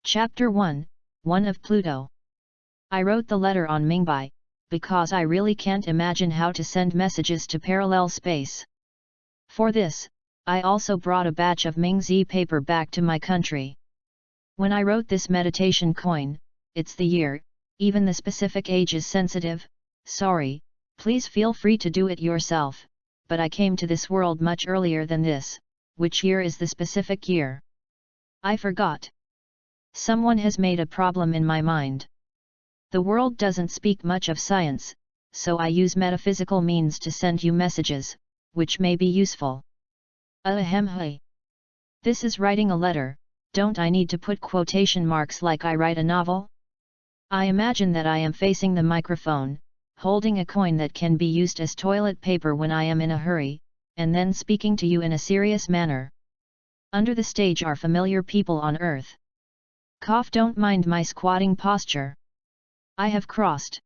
Chapter 1 of Pluto. I wrote the letter on Mingbai, because I really can't imagine how to send messages to parallel space. For this, I also brought a batch of Mingzi paper back to my country. When I wrote this meditation coin, it's the year, even the specific age is sensitive, sorry, please feel free to do it yourself, but I came to this world much earlier than this. Which year is the specific year? I forgot. Someone has made a problem in my mind. The world doesn't speak much of science, so I use metaphysical means to send you messages, which may be useful. Ahem hey. This is writing a letter, don't I need to put quotation marks like I write a novel? I imagine that I am facing the microphone, holding a coin that can be used as toilet paper when I am in a hurry, and then speaking to you in a serious manner. Under the stage are familiar people on earth. Cough, don't mind my squatting posture. I have crossed.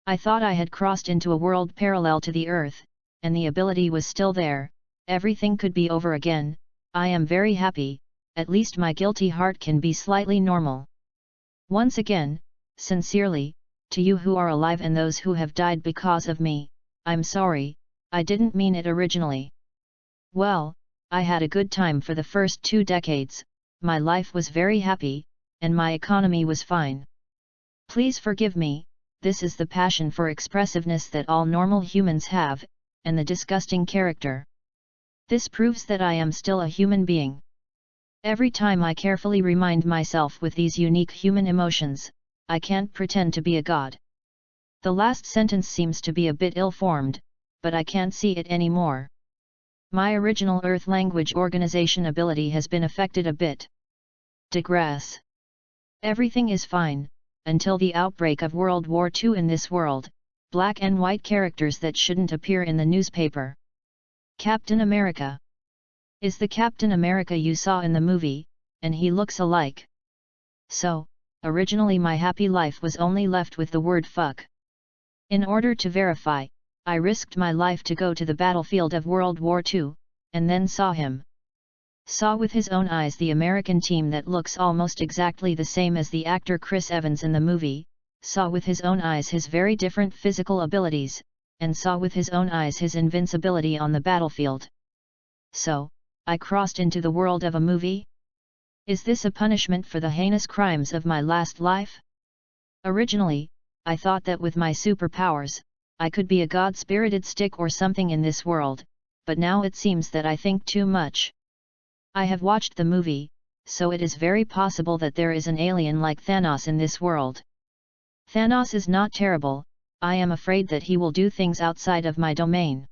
I thought I had crossed into a world parallel to the earth, and the ability was still there, everything could be over again. I am very happy, at least my guilty heart can be slightly normal. Once again, sincerely, to you who are alive and those who have died because of me, I'm sorry, I didn't mean it originally. Well, I had a good time for the first 2 decades, my life was very happy, and my economy was fine. Please forgive me, this is the passion for expressiveness that all normal humans have, and the disgusting character. This proves that I am still a human being. Every time I carefully remind myself with these unique human emotions, I can't pretend to be a god. The last sentence seems to be a bit ill-formed, but I can't see it anymore. My original Earth language organization ability has been affected a bit. Digress. Everything is fine, until the outbreak of World War II in this world, black and white characters that shouldn't appear in the newspaper. Captain America. Is the Captain America you saw in the movie, and he looks alike. So, originally my happy life was only left with the word fuck. In order to verify, I risked my life to go to the battlefield of World War II, and then saw him. Saw with his own eyes the American team that looks almost exactly the same as the actor Chris Evans in the movie, saw with his own eyes his very different physical abilities, and saw with his own eyes his invincibility on the battlefield. So, I crossed into the world of a movie? Is this a punishment for the heinous crimes of my last life? Originally, I thought that with my superpowers, I could be a god-spirited stick or something in this world, but now it seems that I think too much. I have watched the movie, so it is very possible that there is an alien like Thanos in this world. Thanos is not terrible, I am afraid that he will do things outside of my domain.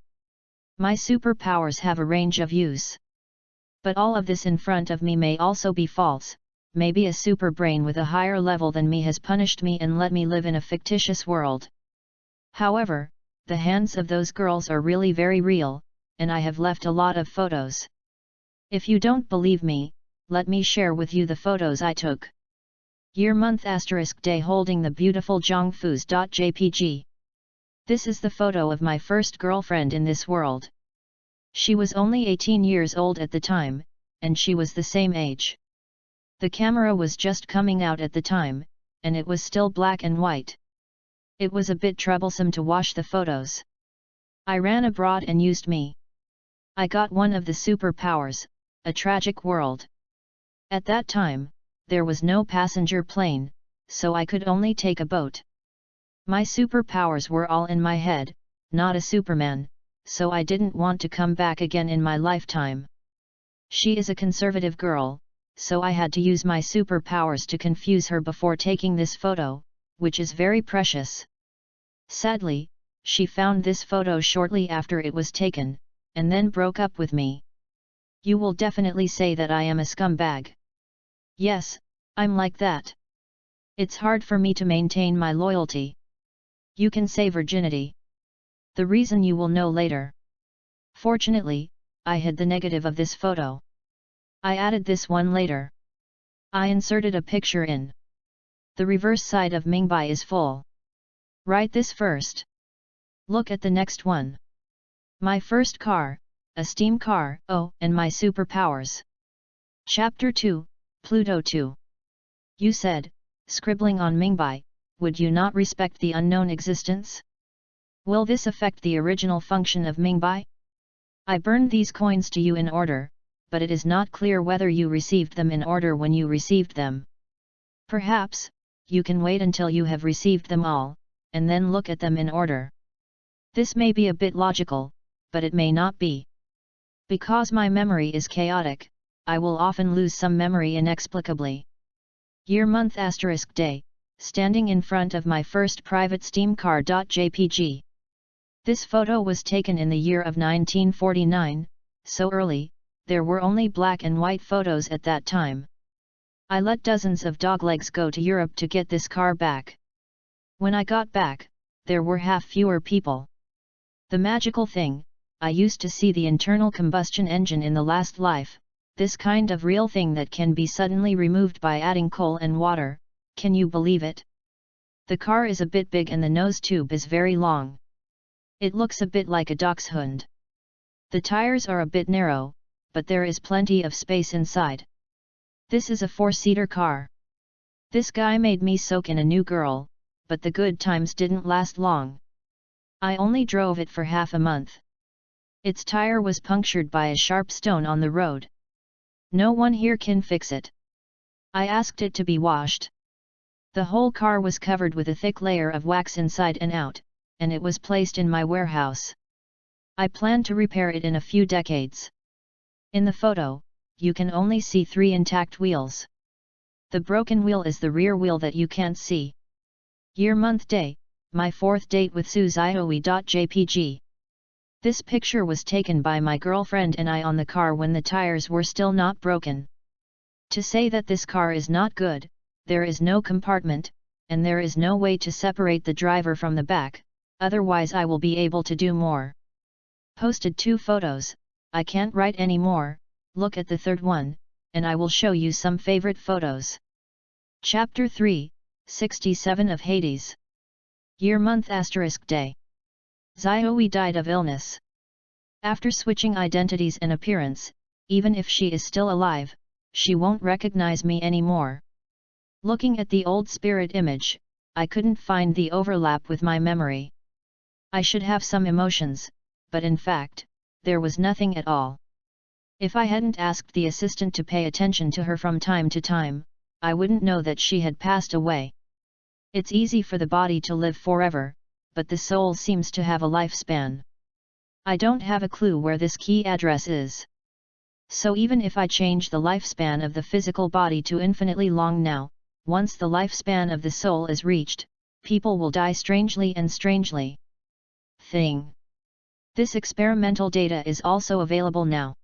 My superpowers have a range of use. But all of this in front of me may also be false, maybe a super brain with a higher level than me has punished me and let me live in a fictitious world. However, the hands of those girls are really very real, and I have left a lot of photos. If you don't believe me, let me share with you the photos I took. Year month * day holding the beautiful Zhongfus.jpg. This is the photo of my first girlfriend in this world. She was only 18 years old at the time, and she was the same age. The camera was just coming out at the time, and it was still black and white. It was a bit troublesome to wash the photos. I ran abroad and used me. I got one of the superpowers, a tragic world. At that time, there was no passenger plane, so I could only take a boat. My superpowers were all in my head, not a Superman, so I didn't want to come back again in my lifetime. She is a conservative girl, so I had to use my superpowers to confuse her before taking this photo, which is very precious. Sadly, she found this photo shortly after it was taken, and then broke up with me. You will definitely say that I am a scumbag. Yes, I'm like that. It's hard for me to maintain my loyalty. You can say virginity. The reason you will know later. Fortunately, I hid the negative of this photo. I added this one later. I inserted a picture in. The reverse side of Mingbai is full. Write this first. Look at the next one. My first car, a steam car, oh, and my superpowers. Chapter 2, Pluto 2. You said, scribbling on Mingbai, would you not respect the unknown existence? Will this affect the original function of Mingbai? I burned these coins to you in order, but it is not clear whether you received them in order when you received them. Perhaps, you can wait until you have received them all, and then look at them in order. This may be a bit logical, but it may not be. Because my memory is chaotic, I will often lose some memory inexplicably. Year month * day, standing in front of my first private steam car. JPG. This photo was taken in the year of 1949, so early, there were only black and white photos at that time. I let dozens of doglegs go to Europe to get this car back. When I got back, there were half fewer people. The magical thing, I used to see the internal combustion engine in the last life, this kind of real thing that can be suddenly removed by adding coal and water. Can you believe it? The car is a bit big and the nose tube is very long. It looks a bit like a dachshund. The tires are a bit narrow, but there is plenty of space inside. This is a 4-seater car. This guy made me soak in a new girl, but the good times didn't last long. I only drove it for half a month. Its tire was punctured by a sharp stone on the road. No one here can fix it. I asked it to be washed. The whole car was covered with a thick layer of wax inside and out, and it was placed in my warehouse. I plan to repair it in a few decades. In the photo, you can only see 3 intact wheels. The broken wheel is the rear wheel that you can't see. Year month day, my 4th date with Su Zioe. JPG. This picture was taken by my girlfriend and I on the car when the tires were still not broken. To say that this car is not good, there is no compartment, and there is no way to separate the driver from the back, otherwise I will be able to do more. Posted 2 photos, I can't write any more, look at the third one, and I will show you some favorite photos. Chapter 3-67 of Hades. Year month * day. Zioe died of illness. After switching identities and appearance, even if she is still alive, she won't recognize me anymore. Looking at the old spirit image, I couldn't find the overlap with my memory. I should have some emotions, but in fact, there was nothing at all. If I hadn't asked the assistant to pay attention to her from time to time, I wouldn't know that she had passed away. It's easy for the body to live forever, but the soul seems to have a lifespan. I don't have a clue where this key address is. So even if I change the lifespan of the physical body to infinitely long now, once the lifespan of the soul is reached, people will die strangely and strangely. This experimental data is also available now.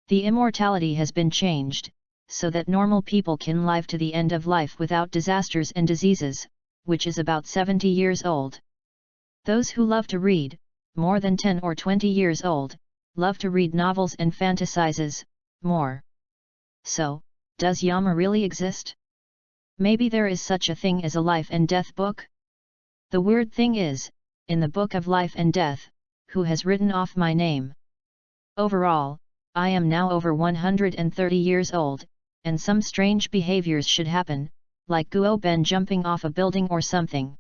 The immortality has been changed, so that normal people can live to the end of life without disasters and diseases, which is about 70 years old. Those who love to read, more than 10 or 20 years old, love to read novels and fantasizes, more. So, does Yama really exist? Maybe there is such a thing as a life and death book? The weird thing is, in the book of life and death, who has written off my name? Overall, I am now over 130 years old, and some strange behaviors should happen, like Guo Ben jumping off a building or something.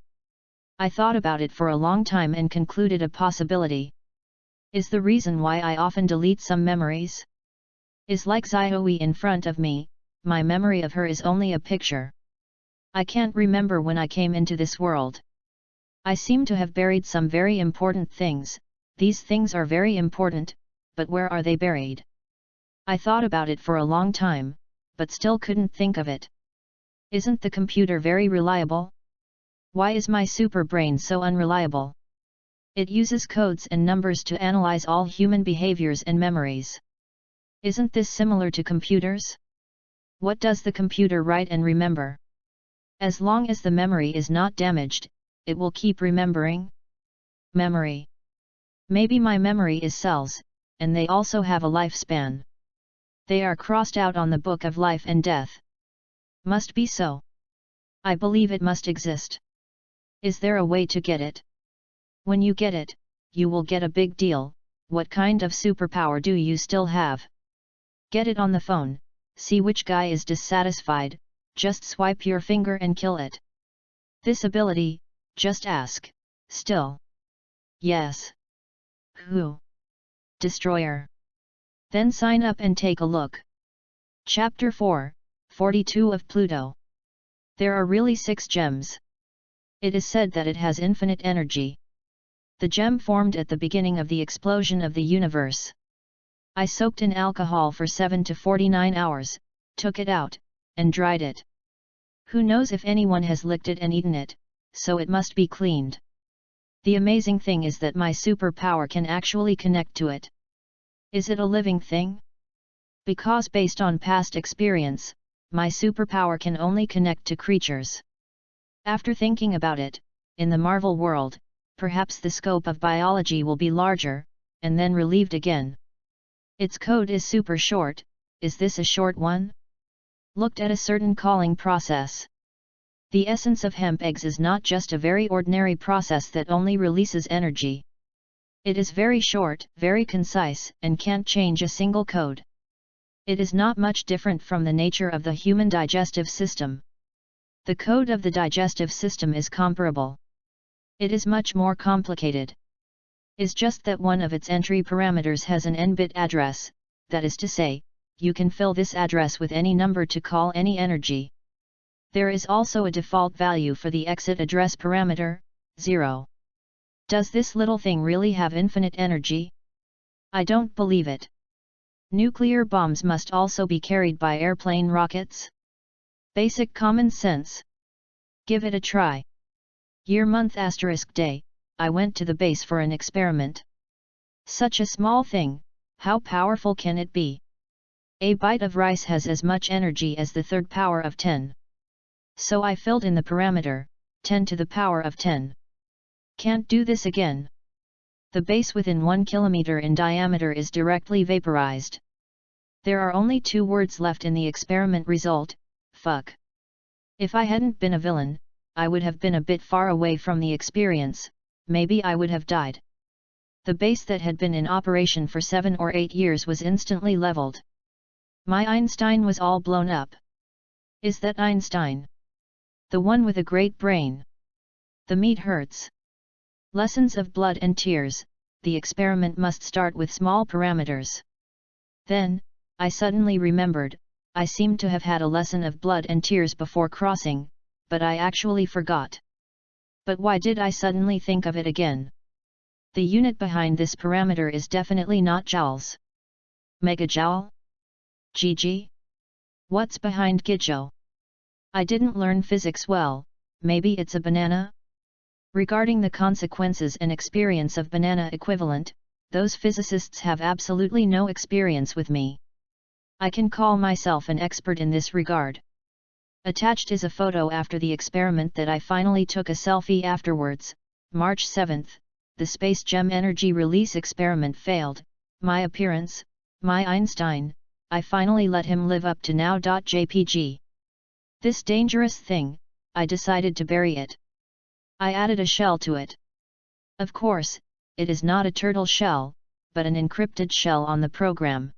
I thought about it for a long time and concluded a possibility. Is the reason why I often delete some memories? Is like Zioe in front of me, my memory of her is only a picture. I can't remember when I came into this world. I seem to have buried some very important things. These things are very important, but where are they buried? I thought about it for a long time, but still couldn't think of it. Isn't the computer very reliable? Why is my super brain so unreliable? It uses codes and numbers to analyze all human behaviors and memories. Isn't this similar to computers? What does the computer write and remember? As long as the memory is not damaged, it will keep remembering. Memory. Maybe my memory is cells, and they also have a lifespan. They are crossed out on the book of life and death. Must be so. I believe it must exist. Is there a way to get it? When you get it, you will get a big deal. What kind of superpower do you still have? Get it on the phone, see which guy is dissatisfied, just swipe your finger and kill it. This ability, just ask, still. Yes. Who? Destroyer. Then sign up and take a look. Chapter 4, 42 of Pluto. There are really 6 gems. It is said that it has infinite energy. The gem formed at the beginning of the explosion of the universe. I soaked in alcohol for 7 to 49 hours, took it out, and dried it. Who knows if anyone has licked it and eaten it, so it must be cleaned. The amazing thing is that my superpower can actually connect to it. Is it a living thing? Because based on past experience, my superpower can only connect to creatures. After thinking about it, in the Marvel world, perhaps the scope of biology will be larger, and then relieved again. Its code is super short. Is this a short one? Looked at a certain calling process. The essence of hemp eggs is not just a very ordinary process that only releases energy. It is very short, very concise, and can't change a single code. It is not much different from the nature of the human digestive system. The code of the digestive system is comparable. It is much more complicated. Is just that one of its entry parameters has an n-bit address, that is to say, you can fill this address with any number to call any energy. There is also a default value for the exit address parameter, 0. Does this little thing really have infinite energy? I don't believe it. Nuclear bombs must also be carried by airplane rockets? Basic common sense. Give it a try. Year month asterisk day, I went to the base for an experiment. Such a small thing, how powerful can it be? A bite of rice has as much energy as the third power of 10. So I filled in the parameter, 10 to the power of 10. Can't do this again. The base within 1 kilometer in diameter is directly vaporized. There are only 2 words left in the experiment result, fuck. If I hadn't been a villain, I would have been a bit far away from the experience, maybe I would have died. The base that had been in operation for 7 or 8 years was instantly leveled. My Einstein was all blown up. Is that Einstein? The one with a great brain. The meat hurts. Lessons of blood and tears. The experiment must start with small parameters. Then, I suddenly remembered, I seemed to have had a lesson of blood and tears before crossing, but I actually forgot. But why did I suddenly think of it again? The unit behind this parameter is definitely not joules. Megajoule? GG? What's behind gijo? I didn't learn physics well, maybe it's a banana? Regarding the consequences and experience of banana equivalent, those physicists have absolutely no experience with me. I can call myself an expert in this regard. Attached is a photo after the experiment that I finally took a selfie afterwards. March 7th, the space gem energy release experiment failed. My appearance, my Einstein, I finally let him live up to now.jpg. This dangerous thing, I decided to bury it. I added a shell to it. Of course, it is not a turtle shell, but an encrypted shell on the program.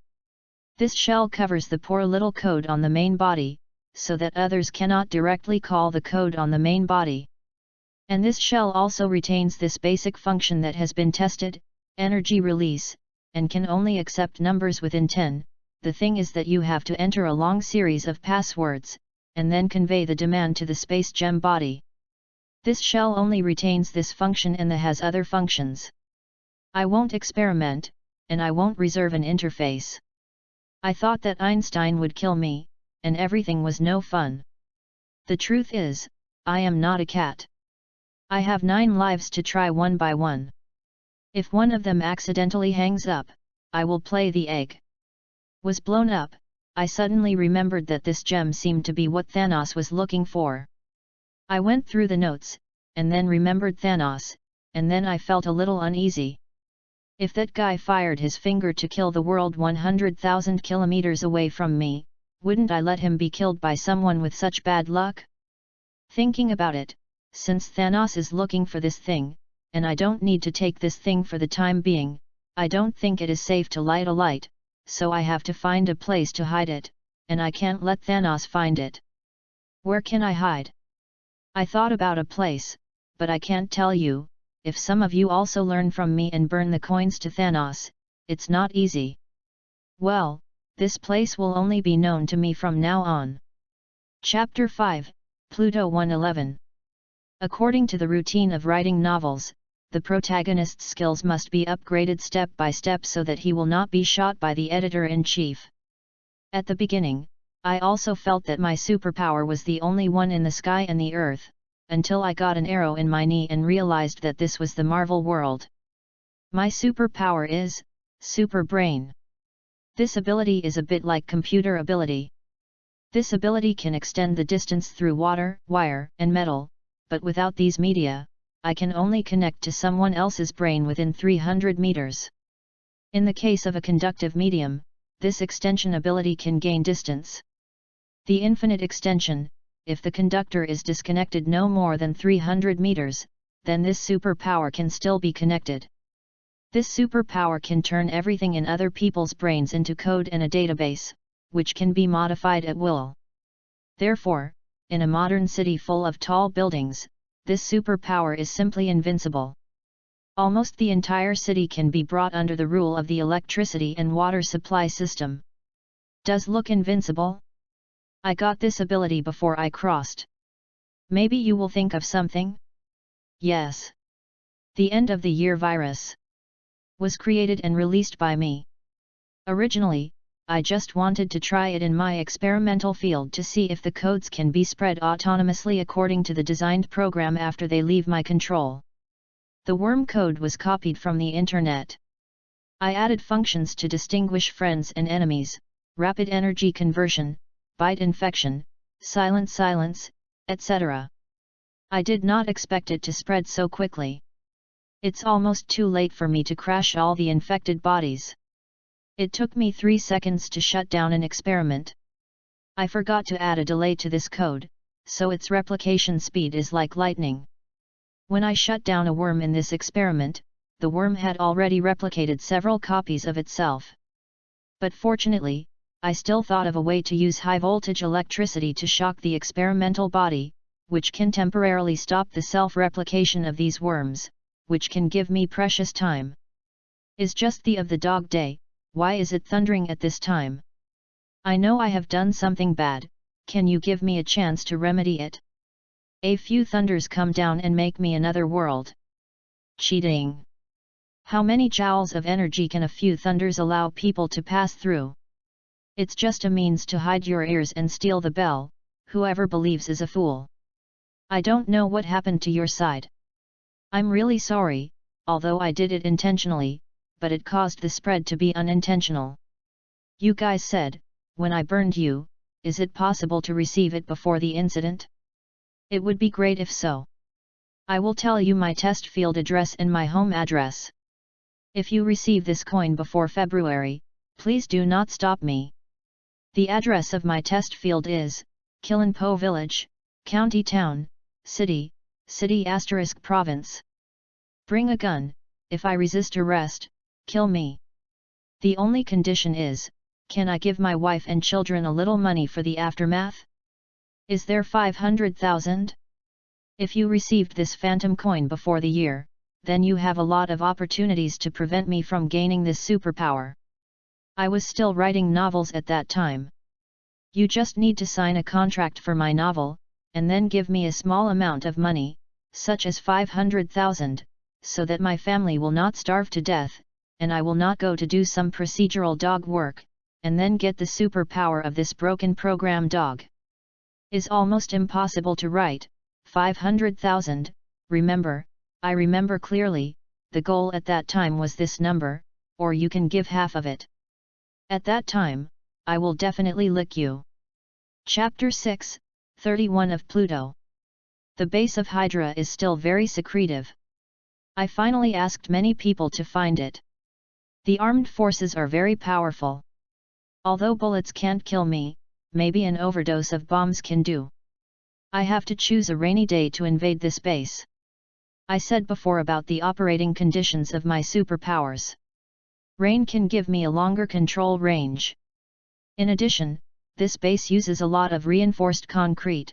This shell covers the poor little code on the main body, so that others cannot directly call the code on the main body. And this shell also retains this basic function that has been tested, energy release, and can only accept numbers within 10. The thing is that you have to enter a long series of passwords, and then convey the demand to the space gem body. This shell only retains this function and has other functions. I won't experiment, and I won't reserve an interface. I thought that Einstein would kill me, and everything was no fun. The truth is, I am not a cat. I have 9 lives to try one by one. If one of them accidentally hangs up, I will play the egg. Was blown up, I suddenly remembered that this gem seemed to be what Thanos was looking for. I went through the notes, and then remembered Thanos, and then I felt a little uneasy. If that guy fired his finger to kill the world 100,000 kilometers away from me, wouldn't I let him be killed by someone with such bad luck? Thinking about it, since Thanos is looking for this thing, and I don't need to take this thing for the time being, I don't think it is safe to light a light, so I have to find a place to hide it, and I can't let Thanos find it. Where can I hide? I thought about a place, but I can't tell you. If some of you also learn from me and burn the coins to Thanos, it's not easy. Well, this place will only be known to me from now on. Chapter 5, Pluto 111. According to the routine of writing novels, the protagonist's skills must be upgraded step by step so that he will not be shot by the editor-in-chief. At the beginning, I also felt that my superpower was the only one in the sky and the earth, until I got an arrow in my knee and realized that this was the Marvel world. My superpower is Super Brain. This ability is a bit like computer ability. This ability can extend the distance through water, wire, and metal, but without these media, I can only connect to someone else's brain within 300 meters. In the case of a conductive medium, this extension ability can gain distance. The infinite extension, if the conductor is disconnected no more than 300 meters, then this superpower can still be connected. This superpower can turn everything in other people's brains into code in a database, which can be modified at will. Therefore, in a modern city full of tall buildings, this superpower is simply invincible. Almost the entire city can be brought under the rule of the electricity and water supply system. Does look invincible? I got this ability before I crossed. Maybe you will think of something? Yes. The end of the year virus was created and released by me. Originally, I just wanted to try it in my experimental field to see if the codes can be spread autonomously according to the designed program after they leave my control. The worm code was copied from the internet. I added functions to distinguish friends and enemies, rapid energy conversion, bite infection, silence, etc. I did not expect it to spread so quickly. It's almost too late for me to crash all the infected bodies. It took me 3 seconds to shut down an experiment. I forgot to add a delay to this code, so its replication speed is like lightning. When I shut down a worm in this experiment, the worm had already replicated several copies of itself. But fortunately, I still thought of a way to use high-voltage electricity to shock the experimental body, which can temporarily stop the self-replication of these worms, which can give me precious time. Is just the of the dog day, why is it thundering at this time? I know I have done something bad, can you give me a chance to remedy it? A few thunders come down and make me another world. Cheating. How many joules of energy can a few thunders allow people to pass through? It's just a means to hide your ears and steal the bell, whoever believes is a fool. I don't know what happened to your side. I'm really sorry, although I did it intentionally, but it caused the spread to be unintentional. You guys said, when I burned you, is it possible to receive it before the incident? It would be great if so. I will tell you my test field address and my home address. If you receive this coin before February, please do not stop me. The address of my test field is, Kilinpo Village, County Town, City, Province. Bring a gun, if I resist arrest, kill me. The only condition is, can I give my wife and children a little money for the aftermath? Is there 500,000? If you received this phantom coin before the year, then you have a lot of opportunities to prevent me from gaining this superpower. I was still writing novels at that time. You just need to sign a contract for my novel, and then give me a small amount of money, such as 500,000, so that my family will not starve to death, and I will not go to do some procedural dog work, and then get the superpower of this broken program dog. Is almost impossible to write, 500,000, remember, I remember clearly, the goal at that time was this number, or you can give half of it. At that time, I will definitely lick you. Chapter 6, 31 of Pluto. The base of Hydra is still very secretive. I finally asked many people to find it. The armed forces are very powerful. Although bullets can't kill me, maybe an overdose of bombs can do. I have to choose a rainy day to invade this base. I said before about the operating conditions of my superpowers. Rain can give me a longer control range. In addition, this base uses a lot of reinforced concrete,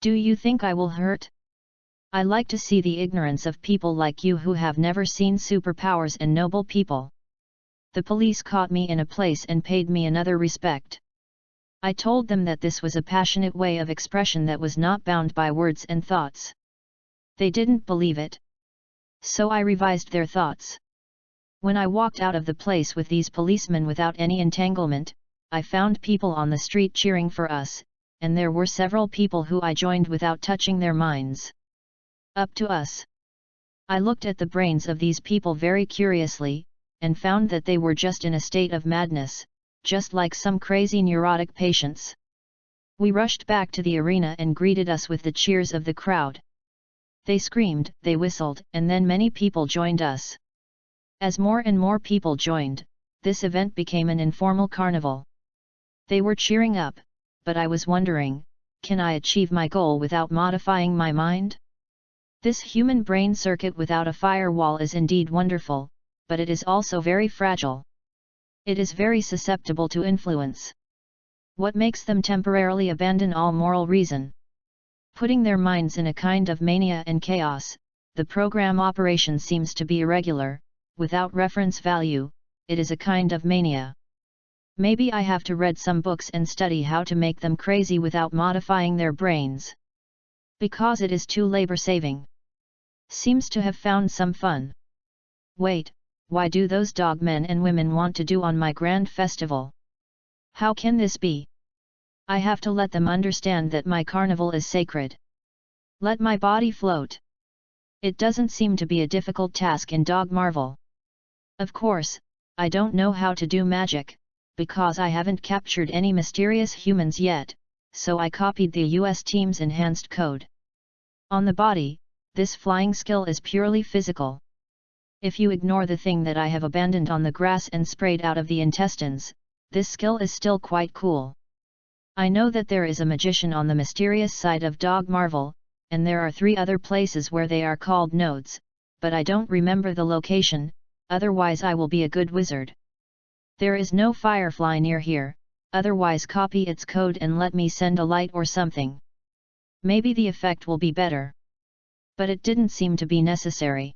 Do you think I will hurt? I like to see the ignorance of people like you who have never seen superpowers and noble people. The police caught me in a place and paid me another respect. I told them that this was a passionate way of expression that was not bound by words and thoughts. They didn't believe it. So I revised their thoughts. When I walked out of the place with these policemen without any entanglement, I found people on the street cheering for us, and there were several people who I joined without touching their minds. Up to us. I looked at the brains of these people very curiously, and found that they were just in a state of madness, just like some crazy neurotic patients. We rushed back to the arena and greeted us with the cheers of the crowd. They screamed, they whistled, and then many people joined us. As more and more people joined, this event became an informal carnival. They were cheering up, but I was wondering, can I achieve my goal without modifying my mind? This human brain circuit without a firewall is indeed wonderful, but it is also very fragile. It is very susceptible to influence. What makes them temporarily abandon all moral reason? Putting their minds in a kind of mania and chaos, the program operation seems to be irregular, without reference value, it is a kind of mania. Maybe I have to read some books and study how to make them crazy without modifying their brains. Because it is too labor-saving. Seems to have found some fun. Wait, why do those dog men and women want to do on my grand festival? How can this be? I have to let them understand that my carnival is sacred. Let my body float. It doesn't seem to be a difficult task in Dog Marvel. Of course, I don't know how to do magic, because I haven't captured any mysterious humans yet, so I copied the US team's enhanced code. On the body, this flying skill is purely physical. If you ignore the thing that I have abandoned on the grass and sprayed out of the intestines, this skill is still quite cool. I know that there is a magician on the mysterious side of Dog Marvel, and there are 3 other places where they are called nodes, but I don't remember the location, otherwise I will be a good wizard. There is no firefly near here, otherwise copy its code and let me send a light or something. Maybe the effect will be better. But it didn't seem to be necessary.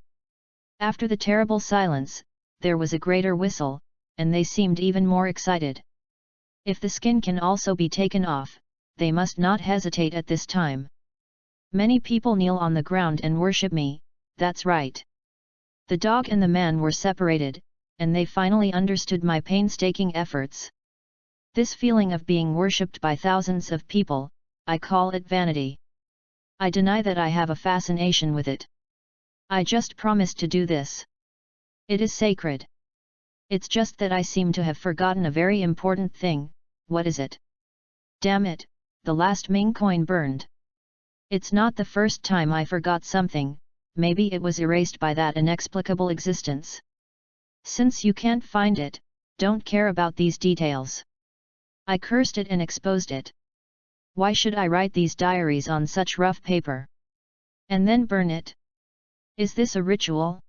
After the terrible silence, there was a greater whistle, and they seemed even more excited. If the skin can also be taken off, they must not hesitate at this time. Many people kneel on the ground and worship me, that's right. The dog and the man were separated, and they finally understood my painstaking efforts. This feeling of being worshipped by thousands of people, I call it vanity. I deny that I have a fascination with it. I just promised to do this. It is sacred. It's just that I seem to have forgotten a very important thing. What is it? Damn it, the last Ming coin burned. It's not the first time I forgot something, maybe it was erased by that inexplicable existence. Since you can't find it, don't care about these details. I cursed it and exposed it. Why should I write these diaries on such rough paper? And then burn it? Is this a ritual?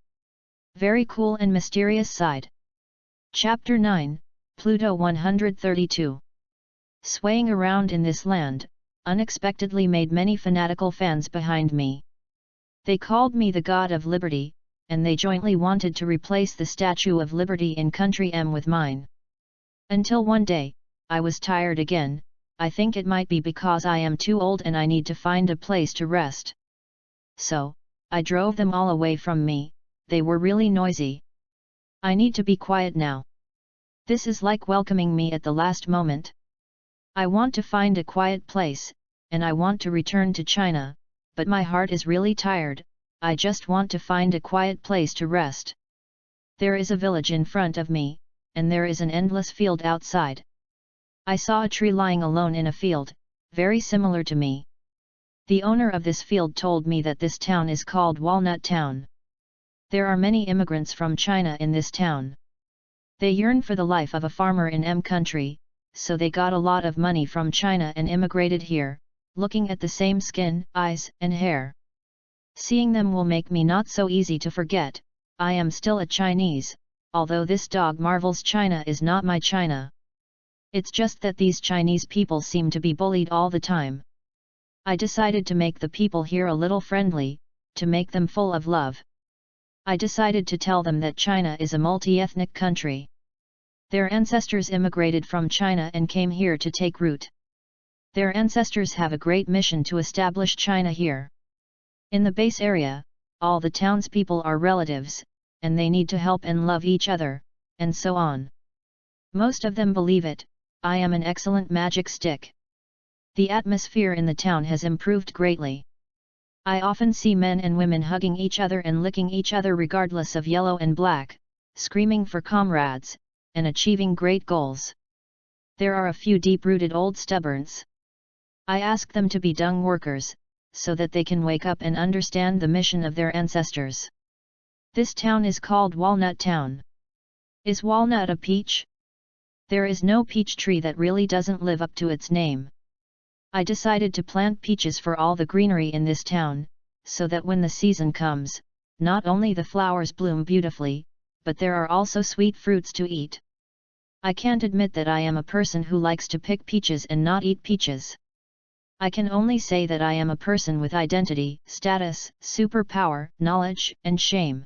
Very cool and mysterious side. Chapter 9, Pluto 132. Swaying around in this land, unexpectedly made many fanatical fans behind me. They called me the God of Liberty, and they jointly wanted to replace the Statue of Liberty in Country M with mine. Until one day, I was tired again. I think it might be because I am too old and I need to find a place to rest. So, I drove them all away from me, they were really noisy. I need to be quiet now. This is like welcoming me at the last moment. I want to find a quiet place, and I want to return to China, but my heart is really tired, I just want to find a quiet place to rest. There is a village in front of me, and there is an endless field outside. I saw a tree lying alone in a field, very similar to me. The owner of this field told me that this town is called Walnut Town. There are many immigrants from China in this town. They yearn for the life of a farmer in M country, so they got a lot of money from China and immigrated here, looking at the same skin, eyes, and hair. Seeing them will make me not so easy to forget, I am still a Chinese, although this Dog Marvel's China is not my China. It's just that these Chinese people seem to be bullied all the time. I decided to make the people here a little friendly, to make them full of love. I decided to tell them that China is a multi-ethnic country. Their ancestors immigrated from China and came here to take root. Their ancestors have a great mission to establish China here. In the base area, all the townspeople are relatives, and they need to help and love each other, and so on. Most of them believe it. I am an excellent magic stick. The atmosphere in the town has improved greatly. I often see men and women hugging each other and licking each other regardless of yellow and black, screaming for comrades, and achieving great goals. There are a few deep-rooted old stubborns. I ask them to be dung workers, so that they can wake up and understand the mission of their ancestors. This town is called Walnut Town. Is walnut a peach? There is no peach tree that really doesn't live up to its name. I decided to plant peaches for all the greenery in this town, so that when the season comes, not only the flowers bloom beautifully, but there are also sweet fruits to eat. I can't admit that I am a person who likes to pick peaches and not eat peaches. I can only say that I am a person with identity, status, superpower, knowledge, and shame.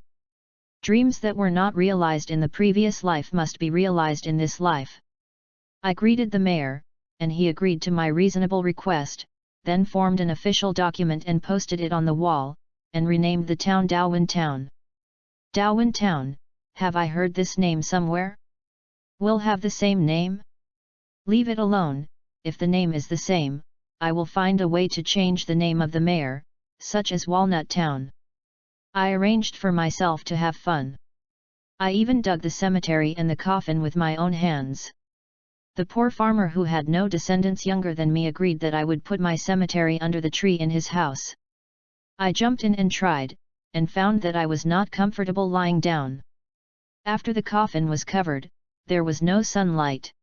Dreams that were not realized in the previous life must be realized in this life. I greeted the mayor, and he agreed to my reasonable request, then formed an official document and posted it on the wall, and renamed the town Daowin Town. Daowin Town, have I heard this name somewhere? Will have the same name? Leave it alone. If the name is the same, I will find a way to change the name of the mayor, such as Walnut Town. I arranged for myself to have fun. I even dug the cemetery and the coffin with my own hands. The poor farmer who had no descendants younger than me agreed that I would put my cemetery under the tree in his house. I jumped in and tried, and found that I was not comfortable lying down. After the coffin was covered, there was no sunlight.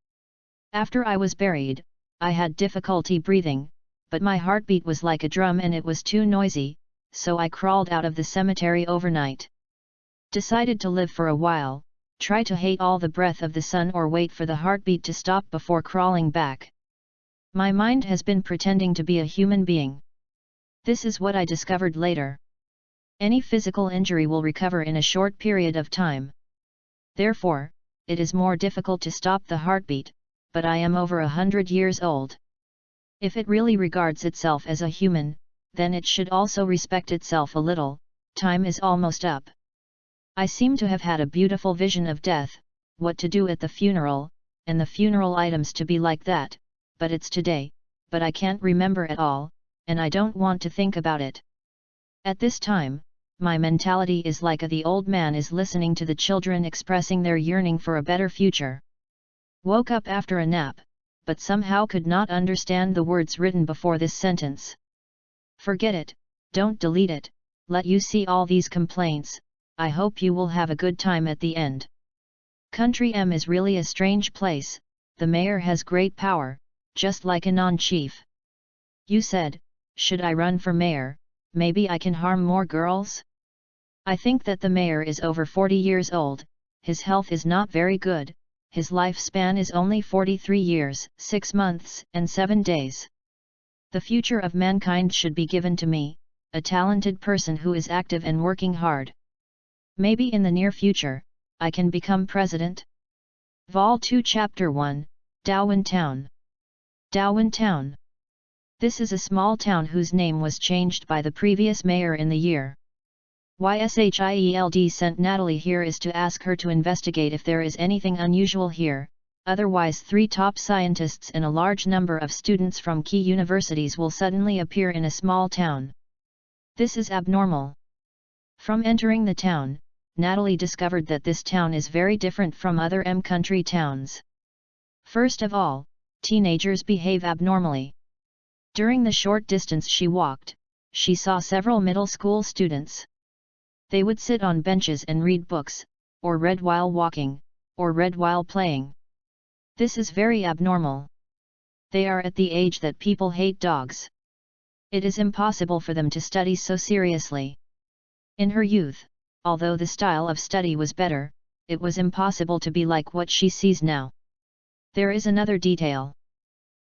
After I was buried, I had difficulty breathing, but my heartbeat was like a drum and it was too noisy, so I crawled out of the cemetery overnight. Decided to live for a while, try to hate all the breath of the sun or wait for the heartbeat to stop before crawling back. My mind has been pretending to be a human being. This is what I discovered later. Any physical injury will recover in a short period of time. Therefore, it is more difficult to stop the heartbeat, but I am over 100 years old. If it really regards itself as a human, then it should also respect itself a little. Time is almost up. I seem to have had a beautiful vision of death, what to do at the funeral, and the funeral items to be like that, but it's today, but I can't remember at all, and I don't want to think about it. At this time, my mentality is like the old man is listening to the children expressing their yearning for a better future. Woke up after a nap, but somehow could not understand the words written before this sentence. Forget it, don't delete it, let you see all these complaints, I hope you will have a good time at the end. Country M is really a strange place, the mayor has great power, just like a non-chief. You said, should I run for mayor, maybe I can harm more girls? I think that the mayor is over 40 years old, his health is not very good. His lifespan is only 43 years, 6 months, and 7 days. The future of mankind should be given to me, a talented person who is active and working hard. Maybe in the near future, I can become president? Vol 2 Chapter 1, Daowin Town. Daowin Town. This is a small town whose name was changed by the previous mayor in the year. YSHIELD sent Natalie here is to ask her to investigate if there is anything unusual here, otherwise 3 top scientists and a large number of students from key universities will suddenly appear in a small town. This is abnormal. From entering the town, Natalie discovered that this town is very different from other country towns. First of all, teenagers behave abnormally. During the short distance she walked, she saw several middle school students. They would sit on benches and read books, or read while walking, or read while playing. This is very abnormal. They are at the age that people hate dogs. It is impossible for them to study so seriously. In her youth, although the style of study was better, it was impossible to be like what she sees now. There is another detail.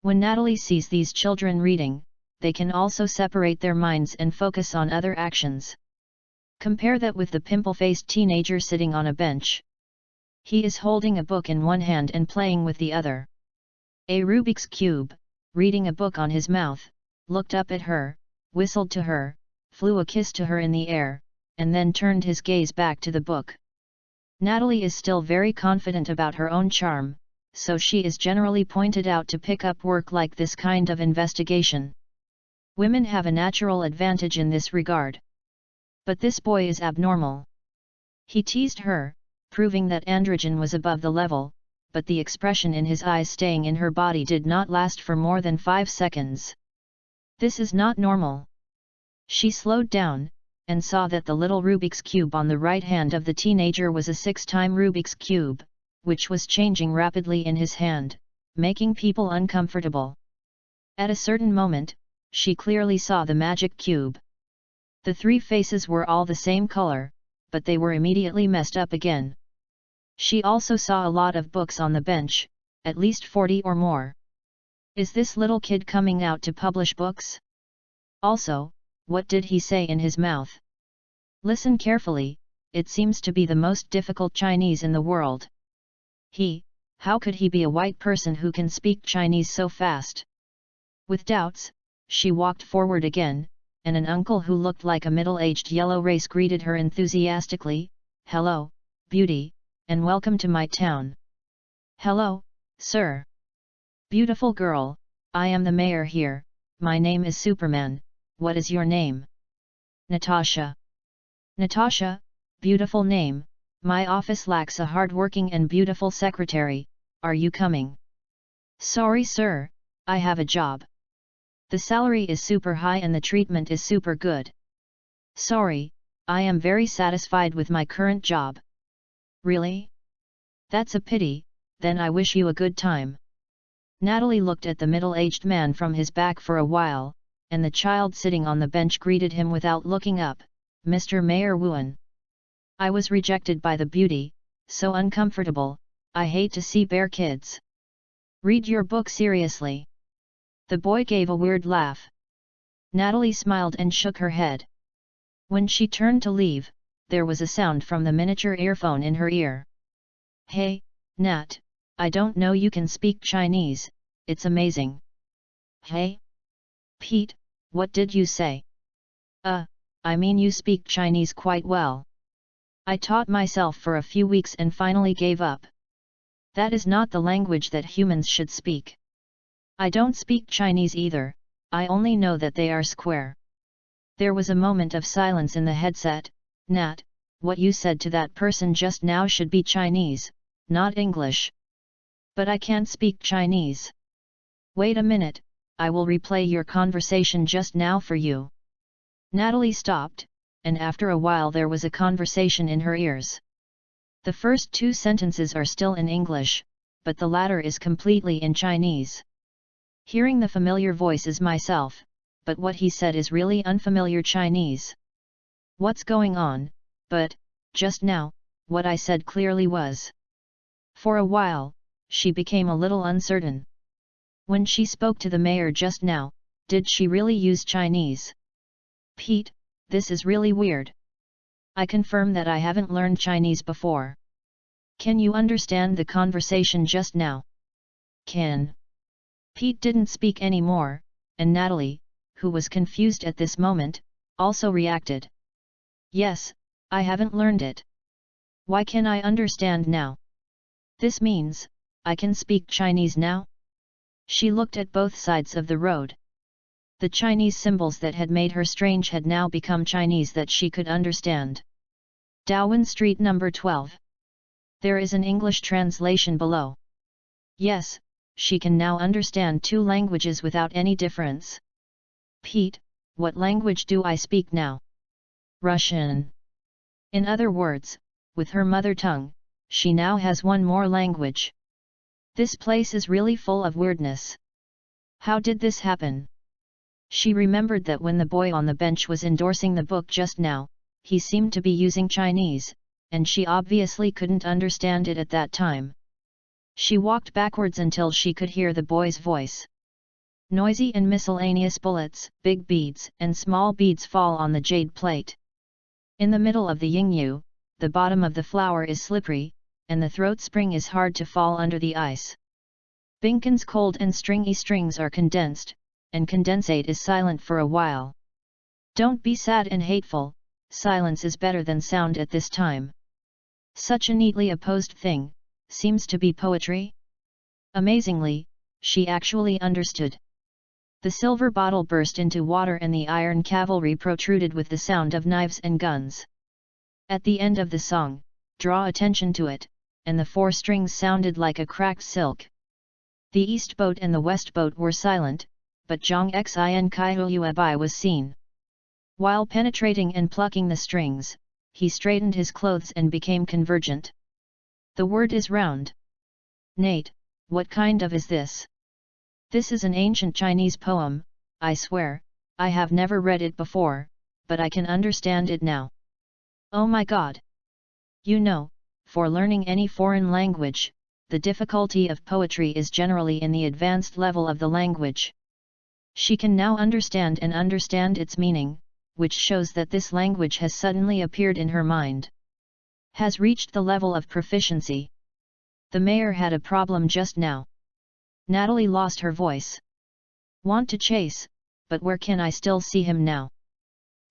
When Natalie sees these children reading, they can also separate their minds and focus on other actions. Compare that with the pimple-faced teenager sitting on a bench. He is holding a book in one hand and playing with the other. A Rubik's Cube, reading a book on his mouth, looked up at her, whistled to her, flew a kiss to her in the air, and then turned his gaze back to the book. Natalie is still very confident about her own charm, so she is generally pointed out to pick up work like this kind of investigation. Women have a natural advantage in this regard. But this boy is abnormal. He teased her, proving that androgen was above the level, but the expression in his eyes staying in her body did not last for more than 5 seconds. This is not normal. She slowed down, and saw that the little Rubik's Cube on the right hand of the teenager was a 6-time Rubik's Cube, which was changing rapidly in his hand, making people uncomfortable. At a certain moment, she clearly saw the magic cube. The 3 faces were all the same color, but they were immediately messed up again. She also saw a lot of books on the bench, at least 40 or more. Is this little kid coming out to publish books? Also, what did he say in his mouth? Listen carefully, it seems to be the most difficult Chinese in the world. How could he be a white person who can speak Chinese so fast? With doubts, she walked forward again, and an uncle who looked like a middle-aged yellow race greeted her enthusiastically, "Hello, beauty, and welcome to my town." "Hello, sir. Beautiful girl, I am the mayor here, my name is Superman, what is your name?" "Natasha." "Natasha, beautiful name, my office lacks a hard-working and beautiful secretary, are you coming?" "Sorry sir, I have a job. The salary is super high and the treatment is super good." "Sorry, I am very satisfied with my current job." "Really? That's a pity, then I wish you a good time." Natalie looked at the middle-aged man from his back for a while, and the child sitting on the bench greeted him without looking up, "Mr. Mayor Wuan. I was rejected by the beauty, so uncomfortable, I hate to see bare kids. Read your book seriously." The boy gave a weird laugh. Natalie smiled and shook her head. When she turned to leave, there was a sound from the miniature earphone in her ear. "Hey, Nat, I don't know you can speak Chinese, it's amazing." "Hey? Pete, what did you say?" I mean you speak Chinese quite well. I taught myself for a few weeks and finally gave up. That is not the language that humans should speak. I don't speak Chinese either, I only know that they are square." There was a moment of silence in the headset. "Nat, what you said to that person just now should be Chinese, not English." "But I can't speak Chinese." "Wait a minute, I will replay your conversation just now for you." Natalie stopped, and after a while there was a conversation in her ears. The first 2 sentences are still in English, but the latter is completely in Chinese. Hearing the familiar voices myself, but what he said is really unfamiliar Chinese. What's going on? But, just now, what I said clearly was. For a while, she became a little uncertain. When she spoke to the mayor just now, did she really use Chinese? "Pete, this is really weird. I confirm that I haven't learned Chinese before. Can you understand the conversation just now?" "Can." Pete didn't speak anymore, and Natalie, who was confused at this moment, also reacted. "Yes, I haven't learned it. Why can I understand now? This means, I can speak Chinese now?" She looked at both sides of the road. The Chinese symbols that had made her strange had now become Chinese that she could understand. Darwin Street number 12. There is an English translation below. Yes, she can now understand 2 languages without any difference. "Pete, what language do I speak now?" "Russian." In other words, with her mother tongue, she now has 1 more language. This place is really full of weirdness. How did this happen? She remembered that when the boy on the bench was endorsing the book just now, he seemed to be using Chinese, and she obviously couldn't understand it at that time. She walked backwards until she could hear the boy's voice. Noisy and miscellaneous bullets, big beads and small beads fall on the jade plate. In the middle of the yingyu, the bottom of the flower is slippery, and the throat spring is hard to fall under the ice. Binkan's cold and stringy strings are condensed, and condensate is silent for a while. Don't be sad and hateful, silence is better than sound at this time. Such a neatly opposed thing, seems to be poetry? Amazingly, she actually understood. The silver bottle burst into water and the iron cavalry protruded with the sound of knives and guns. At the end of the song, draw attention to it, and the four strings sounded like a cracked silk. The east boat and the west boat were silent, but Zhang Xin Kaiyuebai was seen. While penetrating and plucking the strings, he straightened his clothes and became convergent. The word is round. Nate, what kind of is this? This is an ancient Chinese poem, I swear, I have never read it before, but I can understand it now. Oh my god! You know, for learning any foreign language, the difficulty of poetry is generally in the advanced level of the language. She can now understand its meaning, which shows that this language has suddenly appeared in her mind. Has reached the level of proficiency. The mayor had a problem just now. Natalie lost her voice. Want to chase, but where can I still see him now?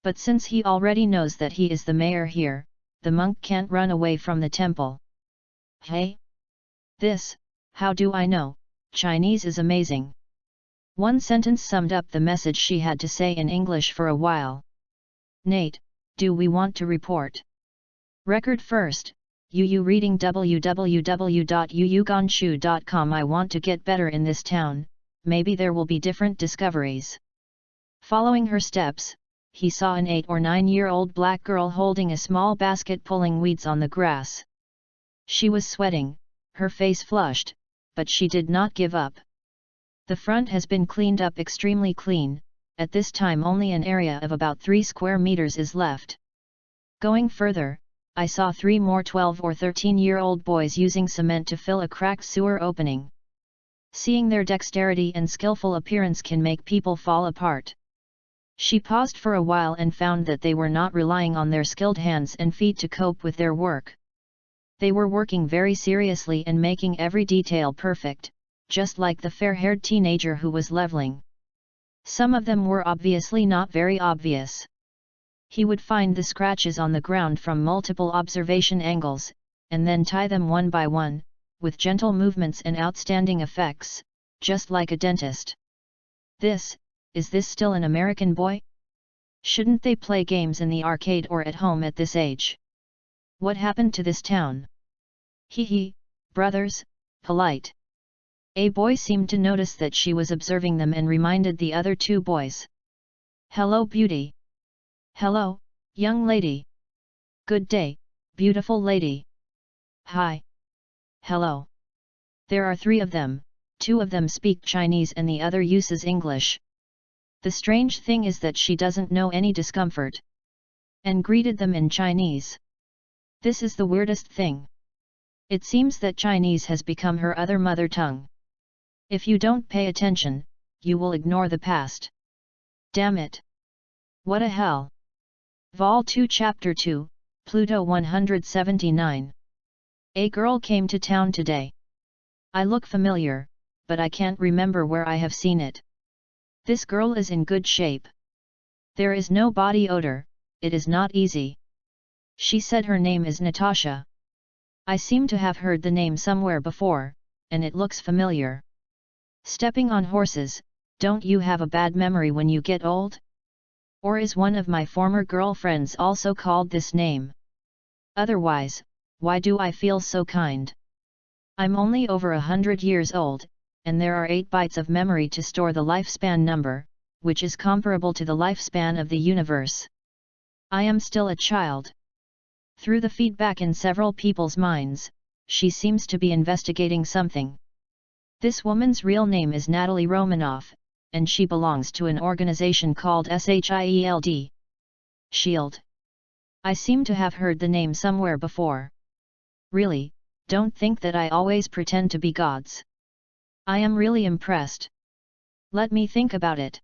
But since he already knows that he is the mayor here, the monk can't run away from the temple. Hey? This, how do I know? Chinese is amazing. One sentence summed up the message she had to say in English for a while. Nate, do we want to report? Record first. Yu reading www.yuyuganshu.com. I want to get better in this town, maybe there will be different discoveries. Following her steps, he saw an 8 or 9-year-old black girl holding a small basket pulling weeds on the grass. She was sweating, her face flushed, but she did not give up. The front has been cleaned up extremely clean, at this time only an area of about 3 square meters is left. Going further, I saw 3 more 12 or 13-year-old boys using cement to fill a cracked sewer opening. Seeing their dexterity and skillful appearance can make people fall apart. She paused for a while and found that they were not relying on their skilled hands and feet to cope with their work. They were working very seriously and making every detail perfect, just like the fair-haired teenager who was leveling. Some of them were obviously not very obvious. He would find the scratches on the ground from multiple observation angles, and then tie them one by one, with gentle movements and outstanding effects, just like a dentist. Is this still an American boy? Shouldn't they play games in the arcade or at home at this age? What happened to this town? Hee, brothers, polite. A boy seemed to notice that she was observing them and reminded the other 2 boys. Hello, beauty. Hello, young lady. Good day, beautiful lady. Hi. Hello. There are 3 of them, 2 of them speak Chinese and the other uses English. The strange thing is that she doesn't know any discomfort. And greeted them in Chinese. This is the weirdest thing. It seems that Chinese has become her other mother tongue. If you don't pay attention, you will ignore the past. Damn it. What a hell. Vol 2 Chapter 2, Pluto 179. A girl came to town today. I look familiar, but I can't remember where I have seen it. This girl is in good shape. There is no body odor, it is not easy. She said her name is Natasha. I seem to have heard the name somewhere before, and it looks familiar. Stepping on horses, don't you have a bad memory when you get old? Or is one of my former girlfriends also called this name? Otherwise, why do I feel so kind? I'm only over 100 years old, and there are 8 bytes of memory to store the lifespan number, which is comparable to the lifespan of the universe. I am still a child. Through the feedback in several people's minds, she seems to be investigating something. This woman's real name is Natalie Romanoff, and she belongs to an organization called SHIELD. Shield. I seem to have heard the name somewhere before. Really, don't think that I always pretend to be gods. I am really impressed. Let me think about it.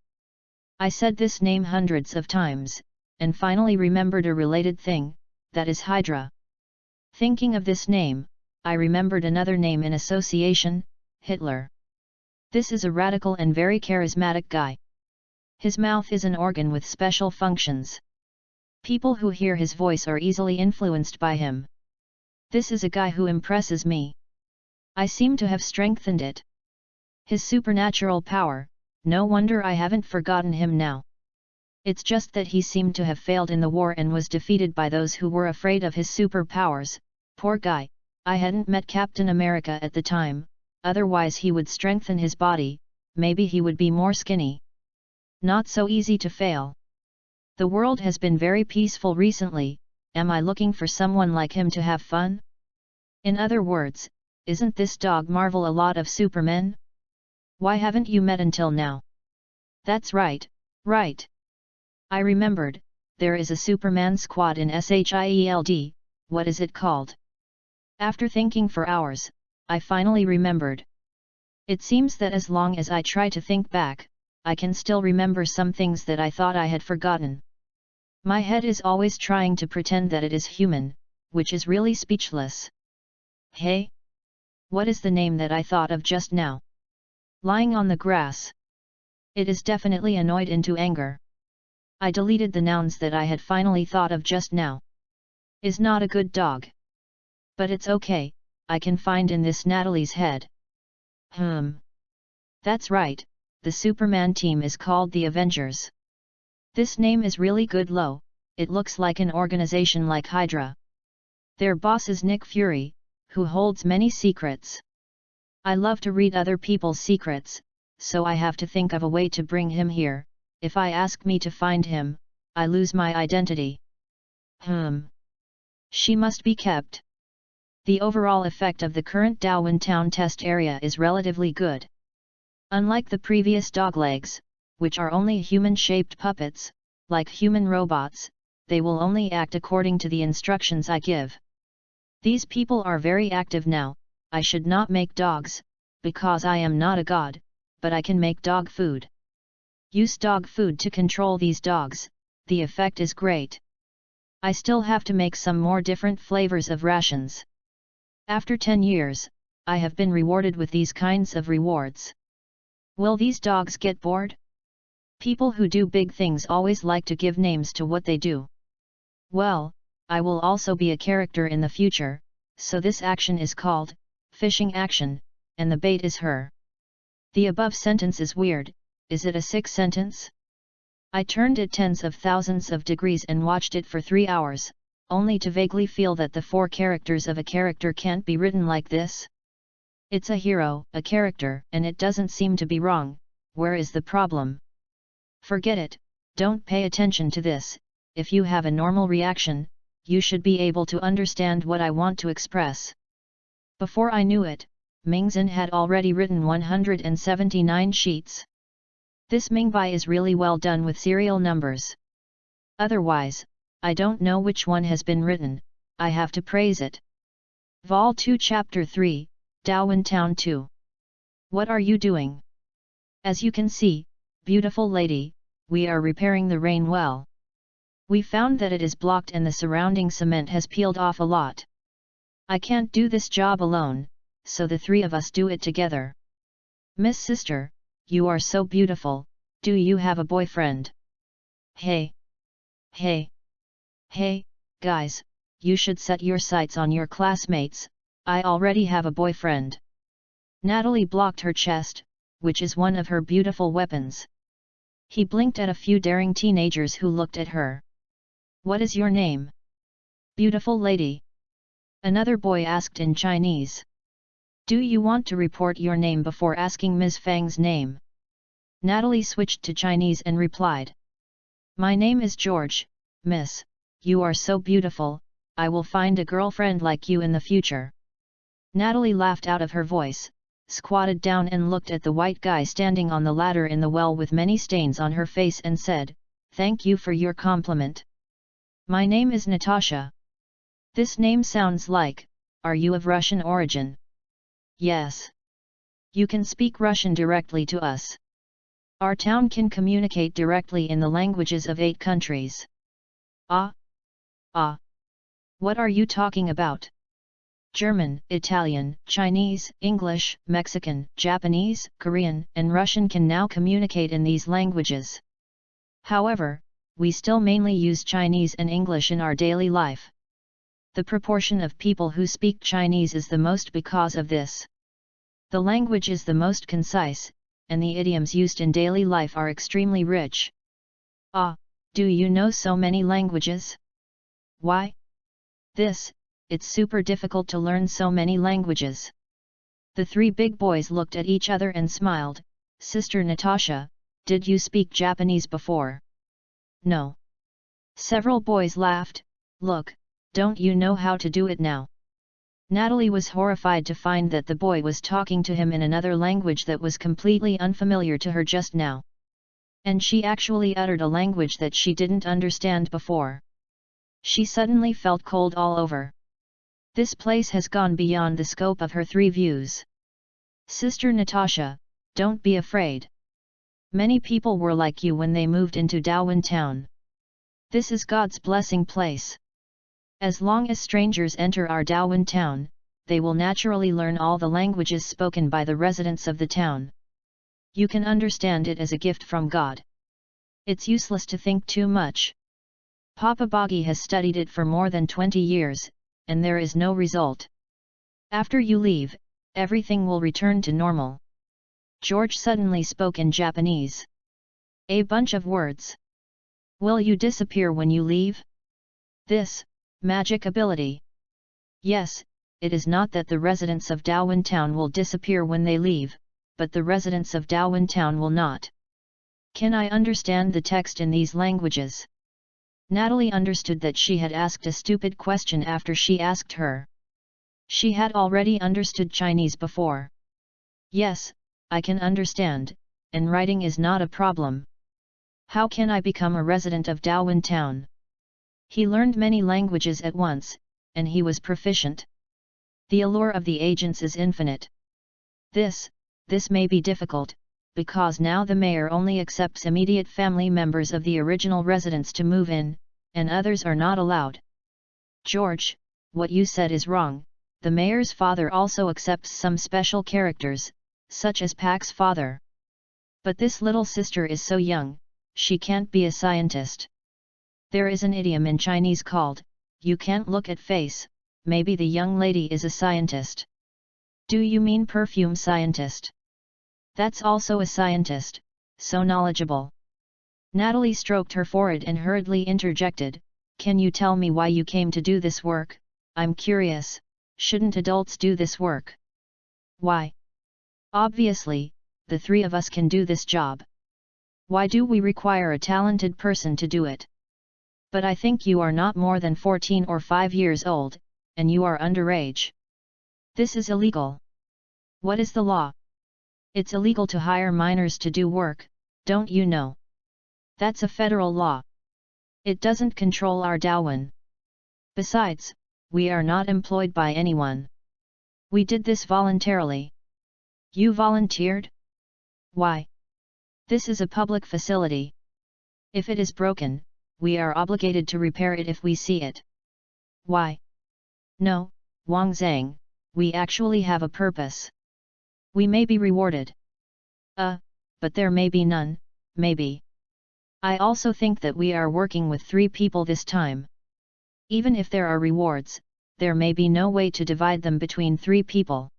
I said this name hundreds of times, and finally remembered a related thing, that is Hydra. Thinking of this name, I remembered another name in association, Hitler. This is a radical and very charismatic guy. His mouth is an organ with special functions. People who hear his voice are easily influenced by him. This is a guy who impresses me. I seem to have strengthened it. His supernatural power, no wonder I haven't forgotten him now. It's just that he seemed to have failed in the war and was defeated by those who were afraid of his superpowers. Poor guy, I hadn't met Captain America at the time, otherwise he would strengthen his body, maybe he would be more skinny. Not so easy to fail. The world has been very peaceful recently, am I looking for someone like him to have fun? In other words, isn't this dog Marvel a lot of supermen? Why haven't you met until now? That's right, right. I remembered, there is a Superman squad in SHIELD, what is it called? After thinking for hours, I finally remembered. It seems that as long as I try to think back, I can still remember some things that I thought I had forgotten. My head is always trying to pretend that it is human, which is really speechless. Hey? What is the name that I thought of just now? Lying on the grass. It is definitely annoyed into anger. I deleted the nouns that I had finally thought of just now. Is not a good dog. But it's okay, I can find in this Natalie's head. That's right, the Superman team is called the Avengers. This name is really good low, it looks like an organization like Hydra. Their boss is Nick Fury, who holds many secrets. I love to read other people's secrets, so I have to think of a way to bring him here. If I ask me to find him, I lose my identity. She must be kept. The overall effect of the current Darwin Town test area is relatively good. Unlike the previous doglegs, which are only human-shaped puppets, like human robots, they will only act according to the instructions I give. These people are very active now. I should not make dogs, because I am not a god, but I can make dog food. Use dog food to control these dogs, the effect is great. I still have to make some more different flavors of rations. After 10 years, I have been rewarded with these kinds of rewards. Will these dogs get bored? People who do big things always like to give names to what they do. Well, I will also be a character in the future, so this action is called fishing action, and the bait is her. The above sentence is weird, is it a sick sentence? I turned it tens of thousands of degrees and watched it for 3 hours, only to vaguely feel that the 4 characters of a character can't be written like this. It's a hero, a character, and it doesn't seem to be wrong. Where is the problem? Forget it, don't pay attention to this. If you have a normal reaction, you should be able to understand what I want to express. Before I knew it, Mingzhen had already written 179 sheets. This Mingbai is really well done with serial numbers. Otherwise, I don't know which one has been written, I have to praise it. Vol 2 Chapter 3, Darwin Town 2. What are you doing? As you can see, beautiful lady, we are repairing the rain well. We found that it is blocked and the surrounding cement has peeled off a lot. I can't do this job alone, so the 3 of us do it together. Miss Sister, you are so beautiful, do you have a boyfriend? Hey! Hey! Hey, guys, you should set your sights on your classmates, I already have a boyfriend. Natalie blocked her chest, which is one of her beautiful weapons. He blinked at a few daring teenagers who looked at her. What is your name? Beautiful lady. Another boy asked in Chinese. Do you want to report your name before asking Ms. Fang's name? Natalie switched to Chinese and replied. My name is George, miss, you are so beautiful, I will find a girlfriend like you in the future. Natalie laughed out of her voice, squatted down and looked at the white guy standing on the ladder in the well with many stains on her face and said, Thank you for your compliment. My name is Natasha. This name sounds like, are you of Russian origin? Yes. You can speak Russian directly to us. Our town can communicate directly in the languages of 8 countries. Ah? Ah? What are you talking about? German, Italian, Chinese, English, Mexican, Japanese, Korean, and Russian can now communicate in these languages. However, we still mainly use Chinese and English in our daily life. The proportion of people who speak Chinese is the most because of this. The language is the most concise, and the idioms used in daily life are extremely rich. Ah, do you know so many languages? Why? It's super difficult to learn so many languages. The 3 big boys looked at each other and smiled. Sister Natasha, did you speak Japanese before? No. Several boys laughed. Look, don't you know how to do it now? Natalie was horrified to find that the boy was talking to him in another language that was completely unfamiliar to her just now. And she actually uttered a language that she didn't understand before. She suddenly felt cold all over. This place has gone beyond the scope of her 3 views. Sister Natasha, don't be afraid. Many people were like you when they moved into Dawan town. This is God's blessing place. As long as strangers enter our Dawan town, they will naturally learn all the languages spoken by the residents of the town. You can understand it as a gift from God. It's useless to think too much. Papa Boggy has studied it for more than 20 years, and there is no result. After you leave, everything will return to normal. George suddenly spoke in Japanese. A bunch of words. Will you disappear when you leave? This, magic ability. Yes, it is not that the residents of Dawan town will disappear when they leave, but the residents of Dawan town will not. Can I understand the text in these languages? Natalie understood that she had asked a stupid question after she asked her. She had already understood Chinese before. Yes, I can understand, and writing is not a problem. How can I become a resident of Dawan town? He learned many languages at once, and he was proficient. The allure of the agents is infinite. This may be difficult, because now the mayor only accepts immediate family members of the original residents to move in, and others are not allowed. George, what you said is wrong. The mayor's father also accepts some special characters, such as Pac's father. But this little sister is so young, she can't be a scientist. There is an idiom in Chinese called, you can't look at face. Maybe the young lady is a scientist. Do you mean perfume scientist? That's also a scientist, so knowledgeable. Natalie stroked her forehead and hurriedly interjected, can you tell me why you came to do this work? I'm curious, shouldn't adults do this work? Why? Obviously, the 3 of us can do this job. Why do we require a talented person to do it? But I think you are not more than 14 or 5 years old, and you are underage. This is illegal. What is the law? It's illegal to hire minors to do work, don't you know? That's a federal law. It doesn't control our Dawan. Besides, we are not employed by anyone. We did this voluntarily. You volunteered? Why? This is a public facility. If it is broken, we are obligated to repair it if we see it. Why? No, Wang Zhang, we actually have a purpose. We may be rewarded. But there may be none, maybe. I also think that we are working with 3 people this time. Even if there are rewards, there may be no way to divide them between 3 people.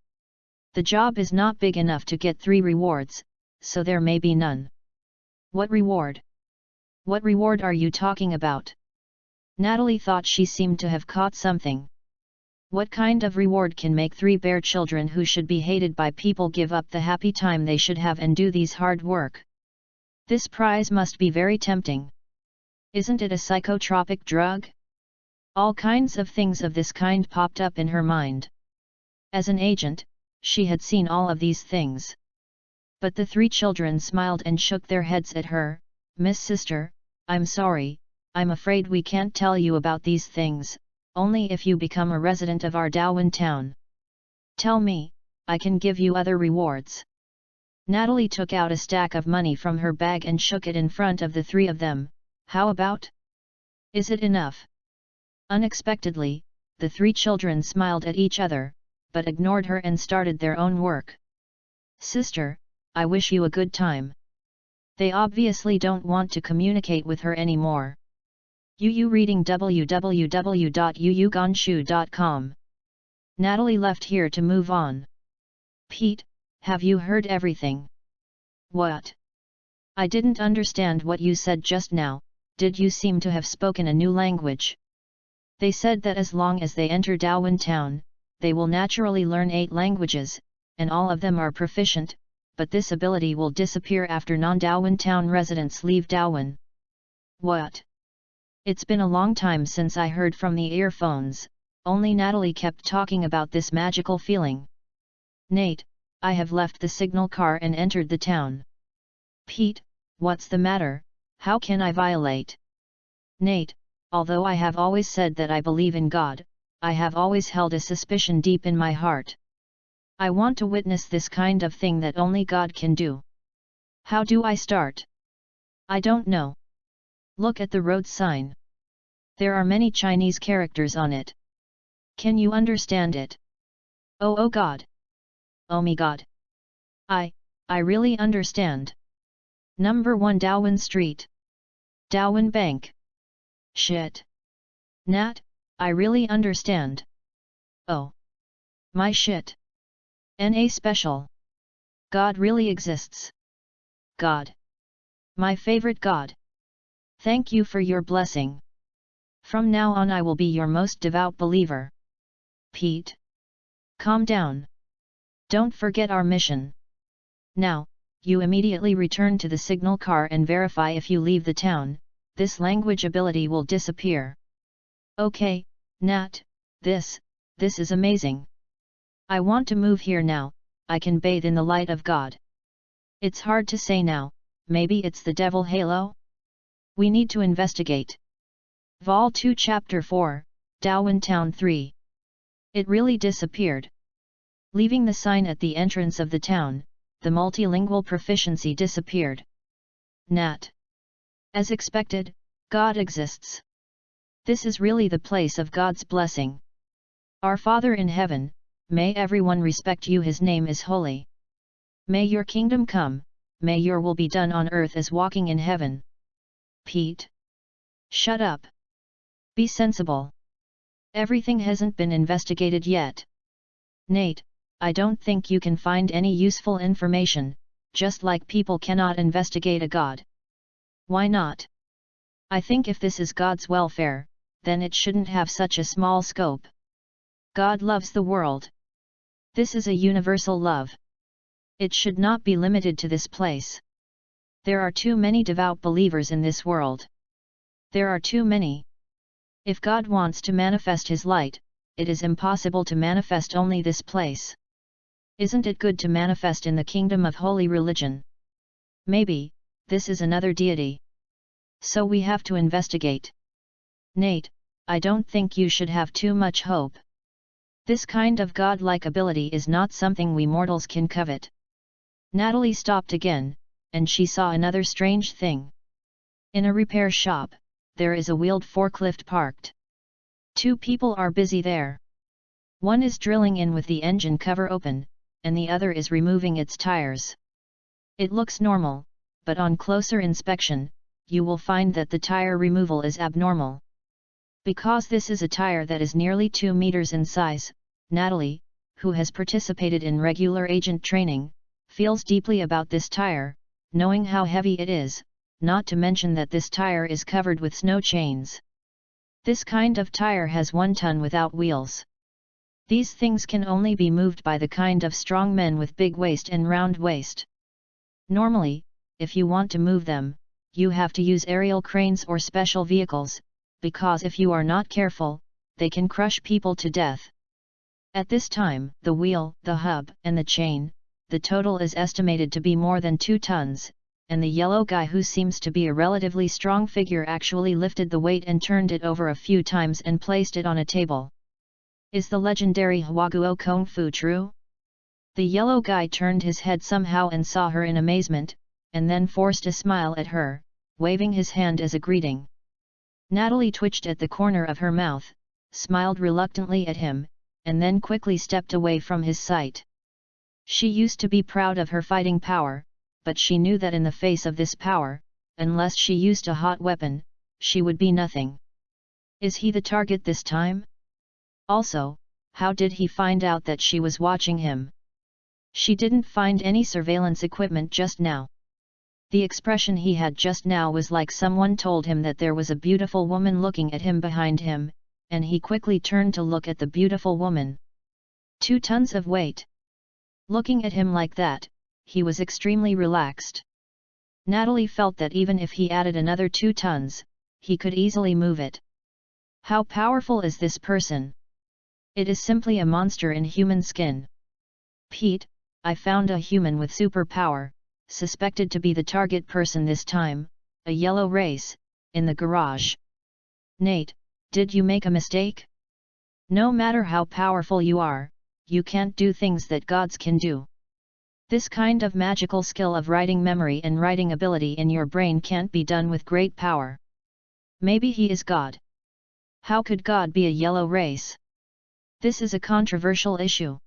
The job is not big enough to get 3 rewards, so there may be none. What reward? What reward are you talking about? Natalie thought she seemed to have caught something. What kind of reward can make 3 bear children who should be hated by people give up the happy time they should have and do these hard work? This prize must be very tempting. Isn't it a psychotropic drug? All kinds of things of this kind popped up in her mind. As an agent, she had seen all of these things. But the 3 children smiled and shook their heads at her. Miss Sister, I'm sorry, I'm afraid we can't tell you about these things, only if you become a resident of our Dawan town. Tell me, I can give you other rewards. Natalie took out a stack of money from her bag and shook it in front of the three of them. How about? Is it enough? Unexpectedly, the three children smiled at each other, but ignored her and started their own work. Sister, I wish you a good time. They obviously don't want to communicate with her anymore. Yu reading www.yuyugonshu.com. Natalie left here to move on. Pete, have you heard everything? What? I didn't understand what you said just now. Did you seem to have spoken a new language? They said that as long as they enter Dawan town, they will naturally learn 8 languages, and all of them are proficient, but this ability will disappear after non-Dawan town residents leave Dawan. What? It's been a long time since I heard from the earphones, only Natalie kept talking about this magical feeling. Nate, I have left the signal car and entered the town. Pete, what's the matter? How can I violate? Nate, although I have always said that I believe in God, I have always held a suspicion deep in my heart. I want to witness this kind of thing that only God can do. How do I start? I don't know. Look at the road sign. There are many Chinese characters on it. Can you understand it? Oh God. Oh my God. I really understand. Number 1 Dawan Street. Dawan Bank. Shit. Nat, I really understand. Oh. My shit. NA special. God really exists. God. My favorite God. Thank you for your blessing. From now on I will be your most devout believer. Pete. Calm down. Don't forget our mission. Now, you immediately return to the signal car and verify if you leave the town, this language ability will disappear. Okay, Nat, this is amazing. I want to move here now, I can bathe in the light of God. It's hard to say now, maybe it's the devil halo? We need to investigate. Vol 2 Chapter 4, Dawan Town 3. It really disappeared. Leaving the sign at the entrance of the town, the multilingual proficiency disappeared. Nat. As expected, God exists. This is really the place of God's blessing. Our Father in heaven, may everyone respect you. His name is holy. May your kingdom come, may your will be done on earth as walking in heaven. Pete. Shut up. Be sensible. Everything hasn't been investigated yet. Nate, I don't think you can find any useful information, just like people cannot investigate a god. Why not? I think if this is God's welfare, then it shouldn't have such a small scope. God loves the world. This is a universal love. It should not be limited to this place. There are too many devout believers in this world. There are too many. If God wants to manifest His light, it is impossible to manifest only this place. Isn't it good to manifest in the kingdom of holy religion? Maybe, this is another deity. So we have to investigate. Nate, I don't think you should have too much hope. This kind of godlike ability is not something we mortals can covet. Natalie stopped again, and she saw another strange thing. In a repair shop, there is a wheeled forklift parked. 2 people are busy there. One is drilling in with the engine cover open, and the other is removing its tires. It looks normal, but on closer inspection, you will find that the tire removal is abnormal. Because this is a tire that is nearly 2 meters in size, Natalie, who has participated in regular agent training, feels deeply about this tire, knowing how heavy it is, not to mention that this tire is covered with snow chains. This kind of tire has 1 ton without wheels. These things can only be moved by the kind of strong men with big waist and round waist. Normally, if you want to move them, you have to use aerial cranes or special vehicles, because if you are not careful, they can crush people to death. At this time, the wheel, the hub, and the chain, the total is estimated to be more than 2 tons, and the yellow guy, who seems to be a relatively strong figure, actually lifted the weight and turned it over a few times and placed it on a table. Is the legendary Huaguo Kung Fu true? The yellow guy turned his head somehow and saw her in amazement, and then forced a smile at her, waving his hand as a greeting. Natalie twitched at the corner of her mouth, smiled reluctantly at him, and then quickly stepped away from his sight. She used to be proud of her fighting power, but she knew that in the face of this power, unless she used a hot weapon, she would be nothing. Is he the target this time? Also, how did he find out that she was watching him? She didn't find any surveillance equipment just now. The expression he had just now was like someone told him that there was a beautiful woman looking at him behind him, and he quickly turned to look at the beautiful woman. 2 tons of weight. Looking at him like that, he was extremely relaxed. Natalie felt that even if he added another 2 tons, he could easily move it. How powerful is this person? It is simply a monster in human skin. Pete, I found a human with superpower, suspected to be the target person this time, a yellow race, in the garage. Nate, did you make a mistake? No matter how powerful you are, you can't do things that gods can do. This kind of magical skill of writing memory and writing ability in your brain can't be done with great power. Maybe he is God. How could God be a yellow race? This is a controversial issue.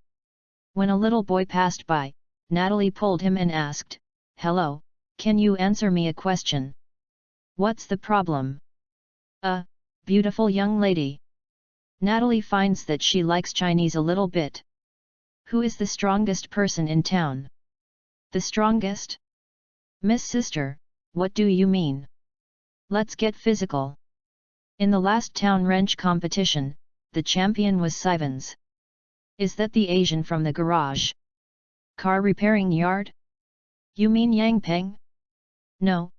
When a little boy passed by, Natalie pulled him and asked, "Hello, can you answer me a question?" "What's the problem?" Beautiful young lady." Natalie finds that she likes Chinese a little bit. Who is the strongest person in town? The strongest? Miss Sister, what do you mean? Let's get physical. In the last town wrench competition, the champion was Sivans. Is that the Asian from the garage? Car repairing yard? You mean Yang Peng? No,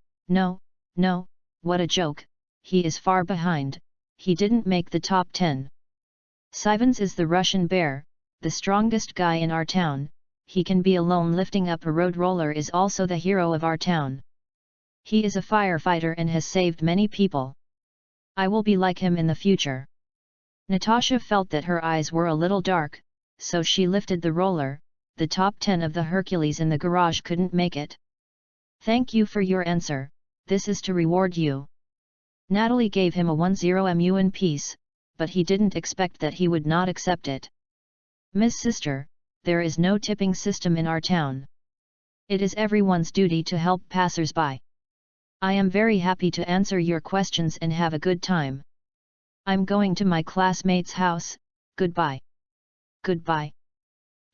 what a joke, he is far behind, he didn't make the top 10. Sivans is the Russian bear, the strongest guy in our town, he can be alone lifting up a road roller, is also the hero of our town. He is a firefighter and has saved many people. I will be like him in the future. Natasha felt that her eyes were a little dark, so she lifted the roller. The top 10 of the Hercules in the garage couldn't make it. Thank you for your answer, this is to reward you. Natalie gave him a 10 yuan piece, but he didn't expect that he would not accept it. Miss Sister, there is no tipping system in our town. It is everyone's duty to help passers-by. I am very happy to answer your questions and have a good time. I'm going to my classmate's house, goodbye. Goodbye.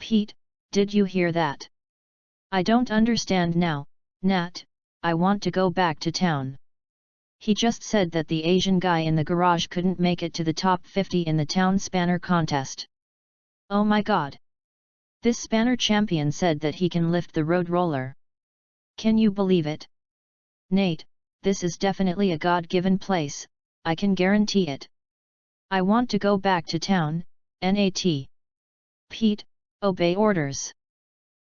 Pete, did you hear that? I don't understand now, Nat, I want to go back to town. He just said that the Asian guy in the garage couldn't make it to the top 50 in the town spanner contest. Oh my god! This spanner champion said that he can lift the road roller. Can you believe it? Nate, this is definitely a God-given place, I can guarantee it. I want to go back to town, Nat. Pete, obey orders.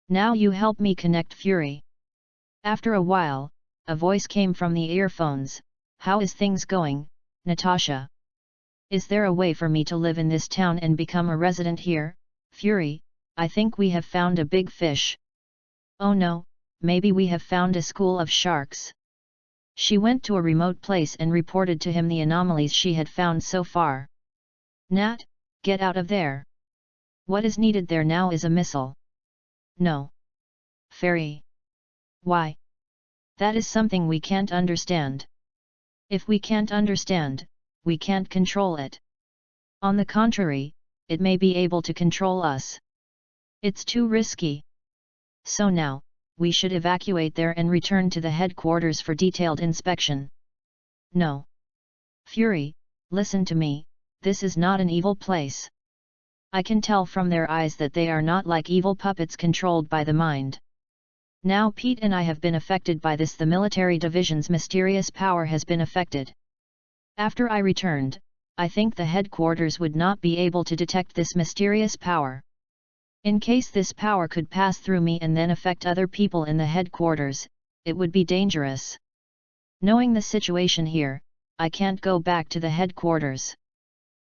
Now you help me connect Fury. After a while, a voice came from the earphones. How is things going, Natasha? Is there a way for me to live in this town and become a resident here? Fury, I think we have found a big fish. Oh no, maybe we have found a school of sharks. She went to a remote place and reported to him the anomalies she had found so far. Nat, get out of there. What is needed there now is a missile. No. Fairy. Why? That is something we can't understand. If we can't understand, we can't control it. On the contrary, it may be able to control us. It's too risky. So now, we should evacuate there and return to the headquarters for detailed inspection. No. Fury, listen to me, this is not an evil place. I can tell from their eyes that they are not like evil puppets controlled by the mind. Now Pete and I have been affected by this. The military division's mysterious power has been affected. After I returned, I think the headquarters would not be able to detect this mysterious power. In case this power could pass through me and then affect other people in the headquarters, it would be dangerous. Knowing the situation here, I can't go back to the headquarters.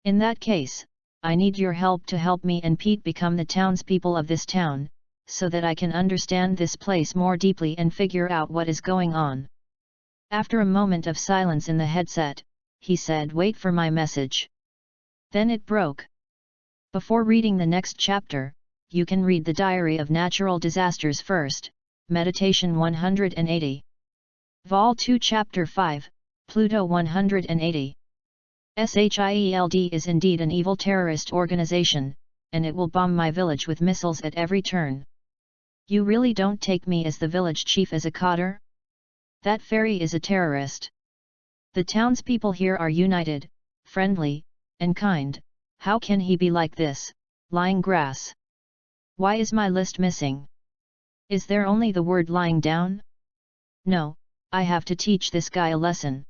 In that case, I need your help to help me and Pete become the townspeople of this town, so that I can understand this place more deeply and figure out what is going on. After a moment of silence in the headset, he said, "Wait for my message." Then it broke. Before reading the next chapter, you can read the Diary of Natural Disasters first, Meditation 180. Vol 2 Chapter 5, Pluto 180. SHIELD is indeed an evil terrorist organization, and it will bomb my village with missiles at every turn. You really don't take me as the village chief as a cotter? That fairy is a terrorist. The townspeople here are united, friendly, and kind. How can he be like this, lying grass? Why is my list missing? Is there only the word lying down? No, I have to teach this guy a lesson.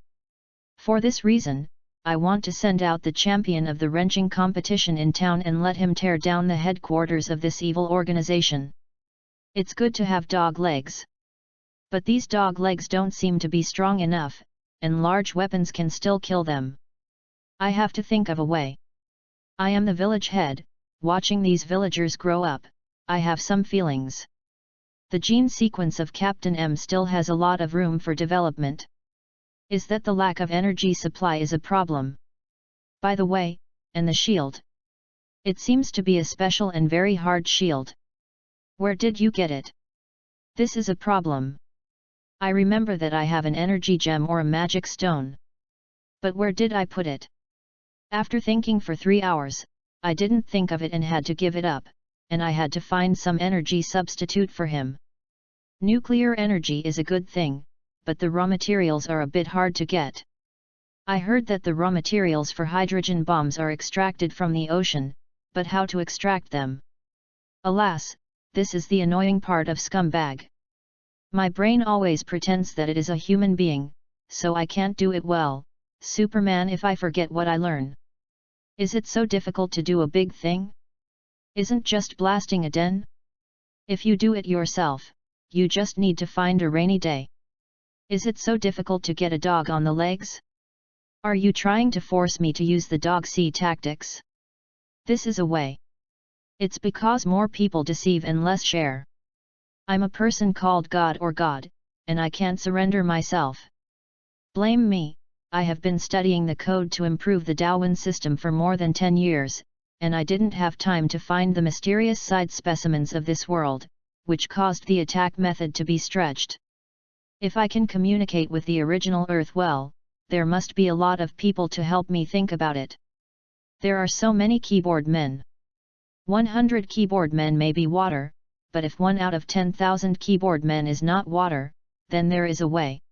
For this reason, I want to send out the champion of the wrenching competition in town and let him tear down the headquarters of this evil organization. It's good to have dog legs. But these dog legs don't seem to be strong enough, and large weapons can still kill them. I have to think of a way. I am the village head, watching these villagers grow up, I have some feelings. The gene sequence of Captain M still has a lot of room for development. Is that the lack of energy supply is a problem? By the way, and the shield? It seems to be a special and very hard shield. Where did you get it? This is a problem. I remember that I have an energy gem or a magic stone. But where did I put it? After thinking for 3 hours, I didn't think of it and had to give it up, and I had to find some energy substitute for him. Nuclear energy is a good thing, but the raw materials are a bit hard to get. I heard that the raw materials for hydrogen bombs are extracted from the ocean, but how to extract them? Alas, this is the annoying part of Scumbag. My brain always pretends that it is a human being, so I can't do it well, Superman, if I forget what I learn. Is it so difficult to do a big thing? Isn't just blasting a den? If you do it yourself, you just need to find a rainy day. Is it so difficult to get a dog on the legs? Are you trying to force me to use the dog-see tactics? This is a way. It's because more people deceive and less share. I'm a person called God or God, and I can't surrender myself. Blame me, I have been studying the code to improve the Darwin system for more than 10 years, and I didn't have time to find the mysterious side specimens of this world, which caused the attack method to be stretched. If I can communicate with the original Earth well, there must be a lot of people to help me think about it. There are so many keyboard men. 100 keyboard men may be water, but if 1 out of 10,000 keyboard men is not water, then there is a way.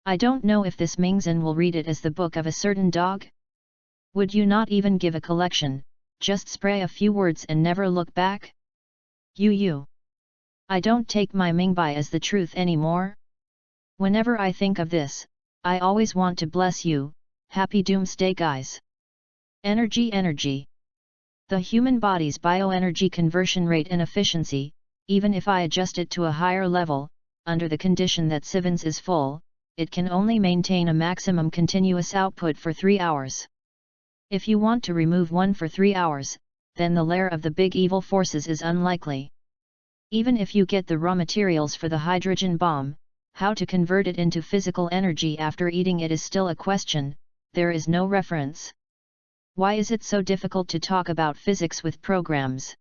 I don't know if this Mingzhen will read it as the book of a certain dog? Would you not even give a collection, just spray a few words and never look back? You. I don't take my Mingbai as the truth anymore. Whenever I think of this, I always want to bless you, happy doomsday guys. Energy. The human body's bioenergy conversion rate and efficiency, even if I adjust it to a higher level, under the condition that Sivens is full, it can only maintain a maximum continuous output for 3 hours. If you want to remove one for 3 hours, then the lair of the big evil forces is unlikely. Even if you get the raw materials for the hydrogen bomb, how to convert it into physical energy after eating it is still a question, there is no reference. Why is it so difficult to talk about physics with programs?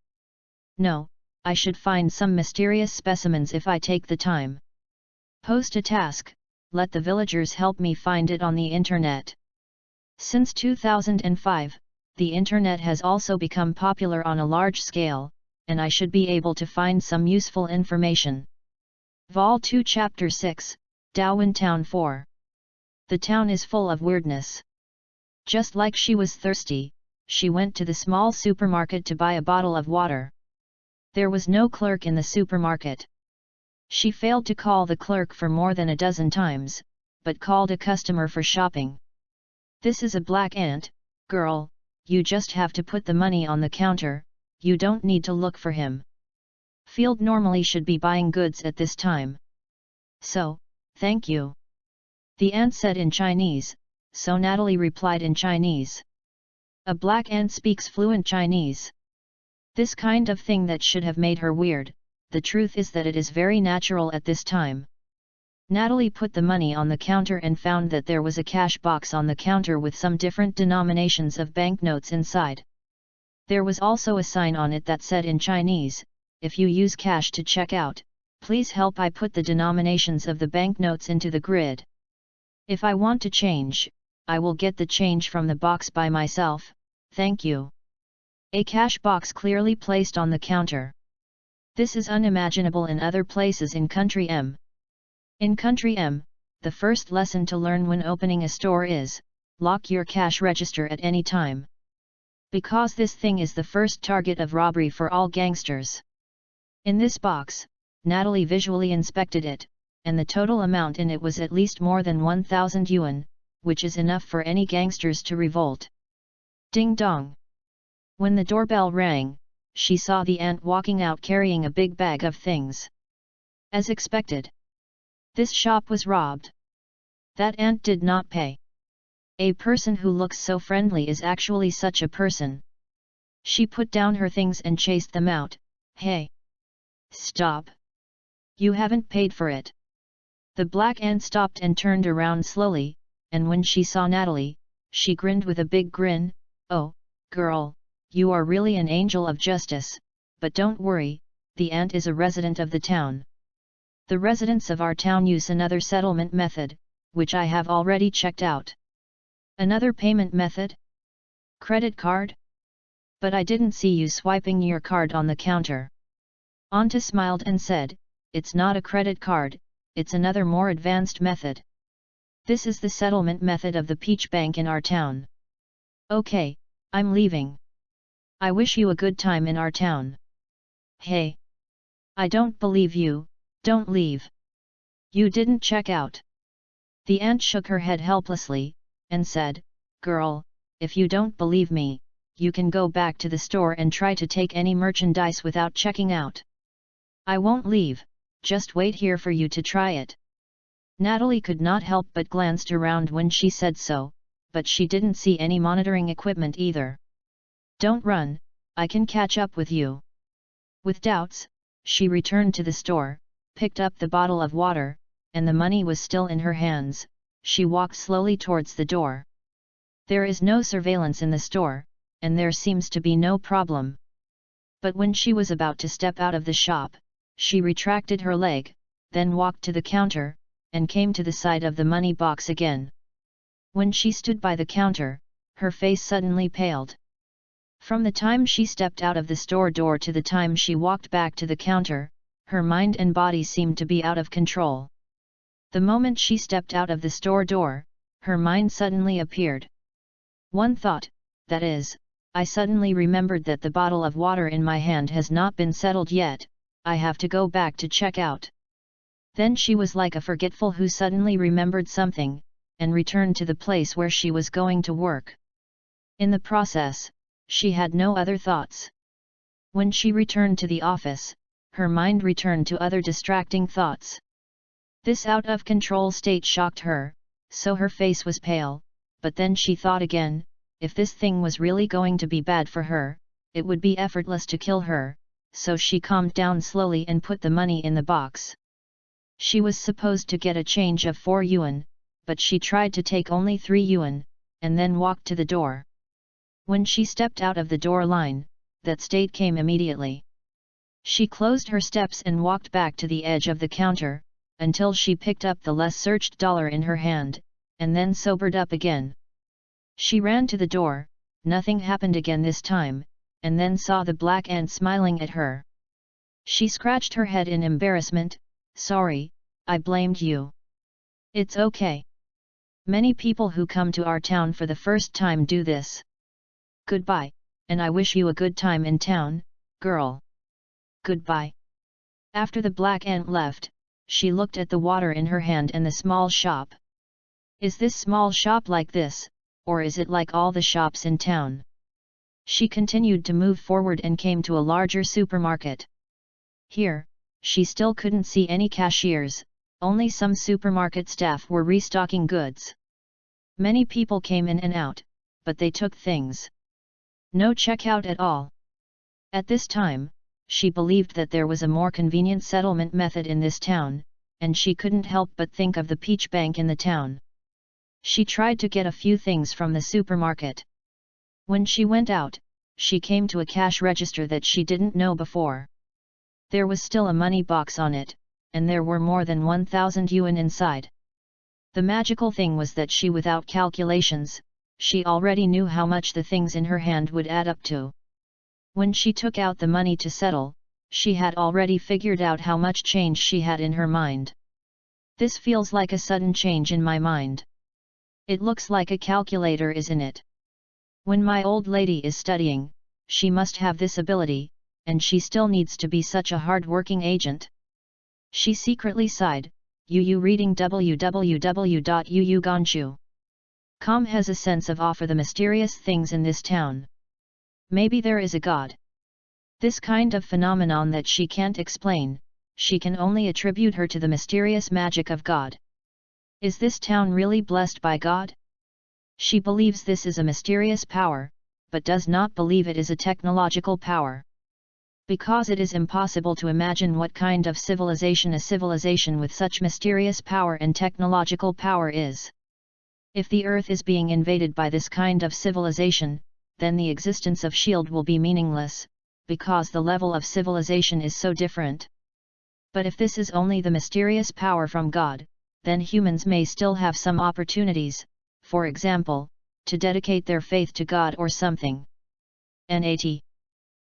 No, I should find some mysterious specimens if I take the time. Post a task, let the villagers help me find it on the internet. Since 2005, the internet has also become popular on a large scale, and I should be able to find some useful information. Vol 2 Chapter 6, Darwin Town 4. The town is full of weirdness. Just like she was thirsty, she went to the small supermarket to buy a bottle of water. There was no clerk in the supermarket. She failed to call the clerk for more than a dozen times, but called a customer for shopping. This is a black ant, girl, you just have to put the money on the counter, you don't need to look for him. Field normally should be buying goods at this time. So, thank you. The ant said in Chinese, so Natalie replied in Chinese. A black ant speaks fluent Chinese. This kind of thing that should have made her weird, the truth is that it is very natural at this time. Natalie put the money on the counter and found that there was a cash box on the counter with some different denominations of banknotes inside. There was also a sign on it that said in Chinese, "If you use cash to check out, please help I put the denominations of the banknotes into the grid. If I want to change, I will get the change from the box by myself, thank you." A cash box clearly placed on the counter. This is unimaginable in other places in Country M. In Country M, the first lesson to learn when opening a store is, lock your cash register at any time. Because this thing is the first target of robbery for all gangsters. In this box, Natalie visually inspected it, and the total amount in it was at least more than 1,000 yuan, which is enough for any gangsters to revolt. Ding dong! When the doorbell rang, she saw the aunt walking out carrying a big bag of things. As expected, this shop was robbed. That aunt did not pay. A person who looks so friendly is actually such a person. She put down her things and chased them out. Hey! Stop! You haven't paid for it. The black ant stopped and turned around slowly, and when she saw Natalie, she grinned with a big grin. "Oh, girl, you are really an angel of justice, but don't worry, the ant is a resident of the town. The residents of our town use another settlement method, which I have already checked out." "Another payment method? Credit card? But I didn't see you swiping your card on the counter." Anta smiled and said, "It's not a credit card, it's another more advanced method. This is the settlement method of the Peach Bank in our town." "Okay, I'm leaving. I wish you a good time in our town." "Hey! I don't believe you, don't leave. You didn't check out." The aunt shook her head helplessly, and said, "Girl, if you don't believe me, you can go back to the store and try to take any merchandise without checking out. I won't leave, just wait here for you to try it." Natalie could not help but glanced around when she said so, but she didn't see any monitoring equipment either. "Don't run, I can catch up with you." With doubts, she returned to the store, picked up the bottle of water, and the money was still in her hands. She walked slowly towards the door. There is no surveillance in the store, and there seems to be no problem. But when she was about to step out of the shop, she retracted her leg, then walked to the counter, and came to the side of the money box again. When she stood by the counter, her face suddenly paled. From the time she stepped out of the store door to the time she walked back to the counter, her mind and body seemed to be out of control. The moment she stepped out of the store door, her mind suddenly appeared. One thought, that is, I suddenly remembered that the bottle of water in my hand has not been settled yet, I have to go back to check out. Then she was like a forgetful who suddenly remembered something, and returned to the place where she was going to work. In the process, she had no other thoughts. When she returned to the office, her mind returned to other distracting thoughts. This out-of-control state shocked her, so her face was pale, but then she thought again, if this thing was really going to be bad for her, it would be effortless to kill her, so she calmed down slowly and put the money in the box. She was supposed to get a change of 4 yuan, but she tried to take only 3 yuan, and then walked to the door. When she stepped out of the door line, that state came immediately. She closed her steps and walked back to the edge of the counter, until she picked up the less searched dollar in her hand, and then sobered up again. She ran to the door, nothing happened again this time, and then saw the black ant smiling at her. She scratched her head in embarrassment. "Sorry, I blamed you. It's okay. Many people who come to our town for the first time do this. Goodbye, and I wish you a good time in town, girl. Goodbye." After the black ant left, she looked at the water in her hand and the small shop. Is this small shop like this, or is it like all the shops in town? She continued to move forward and came to a larger supermarket. Here, she still couldn't see any cashiers, only some supermarket staff were restocking goods. Many people came in and out, but they took things. No checkout at all. At this time, she believed that there was a more convenient settlement method in this town, and she couldn't help but think of the peach bank in the town. She tried to get a few things from the supermarket. When she went out, she came to a cash register that she didn't know before. There was still a money box on it, and there were more than 1,000 yuan inside. The magical thing was that without calculations, she already knew how much the things in her hand would add up to. When she took out the money to settle, she had already figured out how much change she had in her mind. This feels like a sudden change in my mind. It looks like a calculator is in it. When my old lady is studying, she must have this ability, and she still needs to be such a hard-working agent. She secretly sighed, Yu reading www.yuuganshu.com has a sense of awe for the mysterious things in this town. Maybe there is a god. This kind of phenomenon that she can't explain, she can only attribute her to the mysterious magic of God. Is this town really blessed by God? She believes this is a mysterious power, but does not believe it is a technological power. Because it is impossible to imagine what kind of civilization a civilization with such mysterious power and technological power is. If the earth is being invaded by this kind of civilization, then the existence of S.H.I.E.L.D. will be meaningless, because the level of civilization is so different. But if this is only the mysterious power from God, then humans may still have some opportunities, for example, to dedicate their faith to God or something. Nat.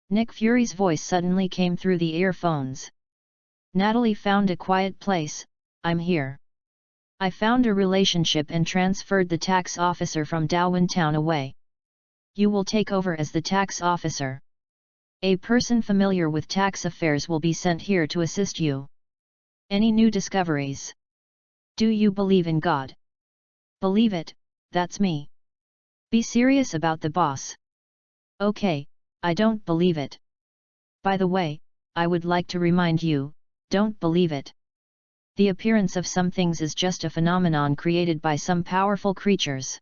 Nick Fury's voice suddenly came through the earphones. Natalie found a quiet place. I'm here. I found a relationship and transferred the tax officer from Dawan Town away. You will take over as the tax officer. A person familiar with tax affairs will be sent here to assist you. Any new discoveries? Do you believe in God? Believe it, that's me. Be serious about the boss. Okay, I don't believe it. By the way, I would like to remind you, don't believe it. The appearance of some things is just a phenomenon created by some powerful creatures.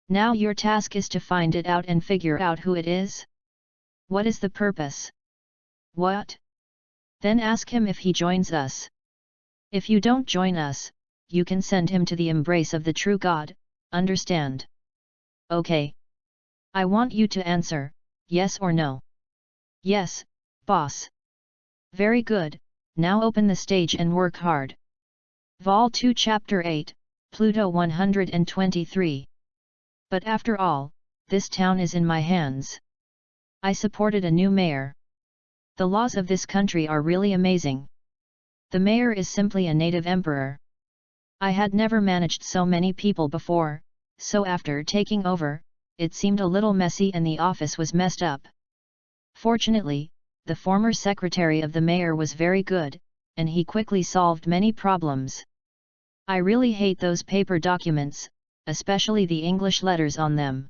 Now your task is to find it out and figure out who it is. What is the purpose? What? Then ask him if he joins us. If you don't join us, you can send him to the embrace of the true God, understand? Okay. I want you to answer, yes or no. Yes, boss. Very good, now open the stage and work hard. Vol 2 Chapter 8, Pluto 123. But after all, this town is in my hands. I supported a new mayor. The laws of this country are really amazing. The mayor is simply a native emperor. I had never managed so many people before, so after taking over, it seemed a little messy and the office was messed up. Fortunately, the former secretary of the mayor was very good, and he quickly solved many problems. I really hate those paper documents, especially the English letters on them.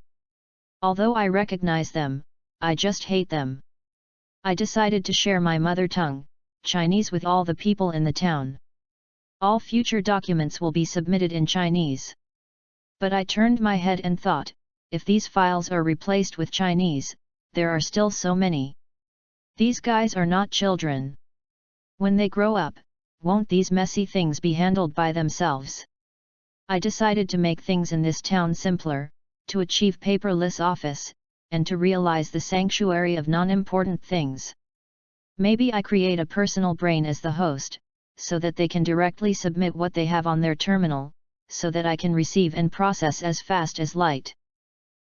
Although I recognize them, I just hate them. I decided to share my mother tongue, Chinese, with all the people in the town. All future documents will be submitted in Chinese. But I turned my head and thought, if these files are replaced with Chinese, there are still so many. These guys are not children. When they grow up, won't these messy things be handled by themselves? I decided to make things in this town simpler, to achieve paperless office, and to realize the sanctuary of non-important things. Maybe I create a personal brain as the host, so that they can directly submit what they have on their terminal, so that I can receive and process as fast as light.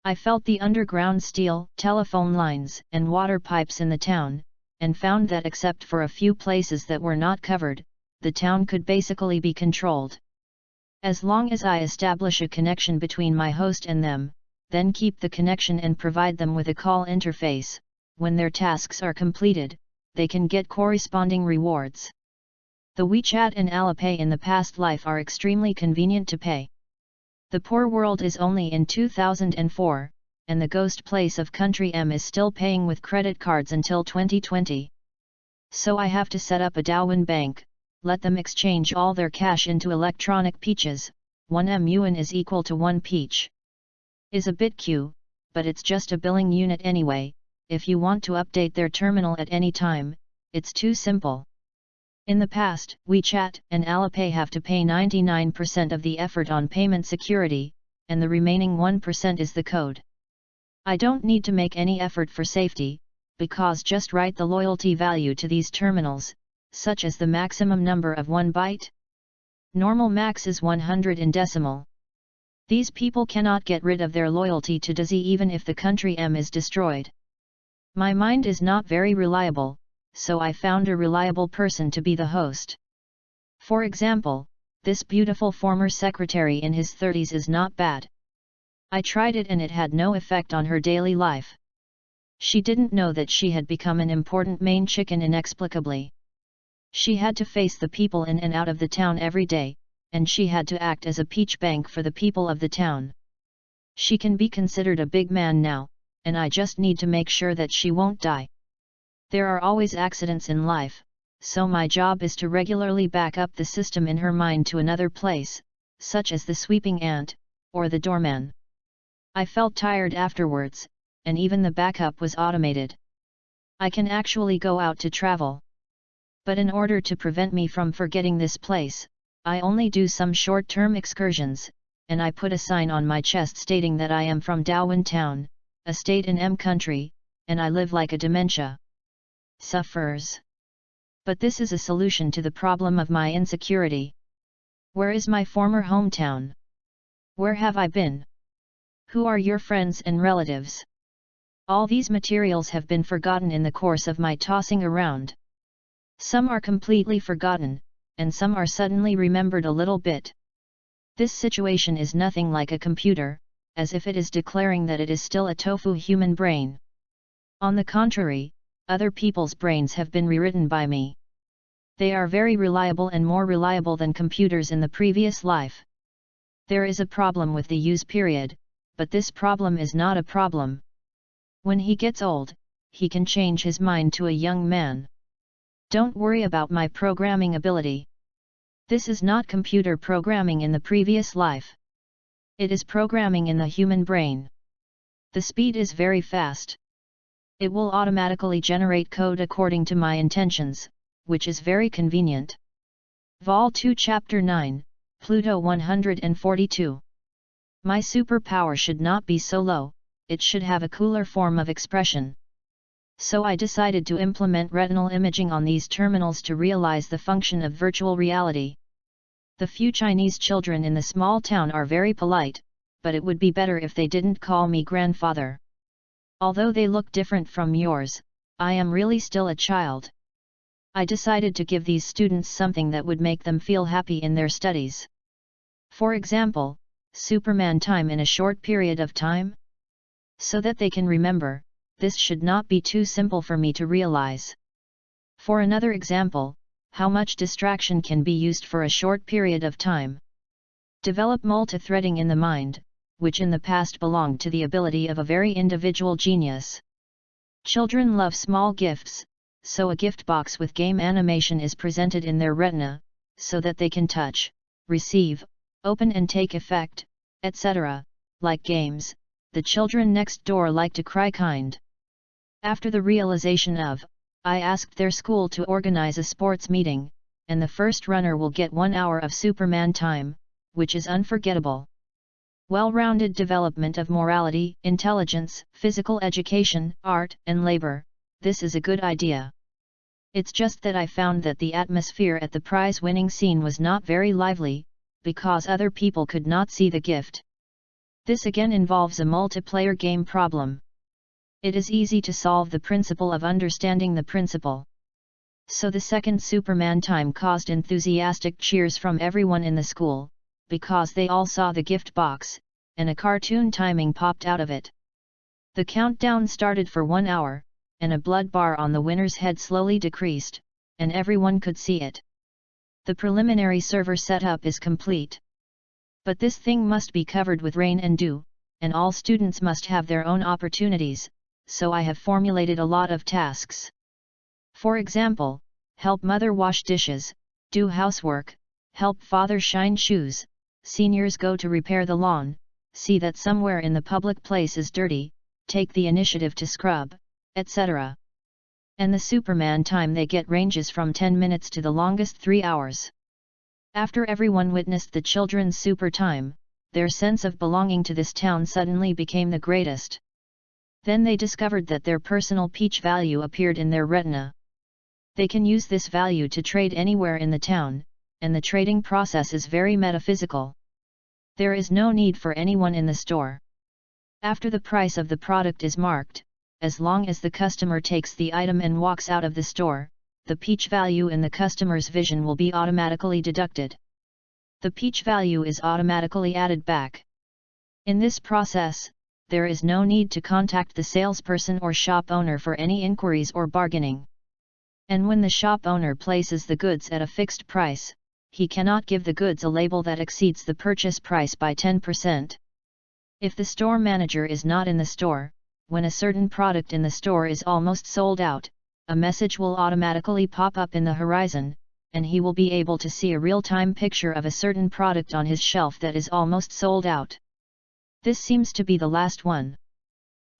I felt the underground steel, telephone lines and water pipes in the town, and found that except for a few places that were not covered, the town could basically be controlled. As long as I establish a connection between my host and them, then keep the connection and provide them with a call interface, when their tasks are completed, they can get corresponding rewards. The WeChat and Alipay in the past life are extremely convenient to pay. The poor world is only in 2004, and the ghost place of Country M is still paying with credit cards until 2020. So I have to set up a Dawan bank, let them exchange all their cash into electronic peaches. 1 yuan is equal to 1 peach. Is a bit Q, but it's just a billing unit anyway, if you want to update their terminal at any time, it's too simple. In the past, WeChat and Alipay have to pay 99% of the effort on payment security, and the remaining 1% is the code. I don't need to make any effort for safety, because just write the loyalty value to these terminals, such as the maximum number of 1 byte. Normal max is 100 in decimal. These people cannot get rid of their loyalty to DZ even if the country M is destroyed. My mind is not very reliable, so I found a reliable person to be the host. For example, this beautiful former secretary in his 30s is not bad. I tried it and it had no effect on her daily life. She didn't know that she had become an important main chicken inexplicably. She had to face the people in and out of the town every day, and she had to act as a peach bank for the people of the town. She can be considered a big man now, and I just need to make sure that she won't die. There are always accidents in life, so my job is to regularly back up the system in her mind to another place, such as the sweeping ant, or the doorman. I felt tired afterwards, and even the backup was automated. I can actually go out to travel. But in order to prevent me from forgetting this place, I only do some short-term excursions, and I put a sign on my chest stating that I am from Dawan Town, a state in M country, and I live like a dementia suffers. But this is a solution to the problem of my insecurity. Where is my former hometown? Where have I been? Who are your friends and relatives? All these materials have been forgotten in the course of my tossing around. Some are completely forgotten, and some are suddenly remembered a little bit. This situation is nothing like a computer, as if it is declaring that it is still a tofu human brain. On the contrary, other people's brains have been rewritten by me. They are very reliable and more reliable than computers in the previous life. There is a problem with the use period, but this problem is not a problem. When he gets old, he can change his mind to a young man. Don't worry about my programming ability. This is not computer programming in the previous life. It is programming in the human brain. The speed is very fast. It will automatically generate code according to my intentions, which is very convenient. Vol 2 Chapter 9, Pluto 142. My superpower should not be so low, it should have a cooler form of expression. So I decided to implement retinal imaging on these terminals to realize the function of virtual reality. The few Chinese children in the small town are very polite, but it would be better if they didn't call me grandfather. Although they look different from yours, I am really still a child. I decided to give these students something that would make them feel happy in their studies. For example, Superman time in a short period of time. So that they can remember, this should not be too simple for me to realize. For another example, how much distraction can be used for a short period of time. Develop multithreading in the mind, which in the past belonged to the ability of a very individual genius. Children love small gifts, so a gift box with game animation is presented in their retina, so that they can touch, receive, open and take effect, etc. Like games, the children next door like to cry kind. After the realization of, I asked their school to organize a sports meeting, and the first runner will get 1 hour of Superman time, which is unforgettable. Well-rounded development of morality, intelligence, physical education, art, and labor, this is a good idea. It's just that I found that the atmosphere at the prize-winning scene was not very lively, because other people could not see the gift. This again involves a multiplayer game problem. It is easy to solve the principle of understanding the principle. So the second Superman time caused enthusiastic cheers from everyone in the school, because they all saw the gift box, and a cartoon timing popped out of it. The countdown started for 1 hour, and a blood bar on the winner's head slowly decreased, and everyone could see it. The preliminary server setup is complete. But this thing must be covered with rain and dew, and all students must have their own opportunities, so I have formulated a lot of tasks. For example, help mother wash dishes, do housework, help father shine shoes, seniors go to repair the lawn, see that somewhere in the public place is dirty, take the initiative to scrub, etc. And the Superman time they get ranges from 10 minutes to the longest 3 hours. After everyone witnessed the children's super time, their sense of belonging to this town suddenly became the greatest. Then they discovered that their personal peach value appeared in their retina. They can use this value to trade anywhere in the town, and the trading process is very metaphysical. There is no need for anyone in the store. After the price of the product is marked, as long as the customer takes the item and walks out of the store, the peach value in the customer's vision will be automatically deducted. The peach value is automatically added back. In this process, there is no need to contact the salesperson or shop owner for any inquiries or bargaining. And when the shop owner places the goods at a fixed price, he cannot give the goods a label that exceeds the purchase price by 10%. If the store manager is not in the store, when a certain product in the store is almost sold out, a message will automatically pop up in the horizon, and he will be able to see a real-time picture of a certain product on his shelf that is almost sold out. This seems to be the last one.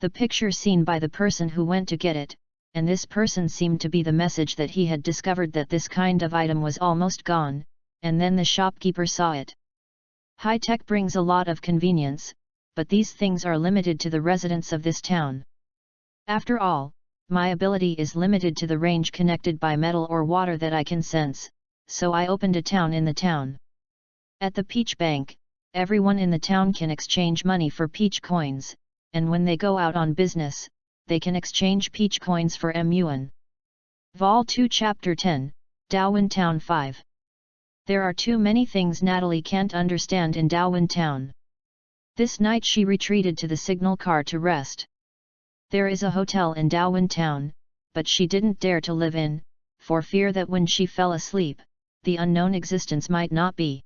The picture seen by the person who went to get it, and this person seemed to be the message that he had discovered that this kind of item was almost gone, and then the shopkeeper saw it. High tech brings a lot of convenience, but these things are limited to the residents of this town. After all, my ability is limited to the range connected by metal or water that I can sense, so I opened a town in the town. At the Peach Bank, everyone in the town can exchange money for peach coins, and when they go out on business, they can exchange peach coins for MUN. Vol 2 Chapter 10, Darwin Town 5. There are too many things Natalie can't understand in Darwin Town. This night she retreated to the signal car to rest. There is a hotel in Darwin Town, but she didn't dare to live in, for fear that when she fell asleep, the unknown existence might not be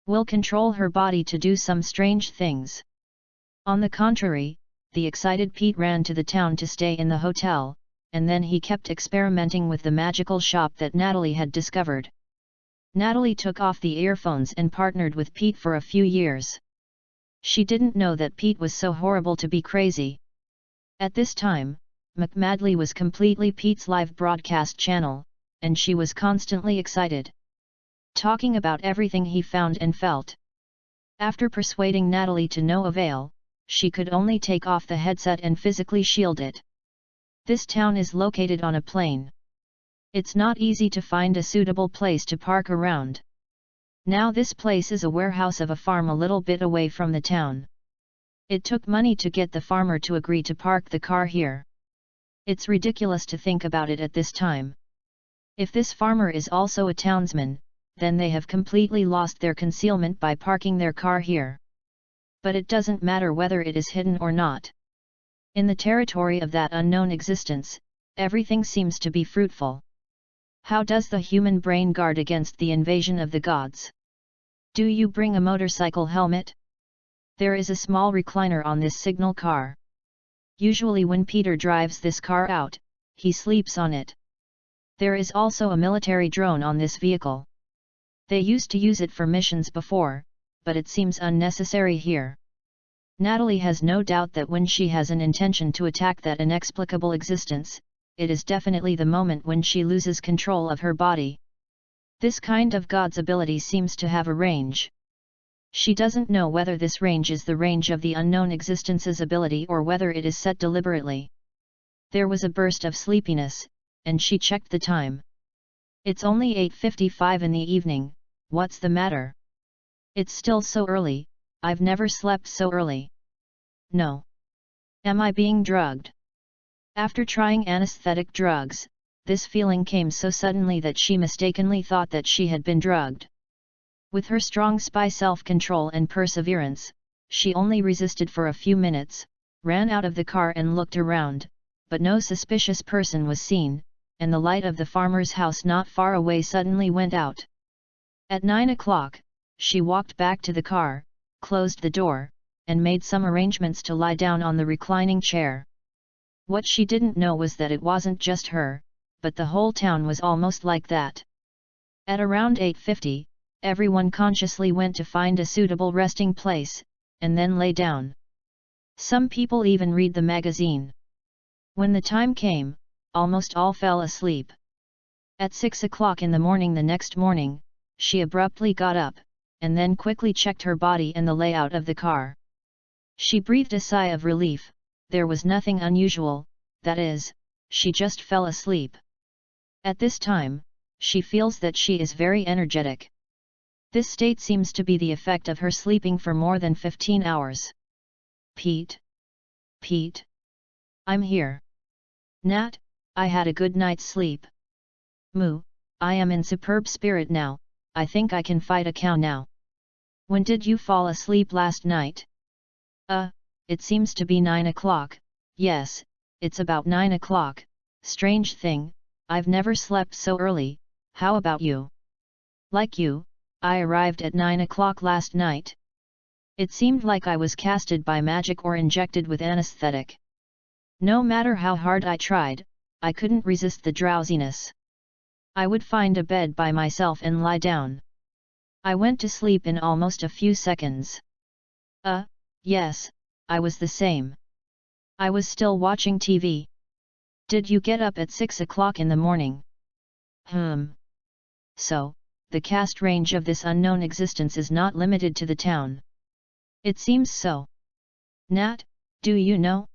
will control her body to do some strange things. On the contrary, the excited Pete ran to the town to stay in the hotel, and then he kept experimenting with the magical shop that Natalie had discovered. Natalie took off the earphones and partnered with Pete for a few years. She didn't know that Pete was so horrible to be crazy. At this time, McMadley was completely Pete's live broadcast channel, and she was constantly excited, talking about everything he found and felt. After persuading Natalie to no avail, she could only take off the headset and physically shield it. This town is located on a plain. It's not easy to find a suitable place to park around. Now this place is a warehouse of a farm a little bit away from the town. It took money to get the farmer to agree to park the car here. It's ridiculous to think about it at this time. If this farmer is also a townsman, then they have completely lost their concealment by parking their car here. But it doesn't matter whether it is hidden or not. In the territory of that unknown existence, everything seems to be fruitful. How does the human brain guard against the invasion of the gods? Do you bring a motorcycle helmet? There is a small recliner on this signal car. Usually when Peter drives this car out, he sleeps on it. There is also a military drone on this vehicle. They used to use it for missions before, but it seems unnecessary here. Natalie has no doubt that when she has an intention to attack that inexplicable existence, it is definitely the moment when she loses control of her body. This kind of God's ability seems to have a range. She doesn't know whether this range is the range of the unknown existence's ability or whether it is set deliberately. There was a burst of sleepiness, and she checked the time. It's only 8:55 in the evening. What's the matter? It's still so early. I've never slept so early. No. Am I being drugged? After trying anesthetic drugs, this feeling came so suddenly that she mistakenly thought that she had been drugged. With her strong spy self-control and perseverance, she only resisted for a few minutes, ran out of the car and looked around, but no suspicious person was seen, and the light of the farmer's house not far away suddenly went out. At 9 o'clock, she walked back to the car, closed the door, and made some arrangements to lie down on the reclining chair. What she didn't know was that it wasn't just her, but the whole town was almost like that. At around 8:50, everyone consciously went to find a suitable resting place, and then lay down. Some people even read the magazine. When the time came, almost all fell asleep. At 6 o'clock in the morning the next morning, she abruptly got up, and then quickly checked her body and the layout of the car. She breathed a sigh of relief. There was nothing unusual, that is, she just fell asleep. At this time, she feels that she is very energetic. This state seems to be the effect of her sleeping for more than 15 hours. Pete? Pete? I'm here. Nat, I had a good night's sleep. Moo, I am in superb spirit now, I think I can fight a cow now. When did you fall asleep last night? It seems to be 9 o'clock, yes, it's about 9 o'clock, strange thing, I've never slept so early, how about you? Like you, I arrived at 9 o'clock last night. It seemed like I was casted by magic or injected with anesthetic. No matter how hard I tried, I couldn't resist the drowsiness. I would find a bed by myself and lie down. I went to sleep in almost a few seconds. Yes, I was the same. I was still watching TV. Did you get up at 6 o'clock in the morning? So, the cast range of this unknown existence is not limited to the town. It seems so. Nat, do you know?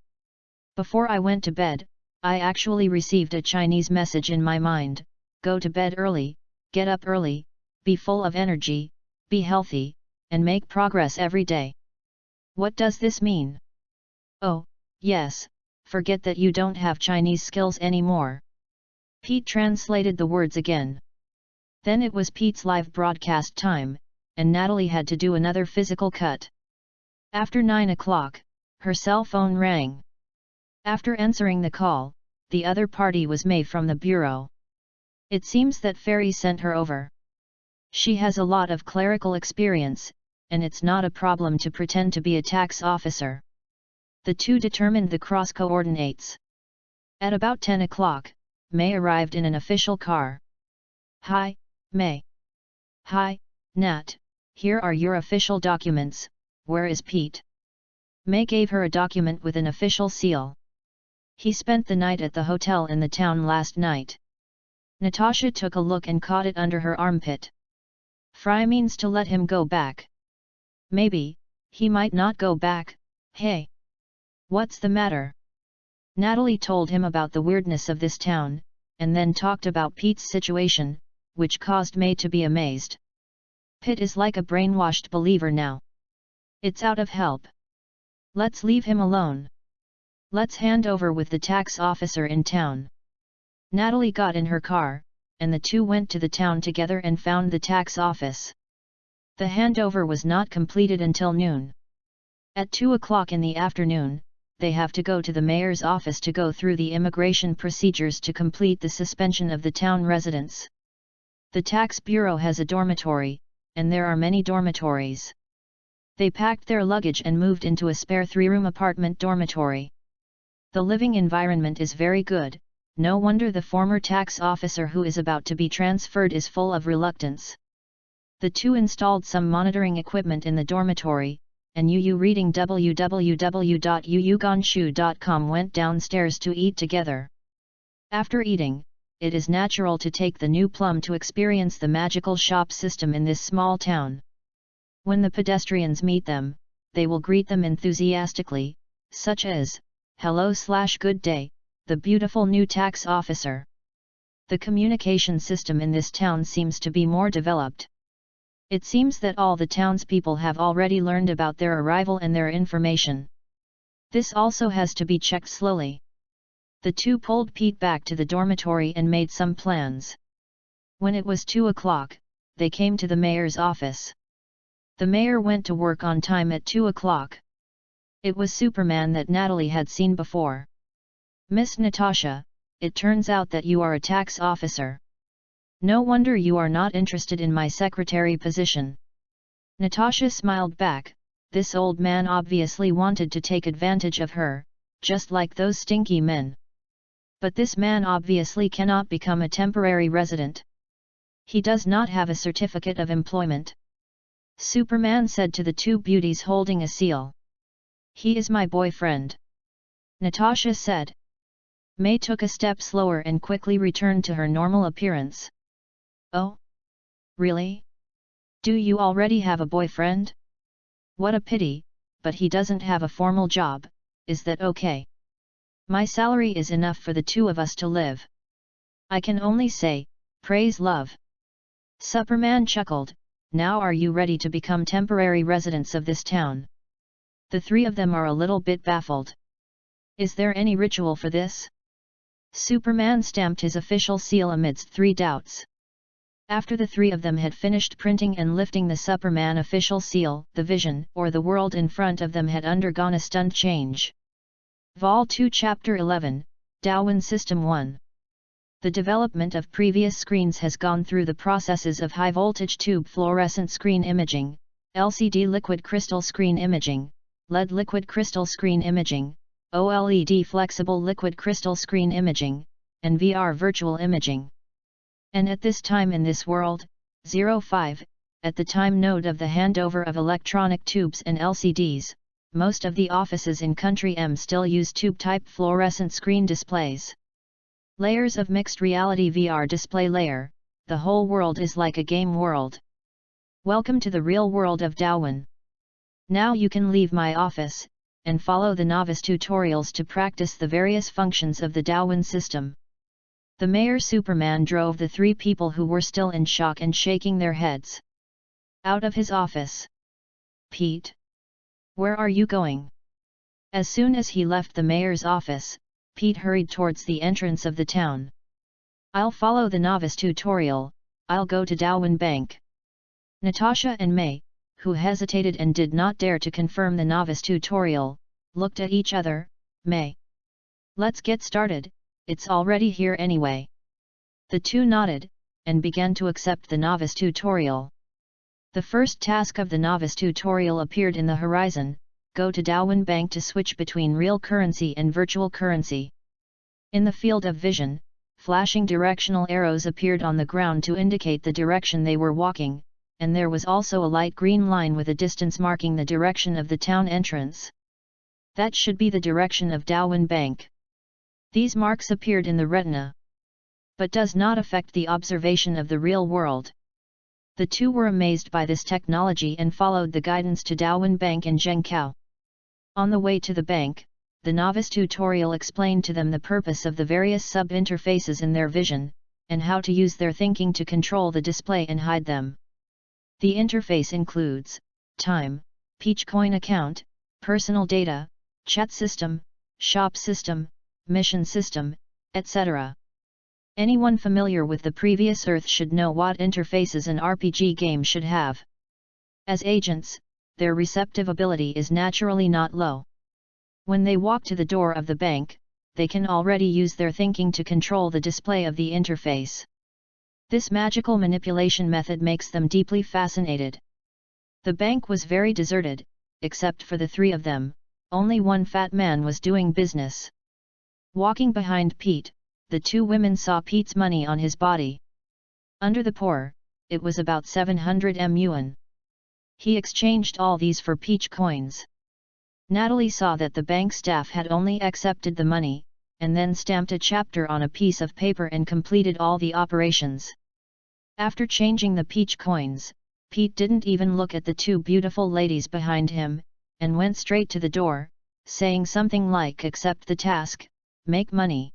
Before I went to bed, I actually received a Chinese message in my mind: go to bed early, get up early, be full of energy, be healthy, and make progress every day. What does this mean? Oh, yes, forget that you don't have Chinese skills anymore. Pete translated the words again. Then it was Pete's live broadcast time, and Natalie had to do another physical cut. After 9 o'clock, her cell phone rang. After answering the call, the other party was May from the bureau. It seems that Fairy sent her over. She has a lot of clerical experience, and it's not a problem to pretend to be a tax officer. The two determined the cross coordinates. At about 10 o'clock, May arrived in an official car. Hi, May. Hi, Nat, here are your official documents, where is Pete? May gave her a document with an official seal. He spent the night at the hotel in the town last night. Natasha took a look and caught it under her armpit. Fry means to let him go back. Maybe, he might not go back. Hey! What's the matter? Natalie told him about the weirdness of this town, and then talked about Pete's situation, which caused May to be amazed. Pete is like a brainwashed believer now. It's out of help. Let's leave him alone. Let's hand over with the tax officer in town. Natalie got in her car, and the two went to the town together and found the tax office. The handover was not completed until noon. At 2 o'clock in the afternoon, they have to go to the mayor's office to go through the immigration procedures to complete the suspension of the town residents. The tax bureau has a dormitory, and there are many dormitories. They packed their luggage and moved into a spare 3-room apartment dormitory. The living environment is very good, no wonder the former tax officer who is about to be transferred is full of reluctance. The two installed some monitoring equipment in the dormitory, and Yu reading www.yuyugonshu.com went downstairs to eat together. After eating, it is natural to take the new plum to experience the magical shop system in this small town. When the pedestrians meet them, they will greet them enthusiastically, such as, "Hello/good day, the beautiful new tax officer." The communication system in this town seems to be more developed. It seems that all the townspeople have already learned about their arrival and their information. This also has to be checked slowly. The two pulled Pete back to the dormitory and made some plans. When it was 2 o'clock, they came to the mayor's office. The mayor went to work on time at 2 o'clock. It was Superman that Natalie had seen before. "Miss Natasha, it turns out that you are a tax officer. No wonder you are not interested in my secretary position." Natasha smiled back. This old man obviously wanted to take advantage of her, just like those stinky men. But this man obviously cannot become a temporary resident. He does not have a certificate of employment. Superman said to the two beauties holding a seal. "He is my boyfriend," Natasha said. May took a step slower and quickly returned to her normal appearance. Oh? Really? Do you already have a boyfriend? What a pity, but he doesn't have a formal job, is that okay? My salary is enough for the two of us to live. I can only say, praise love. Superman chuckled, now are you ready to become temporary residents of this town? The three of them are a little bit baffled. Is there any ritual for this? Superman stamped his official seal amidst three doubts. After the three of them had finished printing and lifting the Superman official seal, the vision, or the world in front of them had undergone a stunned change. Vol 2 Chapter 11, Darwin System 1. The development of previous screens has gone through the processes of high-voltage tube fluorescent screen imaging, LCD liquid crystal screen imaging, LED liquid crystal screen imaging, OLED flexible liquid crystal screen imaging, and VR virtual imaging. And at this time in this world, 05, at the time node of the handover of electronic tubes and LCDs, most of the offices in Country M still use tube-type fluorescent screen displays. Layers of mixed reality VR display layer, the whole world is like a game world. Welcome to the real world of Darwin. Now you can leave my office, and follow the novice tutorials to practice the various functions of the Darwin system. The Mayor Superman drove the three people who were still in shock and shaking their heads out of his office. Pete? Where are you going? As soon as he left the mayor's office, Pete hurried towards the entrance of the town. I'll follow the novice tutorial, I'll go to Darwin Bank. Natasha and May, who hesitated and did not dare to confirm the novice tutorial, looked at each other. May. Let's get started, it's already here anyway. The two nodded, and began to accept the novice tutorial. The first task of the novice tutorial appeared in the horizon, go to Darwin Bank to switch between real currency and virtual currency. In the field of vision, flashing directional arrows appeared on the ground to indicate the direction they were walking, and there was also a light green line with a distance marking the direction of the town entrance. That should be the direction of Darwin Bank. These marks appeared in the retina, but does not affect the observation of the real world. The two were amazed by this technology and followed the guidance to Darwin Bank in Zhengzhou. On the way to the bank, the novice tutorial explained to them the purpose of the various sub-interfaces in their vision, and how to use their thinking to control the display and hide them. The interface includes time, Peach Coin account, personal data, chat system, shop system, mission system, etc. Anyone familiar with the previous Earth should know what interfaces an RPG game should have. As agents, their receptive ability is naturally not low. When they walk to the door of the bank, they can already use their thinking to control the display of the interface. This magical manipulation method makes them deeply fascinated. The bank was very deserted, except for the three of them, only one fat man was doing business. Walking behind Pete, the two women saw Pete's money on his body. Under the pour, it was about 700 yuan. He exchanged all these for peach coins. Natalie saw that the bank staff had only accepted the money, and then stamped a chapter on a piece of paper and completed all the operations. After changing the peach coins, Pete didn't even look at the two beautiful ladies behind him, and went straight to the door, saying something like accept the task, make money.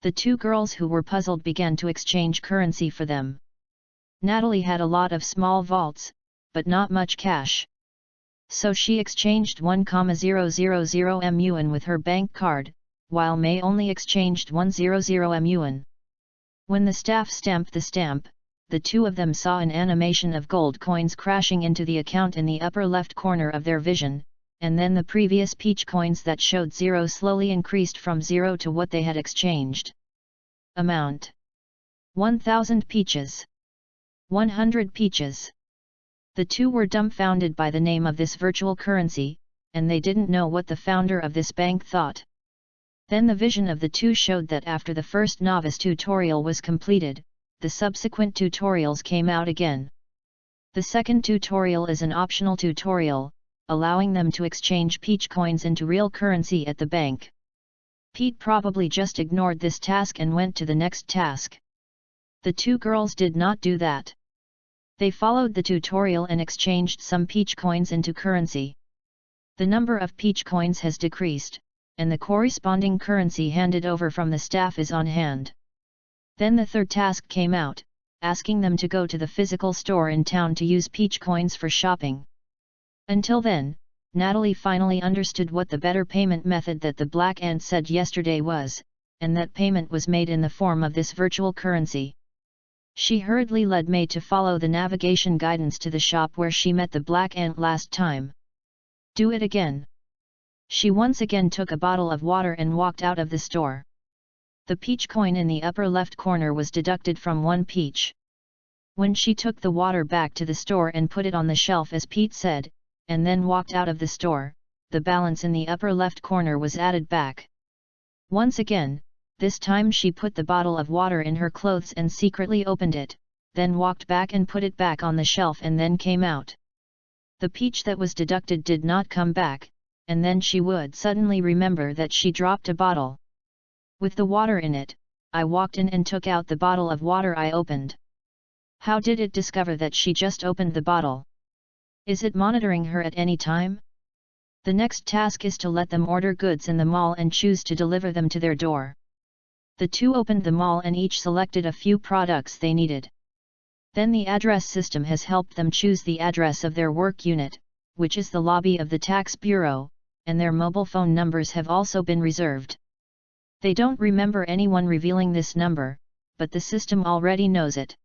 The two girls who were puzzled began to exchange currency for them. Natalie had a lot of small vaults, but not much cash. So she exchanged 1,000 yuan with her bank card, while May only exchanged 100 yuan. When the staff stamped the stamp, the two of them saw an animation of gold coins crashing into the account in the upper left corner of their vision, and then the previous peach coins that showed 0 slowly increased from 0 to what they had exchanged. Amount: 1,000 peaches. 100 peaches. The two were dumbfounded by the name of this virtual currency, and they didn't know what the founder of this bank thought. Then the vision of the two showed that after the first novice tutorial was completed, the subsequent tutorials came out again. The second tutorial is an optional tutorial, allowing them to exchange peach coins into real currency at the bank. Pete probably just ignored this task and went to the next task. The two girls did not do that. They followed the tutorial and exchanged some peach coins into currency. The number of peach coins has decreased, and the corresponding currency handed over from the staff is on hand. Then the third task came out, asking them to go to the physical store in town to use peach coins for shopping. Until then, Natalie finally understood what the better payment method that the Black Ant said yesterday was, and that payment was made in the form of this virtual currency. She hurriedly led May to follow the navigation guidance to the shop where she met the Black Ant last time. Do it again. She once again took a bottle of water and walked out of the store. The peach coin in the upper left corner was deducted from 1 peach. When she took the water back to the store and put it on the shelf as Pete said, and then walked out of the store, the balance in the upper left corner was added back. Once again, this time she put the bottle of water in her clothes and secretly opened it, then walked back and put it back on the shelf and then came out. The peach that was deducted did not come back, and then she would suddenly remember that she dropped a bottle. With the water in it, I walked in and took out the bottle of water I opened. How did it discover that she just opened the bottle? Is it monitoring her at any time? The next task is to let them order goods in the mall and choose to deliver them to their door. The two opened the mall and each selected a few products they needed. Then the address system has helped them choose the address of their work unit, which is the lobby of the tax bureau, and their mobile phone numbers have also been reserved. They don't remember anyone revealing this number, but the system already knows it.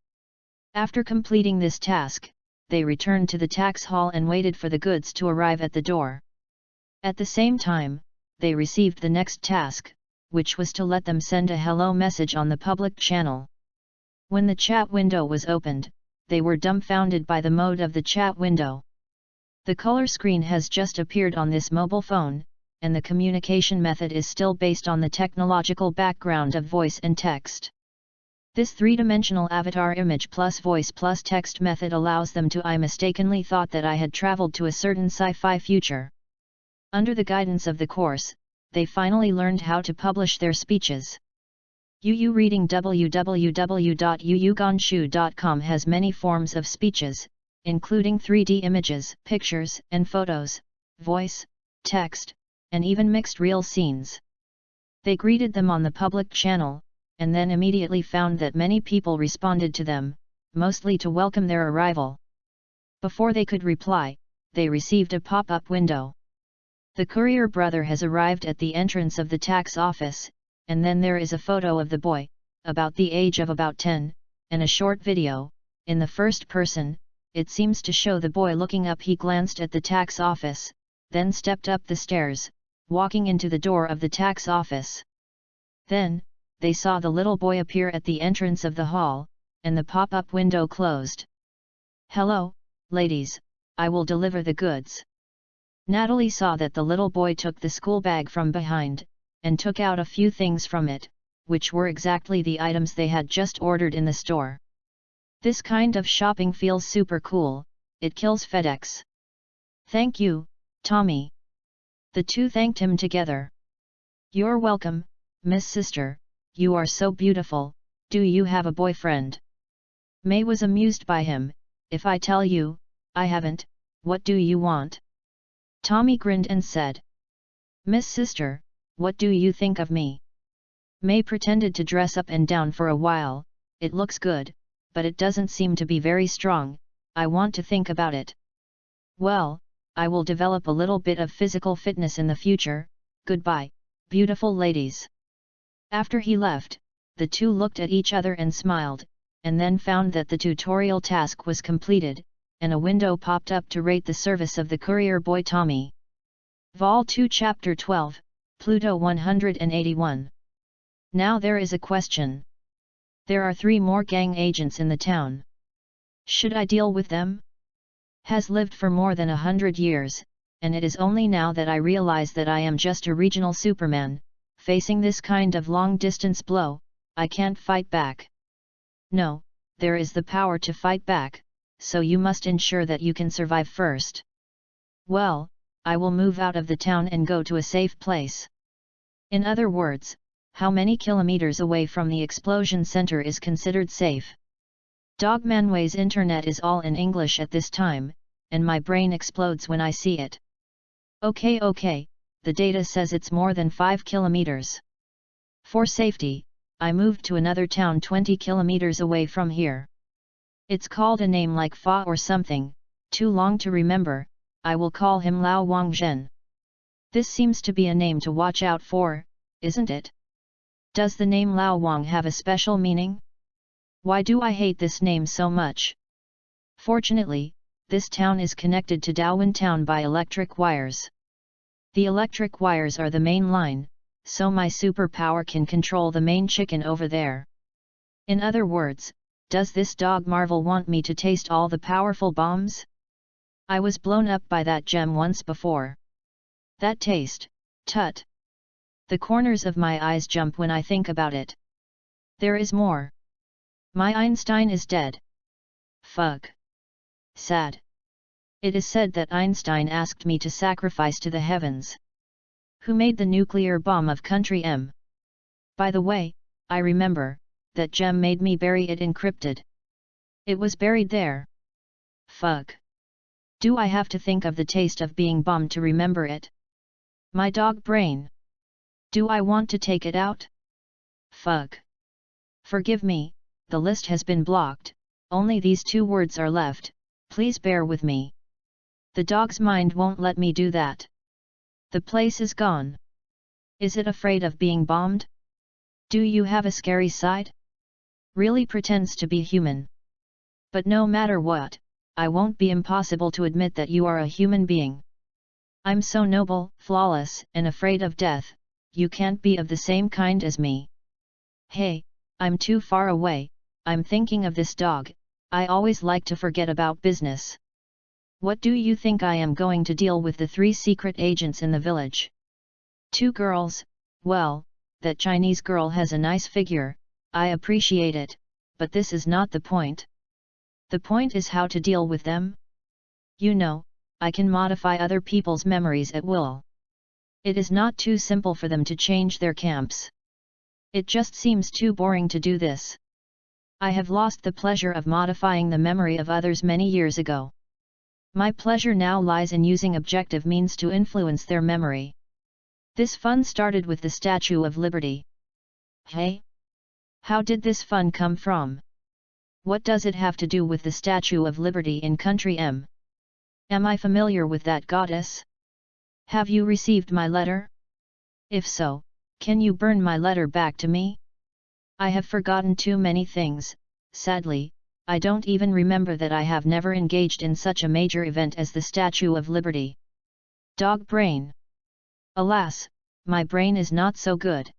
After completing this task, they returned to the tax hall and waited for the goods to arrive at the door. At the same time, they received the next task, which was to let them send a hello message on the public channel. When the chat window was opened, they were dumbfounded by the mode of the chat window. The color screen has just appeared on this mobile phone, and the communication method is still based on the technological background of voice and text. This three-dimensional avatar image plus voice plus text method allows them to I mistakenly thought that I had traveled to a certain sci-fi future. Under the guidance of the course, they finally learned how to publish their speeches. UU Reading www.uugonshu.com has many forms of speeches, including 3D images, pictures and photos, voice, text, and even mixed reel scenes. They greeted them on the public channel, and then immediately found that many people responded to them, mostly to welcome their arrival. Before they could reply, they received a pop-up window. The courier brother has arrived at the entrance of the tax office, and then there is a photo of the boy, about the age of about 10, and a short video. In the first person, it seems to show the boy looking up. He glanced at the tax office, then stepped up the stairs, walking into the door of the tax office. Then, they saw the little boy appear at the entrance of the hall, and the pop-up window closed. "Hello, ladies, I will deliver the goods." Natalie saw that the little boy took the school bag from behind, and took out a few things from it, which were exactly the items they had just ordered in the store. This kind of shopping feels super cool, it kills FedEx. "Thank you, Tommy." The two thanked him together. "You're welcome, Miss Sister, you are so beautiful. Do you have a boyfriend?" May was amused by him. "If I tell you, I haven't, what do you want?" Tommy grinned and said, "Miss Sister, what do you think of me?" May pretended to dress up and down for a while. "It looks good, but it doesn't seem to be very strong. I want to think about it." "Well, I will develop a little bit of physical fitness in the future. Goodbye, beautiful ladies." After he left, the two looked at each other and smiled, and then found that the tutorial task was completed, and a window popped up to rate the service of the courier boy Tommy. Vol 2 Chapter 12, Pluto 181. Now there is a question. There are 3 more gang agents in the town. Should I deal with them? Has lived for more than 100 years, and it is only now that I realize that I am just a regional Superman. Facing this kind of long-distance blow, I can't fight back. No, there is the power to fight back, so you must ensure that you can survive first. Well, I will move out of the town and go to a safe place. In other words, how many kilometers away from the explosion center is considered safe? Dogmanway's internet is all in English at this time, and my brain explodes when I see it. Okay, the data says it's more than 5 kilometers. For safety, I moved to another town 20 kilometers away from here. It's called a name like Fa or something, too long to remember. I will call him Lao Wangzhen. This seems to be a name to watch out for, isn't it? Does the name Lao Wang have a special meaning? Why do I hate this name so much? Fortunately, this town is connected to Daowen town by electric wires. The electric wires are the main line, so my superpower can control the main chicken over there. In other words, does this dog Marvel want me to taste all the powerful bombs? I was blown up by that gem once before. That taste, tut! The corners of my eyes jump when I think about it. There is more. My Einstein is dead. Fuck. Sad. It is said that Einstein asked me to sacrifice to the heavens. Who made the nuclear bomb of country M? By the way, I remember, that gem made me bury it encrypted. It was buried there. Fuck. Do I have to think of the taste of being bombed to remember it? My dog brain. Do I want to take it out? Fuck. Forgive me, the list has been blocked, only these 2 words are left, please bear with me. The dog's mind won't let me do that. The place is gone. Is it afraid of being bombed? Do you have a scary side? Really pretends to be human. But no matter what, I won't be impossible to admit that you are a human being. I'm so noble, flawless, and afraid of death, you can't be of the same kind as me. Hey, I'm too far away, I'm thinking of this dog, I always like to forget about business. What do you think I am going to deal with the 3 secret agents in the village? 2 girls, well, that Chinese girl has a nice figure, I appreciate it, but this is not the point. The point is how to deal with them. You know, I can modify other people's memories at will. It is not too simple for them to change their camps. It just seems too boring to do this. I have lost the pleasure of modifying the memory of others many years ago. My pleasure now lies in using objective means to influence their memory. This fun started with the Statue of Liberty. Hey? How did this fun come from? What does it have to do with the Statue of Liberty in Country M? Am I familiar with that goddess? Have you received my letter? If so, can you burn my letter back to me? I have forgotten too many things, sadly. I don't even remember that I have never engaged in such a major event as the Statue of Liberty. Dog brain. Alas, my brain is not so good.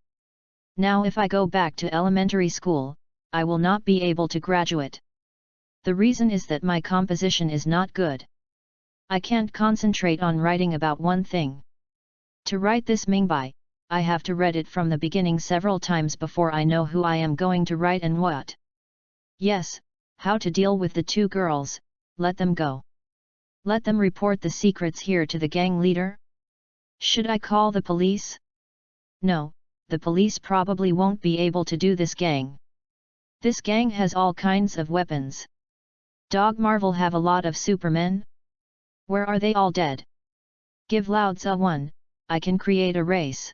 Now if I go back to elementary school, I will not be able to graduate. The reason is that my composition is not good. I can't concentrate on writing about one thing. To write this Mingbai, I have to read it from the beginning several times before I know who I am going to write and what. Yes. How to deal with the 2 girls, let them go. Let them report the secrets here to the gang leader? Should I call the police? No, the police probably won't be able to do this gang. This gang has all kinds of weapons. Dog Marvel have a lot of supermen? Where are they all dead? Give Lao Tzu one, I can create a race.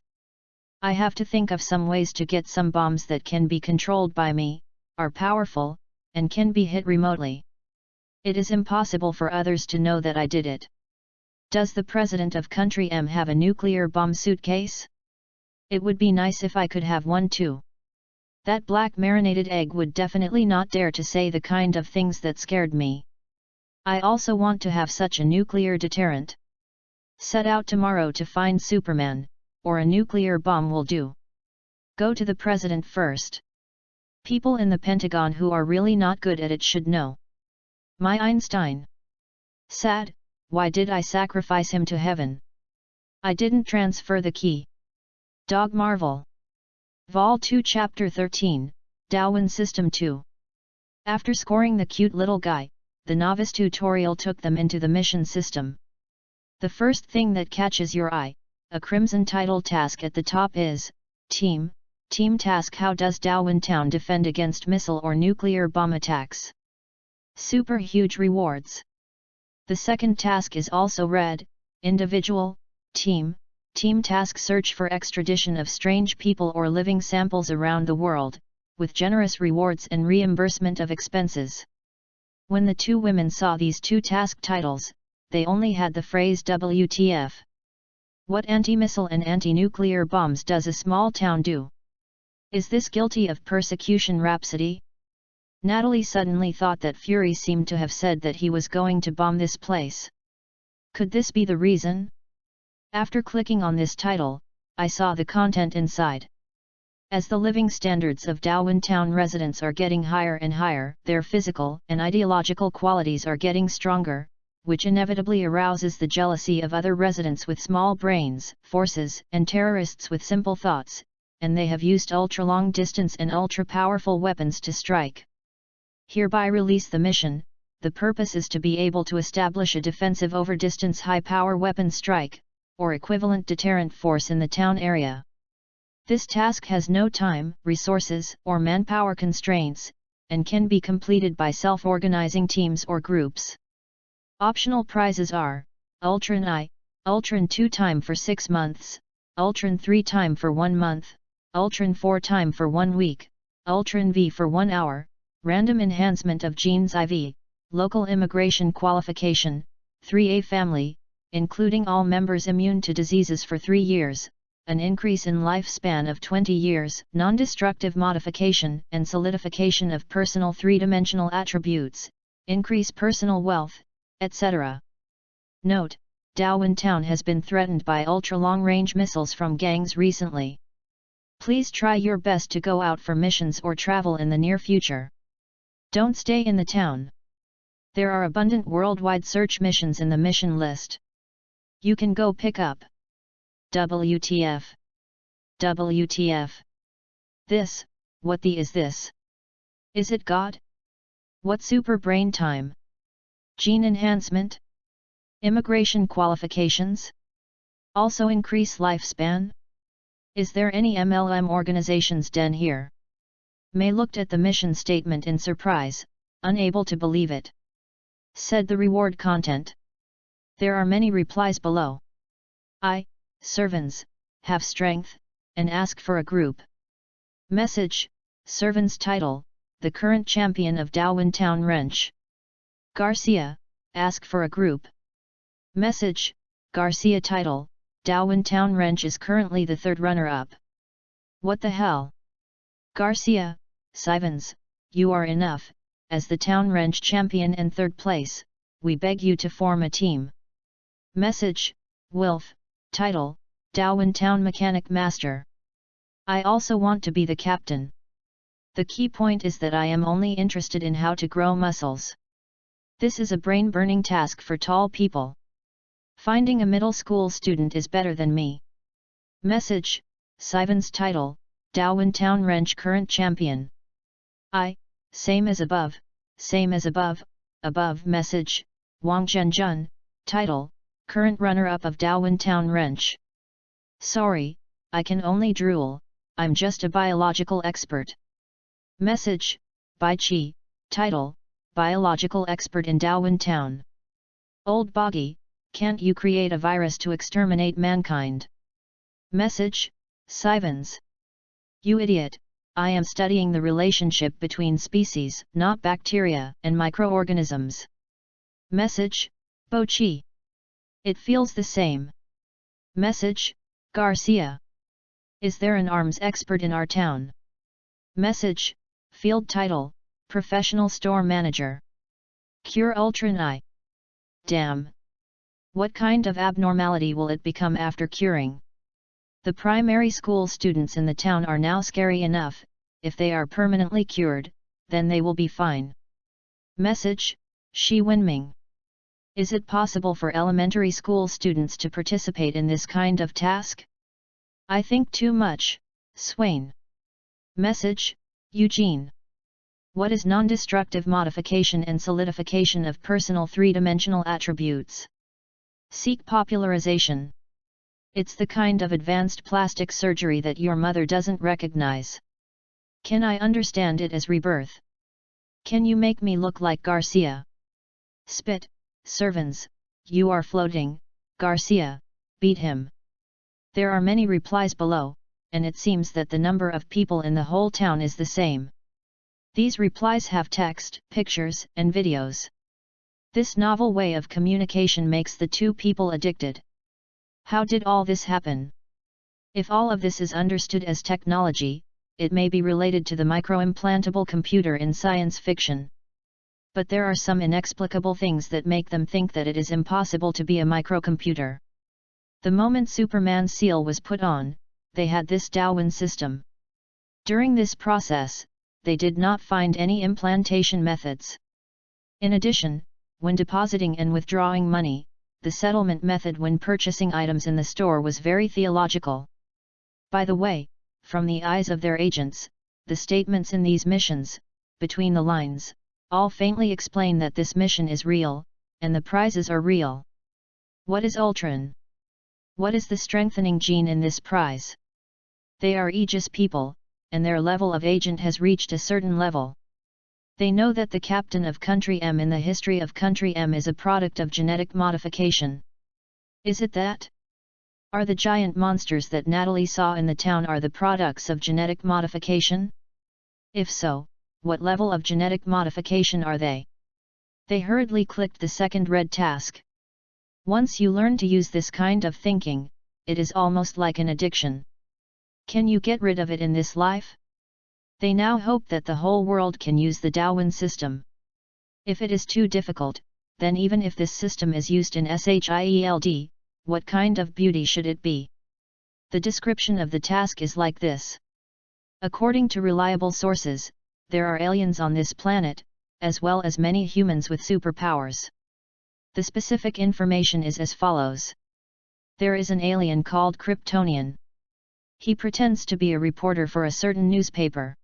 I have to think of some ways to get some bombs that can be controlled by me, are powerful, and can be hit remotely. It is impossible for others to know that I did it. Does the president of Country M have a nuclear bomb suitcase? It would be nice if I could have one too. That black marinated egg would definitely not dare to say the kind of things that scared me. I also want to have such a nuclear deterrent. Set out tomorrow to find Superman, or a nuclear bomb will do. Go to the president first. People in the Pentagon who are really not good at it should know. My Einstein. Sad, why did I sacrifice him to heaven? I didn't transfer the key. Dog Marvel. Vol 2 Chapter 13, Daowen System 2. After scoring the cute little guy, the novice tutorial took them into the mission system. The first thing that catches your eye, a crimson title task at the top is, Team Task. How does Darwin Town defend against missile or nuclear bomb attacks? Super huge rewards. The second task is also red, Individual, Team Task. Search for extradition of strange people or living samples around the world, with generous rewards and reimbursement of expenses. When the two women saw these two task titles, they only had the phrase WTF. What anti-missile and anti-nuclear bombs does a small town do? Is this guilty of persecution rhapsody? Natalie suddenly thought that Fury seemed to have said that he was going to bomb this place. Could this be the reason? After clicking on this title, I saw the content inside. As the living standards of Darwin Town residents are getting higher and higher, their physical and ideological qualities are getting stronger, which inevitably arouses the jealousy of other residents with small brains, forces, and terrorists with simple thoughts, and they have used ultra-long distance and ultra-powerful weapons to strike. Hereby release the mission. The purpose is to be able to establish a defensive over-distance high-power weapon strike, or equivalent deterrent force in the town area. This task has no time, resources, or manpower constraints, and can be completed by self-organizing teams or groups. Optional prizes are, Ultron I, Ultron 2 time for 6 months, Ultron 3 time for 1 month, Ultron 4 time for 1 week, Ultron V for 1 hour, random enhancement of genes IV, local immigration qualification, 3A family, including all members immune to diseases for 3 years, an increase in lifespan of 20 years, non-destructive modification and solidification of personal three-dimensional attributes, increase personal wealth, etc. Note: Darwin Town has been threatened by ultra-long-range missiles from gangs recently. Please try your best to go out for missions or travel in the near future. Don't stay in the town. There are abundant worldwide search missions in the mission list. You can go pick up. WTF. WTF. This, what the is this? Is it God? What super brain time? Gene enhancement? Immigration qualifications? Also increase lifespan? Is there any MLM organizations den here? May looked at the mission statement in surprise, unable to believe it. Said the reward content. There are many replies below. Servants, have strength, and ask for a group. Message, Servants title, the current champion of Darwin Town Wrench. Garcia, ask for a group. Message, Garcia title, Darwin Town Wrench is currently the 3rd runner-up. What the hell? Garcia, Sivans, you are enough, as the Town Wrench champion and 3rd place, we beg you to form a team. Message, Wilf, title, Darwin Town Mechanic Master. I also want to be the captain. The key point is that I am only interested in how to grow muscles. This is a brain-burning task for tall people. Finding a middle school student is better than me. Message, Sivans title, Darwin Town Wrench current champion. Same as above, above. Message, Wang Zhenjun, title, current runner-up of Darwin Town Wrench. Sorry, I can only drool, I'm just a biological expert. Message, Bai Chi, title, biological expert in Darwin Town. Old Boggy, can't you create a virus to exterminate mankind? Message, Sivans. You idiot, I am studying the relationship between species, not bacteria and microorganisms. Message, Bo Chi. It feels the same. Message, Garcia. Is there an arms expert in our town? Message, field title, professional store manager. Cure Ultron I. Damn. What kind of abnormality will it become after curing? The primary school students in the town are now scary enough. If they are permanently cured, then they will be fine. Message, Shi Wenming. Is it possible for elementary school students to participate in this kind of task? I think too much, Swain. Message, Eugene. What is non-destructive modification and solidification of personal three-dimensional attributes? Seek popularization. It's the kind of advanced plastic surgery that your mother doesn't recognize. Can I understand it as rebirth? Can you make me look like Garcia? Spit, servants, you are floating, Garcia, beat him. There are many replies below, and it seems that the number of people in the whole town is the same. These replies have text, pictures, and videos. This novel way of communication makes the two people addicted. How did all this happen? If all of this is understood as technology, it may be related to the micro-implantable computer in science fiction. But there are some inexplicable things that make them think that it is impossible to be a microcomputer. The moment Superman's seal was put on, they had this Darwin system. During this process, they did not find any implantation methods. In addition, when depositing and withdrawing money, the settlement method when purchasing items in the store was very theological. By the way, from the eyes of their agents, the statements in these missions, between the lines, all faintly explain that this mission is real, and the prizes are real. What is Ultron? What is the strengthening gene in this prize? They are Aegis people, and their level of agent has reached a certain level. They know that the captain of Country M in the history of Country M is a product of genetic modification. Is it that? Are the giant monsters that Natalie saw in the town are the products of genetic modification? If so, what level of genetic modification are they? They hurriedly clicked the second red task. Once you learn to use this kind of thinking, it is almost like an addiction. Can you get rid of it in this life? They now hope that the whole world can use the Darwin system. If it is too difficult, then even if this system is used in SHIELD, what kind of beauty should it be? The description of the task is like this. According to reliable sources, there are aliens on this planet, as well as many humans with superpowers. The specific information is as follows. There is an alien called Kryptonian. He pretends to be a reporter for a certain newspaper.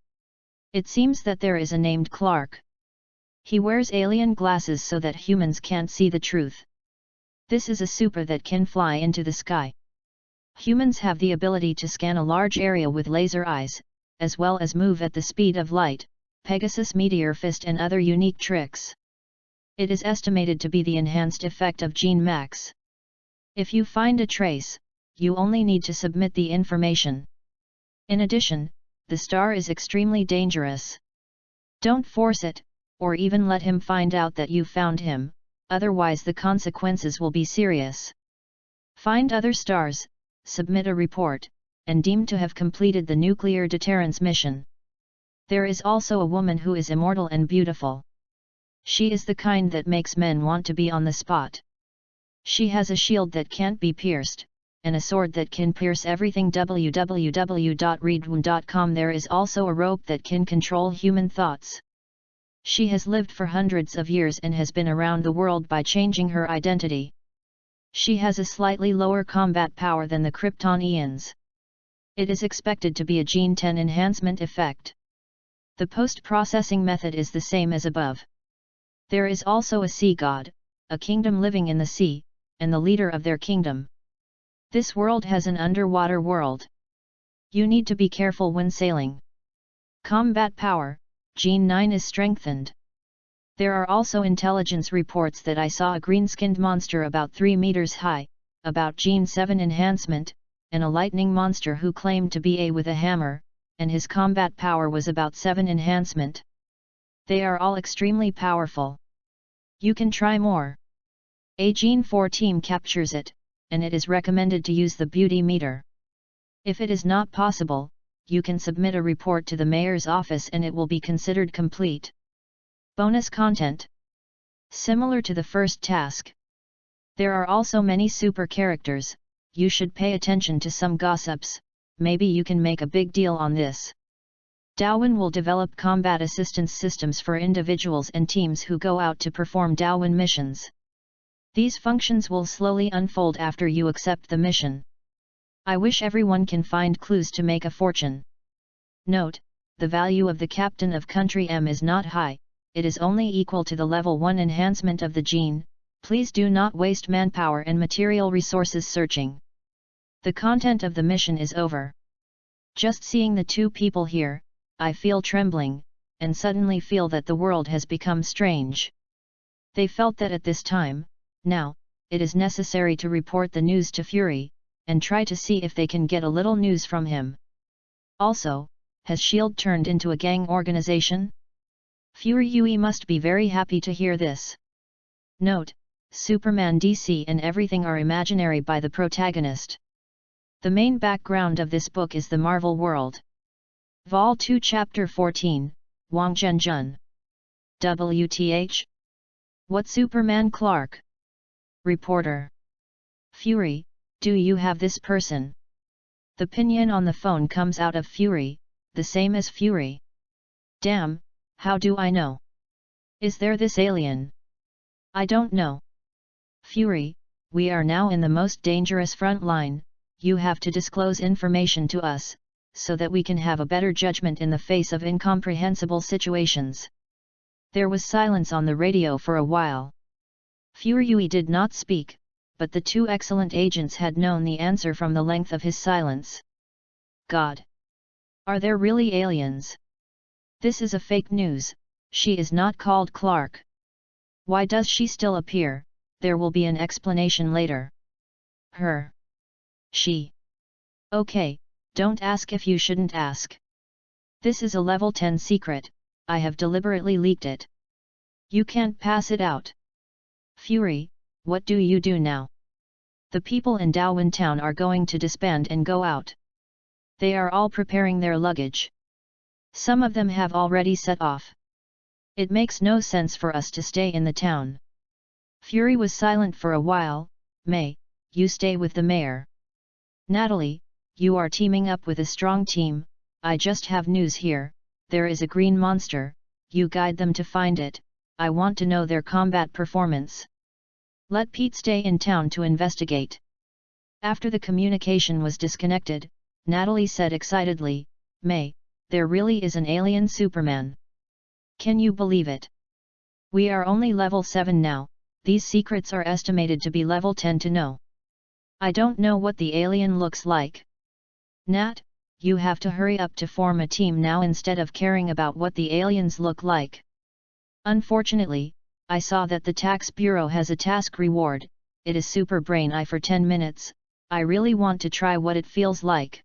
It seems that there is a named Clark. He wears alien glasses so that humans can't see the truth. This is a super that can fly into the sky. Humans have the ability to scan a large area with laser eyes, as well as move at the speed of light, Pegasus Meteor Fist and other unique tricks. It is estimated to be the enhanced effect of Gene Max. If you find a trace, you only need to submit the information. In addition, the star is extremely dangerous. Don't force it, or even let him find out that you found him, otherwise the consequences will be serious. Find other stars, submit a report, and deem to have completed the nuclear deterrence mission. There is also a woman who is immortal and beautiful. She is the kind that makes men want to be on the spot. She has a shield that can't be pierced, and a sword that can pierce everything. www.readaloud.com. There is also a rope that can control human thoughts. She has lived for hundreds of years and has been around the world by changing her identity. She has a slightly lower combat power than the Kryptonians. It is expected to be a Gene 10 enhancement effect. The post-processing method is the same as above. There is also a sea god, a kingdom living in the sea, and the leader of their kingdom. This world has an underwater world. You need to be careful when sailing. Combat power, Gene 9 is strengthened. There are also intelligence reports that I saw a green-skinned monster about 3 meters high, about Gene 7 enhancement, and a lightning monster who claimed to be A with a hammer, and his combat power was about 7 enhancement. They are all extremely powerful. You can try more. A Gene 4 team captures it, and it is recommended to use the beauty meter. If it is not possible, you can submit a report to the mayor's office and it will be considered complete. Bonus content. Similar to the first task. There are also many super characters, you should pay attention to some gossips, maybe you can make a big deal on this. Darwin will develop combat assistance systems for individuals and teams who go out to perform Darwin missions. These functions will slowly unfold after you accept the mission. I wish everyone can find clues to make a fortune. Note, the value of the captain of Country M is not high, it is only equal to the level 1 enhancement of the gene. Please do not waste manpower and material resources searching. The content of the mission is over. Just seeing the two people here, I feel trembling, and suddenly feel that the world has become strange. They felt that at this time, now, it is necessary to report the news to Fury, and try to see if they can get a little news from him. Also, has S.H.I.E.L.D. turned into a gang organization? Fury Yui must be very happy to hear this. Note: Superman, DC and everything are imaginary by the protagonist. The main background of this book is the Marvel world. Vol 2 Chapter 14, Wang Zhenjun. WTH? What Superman Clark? Reporter. Fury, do you have this person? The pinion on the phone comes out of Fury, the same as Fury. Damn, how do I know? Is there this alien? I don't know. Fury, we are now in the most dangerous front line, you have to disclose information to us, so that we can have a better judgment in the face of incomprehensible situations. There was silence on the radio for a while. Furyui did not speak, but the two excellent agents had known the answer from the length of his silence. God! Are there really aliens? This is a fake news, she is not called Clark. Why does she still appear? There will be an explanation later. Her. She. Okay, don't ask if you shouldn't ask. This is a level 10 secret, I have deliberately leaked it. You can't pass it out. Fury, what do you do now? The people in Daowin town are going to disband and go out. They are all preparing their luggage. Some of them have already set off. It makes no sense for us to stay in the town. Fury was silent for a while. May, you stay with the mayor. Natalie, you are teaming up with a strong team. I just have news here, there is a green monster, you guide them to find it, I want to know their combat performance. Let Pete stay in town to investigate. After the communication was disconnected, Natalie said excitedly, May, there really is an alien Superman. Can you believe it? We are only level 7 now, these secrets are estimated to be level 10 to know. I don't know what the alien looks like. Nat, you have to hurry up to form a team now instead of caring about what the aliens look like. Unfortunately, I saw that the tax bureau has a task reward, it is Super Brain Eye for 10 minutes, I really want to try what it feels like.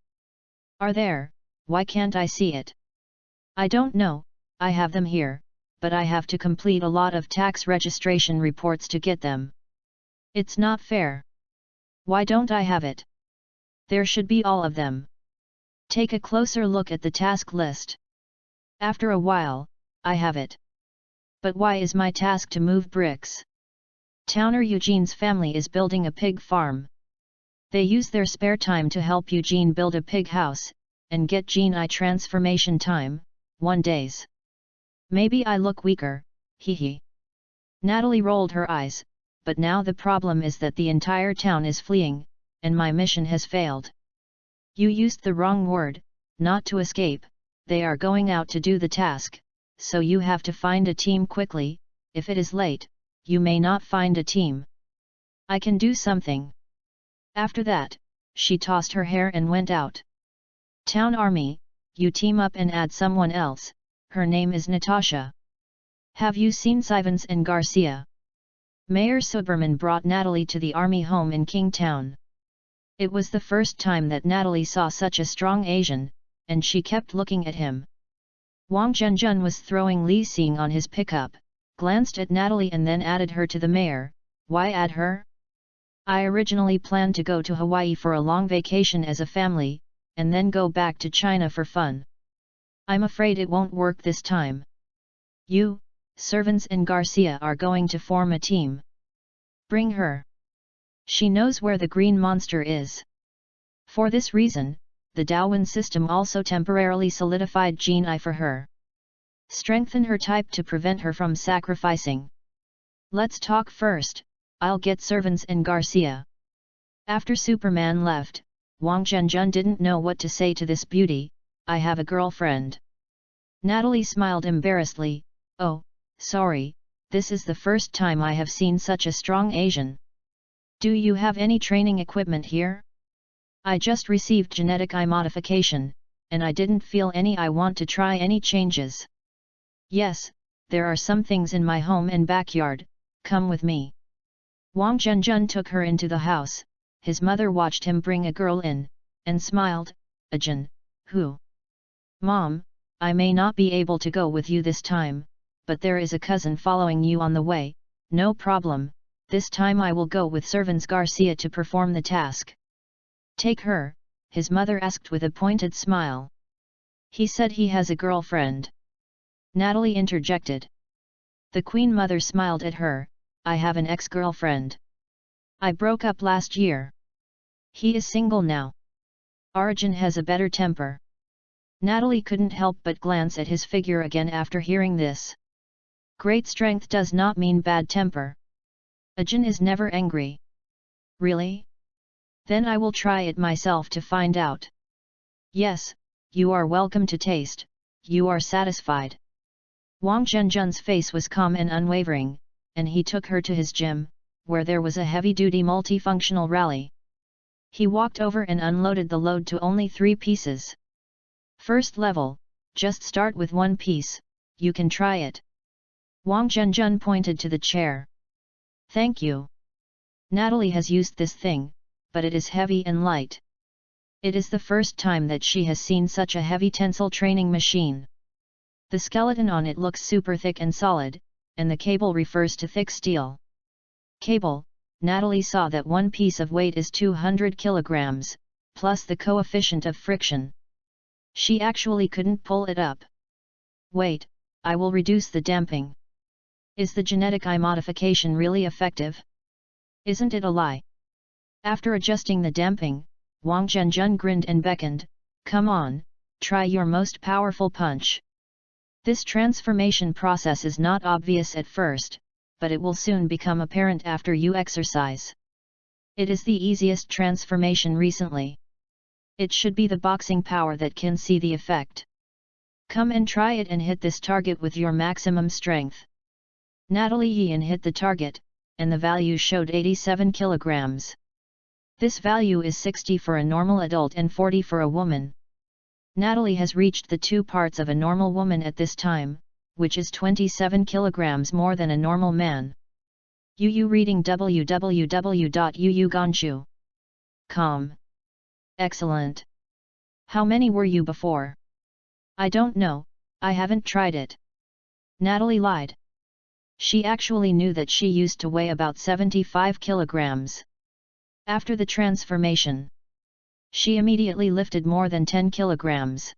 Are there? Why can't I see it? I don't know, I have them here, but I have to complete a lot of tax registration reports to get them. It's not fair. Why don't I have it? There should be all of them. Take a closer look at the task list. After a while, I have it. But why is my task to move bricks? Towner Eugene's family is building a pig farm. They use their spare time to help Eugene build a pig house, and get gene eye transformation time, 1 days. Maybe I look weaker, hee. Natalie rolled her eyes, but now the problem is that the entire town is fleeing, and my mission has failed. You used the wrong word, not to escape, they are going out to do the task, so you have to find a team quickly, if it is late, you may not find a team. I can do something. After that, she tossed her hair and went out. Town Army, you team up and add someone else, her name is Natasha. Have you seen Sivens and Garcia? Mayor Suberman brought Natalie to the army home in Kingtown. It was the first time that Natalie saw such a strong Asian, and she kept looking at him. Wang Zhenjun was throwing Li Xing on his pickup, glanced at Natalie and then added her to the mayor. Why add her? I originally planned to go to Hawaii for a long vacation as a family, and then go back to China for fun. I'm afraid it won't work this time. You, Servants and Garcia are going to form a team. Bring her. She knows where the green monster is. For this reason, the Daowin system also temporarily solidified Gene Eye for her. Strengthen her type to prevent her from sacrificing. Let's talk first, I'll get Servants and Garcia. After Superman left, Wang Zhenjun didn't know what to say to this beauty. I have a girlfriend. Natalie smiled embarrassedly. Oh, sorry, this is the first time I have seen such a strong Asian. Do you have any training equipment here? I just received genetic eye modification, and I didn't feel any I want to try any changes. Yes, there are some things in my home and backyard, come with me. Wang Zhenjun took her into the house. His mother watched him bring a girl in, and smiled. Ajin, who? Mom, I may not be able to go with you this time, but there is a cousin following you on the way, no problem, this time I will go with servants Garcia to perform the task. Take her, his mother asked with a pointed smile. He said he has a girlfriend. Natalie interjected. The Queen Mother smiled at her. I have an ex-girlfriend. I broke up last year. He is single now. Arjun has a better temper. Natalie couldn't help but glance at his figure again after hearing this. Great strength does not mean bad temper. Arjun is never angry. Really? Then I will try it myself to find out. Yes, you are welcome to taste, you are satisfied. Wang Zhenjun's face was calm and unwavering, and he took her to his gym, where there was a heavy-duty multifunctional rally. He walked over and unloaded the load to only 3 pieces. First level, just start with 1 piece, you can try it. Wang Zhenjun pointed to the chair. Thank you. Natalie has used this thing, but it is heavy and light. It is the first time that she has seen such a heavy tensile training machine. The skeleton on it looks super thick and solid, and the cable refers to thick steel. Cable, Natalie saw that 1 piece of weight is 200 kilograms, plus the coefficient of friction. She actually couldn't pull it up. Wait, I will reduce the damping. Is the genetic eye modification really effective? Isn't it a lie? After adjusting the damping, Wang Zhenjun grinned and beckoned, come on, try your most powerful punch. This transformation process is not obvious at first, but it will soon become apparent after you exercise. It is the easiest transformation recently. It should be the boxing power that can see the effect. Come and try it and hit this target with your maximum strength. Natalie Yin hit the target, and the value showed 87 kilograms. This value is 60 for a normal adult and 40 for a woman. Natalie has reached the 2 parts of a normal woman at this time, which is 27 kilograms more than a normal man. Yu reading www.yuuganshu.com. Excellent. How many were you before? I don't know, I haven't tried it. Natalie lied. She actually knew that she used to weigh about 75 kilograms. After the transformation, she immediately lifted more than 10 kilograms.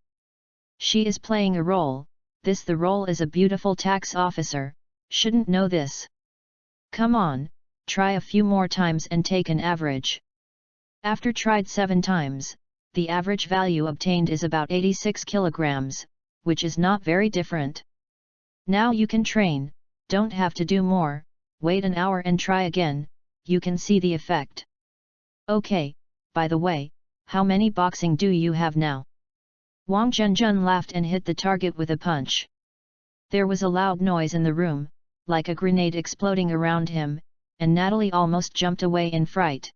She is playing a role, the role is a beautiful tax officer, shouldn't know this. Come on, try a few more times and take an average. After tried 7 times, the average value obtained is about 86 kilograms, which is not very different. Now you can train, don't have to do more, wait an hour and try again, you can see the effect. Okay, by the way, how many boxing do you have now? Wang Zhenjun laughed and hit the target with a punch. There was a loud noise in the room, like a grenade exploding around him, and Natalie almost jumped away in fright.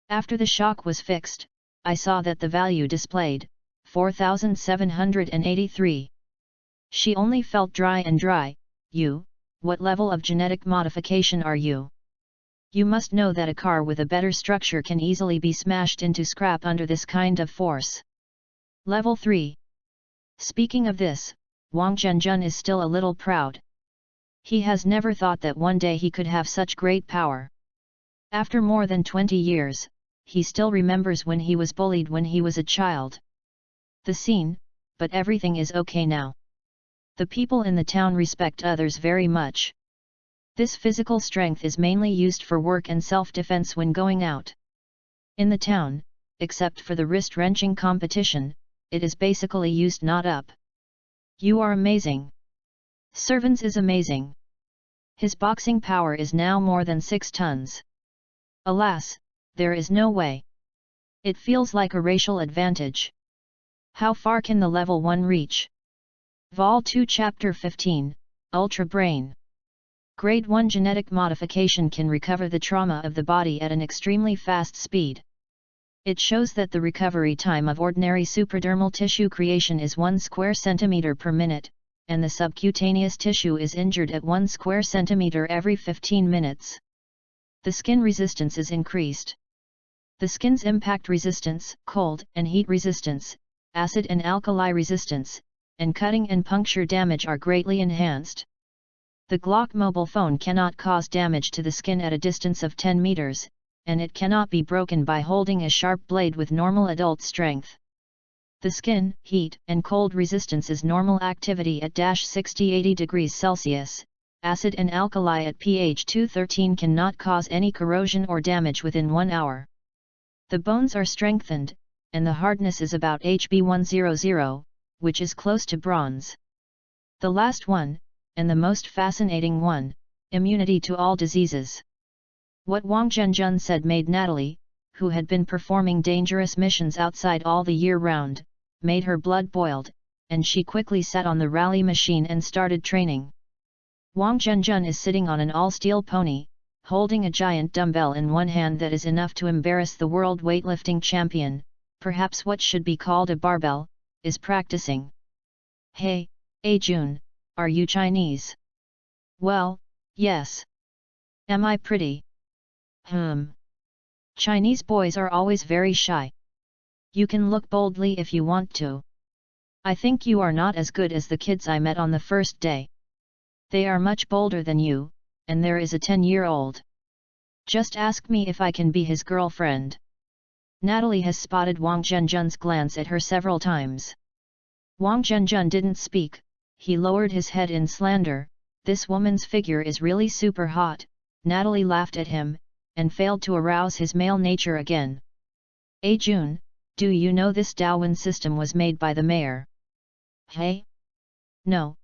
After the shock was fixed, I saw that the value displayed, 4,783. She only felt dry and dry. You, what level of genetic modification are you? You must know that a car with a better structure can easily be smashed into scrap under this kind of force. Level 3. Speaking of this, Wang Zhenjun is still a little proud. He has never thought that one day he could have such great power. After more than 20 years, he still remembers when he was bullied when he was a child. The scene, but everything is okay now. The people in the town respect others very much. This physical strength is mainly used for work and self-defense when going out. In the town, except for the wrist-wrenching competition, it is basically used not up. You are amazing. Servants is amazing. His boxing power is now more than 6 tons. Alas, there is no way. It feels like a racial advantage. How far can the level 1 reach? Vol 2 Chapter 15, Ultra Brain. Grade 1 genetic modification can recover the trauma of the body at an extremely fast speed. It shows that the recovery time of ordinary supradermal tissue creation is 1 square centimeter per minute, and the subcutaneous tissue is injured at 1 square centimeter every 15 minutes. The skin resistance is increased. The skin's impact resistance, cold and heat resistance, acid and alkali resistance, and cutting and puncture damage are greatly enhanced. The Glock mobile phone cannot cause damage to the skin at a distance of 10 meters, and it cannot be broken by holding a sharp blade with normal adult strength. The skin, heat and cold resistance is normal activity at -60–80 degrees Celsius. Acid and alkali at pH 213 cannot cause any corrosion or damage within 1 hour. The bones are strengthened, and the hardness is about Hb100, which is close to bronze. The last one, and the most fascinating one, immunity to all diseases. What Wang Zhenjun said made Natalie, who had been performing dangerous missions outside all the year round, made her blood boiled, and she quickly sat on the rally machine and started training. Wang Zhenjun is sitting on an all-steel pony, holding a giant dumbbell in one hand that is enough to embarrass the world weightlifting champion, perhaps what should be called a barbell, is practicing. Hey, Jun, are you Chinese? Well, yes. Am I pretty? Chinese boys are always very shy. You can look boldly if you want to. I think you are not as good as the kids I met on the first day. They are much bolder than you, and there is a 10-year-old. Just ask me if I can be his girlfriend. Natalie has spotted Wang Zhenjun's glance at her several times. Wang Zhenjun didn't speak, he lowered his head in slander. This woman's figure is really super hot. Natalie laughed at him, and failed to arouse his male nature again. Jun, do you know this Darwin system was made by the mayor? Hey? No,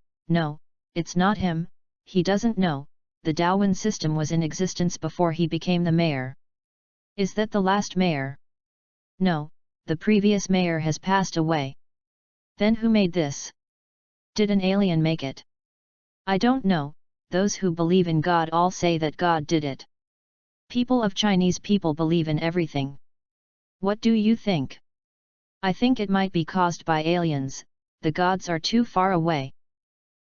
it's not him, he doesn't know, the Darwin system was in existence before he became the mayor. Is that the last mayor? No, the previous mayor has passed away. Then who made this? Did an alien make it? I don't know, those who believe in God all say that God did it. People of Chinese people believe in everything. What do you think? I think it might be caused by aliens, the gods are too far away.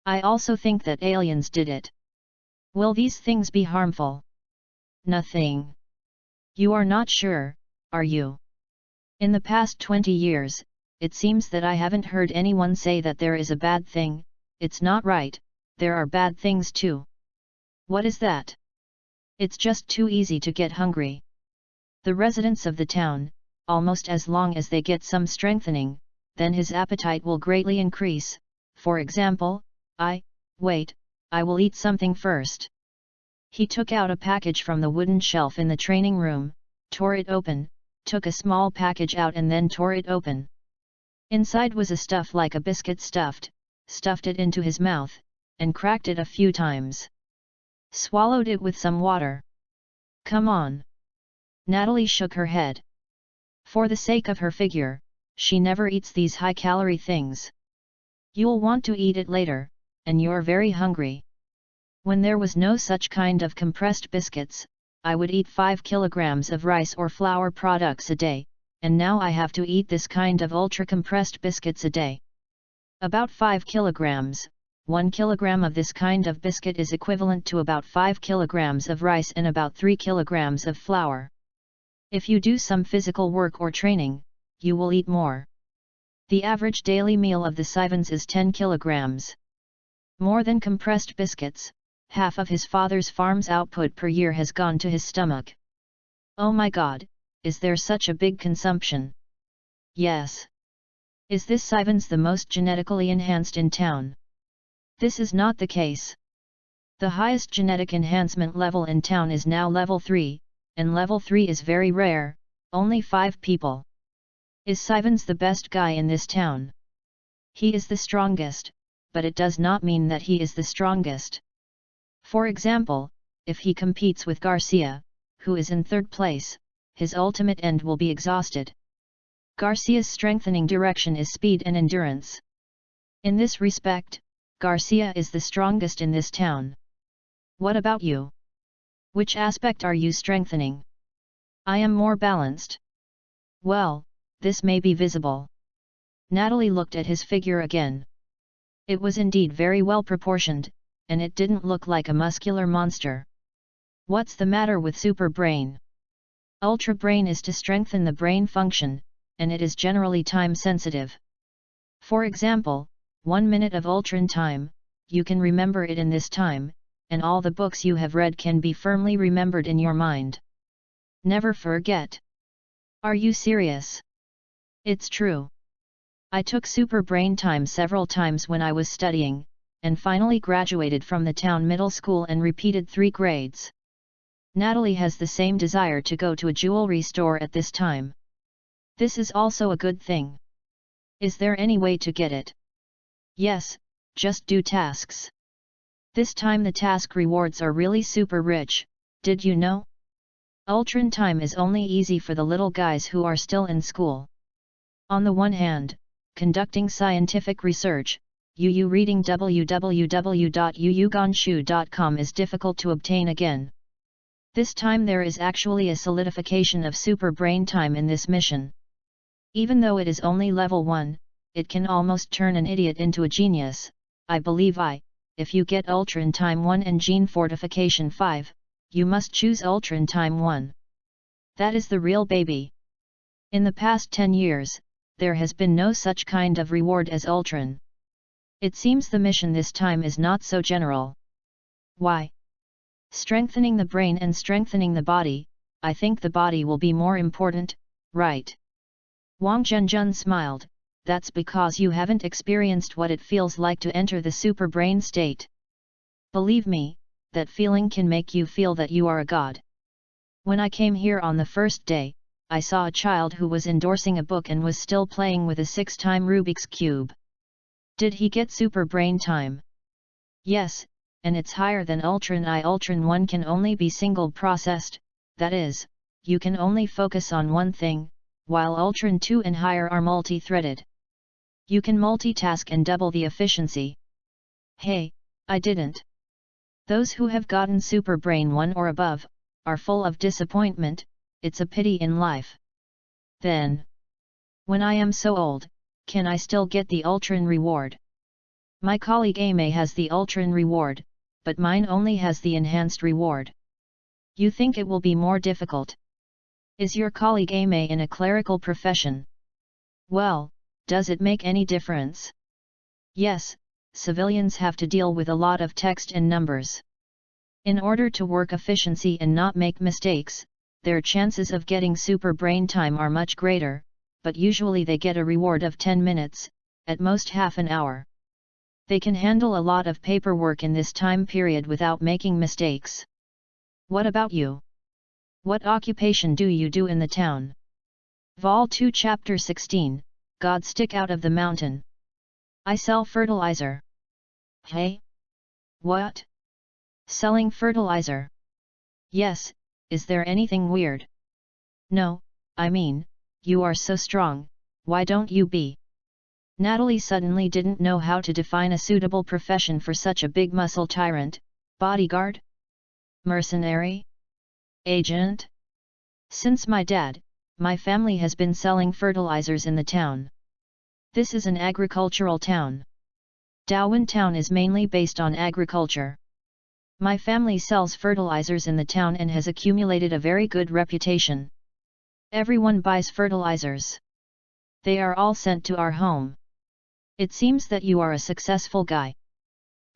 I also think that aliens did it. Will these things be harmful? Nothing. You are not sure, are you? In the past 20 years, it seems that I haven't heard anyone say that there is a bad thing. It's not right, there are bad things too. What is that? It's just too easy to get hungry. The residents of the town, almost as long as they get some strengthening, then his appetite will greatly increase. For example, I will eat something first. He took out a package from the wooden shelf in the training room, tore it open, took a small package out and then tore it open. Inside was a stuff like a biscuit stuffed it into his mouth, and cracked it a few times. Swallowed it with some water. Come on. Natalie shook her head. For the sake of her figure, she never eats these high-calorie things. You'll want to eat it later, and you're very hungry. When there was no such kind of compressed biscuits, I would eat 5 kilograms of rice or flour products a day, and now I have to eat this kind of ultra-compressed biscuits a day. About 5 kilograms, 1 kilogram of this kind of biscuit is equivalent to about 5 kilograms of rice and about 3 kilograms of flour. If you do some physical work or training, you will eat more. The average daily meal of the Sivans is 10 kilograms. More than compressed biscuits, half of his father's farm's output per year has gone to his stomach. Oh my God, is there such a big consumption? Yes. Is this Sivans the most genetically enhanced in town? This is not the case. The highest genetic enhancement level in town is now level 3, and level 3 is very rare, only 5 people. Is Sivans the best guy in this town? He is the strongest, but it does not mean that he is the strongest. For example, if he competes with Garcia, who is in 3rd place, his ultimate end will be exhausted. Garcia's strengthening direction is speed and endurance. In this respect, Garcia is the strongest in this town. What about you? Which aspect are you strengthening? I am more balanced. Well, this may be visible. Natalie looked at his figure again. It was indeed very well proportioned, and it didn't look like a muscular monster. What's the matter with super brain? Ultra brain is to strengthen the brain function, and it is generally time sensitive. For example, 1 minute of Ultron time, you can remember it in this time, and all the books you have read can be firmly remembered in your mind. Never forget. Are you serious? It's true. I took super brain time several times when I was studying, and finally graduated from the town middle school and repeated 3 grades. Natalie has the same desire to go to a jewelry store at this time. This is also a good thing. Is there any way to get it? Yes, just do tasks. This time the task rewards are really super rich, did you know? Ultron time is only easy for the little guys who are still in school. On the one hand, conducting scientific research, reading www.yuyugonshu.com is difficult to obtain again. This time there is actually a solidification of super brain time in this mission. Even though it is only level 1, it can almost turn an idiot into a genius, I believe. If you get Ultron time 1 and Gene Fortification 5, you must choose Ultron time 1. That is the real baby. In the past 10 years, there has been no such kind of reward as Ultron. It seems the mission this time is not so general. Why? Strengthening the brain and strengthening the body, I think the body will be more important, right? Wang Zhenjun smiled, that's because you haven't experienced what it feels like to enter the super brain state. Believe me, that feeling can make you feel that you are a god. When I came here on the first day, I saw a child who was endorsing a book and was still playing with a 6-time Rubik's Cube. Did he get super brain time? Yes, and it's higher than Ultron I. Ultron 1 can only be single processed, that is, you can only focus on one thing, while Ultron 2 and higher are multi-threaded. You can multitask and double the efficiency. Hey, I didn't. Those who have gotten super brain 1 or above, are full of disappointment, it's a pity in life. Then, when I am so old, can I still get the Ultron reward? My colleague Ame has the Ultron reward, but mine only has the enhanced reward. You think it will be more difficult? Is your colleague Ame in a clerical profession? Well, does it make any difference? Yes, civilians have to deal with a lot of text and numbers. In order to work efficiency and not make mistakes, their chances of getting super brain time are much greater, but usually they get a reward of 10 minutes, at most half an hour. They can handle a lot of paperwork in this time period without making mistakes. What about you? What occupation do you do in the town? Vol 2 Chapter 16, God Stick Out of the Mountain. I sell fertilizer. Hey? What? Selling fertilizer? Yes, is there anything weird? No, I mean, you are so strong, why don't you be? Natalie suddenly didn't know how to define a suitable profession for such a big muscle tyrant. Bodyguard? Mercenary? Agent? Since my dad, my family has been selling fertilizers in the town. This is an agricultural town. Dawan town is mainly based on agriculture. My family sells fertilizers in the town and has accumulated a very good reputation. Everyone buys fertilizers. They are all sent to our home. It seems that you are a successful guy.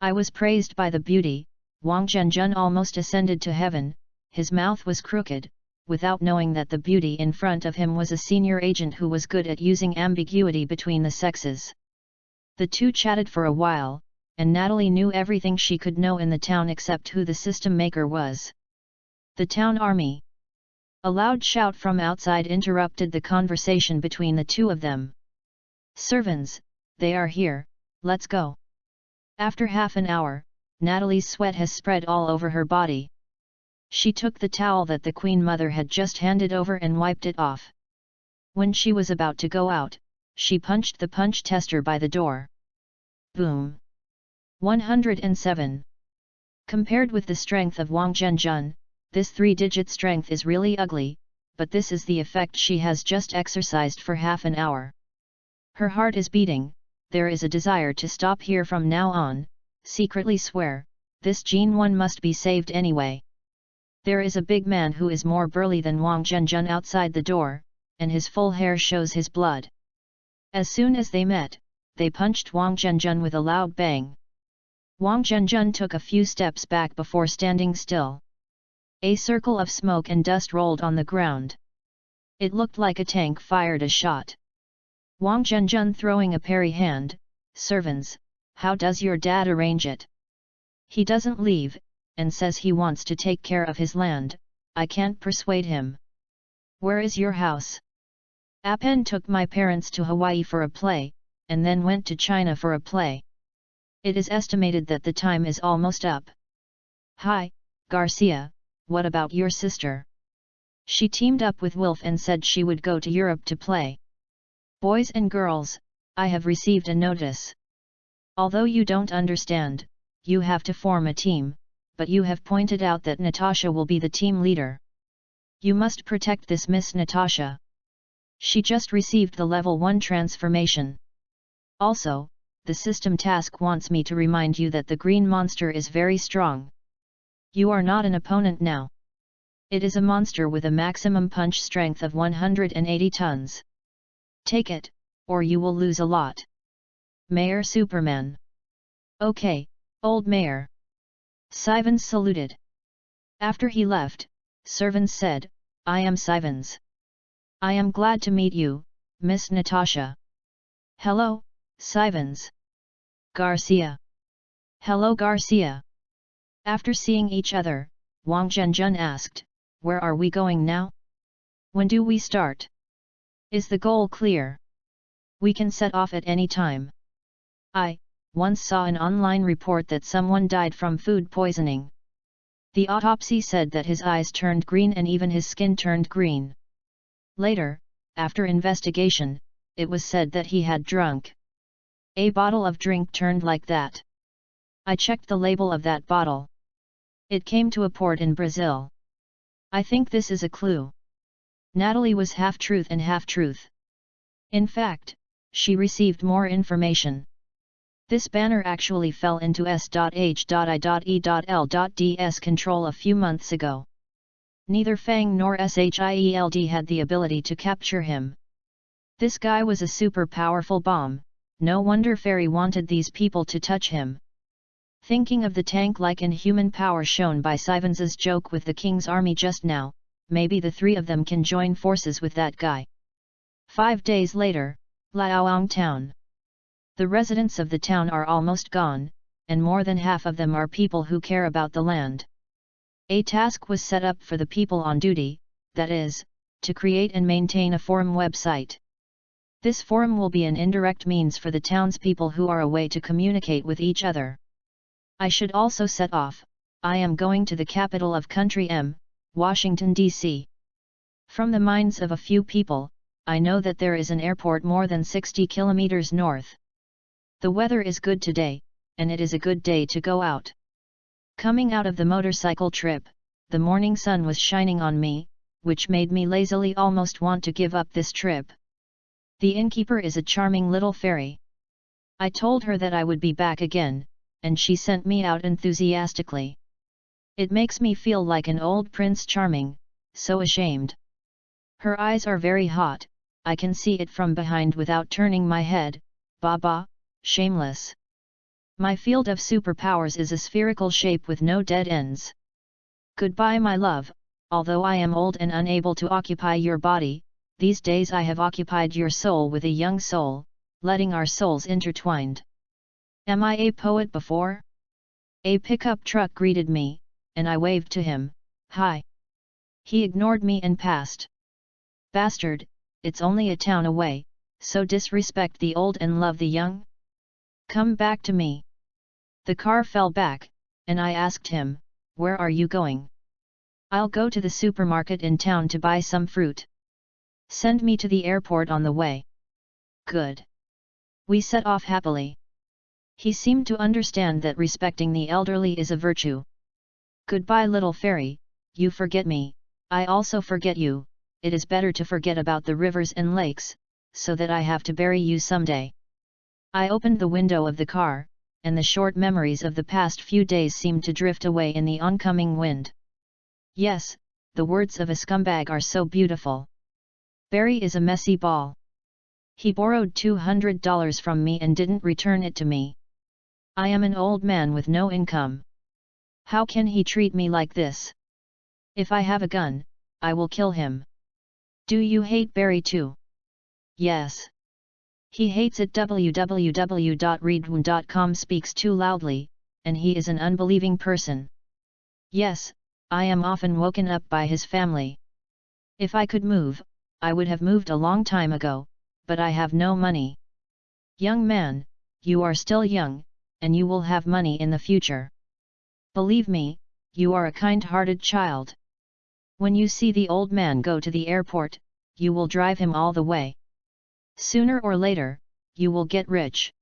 I was praised by the beauty. Wang Zhenjun almost ascended to heaven, his mouth was crooked, without knowing that the beauty in front of him was a senior agent who was good at using ambiguity between the sexes. The two chatted for a while, and Natalie knew everything she could know in the town except who the system maker was. The town army. A loud shout from outside interrupted the conversation between the two of them. Servants, they are here, let's go. After half an hour, Natalie's sweat has spread all over her body. She took the towel that the Queen Mother had just handed over and wiped it off. When she was about to go out, she punched the punch tester by the door. Boom! 107. Compared with the strength of Wang Zhenjun, this 3-digit strength is really ugly, but this is the effect she has just exercised for half an hour. Her heart is beating, there is a desire to stop here from now on, secretly swear, this Jean one must be saved anyway. There is a big man who is more burly than Wang Zhenjun outside the door, and his full hair shows his blood. As soon as they met, they punched Wang Zhenjun with a loud bang. Wang Zhenjun took a few steps back before standing still. A circle of smoke and dust rolled on the ground. It looked like a tank fired a shot. Wang Zhenjun throwing a parry hand, "Servants, how does your dad arrange it? He doesn't leave, and says he wants to take care of his land, I can't persuade him. Where is your house? Appen took my parents to Hawaii for a play, and then went to China for a play. It is estimated that the time is almost up. Hi, Garcia, what about your sister? She teamed up with Wilf and said she would go to Europe to play. Boys and girls, I have received a notice. Although you don't understand, you have to form a team, but you have pointed out that Natasha will be the team leader. You must protect this Miss Natasha. She just received the level 1 transformation. Also, the system task wants me to remind you that the green monster is very strong. You are not an opponent now. It is a monster with a maximum punch strength of 180 tons. Take it, or you will lose a lot. Mayor Superman. Okay, old mayor. Sivens saluted. After he left, Servants said, I am Sivens. I am glad to meet you, Miss Natasha. Hello, Sivens. Garcia. Hello Garcia. After seeing each other, Wang Zhenjun asked, where are we going now? When do we start? Is the goal clear? We can set off at any time. I once saw an online report that someone died from food poisoning. The autopsy said that his eyes turned green and even his skin turned green. Later, after investigation, it was said that he had drunk. A bottle of drink turned like that. I checked the label of that bottle. It came to a port in Brazil. I think this is a clue. Natalie was half truth and half truth. In fact, she received more information. This banner actually fell into S.H.I.E.L.D's control a few months ago. Neither Fang nor SHIELD had the ability to capture him. This guy was a super powerful bomb, no wonder Fairy wanted these people to touch him. Thinking of the tank-like inhuman power shown by Sivens's joke with the king's army just now, maybe the three of them can join forces with that guy. 5 days later, Liaoyang town. The residents of the town are almost gone, and more than half of them are people who care about the land. A task was set up for the people on duty, that is, to create and maintain a forum website. This forum will be an indirect means for the townspeople who are away to communicate with each other. I should also set off, I am going to the capital of country M, Washington, D.C. From the minds of a few people, I know that there is an airport more than 60 kilometers north. The weather is good today, and it is a good day to go out. Coming out of the motorcycle trip, the morning sun was shining on me, which made me lazily almost want to give up this trip. The innkeeper is a charming little fairy. I told her that I would be back again, and she sent me out enthusiastically. It makes me feel like an old Prince Charming, so ashamed. Her eyes are very hot, I can see it from behind without turning my head, Baba, shameless. My field of superpowers is a spherical shape with no dead ends. Goodbye my love, although I am old and unable to occupy your body, these days I have occupied your soul with a young soul, letting our souls intertwined. Am I a poet before? A pickup truck greeted me, and I waved to him, hi. He ignored me and passed. Bastard, it's only a town away, so disrespect the old and love the young? Come back to me. The car fell back, and I asked him, where are you going? I'll go to the supermarket in town to buy some fruit. Send me to the airport on the way. Good. We set off happily. He seemed to understand that respecting the elderly is a virtue. Goodbye little fairy, you forget me, I also forget you, it is better to forget about the rivers and lakes, so that I have to bury you someday. I opened the window of the car, and the short memories of the past few days seemed to drift away in the oncoming wind. Yes, the words of a scumbag are so beautiful. Barry is a messy ball. He borrowed $200 from me and didn't return it to me. I am an old man with no income. How can he treat me like this? If I have a gun, I will kill him. Do you hate Barry too? Yes. He hates it. www.readaloud.com speaks too loudly, and he is an unbelieving person. Yes, I am often woken up by his family. If I could move, I would have moved a long time ago, but I have no money. Young man, you are still young, and you will have money in the future. Believe me, you are a kind-hearted child. When you see the old man go to the airport, you will drive him all the way. Sooner or later, you will get rich.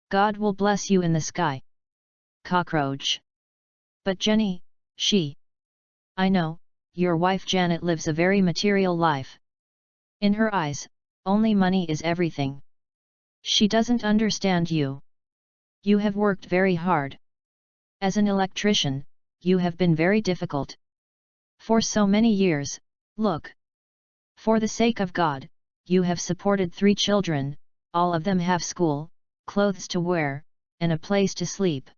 God will bless you in the sky. Cockroach. But Jenny, I know, your wife Janet lives a very material life. In her eyes, only money is everything. She doesn't understand you. You have worked very hard. As an electrician, you have been very difficult. For so many years, look. For the sake of God, you have supported 3 children, all of them have school, clothes to wear, and a place to sleep.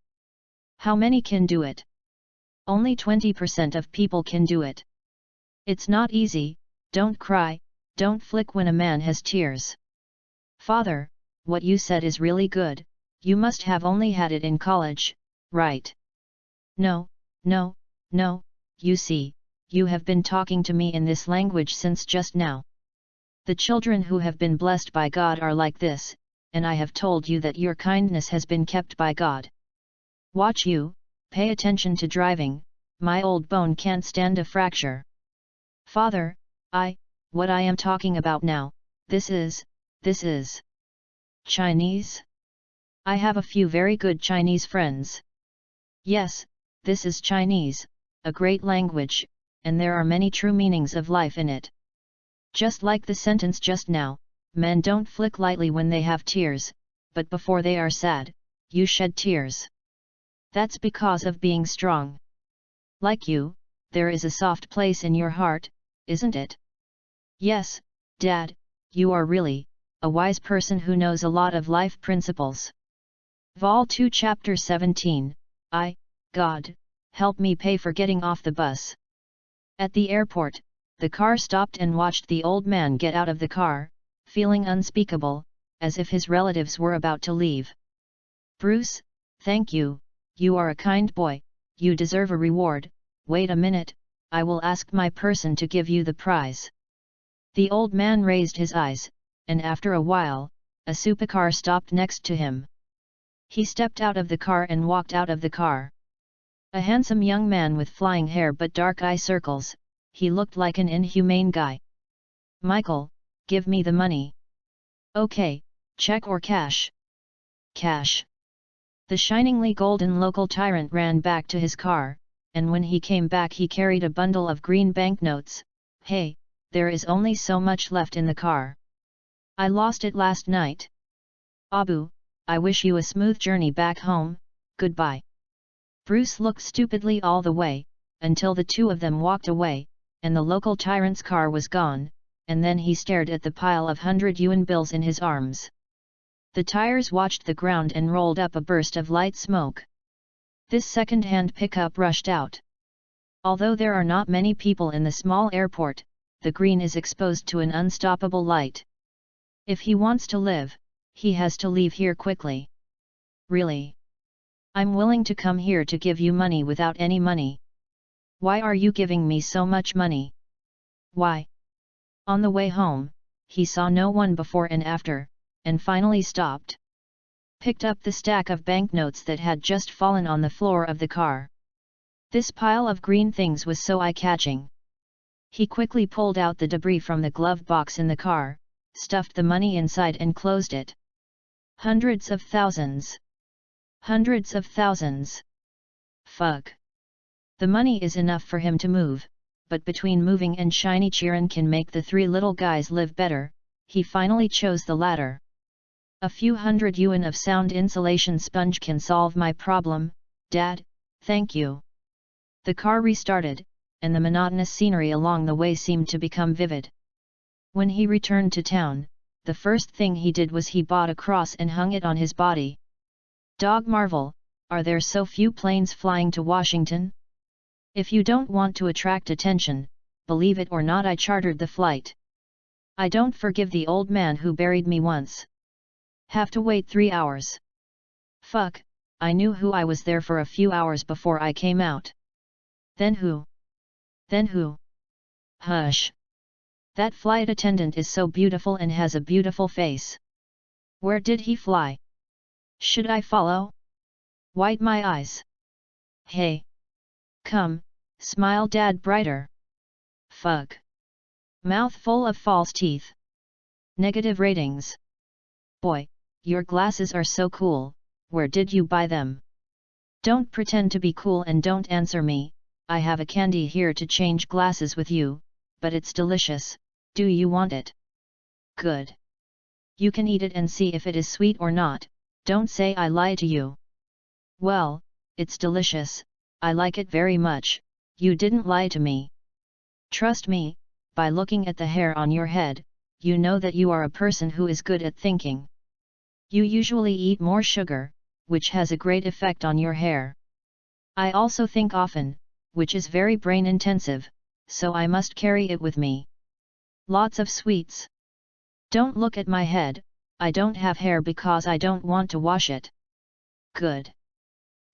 How many can do it? Only 20% of people can do it. It's not easy. Don't cry, don't flick when a man has tears. Father, what you said is really good. You must have only had it in college, right? No, you see, you have been talking to me in this language since just now. The children who have been blessed by God are like this, and I have told you that your kindness has been kept by God. Watch you, pay attention to driving, my old bone can't stand a fracture. Father, what I am talking about now, this is Chinese? I have a few very good Chinese friends. Yes, this is Chinese, a great language, and there are many true meanings of life in it. Just like the sentence just now, men don't flick lightly when they have tears, but before they are sad, you shed tears. That's because of being strong. Like you, there is a soft place in your heart, isn't it? Yes, Dad, you are really a wise person who knows a lot of life principles. Vol 2 Chapter 17, God, help me pay for getting off the bus. At the airport, the car stopped and watched the old man get out of the car, feeling unspeakable, as if his relatives were about to leave. Bruce, thank you, you are a kind boy, you deserve a reward. Wait a minute, I will ask my person to give you the prize. The old man raised his eyes, and after a while, a supercar stopped next to him. He stepped out of the car and walked out of the car. A handsome young man with flying hair but dark eye circles, he looked like an inhumane guy. Michael, give me the money. Okay, check or cash? Cash. The shiningly golden local tyrant ran back to his car, and when he came back he carried a bundle of green banknotes. Hey, there is only so much left in the car. I lost it last night. Abu, I wish you a smooth journey back home, goodbye. Bruce looked stupidly all the way, until the two of them walked away, and the local tyrant's car was gone, and then he stared at the pile of 100 yuan bills in his arms. The tires watched the ground and rolled up a burst of light smoke. This second-hand pickup rushed out. Although there are not many people in the small airport, the green is exposed to an unstoppable light. If he wants to live, he has to leave here quickly. Really? I'm willing to come here to give you money without any money. Why are you giving me so much money? Why? On the way home, he saw no one before and after, and finally stopped. Picked up the stack of banknotes that had just fallen on the floor of the car. This pile of green things was so eye-catching. He quickly pulled out the debris from the glove box in the car, stuffed the money inside and closed it. Hundreds of thousands. Hundreds of thousands. Fuck. The money is enough for him to move, but between moving and shiny Chiron can make the three little guys live better, he finally chose the latter. A few hundred yuan of sound insulation sponge can solve my problem, Dad, thank you. The car restarted, and the monotonous scenery along the way seemed to become vivid. When he returned to town, the first thing he did was he bought a cross and hung it on his body. Dog marvel, are there so few planes flying to Washington? If you don't want to attract attention, believe it or not, I chartered the flight. I don't forgive the old man who buried me once. Have to wait 3 hours. Fuck, I knew who I was there for a few hours before I came out. Then who? Then who? Hush. That flight attendant is so beautiful and has a beautiful face. Where did he fly? Should I follow? Wipe my eyes. Hey. Come, smile Dad brighter. Fuck. Mouth full of false teeth. Negative ratings. Boy, your glasses are so cool, where did you buy them? Don't pretend to be cool and don't answer me, I have a candy here to change glasses with you, but it's delicious, do you want it? Good. You can eat it and see if it is sweet or not, don't say I lie to you. Well, it's delicious, I like it very much, you didn't lie to me. Trust me, by looking at the hair on your head, you know that you are a person who is good at thinking. You usually eat more sugar, which has a great effect on your hair. I also think often, which is very brain intensive, so I must carry it with me. Lots of sweets. Don't look at my head, I don't have hair because I don't want to wash it. Good.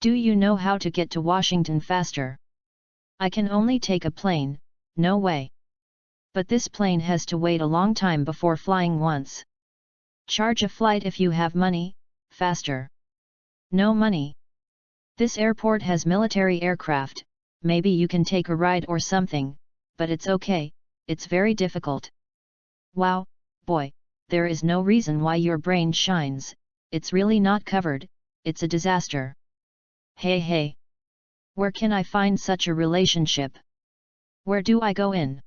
Do you know how to get to Washington faster? I can only take a plane, no way. But this plane has to wait a long time before flying once. Charge a flight if you have money, faster. No money. This airport has military aircraft, maybe you can take a ride or something, but it's okay, it's very difficult. Wow, boy, there is no reason why your brain shines, it's really not covered, it's a disaster. Hey. Where can I find such a relationship? Where do I go in?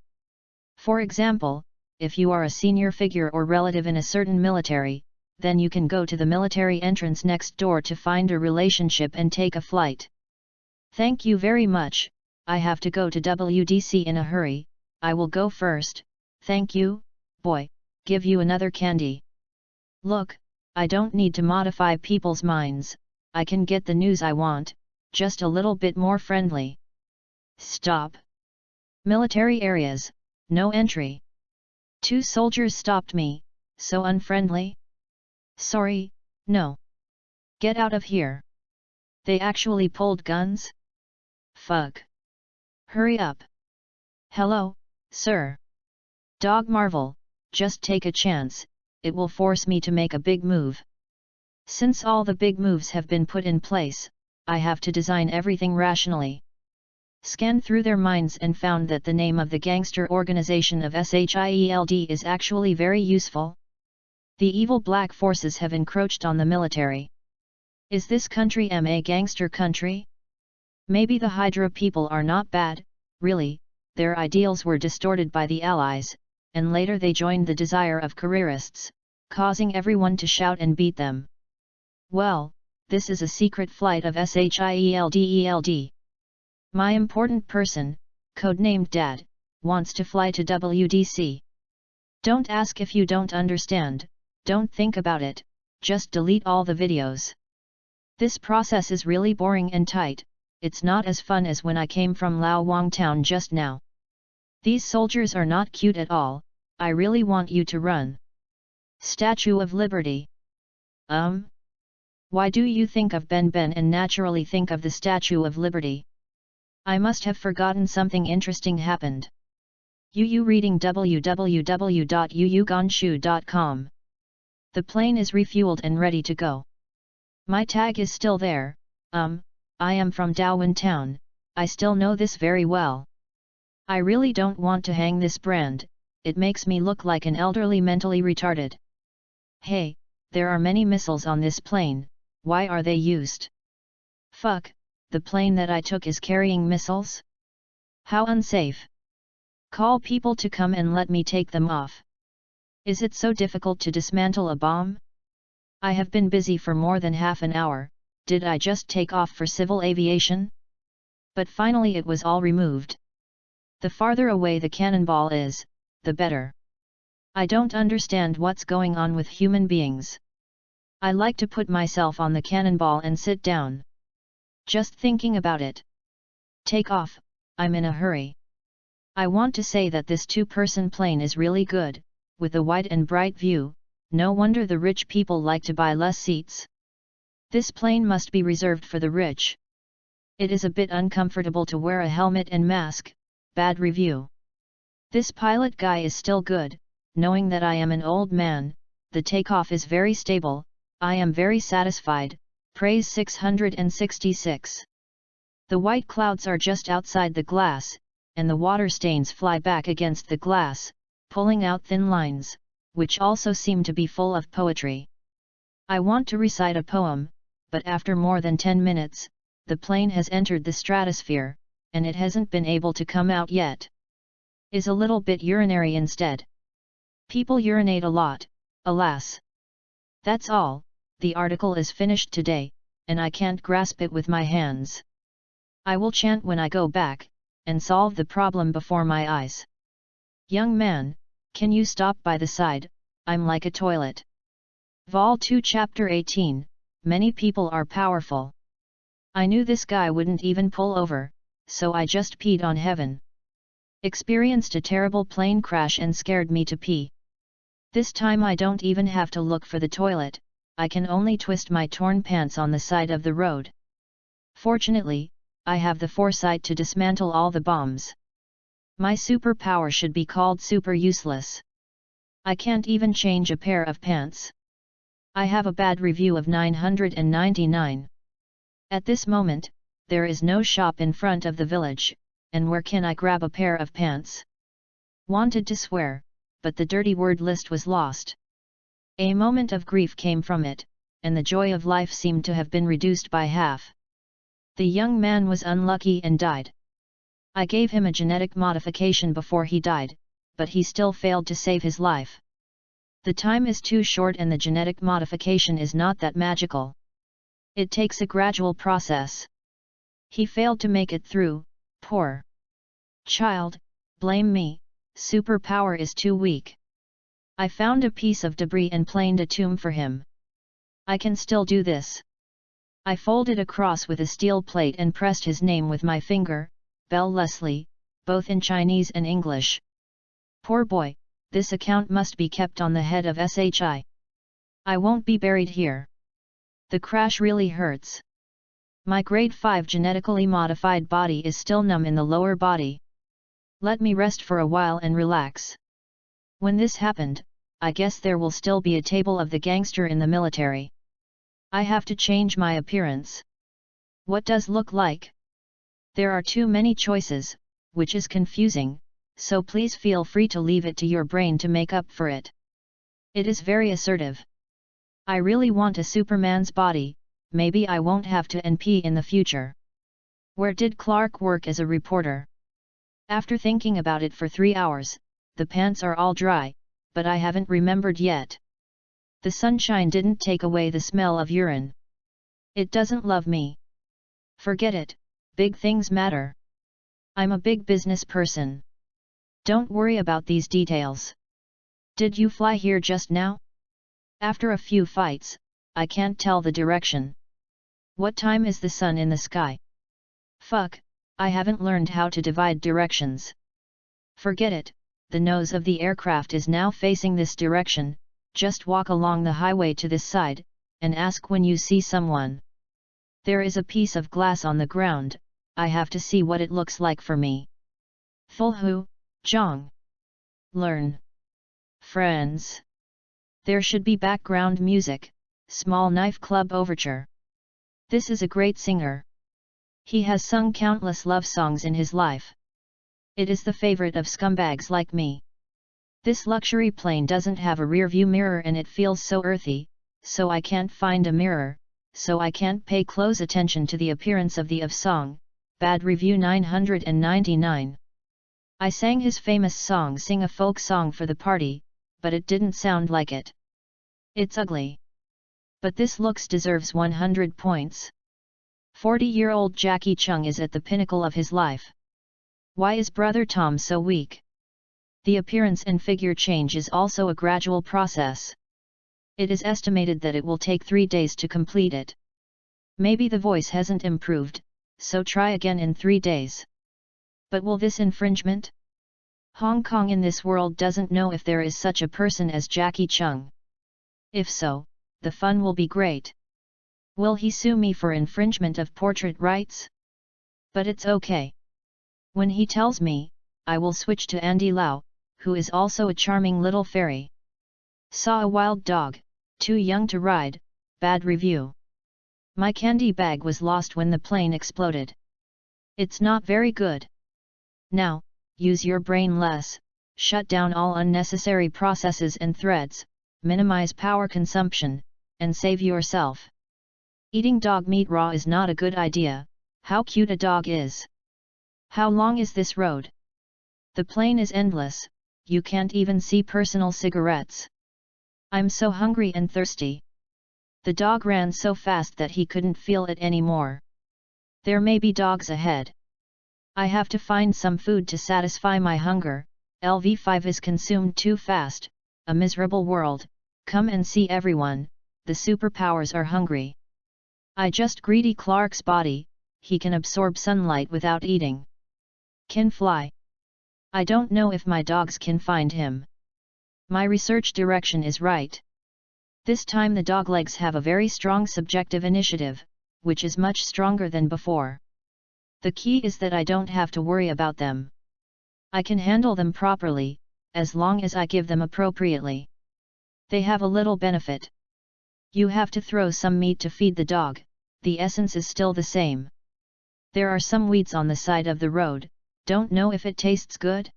For example, if you are a senior figure or relative in a certain military, then you can go to the military entrance next door to find a relationship and take a flight. Thank you very much, I have to go to WDC in a hurry, I will go first, thank you, boy, give you another candy. Look, I don't need to modify people's minds, I can get the news I want, just a little bit more friendly. Stop. Military areas, no entry. 2 soldiers stopped me, so unfriendly. Sorry, no. Get out of here. They actually pulled guns? Fuck. Hurry up. Hello, sir. Dog marvel, just take a chance, it will force me to make a big move. Since all the big moves have been put in place, I have to design everything rationally. Scanned through their minds and found that the name of the gangster organization of SHIELD is actually very useful. The evil black forces have encroached on the military. Is this country a gangster country? Maybe the Hydra people are not bad, really, their ideals were distorted by the Allies, and later they joined the desire of careerists, causing everyone to shout and beat them. Well, this is a secret flight of SHIELD. My important person, codenamed Dad, wants to fly to WDC. Don't ask if you don't understand, don't think about it, just delete all the videos. This process is really boring and tight, it's not as fun as when I came from Lao Wang town just now. These soldiers are not cute at all, I really want you to run. Statue of Liberty. Why do you think of Ben and naturally think of the Statue of Liberty? I must have forgotten something interesting happened. Yu reading www.yuyuganshu.com. The plane is refueled and ready to go. My tag is still there, I am from Daowen town, I still know this very well. I really don't want to hang this brand, it makes me look like an elderly mentally retarded. Hey, there are many missiles on this plane, why are they used? Fuck, the plane that I took is carrying missiles? How unsafe. Call people to come and let me take them off. Is it so difficult to dismantle a bomb? I have been busy for more than half an hour, did I just take off for civil aviation? But finally it was all removed. The farther away the cannonball is, the better. I don't understand what's going on with human beings. I like to put myself on the cannonball and sit down. Just thinking about it. Take off, I'm in a hurry. I want to say that this two-person plane is really good, with a wide and bright view, no wonder the rich people like to buy less seats. This plane must be reserved for the rich. It is a bit uncomfortable to wear a helmet and mask, bad review. This pilot guy is still good, knowing that I am an old man, the takeoff is very stable, I am very satisfied, praise 666. The white clouds are just outside the glass, and the water stains fly back against the glass, pulling out thin lines, which also seem to be full of poetry. I want to recite a poem, but after more than 10 minutes, the plane has entered the stratosphere, and it hasn't been able to come out yet. Is a little bit urinary instead. People urinate a lot, alas. That's all, the article is finished today, and I can't grasp it with my hands. I will chant when I go back, and solve the problem before my eyes. Young man, can you stop by the side, I'm like a toilet. Vol 2 Chapter 18, Many people are powerful. I knew this guy wouldn't even pull over, so I just peed on heaven. Experienced a terrible plane crash and scared me to pee. This time I don't even have to look for the toilet, I can only twist my torn pants on the side of the road. Fortunately, I have the foresight to dismantle all the bombs. My superpower should be called super useless. I can't even change a pair of pants. I have a bad review of 999. At this moment, there is no shop in front of the village, and where can I grab a pair of pants? Wanted to swear, but the dirty word list was lost. A moment of grief came from it, and the joy of life seemed to have been reduced by half. The young man was unlucky and died. I gave him a genetic modification before he died, but he still failed to save his life. The time is too short and the genetic modification is not that magical. It takes a gradual process. He failed to make it through, poor child, blame me, superpower is too weak. I found a piece of debris and planed a tomb for him. I can still do this. I folded a cross with a steel plate and pressed his name with my finger, Bell Leslie, both in Chinese and English. Poor boy, this account must be kept on the head of SHI. I won't be buried here. The crash really hurts. My grade 5 genetically modified body is still numb in the lower body. Let me rest for a while and relax. When this happened, I guess there will still be a table of the gangster in the military. I have to change my appearance. What does look like? There are too many choices, which is confusing, so please feel free to leave it to your brain to make up for it. It is very assertive. I really want a Superman's body, maybe I won't have to NP in the future. Where did Clark work as a reporter? After thinking about it for 3 hours, the pants are all dry, but I haven't remembered yet. The sunshine didn't take away the smell of urine. It doesn't love me. Forget it, big things matter. I'm a big business person. Don't worry about these details. Did you fly here just now? After a few fights, I can't tell the direction. What time is the sun in the sky? Fuck, I haven't learned how to divide directions. Forget it, the nose of the aircraft is now facing this direction, just walk along the highway to this side, and ask when you see someone. There is a piece of glass on the ground, I have to see what it looks like for me. Thulhu, Zhang. Learn. Friends. There should be background music, Small Knife Club Overture. This is a great singer. He has sung countless love songs in his life. It is the favorite of scumbags like me. This luxury plane doesn't have a rear view mirror and it feels so earthy, so I can't find a mirror, so I can't pay close attention to the appearance of the song, bad review 999. I sang his famous song, sing a folk song for the party, but it didn't sound like it. It's ugly. But this looks deserves 100 points. 40-year-old Jackie Chung is at the pinnacle of his life. Why is Brother Tom so weak? The appearance and figure change is also a gradual process. It is estimated that it will take 3 days to complete it. Maybe the voice hasn't improved, so try again in 3 days. But will this infringement? Hong Kong in this world doesn't know if there is such a person as Jackie Chung. If so, the fun will be great. Will he sue me for infringement of portrait rights? But it's okay. When he tells me, I will switch to Andy Lau, who is also a charming little fairy. Saw a wild dog, too young to ride, bad review. My candy bag was lost when the plane exploded. It's not very good. Now, use your brain less, shut down all unnecessary processes and threads, minimize power consumption, and save yourself. Eating dog meat raw is not a good idea. How cute a dog is. How long is this road? The plane is endless, you can't even see personal cigarettes. I'm so hungry and thirsty. The dog ran so fast that he couldn't feel it anymore. There may be dogs ahead. I have to find some food to satisfy my hunger. LV5 is consumed too fast, a miserable world. Come and see everyone, the superpowers are hungry. I just greedy Clark's body, he can absorb sunlight without eating. Can fly. I don't know if my dogs can find him. My research direction is right. This time the dog legs have a very strong subjective initiative, which is much stronger than before. The key is that I don't have to worry about them. I can handle them properly, as long as I give them appropriately. They have a little benefit. You have to throw some meat to feed the dog, the essence is still the same. There are some weeds on the side of the road, don't know if it tastes good?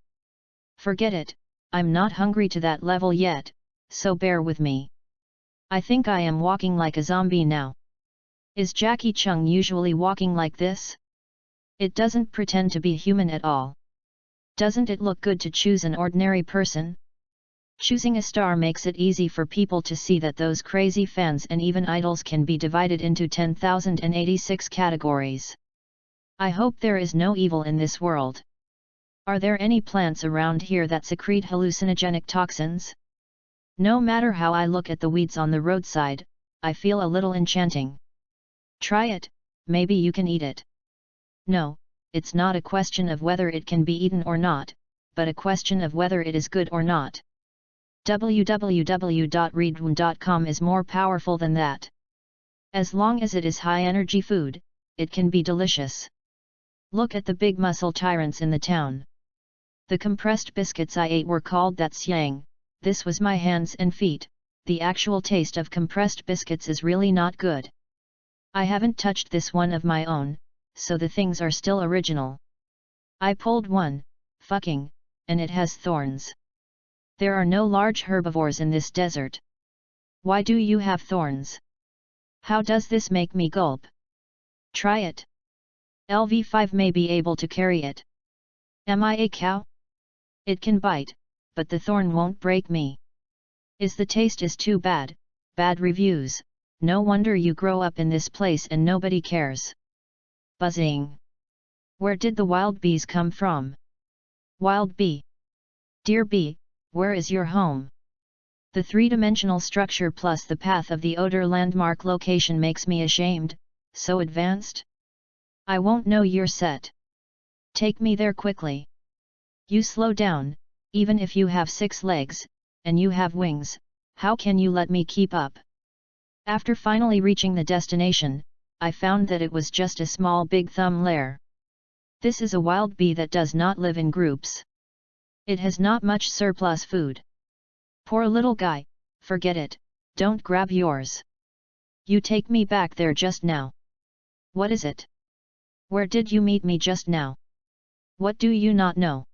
Forget it, I'm not hungry to that level yet, so bear with me. I think I am walking like a zombie now. Is Jackie Chung usually walking like this? It doesn't pretend to be human at all. Doesn't it look good to choose an ordinary person? Choosing a star makes it easy for people to see that those crazy fans and even idols can be divided into 10,086 categories. I hope there is no evil in this world. Are there any plants around here that secrete hallucinogenic toxins? No matter how I look at the weeds on the roadside, I feel a little enchanting. Try it, maybe you can eat it. No, it's not a question of whether it can be eaten or not, but a question of whether it is good or not. www.readaloud.com is more powerful than that. As long as it is high-energy food, it can be delicious. Look at the big muscle tyrants in the town. The compressed biscuits I ate were called that xiang, this was my hands and feet, the actual taste of compressed biscuits is really not good. I haven't touched this one of my own, so the things are still original. I pulled one, fucking, and it has thorns. There are no large herbivores in this desert. Why do you have thorns? How does this make me gulp? Try it. LV5 may be able to carry it. Am I a cow? It can bite, but the thorn won't break me. Is the taste is too bad, bad reviews, no wonder you grow up in this place and nobody cares. Buzzing. Where did the wild bees come from? Wild bee. Dear bee, where is your home? The three-dimensional structure plus the path of the odor landmark location makes me ashamed, so advanced. I won't know you're set. Take me there quickly. You slow down, even if you have 6 legs, and you have wings, how can you let me keep up? After finally reaching the destination, I found that it was just a small big thumb lair. This is a wild bee that does not live in groups. It has not much surplus food. Poor little guy, forget it, don't grab yours. You take me back there just now. What is it? Where did you meet me just now? What do you not know?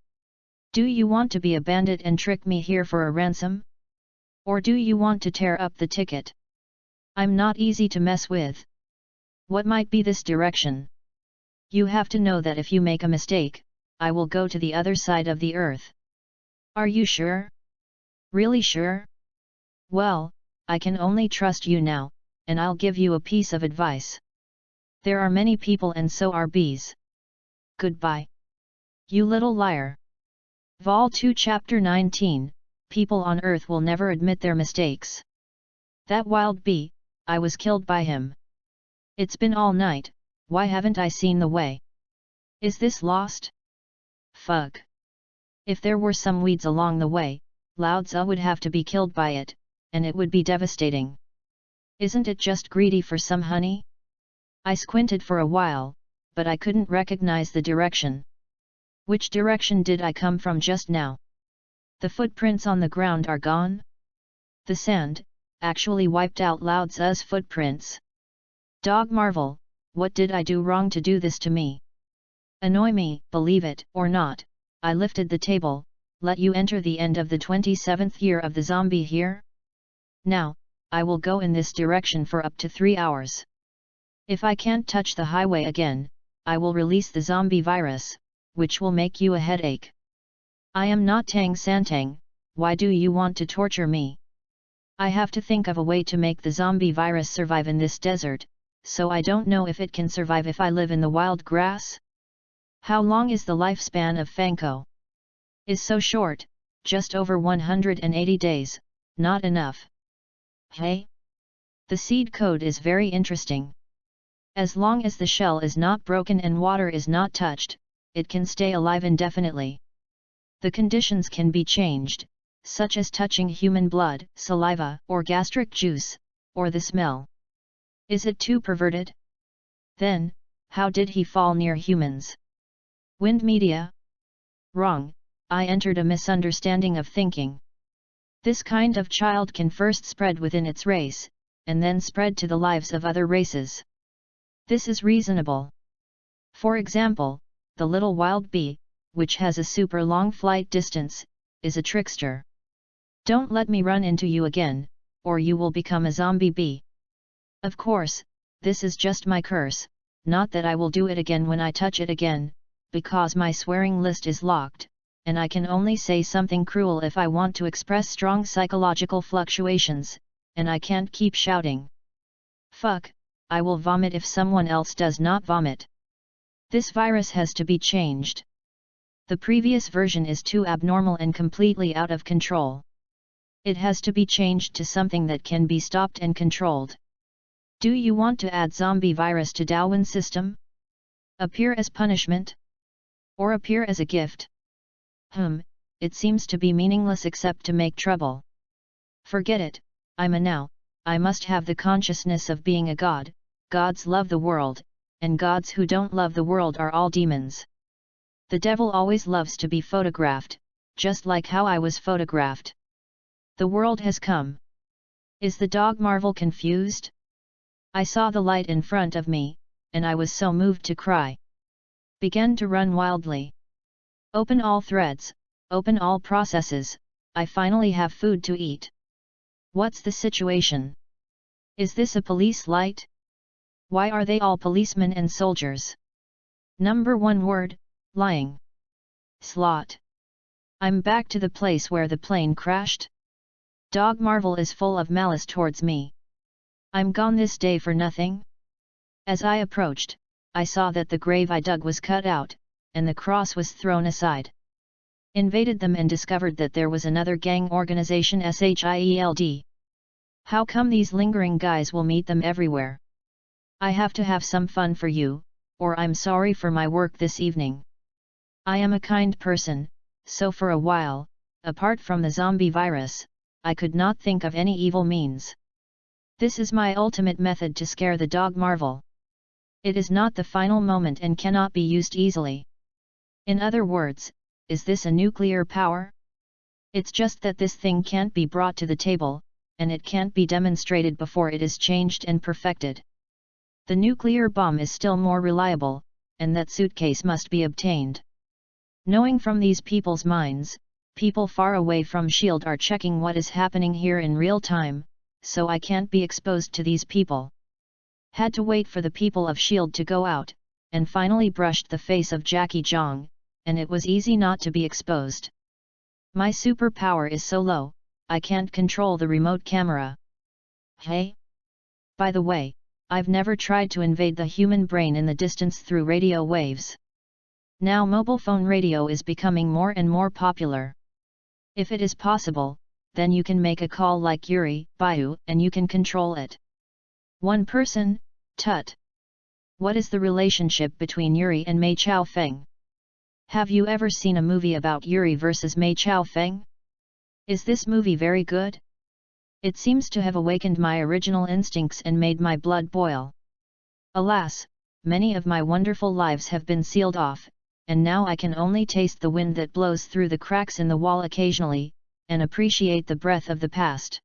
Do you want to be a bandit and trick me here for a ransom? Or do you want to tear up the ticket? I'm not easy to mess with. What might be this direction? You have to know that if you make a mistake, I will go to the other side of the earth. Are you sure? Really sure? Well, I can only trust you now, and I'll give you a piece of advice. There are many people and so are bees. Goodbye. You little liar. Vol 2 Chapter 19, People on Earth will never admit their mistakes. That wild bee, I was killed by him. It's been all night, why haven't I seen the way? Is this lost? Fug. If there were some weeds along the way, Lao Tzu would have to be killed by it, and it would be devastating. Isn't it just greedy for some honey? I squinted for a while, but I couldn't recognize the direction. Which direction did I come from just now? The footprints on the ground are gone? The sand, actually wiped out Lao Tzu's footprints. Dog marvel, what did I do wrong to do this to me? Annoy me, believe it or not, I lifted the table, let you enter the end of the 27th year of the zombie here? Now, I will go in this direction for up to 3 hours. If I can't touch the highway again, I will release the zombie virus, which will make you a headache. I am not Tang Santang, why do you want to torture me? I have to think of a way to make the zombie virus survive in this desert, so I don't know if it can survive if I live in the wild grass? How long is the lifespan of Fanco? Is so short, just over 180 days, not enough. Hey? The seed code is very interesting. As long as the shell is not broken and water is not touched, it can stay alive indefinitely. The conditions can be changed, such as touching human blood, saliva, or gastric juice, or the smell. Is it too perverted? Then, how did he fall near humans? Wind media? Wrong, I entered a misunderstanding of thinking. This kind of child can first spread within its race, and then spread to the lives of other races. This is reasonable. For example, the little wild bee, which has a super long flight distance, is a trickster. Don't let me run into you again, or you will become a zombie bee. Of course, this is just my curse, not that I will do it again when I touch it again, because my swearing list is locked, and I can only say something cruel if I want to express strong psychological fluctuations, and I can't keep shouting. Fuck, I will vomit if someone else does not vomit. This virus has to be changed. The previous version is too abnormal and completely out of control. It has to be changed to something that can be stopped and controlled. Do you want to add zombie virus to Darwin system? Appear as punishment? Or appear as a gift? It seems to be meaningless except to make trouble. Forget it, I'm a now, I must have the consciousness of being a god. Gods love the world, and gods who don't love the world are all demons. The devil always loves to be photographed, just like how I was photographed. The world has come. Is the dog marvel confused? I saw the light in front of me, and I was so moved to cry. Began to run wildly. Open all threads, open all processes, I finally have food to eat. What's the situation? Is this a police light? Why are they all policemen and soldiers? Number 1 word, lying. Slot. I'm back to the place where the plane crashed. Dog marvel is full of malice towards me. I'm gone this day for nothing? As I approached, I saw that the grave I dug was cut out, and the cross was thrown aside. Invaded them and discovered that there was another gang organization SHIELD. How come these lingering guys will meet them everywhere? I have to have some fun for you, or I'm sorry for my work this evening. I am a kind person, so for a while, apart from the zombie virus, I could not think of any evil means. This is my ultimate method to scare the dog marvel. It is not the final moment and cannot be used easily. In other words, is this a nuclear power? It's just that this thing can't be brought to the table, and it can't be demonstrated before it is changed and perfected. The nuclear bomb is still more reliable, and that suitcase must be obtained. Knowing from these people's minds, people far away from S.H.I.E.L.D. are checking what is happening here in real time, so I can't be exposed to these people. Had to wait for the people of S.H.I.E.L.D. to go out, and finally brushed the face of Jackie Zhang, and it was easy not to be exposed. My superpower is so low, I can't control the remote camera. Hey? By the way, I've never tried to invade the human brain in the distance through radio waves. Now mobile phone radio is becoming more and more popular. If it is possible, then you can make a call like Yuri, Bayu, and you can control it. One person, tut. What is the relationship between Yuri and Mei Chao Feng? Have you ever seen a movie about Yuri versus Mei Chao Feng? Is this movie very good? It seems to have awakened my original instincts and made my blood boil. Alas, many of my wonderful lives have been sealed off, and now I can only taste the wind that blows through the cracks in the wall occasionally, and appreciate the breath of the past.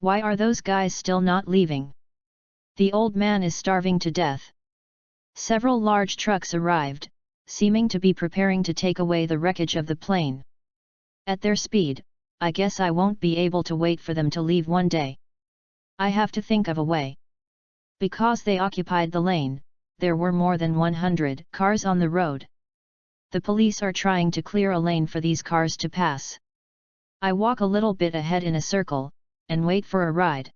Why are those guys still not leaving? The old man is starving to death. Several large trucks arrived, seeming to be preparing to take away the wreckage of the plane. At their speed, I guess I won't be able to wait for them to leave one day. I have to think of a way. Because they occupied the lane, there were more than 100 cars on the road. The police are trying to clear a lane for these cars to pass. I walk a little bit ahead in a circle, and wait for a ride.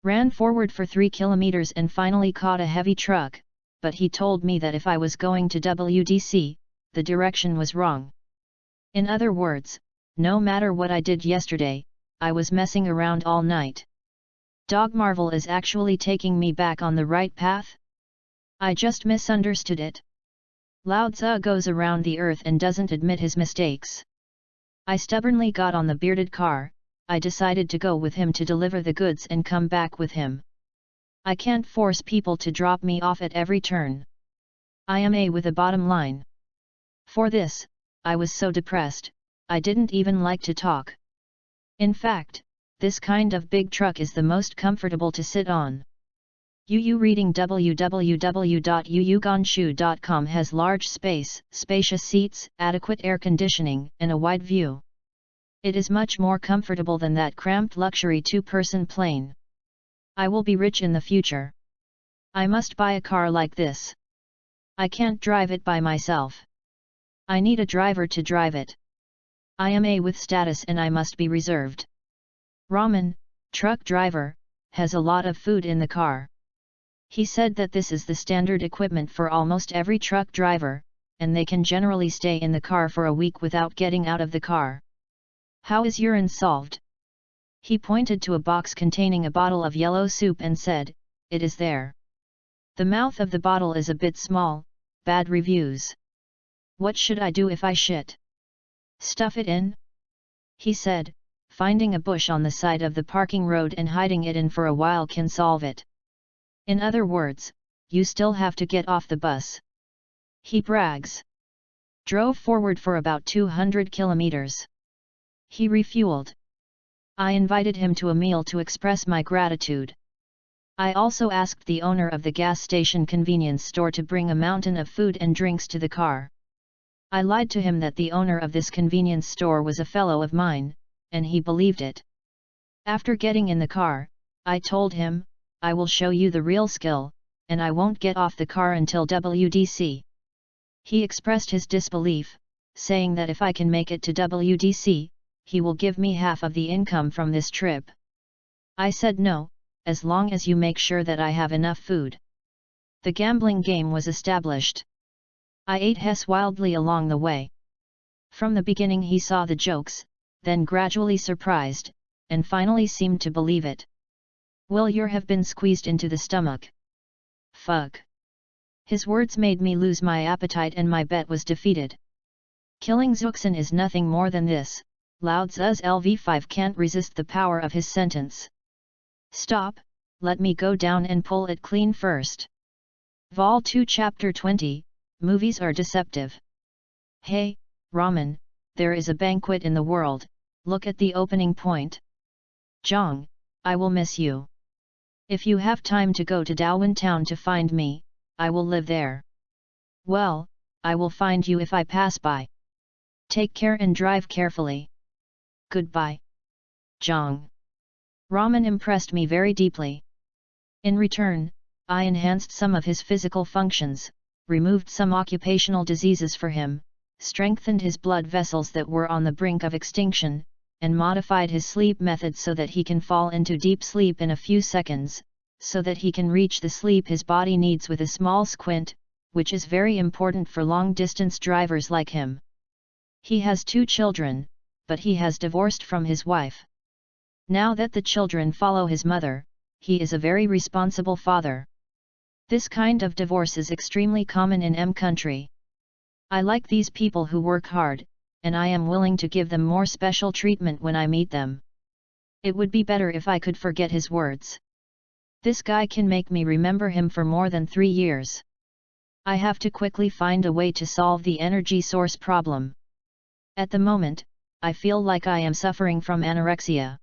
Ran forward for 3 kilometers and finally caught a heavy truck, but he told me that if I was going to WDC, the direction was wrong. In other words, no matter what I did yesterday, I was messing around all night. Dog Marvel is actually taking me back on the right path? I just misunderstood it. Lao Tzu goes around the earth and doesn't admit his mistakes. I stubbornly got on the bearded car. I decided to go with him to deliver the goods and come back with him. I can't force people to drop me off at every turn. I am with a bottom line. For this, I was so depressed, I didn't even like to talk. In fact, this kind of big truck is the most comfortable to sit on. UU reading www.uuganshu.com has large space, spacious seats, adequate air conditioning, and a wide view. It is much more comfortable than that cramped luxury two-person plane. I will be rich in the future. I must buy a car like this. I can't drive it by myself. I need a driver to drive it. I am with status and I must be reserved. Raman, truck driver, has a lot of food in the car. He said that this is the standard equipment for almost every truck driver, and they can generally stay in the car for a week without getting out of the car. How is urine solved? He pointed to a box containing a bottle of yellow soup and said, "It is there." The mouth of the bottle is a bit small, bad reviews. What should I do if I shit? Stuff it in? He said, finding a bush on the side of the parking road and hiding it in for a while can solve it. In other words, you still have to get off the bus. He brags. Drove forward for about 200 kilometers. He refueled. I invited him to a meal to express my gratitude. I also asked the owner of the gas station convenience store to bring a mountain of food and drinks to the car. I lied to him that the owner of this convenience store was a fellow of mine, and he believed it. After getting in the car, I told him, "I will show you the real skill, and I won't get off the car until WDC." He expressed his disbelief, saying that if I can make it to WDC, he will give me half of the income from this trip. I said no, as long as you make sure that I have enough food. The gambling game was established. I ate Hess wildly along the way. From the beginning he saw the jokes, then gradually surprised, and finally seemed to believe it. Will you have been squeezed into the stomach? Fuck. His words made me lose my appetite and my bet was defeated. Killing Zuxin is nothing more than this. Lao Tzu's LV5 can't resist the power of his sentence. Stop, let me go down and pull it clean first. Vol 2 Chapter 20, Movies are deceptive. Hey, Raman, there is a banquet in the world, look at the opening point. Zhang, I will miss you. If you have time to go to Daowen town to find me, I will live there. Well, I will find you if I pass by. Take care and drive carefully. Goodbye. Zhang. Raman impressed me very deeply. In return, I enhanced some of his physical functions, removed some occupational diseases for him, strengthened his blood vessels that were on the brink of extinction, and modified his sleep method so that he can fall into deep sleep in a few seconds, so that he can reach the sleep his body needs with a small squint, which is very important for long-distance drivers like him. He has 2 children, but he has divorced from his wife. Now that the children follow his mother, he is a very responsible father. This kind of divorce is extremely common in M country. I like these people who work hard, and I am willing to give them more special treatment when I meet them. It would be better if I could forget his words. This guy can make me remember him for more than 3 years. I have to quickly find a way to solve the energy source problem. At the moment, I feel like I am suffering from anorexia.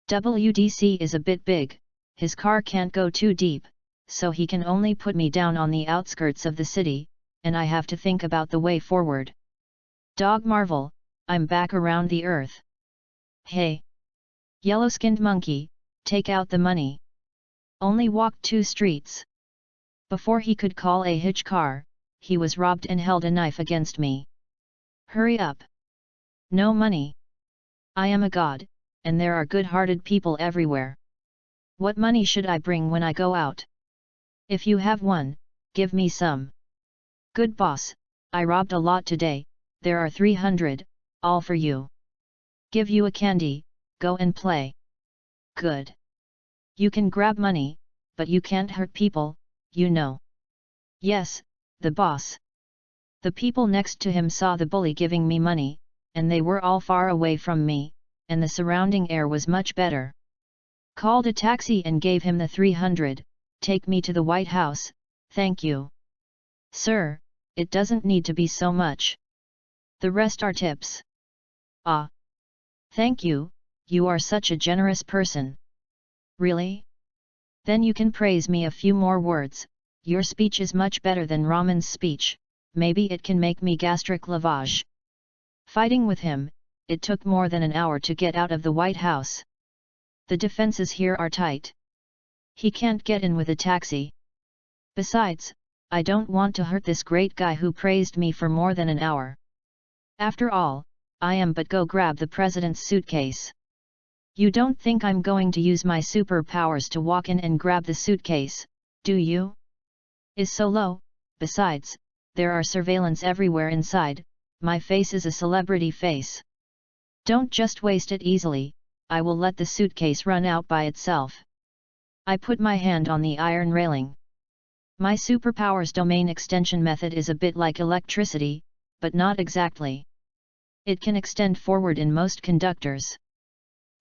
WDC is a bit big, his car can't go too deep, so he can only put me down on the outskirts of the city, and I have to think about the way forward. Dog Marvel, I'm back around the earth. Hey! Yellow-skinned monkey, take out the money. Only walked 2 streets. Before he could call a hitch car, he was robbed and held a knife against me. Hurry up! No money. I am a god, and there are good-hearted people everywhere. What money should I bring when I go out? If you have one, give me some. Good boss, I robbed a lot today, there are 300, all for you. Give you a candy, go and play. Good. You can grab money, but you can't hurt people, you know. Yes, the boss. The people next to him saw the bully giving me money, and they were all far away from me, and the surrounding air was much better. Called a taxi and gave him the 300, take me to the White House, thank you. Sir, it doesn't need to be so much. The rest are tips. Ah. Thank you, you are such a generous person. Really? Then you can praise me a few more words, your speech is much better than Raman's speech, maybe it can make me gastric lavage. Fighting with him, it took more than an hour to get out of the White House. The defenses here are tight. He can't get in with a taxi. Besides, I don't want to hurt this great guy who praised me for more than an hour. After all, I am but go grab the president's suitcase. You don't think I'm going to use my superpowers to walk in and grab the suitcase, do you? Is so low, besides, there are surveillance everywhere inside, my face is a celebrity face. Don't just waste it easily, I will let the suitcase run out by itself. I put my hand on the iron railing. My superpowers domain extension method is a bit like electricity, but not exactly. It can extend forward in most conductors.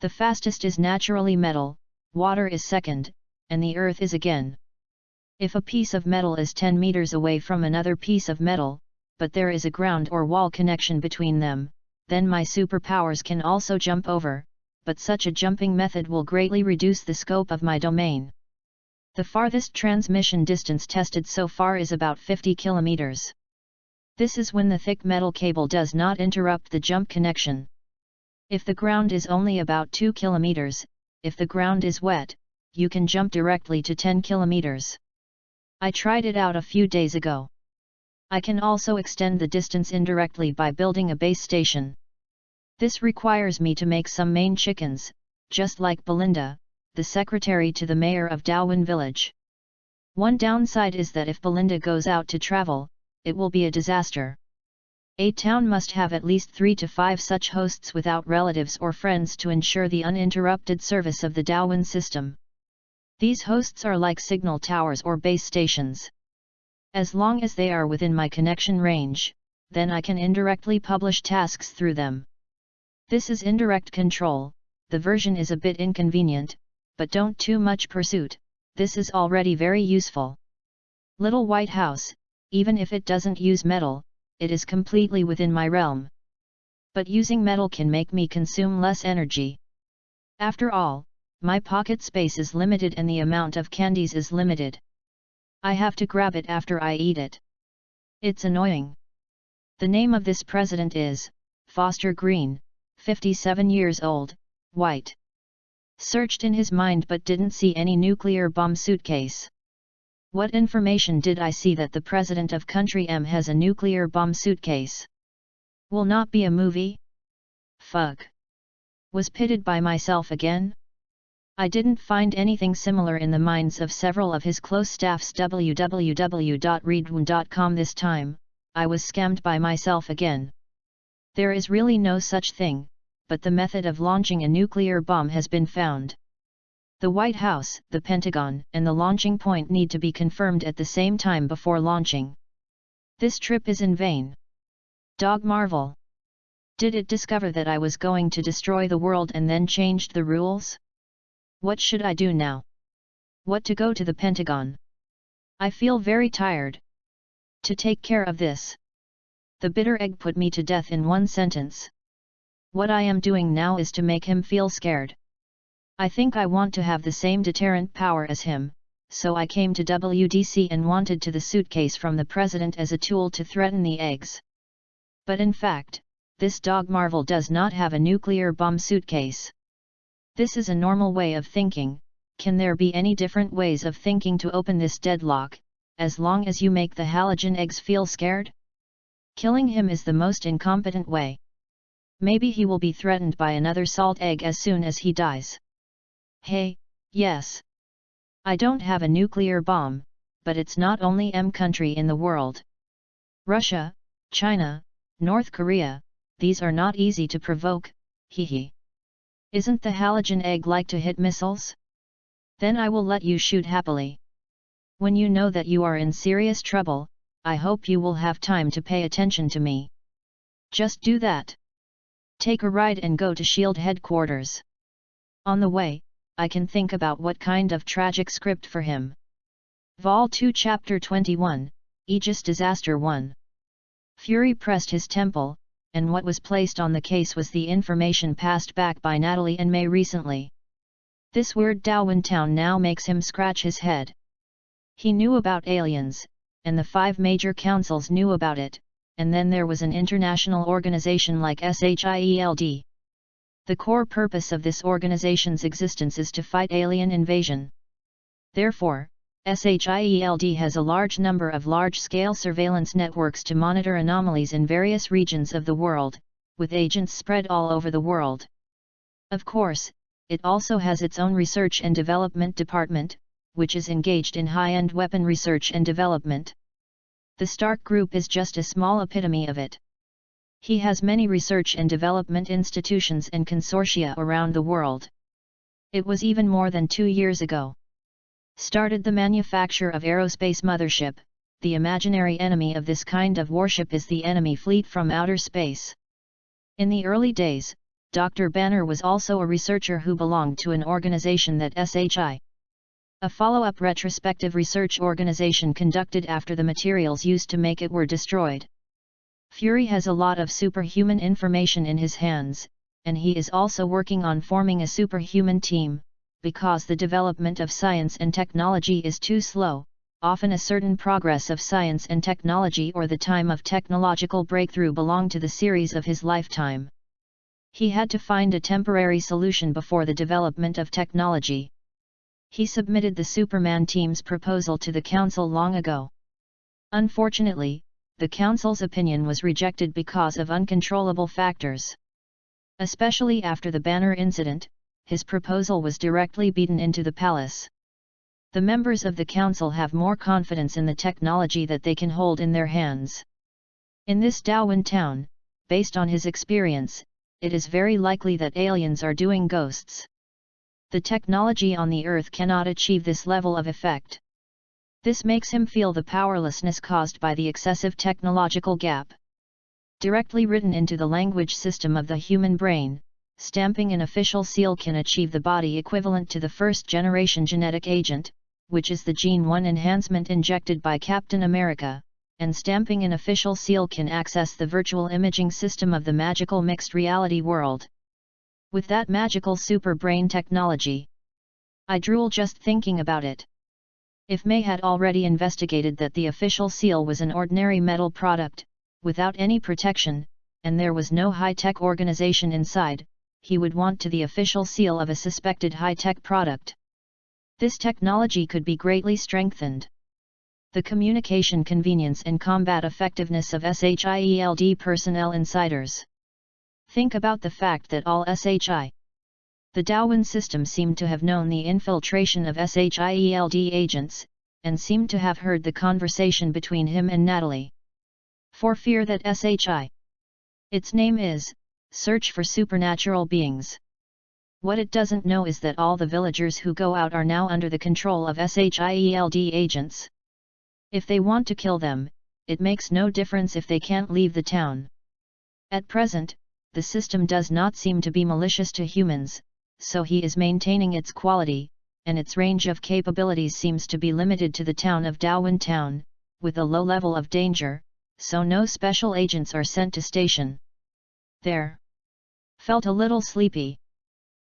The fastest is naturally metal, water is second, and the earth is again. If a piece of metal is 10 meters away from another piece of metal, but there is a ground or wall connection between them, then my superpowers can also jump over, but such a jumping method will greatly reduce the scope of my domain. The farthest transmission distance tested so far is about 50 kilometers. This is when the thick metal cable does not interrupt the jump connection. If the ground is only about 2 kilometers, if the ground is wet, you can jump directly to 10 kilometers. I tried it out a few days ago. I can also extend the distance indirectly by building a base station. This requires me to make some Maine chickens, just like Belinda, the secretary to the mayor of Darwin Village. One downside is that if Belinda goes out to travel, it will be a disaster. A town must have at least 3 to 5 such hosts without relatives or friends to ensure the uninterrupted service of the Darwin system. These hosts are like signal towers or base stations. As long as they are within my connection range, then I can indirectly publish tasks through them. This is indirect control, the version is a bit inconvenient, but don't too much pursuit, this is already very useful. Little White House, even if it doesn't use metal, it is completely within my realm. But using metal can make me consume less energy. After all, my pocket space is limited and the amount of candies is limited. I have to grab it after I eat it. It's annoying. The name of this president is Foster Green, 57 years old, white. Searched in his mind but didn't see any nuclear bomb suitcase. What information did I see that the president of country M has a nuclear bomb suitcase? Will not be a movie? Fuck. Was pitted by myself again? I didn't find anything similar in the minds of several of his close staffs. www.readaloud.com. This time, I was scammed by myself again. There is really no such thing, but the method of launching a nuclear bomb has been found. The White House, the Pentagon, and the launching point need to be confirmed at the same time before launching. This trip is in vain. Dog Marvel. Did it discover that I was going to destroy the world and then changed the rules? What should I do now? What to go to the Pentagon? I feel very tired. To take care of this. The bitter egg put me to death in one sentence. What I am doing now is to make him feel scared. I think I want to have the same deterrent power as him, so I came to WDC and wanted to the suitcase from the president as a tool to threaten the eggs. But in fact, this dog Marvel does not have a nuclear bomb suitcase. This is a normal way of thinking. Can there be any different ways of thinking to open this deadlock, as long as you make the halogen eggs feel scared? Killing him is the most incompetent way. Maybe he will be threatened by another salt egg as soon as he dies. Hey, yes. I don't have a nuclear bomb, but it's not only M country in the world. Russia, China, North Korea, these are not easy to provoke, hehe. Isn't the halogen egg like to hit missiles? Then I will let you shoot happily. When you know that you are in serious trouble, I hope you will have time to pay attention to me. Just do that. Take a ride and go to SHIELD headquarters. On the way, I can think about what kind of tragic script for him. Vol 2 Chapter 21, Aegis Disaster 1. Fury pressed his temple, and what was placed on the case was the information passed back by Natalie and May recently. This weird Darwin town now makes him scratch his head. He knew about aliens, and the 5 major councils knew about it, and then there was an international organization like SHIELD. The core purpose of this organization's existence is to fight alien invasion. Therefore, SHIELD has a large number of large-scale surveillance networks to monitor anomalies in various regions of the world, with agents spread all over the world. Of course, it also has its own research and development department, which is engaged in high-end weapon research and development. The Stark Group is just a small epitome of it. He has many research and development institutions and consortia around the world. It was even more than 2 years ago. Started the manufacture of aerospace mothership. The imaginary enemy of this kind of warship is the enemy fleet from outer space. In the early days, Dr. Banner was also a researcher who belonged to an organization that SHI. A follow-up retrospective research organization conducted after the materials used to make it were destroyed. Fury has a lot of superhuman information in his hands, and he is also working on forming a superhuman team, because the development of science and technology is too slow. Often a certain progress of science and technology or the time of technological breakthrough belong to the series of his lifetime. He had to find a temporary solution before the development of technology. He submitted the Superman team's proposal to the Council long ago. Unfortunately, the Council's opinion was rejected because of uncontrollable factors. Especially after the Banner incident, his proposal was directly beaten into the palace. The members of the Council have more confidence in the technology that they can hold in their hands. In this Darwin town, based on his experience, it is very likely that aliens are doing ghosts. The technology on the Earth cannot achieve this level of effect. This makes him feel the powerlessness caused by the excessive technological gap. Directly written into the language system of the human brain, stamping an official seal can achieve the body equivalent to the first-generation genetic agent, which is the Gene 1 enhancement injected by Captain America, and stamping an official seal can access the virtual imaging system of the magical mixed reality world. With that magical super brain technology, I drool just thinking about it. If May had already investigated that the official seal was an ordinary metal product, without any protection, and there was no high-tech organization inside, he would want to the official seal of a suspected high-tech product. This technology could be greatly strengthened. The communication convenience and combat effectiveness of SHIELD personnel insiders. Think about the fact that all SHI. The Darwin system seemed to have known the infiltration of SHIELD agents, and seemed to have heard the conversation between him and Natalie. For fear that SHI. Its name is, Search for Supernatural Beings. What it doesn't know is that all the villagers who go out are now under the control of SHIELD agents. If they want to kill them, it makes no difference if they can't leave the town. At present, the system does not seem to be malicious to humans, so he is maintaining its quality, and its range of capabilities seems to be limited to the town of Darwin Town, with a low level of danger, so no special agents are sent to station there. Felt a little sleepy.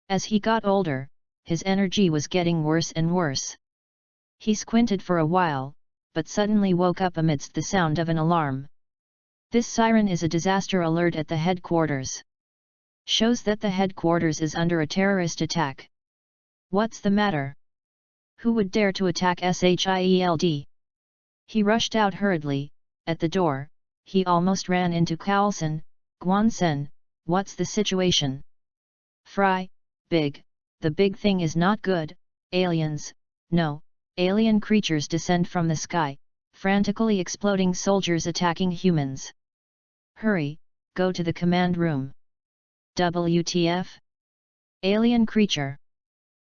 As he got older, his energy was getting worse and worse. He squinted for a while, but suddenly woke up amidst the sound of an alarm. This siren is a disaster alert at the headquarters. Shows that the headquarters is under a terrorist attack. What's the matter? Who would dare to attack SHIELD? He rushed out hurriedly. At the door, he almost ran into Carlson. Guansen, what's the situation? Fry, the big thing is not good. Aliens, no, alien creatures descend from the sky, frantically exploding soldiers attacking humans. Hurry, go to the command room. WTF? Alien creature.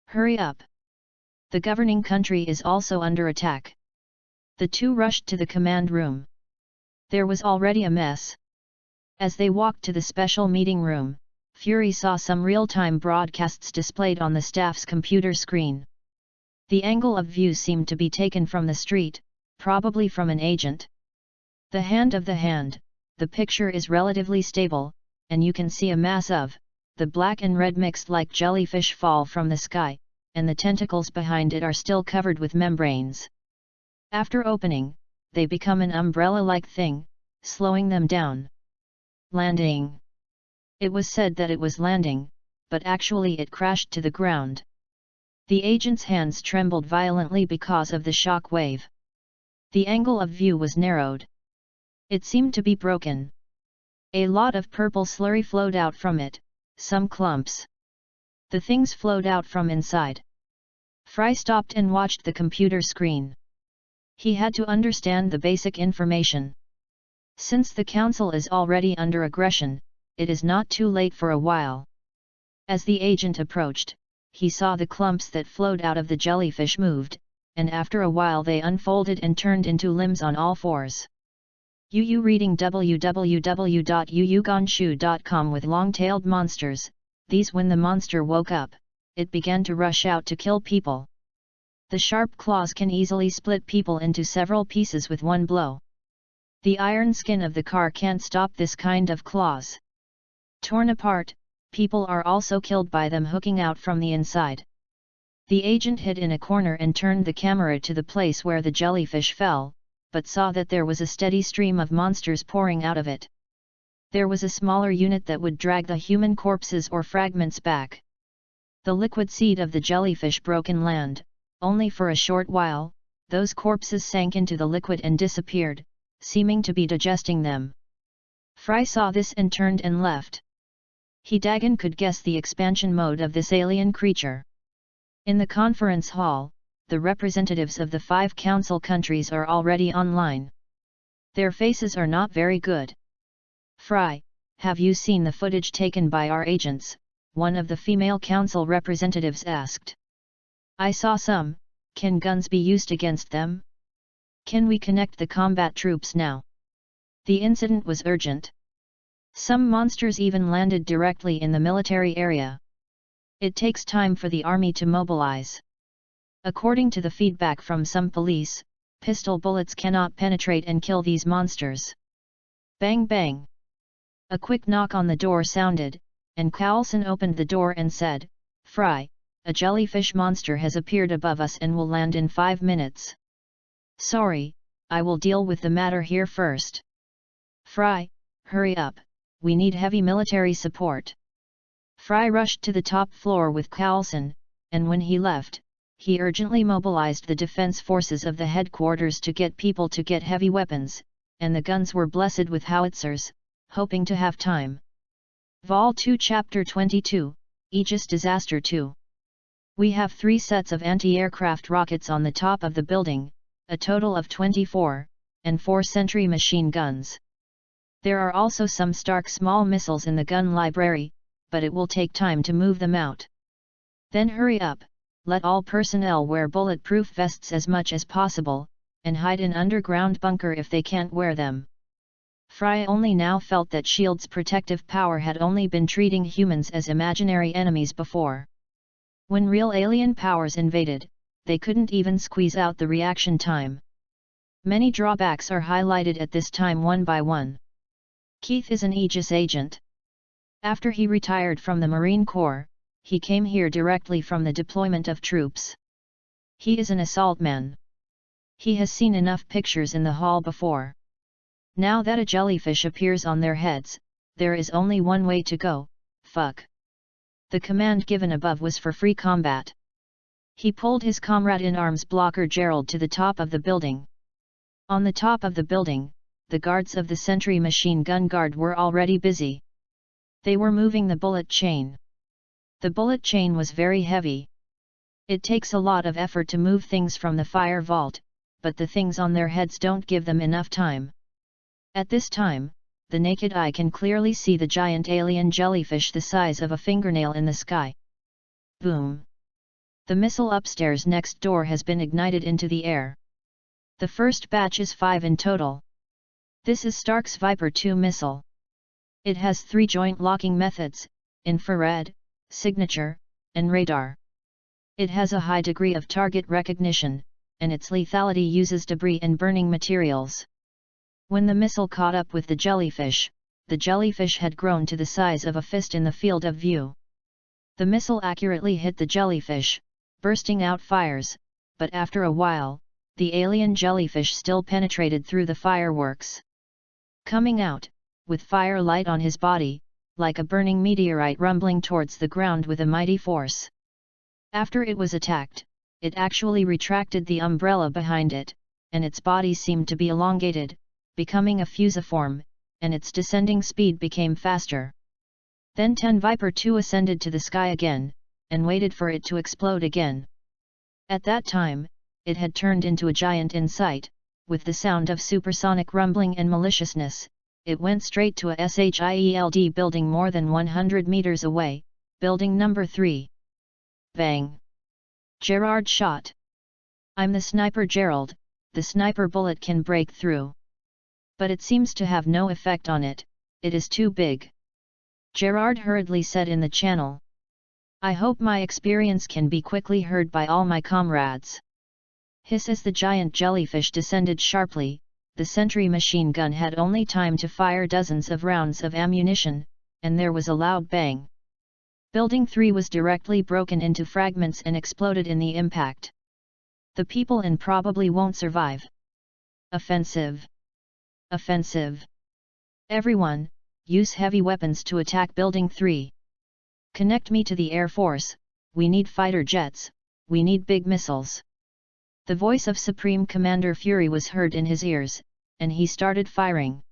Hurry up. The governing country is also under attack. The two rushed to the command room. There was already a mess. As they walked to the special meeting room, Fury saw some real-time broadcasts displayed on the staff's computer screen. The angle of view seemed to be taken from the street, probably from an agent. The picture is relatively stable, and you can see a mass of the black and red mixed like jellyfish fall from the sky, and the tentacles behind it are still covered with membranes. After opening, they become an umbrella-like thing, slowing them down. Landing. It was said that it was landing, but actually it crashed to the ground. The agent's hands trembled violently because of the shock wave. The angle of view was narrowed. It seemed to be broken. A lot of purple slurry flowed out from it, some clumps. The things flowed out from inside. Fry stopped and watched the computer screen. He had to understand the basic information. Since the council is already under aggression, it is not too late for a while. As the agent approached, he saw the clumps that flowed out of the jellyfish moved, and after a while they unfolded and turned into limbs on all fours. UU reading www.uuganshu.com with long-tailed monsters. These when the monster woke up, it began to rush out to kill people. The sharp claws can easily split people into several pieces with one blow. The iron skin of the car can't stop this kind of claws. Torn apart, people are also killed by them hooking out from the inside. The agent hid in a corner and turned the camera to the place where the jellyfish fell, but saw that there was a steady stream of monsters pouring out of it. There was a smaller unit that would drag the human corpses or fragments back. The liquid seed of the jellyfish broke in land, only for a short while, those corpses sank into the liquid and disappeared, seeming to be digesting them. Fry saw this and turned and left. He Dagon could guess the expansion mode of this alien creature. In the conference hall, the representatives of the 5 council countries are already online. Their faces are not very good. Fry, have you seen the footage taken by our agents? One of the female council representatives asked. I saw some. Can guns be used against them? Can we connect the combat troops now? The incident was urgent. Some monsters even landed directly in the military area. It takes time for the army to mobilize. According to the feedback from some police, pistol bullets cannot penetrate and kill these monsters. Bang bang. A quick knock on the door sounded, and Carlson opened the door and said, Fry, a jellyfish monster has appeared above us and will land in 5 minutes. Sorry, I will deal with the matter here first. Fry, hurry up, we need heavy military support. Fry rushed to the top floor with Carlson, and when he left, he urgently mobilized the defense forces of the headquarters to get people to get heavy weapons, and the guns were blessed with howitzers, hoping to have time. Vol 2 Chapter 22, Aegis Disaster 2. We have 3 sets of anti-aircraft rockets on the top of the building, a total of 24, and 4 sentry machine guns. There are also some Stark small missiles in the gun library, but it will take time to move them out. Then hurry up, let all personnel wear bulletproof vests as much as possible, and hide in underground bunker if they can't wear them. Fry only now felt that S.H.I.E.L.D's protective power had only been treating humans as imaginary enemies before. When real alien powers invaded, they couldn't even squeeze out the reaction time. Many drawbacks are highlighted at this time one by one. Keith is an Aegis agent. After he retired from the Marine Corps, he came here directly from the deployment of troops. He is an assault man. He has seen enough pictures in the hall before. Now that a jellyfish appears on their heads, there is only one way to go: fuck. The command given above was for free combat. He pulled his comrade-in-arms blocker Gerald to the top of the building. On the top of the building, the guards of the sentry machine gun guard were already busy. They were moving the bullet chain. The bullet chain was very heavy. It takes a lot of effort to move things from the fire vault, but the things on their heads don't give them enough time. At this time, the naked eye can clearly see the giant alien jellyfish the size of a fingernail in the sky. Boom! The missile upstairs next door has been ignited into the air. The first batch is 5 in total. This is Stark's Viper 2 missile. It has 3 joint locking methods: infrared, signature, and radar. It has a high degree of target recognition, and its lethality uses debris and burning materials. When the missile caught up with the jellyfish had grown to the size of a fist in the field of view. The missile accurately hit the jellyfish, bursting out fires, but after a while, the alien jellyfish still penetrated through the fireworks. Coming out, with fire light on his body, like a burning meteorite rumbling towards the ground with a mighty force. After it was attacked, it actually retracted the umbrella behind it, and its body seemed to be elongated, becoming a fusiform, and its descending speed became faster. Then 10 Viper 2 ascended to the sky again, and waited for it to explode again. At that time, it had turned into a giant in sight, with the sound of supersonic rumbling and maliciousness. It went straight to a SHIELD building more than 100 meters away, building number 3. Bang! Gerard shot. I'm the sniper Gerald, the sniper bullet can break through. But it seems to have no effect on it, it is too big. Gerard hurriedly said in the channel. I hope my experience can be quickly heard by all my comrades. Hiss as the giant jellyfish descended sharply. The sentry machine gun had only time to fire dozens of rounds of ammunition, and there was a loud bang. Building 3 was directly broken into fragments and exploded in the impact. The people in probably won't survive. Offensive! Offensive! Everyone, use heavy weapons to attack Building 3. Connect me to the Air Force, we need fighter jets, we need big missiles. The voice of Supreme Commander Fury was heard in his ears, and he started firing.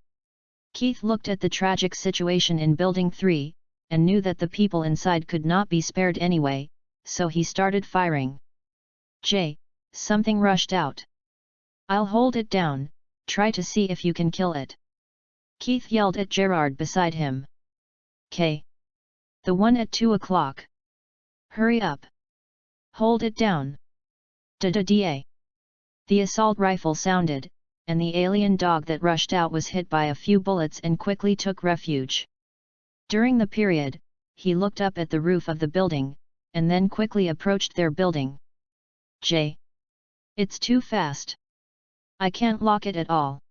Keith looked at the tragic situation in Building 3, and knew that the people inside could not be spared anyway, so he started firing. Something rushed out. I'll hold it down, try to see if you can kill it. Keith yelled at Gerard beside him. The one at 2 o'clock. Hurry up. Hold it down. Da-da-da. The assault rifle sounded, and the alien dog that rushed out was hit by a few bullets and quickly took refuge. During the period, he looked up at the roof of the building, and then quickly approached their building. It's too fast. I can't lock it at all.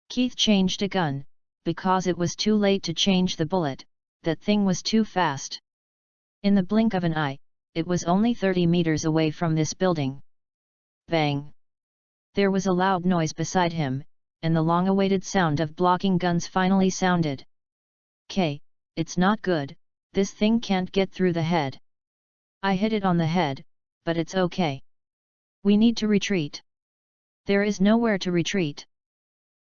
Keith changed a gun, because it was too late to change the bullet, that thing was too fast. In the blink of an eye, it was only 30 meters away from this building. Bang! There was a loud noise beside him, and the long-awaited sound of blocking guns finally sounded. It's not good, this thing can't get through the head. I hit it on the head, but it's okay. We need to retreat. There is nowhere to retreat.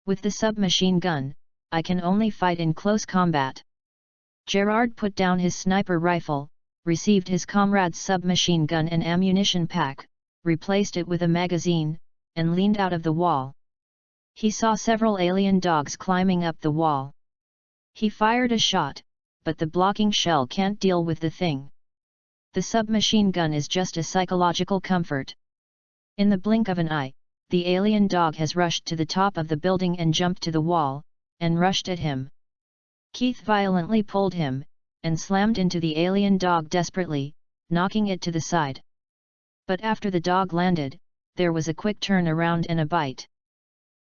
With the submachine gun, I can only fight in close combat. Gerard put down his sniper rifle, received his comrade's submachine gun and ammunition pack, replaced it with a magazine, and leaned out of the wall. He saw several alien dogs climbing up the wall. He fired a shot, but the blocking shell can't deal with the thing. The submachine gun is just a psychological comfort. In the blink of an eye, the alien dog has rushed to the top of the building and jumped to the wall, and rushed at him. Keith violently pulled him, and slammed into the alien dog desperately, knocking it to the side. But after the dog landed, there was a quick turn around and a bite.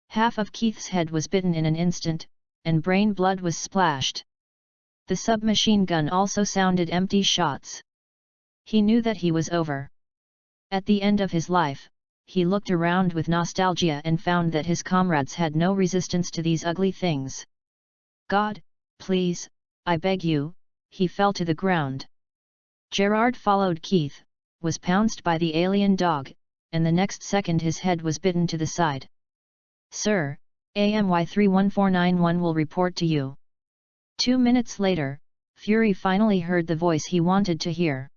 Half of Keith's head was bitten in an instant, and brain blood was splashed. The submachine gun also sounded empty shots. He knew that he was over. At the end of his life, he looked around with nostalgia and found that his comrades had no resistance to these ugly things. God, please, I beg you, he fell to the ground. Gerard followed Keith, was pounced by the alien dog, and the next second his head was bitten to the side. Sir, AMY 31491 will report to you. 2 minutes later, Fury finally heard the voice he wanted to hear.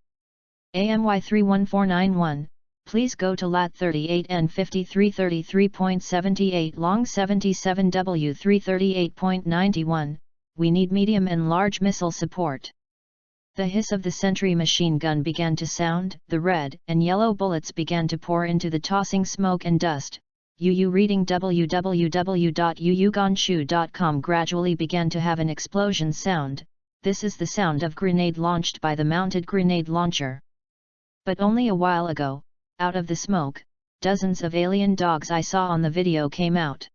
AMY 31491, please go to lat 38 and 5333.78 long 77 W 338.91, we need medium and large missile support. The hiss of the sentry machine gun began to sound, the red and yellow bullets began to pour into the tossing smoke and dust. UU reading www.uugonshu.com gradually began to have an explosion sound. This is the sound of grenade launched by the mounted grenade launcher. But only a while ago, out of the smoke, dozens of alien dogs I saw on the video came out.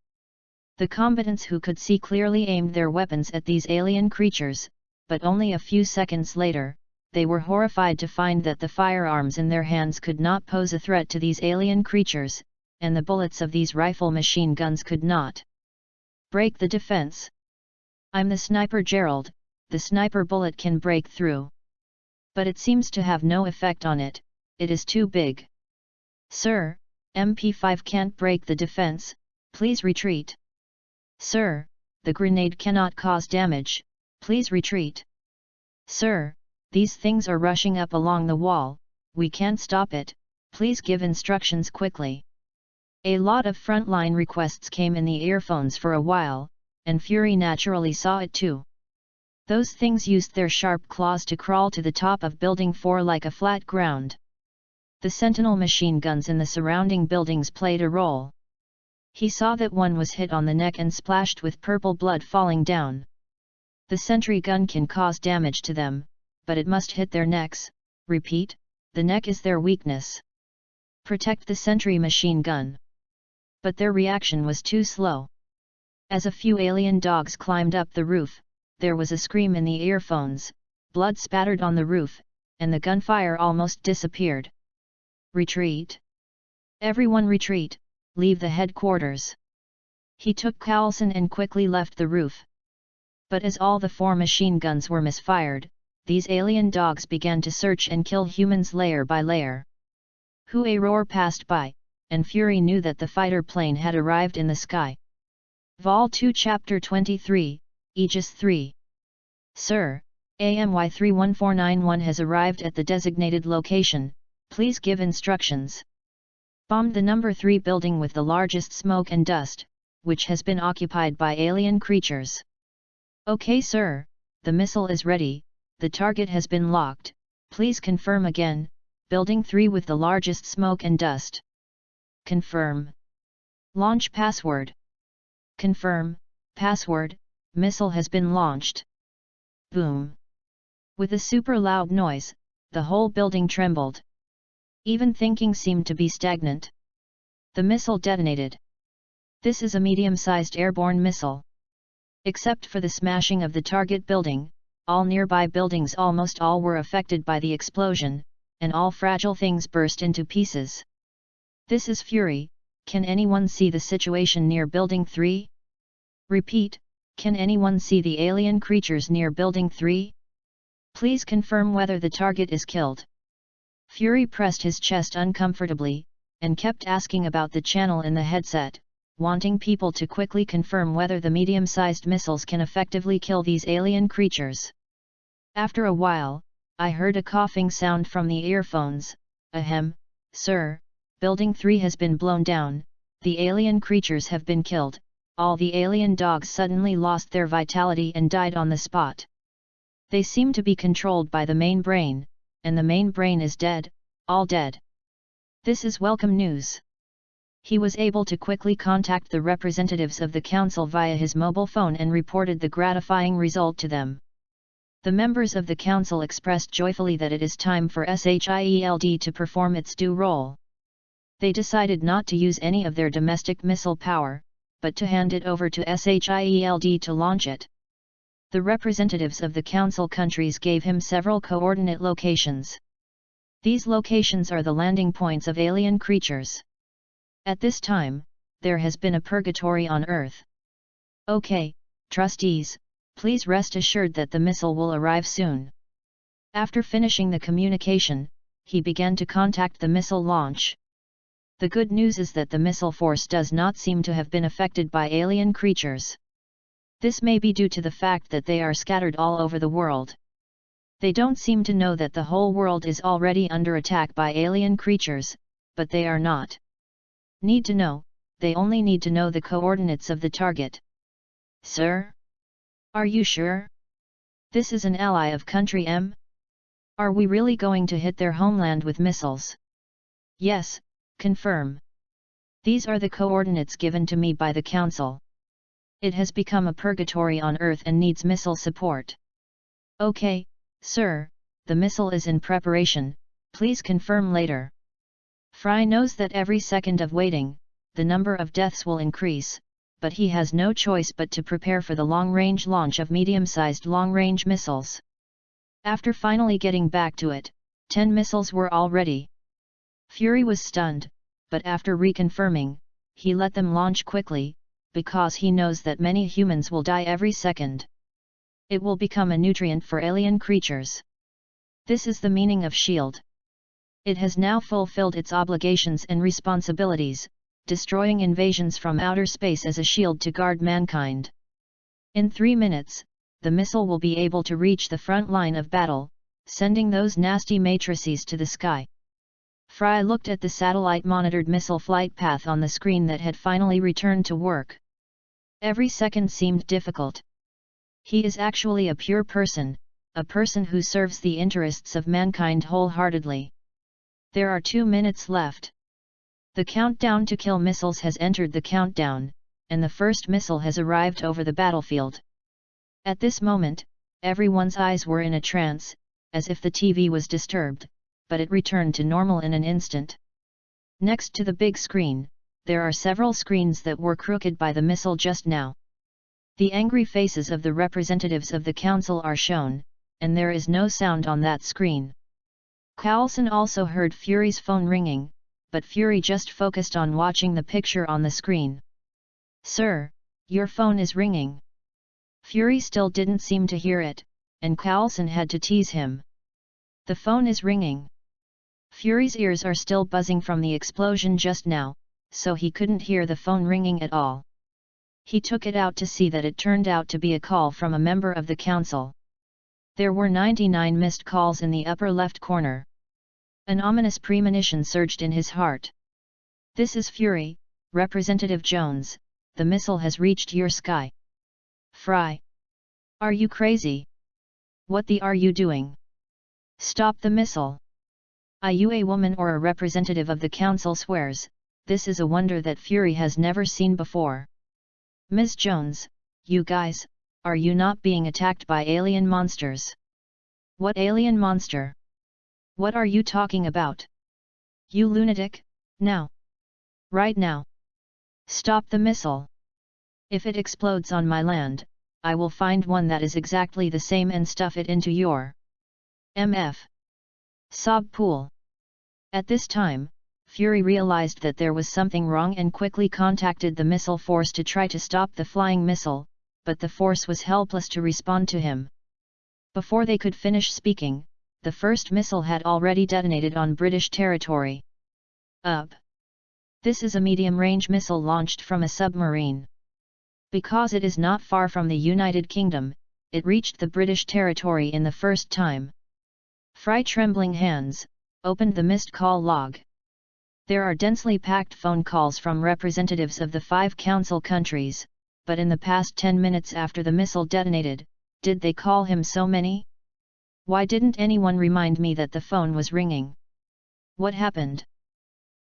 The combatants who could see clearly aimed their weapons at these alien creatures, but only a few seconds later, they were horrified to find that the firearms in their hands could not pose a threat to these alien creatures, and the bullets of these rifle machine guns could not break the defense. I'm the sniper Gerald, the sniper bullet can break through. But it seems to have no effect on it, it is too big. Sir, MP5 can't break the defense, please retreat. Sir, the grenade cannot cause damage, please retreat. Sir, these things are rushing up along the wall, we can't stop it, please give instructions quickly. A lot of frontline requests came in the earphones for a while, and Fury naturally saw it too. Those things used their sharp claws to crawl to the top of Building 4 like a flat ground. The Sentinel machine guns in the surrounding buildings played a role. He saw that one was hit on the neck and splashed with purple blood falling down. The sentry gun can cause damage to them, but it must hit their necks. Repeat, the neck is their weakness. Protect the sentry machine gun. But their reaction was too slow. As a few alien dogs climbed up the roof, there was a scream in the earphones, blood spattered on the roof, and the gunfire almost disappeared. Retreat! Everyone retreat, leave the headquarters. He took Coulson and quickly left the roof. But as all the 4 machine guns were misfired, these alien dogs began to search and kill humans layer by layer. A roar passed by, and Fury knew that the fighter plane had arrived in the sky. Vol 2 Chapter 23, Aegis 3. Sir, AMY 31491 has arrived at the designated location, please give instructions. Bombed the number 3 building with the largest smoke and dust, which has been occupied by alien creatures. Okay sir, the missile is ready, the target has been locked, please confirm again, building 3 with the largest smoke and dust. Confirm. Launch password. Confirm, password, missile has been launched. Boom. With a super loud noise, the whole building trembled. Even thinking seemed to be stagnant. The missile detonated. This is a medium-sized airborne missile. Except for the smashing of the target building, all nearby buildings almost all were affected by the explosion, and all fragile things burst into pieces. This is Fury, can anyone see the situation near Building 3? Repeat, can anyone see the alien creatures near Building 3? Please confirm whether the target is killed. Fury pressed his chest uncomfortably, and kept asking about the channel in the headset, wanting people to quickly confirm whether the medium-sized missiles can effectively kill these alien creatures. After a while, I heard a coughing sound from the earphones. Ahem, sir, Building 3 has been blown down, the alien creatures have been killed, all the alien dogs suddenly lost their vitality and died on the spot. They seem to be controlled by the main brain, and the main brain is dead, all dead. This is welcome news. He was able to quickly contact the representatives of the council via his mobile phone and reported the gratifying result to them. The members of the council expressed joyfully that it is time for SHIELD to perform its due role. They decided not to use any of their domestic missile power, but to hand it over to SHIELD to launch it. The representatives of the council countries gave him several coordinate locations. These locations are the landing points of alien creatures. At this time, there has been a purgatory on Earth. Okay, trustees, please rest assured that the missile will arrive soon. After finishing the communication, he began to contact the missile launch. The good news is that the missile force does not seem to have been affected by alien creatures. This may be due to the fact that they are scattered all over the world. They don't seem to know that the whole world is already under attack by alien creatures, but they are not. Need to know, they only need to know the coordinates of the target. Sir? Are you sure? This is an ally of country M? Are we really going to hit their homeland with missiles? Yes, confirm. These are the coordinates given to me by the council. It has become a purgatory on Earth and needs missile support. Okay, sir, the missile is in preparation, please confirm later. Fry knows that every second of waiting, the number of deaths will increase, but he has no choice but to prepare for the long-range launch of medium-sized long-range missiles. After finally getting back to it, 10 missiles were all ready. Fury was stunned, but after reconfirming, he let them launch quickly, because he knows that many humans will die every second. It will become a nutrient for alien creatures. This is the meaning of S.H.I.E.L.D. It has now fulfilled its obligations and responsibilities, destroying invasions from outer space as a shield to guard mankind. In 3 minutes, the missile will be able to reach the front line of battle, sending those nasty matrices to the sky. Fry looked at the satellite-monitored missile flight path on the screen that had finally returned to work. Every second seemed difficult. He is actually a pure person, a person who serves the interests of mankind wholeheartedly. There are 2 minutes left. The countdown to kill missiles has entered the countdown, and the first missile has arrived over the battlefield. At this moment, everyone's eyes were in a trance, as if the TV was disturbed, but it returned to normal in an instant. Next to the big screen, there are several screens that were crooked by the missile just now. The angry faces of the representatives of the council are shown, and there is no sound on that screen. Coulson also heard Fury's phone ringing, but Fury just focused on watching the picture on the screen. Sir, your phone is ringing. Fury still didn't seem to hear it, and Coulson had to tease him. The phone is ringing. Fury's ears are still buzzing from the explosion just now, so he couldn't hear the phone ringing at all. He took it out to see that it turned out to be a call from a member of the council. There were 99 missed calls in the upper left corner. An ominous premonition surged in his heart. This is Fury, Representative Jones, the missile has reached your sky. Fry. Are you crazy? What the are you doing? Stop the missile. Are you a woman or a representative of the council swears, this is a wonder that Fury has never seen before. Ms. Jones, you guys, are you not being attacked by alien monsters? What alien monster? What are you talking about? You lunatic, now. Right now. Stop the missile. If it explodes on my land, I will find one that is exactly the same and stuff it into your MF. Sob pool. At this time, Fury realized that there was something wrong and quickly contacted the missile force to try to stop the flying missile, but the force was helpless to respond to him. Before they could finish speaking, the first missile had already detonated on British territory. Up. This is a medium-range missile launched from a submarine. Because it is not far from the United Kingdom, it reached the British territory in the first time. Fry trembling hands, opened the missed call log. There are densely packed phone calls from representatives of the 5 council countries, but in the past 10 minutes after the missile detonated, did they call him so many? Why didn't anyone remind me that the phone was ringing? What happened?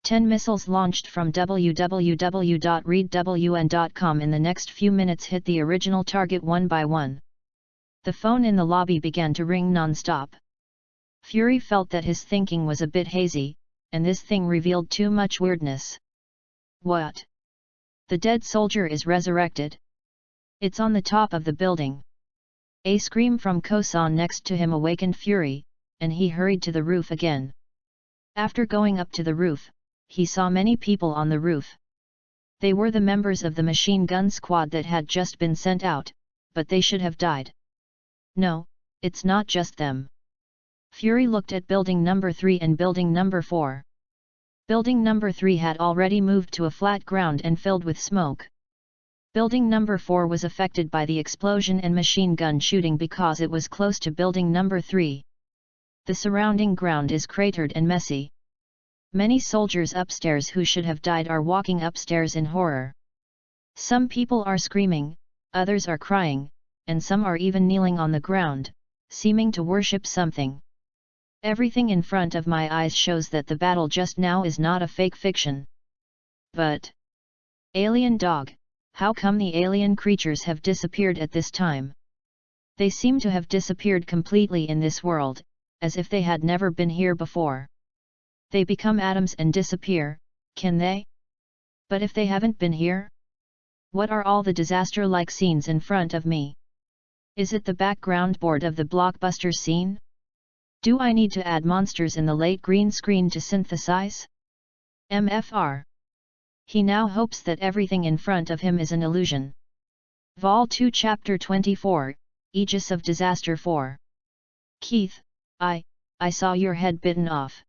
10 missiles launched from www.readwn.com in the next few minutes hit the original target one by one. The phone in the lobby began to ring non-stop. Fury felt that his thinking was a bit hazy, and this thing revealed too much weirdness. What? The dead soldier is resurrected. It's on the top of the building. A scream from Kosan next to him awakened Fury, and he hurried to the roof again. After going up to the roof, he saw many people on the roof. They were the members of the machine gun squad that had just been sent out, but they should have died. No, it's not just them. Fury looked at building number 3 and building number 4. Building number 3 had already moved to a flat ground and filled with smoke. Building number 4 was affected by the explosion and machine gun shooting because it was close to building number 3. The surrounding ground is cratered and messy. Many soldiers upstairs who should have died are walking upstairs in horror. Some people are screaming, others are crying, and some are even kneeling on the ground, seeming to worship something. Everything in front of my eyes shows that the battle just now is not a fake fiction. But... alien dog, how come the alien creatures have disappeared at this time? They seem to have disappeared completely in this world, as if they had never been here before. They become atoms and disappear, can they? But if they haven't been here? What are all the disaster-like scenes in front of me? Is it the background board of the blockbuster scene? Do I need to add monsters in the late green screen to synthesize? MFR. He now hopes that everything in front of him is an illusion. Vol 2 Chapter 24, Aegis of Disaster 4. Keith, I saw your head bitten off.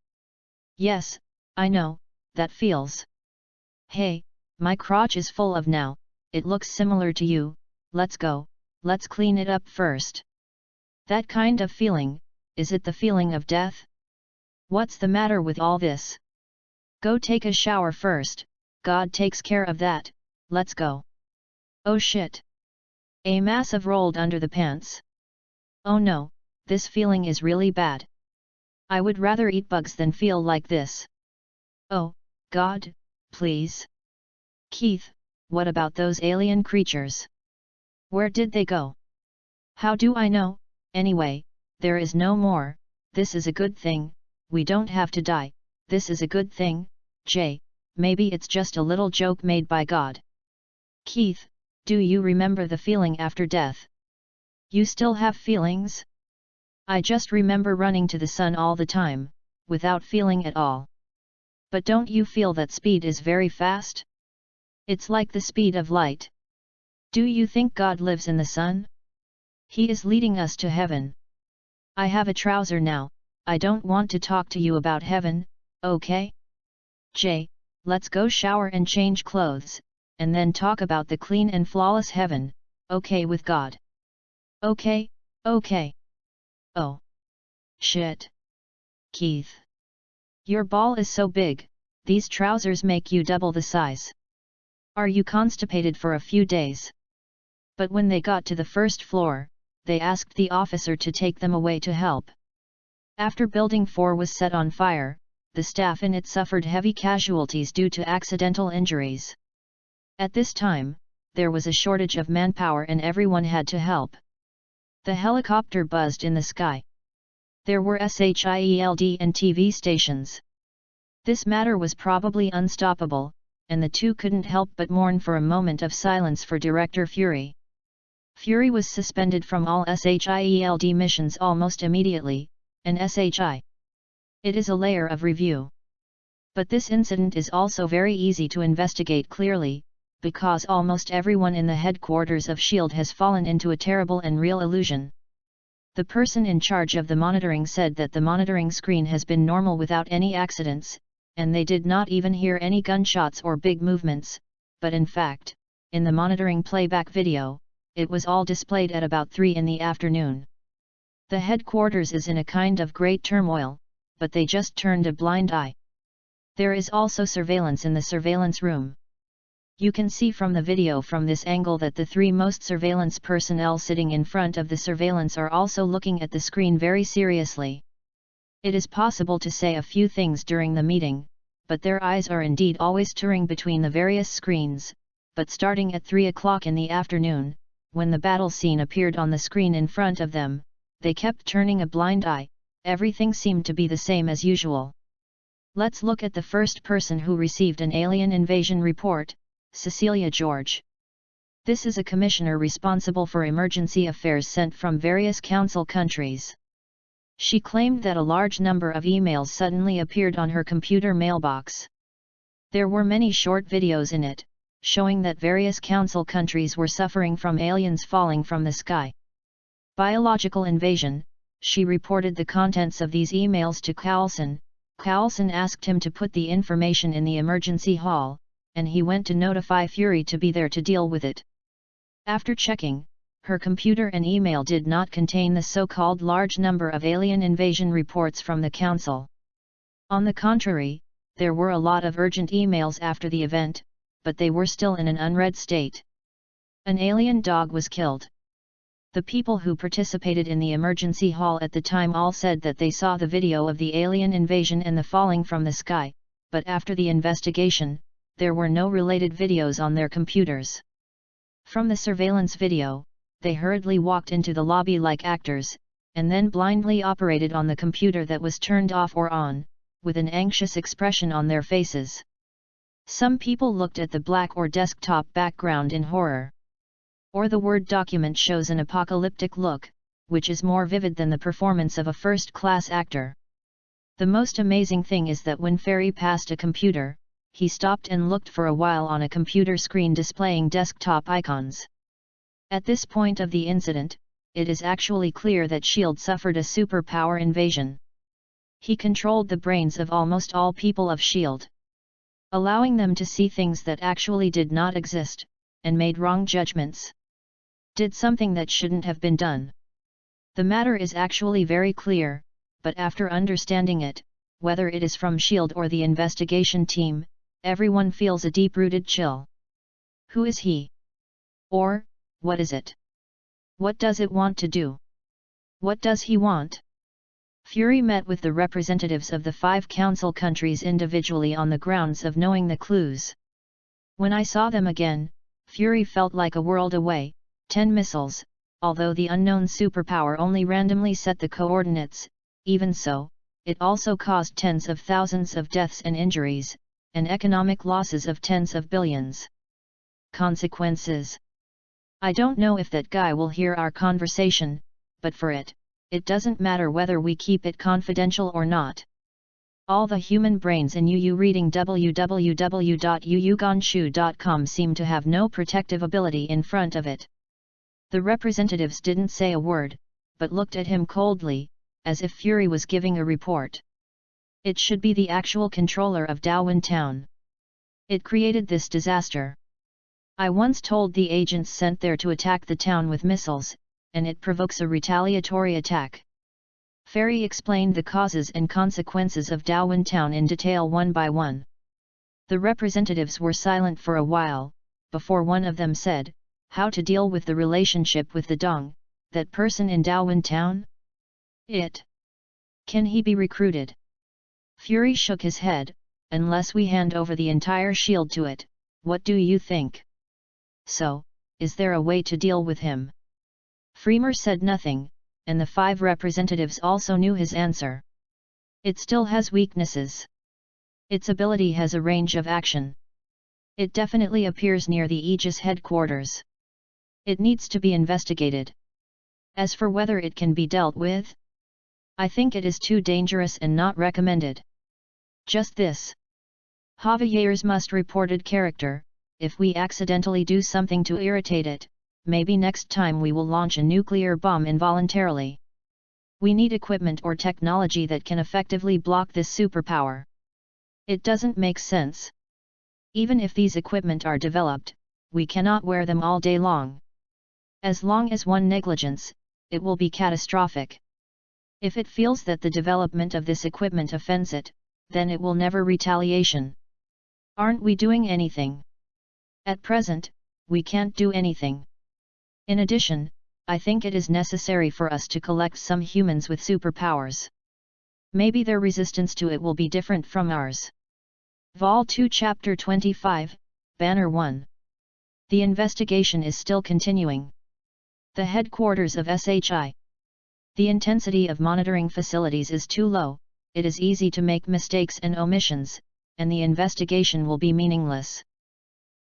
Yes, I know, that feels. Hey, my crotch is full of now, it looks similar to you, let's go, let's clean it up first. That kind of feeling, is it the feeling of death? What's the matter with all this? Go take a shower first, God takes care of that, let's go. Oh shit! A massive rolled under the pants. Oh no, this feeling is really bad. I would rather eat bugs than feel like this. Oh, God, please. Keith, what about those alien creatures? Where did they go? How do I know? Anyway, there is no more, this is a good thing, we don't have to die, this is a good thing, Jay, maybe it's just a little joke made by God. Keith, do you remember the feeling after death? You still have feelings? I just remember running to the sun all the time, without feeling at all. But don't you feel that speed is very fast? It's like the speed of light. Do you think God lives in the sun? He is leading us to heaven. I have a trouser now, I don't want to talk to you about heaven, okay? Jay, let's go shower and change clothes, and then talk about the clean and flawless heaven, okay with God? Okay, okay. Oh. Shit. Keith. Your ball is so big, these trousers make you double the size. Are you constipated for a few days? But when they got to the first floor, they asked the officer to take them away to help. After Building 4 was set on fire, the staff in it suffered heavy casualties due to accidental injuries. At this time, there was a shortage of manpower and everyone had to help. The helicopter buzzed in the sky. There were SHIELD and TV stations. This matter was probably unstoppable, and the two couldn't help but mourn for a moment of silence for Director Fury. Fury was suspended from all SHIELD missions almost immediately, and SHI. It is a layer of review. But this incident is also very easy to investigate clearly, because almost everyone in the headquarters of S.H.I.E.L.D. has fallen into a terrible and real illusion. The person in charge of the monitoring said that the monitoring screen has been normal without any accidents, and they did not even hear any gunshots or big movements, but in fact, in the monitoring playback video, it was all displayed at about 3 in the afternoon. The headquarters is in a kind of great turmoil, but they just turned a blind eye. There is also surveillance in the surveillance room. You can see from the video from this angle that the 3 most surveillance personnel sitting in front of the surveillance are also looking at the screen very seriously. It is possible to say a few things during the meeting, but their eyes are indeed always touring between the various screens, but starting at 3 o'clock in the afternoon, when the battle scene appeared on the screen in front of them, they kept turning a blind eye. Everything seemed to be the same as usual. Let's look at the first person who received an alien invasion report, Cecilia George. This is a commissioner responsible for emergency affairs sent from various council countries. She claimed that a large number of emails suddenly appeared on her computer mailbox. There were many short videos in it, showing that various council countries were suffering from aliens falling from the sky. Biological invasion. She reported the contents of these emails to Carlson. Carlson asked him to put the information in the emergency hall, and he went to notify Fury to be there to deal with it. After checking, her computer and email did not contain the so-called large number of alien invasion reports from the council. On the contrary, there were a lot of urgent emails after the event, but they were still in an unread state. An alien dog was killed. The people who participated in the emergency hall at the time all said that they saw the video of the alien invasion and the falling from the sky, but after the investigation, there were no related videos on their computers. From the surveillance video, they hurriedly walked into the lobby like actors, and then blindly operated on the computer that was turned off or on, with an anxious expression on their faces. Some people looked at the black or desktop background in horror. Or the Word document shows an apocalyptic look, which is more vivid than the performance of a first-class actor. The most amazing thing is that when Ferry passed a computer, he stopped and looked for a while on a computer screen displaying desktop icons. At this point of the incident, it is actually clear that S.H.I.E.L.D. suffered a superpower invasion. He controlled the brains of almost all people of S.H.I.E.L.D., allowing them to see things that actually did not exist, and made wrong judgments. Did something that shouldn't have been done. The matter is actually very clear, but after understanding it, whether it is from S.H.I.E.L.D. or the investigation team, everyone feels a deep-rooted chill. Who is he? Or, what is it? What does it want to do? What does he want? Fury met with the representatives of the 5 council countries individually on the grounds of knowing the clues. When I saw them again, Fury felt like a world away. 10 missiles, although the unknown superpower only randomly set the coordinates, even so, it also caused tens of thousands of deaths and injuries, and economic losses of tens of billions. Consequences. I don't know if that guy will hear our conversation, but for it doesn't matter whether we keep it confidential or not. All the human brains in UU reading www.uugonshu.com seem to have no protective ability in front of it. The representatives didn't say a word, but looked at him coldly, as if Fury was giving a report. It should be the actual controller of Darwin Town. It created this disaster. I once told the agents sent there to attack the town with missiles, and it provokes a retaliatory attack. Ferry explained the causes and consequences of Darwin Town in detail one by one. The representatives were silent for a while, before one of them said, "How to deal with the relationship with the Dong, that person in Darwin Town? Can he be recruited?" Fury shook his head. "Unless we hand over the entire S.H.I.E.L.D. to it, what do you think? So, is there a way to deal with him?" Freemer said nothing, and the 5 representatives also knew his answer. It still has weaknesses. Its ability has a range of action. It definitely appears near the Aegis headquarters. It needs to be investigated. As for whether it can be dealt with, I think it is too dangerous and not recommended. Just this. Javier's must reported character. If we accidentally do something to irritate it, maybe next time we will launch a nuclear bomb involuntarily. We need equipment or technology that can effectively block this superpower. It doesn't make sense. Even if these equipment are developed, we cannot wear them all day long. As long as one negligence, it will be catastrophic. If it feels that the development of this equipment offends it, then it will never retaliation. Aren't we doing anything? At present, we can't do anything. In addition, I think it is necessary for us to collect some humans with superpowers. Maybe their resistance to it will be different from ours. Vol 2 Chapter 25, Banner 1. The investigation is still continuing. The headquarters of SHI. The intensity of monitoring facilities is too low, it is easy to make mistakes and omissions, and the investigation will be meaningless.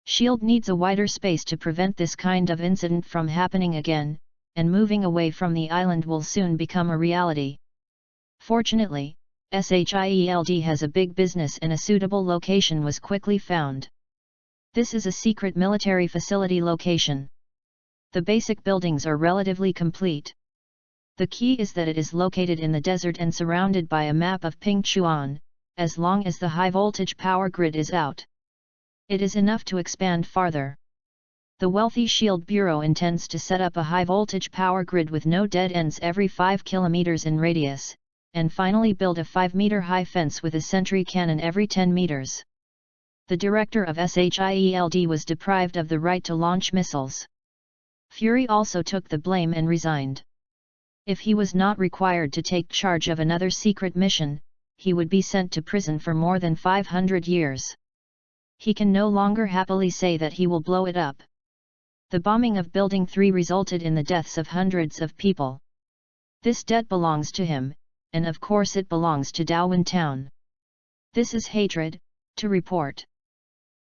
SHIELD needs a wider space to prevent this kind of incident from happening again, and moving away from the island will soon become a reality. Fortunately, SHIELD has a big business and a suitable location was quickly found. This is a secret military facility location. The basic buildings are relatively complete. The key is that it is located in the desert and surrounded by a map of Pingchuan, as long as the high-voltage power grid is out. It is enough to expand farther. The wealthy SHIELD Bureau intends to set up a high-voltage power grid with no dead ends every 5 kilometers in radius, and finally build a 5-meter-high fence with a sentry cannon every 10 meters. The director of SHIELD was deprived of the right to launch missiles. Fury also took the blame and resigned. If he was not required to take charge of another secret mission, he would be sent to prison for more than 500 years. He can no longer happily say that he will blow it up. The bombing of Building 3 resulted in the deaths of hundreds of people. This debt belongs to him, and of course it belongs to Daowin Town. This is hatred, to report.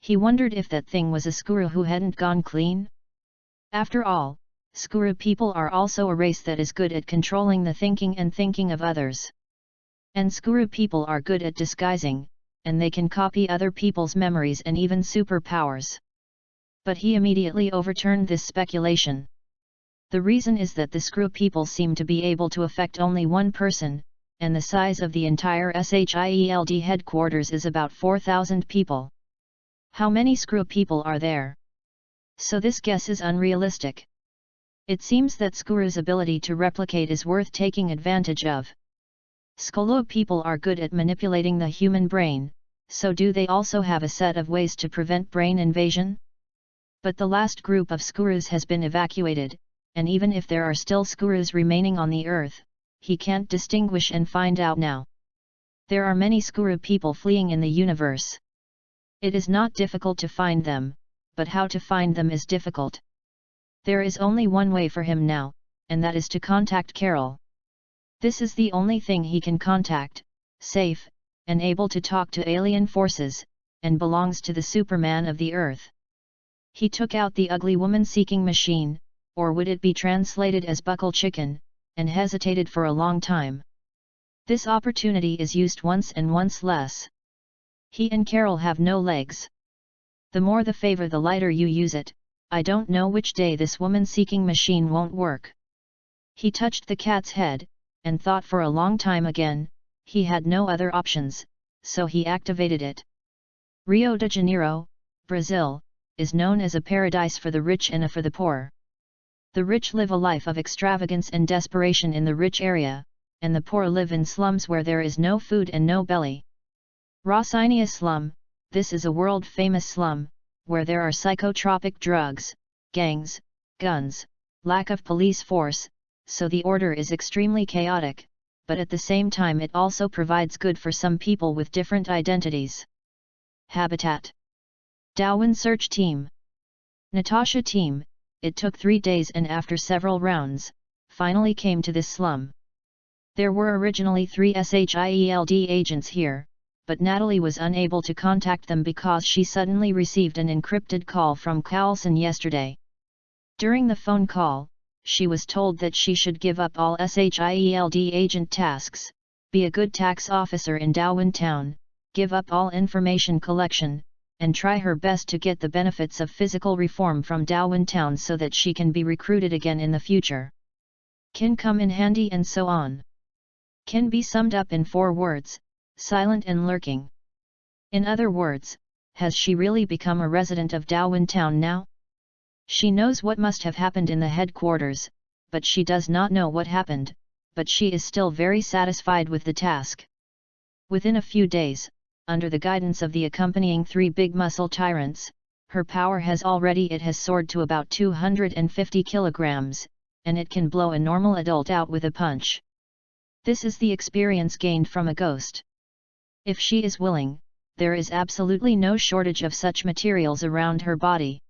He wondered if that thing was a Skuru who hadn't gone clean. After all, Skuru people are also a race that is good at controlling the thinking and thinking of others. And Skuru people are good at disguising, and they can copy other people's memories and even superpowers. But he immediately overturned this speculation. The reason is that the Skuru people seem to be able to affect only one person, and the size of the entire SHIELD headquarters is about 4,000 people. How many Skuru people are there? So this guess is unrealistic. It seems that Skuru's ability to replicate is worth taking advantage of. Skolo people are good at manipulating the human brain, so do they also have a set of ways to prevent brain invasion? But the last group of Skurus has been evacuated, and even if there are still Skurus remaining on the earth, he can't distinguish and find out now. There are many Skuru people fleeing in the universe. It is not difficult to find them, but how to find them is difficult. There is only one way for him now, and that is to contact Carol. This is the only thing he can contact, safe, and able to talk to alien forces, and belongs to the Superman of the Earth. He took out the ugly woman-seeking machine, or would it be translated as buckle chicken, and hesitated for a long time. This opportunity is used once and once less. He and Carol have no legs. The more the favor the lighter you use it. I don't know which day this woman-seeking machine won't work. He touched the cat's head, and thought for a long time again. He had no other options, so he activated it. Rio de Janeiro, Brazil, is known as a paradise for the rich and a for the poor. The rich live a life of extravagance and desperation in the rich area, and the poor live in slums where there is no food and no belly. Rosinia slum, this is a world-famous slum, where there are psychotropic drugs, gangs, guns, lack of police force, so the order is extremely chaotic, but at the same time it also provides good for some people with different identities. Habitat. Daowin Search Team. Natasha Team, it took 3 days and after several rounds, finally came to this slum. There were originally 3 SHIELD agents here, but Natalie was unable to contact them because she suddenly received an encrypted call from Carlson yesterday. During the phone call, she was told that she should give up all SHIELD agent tasks, be a good tax officer in Daowin Town, give up all information collection, and try her best to get the benefits of physical reform from Daowin Town so that she can be recruited again in the future. Can come in handy and so on. can be summed up in 4 words: silent and lurking. In other words, has she really become a resident of Daowin town now? She knows what must have happened in the headquarters, but she does not know what happened, but she is still very satisfied with the task. Within a few days, under the guidance of the accompanying 3 big muscle tyrants, her power has soared to about 250 kilograms, and it can blow a normal adult out with a punch. This is the experience gained from a ghost. If she is willing, there is absolutely no shortage of such materials around her body.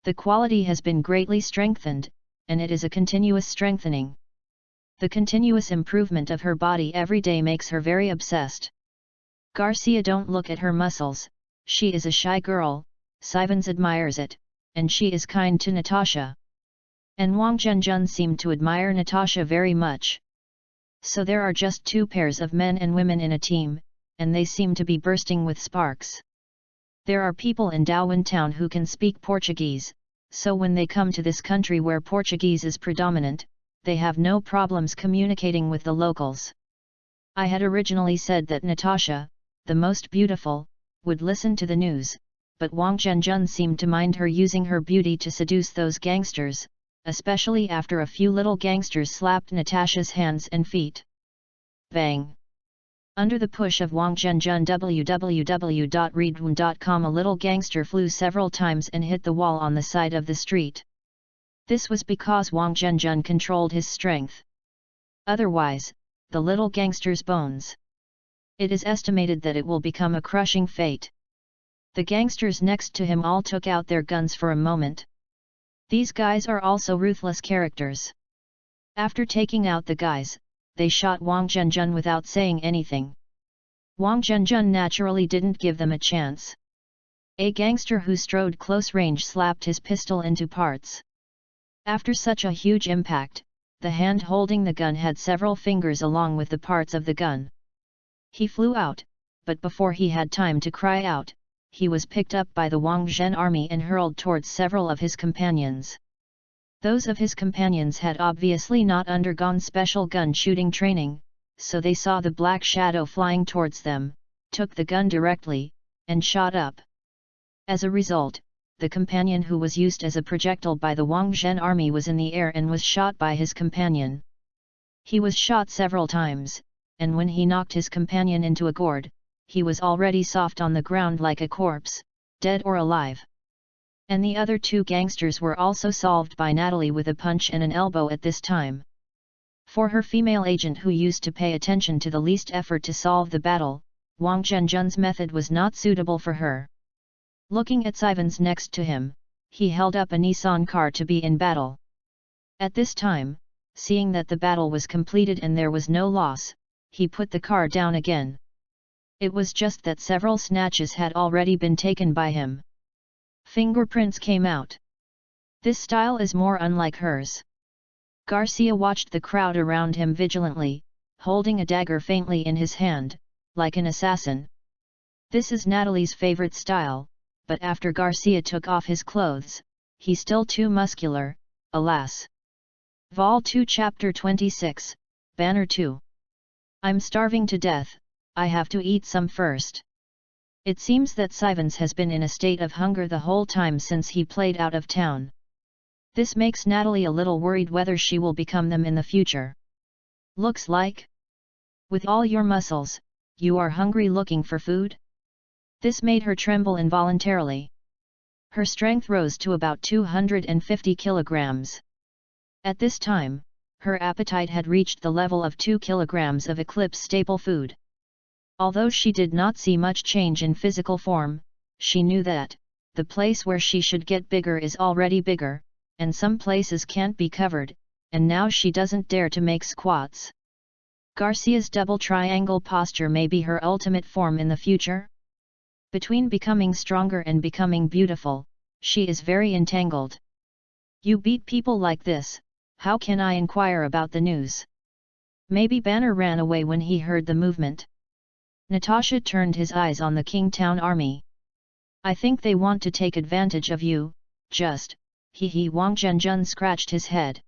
The quality has been greatly strengthened, and it is a continuous strengthening. The continuous improvement of her body every day makes her very obsessed. Garcia don't look at her muscles, she is a shy girl, Sivans admires it, and she is kind to Natasha. And Wang Zhenjun seemed to admire Natasha very much. So there are just 2 pairs of men and women in a team, and they seem to be bursting with sparks. There are people in Daowin town who can speak Portuguese, so when they come to this country where Portuguese is predominant, they have no problems communicating with the locals. I had originally said that Natasha, the most beautiful, would listen to the news, but Wang Zhenjun seemed to mind her using her beauty to seduce those gangsters, especially after a few little gangsters slapped Natasha's hands and feet. Bang! Under the push of Wang Zhenjun www.readaloud.com, a little gangster flew several times and hit the wall on the side of the street. This was because Wang Zhenjun controlled his strength. Otherwise, the little gangster's bones. It is estimated that it will become a crushing fate. The gangsters next to him all took out their guns for a moment. These guys are also ruthless characters. After taking out the guys, they shot Wang Zhenjun without saying anything. Wang Zhenjun naturally didn't give them a chance. A gangster who strode close range slapped his pistol into parts. After such a huge impact, the hand holding the gun had several fingers along with the parts of the gun. He flew out, but before he had time to cry out, he was picked up by the Wang Zhen army and hurled towards several of his companions. Those of his companions had obviously not undergone special gun shooting training, so they saw the black shadow flying towards them, took the gun directly, and shot up. As a result, the companion who was used as a projectile by the Wang Zhen army was in the air and was shot by his companion. He was shot several times, and when he knocked his companion into a gourd, he was already soft on the ground like a corpse, dead or alive. And the other 2 gangsters were also solved by Natalie with a punch and an elbow at this time. For her female agent who used to pay attention to the least effort to solve the battle, Wang Zhenjun's method was not suitable for her. Looking at Sivans next to him, he held up a Nissan car to be in battle. At this time, seeing that the battle was completed and there was no loss, he put the car down again. It was just that several snatches had already been taken by him. Fingerprints came out. This style is more unlike hers. Garcia watched the crowd around him vigilantly, holding a dagger faintly in his hand, like an assassin. This is Natalie's favorite style, but after Garcia took off his clothes, he's still too muscular, alas. Vol 2 Chapter 26, Banner 2. I'm starving to death, I have to eat some first. It seems that Sivans has been in a state of hunger the whole time since he played out of town. This makes Natalie a little worried whether she will become them in the future. Looks like, with all your muscles, you are hungry looking for food? This made her tremble involuntarily. Her strength rose to about 250 kilograms. At this time, her appetite had reached the level of 2 kilograms of Eclipse staple food. Although she did not see much change in physical form, she knew that the place where she should get bigger is already bigger, and some places can't be covered, and now she doesn't dare to make squats. Garcia's double triangle posture may be her ultimate form in the future. Between becoming stronger and becoming beautiful, she is very entangled. You beat people like this, how can I inquire about the news? Maybe Banner ran away when he heard the movement. Natasha turned his eyes on the Kingtown army. I think they want to take advantage of you, just, Wang Zhenjun scratched his head.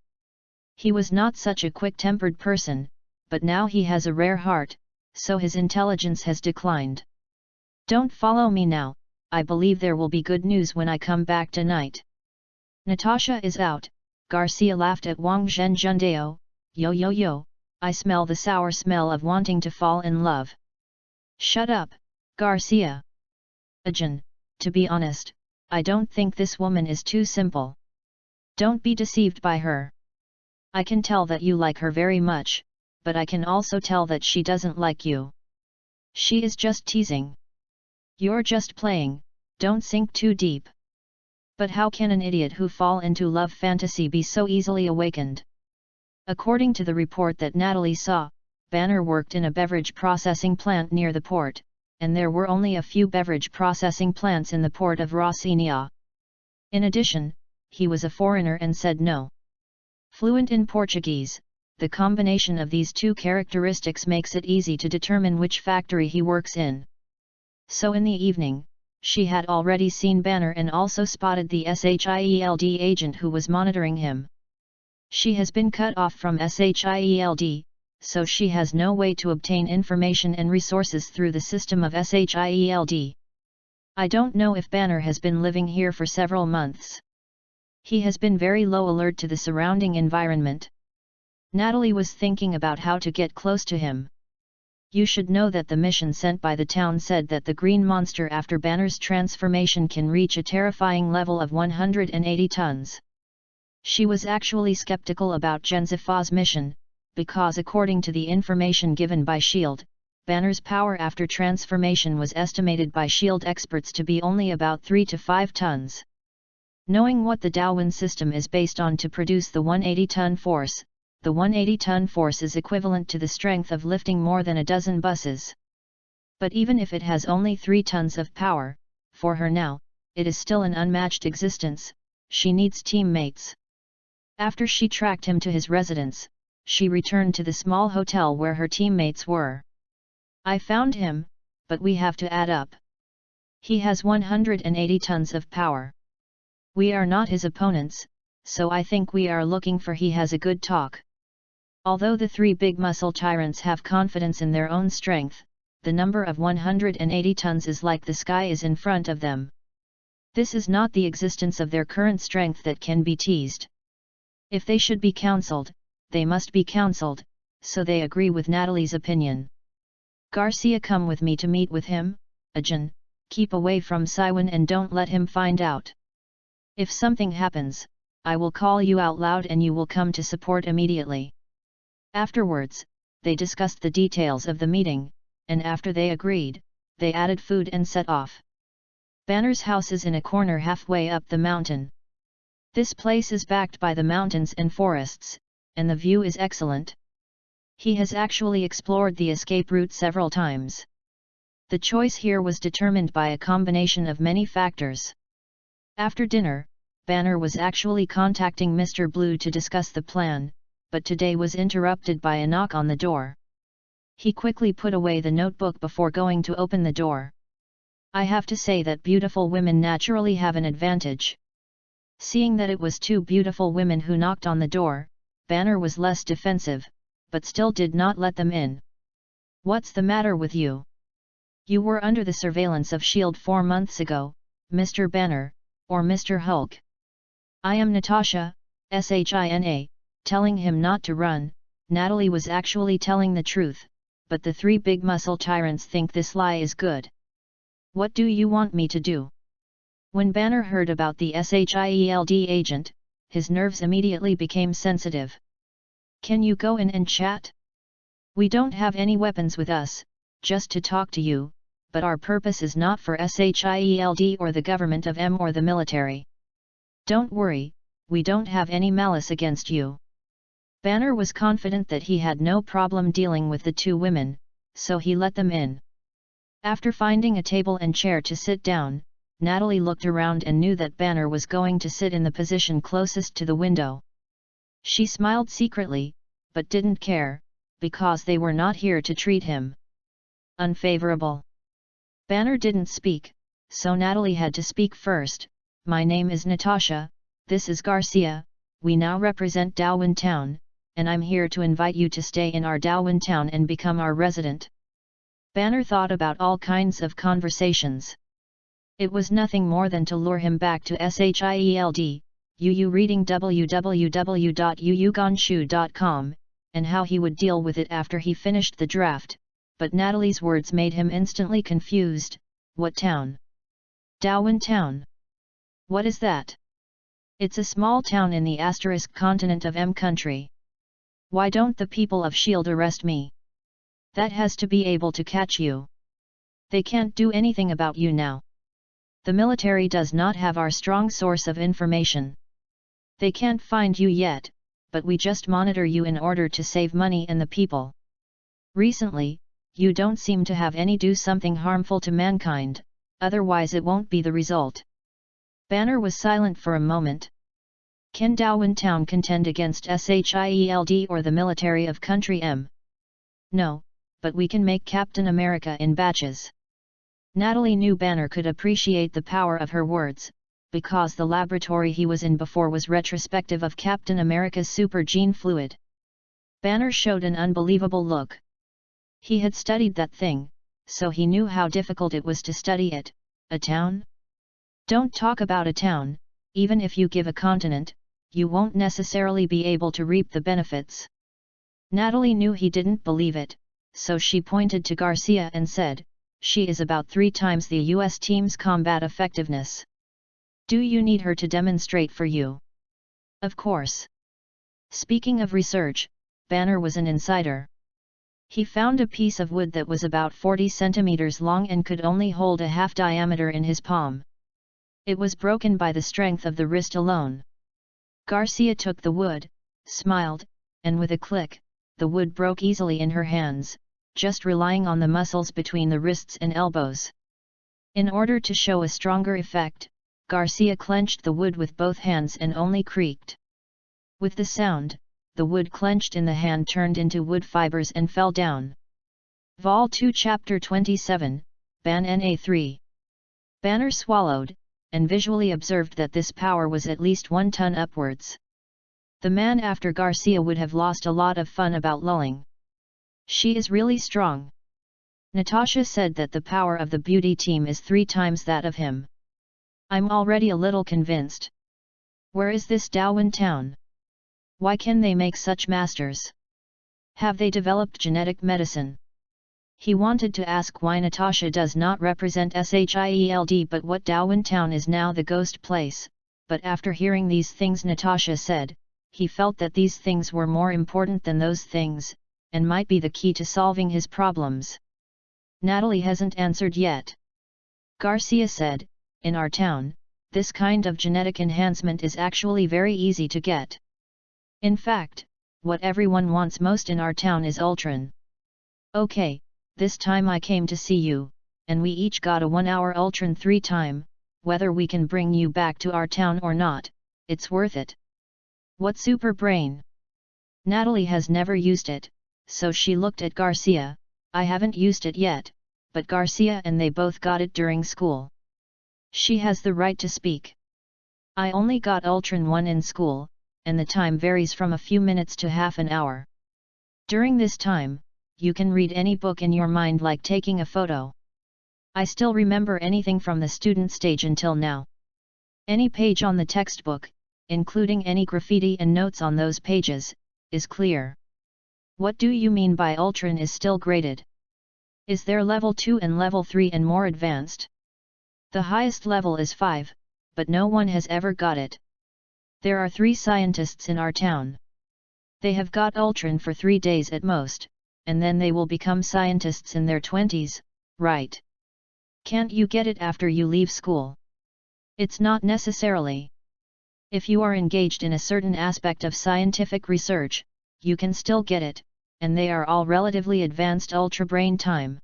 He was not such a quick-tempered person, but now he has a rare heart, so his intelligence has declined. Don't follow me now, I believe there will be good news when I come back tonight. Natasha is out, Garcia laughed at Wang Zhenjundao, yo, I smell the sour smell of wanting to fall in love. Shut up, Garcia. Ajahn, to be honest, I don't think this woman is too simple. Don't be deceived by her. I can tell that you like her very much, but I can also tell that she doesn't like you. She is just teasing. You're just playing, don't sink too deep. But how can an idiot who fall into love fantasy be so easily awakened? According to the report that Natalie saw, Banner worked in a beverage processing plant near the port, and there were only a few beverage processing plants in the port of Rocinha. In addition, he was a foreigner and said no. Fluent in Portuguese, the combination of these two characteristics makes it easy to determine which factory he works in. So in the evening, she had already seen Banner and also spotted the SHIELD agent who was monitoring him. She has been cut off from SHIELD, so she has no way to obtain information and resources through the system of SHIELD. I don't know if Banner has been living here for several months. He has been very low alert to the surrounding environment. Natalie was thinking about how to get close to him. You should know that the mission sent by the town said that the green monster after Banner's transformation can reach a terrifying level of 180 tons. She was actually skeptical about Genzifa's mission, because according to the information given by S.H.I.E.L.D., Banner's power after transformation was estimated by S.H.I.E.L.D. experts to be only about 3 to 5 tons. Knowing what the Darwin system is based on to produce the 180-ton force, the 180-ton force is equivalent to the strength of lifting more than a dozen buses. But even if it has only 3 tons of power, for her now, it is still an unmatched existence. She needs teammates. After she tracked him to his residence, she returned to the small hotel where her teammates were. I found him, but we have to add up. He has 180 tons of power. We are not his opponents, so I think we are looking for he has a good talk. Although the 3 big muscle tyrants have confidence in their own strength, the number of 180 tons is like the sky is in front of them. This is not the existence of their current strength that can be teased. If they should be counseled, they must be counseled, so they agree with Natalie's opinion. Garcia, come with me to meet with him. Ajahn, keep away from Siwan and don't let him find out. If something happens, I will call you out loud and you will come to support immediately. Afterwards, they discussed the details of the meeting, and after they agreed, they added food and set off. Banner's house is in a corner halfway up the mountain. This place is backed by the mountains and forests, and the view is excellent. He has actually explored the escape route several times. The choice here was determined by a combination of many factors. After dinner, Banner was actually contacting Mr. Blue to discuss the plan, but today was interrupted by a knock on the door. He quickly put away the notebook before going to open the door. I have to say that beautiful women naturally have an advantage. Seeing that it was 2 beautiful women who knocked on the door, Banner was less defensive, but still did not let them in. What's the matter with you? You were under the surveillance of S.H.I.E.L.D. 4 months ago, Mr. Banner, or Mr. Hulk. I am Natasha, Shina, telling him not to run. Natalie was actually telling the truth, but the 3 big muscle tyrants think this lie is good. What do you want me to do? When Banner heard about the SHIELD agent, his nerves immediately became sensitive. Can you go in and chat? We don't have any weapons with us, just to talk to you, but our purpose is not for SHIELD or the government of M or the military. Don't worry, we don't have any malice against you. Banner was confident that he had no problem dealing with the 2 women, so he let them in. After finding a table and chair to sit down, Natalie looked around and knew that Banner was going to sit in the position closest to the window. She smiled secretly, but didn't care, because they were not here to treat him unfavorable. Banner didn't speak, so Natalie had to speak first. My name is Natasha, this is Garcia, we now represent Darwin Town, and I'm here to invite you to stay in our Darwin town and become our resident. Banner thought about all kinds of conversations. It was nothing more than to lure him back to SHIELD, UU reading www.uuganshu.com, and how he would deal with it after he finished the draft, but Natalie's words made him instantly confused. What town? Darwin town. What is that? It's a small town in the asterisk continent of M country. Why don't the people of SHIELD arrest me? That has to be able to catch you. They can't do anything about you now. The military does not have our strong source of information. They can't find you yet, but we just monitor you in order to save money and the people. Recently, you don't seem to have any do something harmful to mankind, otherwise it won't be the result. Banner was silent for a moment. Can Darwin town contend against SHIELD or the military of country M? No, but we can make Captain America in batches. Natalie knew Banner could appreciate the power of her words, because the laboratory he was in before was retrospective of Captain America's super gene fluid. Banner showed an unbelievable look. He had studied that thing, so he knew how difficult it was to study it. A town? Don't talk about a town. Even if you give a continent, you won't necessarily be able to reap the benefits. Natalie knew he didn't believe it, so she pointed to Garcia and said, she is about 3 times the US team's combat effectiveness. Do you need her to demonstrate for you? Of course. Speaking of research, Banner was an insider. He found a piece of wood that was about 40 centimeters long and could only hold a half diameter in his palm. It was broken by the strength of the wrist alone. Garcia took the wood, smiled, and with a click, the wood broke easily in her hands, just relying on the muscles between the wrists and elbows. In order to show a stronger effect, Garcia clenched the wood with both hands and only creaked. With the sound, the wood clenched in the hand turned into wood fibers and fell down. Vol 2 Chapter 27, Ban Na 3. Banner swallowed, and visually observed that this power was at least 1 ton upwards. The man after Garcia would have lost a lot of fun about lulling. She is really strong. Natasha said that the power of the beauty team is 3 times that of him. I'm already a little convinced. Where is this Darwin town? Why can they make such masters? Have they developed genetic medicine? He wanted to ask why Natasha does not represent SHIELD but what Darwin town is now the ghost place, but after hearing these things Natasha said, he felt that these things were more important than those things, and might be the key to solving his problems. Natalie hasn't answered yet. Garcia said, in our town, this kind of genetic enhancement is actually very easy to get. In fact, what everyone wants most in our town is Ultron. Okay, this time I came to see you, and we each got a 1-hour Ultron 3 time, whether we can bring you back to our town or not, it's worth it. What super brain? Natalie has never used it, so she looked at Garcia. I haven't used it yet, but Garcia and they both got it during school. She has the right to speak. I only got Ultron 1 in school, and the time varies from a few minutes to half an hour. During this time, you can read any book in your mind like taking a photo. I still remember anything from the student stage until now. Any page on the textbook, including any graffiti and notes on those pages, is clear. What do you mean by Ultron is still graded? Is there level 2 and level 3 and more advanced? The highest level is 5, but no one has ever got it. There are 3 scientists in our town. They have got Ultron for 3 days at most, and then they will become scientists in their 20s, right? Can't you get it after you leave school? It's not necessarily. If you are engaged in a certain aspect of scientific research, you can still get it, and they are all relatively advanced ultra brain time.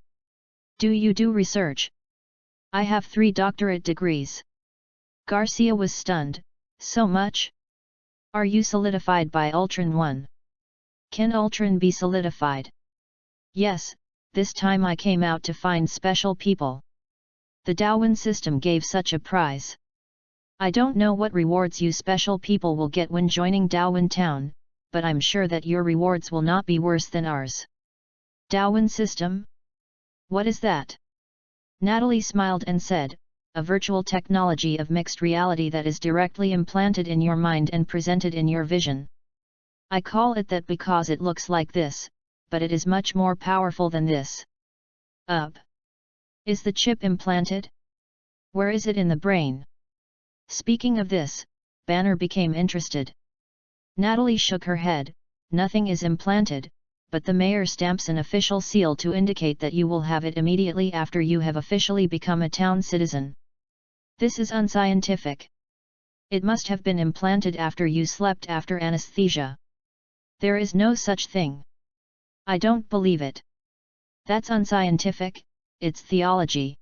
Do you do research? I have 3 doctorate degrees. Garcia was stunned. So much? Are you solidified by Ultron 1? Can Ultron be solidified? Yes, this time I came out to find special people. The Darwin system gave such a prize. I don't know what rewards you special people will get when joining Darwin Town, but I'm sure that your rewards will not be worse than ours. Darwin system? What is that? Natalie smiled and said, a virtual technology of mixed reality that is directly implanted in your mind and presented in your vision. I call it that because it looks like this, but it is much more powerful than this. Is the chip implanted? Where is it in the brain? Speaking of this, Banner became interested. Natalie shook her head, nothing is implanted, but the mayor stamps an official seal to indicate that you will have it immediately after you have officially become a town citizen. This is unscientific. It must have been implanted after you slept after anesthesia. There is no such thing. I don't believe it. That's unscientific, it's theology.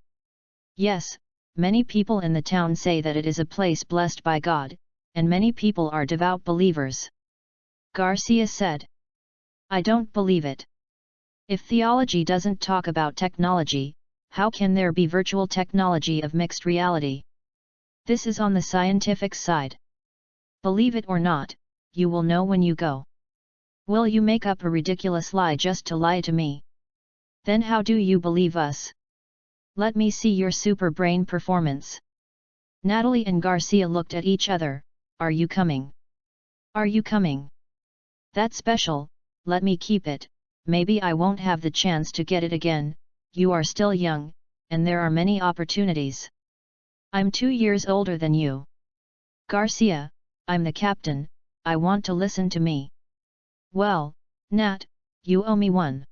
Yes, many people in the town say that it is a place blessed by God, and many people are devout believers. Garcia said. I don't believe it. If theology doesn't talk about technology, how can there be virtual technology of mixed reality? This is on the scientific side. Believe it or not, you will know when you go. Will you make up a ridiculous lie just to lie to me? Then how do you believe us? Let me see your super brain performance. Natalie and Garcia looked at each other. Are you coming? Are you coming? That's special, let me keep it, maybe I won't have the chance to get it again, you are still young, and there are many opportunities. I'm 2 years older than you. Garcia, I'm the captain, I want to listen to me. Well, Nat, you owe me one.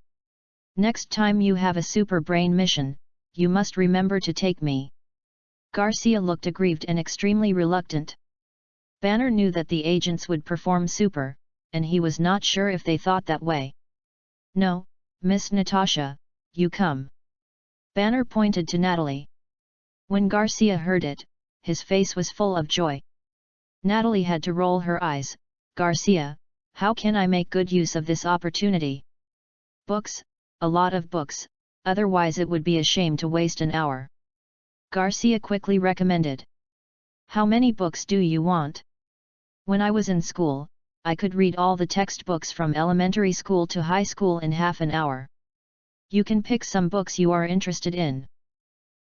Next time you have a super brain mission, you must remember to take me. Garcia looked aggrieved and extremely reluctant. Banner knew that the agents would perform super, and he was not sure if they thought that way. No, Miss Natasha, you come. Banner pointed to Natalie. When Garcia heard it, his face was full of joy. Natalie had to roll her eyes. Garcia, how can I make good use of this opportunity? Books, a lot of books, otherwise it would be a shame to waste an hour. Garcia quickly recommended. How many books do you want? When I was in school, I could read all the textbooks from elementary school to high school in half an hour. You can pick some books you are interested in.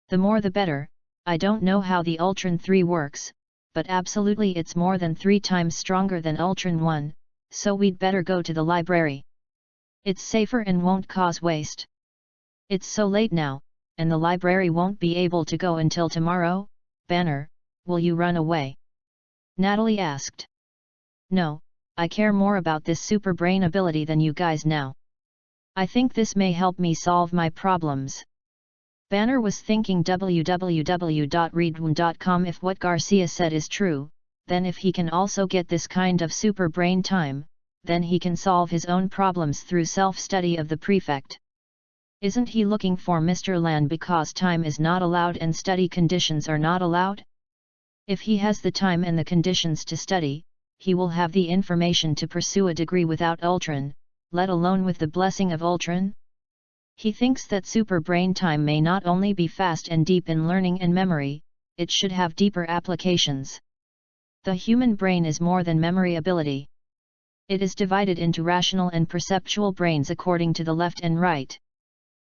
The more the better. I don't know how the Ultron 3 works, but absolutely it's more than 3 times stronger than Ultron 1, so we'd better go to the library. It's safer and won't cause waste. It's so late now, and the library won't be able to go until tomorrow. Banner, will you run away? Natalie asked. No, I care more about this super brain ability than you guys now. I think this may help me solve my problems. Banner was thinking www.readaloud.com. If what Garcia said is true, then if he can also get this kind of super brain time, then he can solve his own problems through self-study of the prefect. Isn't he looking for Mr. Land because time is not allowed and study conditions are not allowed? If he has the time and the conditions to study, he will have the information to pursue a degree without Ultron, let alone with the blessing of Ultron. He thinks that super brain time may not only be fast and deep in learning and memory, it should have deeper applications. The human brain is more than memory ability. It is divided into rational and perceptual brains according to the left and right.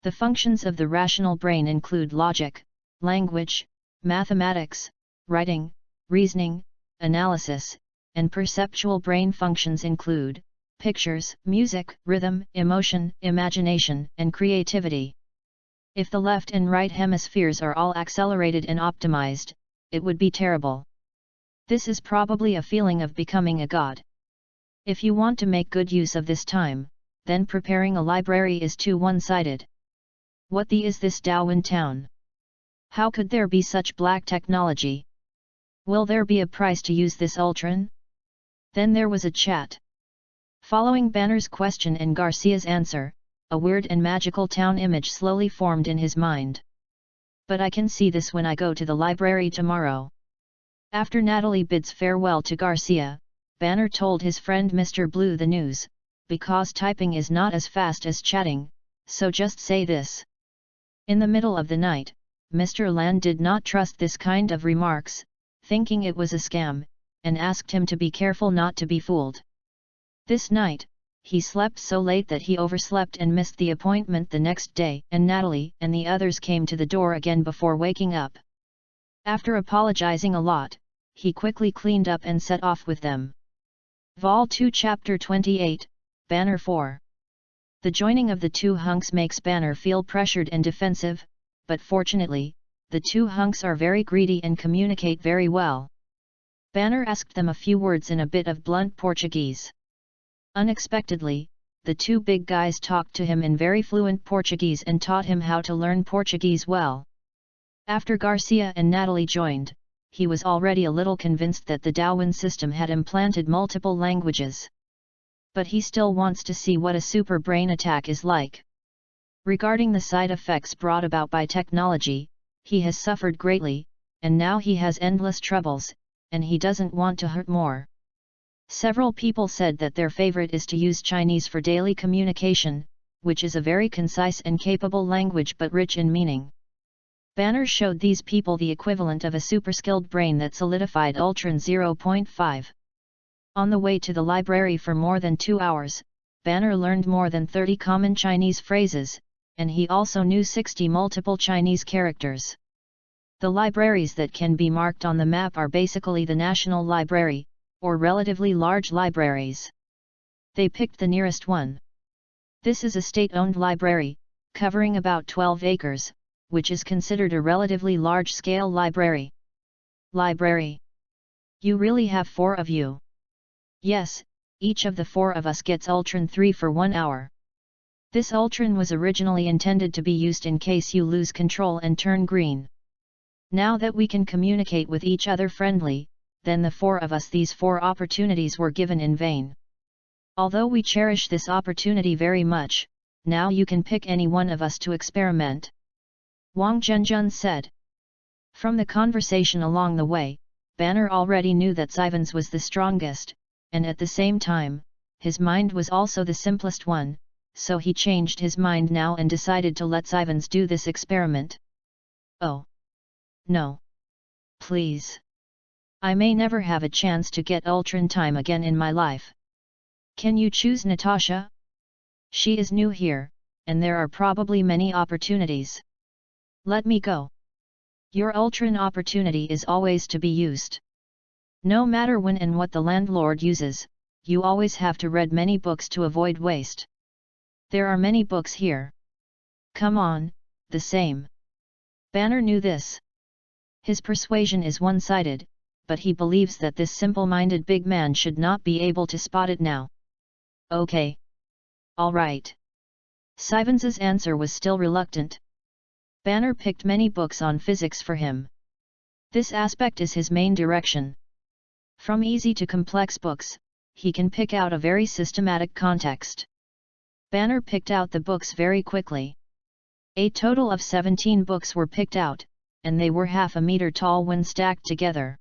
The functions of the rational brain include logic, language, mathematics, writing, reasoning, analysis, and perceptual brain functions include pictures, music, rhythm, emotion, imagination, and creativity. If the left and right hemispheres are all accelerated and optimized, it would be terrible. This is probably a feeling of becoming a god. If you want to make good use of this time, then preparing a library is too one-sided. What the is this Darwin town? How could there be such black technology? Will there be a price to use this Ultron? Then there was a chat. Following Banner's question and Garcia's answer, a weird and magical town image slowly formed in his mind. But I can see this when I go to the library tomorrow. After Natalie bids farewell to Garcia, Banner told his friend Mr. Blue the news, because typing is not as fast as chatting, so just say this. In the middle of the night, Mr. Land did not trust this kind of remarks, thinking it was a scam, and asked him to be careful not to be fooled. This night, he slept so late that he overslept and missed the appointment the next day, and Natalie and the others came to the door again before waking up. After apologizing a lot, he quickly cleaned up and set off with them. Vol 2 Chapter 28, Banner 4. The joining of the two hunks makes Banner feel pressured and defensive, but fortunately, the two hunks are very greedy and communicate very well. Banner asked them a few words in a bit of blunt Portuguese. Unexpectedly, the two big guys talked to him in very fluent Portuguese and taught him how to learn Portuguese well. After Garcia and Natalie joined, he was already a little convinced that the Darwin system had implanted multiple languages. But he still wants to see what a super brain attack is like. Regarding the side effects brought about by technology, he has suffered greatly, and now he has endless troubles, and he doesn't want to hurt more. Several people said that their favorite is to use Chinese for daily communication, which is a very concise and capable language but rich in meaning. Banner showed these people the equivalent of a super-skilled brain that solidified Ultron 0.5. On the way to the library for more than 2 hours, Banner learned more than 30 common Chinese phrases, and he also knew 60 multiple Chinese characters. The libraries that can be marked on the map are basically the National Library, or relatively large libraries. They picked the nearest one. This is a state-owned library, covering about 12 acres, which is considered a relatively large-scale library. Library. You really have 4 of you? Yes, each of the 4 of us gets Ultron 3 for 1 hour. This Ultron was originally intended to be used in case you lose control and turn green. Now that we can communicate with each other friendly, then the 4 of us, these 4 opportunities were given in vain. Although we cherish this opportunity very much, now you can pick any one of us to experiment. Wang Zhenjun said. From the conversation along the way, Banner already knew that Sivens was the strongest, and at the same time, his mind was also the simplest one, so he changed his mind now and decided to let Sivens do this experiment. Oh! No! Please! I may never have a chance to get Ultron time again in my life. Can you choose Natasha? She is new here, and there are probably many opportunities. Let me go. Your Ultron opportunity is always to be used. No matter when and what the landlord uses, you always have to read many books to avoid waste. There are many books here. Come on, the same. Banner knew this. His persuasion is one-sided, but he believes that this simple-minded big man should not be able to spot it now. Okay. All right. Sivens's answer was still reluctant. Banner picked many books on physics for him. This aspect is his main direction. From easy to complex books, he can pick out a very systematic context. Banner picked out the books very quickly. A total of 17 books were picked out, and they were half a meter tall when stacked together.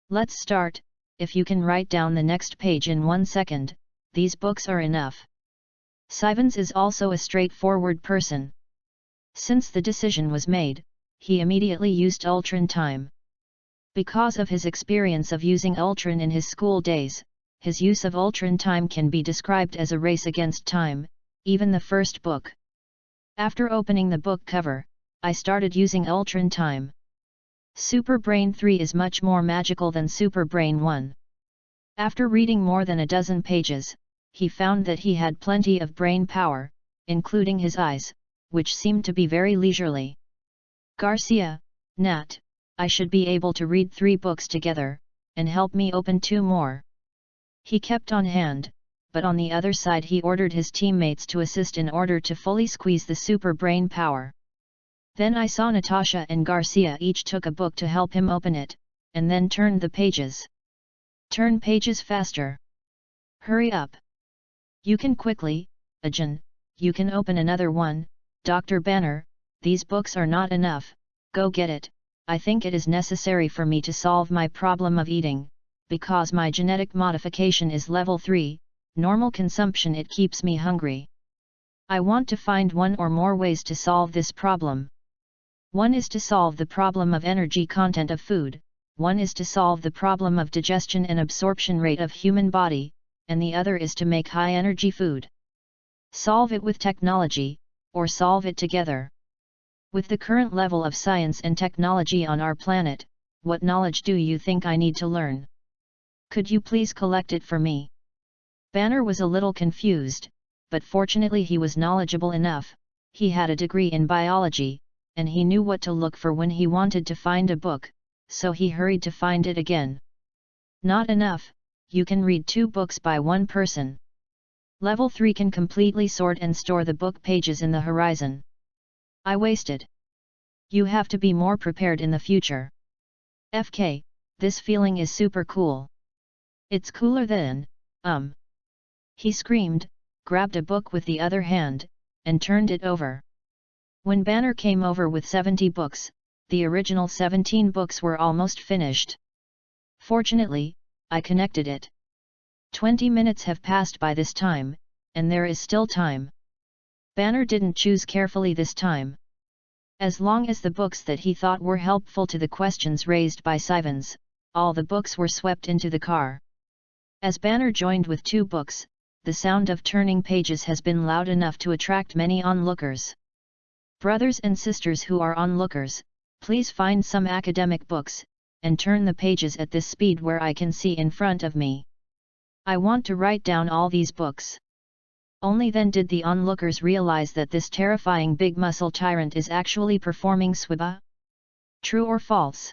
Let's start. If you can write down the next page in 1 second, these books are enough. Sivens is also a straightforward person. Since the decision was made, he immediately used Ultron time. Because of his experience of using Ultron in his school days, his use of Ultron time can be described as a race against time, even the first book. After opening the book cover, I started using Ultron time. Super Brain 3 is much more magical than Super Brain 1. After reading more than a dozen pages, he found that he had plenty of brain power, including his eyes, which seemed to be very leisurely. Garcia, Nat, I should be able to read 3 books together, and help me open 2 more. He kept on hand, but on the other side he ordered his teammates to assist in order to fully squeeze the super brain power. Then I saw Natasha and Garcia each took a book to help him open it, and then turned the pages. Turn pages faster. Hurry up. You can quickly, Ajahn, you can open another one, Dr. Banner, these books are not enough, go get it, I think it is necessary for me to solve my problem of eating, because my genetic modification is level 3, normal consumption it keeps me hungry. I want to find one or more ways to solve this problem. One is to solve the problem of energy content of food, one is to solve the problem of digestion and absorption rate of human body, and the other is to make high-energy food. Solve it with technology, or solve it together. With the current level of science and technology on our planet, what knowledge do you think I need to learn? Could you please collect it for me? Banner was a little confused, but fortunately he was knowledgeable enough. He had a degree in biology, and he knew what to look for when he wanted to find a book, so he hurried to find it again. Not enough, you can read 2 books by one person. Level 3 can completely sort and store the book pages in the horizon. I wasted. You have to be more prepared in the future. FK, this feeling is super cool. It's cooler than, He screamed, grabbed a book with the other hand, and turned it over. When Banner came over with 70 books, the original 17 books were almost finished. Fortunately, I connected it. 20 minutes have passed by this time, and there is still time. Banner didn't choose carefully this time. As long as the books that he thought were helpful to the questions raised by Sivens, all the books were swept into the car. As Banner joined with 2 books, the sound of turning pages has been loud enough to attract many onlookers. Brothers and sisters who are onlookers, please find some academic books, and turn the pages at this speed where I can see in front of me. I want to write down all these books. Only then did the onlookers realize that this terrifying big muscle tyrant is actually performing Swiba. True or false?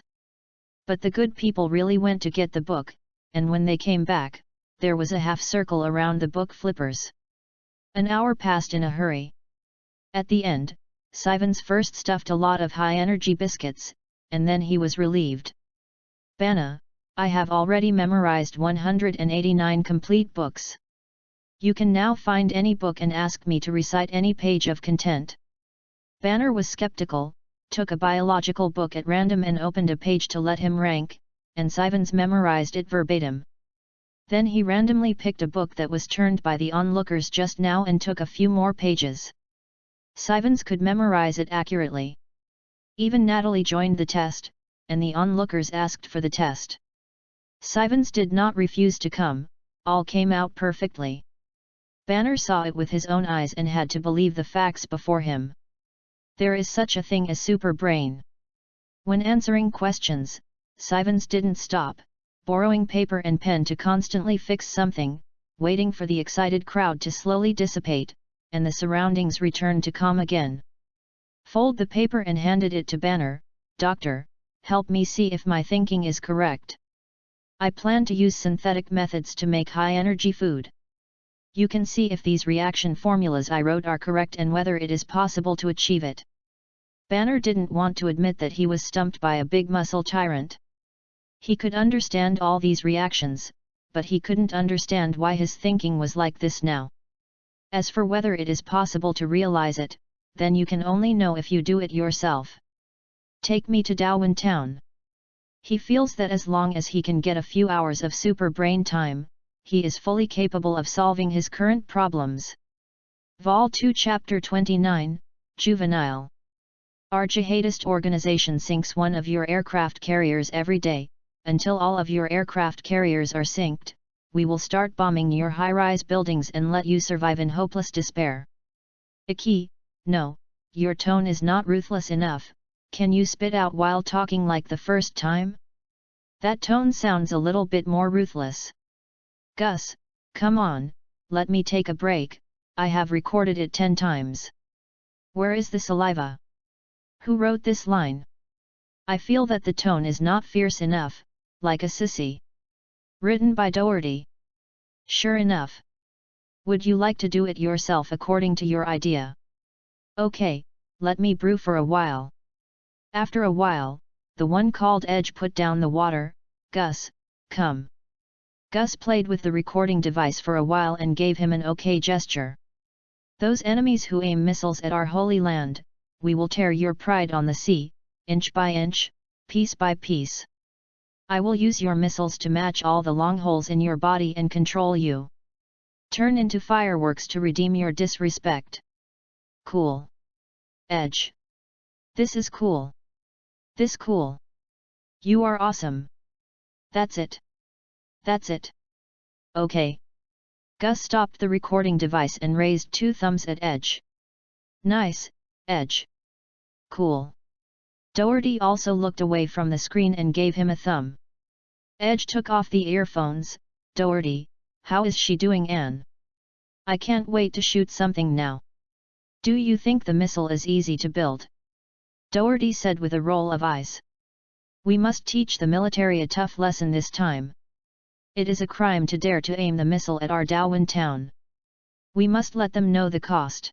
But the good people really went to get the book, and when they came back, there was a half circle around the book flippers. An hour passed in a hurry. At the end, Sivens first stuffed a lot of high-energy biscuits, and then he was relieved. Banna, I have already memorized 189 complete books. You can now find any book and ask me to recite any page of content. Banner was skeptical, took a biological book at random and opened a page to let him rank, and Sivens memorized it verbatim. Then he randomly picked a book that was turned by the onlookers just now and took a few more pages. Sivens could memorize it accurately. Even Natalie joined the test, and the onlookers asked for the test. Sivens did not refuse to come, all came out perfectly. Banner saw it with his own eyes and had to believe the facts before him. There is such a thing as super brain. When answering questions, Sivens didn't stop, borrowing paper and pen to constantly fix something, waiting for the excited crowd to slowly dissipate, and the surroundings return to calm again. Fold the paper and handed it to Banner. Doctor, help me see if my thinking is correct. I plan to use synthetic methods to make high-energy food. You can see if these reaction formulas I wrote are correct and whether it is possible to achieve it. Banner didn't want to admit that he was stumped by a big muscle tyrant. He could understand all these reactions, but he couldn't understand why his thinking was like this now. As for whether it is possible to realize it, then you can only know if you do it yourself. Take me to Darwin Town. He feels that as long as he can get a few hours of super brain time, he is fully capable of solving his current problems. Vol 2 Chapter 29, Juvenile. Our jihadist organization sinks one of your aircraft carriers every day. Until all of your aircraft carriers are sinked, we will start bombing your high-rise buildings and let you survive in hopeless despair. Iki, no, your tone is not ruthless enough. Can you spit out while talking like the first time? That tone sounds a little bit more ruthless. Gus, come on, let me take a break, I have recorded it 10 times. Where is the saliva? Who wrote this line? I feel that the tone is not fierce enough, like a sissy. Written by Doherty. Sure enough. Would you like to do it yourself according to your idea? Okay, let me brew for a while. After a while, the one called Edge put down the water. Gus, come. Gus played with the recording device for a while and gave him an okay gesture. Those enemies who aim missiles at our holy land, we will tear your pride on the sea, inch by inch, piece by piece. I will use your missiles to match all the long holes in your body and control you. Turn into fireworks to redeem your disrespect. Cool. Edge. This is cool. This cool. You are awesome. That's it. That's it. Okay. Gus stopped the recording device and raised 2 thumbs at Edge. Nice, Edge. Cool. Doherty also looked away from the screen and gave him a thumb. Edge took off the earphones. Doherty, how is she doing, Anne? I can't wait to shoot something now. Do you think the missile is easy to build? Doherty said with a roll of eyes. We must teach the military a tough lesson this time. It is a crime to dare to aim the missile at our Darwin town. We must let them know the cost.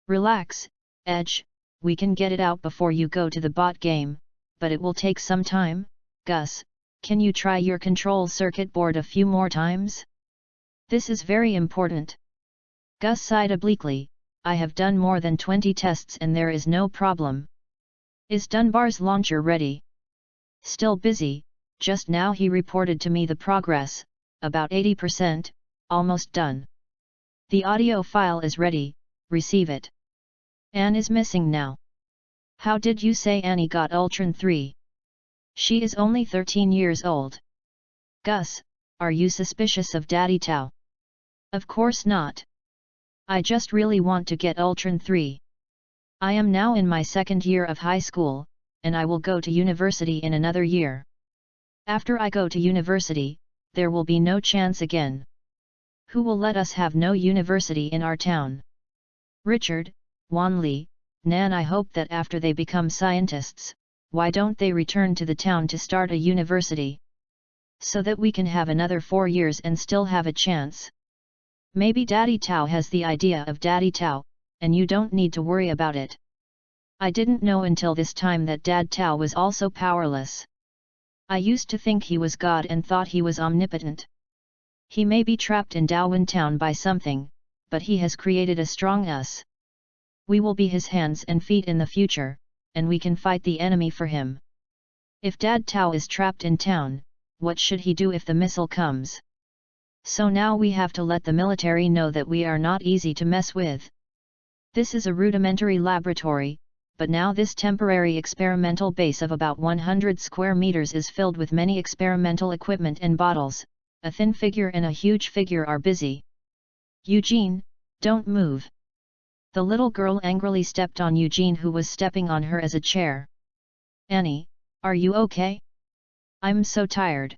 Relax, Edge, we can get it out before you go to the bot game, but it will take some time. Gus, can you try your control circuit board a few more times? This is very important. Gus sighed obliquely. I have done more than 20 tests and there is no problem. Is Dunbar's launcher ready? Still busy, just now he reported to me the progress, about 80%, almost done. The audio file is ready, receive it. Anne is missing now. How did you say Annie got Ultron 3? She is only 13 years old. Gus, are you suspicious of Daddy Tao? Of course not. I just really want to get Ultron 3. I am now in my 2nd year of high school, and I will go to university in another year. After I go to university, there will be no chance again. Who will let us have no university in our town? Richard, Wanli, Nan. I hope that after they become scientists, why don't they return to the town to start a university? So that we can have another 4 years and still have a chance. Maybe Daddy Tao has the idea of Daddy Tao, and you don't need to worry about it. I didn't know until this time that Dad Tao was also powerless. I used to think he was God and thought he was omnipotent. He may be trapped in Darwin town by something, but he has created a strong us. We will be his hands and feet in the future, and we can fight the enemy for him. If Dad Tao is trapped in town, what should he do if the missile comes? So now we have to let the military know that we are not easy to mess with. This is a rudimentary laboratory, but now this temporary experimental base of about 100 square meters is filled with many experimental equipment and bottles. A thin figure and a huge figure are busy. Eugene, don't move. The little girl angrily stepped on Eugene, who was stepping on her as a chair. Annie, are you okay? I'm so tired.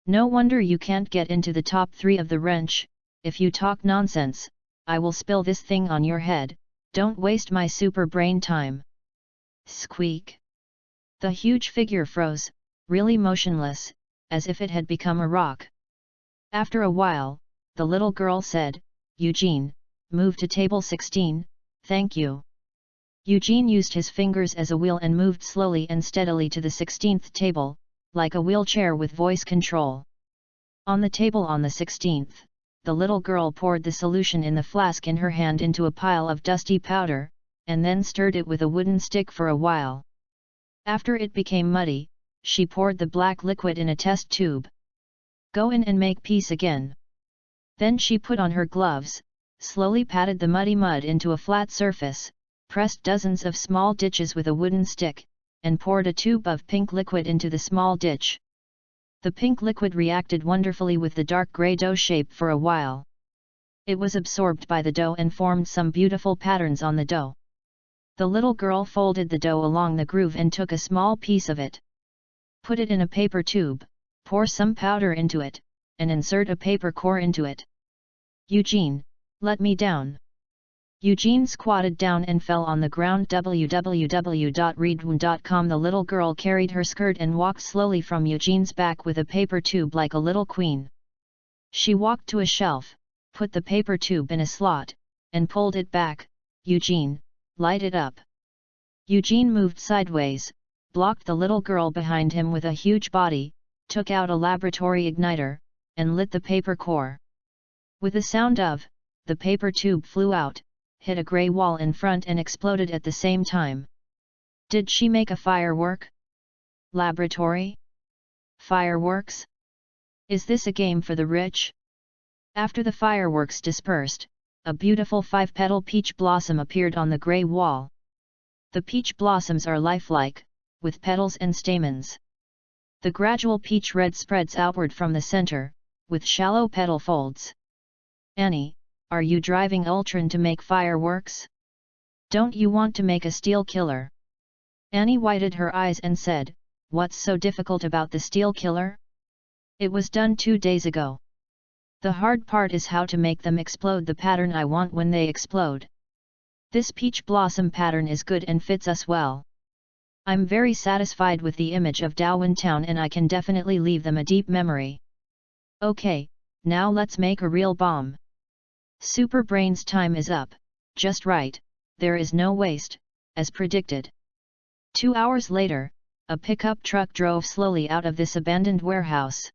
No wonder you can't get into the top 3 of the wrench. If you talk nonsense, I will spill this thing on your head. Don't waste my super brain time. Squeak. The huge figure froze, really motionless, as if it had become a rock. After a while, the little girl said, Eugene, move to table 16, thank you. Eugene used his fingers as a wheel and moved slowly and steadily to the 16th table, like a wheelchair with voice control. On the table on the 16th, the little girl poured the solution in the flask in her hand into a pile of dusty powder, and then stirred it with a wooden stick for a while. After it became muddy, she poured the black liquid in a test tube. Go in and make peace again. Then she put on her gloves, slowly patted the muddy mud into a flat surface, pressed dozens of small ditches with a wooden stick, and poured a tube of pink liquid into the small ditch. The pink liquid reacted wonderfully with the dark grey dough shape for a while. It was absorbed by the dough and formed some beautiful patterns on the dough. The little girl folded the dough along the groove and took a small piece of it. Put it in a paper tube, pour some powder into it, and insert a paper core into it. Eugene, let me down. Eugene squatted down and fell on the ground. www.readaloud.com. The little girl carried her skirt and walked slowly from Eugene's back with a paper tube like a little queen. She walked to a shelf, put the paper tube in a slot, and pulled it back. Eugene, light it up. Eugene moved sideways, blocked the little girl behind him with a huge body, took out a laboratory igniter, and lit the paper core. With a sound of, the paper tube flew out, hit a grey wall in front and exploded at the same time. Did she make a firework? Laboratory? Fireworks? Is this a game for the rich? After the fireworks dispersed, a beautiful 5-petal peach blossom appeared on the grey wall. The peach blossoms are lifelike, with petals and stamens. The gradual peach red spreads outward from the center, with shallow petal folds. Annie, are you driving Ultron to make fireworks? Don't you want to make a steel killer? Annie widened her eyes and said, what's so difficult about the steel killer? It was done 2 days ago. The hard part is how to make them explode the pattern I want when they explode. This peach blossom pattern is good and fits us well. I'm very satisfied with the image of Darwin Town and I can definitely leave them a deep memory. Okay, now let's make a real bomb. Super Brain's time is up, just right, there is no waste, as predicted. 2 hours later, a pickup truck drove slowly out of this abandoned warehouse.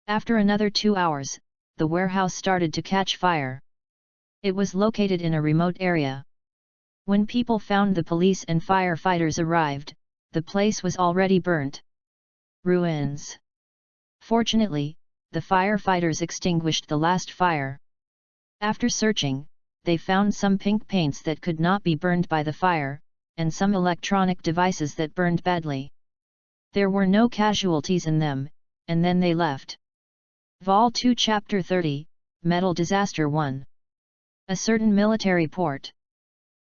After another 2 hours, the warehouse started to catch fire. It was located in a remote area. When people found the police and firefighters arrived, the place was already burnt. Ruins. Fortunately, the firefighters extinguished the last fire. After searching, they found some pink paints that could not be burned by the fire, and some electronic devices that burned badly. There were no casualties in them, and then they left. Vol 2 Chapter 30, Metal Disaster 1. A certain military port.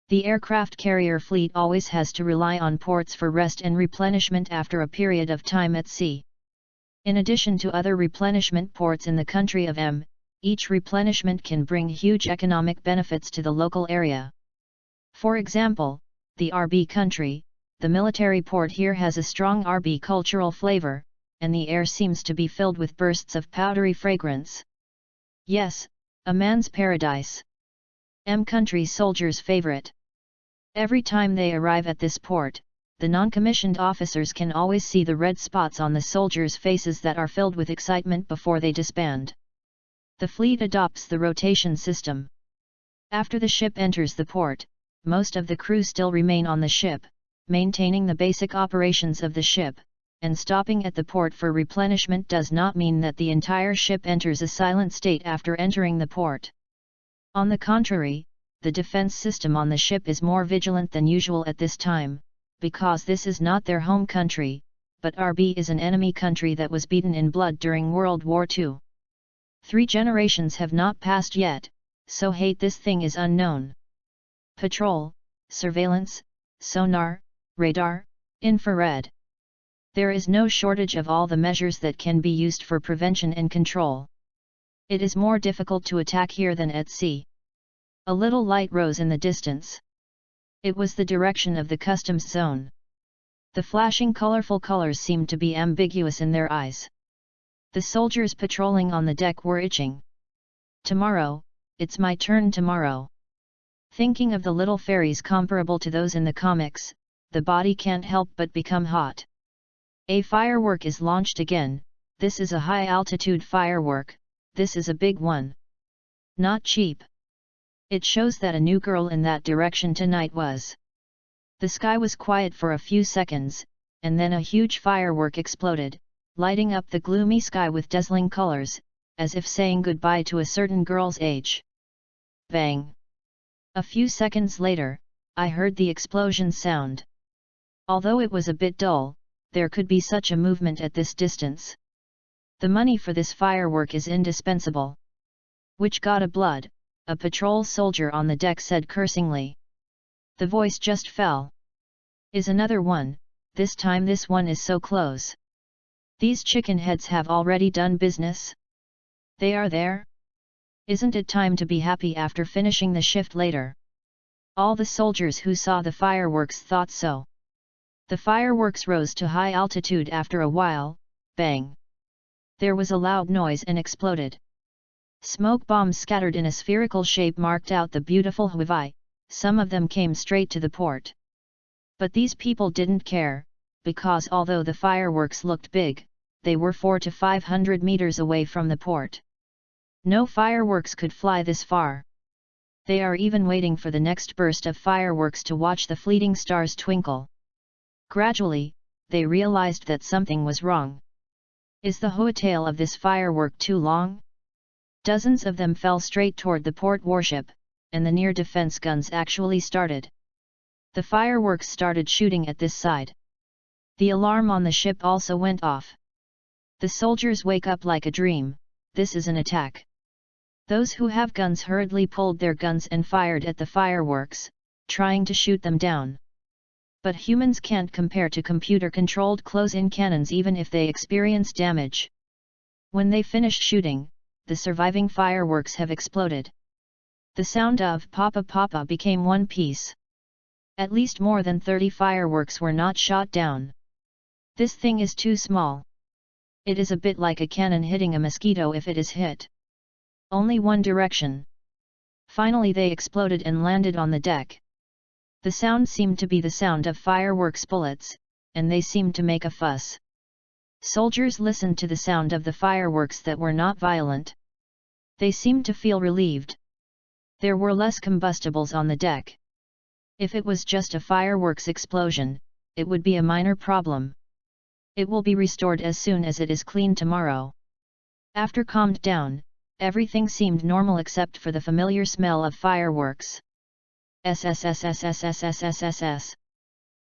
The aircraft carrier fleet always has to rely on ports for rest and replenishment after a period of time at sea. In addition to other replenishment ports in the country of M, each replenishment can bring huge economic benefits to the local area. For example, the RB country, the military port here has a strong RB cultural flavor, and the air seems to be filled with bursts of powdery fragrance. Yes, a man's paradise. M country's soldiers' favorite. Every time they arrive at this port, the non-commissioned officers can always see the red spots on the soldiers' faces that are filled with excitement before they disband. The fleet adopts the rotation system. After the ship enters the port, most of the crew still remain on the ship, maintaining the basic operations of the ship, and stopping at the port for replenishment does not mean that the entire ship enters a silent state after entering the port. On the contrary, the defense system on the ship is more vigilant than usual at this time, because this is not their home country, but RB is an enemy country that was beaten in blood during World War II. 3 generations have not passed yet, so hate this thing is unknown. Patrol, surveillance, sonar, radar, infrared. There is no shortage of all the measures that can be used for prevention and control. It is more difficult to attack here than at sea. A little light rose in the distance. It was the direction of the customs zone. The flashing colorful colors seemed to be ambiguous in their eyes. The soldiers patrolling on the deck were itching. Tomorrow, it's my turn tomorrow. Thinking of the little fairies comparable to those in the comics, the body can't help but become hot. A firework is launched again. This is a high-altitude firework, this is a big one. Not cheap. It shows that a new girl in that direction tonight was. The sky was quiet for a few seconds, and then a huge firework exploded, lighting up the gloomy sky with dazzling colors, as if saying goodbye to a certain girl's age. Bang! A few seconds later, I heard the explosion sound. Although it was a bit dull, there could be such a movement at this distance. The money for this firework is indispensable. Which got a blood, a patrol soldier on the deck said cursingly. The voice just fell. Is another one, this time this one is so close. These chicken heads have already done business? They are there? Isn't it time to be happy after finishing the shift later? All the soldiers who saw the fireworks thought so. The fireworks rose to high altitude after a while, bang. There was a loud noise and exploded. Smoke bombs scattered in a spherical shape marked out the beautiful Hawaii, some of them came straight to the port. But these people didn't care, because although the fireworks looked big, they were 400 to 500 meters away from the port. No fireworks could fly this far. They are even waiting for the next burst of fireworks to watch the fleeting stars twinkle. Gradually, they realized that something was wrong. Is the hoa tail of this firework too long? Dozens of them fell straight toward the port warship, and the near defense guns actually started. The fireworks started shooting at this side. The alarm on the ship also went off. The soldiers wake up like a dream, this is an attack. Those who have guns hurriedly pulled their guns and fired at the fireworks, trying to shoot them down. But humans can't compare to computer-controlled close-in cannons even if they experience damage. When they finish shooting, the surviving fireworks have exploded. The sound of "Papa Papa" became one piece. At least more than 30 fireworks were not shot down. This thing is too small. It is a bit like a cannon hitting a mosquito if it is hit. Only one direction. Finally they exploded and landed on the deck. The sound seemed to be the sound of fireworks bullets, and they seemed to make a fuss. Soldiers listened to the sound of the fireworks that were not violent. They seemed to feel relieved. There were less combustibles on the deck. If it was just a fireworks explosion, it would be a minor problem. It will be restored as soon as it is cleaned tomorrow. After calmed down, everything seemed normal except for the familiar smell of fireworks. SSSSSSSSSS.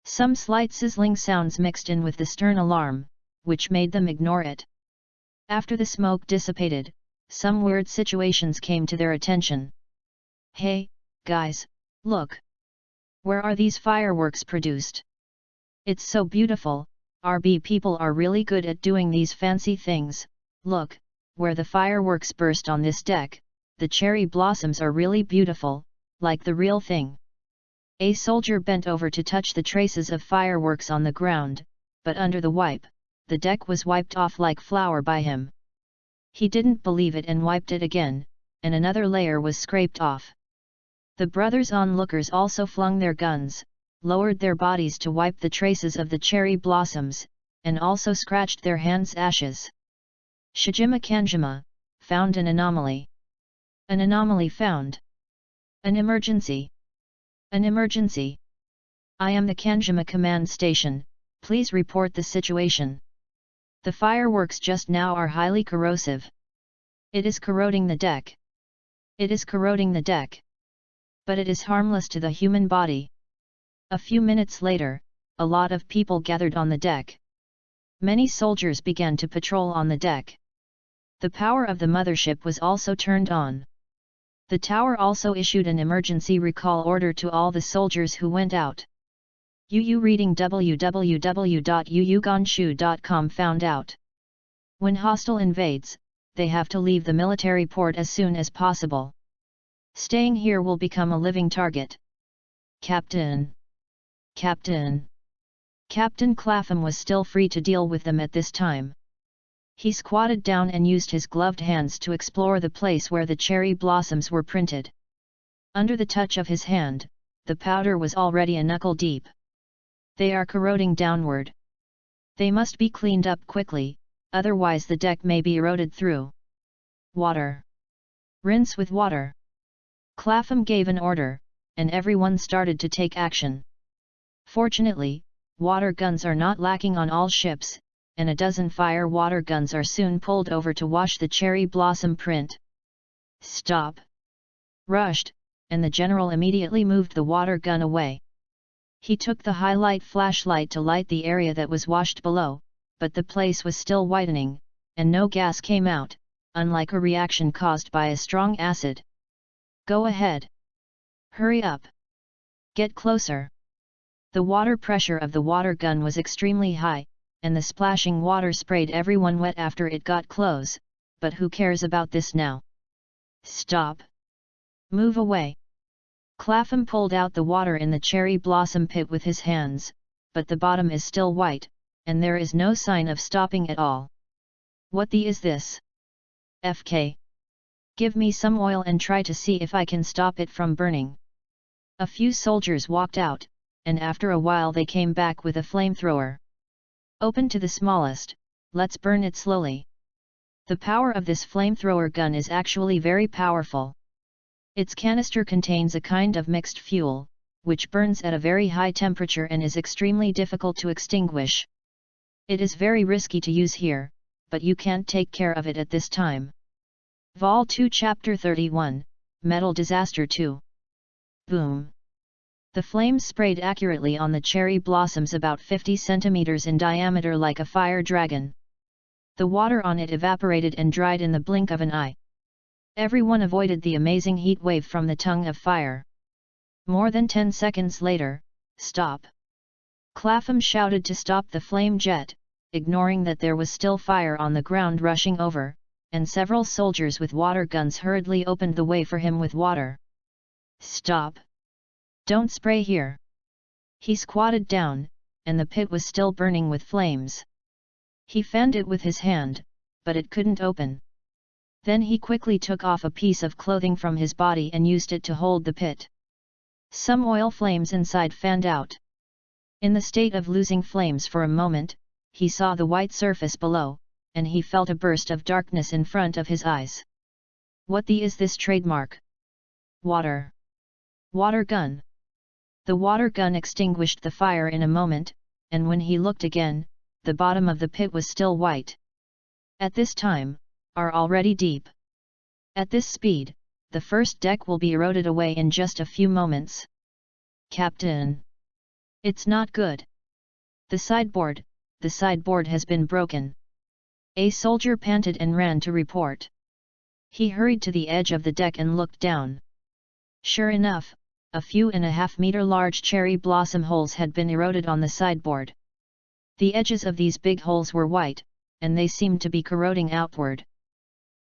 Some slight sizzling sounds mixed in with the stern alarm, which made them ignore it. After the smoke dissipated, some weird situations came to their attention. Hey, guys, look! Where are these fireworks produced? It's so beautiful. RB people are really good at doing these fancy things. Look, where the fireworks burst on this deck, the cherry blossoms are really beautiful, like the real thing. A soldier bent over to touch the traces of fireworks on the ground, but under the wipe, the deck was wiped off like flour by him. He didn't believe it and wiped it again, and another layer was scraped off. The brothers onlookers also flung their guns, lowered their bodies to wipe the traces of the cherry blossoms, and also scratched their hands' ashes. Shijima Kanjima, found an anomaly. An anomaly found. An emergency. An emergency. I am the Kanjima command station, please report the situation. The fireworks just now are highly corrosive. It is corroding the deck. It is corroding the deck. But it is harmless to the human body. A few minutes later, a lot of people gathered on the deck. Many soldiers began to patrol on the deck. The power of the mothership was also turned on. The tower also issued an emergency recall order to all the soldiers who went out. UU reading www.uuganshu.com found out. When hostile invades, they have to leave the military port as soon as possible. Staying here will become a living target. Captain! Captain! Captain Clapham was still free to deal with them at this time. He squatted down and used his gloved hands to explore the place where the cherry blossoms were printed. Under the touch of his hand, the powder was already a knuckle deep. They are corroding downward. They must be cleaned up quickly, otherwise the deck may be eroded through. Water. Rinse with water. Clapham gave an order, and everyone started to take action. Fortunately, water guns are not lacking on all ships, and a dozen fire water guns are soon pulled over to wash the cherry blossom print. Stop! Rushed, and the general immediately moved the water gun away. He took the highlight flashlight to light the area that was washed below, but the place was still whitening, and no gas came out, unlike a reaction caused by a strong acid. Go ahead! Hurry up! Get closer! The water pressure of the water gun was extremely high, and the splashing water sprayed everyone wet after it got close, but who cares about this now? Stop! Move away! Clapham pulled out the water in the cherry blossom pit with his hands, but the bottom is still white, and there is no sign of stopping at all. What the is this? FK. Give me some oil and try to see if I can stop it from burning. A few soldiers walked out, and after a while they came back with a flamethrower. Open to the smallest, let's burn it slowly. The power of this flamethrower gun is actually very powerful. Its canister contains a kind of mixed fuel, which burns at a very high temperature and is extremely difficult to extinguish. It is very risky to use here, but you can't take care of it at this time. Vol 2 Chapter 31, Metal Disaster 2. Boom! The flames sprayed accurately on the cherry blossoms about 50 centimeters in diameter like a fire dragon. The water on it evaporated and dried in the blink of an eye. Everyone avoided the amazing heat wave from the tongue of fire. More than 10 seconds later, "Stop!" Clapham shouted to stop the flame jet, ignoring that there was still fire on the ground rushing over, and several soldiers with water guns hurriedly opened the way for him with water. "Stop! Don't spray here!" He squatted down, and the pit was still burning with flames. He fanned it with his hand, but it couldn't open. Then he quickly took off a piece of clothing from his body and used it to hold the pit. Some oil flames inside fanned out. In the state of losing flames for a moment, he saw the white surface below, and he felt a burst of darkness in front of his eyes. What the is this trademark? Water. Water gun. The water gun extinguished the fire in a moment, and when he looked again, the bottom of the pit was still white. At this time, are already deep. At this speed, the first deck will be eroded away in just a few moments. Captain! It's not good. The sideboard has been broken. A soldier panted and ran to report. He hurried to the edge of the deck and looked down. Sure enough, a few 1.5 meter large cherry blossom holes had been eroded on the sideboard. The edges of these big holes were white, and they seemed to be corroding outward.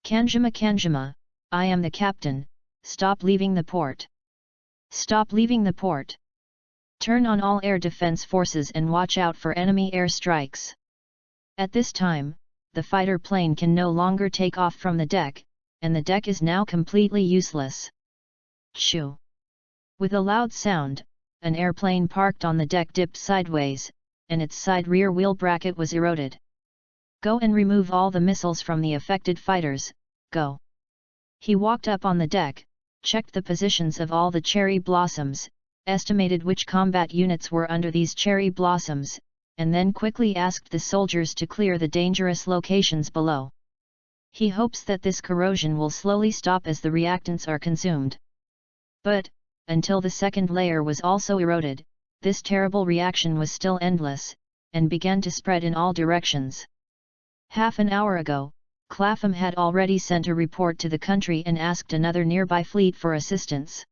"Kanjima, Kanjima, I am the captain, stop leaving the port. Stop leaving the port. Turn on all air defense forces and watch out for enemy air strikes." At this time, the fighter plane can no longer take off from the deck, and the deck is now completely useless. Shoo! With a loud sound, an airplane parked on the deck dipped sideways, and its side rear wheel bracket was eroded. "Go and remove all the missiles from the affected fighters, go." He walked up on the deck, checked the positions of all the cherry blossoms, estimated which combat units were under these cherry blossoms, and then quickly asked the soldiers to clear the dangerous locations below. He hopes that this corrosion will slowly stop as the reactants are consumed. But, until the second layer was also eroded, this terrible reaction was still endless, and began to spread in all directions. Half an hour ago, Clapham had already sent a report to the country and asked another nearby fleet for assistance.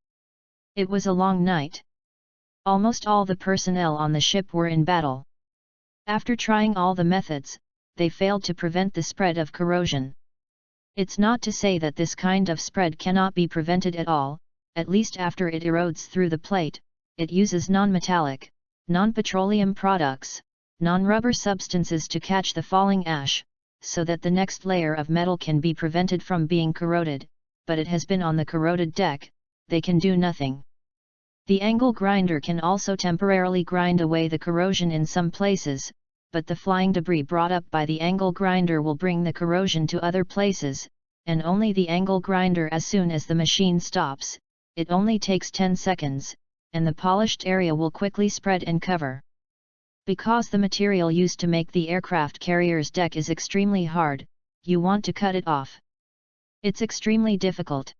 It was a long night. Almost all the personnel on the ship were in battle. After trying all the methods, they failed to prevent the spread of corrosion. It's not to say that this kind of spread cannot be prevented at all, at least after it erodes through the plate. It uses non-metallic, non-petroleum products, non-rubber substances to catch the falling ash, so that the next layer of metal can be prevented from being corroded, but it has been on the corroded deck, they can do nothing. The angle grinder can also temporarily grind away the corrosion in some places, but the flying debris brought up by the angle grinder will bring the corrosion to other places, and only the angle grinder as soon as the machine stops. It only takes 10 seconds, and the polished area will quickly spread and cover. Because the material used to make the aircraft carrier's deck is extremely hard, you want to cut it off. It's extremely difficult.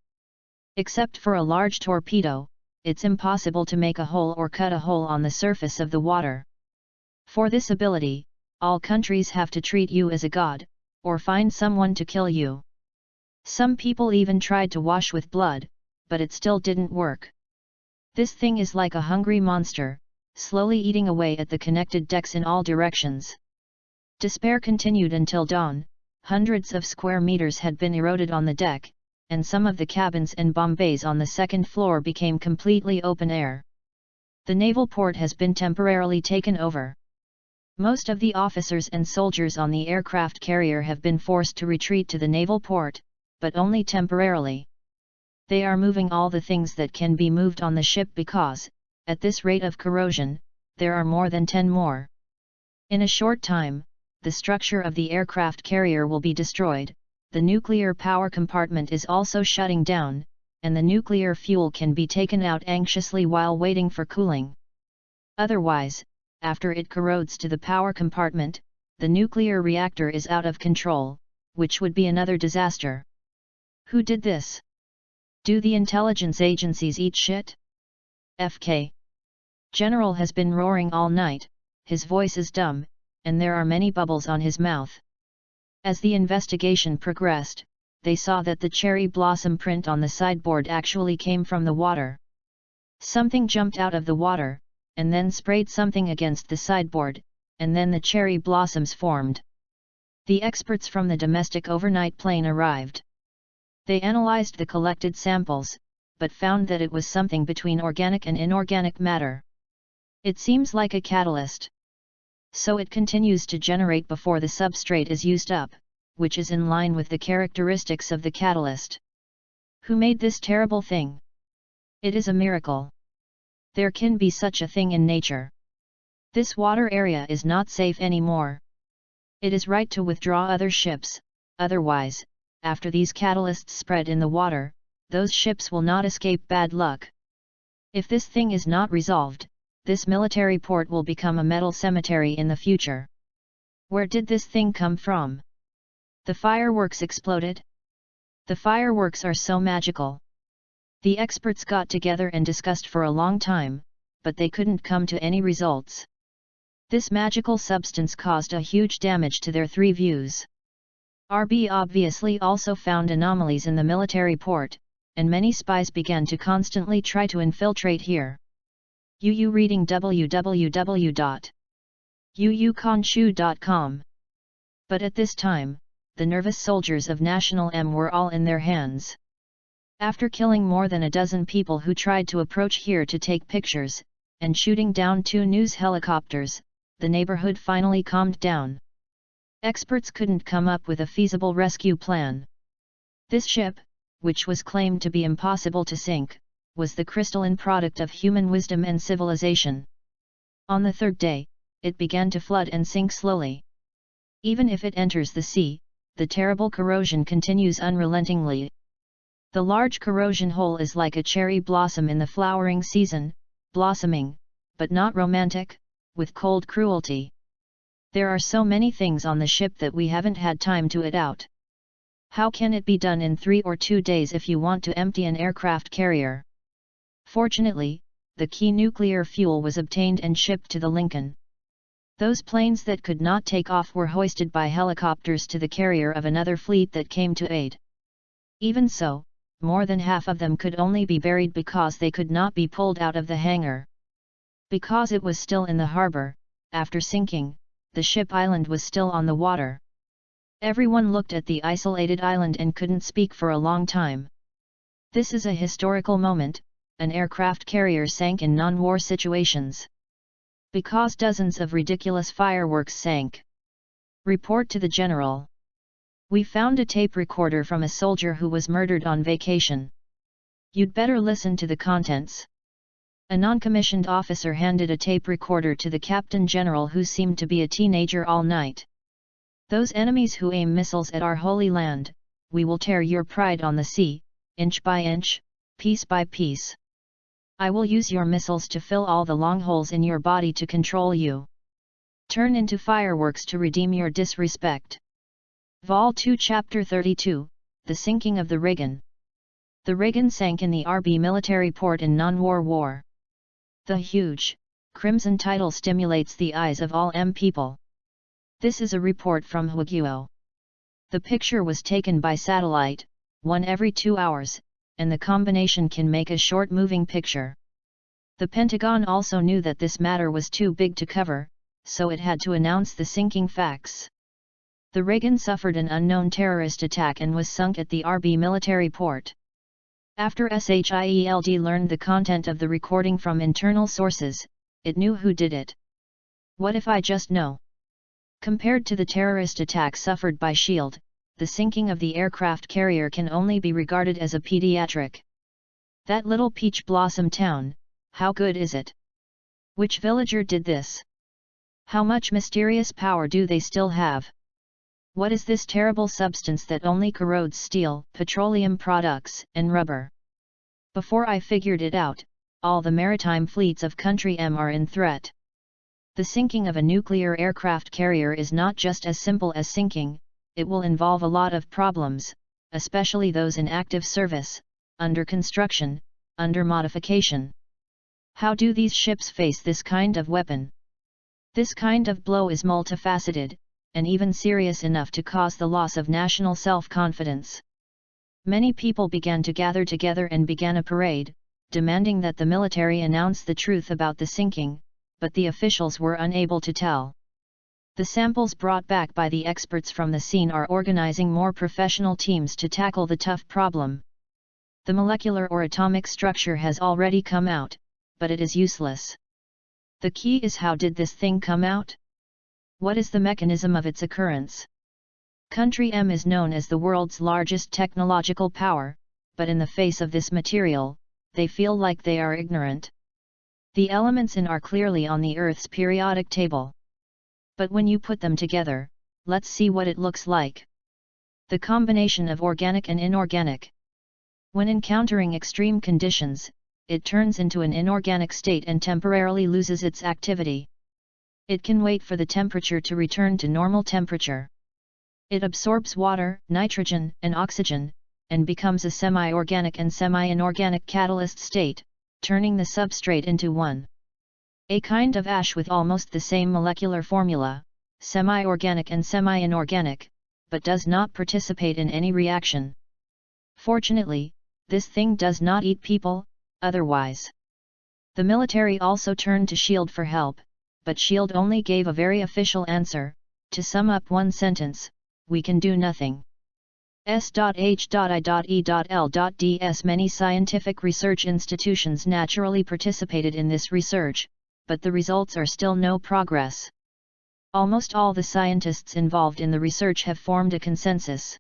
Except for a large torpedo, it's impossible to make a hole or cut a hole on the surface of the water. For this ability, all countries have to treat you as a god, or find someone to kill you. Some people even tried to wash with blood, but it still didn't work. This thing is like a hungry monster, slowly eating away at the connected decks in all directions. Despair continued until dawn. Hundreds of square meters had been eroded on the deck, and some of the cabins and bomb bays on the second floor became completely open air. The naval port has been temporarily taken over. Most of the officers and soldiers on the aircraft carrier have been forced to retreat to the naval port, but only temporarily. They are moving all the things that can be moved on the ship because, at this rate of corrosion, there are more than 10 more. In a short time, the structure of the aircraft carrier will be destroyed, the nuclear power compartment is also shutting down, and the nuclear fuel can be taken out anxiously while waiting for cooling. Otherwise, after it corrodes to the power compartment, the nuclear reactor is out of control, which would be another disaster. Who did this? Do the intelligence agencies eat shit? FK. General has been roaring all night, his voice is dumb, and there are many bubbles on his mouth. As the investigation progressed, they saw that the cherry blossom print on the sideboard actually came from the water. Something jumped out of the water, and then sprayed something against the sideboard, and then the cherry blossoms formed. The experts from the domestic overnight plane arrived. They analyzed the collected samples, but found that it was something between organic and inorganic matter. It seems like a catalyst. So it continues to generate before the substrate is used up, which is in line with the characteristics of the catalyst. Who made this terrible thing? It is a miracle. There can be such a thing in nature. This water area is not safe anymore. It is right to withdraw other ships, otherwise, after these catalysts spread in the water, those ships will not escape bad luck. If this thing is not resolved, this military port will become a metal cemetery in the future. Where did this thing come from? The fireworks exploded? The fireworks are so magical. The experts got together and discussed for a long time, but they couldn't come to any results. This magical substance caused a huge damage to their three views. RB obviously also found anomalies in the military port, and many spies began to constantly try to infiltrate here. UU reading www.uukonshu.com. But at this time, the nervous soldiers of National M were all in their hands. After killing more than a dozen people who tried to approach here to take pictures, and shooting down 2 news helicopters, the neighborhood finally calmed down. Experts couldn't come up with a feasible rescue plan. This ship, which was claimed to be impossible to sink, was the crystalline product of human wisdom and civilization. On the 3rd day, it began to flood and sink slowly. Even if it enters the sea, the terrible corrosion continues unrelentingly. The large corrosion hole is like a cherry blossom in the flowering season, blossoming, but not romantic, with cold cruelty. There are so many things on the ship that we haven't had time to it out. How can it be done in 3 or 2 days if you want to empty an aircraft carrier? Fortunately, the key nuclear fuel was obtained and shipped to the Lincoln. Those planes that could not take off were hoisted by helicopters to the carrier of another fleet that came to aid. Even so, more than half of them could only be buried because they could not be pulled out of the hangar. Because it was still in the harbor, after sinking, the ship island was still on the water. Everyone looked at the isolated island and couldn't speak for a long time. This is a historical moment. An aircraft carrier sank in non-war situations. Because dozens of ridiculous fireworks sank. Report to the general. We found a tape recorder from a soldier who was murdered on vacation. You'd better listen to the contents. A non-commissioned officer handed a tape recorder to the captain general, who seemed to be a teenager all night. Those enemies who aim missiles at our holy land, we will tear your pride on the sea, inch by inch, piece by piece. I will use your missiles to fill all the long holes in your body to control you. Turn into fireworks to redeem your disrespect. Vol 2 Chapter 32, The Sinking of the Reagan. The Reagan sank in the RB military port in non-war war. The huge, crimson title stimulates the eyes of all M people. This is a report from Huaguo. The picture was taken by satellite, one every 2 hours, and the combination can make a short moving picture. The Pentagon also knew that this matter was too big to cover, so it had to announce the sinking facts. The Reagan suffered an unknown terrorist attack and was sunk at the RB military port. After SHIELD learned the content of the recording from internal sources, it knew who did it. What if I just know? Compared to the terrorist attack suffered by SHIELD, the sinking of the aircraft carrier can only be regarded as a pediatric. That little peach blossom town, how good is it? Which villager did this? How much mysterious power do they still have? What is this terrible substance that only corrodes steel, petroleum products, and rubber? Before I figured it out, all the maritime fleets of Country M are in threat. The sinking of a nuclear aircraft carrier is not just as simple as sinking, it will involve a lot of problems, especially those in active service, under construction, under modification. How do these ships face this kind of weapon? This kind of blow is multifaceted, and even serious enough to cause the loss of national self-confidence. Many people began to gather together and began a parade, demanding that the military announce the truth about the sinking, but the officials were unable to tell. The samples brought back by the experts from the scene are organizing more professional teams to tackle the tough problem. The molecular or atomic structure has already come out, but it is useless. The key is, how did this thing come out? What is the mechanism of its occurrence? Country M is known as the world's largest technological power, but in the face of this material, they feel like they are ignorant. The elements in are clearly on the Earth's periodic table. But when you put them together, let's see what it looks like. The combination of organic and inorganic. When encountering extreme conditions, it turns into an inorganic state and temporarily loses its activity. It can wait for the temperature to return to normal temperature. It absorbs water, nitrogen, and oxygen, and becomes a semi-organic and semi-inorganic catalyst state, turning the substrate into one. A kind of ash with almost the same molecular formula, semi-organic and semi-inorganic, but does not participate in any reaction. Fortunately, this thing does not eat people, otherwise. The military also turned to SHIELD for help, but SHIELD only gave a very official answer. To sum up one sentence, we can do nothing. S.H.I.E.L.D.S. Many scientific research institutions naturally participated in this research, but the results are still no progress. Almost all the scientists involved in the research have formed a consensus.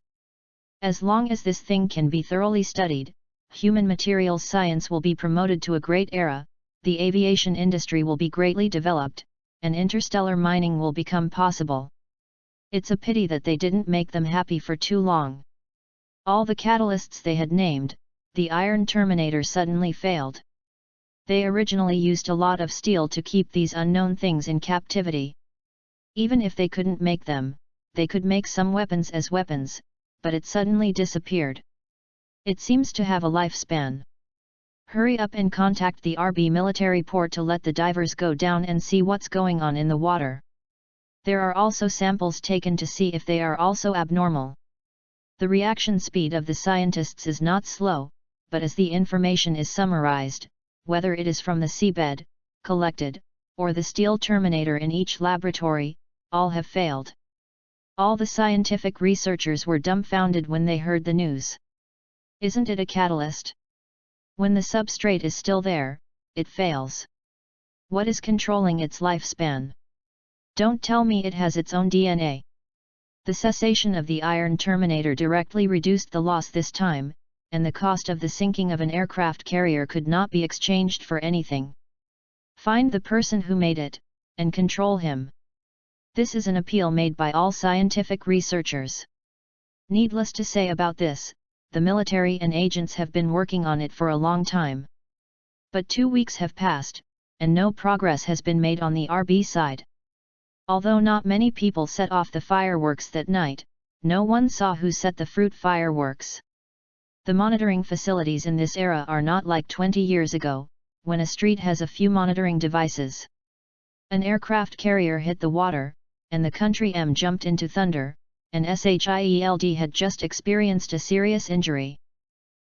As long as this thing can be thoroughly studied, human materials science will be promoted to a great era, the aviation industry will be greatly developed, and interstellar mining will become possible. It's a pity that they didn't make them happy for too long. All the catalysts they had named, the Iron Terminator suddenly failed. They originally used a lot of steel to keep these unknown things in captivity. Even if they couldn't make them, they could make some weapons as weapons, but it suddenly disappeared. It seems to have a lifespan. Hurry up and contact the RB military port to let the divers go down and see what's going on in the water. There are also samples taken to see if they are also abnormal. The reaction speed of the scientists is not slow, but as the information is summarized, whether it is from the seabed, collected, or the steel terminator in each laboratory, all have failed. All the scientific researchers were dumbfounded when they heard the news. Isn't it a catalyst? When the substrate is still there, it fails. What is controlling its lifespan? Don't tell me it has its own DNA. The cessation of the Iron Terminator directly reduced the loss this time, and the cost of the sinking of an aircraft carrier could not be exchanged for anything. Find the person who made it, and control him. This is an appeal made by all scientific researchers. Needless to say about this, the military and agents have been working on it for a long time. But 2 weeks have passed, and no progress has been made on the RB side. Although not many people set off the fireworks that night, no one saw who set the fruit fireworks. The monitoring facilities in this era are not like 20 years ago, when a street has a few monitoring devices. An aircraft carrier hit the water, and the Country M jumped into thunder, and SHIELD had just experienced a serious injury.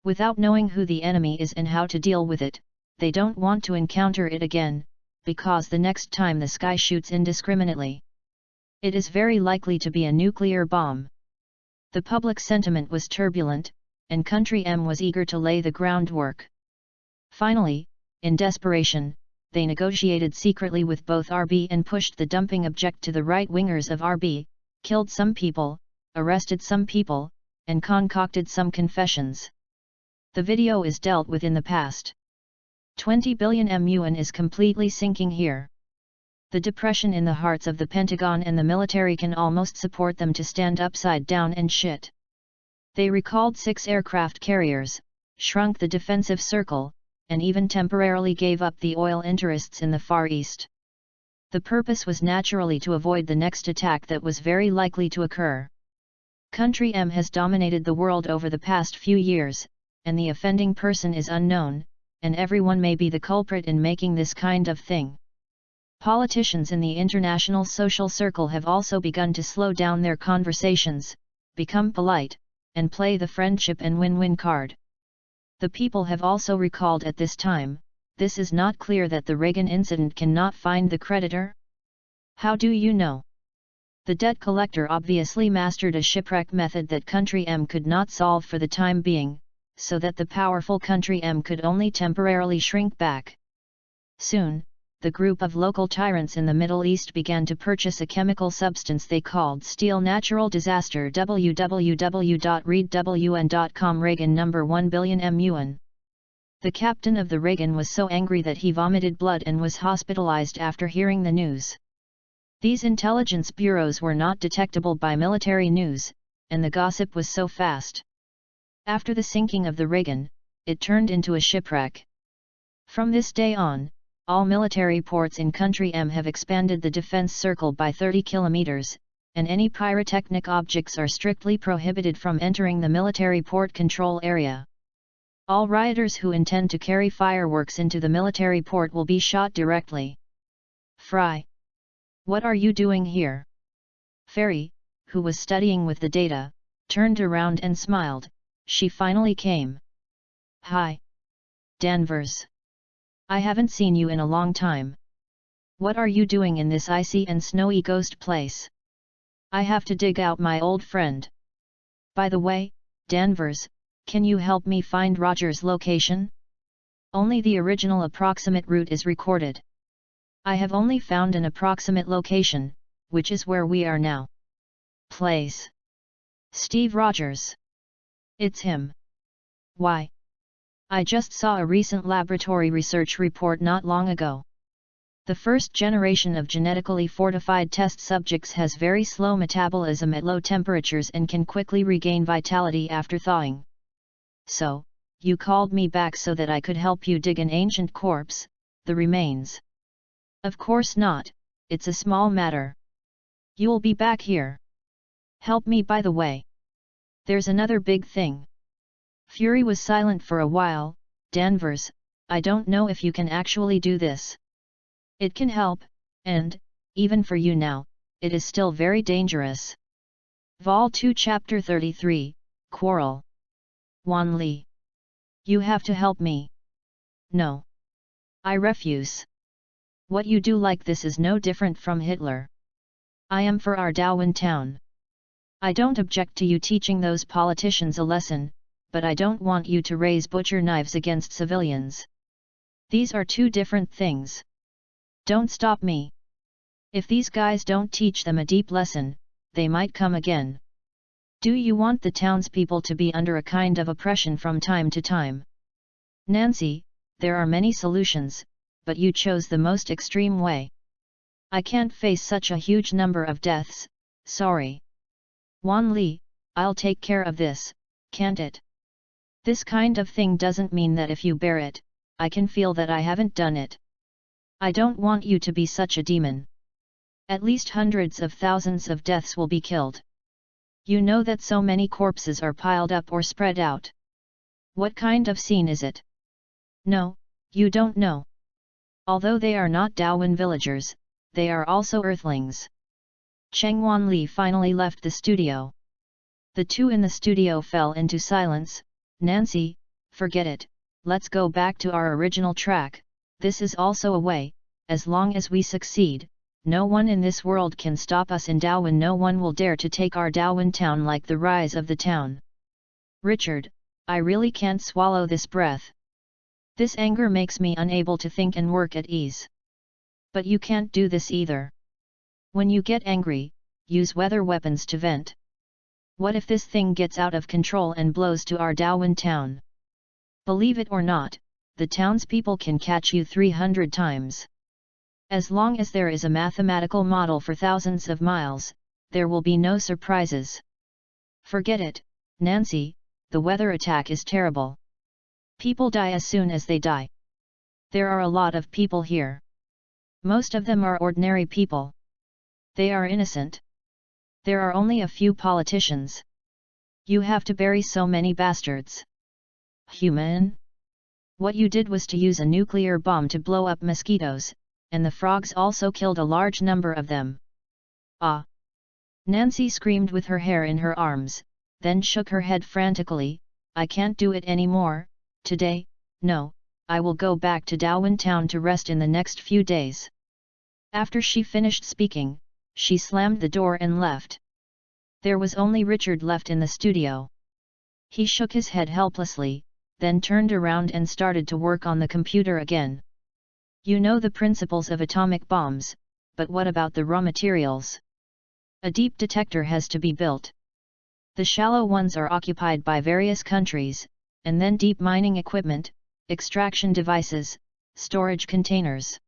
Without knowing who the enemy is and how to deal with it, they don't want to encounter it again, because the next time the sky shoots indiscriminately, it is very likely to be a nuclear bomb. The public sentiment was turbulent, and Country M was eager to lay the groundwork. Finally, in desperation, they negotiated secretly with both RB and pushed the dumping object to the right-wingers of RB, killed some people, arrested some people, and concocted some confessions. The video is dealt with in the past. 20 billion MUN is completely sinking here. The depression in the hearts of the Pentagon and the military can almost support them to stand upside down and shit. They recalled 6 aircraft carriers, shrunk the defensive circle, and even temporarily gave up the oil interests in the Far East. The purpose was naturally to avoid the next attack that was very likely to occur. Country M has dominated the world over the past few years, and the offending person is unknown, and everyone may be the culprit in making this kind of thing. Politicians in the international social circle have also begun to slow down their conversations, become polite, and play the friendship and win-win card. The people have also recalled at this time, this is not clear that the Reagan incident cannot find the creditor? How do you know? The debt collector obviously mastered a shipwreck method that country M could not solve for the time being, so that the powerful country M could only temporarily shrink back. Soon, the group of local tyrants in the Middle East began to purchase a chemical substance they called steel natural disaster. www.readwn.com Reagan number 1 billion MUN. The captain of the Reagan was so angry that he vomited blood and was hospitalized after hearing the news. These intelligence bureaus were not detectable by military news, and the gossip was so fast. After the sinking of the Reagan, it turned into a shipwreck. From this day on, all military ports in Country M have expanded the defense circle by 30 kilometers, and any pyrotechnic objects are strictly prohibited from entering the military port control area. All rioters who intend to carry fireworks into the military port will be shot directly. Fry. What are you doing here? Fairy, who was studying with the data, turned around and smiled. She finally came. Hi. Danvers. I haven't seen you in a long time. What are you doing in this icy and snowy ghost place? I have to dig out my old friend. By the way, Danvers, can you help me find Roger's location? Only the original approximate route is recorded. I have only found an approximate location, which is where we are now. Place. Steve Rogers. It's him. Why? I just saw a recent laboratory research report not long ago. The first generation of genetically fortified test subjects has very slow metabolism at low temperatures and can quickly regain vitality after thawing. So, you called me back so that I could help you dig an ancient corpse, the remains. Of course not, it's a small matter. You'll be back here. Help me by the way. There's another big thing. Fury was silent for a while. Danvers, I don't know if you can actually do this. It can help, and, even for you now, it is still very dangerous. Vol 2 Chapter 33, Quarrel. Wan Li. You have to help me. No. I refuse. What you do like this is no different from Hitler. I am for our Darwin town. I don't object to you teaching those politicians a lesson, but I don't want you to raise butcher knives against civilians. These are two different things. Don't stop me. If these guys don't teach them a deep lesson, they might come again. Do you want the townspeople to be under a kind of oppression from time to time? Nancy, there are many solutions, but you chose the most extreme way. I can't face such a huge number of deaths, sorry. Wan Li, I'll take care of this, can't it? This kind of thing doesn't mean that if you bear it, I can feel that I haven't done it. I don't want you to be such a demon. At least hundreds of thousands of deaths will be killed. You know that so many corpses are piled up or spread out. What kind of scene is it? No, you don't know. Although they are not Darwin villagers, they are also Earthlings. Cheng Wan Li finally left the studio. The two in the studio fell into silence. Nancy, forget it, let's go back to our original track. This is also a way, as long as we succeed, no one in this world can stop us in Darwin. No one will dare to take our Darwin town like the rise of the town. Richard, I really can't swallow this breath. This anger makes me unable to think and work at ease. But you can't do this either. When you get angry, use weather weapons to vent. What if this thing gets out of control and blows to our Darwin town? Believe it or not, the townspeople can catch you 300 times. As long as there is a mathematical model for thousands of miles, there will be no surprises. Forget it, Nancy, the weather attack is terrible. People die as soon as they die. There are a lot of people here. Most of them are ordinary people. They are innocent. There are only a few politicians. You have to bury so many bastards. Human? What you did was to use a nuclear bomb to blow up mosquitoes, and the frogs also killed a large number of them. Ah! Nancy screamed with her hair in her arms. then shook her head frantically. I can't do it anymore, today, no, I will go back to Darwin Town to rest in the next few days. After she finished speaking, she slammed the door and left. There was only Richard left in the studio. He shook his head helplessly, then turned around and started to work on the computer again. You know the principles of atomic bombs, but what about the raw materials? A deep detector has to be built. The shallow ones are occupied by various countries, and then deep mining equipment, extraction devices, storage containers.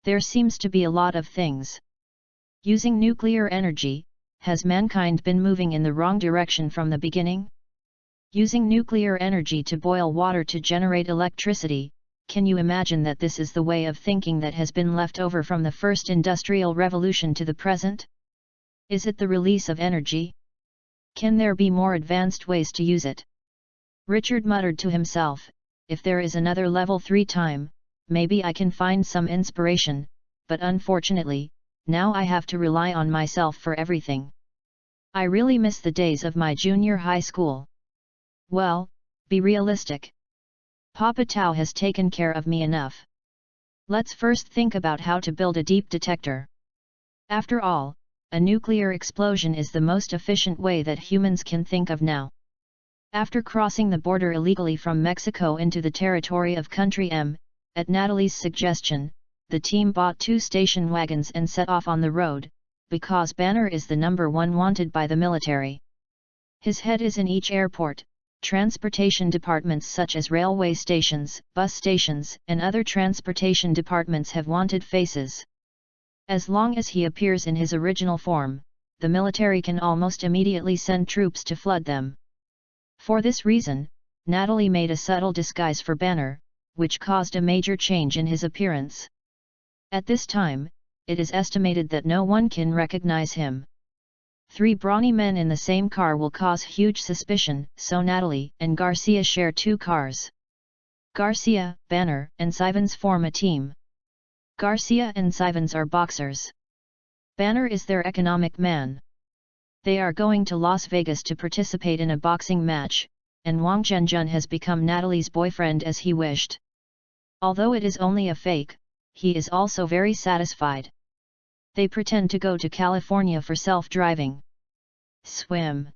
There seems to be a lot of things. Using nuclear energy, has mankind been moving in the wrong direction from the beginning? Using nuclear energy to boil water to generate electricity, can you imagine that this is the way of thinking that has been left over from the first industrial revolution to the present? Is it the release of energy? Can there be more advanced ways to use it? Richard muttered to himself, if there is another level 3 time, maybe I can find some inspiration, but unfortunately, now I have to rely on myself for everything. I really miss the days of my junior high school. Well, be realistic. Papa Tau has taken care of me enough. Let's first think about how to build a deep detector. After all, a nuclear explosion is the most efficient way that humans can think of now. After crossing the border illegally from Mexico into the territory of Country M, at Natalie's suggestion, the team bought 2 station wagons and set off on the road, because Banner is the #1 wanted by the military. His head is in each airport. Transportation departments such as railway stations, bus stations, and other transportation departments have wanted faces. As long as he appears in his original form, the military can almost immediately send troops to flood them. For this reason, Natalie made a subtle disguise for Banner, which caused a major change in his appearance. At this time, it is estimated that no one can recognize him. 3 brawny men in the same car will cause huge suspicion, so Natalie and Garcia share 2 cars. Garcia, Banner, and Sivens form a team. Garcia and Sivens are boxers. Banner is their economic man. They are going to Las Vegas to participate in a boxing match, and Wang Zhenjun has become Natalie's boyfriend as he wished. Although it is only a fake, he is also very satisfied. They pretend to go to California for self-driving. Swim.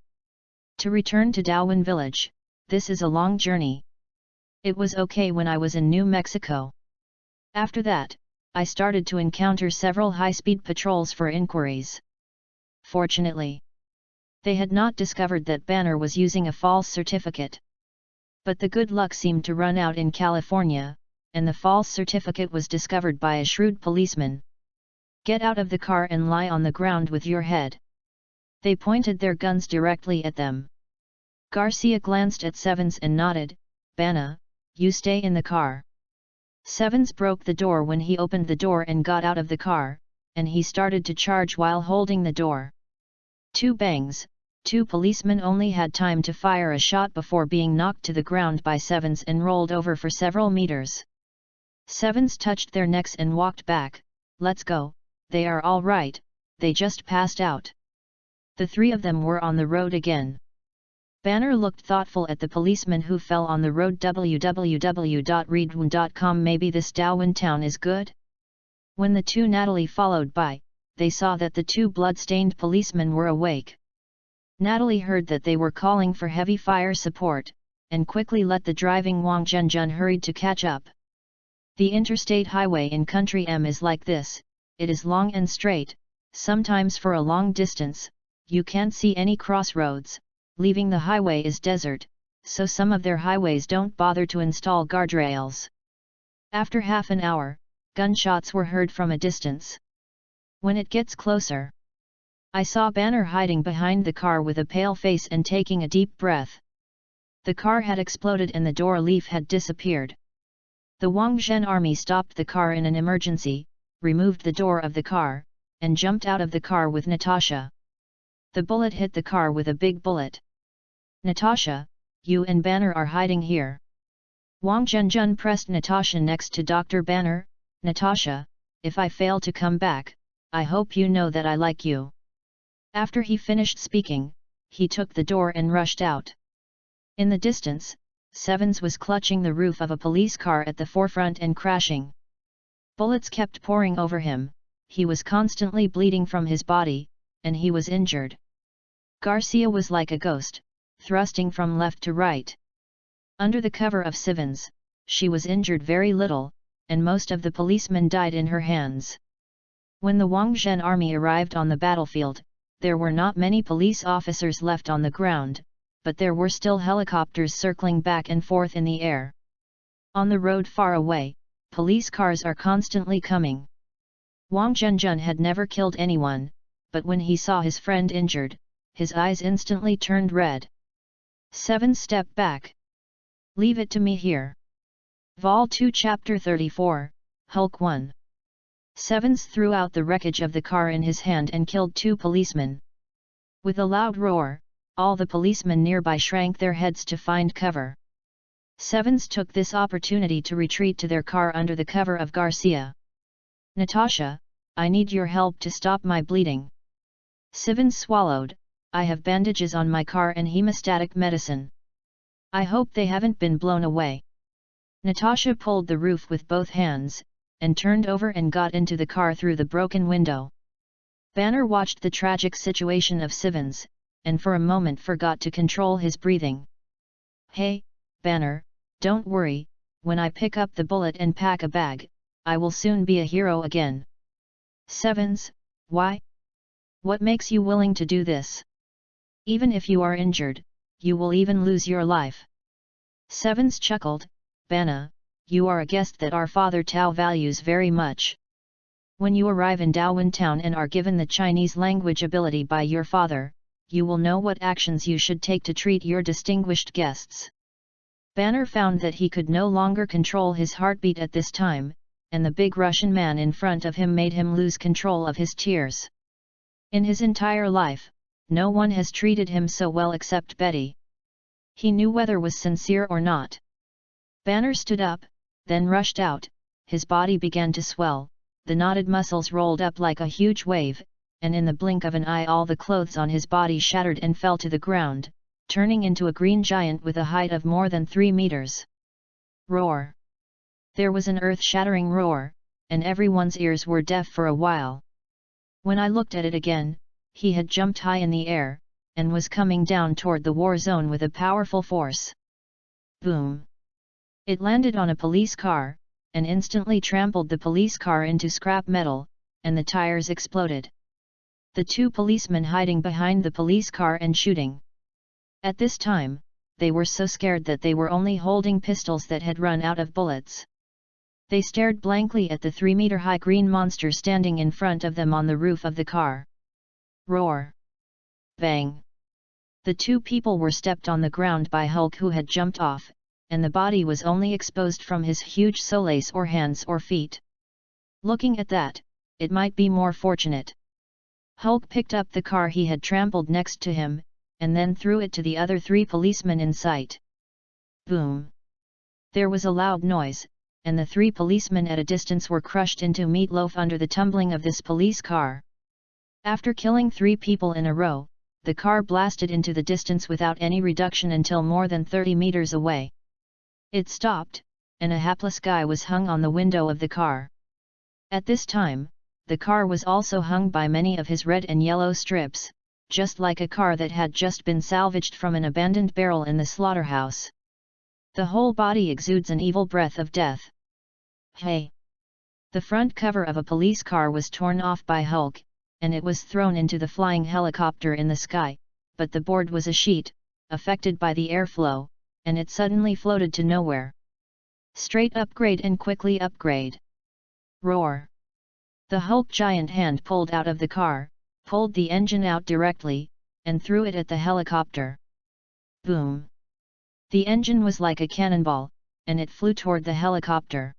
To return to Darwin Village, this is a long journey. It was okay when I was in New Mexico. After that, I started to encounter several high-speed patrols for inquiries. Fortunately, they had not discovered that Banner was using a false certificate. But the good luck seemed to run out in California, and the false certificate was discovered by a shrewd policeman. Get out of the car and lie on the ground with your head. They pointed their guns directly at them. Garcia glanced at Sevens and nodded, Banner, you stay in the car. Sevens broke the door when he opened the door and got out of the car, and he started to charge while holding the door. 2 bangs, 2 policemen only had time to fire a shot before being knocked to the ground by Sevens and rolled over for several meters. Sevens touched their necks and walked back. Let's go, they are all right, they just passed out. The 3 of them were on the road again. Banner looked thoughtful at the policeman who fell on the road. www.readaloud.com. Maybe this Darwin town is good? When the 2 Natalie followed by, they saw that the 2 blood-stained policemen were awake. Natalie heard that they were calling for heavy fire support, and quickly let the driving Wang Zhenjun hurried to catch up. The interstate highway in Country M is like this, it is long and straight, sometimes for a long distance, you can't see any crossroads, leaving the highway is desert, so some of their highways don't bother to install guardrails. After half an hour, gunshots were heard from a distance. When it gets closer, I saw Banner hiding behind the car with a pale face and taking a deep breath. The car had exploded and the door leaf had disappeared. The Wang Zhen army stopped the car in an emergency, removed the door of the car, and jumped out of the car with Natasha. The bullet hit the car with a big bullet. Natasha, you and Banner are hiding here. Wang Zhenjun pressed Natasha next to Dr. Banner. Natasha, if I fail to come back, I hope you know that I like you. After he finished speaking, he took the door and rushed out. In the distance, Sevens was clutching the roof of a police car at the forefront and crashing. Bullets kept pouring over him, he was constantly bleeding from his body, and he was injured. Garcia was like a ghost, thrusting from left to right. Under the cover of Sevens, she was injured very little, and most of the policemen died in her hands. When the Wang Zhen army arrived on the battlefield, there were not many police officers left on the ground, but there were still helicopters circling back and forth in the air. On the road far away, police cars are constantly coming. Wang Zhenjun had never killed anyone, but when he saw his friend injured, his eyes instantly turned red. Seven stepped back. Leave it to me here. Vol 2 Chapter 34, Hulk 1. Sevens threw out the wreckage of the car in his hand and killed 2 policemen. With a loud roar, all the policemen nearby shrank their heads to find cover. Sevens took this opportunity to retreat to their car under the cover of Garcia. Natasha, I need your help to stop my bleeding. Sevens swallowed, I have bandages on my car and hemostatic medicine. I hope they haven't been blown away. Natasha pulled the roof with both hands, and turned over and got into the car through the broken window. Banner watched the tragic situation of Sevens, and for a moment forgot to control his breathing. Hey, Banner, don't worry, when I pick up the bullet and pack a bag, I will soon be a hero again. Sevens, why? What makes you willing to do this? Even if you are injured, you will even lose your life. Sevens chuckled, Banner, you are a guest that our father Tao values very much. When you arrive in Daowen town and are given the Chinese language ability by your father, you will know what actions you should take to treat your distinguished guests. Banner found that he could no longer control his heartbeat at this time, and the big Russian man in front of him made him lose control of his tears. In his entire life, no one has treated him so well except Betty. He knew whether was sincere or not. Banner stood up, then rushed out, his body began to swell, the knotted muscles rolled up like a huge wave, and in the blink of an eye all the clothes on his body shattered and fell to the ground, turning into a green giant with a height of more than 3 meters. Roar! There was an earth-shattering roar, and everyone's ears were deaf for a while. When I looked at it again, he had jumped high in the air, and was coming down toward the war zone with a powerful force. Boom! It landed on a police car, and instantly trampled the police car into scrap metal, and the tires exploded. The 2 policemen hiding behind the police car and shooting. At this time, they were so scared that they were only holding pistols that had run out of bullets. They stared blankly at the 3-meter-high green monster standing in front of them on the roof of the car. Roar! Bang! The 2 people were stepped on the ground by Hulk, who had jumped off, and the body was only exposed from his huge soles or hands or feet. Looking at that, it might be more fortunate. Hulk picked up the car he had trampled next to him, and then threw it to the other 3 policemen in sight. Boom! There was a loud noise, and the 3 policemen at a distance were crushed into meatloaf under the tumbling of this police car. After killing 3 people in a row, the car blasted into the distance without any reduction until more than 30 meters away. It stopped, and a hapless guy was hung on the window of the car. At this time, the car was also hung by many of his red and yellow strips, just like a car that had just been salvaged from an abandoned barrel in the slaughterhouse. The whole body exudes an evil breath of death. Hey! The front cover of a police car was torn off by Hulk, and it was thrown into the flying helicopter in the sky, but the board was a sheet, affected by the airflow, and it suddenly floated to nowhere. Straight upgrade and quickly upgrade. Roar! The Hulk giant hand pulled out of the car, pulled the engine out directly, and threw it at the helicopter. Boom! The engine was like a cannonball, and it flew toward the helicopter.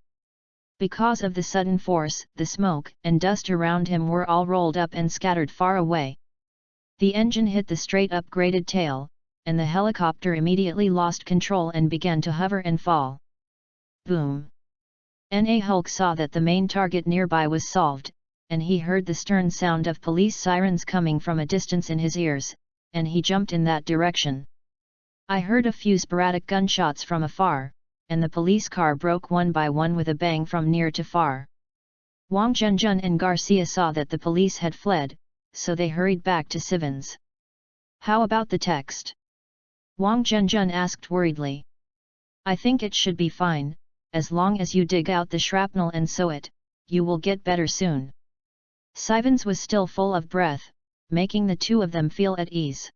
Because of the sudden force, the smoke and dust around him were all rolled up and scattered far away. The engine hit the straight upgraded tail, and the helicopter immediately lost control and began to hover and fall. Boom! Hulk saw that the main target nearby was solved, and he heard the stern sound of police sirens coming from a distance in his ears, and he jumped in that direction. I heard a few sporadic gunshots from afar, and the police car broke one by one with a bang from near to far. Wang Zhenjun and Garcia saw that the police had fled, so they hurried back to Sivens. How about the text? Wang Zhenjun asked worriedly. I think it should be fine, as long as you dig out the shrapnel and sew it, you will get better soon. Sivens was still full of breath, making the two of them feel at ease.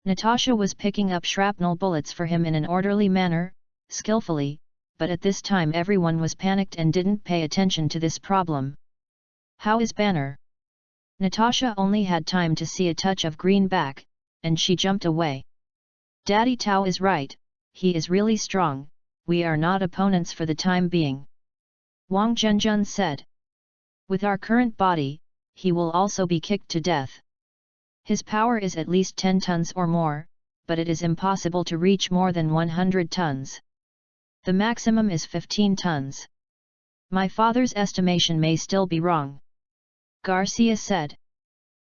Natasha was picking up shrapnel bullets for him in an orderly manner, skillfully, but at this time everyone was panicked and didn't pay attention to this problem. How is Banner? Natasha only had time to see a touch of green back, and she jumped away. Daddy Tao is right, he is really strong, we are not opponents for the time being. Wang Zhenjun said. With our current body, he will also be kicked to death. His power is at least 10 tons or more, but it is impossible to reach more than 100 tons. The maximum is 15 tons. My father's estimation may still be wrong. Garcia said.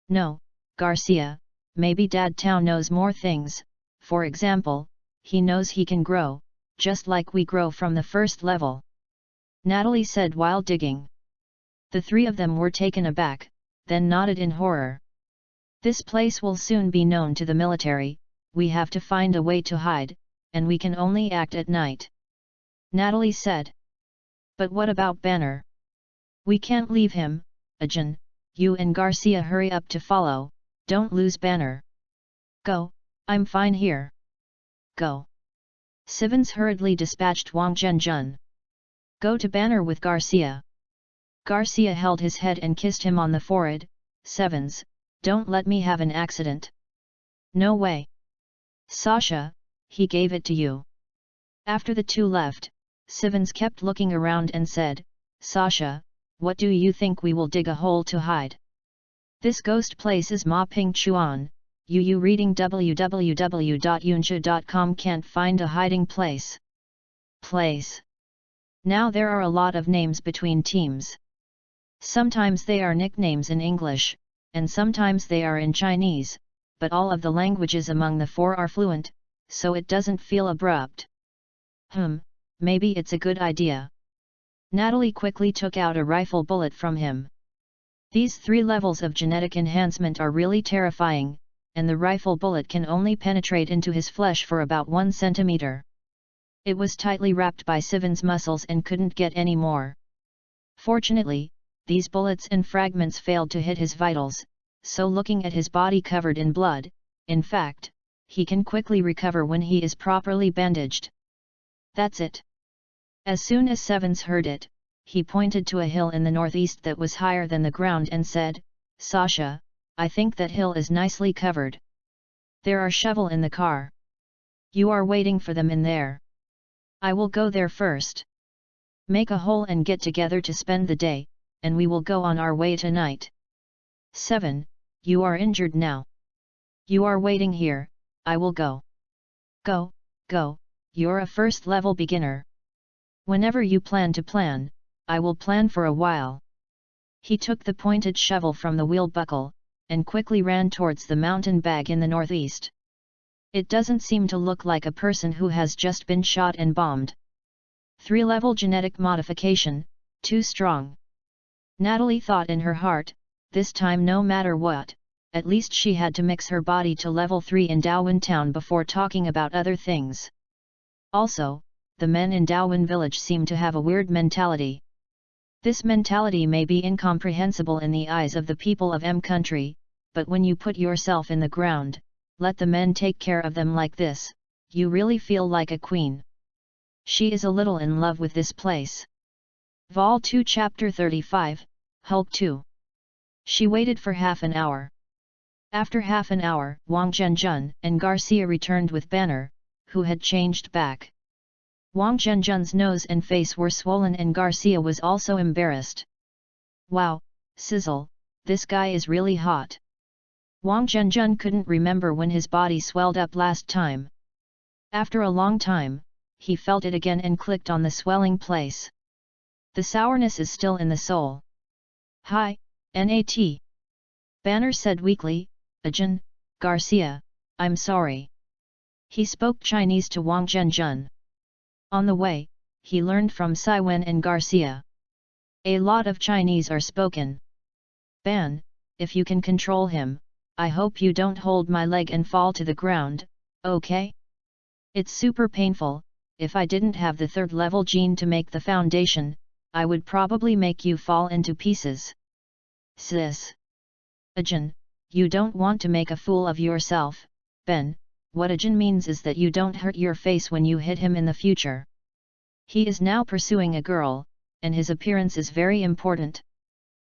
No, Garcia, maybe Dad Tao knows more things, for example, he knows he can grow, just like we grow from the first level. Natalie said while digging. The three of them were taken aback, then nodded in horror. This place will soon be known to the military, we have to find a way to hide, and we can only act at night. Natalie said. But what about Banner? We can't leave him, Ajahn, you and Garcia hurry up to follow, don't lose Banner. Go, I'm fine here. Go. Sivens hurriedly dispatched Wang Zhenjun. Go to Banner with Garcia. Garcia held his head and kissed him on the forehead. Sivens, don't let me have an accident. No way. Sasha, he gave it to you. After the two left, Sivens kept looking around and said, Sasha, what do you think we will dig a hole to hide? This ghost place is Ma Ping Chuan, you reading www.yunja.com can't find a hiding place. Now there are a lot of names between teams. Sometimes they are nicknames in English, and sometimes they are in Chinese, but all of the languages among the four are fluent, so it doesn't feel abrupt. Maybe it's a good idea. Natalie quickly took out a rifle bullet from him. These 3 levels of genetic enhancement are really terrifying, and the rifle bullet can only penetrate into his flesh for about 1 centimeter. It was tightly wrapped by Sivens' muscles and couldn't get any more. Fortunately, these bullets and fragments failed to hit his vitals, so looking at his body covered in blood, in fact, he can quickly recover when he is properly bandaged. That's it. As soon as Sivens heard it, he pointed to a hill in the northeast that was higher than the ground and said, Sasha, I think that hill is nicely covered. There are shovels in the car. You are waiting for them in there. I will go there first. Make a hole and get together to spend the day, and we will go on our way tonight. 7. You are injured now. You are waiting here, I will go. Go, you're a first-level beginner. Whenever you plan to plan, I will plan for a while. He took the pointed shovel from the wheel buckle, and quickly ran towards the mountain bag in the northeast. It doesn't seem to look like a person who has just been shot and bombed. 3-level genetic modification, too strong. Natalie thought in her heart, this time no matter what, at least she had to mix her body to level 3 in Daowin town before talking about other things. Also, the men in Daowin village seem to have a weird mentality. This mentality may be incomprehensible in the eyes of the people of M country, but when you put yourself in the ground, let the men take care of them like this, you really feel like a queen. She is a little in love with this place. Vol 2 Chapter 35, Hulk 2. She waited for half an hour. After half an hour, Wang Zhenjun and Garcia returned with Banner, who had changed back. Wang Zhenjun's nose and face were swollen and Garcia was also embarrassed. Wow, sizzle, this guy is really hot. Wang Zhenjun couldn't remember when his body swelled up last time. After a long time, he felt it again and clicked on the swelling place. The sourness is still in the soul. Hi, Nat. Banner said weakly, Ajahn, Garcia, I'm sorry. He spoke Chinese to Wang Zhenjun. On the way, he learned from Siwen and Garcia. A lot of Chinese are spoken. Ban, if you can control him, I hope you don't hold my leg and fall to the ground, okay? It's super painful. If I didn't have the third level gene to make the foundation, I would probably make you fall into pieces. Sis. Ajin, you don't want to make a fool of yourself, Ben. What Ajin means is that you don't hurt your face when you hit him in the future. He is now pursuing a girl, and his appearance is very important.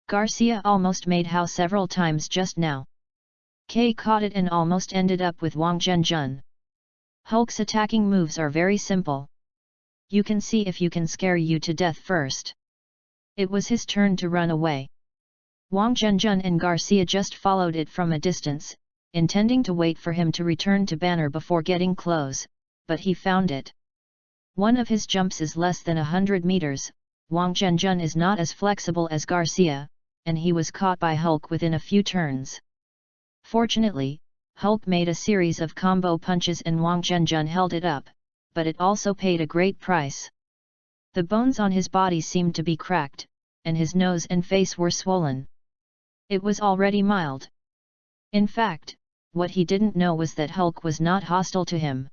Garcia almost made How several times just now. K caught it and almost ended up with Wang Zhenjun. Hulk's attacking moves are very simple. You can see if you can scare you to death first. It was his turn to run away. Wang Zhenjun and Garcia just followed it from a distance, intending to wait for him to return to Banner before getting close, but he found it. One of his jumps is less than 100 meters, Wang Zhenjun is not as flexible as Garcia, and he was caught by Hulk within a few turns. Fortunately, Hulk made a series of combo punches and Wang Zhenjun held it up, but it also paid a great price. The bones on his body seemed to be cracked, and his nose and face were swollen. It was already mild. In fact, what he didn't know was that Hulk was not hostile to him.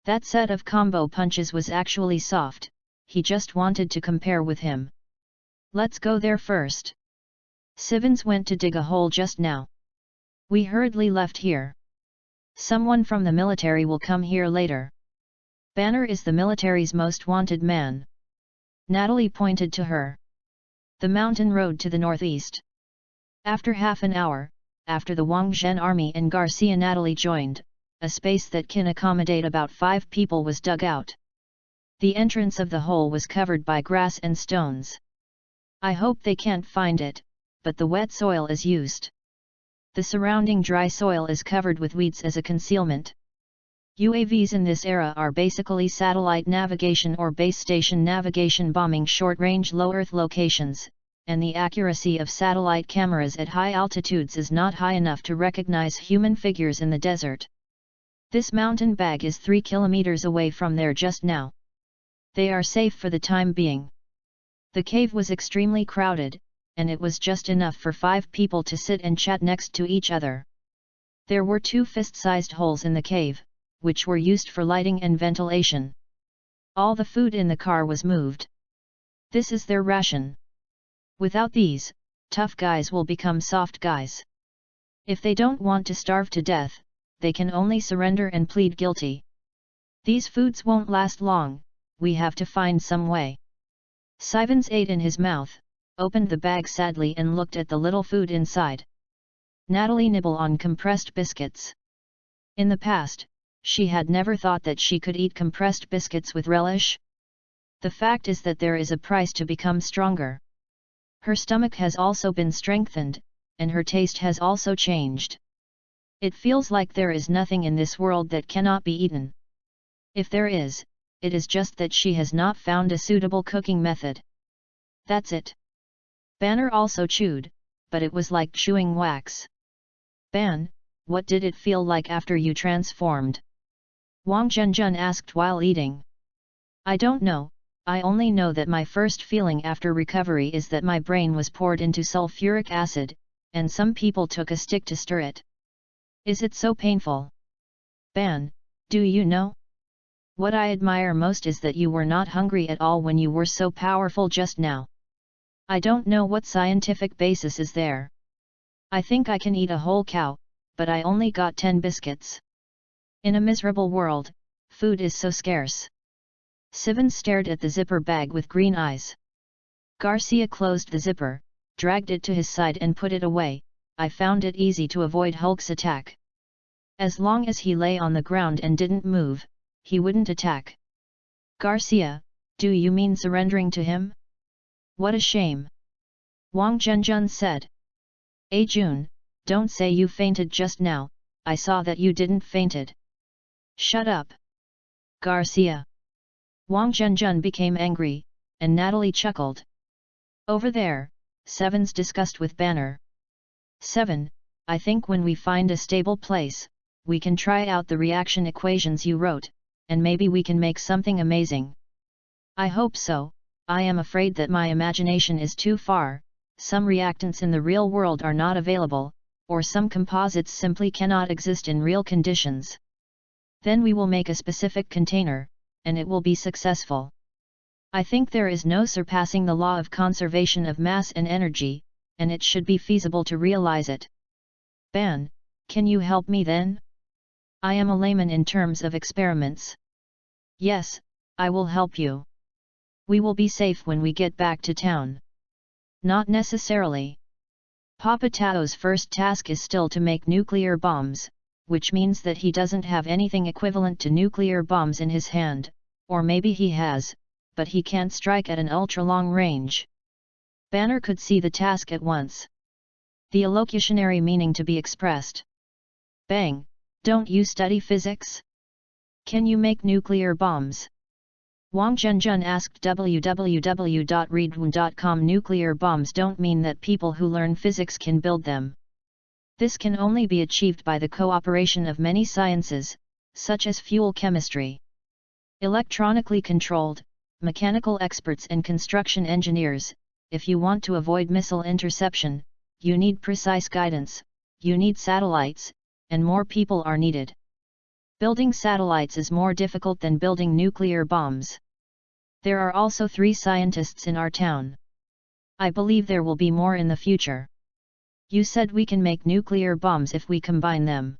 That set of combo punches was actually soft, he just wanted to compare with him. Let's go there first. Sivens went to dig a hole just now. We hurriedly left here. Someone from the military will come here later. Banner is the military's most wanted man. Natalie pointed to her. The mountain road to the northeast. After half an hour, after the Wang Zhen army and Garcia Natalie joined, a space that can accommodate about 5 people was dug out. The entrance of the hole was covered by grass and stones. I hope they can't find it, but the wet soil is used. The surrounding dry soil is covered with weeds as a concealment. UAVs in this era are basically satellite navigation or base station navigation bombing short-range low-Earth locations, and the accuracy of satellite cameras at high altitudes is not high enough to recognize human figures in the desert. This mountain bag is 3 kilometers away from there just now. They are safe for the time being. The cave was extremely crowded, and it was just enough for 5 people to sit and chat next to each other. There were 2 fist-sized holes in the cave, which were used for lighting and ventilation. All the food in the car was moved. This is their ration. Without these, tough guys will become soft guys. If they don't want to starve to death, they can only surrender and plead guilty. These foods won't last long, we have to find some way. Sivens ate in his mouth, opened the bag sadly and looked at the little food inside. Natalie nibbled on compressed biscuits. In the past, she had never thought that she could eat compressed biscuits with relish. The fact is that there is a price to become stronger. Her stomach has also been strengthened, and her taste has also changed. It feels like there is nothing in this world that cannot be eaten. If there is, it is just that she has not found a suitable cooking method. That's it. Banner also chewed, but it was like chewing wax. Ban, what did it feel like after you transformed? Wang Zhenjun asked while eating. I don't know, I only know that my first feeling after recovery is that my brain was poured into sulfuric acid, and some people took a stick to stir it. Is it so painful? Ban, do you know? What I admire most is that you were not hungry at all when you were so powerful just now. I don't know what scientific basis is there. I think I can eat a whole cow, but I only got 10 biscuits. In a miserable world, food is so scarce. Sivan stared at the zipper bag with green eyes. Garcia closed the zipper, dragged it to his side and put it away. I found it easy to avoid Hulk's attack. As long as he lay on the ground and didn't move, he wouldn't attack. Garcia, do you mean surrendering to him? What a shame. Wang Zhenjun said. Jun, don't say you fainted just now, I saw that you didn't fainted. Shut up. Garcia. Wang Zhenjun became angry, and Natalie chuckled. Over there, Seven's discussed with Banner. 7. I think when we find a stable place, we can try out the reaction equations you wrote, and maybe we can make something amazing. I hope so. I am afraid that my imagination is too far. Some reactants in the real world are not available, or some composites simply cannot exist in real conditions. Then we will make a specific container, and it will be successful. I think there is no surpassing the law of conservation of mass and energy, and it should be feasible to realize it. Ban, can you help me then? I am a layman in terms of experiments. Yes, I will help you. We will be safe when we get back to town. Not necessarily. Papa Tao's first task is still to make nuclear bombs, which means that he doesn't have anything equivalent to nuclear bombs in his hand, or maybe he has, but he can't strike at an ultra-long range. Banner could see the task at once. The elocutionary meaning to be expressed. Bang, don't you study physics? Can you make nuclear bombs? Wang Zhenjun asked www.readaloud.com. Nuclear bombs don't mean that people who learn physics can build them. This can only be achieved by the cooperation of many sciences, such as fuel chemistry. Electronically controlled, mechanical experts and construction engineers. If you want to avoid missile interception, you need precise guidance, you need satellites, and more people are needed. Building satellites is more difficult than building nuclear bombs. There are also 3 scientists in our town. I believe there will be more in the future. You said we can make nuclear bombs if we combine them.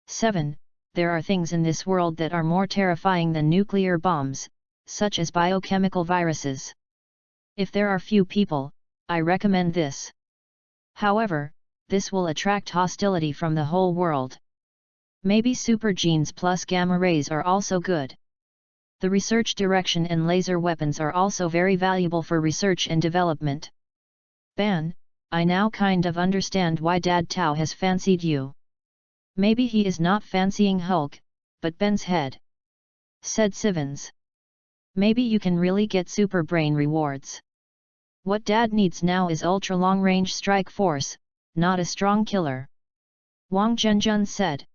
7. There are things in this world that are more terrifying than nuclear bombs, such as biochemical viruses. If there are few people, I recommend this. However, this will attract hostility from the whole world. Maybe super genes plus gamma rays are also good. The research direction and laser weapons are also very valuable for research and development. Ban, I now kind of understand why Dad Tao has fancied you. Maybe he is not fancying Hulk, but Ben's head. Said Sivens. Maybe you can really get super brain rewards. What Dad needs now is ultra long range strike force, not a strong killer. Wang Zhenjun said.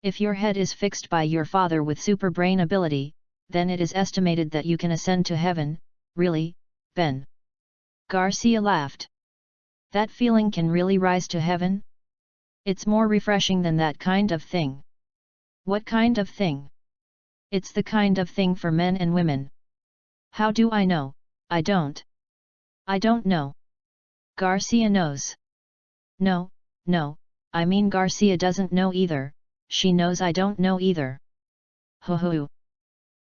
If your head is fixed by your father with super brain ability, then it is estimated that you can ascend to heaven. Really, Ben? Garcia laughed. That feeling can really rise to heaven? It's more refreshing than that kind of thing. What kind of thing? It's the kind of thing for men and women. How do I know? I don't. I don't know. Garcia knows. No, I mean Garcia doesn't know either, she knows I don't know either. Ho ho.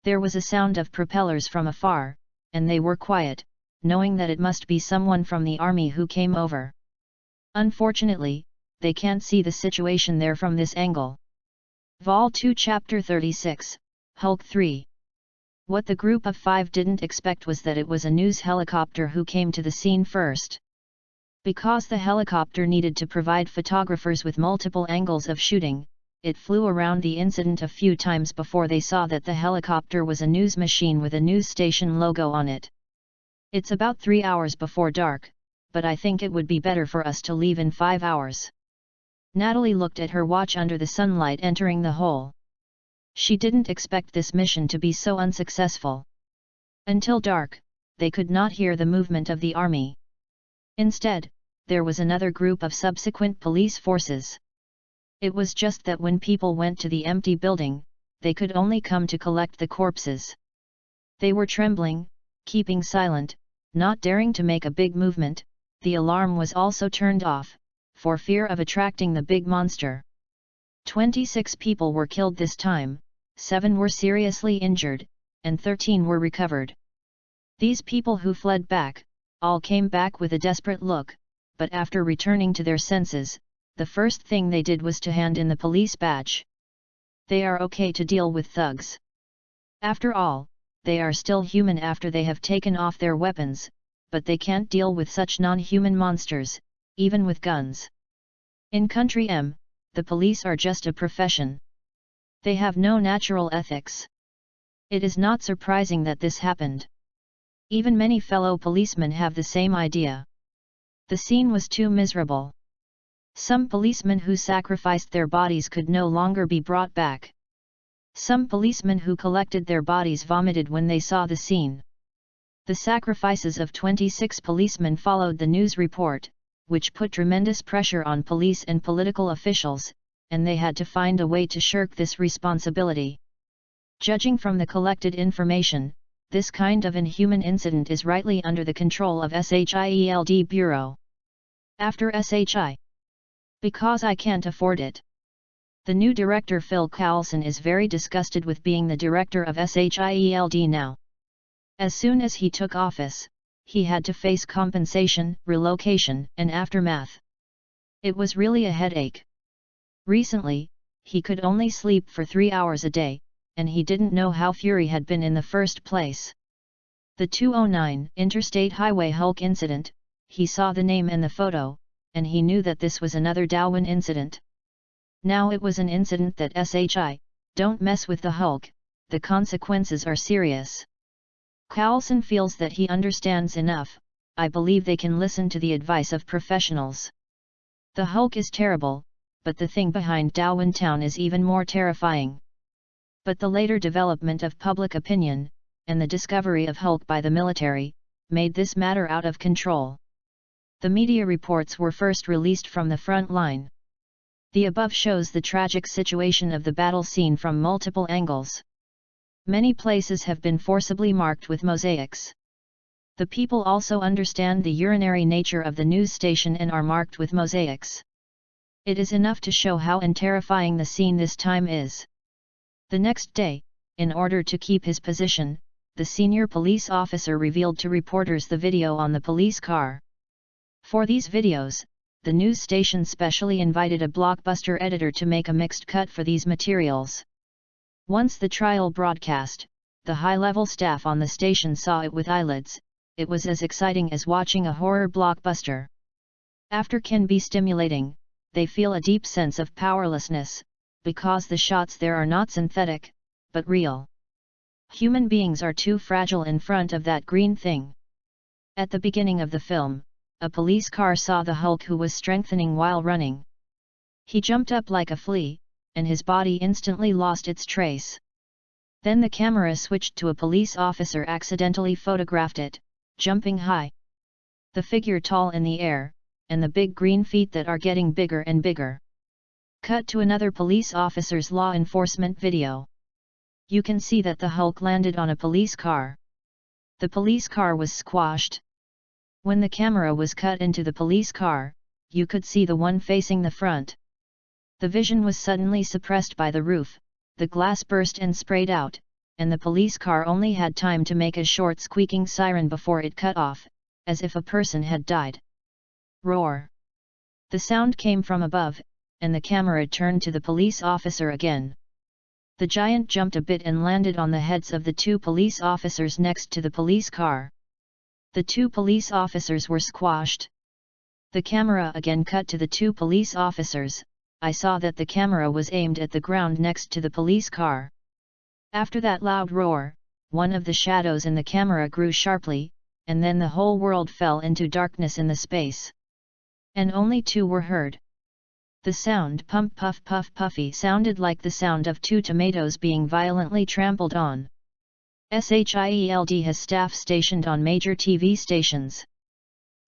There was a sound of propellers from afar, and they were quiet, knowing that it must be someone from the army who came over. Unfortunately, they can't see the situation there from this angle. Vol 2 Chapter 36, Hulk 3. What the group of 5 didn't expect was that it was a news helicopter who came to the scene first. Because the helicopter needed to provide photographers with multiple angles of shooting, it flew around the incident a few times before they saw that the helicopter was a news machine with a news station logo on it. It's about 3 hours before dark, but I think it would be better for us to leave in 5 hours. Natalie looked at her watch under the sunlight entering the hole. She didn't expect this mission to be so unsuccessful. Until dark, they could not hear the movement of the army. Instead, there was another group of subsequent police forces. It was just that when people went to the empty building, they could only come to collect the corpses. They were trembling, keeping silent, not daring to make a big movement. The alarm was also turned off, for fear of attracting the big monster. 26 people were killed this time, 7 were seriously injured, and 13 were recovered. These people who fled back, all came back with a desperate look, but after returning to their senses, the first thing they did was to hand in the police badge. They are okay to deal with thugs. After all, they are still human after they have taken off their weapons, but they can't deal with such non-human monsters, even with guns. In Country M, the police are just a profession. They have no natural ethics. It is not surprising that this happened. Even many fellow policemen have the same idea. The scene was too miserable. Some policemen who sacrificed their bodies could no longer be brought back. Some policemen who collected their bodies vomited when they saw the scene. The sacrifices of 26 policemen followed the news report, which put tremendous pressure on police and political officials, and they had to find a way to shirk this responsibility. Judging from the collected information, this kind of inhuman incident is rightly under the control of SHIELD Bureau. After SHI. Because I can't afford it. The new director Phil Coulson is very disgusted with being the director of SHIELD now. As soon as he took office, he had to face compensation, relocation, and aftermath. It was really a headache. Recently, he could only sleep for 3 hours a day, and he didn't know how Fury had been in the first place. The 209 Interstate Highway Hulk incident, he saw the name and the photo, and he knew that this was another Darwin incident. Now it was an incident that SHI, don't mess with the Hulk, the consequences are serious. Coulson feels that he understands enough. I believe they can listen to the advice of professionals. The Hulk is terrible, but the thing behind Darwin Town is even more terrifying. But the later development of public opinion, and the discovery of Hulk by the military, made this matter out of control. The media reports were first released from the front line. The above shows the tragic situation of the battle scene from multiple angles. Many places have been forcibly marked with mosaics. The people also understand the urinary nature of the news station and are marked with mosaics. It is enough to show how terrifying the scene this time is. The next day, in order to keep his position, the senior police officer revealed to reporters the video on the police car. For these videos, the news station specially invited a blockbuster editor to make a mixed cut for these materials. Once the trial broadcast, the high-level staff on the station saw it with eyelids. It was as exciting as watching a horror blockbuster. After can be stimulating, they feel a deep sense of powerlessness, because the shots there are not synthetic, but real. Human beings are too fragile in front of that green thing. At the beginning of the film, a police car saw the Hulk who was strengthening while running. He jumped up like a flea, and his body instantly lost its trace. Then the camera switched to a police officer accidentally photographed it, jumping high. The figure tall in the air, and the big green feet that are getting bigger and bigger. Cut to another police officer's law enforcement video. You can see that the Hulk landed on a police car. The police car was squashed. When the camera was cut into the police car, you could see the one facing the front. The vision was suddenly suppressed by the roof, the glass burst and sprayed out, and the police car only had time to make a short squeaking siren before it cut off, as if a person had died. Roar! The sound came from above, and the camera turned to the police officer again. The giant jumped a bit and landed on the heads of the two police officers next to the police car. The two police officers were squashed. The camera again cut to the two police officers. I saw that the camera was aimed at the ground next to the police car. After that loud roar, one of the shadows in the camera grew sharply, and then the whole world fell into darkness in the space. And only two were heard. The sound pump puff puff puffy sounded like the sound of two tomatoes being violently trampled on. SHIELD has staff stationed on major TV stations.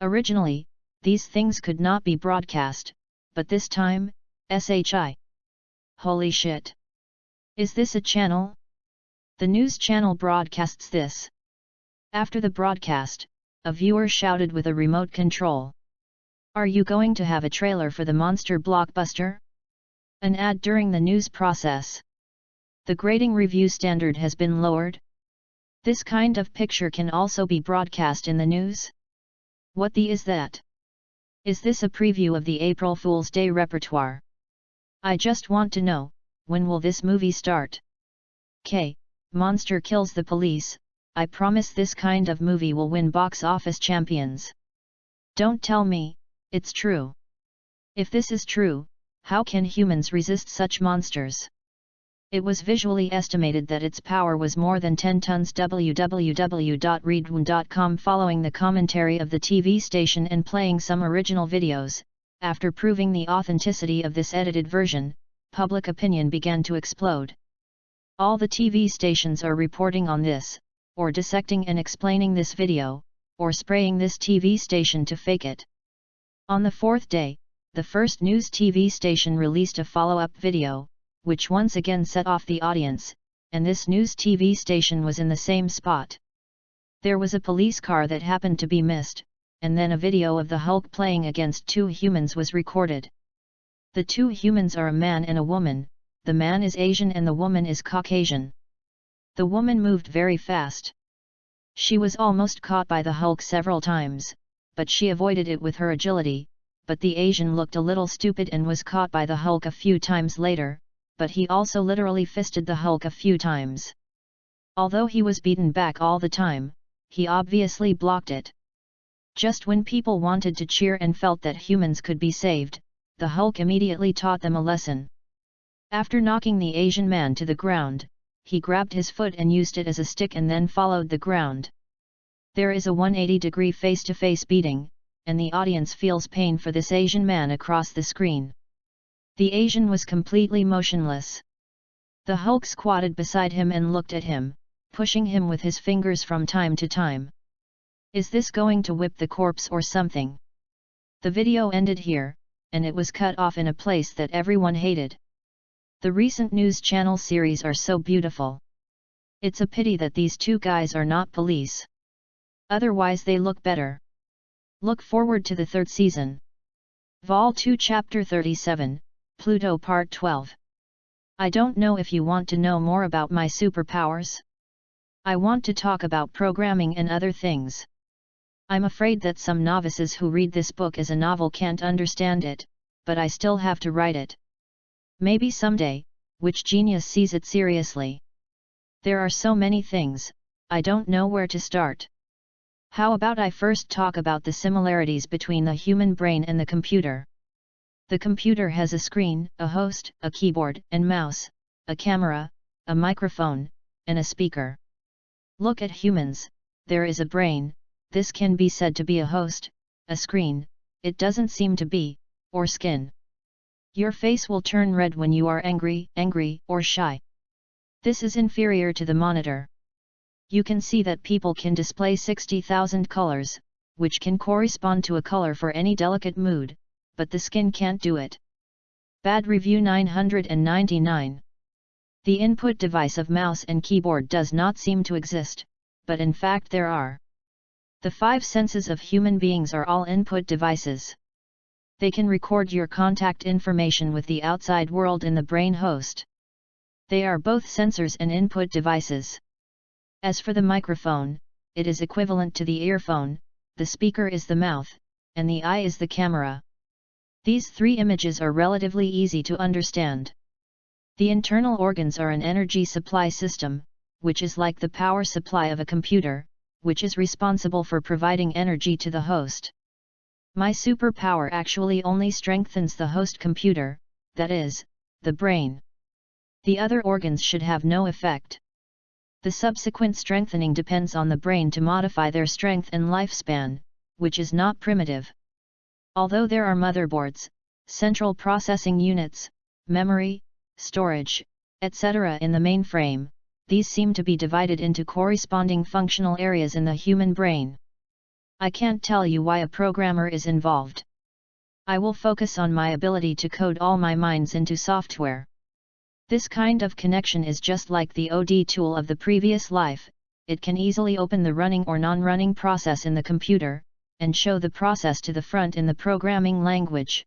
Originally, these things could not be broadcast, but this time, SHI. Holy shit! Is this a channel? The news channel broadcasts this. After the broadcast, a viewer shouted with a remote control. Are you going to have a trailer for the monster blockbuster? An ad during the news process. The grading review standard has been lowered. This kind of picture can also be broadcast in the news? What the is that? Is this a preview of the April Fool's Day repertoire? I just want to know, when will this movie start? Monster kills the police. I promise this kind of movie will win box office champions. Don't tell me, it's true. If this is true, how can humans resist such monsters? It was visually estimated that its power was more than 10 tons. www.readaloud.com. Following the commentary of the TV station and playing some original videos, after proving the authenticity of this edited version, public opinion began to explode. All the TV stations are reporting on this, or dissecting and explaining this video, or spraying this TV station to fake it. On the fourth day, the first news TV station released a follow-up video, which once again set off the audience, and this news TV station was in the same spot. There was a police car that happened to be missed, and then a video of the Hulk playing against two humans was recorded. The two humans are a man and a woman, the man is Asian and the woman is Caucasian. The woman moved very fast. She was almost caught by the Hulk several times, but she avoided it with her agility, but the Asian looked a little stupid and was caught by the Hulk a few times later, but he also literally fisted the Hulk a few times. Although he was beaten back all the time, he obviously blocked it. Just when people wanted to cheer and felt that humans could be saved, the Hulk immediately taught them a lesson. After knocking the Asian man to the ground, he grabbed his foot and used it as a stick and then followed the ground. There is a 180-degree face-to-face beating, and the audience feels pain for this Asian man across the screen. The Asian was completely motionless. The Hulk squatted beside him and looked at him, pushing him with his fingers from time to time. Is this going to whip the corpse or something? The video ended here, and it was cut off in a place that everyone hated. The recent news channel series are so beautiful. It's a pity that these two guys are not police. Otherwise they look better. Look forward to the third season. Vol 2 Chapter 37, Pluto Part 12. I don't know if you want to know more about my superpowers. I want to talk about programming and other things. I'm afraid that some novices who read this book as a novel can't understand it, but I still have to write it. Maybe someday, which genius sees it seriously? There are so many things, I don't know where to start. How about I first talk about the similarities between the human brain and the computer? The computer has a screen, a host, a keyboard and mouse, a camera, a microphone, and a speaker. Look at humans, there is a brain, this can be said to be a host, a screen, it doesn't seem to be, or skin. Your face will turn red when you are angry, or shy. This is inferior to the monitor. You can see that people can display 60,000 colors, which can correspond to a color for any delicate mood, but the skin can't do it. Bad review 999. The input device of mouse and keyboard does not seem to exist, but in fact there are. The five senses of human beings are all input devices. They can record your contact information with the outside world in the brain host. They are both sensors and input devices. As for the microphone, it is equivalent to the earphone, the speaker is the mouth, and the eye is the camera. These three images are relatively easy to understand. The internal organs are an energy supply system, which is like the power supply of a computer, which is responsible for providing energy to the host. My superpower actually only strengthens the host computer, that is, the brain. The other organs should have no effect. The subsequent strengthening depends on the brain to modify their strength and lifespan, which is not primitive. Although there are motherboards, central processing units, memory, storage, etc. in the mainframe, these seem to be divided into corresponding functional areas in the human brain. I can't tell you why a programmer is involved. I will focus on my ability to code all my minds into software. This kind of connection is just like the OD tool of the previous life, it can easily open the running or non-running process in the computer, and show the process to the front in the programming language.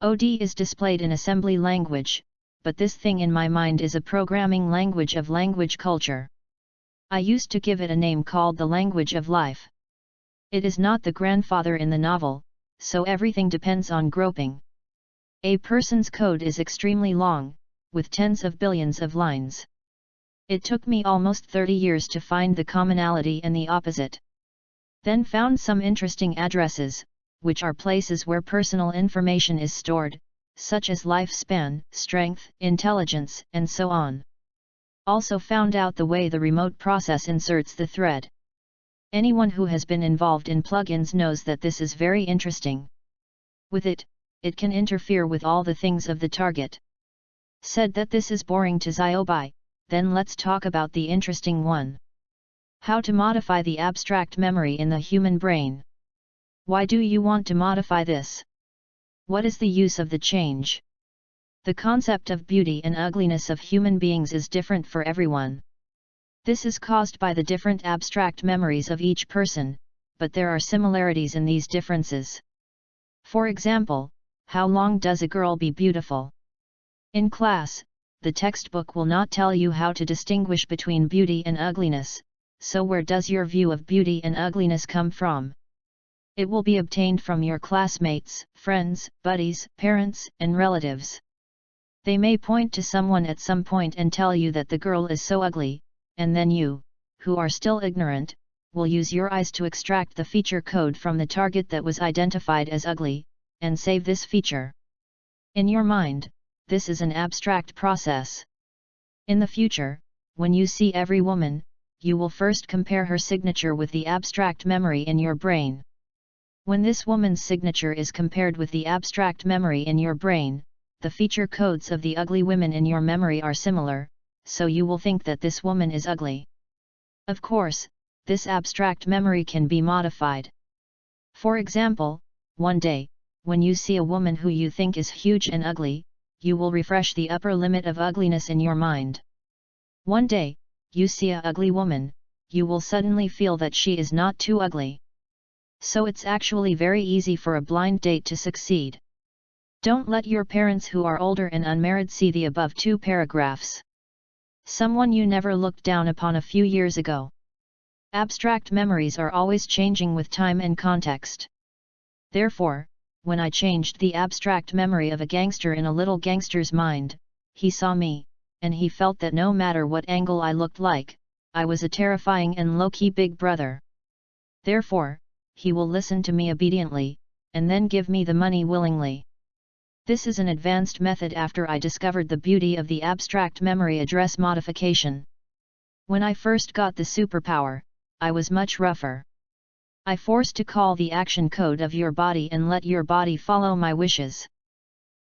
OD is displayed in assembly language, but this thing in my mind is a programming language of language culture. I used to give it a name called the language of life. It is not the grandfather in the novel, so everything depends on groping. A person's code is extremely long, with tens of billions of lines. It took me almost 30 years to find the commonality and the opposite. Then found some interesting addresses, which are places where personal information is stored, such as lifespan, strength, intelligence, and so on. Also found out the way the remote process inserts the thread. Anyone who has been involved in plugins knows that this is very interesting. With it, it can interfere with all the things of the target. Said that this is boring to Ziobai, then let's talk about the interesting one. How to modify the abstract memory in the human brain. Why do you want to modify this? What is the use of the change? The concept of beauty and ugliness of human beings is different for everyone. This is caused by the different abstract memories of each person, but there are similarities in these differences. For example, how long does a girl be beautiful? In class, the textbook will not tell you how to distinguish between beauty and ugliness, so where does your view of beauty and ugliness come from? It will be obtained from your classmates, friends, buddies, parents, and relatives. They may point to someone at some point and tell you that the girl is so ugly, and then you, who are still ignorant, will use your eyes to extract the feature code from the target that was identified as ugly, and save this feature. In your mind, this is an abstract process. In the future, when you see every woman, you will first compare her signature with the abstract memory in your brain. When this woman's signature is compared with the abstract memory in your brain, the feature codes of the ugly women in your memory are similar, so you will think that this woman is ugly. Of course, this abstract memory can be modified. For example, one day, when you see a woman who you think is huge and ugly, you will refresh the upper limit of ugliness in your mind. One day, you see a ugly woman, you will suddenly feel that she is not too ugly. So it's actually very easy for a blind date to succeed. Don't let your parents who are older and unmarried see the above two paragraphs. Someone you never looked down upon a few years ago. Abstract memories are always changing with time and context. Therefore, when I changed the abstract memory of a gangster in a little gangster's mind, he saw me, and he felt that no matter what angle I looked like, I was a terrifying and low-key big brother. Therefore, he will listen to me obediently, and then give me the money willingly. This is an advanced method after I discovered the beauty of the abstract memory address modification. When I first got the superpower, I was much rougher. I forced to call the action code of your body and let your body follow my wishes.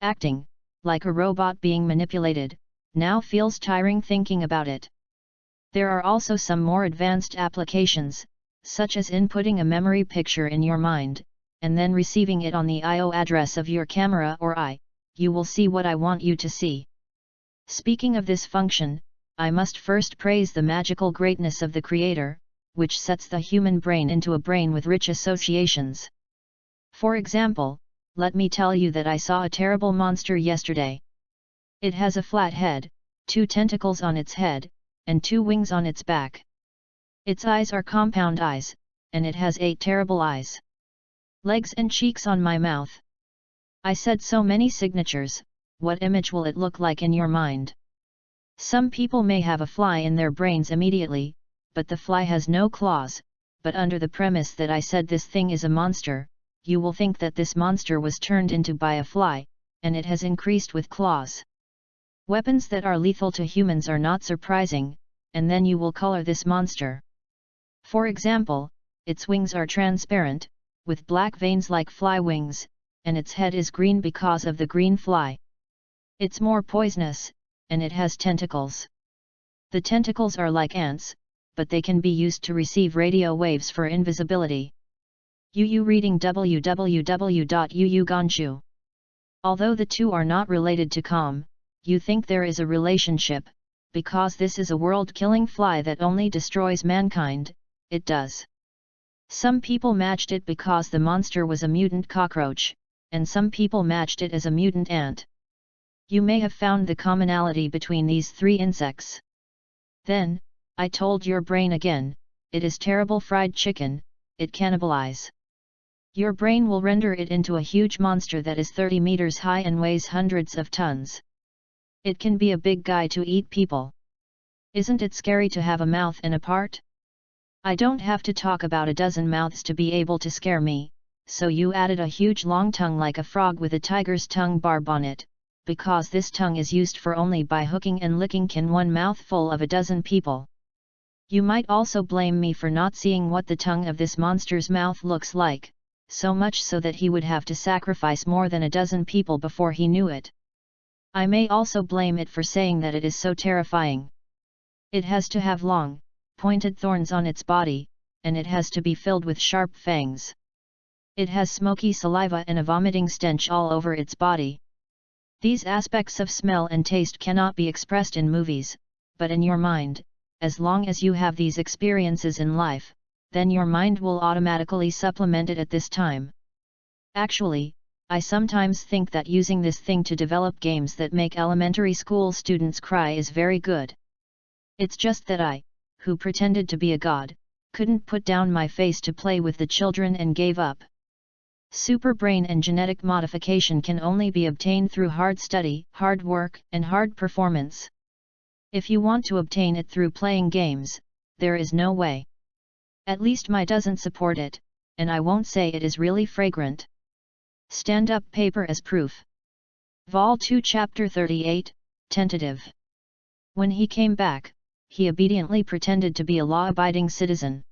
Acting, like a robot being manipulated, now feels tiring thinking about it. There are also some more advanced applications, such as inputting a memory picture in your mind, and then receiving it on the I/O address of your camera or eye. You will see what I want you to see. Speaking of this function, I must first praise the magical greatness of the Creator, which sets the human brain into a brain with rich associations. For example, let me tell you that I saw a terrible monster yesterday. It has a flat head, 2 tentacles on its head, and 2 wings on its back. Its eyes are compound eyes, and it has 8 terrible eyes. Legs and cheeks on my mouth. I said so many signatures, what image will it look like in your mind? Some people may have a fly in their brains immediately, but the fly has no claws, but under the premise that I said this thing is a monster, you will think that this monster was turned into by a fly, and it has increased with claws. Weapons that are lethal to humans are not surprising, and then you will color this monster. For example, its wings are transparent, with black veins like fly wings, and its head is green because of the green fly. It's more poisonous, and it has tentacles. The tentacles are like ants, but they can be used to receive radio waves for invisibility. UU reading www.uuganshu. Although the two are not related to calm, you think there is a relationship, because this is a world-killing fly that only destroys mankind, it does. Some people matched it because the monster was a mutant cockroach, and some people matched it as a mutant ant. You may have found the commonality between these 3 insects. Then, I told your brain again, it is terrible fried chicken, it cannibalize. Your brain will render it into a huge monster that is 30 meters high and weighs hundreds of tons. It can be a big guy to eat people. Isn't it scary to have a mouth and a part? I don't have to talk about a dozen mouths to be able to scare me, so you added a huge long tongue like a frog with a tiger's tongue barb on it, because this tongue is used for only by hooking and licking can one mouthful of a dozen people. You might also blame me for not seeing what the tongue of this monster's mouth looks like, so much so that he would have to sacrifice more than a dozen people before he knew it. I may also blame it for saying that it is so terrifying. It has to have long, pointed thorns on its body, and it has to be filled with sharp fangs. It has smoky saliva and a vomiting stench all over its body. These aspects of smell and taste cannot be expressed in movies, but in your mind, as long as you have these experiences in life, then your mind will automatically supplement it at this time. Actually, I sometimes think that using this thing to develop games that make elementary school students cry is very good. It's just that I, who pretended to be a god, couldn't put down my face to play with the children and gave up. Super brain and genetic modification can only be obtained through hard study, hard work, and hard performance. If you want to obtain it through playing games, there is no way. At least my doesn't support it, and I won't say it is really fragrant. Stand-up paper as proof. Vol 2 Chapter 38, Tentative. When he came back, he obediently pretended to be a law-abiding citizen.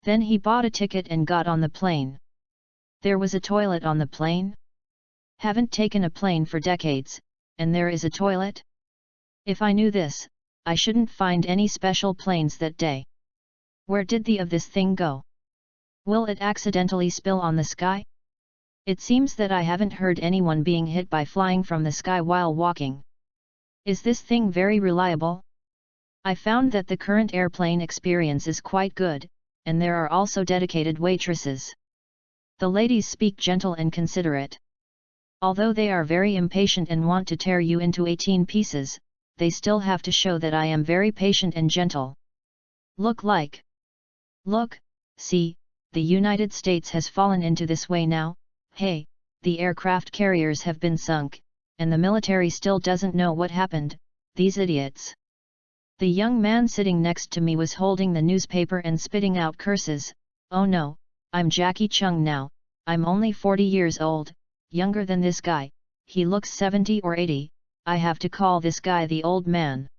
Then he bought a ticket and got on the plane. There was a toilet on the plane? Haven't taken a plane for decades, and there is a toilet? If I knew this, I shouldn't find any special planes that day. Where did the of this thing go? Will it accidentally spill on the sky? It seems that I haven't heard anyone being hit by flying from the sky while walking. Is this thing very reliable? I found that the current airplane experience is quite good, and there are also dedicated waitresses. The ladies speak gentle and considerate. Although they are very impatient and want to tear you into 18 pieces, they still have to show that I am very patient and gentle. Look, see, the United States has fallen into this way now. Hey, the aircraft carriers have been sunk, and the military still doesn't know what happened, these idiots. The young man sitting next to me was holding the newspaper and spitting out curses. Oh no, I'm Jackie Chung now, I'm only 40 years old, younger than this guy, he looks 70 or 80, I have to call this guy the old man.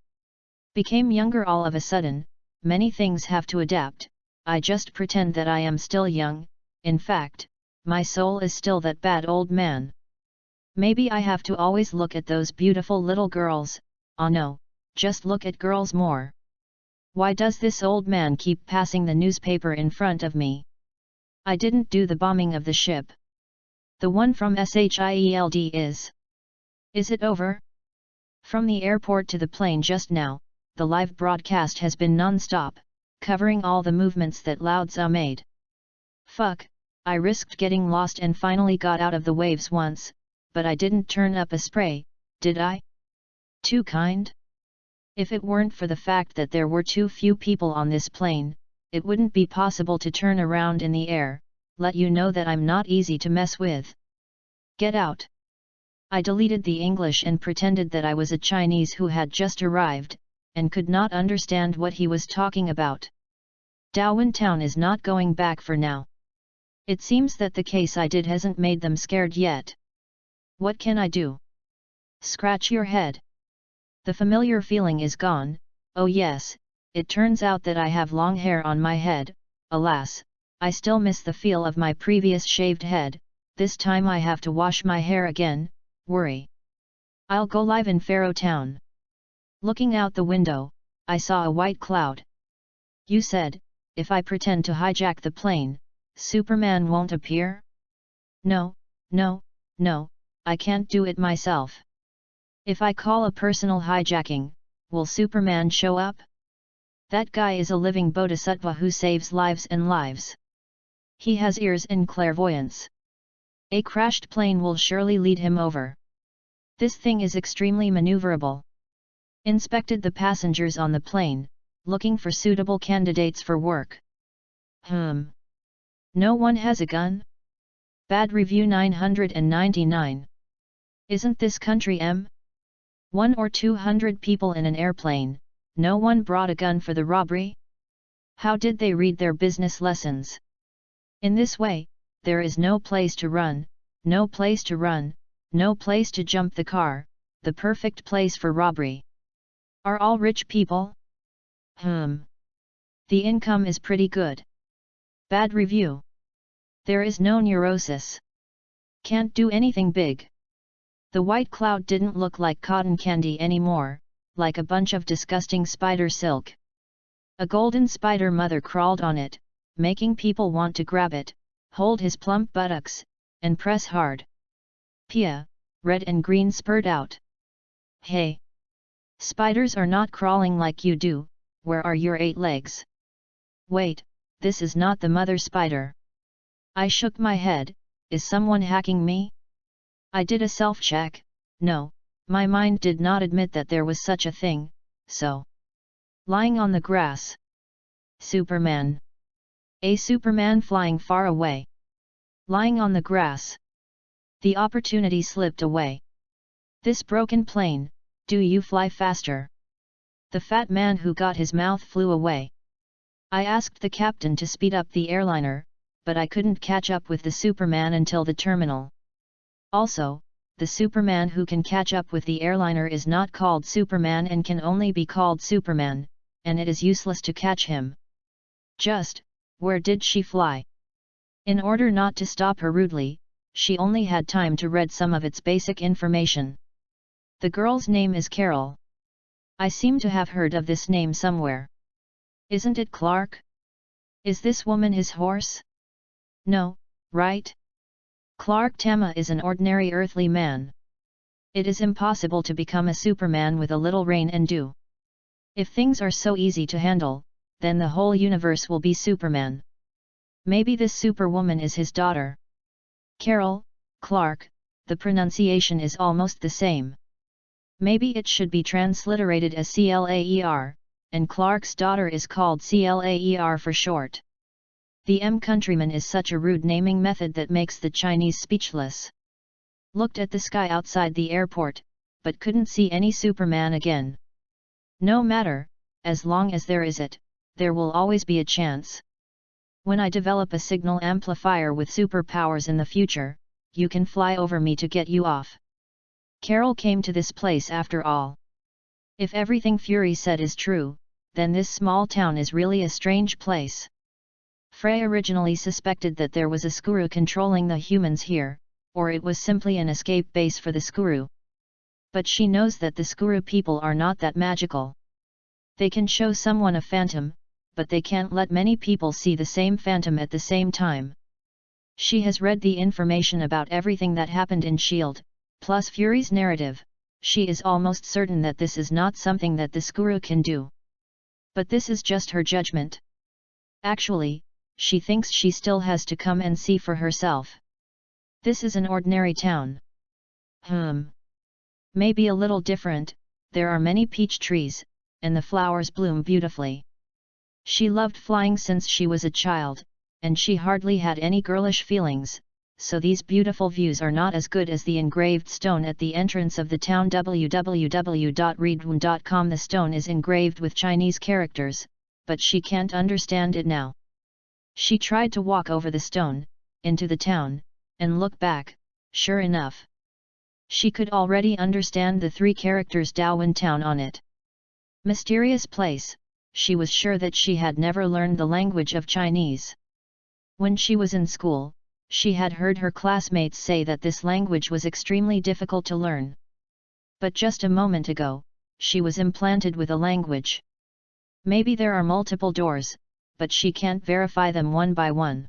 Became younger all of a sudden, many things have to adapt, I just pretend that I am still young, in fact, my soul is still that bad old man. Maybe I have to always look at those beautiful little girls, oh no, just look at girls more. Why does this old man keep passing the newspaper in front of me? I didn't do the bombing of the ship. The one from SHIELD is. Is it over? From the airport to the plane just now, the live broadcast has been non-stop, covering all the movements that Lao Tzu made. Fuck, I risked getting lost and finally got out of the waves once, but I didn't turn up a spray, did I? Too kind? If it weren't for the fact that there were too few people on this plane, it wouldn't be possible to turn around in the air, let you know that I'm not easy to mess with. Get out. I deleted the English and pretended that I was a Chinese who had just arrived, and could not understand what he was talking about. Darwin Town is not going back for now. It seems that the case I did hasn't made them scared yet. What can I do? Scratch your head. The familiar feeling is gone. Oh yes, it turns out that I have long hair on my head. Alas, I still miss the feel of my previous shaved head. This time I have to wash my hair again. Worry. I'll go live in Pharaoh Town. Looking out the window, I saw a white cloud. You said, if I pretend to hijack the plane, Superman won't appear? No, I can't do it myself. If I call a personal hijacking, will Superman show up? That guy is a living bodhisattva who saves lives and lives. He has ears and clairvoyance. A crashed plane will surely lead him over. This thing is extremely maneuverable. Inspected the passengers on the plane, looking for suitable candidates for work. No one has a gun? Bad review 999. Isn't this country 1 or 200 people in an airplane, no one brought a gun for the robbery? How did they read their business lessons? In this way, there is no place to run, no place to jump the car, the perfect place for robbery. Are all rich people? The income is pretty good. Bad review. There is no neurosis. Can't do anything big. The white cloud didn't look like cotton candy anymore, like a bunch of disgusting spider silk. A golden spider mother crawled on it, making people want to grab it, hold his plump buttocks, and press hard. Pia, red and green spurred out. Hey! Spiders are not crawling like you do, where are your 8 legs? Wait, this is not the mother spider. I shook my head, is someone hacking me? I did a self-check, no, my mind did not admit that there was such a thing, so. Lying on the grass. Superman. A Superman flying far away. Lying on the grass. The opportunity slipped away. This broken plane, do you fly faster? The fat man who got his mouth flew away. I asked the captain to speed up the airliner, but I couldn't catch up with the Superman until the terminal. Also, the Superman who can catch up with the airliner is not called Superman and can only be called Superman, and it is useless to catch him. Just, where did she fly? In order not to stop her rudely, she only had time to read some of its basic information. The girl's name is Carol. I seem to have heard of this name somewhere. Isn't it Clark? Is this woman his horse? No, right? Clark Tama is an ordinary earthly man. It is impossible to become a Superman with a little rain and dew. If things are so easy to handle, then the whole universe will be Superman. Maybe this Superwoman is his daughter. Carol, Clark, the pronunciation is almost the same. Maybe it should be transliterated as Claer, and Clark's daughter is called Claer for short. The countryman is such a rude naming method that makes the Chinese speechless. Looked at the sky outside the airport, but couldn't see any Superman again. No matter, as long as there is it, there will always be a chance. When I develop a signal amplifier with superpowers in the future, you can fly over me to get you off. Carol came to this place after all. If everything Fury said is true, then this small town is really a strange place. Frey originally suspected that there was a Skuru controlling the humans here, or it was simply an escape base for the Skuru. But she knows that the Skuru people are not that magical. They can show someone a phantom, but they can't let many people see the same phantom at the same time. She has read the information about everything that happened in S.H.I.E.L.D., plus Fury's narrative. She is almost certain that this is not something that the Skuru can do. But this is just her judgment. Actually, she thinks she still has to come and see for herself. This is an ordinary town. Maybe a little different, there are many peach trees, and the flowers bloom beautifully. She loved flying since she was a child, and she hardly had any girlish feelings, so these beautiful views are not as good as the engraved stone at the entrance of the town. www.readaloud.com. The stone is engraved with Chinese characters, but she can't understand it now. She tried to walk over the stone, into the town, and look back. Sure enough, she could already understand the 3 characters Dawan Town on it. Mysterious place, she was sure that she had never learned the language of Chinese. When she was in school, she had heard her classmates say that this language was extremely difficult to learn. But just a moment ago, she was implanted with a language. Maybe there are multiple doors, but she can't verify them one by one.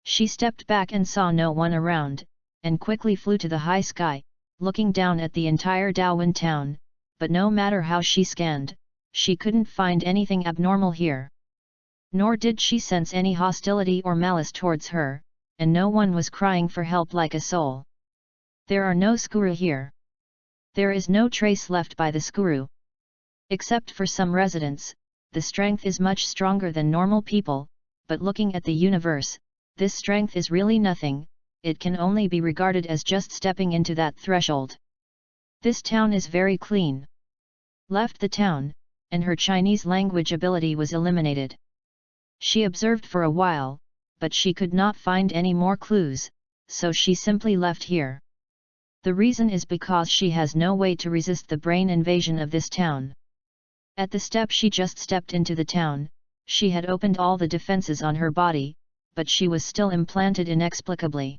She stepped back and saw no one around, and quickly flew to the high sky, looking down at the entire Dawan town, but no matter how she scanned, she couldn't find anything abnormal here. Nor did she sense any hostility or malice towards her, and no one was crying for help like a soul. There are no Skuru here. There is no trace left by the Skuru. Except for some residents, the strength is much stronger than normal people, but looking at the universe, this strength is really nothing, it can only be regarded as just stepping into that threshold. This town is very clean. Left the town, and her Chinese language ability was eliminated. She observed for a while, but she could not find any more clues, so she simply left here. The reason is because she has no way to resist the brain invasion of this town. At the step she just stepped into the town, she had opened all the defenses on her body, but she was still implanted inexplicably.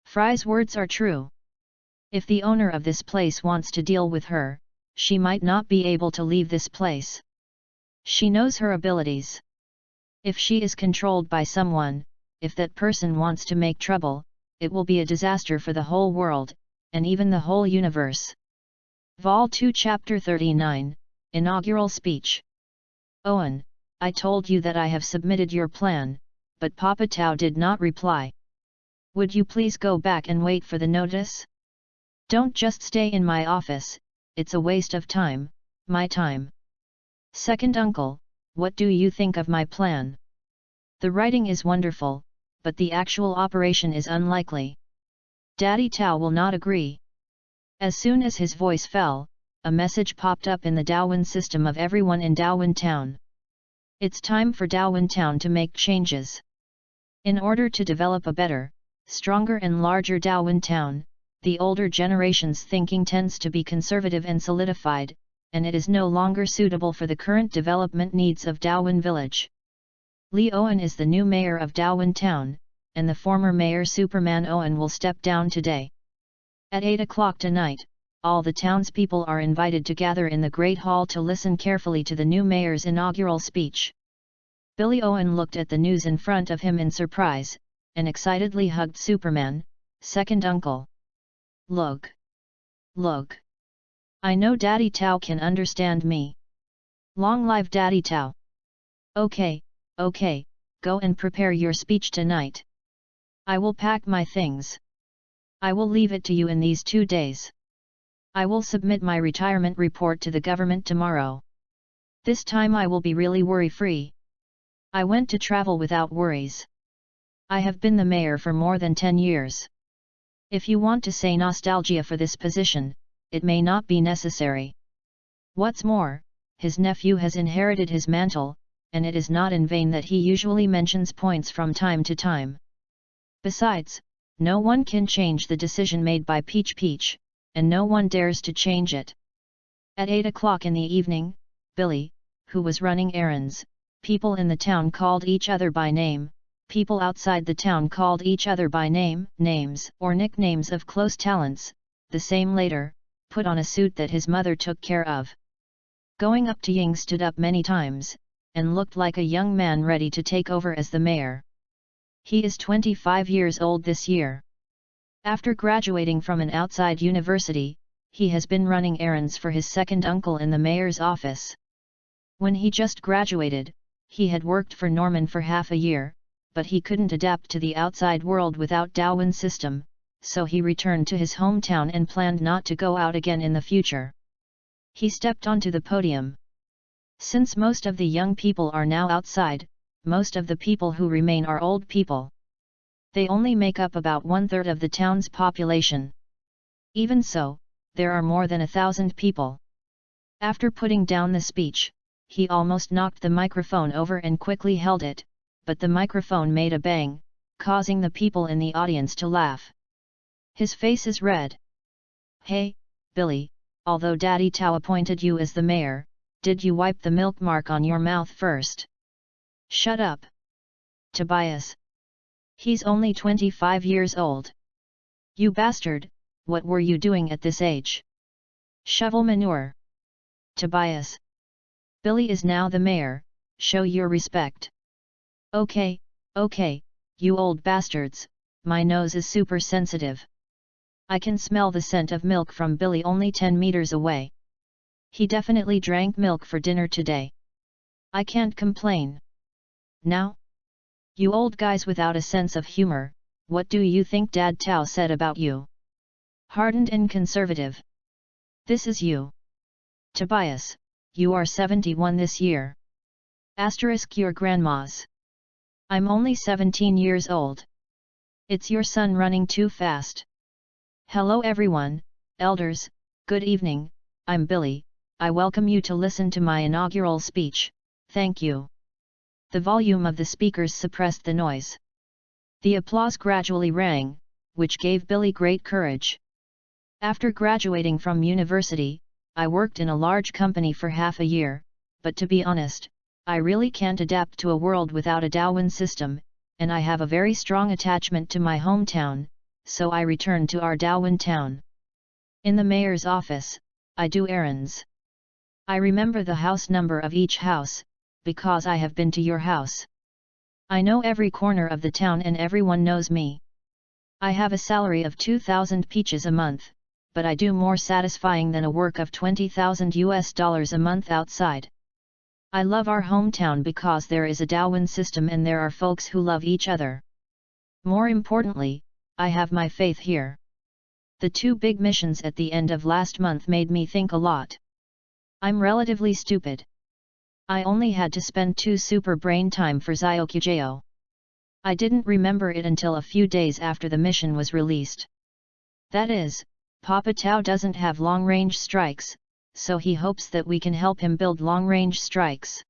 Fry's words are true. If the owner of this place wants to deal with her, she might not be able to leave this place. She knows her abilities. If she is controlled by someone, if that person wants to make trouble, it will be a disaster for the whole world, and even the whole universe. Vol 2 Chapter 39, Inaugural Speech. Owen, I told you that I have submitted your plan, but Papa Tau did not reply. Would you please go back and wait for the notice? Don't just stay in my office, it's a waste of time, my time. Second uncle, what do you think of my plan? The writing is wonderful, but the actual operation is unlikely. Daddy Tau will not agree. As soon as his voice fell, a message popped up in the Daowin system of everyone in Daowin Town. It's time for Daowin Town to make changes. In order to develop a better, stronger and larger Daowin Town, the older generation's thinking tends to be conservative and solidified, and it is no longer suitable for the current development needs of Daowin Village. Lee Owen is the new mayor of Daowin Town, and the former mayor Superman Owen will step down today. At 8 o'clock tonight, all the townspeople are invited to gather in the Great Hall to listen carefully to the new mayor's inaugural speech. Billy Owen looked at the news in front of him in surprise, and excitedly hugged Superman, second uncle. Look! Look! I know Daddy Tau can understand me. Long live Daddy Tau! Okay, okay, go and prepare your speech tonight. I will pack my things. I will leave it to you in these 2 days. I will submit my retirement report to the government tomorrow. This time I will be really worry-free. I went to travel without worries. I have been the mayor for more than 10 years. If you want to say nostalgia for this position, it may not be necessary. What's more, his nephew has inherited his mantle, and it is not in vain that he usually mentions points from time to time. Besides, no one can change the decision made by Peach, and no one dares to change it. At 8 o'clock in the evening, Billy, who was running errands, people in the town called each other by name, people outside the town called each other by names or nicknames of close talents, the same later, put on a suit that his mother took care of. Going up to Ying stood up many times, and looked like a young man ready to take over as the mayor. He is 25 years old this year. After graduating from an outside university, he has been running errands for his second uncle in the mayor's office. When he just graduated, he had worked for Norman for half a year, but he couldn't adapt to the outside world without Daowin system, so he returned to his hometown and planned not to go out again in the future. He stepped onto the podium. Since most of the young people are now outside, most of the people who remain are old people. They only make up about 1/3 of the town's population. Even so, there are more than 1,000 people. After putting down the speech, he almost knocked the microphone over and quickly held it, but the microphone made a bang, causing the people in the audience to laugh. His face is red. Hey, Billy, although Daddy Tau appointed you as the mayor, did you wipe the milk mark on your mouth first? Shut up. Tobias. He's only 25 years old. You bastard, what were you doing at this age? Shovel manure. Tobias. Billy is now the mayor, show your respect. Okay, you old bastards, my nose is super sensitive. I can smell the scent of milk from Billy only 10 meters away. He definitely drank milk for dinner today. I can't complain. Now? You old guys without a sense of humor, what do you think Dad Tau said about you? Hardened and conservative. This is you. Tobias, you are 71 this year. Asterisk your grandma's. I'm only 17 years old. It's your son running too fast. Hello everyone, elders, good evening, I'm Billy, I welcome you to listen to my inaugural speech, thank you. The volume of the speakers suppressed the noise. The applause gradually rang, which gave Billy great courage. After graduating from university, I worked in a large company for half a year, but to be honest, I really can't adapt to a world without a Daowin system, and I have a very strong attachment to my hometown, so I returned to our Darwin town. In the mayor's office, I do errands. I remember the house number of each house, because I have been to your house. I know every corner of the town and everyone knows me. I have a salary of 2,000 peaches a month, but I do more satisfying than a work of $20,000 a month outside. I love our hometown because there is a Darwin system and there are folks who love each other. More importantly, I have my faith here. The 2 big missions at the end of last month made me think a lot. I'm relatively stupid. I only had to spend 2 super brain time for Zyokugeo. I didn't remember it until a few days after the mission was released. That is, Papa Tau doesn't have long-range strikes, so he hopes that we can help him build long-range strikes.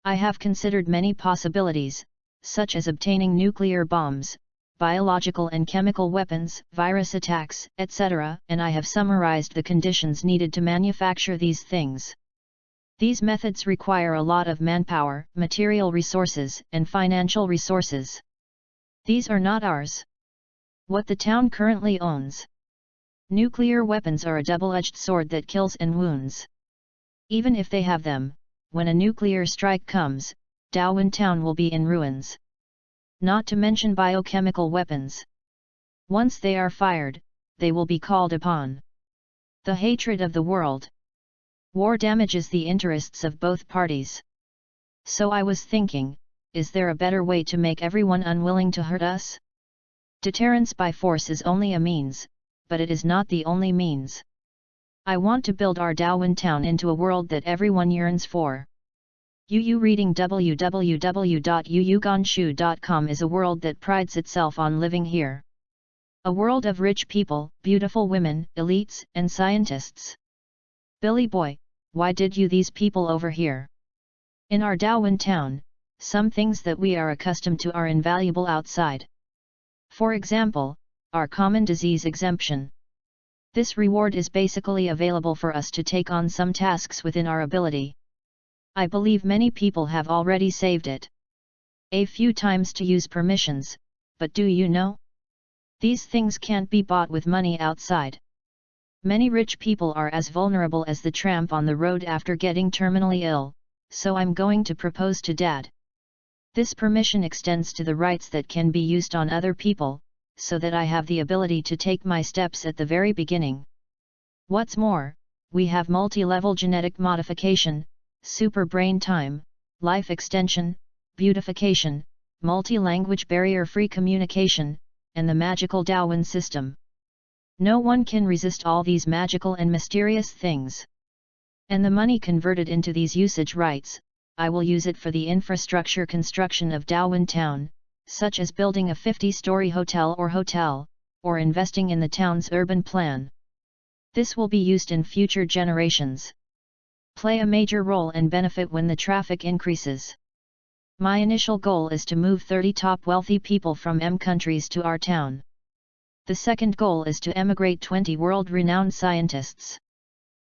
I have considered many possibilities, such as obtaining nuclear bombs, biological and chemical weapons, virus attacks, etc., and I have summarized the conditions needed to manufacture these things. These methods require a lot of manpower, material resources, and financial resources. These are not ours. What the town currently owns. Nuclear weapons are a double-edged sword that kills and wounds. Even if they have them, when a nuclear strike comes, Darwin town will be in ruins. Not to mention biochemical weapons. Once they are fired, they will be called upon. The hatred of the world. War damages the interests of both parties. So I was thinking, is there a better way to make everyone unwilling to hurt us? Deterrence by force is only a means, but it is not the only means. I want to build our Darwin town into a world that everyone yearns for. Reading www.yuyugonshu.com is a world that prides itself on living here. A world of rich people, beautiful women, elites, and scientists. Billy boy, why did you these people over here? In our Darwin town, some things that we are accustomed to are invaluable outside. For example, our common disease exemption. This reward is basically available for us to take on some tasks within our ability. I believe many people have already saved it. A few times to use permissions, but do you know? These things can't be bought with money outside. Many rich people are as vulnerable as the tramp on the road after getting terminally ill, so I'm going to propose to Dad. This permission extends to the rights that can be used on other people, so that I have the ability to take my steps at the very beginning. What's more, we have multi-level genetic modification, super brain time, life extension, beautification, multi-language barrier-free communication, and the magical Darwin system. No one can resist all these magical and mysterious things. And the money converted into these usage rights, I will use it for the infrastructure construction of Darwin town, such as building a 50-story hotel, or investing in the town's urban plan. This will be used in future generations. Play a major role and benefit when the traffic increases. My initial goal is to move 30 top wealthy people from M countries to our town. The second goal is to emigrate 20 world-renowned scientists.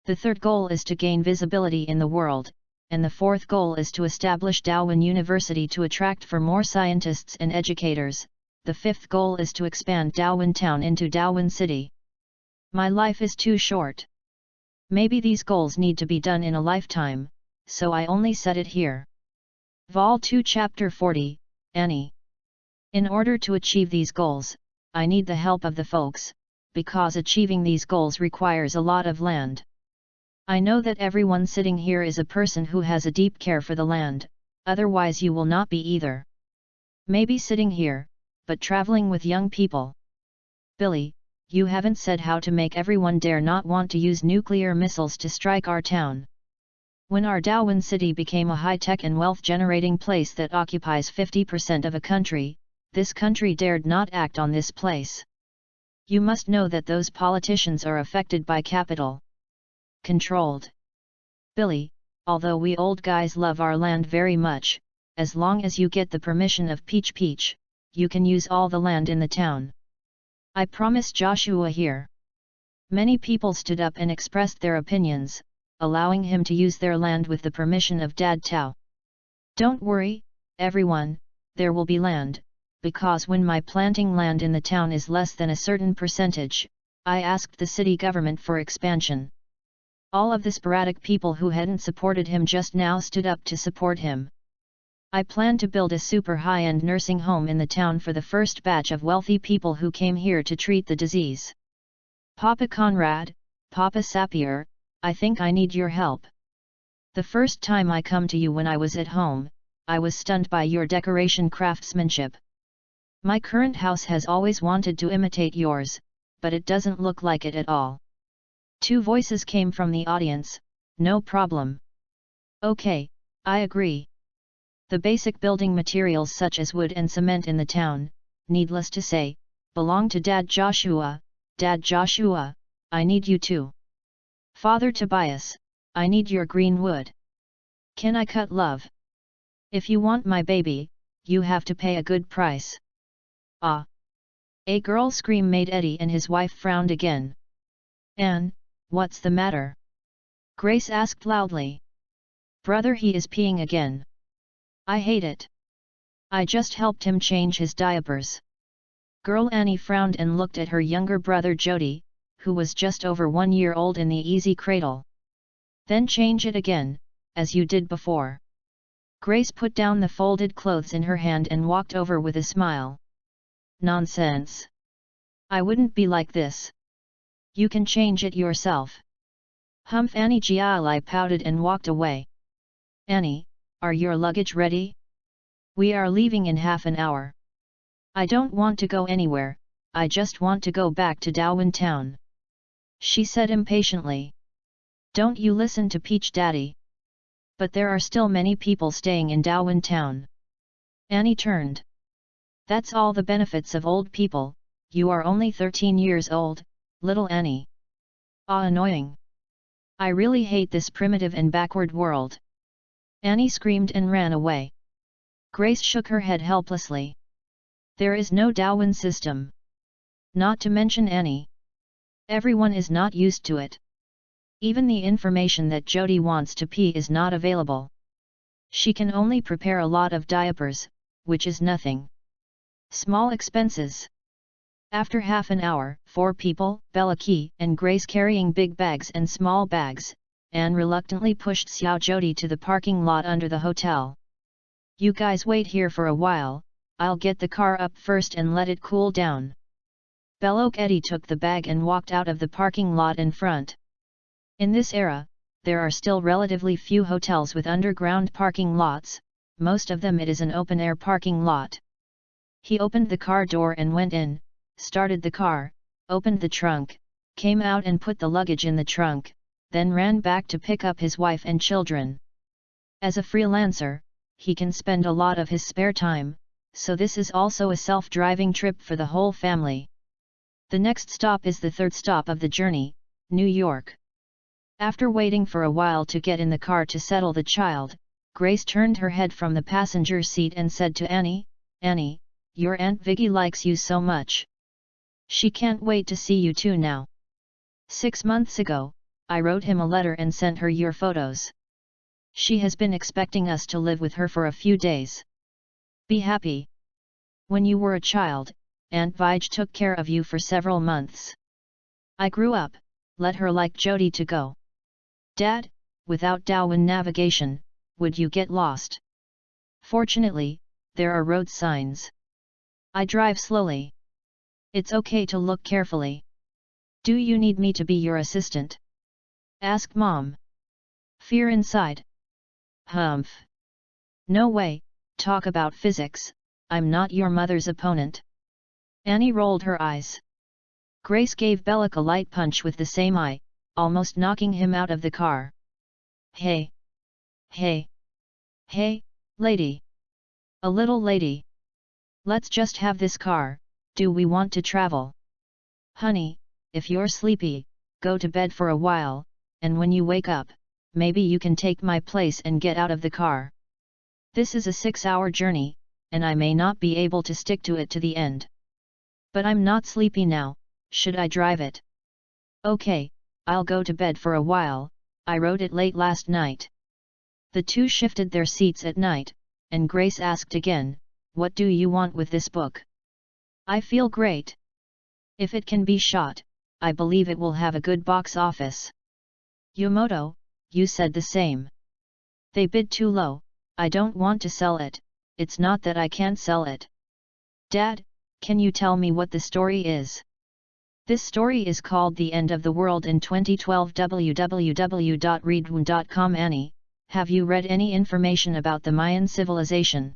The third goal is to gain visibility in the world, and the fourth goal is to establish Darwin University to attract for more scientists and educators. The fifth goal is to expand Darwin town into Darwin City. My life is too short. Maybe these goals need to be done in a lifetime, so I only set it here. Vol 2 Chapter 40, Annie. In order to achieve these goals, I need the help of the folks, because achieving these goals requires a lot of land. I know that everyone sitting here is a person who has a deep care for the land, otherwise you will not be either. Maybe sitting here, but traveling with young people. Billy, you haven't said how to make everyone dare not want to use nuclear missiles to strike our town. When our Darwin city became a high-tech and wealth-generating place that occupies 50% of a country, this country dared not act on this place. You must know that those politicians are affected by capital. Controlled. Billy, although we old guys love our land very much, as long as you get the permission of Peach, you can use all the land in the town. I promise Joshua here. Many people stood up and expressed their opinions, allowing him to use their land with the permission of Dad Tao. Don't worry, everyone, there will be land, because when my planting land in the town is less than a certain percentage, I asked the city government for expansion. All of the sporadic people who hadn't supported him just now stood up to support him. I plan to build a super high-end nursing home in the town for the first batch of wealthy people who came here to treat the disease. Papa Conrad, Papa Sapir, I think I need your help. The first time I come to you when I was at home, I was stunned by your decoration craftsmanship. My current house has always wanted to imitate yours, but it doesn't look like it at all. Two voices came from the audience, no problem. Okay, I agree. The basic building materials such as wood and cement in the town, needless to say, belong to Dad Joshua. Dad Joshua, I need you too. Father Tobias, I need your green wood. Can I cut love? If you want my baby, you have to pay a good price. Ah! A girl scream made Eddie and his wife frowned again. Anne, what's the matter? Grace asked loudly. Brother, he is peeing again. I hate it. I just helped him change his diapers. Girl Annie frowned and looked at her younger brother Jody, who was just over 1 year old in the easy cradle. Then change it again, as you did before. Grace put down the folded clothes in her hand and walked over with a smile. Nonsense. I wouldn't be like this. You can change it yourself. Humph. Annie Giali pouted and walked away. Annie, are your luggage ready? We are leaving in half an hour. I don't want to go anywhere, I just want to go back to Darwin Town. She said impatiently. Don't you listen to Peach Daddy. But there are still many people staying in Darwin Town. Annie turned. That's all the benefits of old people, you are only 13 years old, little Annie. Ah, annoying. I really hate this primitive and backward world. Annie screamed and ran away. Grace shook her head helplessly. There is no Darwin system. Not to mention Annie. Everyone is not used to it. Even the information that Jody wants to pee is not available. She can only prepare a lot of diapers, which is nothing. Small expenses. After half an hour, 4 people, Bellaki and Grace carrying big bags and small bags, Anne reluctantly pushed Xiao Jody to the parking lot under the hotel. You guys wait here for a while, I'll get the car up first and let it cool down. Belloc Eddie took the bag and walked out of the parking lot in front. In this era, there are still relatively few hotels with underground parking lots, most of them it is an open-air parking lot. He opened the car door and went in, started the car, opened the trunk, came out and put the luggage in the trunk, then ran back to pick up his wife and children. As a freelancer, he can spend a lot of his spare time, so this is also a self-driving trip for the whole family. The next stop is the third stop of the journey, New York. After waiting for a while to get in the car to settle the child, Grace turned her head from the passenger seat and said to Annie, Annie, your Aunt Viggy likes you so much. She can't wait to see you too now. 6 months ago, I wrote him a letter and sent her your photos. She has been expecting us to live with her for a few days. Be happy. When you were a child, Aunt Vige took care of you for several months. I grew up, let her like Jody to go. Dad, without Darwin navigation, would you get lost? Fortunately, there are road signs. I drive slowly. It's okay to look carefully. Do you need me to be your assistant? Asked Mom. Fear inside. Humph. No way, talk about physics, I'm not your mother's opponent. Annie rolled her eyes. Grace gave Belloc a light punch with the same eye, almost knocking him out of the car. Hey! Hey! Hey, lady! A little lady! Let's just have this car, do we want to travel? Honey, if you're sleepy, go to bed for a while, and when you wake up, maybe you can take my place and get out of the car. This is a 6-hour journey, and I may not be able to stick to it to the end. But I'm not sleepy now, should I drive it? Okay, I'll go to bed for a while, I wrote it late last night. The two shifted their seats at night, and Grace asked again, what do you want with this book? I feel great. If it can be shot, I believe it will have a good box office. Yumoto, you said the same. They bid too low, I don't want to sell it, it's not that I can't sell it. Dad, can you tell me what the story is? This story is called The End of the World in 2012 www.readaloud.com. Annie, have you read any information about the Mayan civilization?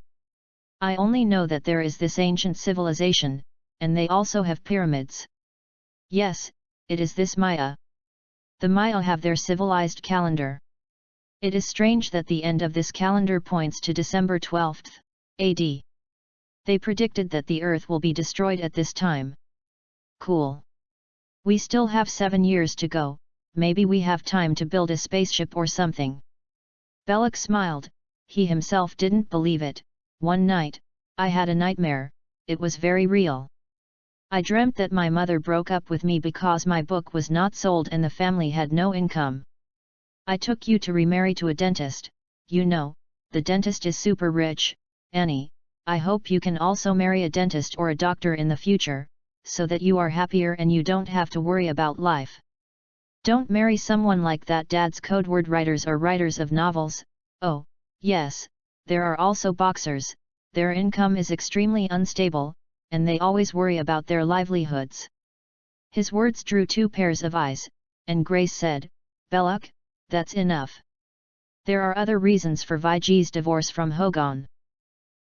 I only know that there is this ancient civilization, and they also have pyramids. Yes, it is this Maya. The Maya have their civilized calendar. It is strange that the end of this calendar points to December 12th, AD. They predicted that the Earth will be destroyed at this time. Cool. We still have 7 years to go, maybe we have time to build a spaceship or something. Belloc smiled, he himself didn't believe it. One night, I had a nightmare, it was very real. I dreamt that my mother broke up with me because my book was not sold and the family had no income. I took you to remarry to a dentist, you know, the dentist is super rich. Annie, I hope you can also marry a dentist or a doctor in the future, so that you are happier and you don't have to worry about life. Don't marry someone like that. Dad's code word writers or writers of novels. Oh, yes, there are also boxers, their income is extremely unstable, and they always worry about their livelihoods. His words drew 2 pairs of eyes, and Grace said, Belloc, that's enough. There are other reasons for Viji's divorce from Hogan.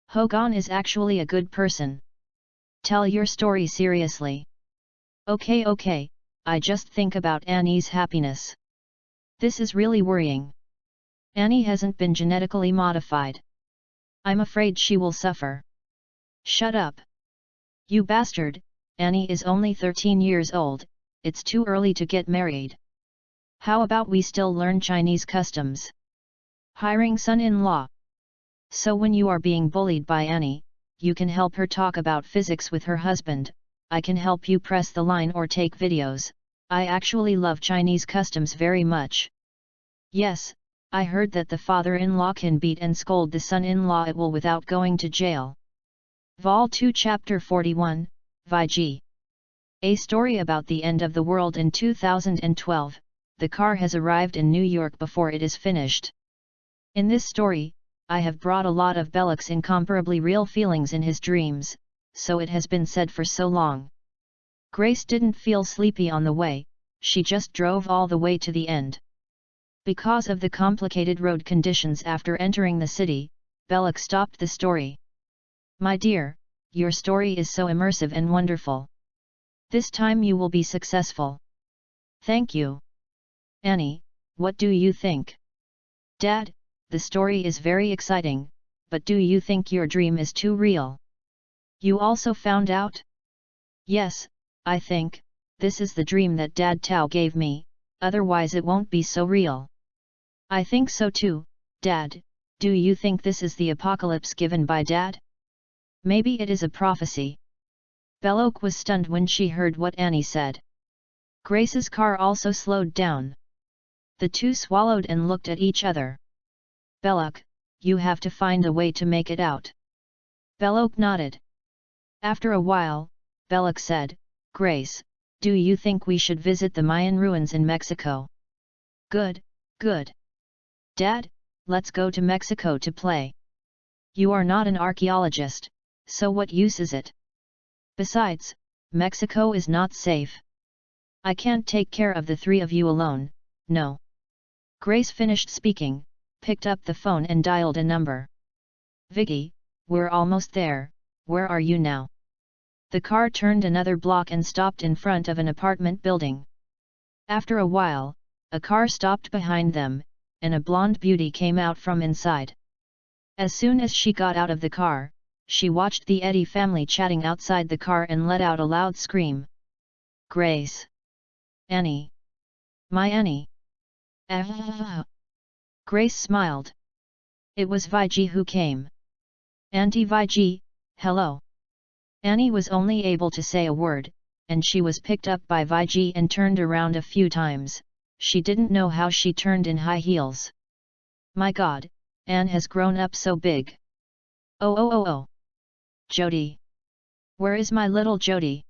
Hogan is actually a good person. Tell your story seriously. Okay, I just think about Annie's happiness. This is really worrying. Annie hasn't been genetically modified. I'm afraid she will suffer. Shut up. You bastard, Annie is only 13 years old, it's too early to get married. How about we still learn Chinese customs? Hiring son-in-law. So when you are being bullied by Annie, you can help her talk about physics with her husband, I can help you press the line or take videos. I actually love Chinese customs very much. Yes, I heard that the father-in-law can beat and scold the son-in-law at will without going to jail. Vol 2 Chapter 41, Viji. A story about the end of the world in 2012, the car has arrived in New York before it is finished. In this story, I have brought a lot of Belloc's incomparably real feelings in his dreams, so it has been said for so long. Grace didn't feel sleepy on the way, she just drove all the way to the end. Because of the complicated road conditions after entering the city, Belloc stopped the story. My dear, your story is so immersive and wonderful. This time you will be successful. Thank you. Annie, what do you think? Dad, the story is very exciting, but do you think your dream is too real? You also found out? Yes, I think, this is the dream that Dad Tao gave me, otherwise it won't be so real. I think so too, Dad, do you think this is the apocalypse given by Dad? Maybe it is a prophecy. Belloc was stunned when she heard what Annie said. Grace's car also slowed down. The two swallowed and looked at each other. Belloc, you have to find a way to make it out. Belloc nodded. After a while, Belloc said, Grace, do you think we should visit the Mayan ruins in Mexico? Good. Dad, let's go to Mexico to play. You are not an archaeologist, so what use is it? Besides, Mexico is not safe. I can't take care of the 3 of you alone, no. Grace finished speaking, picked up the phone and dialed a number. Vicky, we're almost there, where are you now? The car turned another block and stopped in front of an apartment building. After a while, a car stopped behind them, and a blonde beauty came out from inside. As soon as she got out of the car, she watched the Eddy family chatting outside the car and let out a loud scream. Grace! Annie! My Annie! Ah! Grace smiled. It was Viji who came. Auntie Viji, hello. Annie was only able to say a word, and she was picked up by Viji and turned around a few times. She didn't know how she turned in high heels. My God, Anne has grown up so big. Oh. Jody. Where is my little Jody?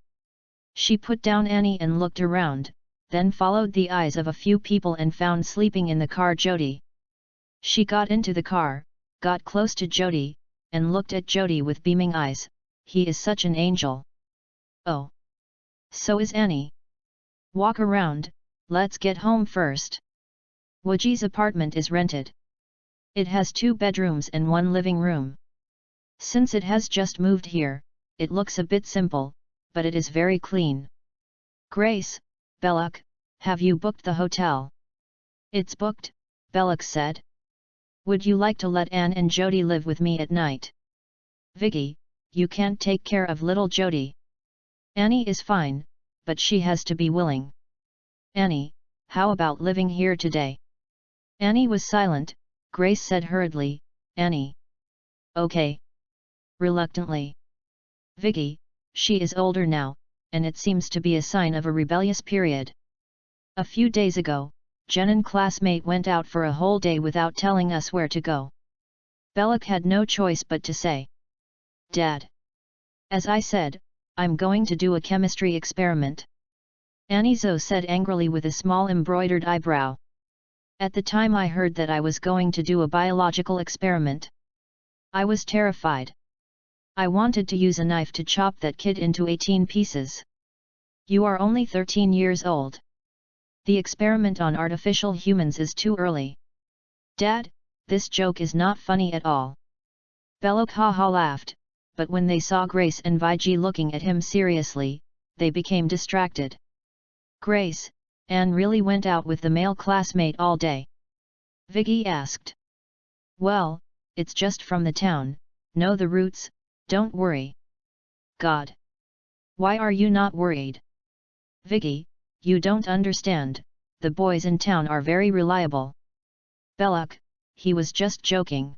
She put down Annie and looked around, then followed the eyes of a few people and found sleeping in the car Jody. She got into the car, got close to Jody, and looked at Jody with beaming eyes. He is such an angel. Oh. So is Annie. Walk around, let's get home first. Woojie's apartment is rented. It has 2 bedrooms and 1 living room. Since it has just moved here, it looks a bit simple, but it is very clean. Grace, Belloc, have you booked the hotel? It's booked, Belloc said. Would you like to let Anne and Jody live with me at night? Vicky, you can't take care of little Jody. Annie is fine, but she has to be willing. Annie, how about living here today? Annie was silent. Grace said hurriedly, Annie. Okay. Reluctantly. Vicky, she is older now, and it seems to be a sign of a rebellious period. A few days ago, Jen and classmate went out for a whole day without telling us where to go. Belloc had no choice but to say, Dad. As I said, I'm going to do a chemistry experiment. Annie Zo said angrily with a small embroidered eyebrow. At the time I heard that I was going to do a biological experiment, I was terrified. I wanted to use a knife to chop that kid into 18 pieces. You are only 13 years old. The experiment on artificial humans is too early. Dad, this joke is not funny at all. Belloc ha-ha laughed, but when they saw Grace and Vijay looking at him seriously, they became distracted. Grace, Anne really went out with the male classmate all day? Vicky asked. Well, it's just from the town, know the routes, don't worry. God. Why are you not worried? Vicky, you don't understand, the boys in town are very reliable. Belloc, he was just joking.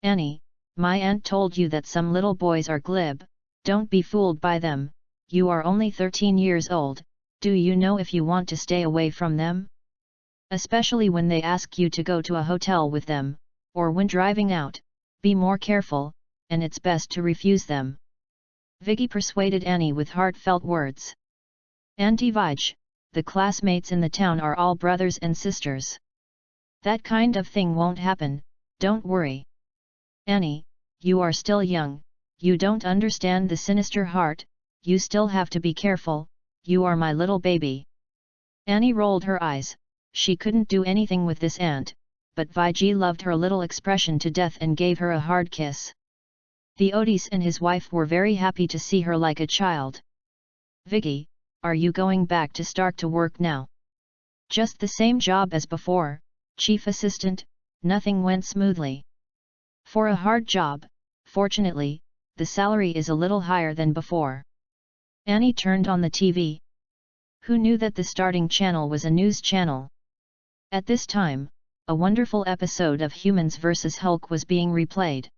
Annie, my aunt told you that some little boys are glib, don't be fooled by them, you are only 13 years old, do you know if you want to stay away from them? Especially when they ask you to go to a hotel with them, or when driving out, be more careful, and it's best to refuse them. Vicky persuaded Annie with heartfelt words. Auntie Vij, the classmates in the town are all brothers and sisters. That kind of thing won't happen, don't worry. Annie, you are still young, you don't understand the sinister heart, you still have to be careful, you are my little baby. Annie rolled her eyes, she couldn't do anything with this aunt, but Vijay loved her little expression to death and gave her a hard kiss. The Odis and his wife were very happy to see her like a child. Vicky, are you going back to start to work now? Just the same job as before, chief assistant, nothing went smoothly. For a hard job, fortunately, the salary is a little higher than before. Annie turned on the TV. Who knew that the starting channel was a news channel? At this time, a wonderful episode of Humans vs. Hulk was being replayed.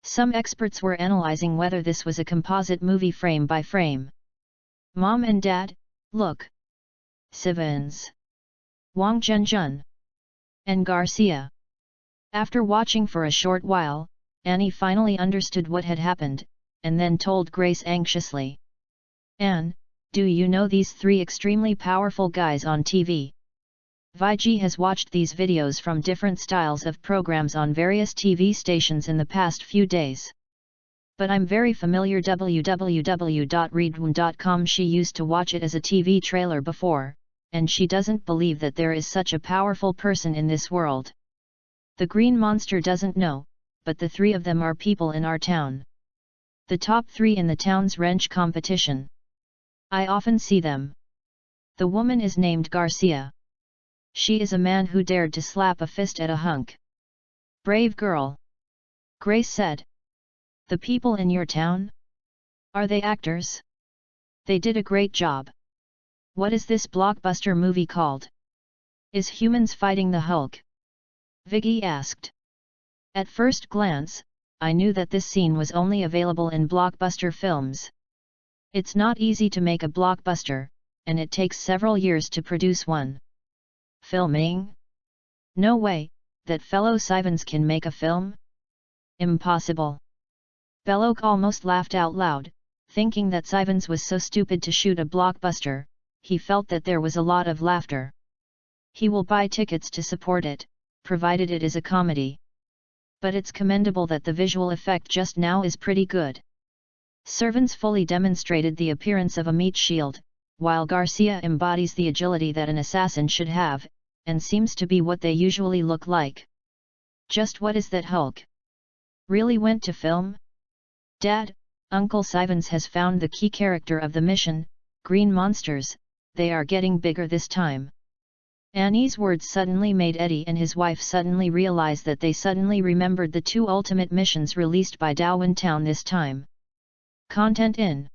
Some experts were analyzing whether this was a composite movie frame by frame. Mom and Dad, look! Sivans, Wang Zhenjun, and Garcia. After watching for a short while, Annie finally understood what had happened, and then told Grace anxiously. Anne, do you know these 3 extremely powerful guys on TV? Vijay has watched these videos from different styles of programs on various TV stations in the past few days. But I'm very familiar www.readaloud.com. She used to watch it as a TV trailer before, and she doesn't believe that there is such a powerful person in this world. The green monster doesn't know, but the 3 of them are people in our town. The top 3 in the town's wrench competition. I often see them. The woman is named Garcia. She is a man who dared to slap a fist at a hunk. Brave girl. Grace said. The people in your town? Are they actors? They did a great job. What is this blockbuster movie called? Is Humans fighting the Hulk? Vicky asked. At first glance, I knew that this scene was only available in blockbuster films. It's not easy to make a blockbuster, and it takes several years to produce one. Filming? No way, that fellow Sivans can make a film? Impossible. Belloc almost laughed out loud, thinking that Sivens was so stupid to shoot a blockbuster. He felt that there was a lot of laughter. He will buy tickets to support it, provided it is a comedy. But it's commendable that the visual effect just now is pretty good. Servants fully demonstrated the appearance of a meat shield, while Garcia embodies the agility that an assassin should have, and seems to be what they usually look like. Just what is that Hulk? Really went to film? Dad, Uncle Sivens has found the key character of the mission, green monsters, they are getting bigger this time. Annie's words suddenly made Eddie and his wife suddenly realize that they suddenly remembered the 2 ultimate missions released by Darwin Town this time. Content in.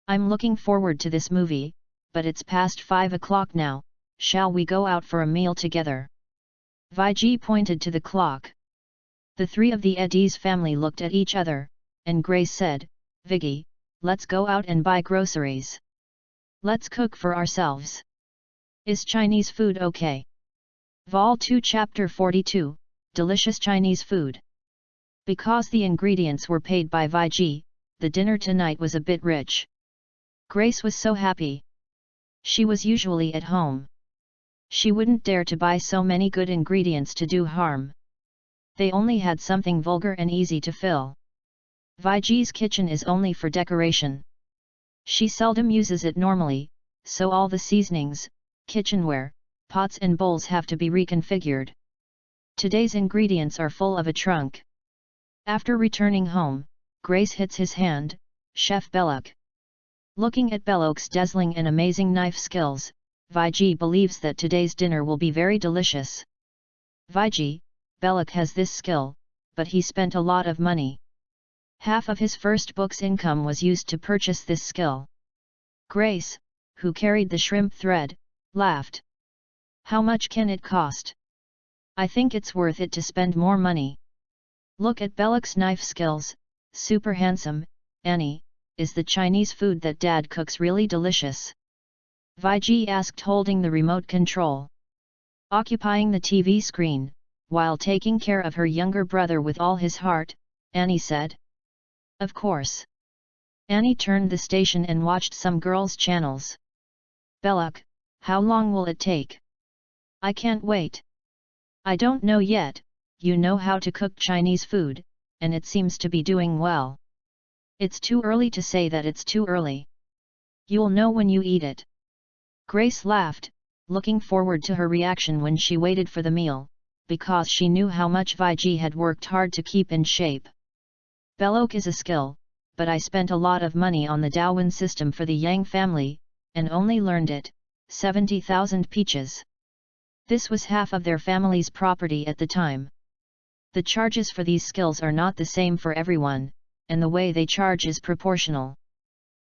I'm looking forward to this movie, but it's past 5 o'clock now, shall we go out for a meal together? Vijay pointed to the clock. The 3 of the Eddie's family looked at each other, and Grace said, Viggy, let's go out and buy groceries. Let's cook for ourselves. Is Chinese food okay? Vol 2 Chapter 42, Delicious Chinese Food. Because the ingredients were paid by Vijay, the dinner tonight was a bit rich. Grace was so happy. She was usually at home. She wouldn't dare to buy so many good ingredients to do harm. They only had something vulgar and easy to fill. Vijay's kitchen is only for decoration. She seldom uses it normally, so all the seasonings, kitchenware, pots and bowls have to be reconfigured. Today's ingredients are full of a trunk. After returning home, Grace hits his hand, Chef Belloc. Looking at Belloc's dazzling and amazing knife skills, Vijay believes that today's dinner will be very delicious. Vijay, Belloc has this skill, but he spent a lot of money. Half of his first book's income was used to purchase this skill. Grace, who carried the shrimp thread, laughed. How much can it cost? I think it's worth it to spend more money. Look at Belloc's knife skills, super handsome. Annie, is the Chinese food that Dad cooks really delicious? Vijay asked, holding the remote control. Occupying the TV screen, while taking care of her younger brother with all his heart, Annie said. Of course. Annie turned the station and watched some girls' channels. Belloc, how long will it take? I can't wait. I don't know yet, you know how to cook Chinese food, and it seems to be doing well. It's too early to say that it's too early. You'll know when you eat it. Grace laughed, looking forward to her reaction when she waited for the meal, because she knew how much Vijay had worked hard to keep in shape. Belloc is a skill, but I spent a lot of money on the Darwin system for the Yang family, and only learned it, 70,000 peaches. This was half of their family's property at the time. The charges for these skills are not the same for everyone, and the way they charge is proportional.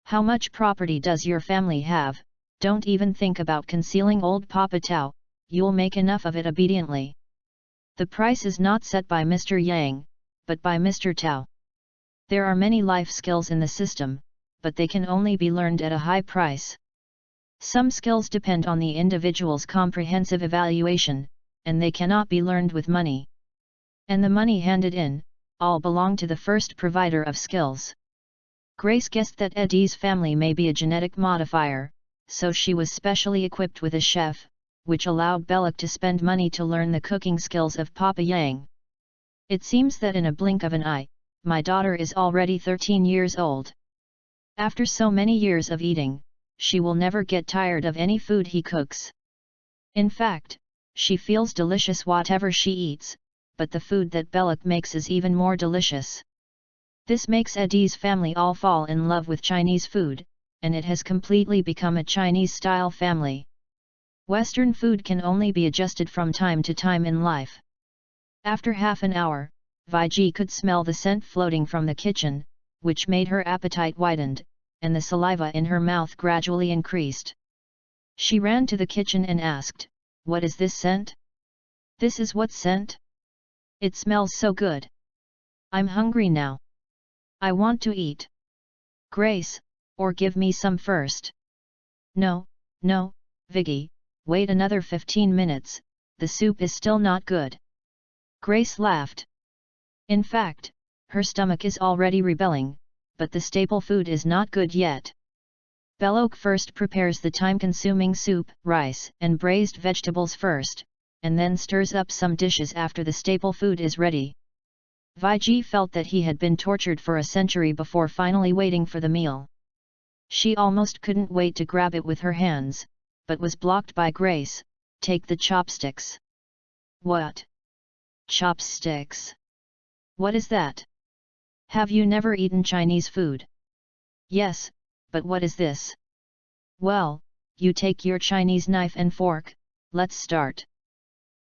How much property does your family have? Don't even think about concealing old Papa Tao, you'll make enough of it obediently. The price is not set by Mr. Yang, but by Mr. Tao. There are many life skills in the system, but they can only be learned at a high price. Some skills depend on the individual's comprehensive evaluation, and they cannot be learned with money. And the money handed in, all belong to the first provider of skills. Grace guessed that Eddie's family may be a genetic modifier, so she was specially equipped with a chef, which allowed Belloc to spend money to learn the cooking skills of Papa Yang. It seems that in a blink of an eye, my daughter is already 13 years old. After so many years of eating, she will never get tired of any food he cooks. In fact, she feels delicious whatever she eats, but the food that Belloc makes is even more delicious. This makes Eddie's family all fall in love with Chinese food, and it has completely become a Chinese-style family. Western food can only be adjusted from time to time in life. After half an hour, Vijay could smell the scent floating from the kitchen, which made her appetite widened, and the saliva in her mouth gradually increased. She ran to the kitchen and asked, "What is this scent?" "This is what scent? It smells so good. I'm hungry now. I want to eat." "Grace, or give me some first." No, Viggy, wait another 15 minutes, the soup is still not good." Grace laughed. In fact, Her stomach is already rebelling, but the staple food is not good yet. Belok first prepares the time-consuming soup, rice, and braised vegetables first, and then stirs up some dishes after the staple food is ready. Viji felt that he had been tortured for a century before finally waiting for the meal. She almost couldn't wait to grab it with her hands, but was blocked by Grace. Take the chopsticks. What? Chopsticks? What is that? Have you never eaten Chinese food? Yes, but what is this? Well, you take your Chinese knife and fork, let's start.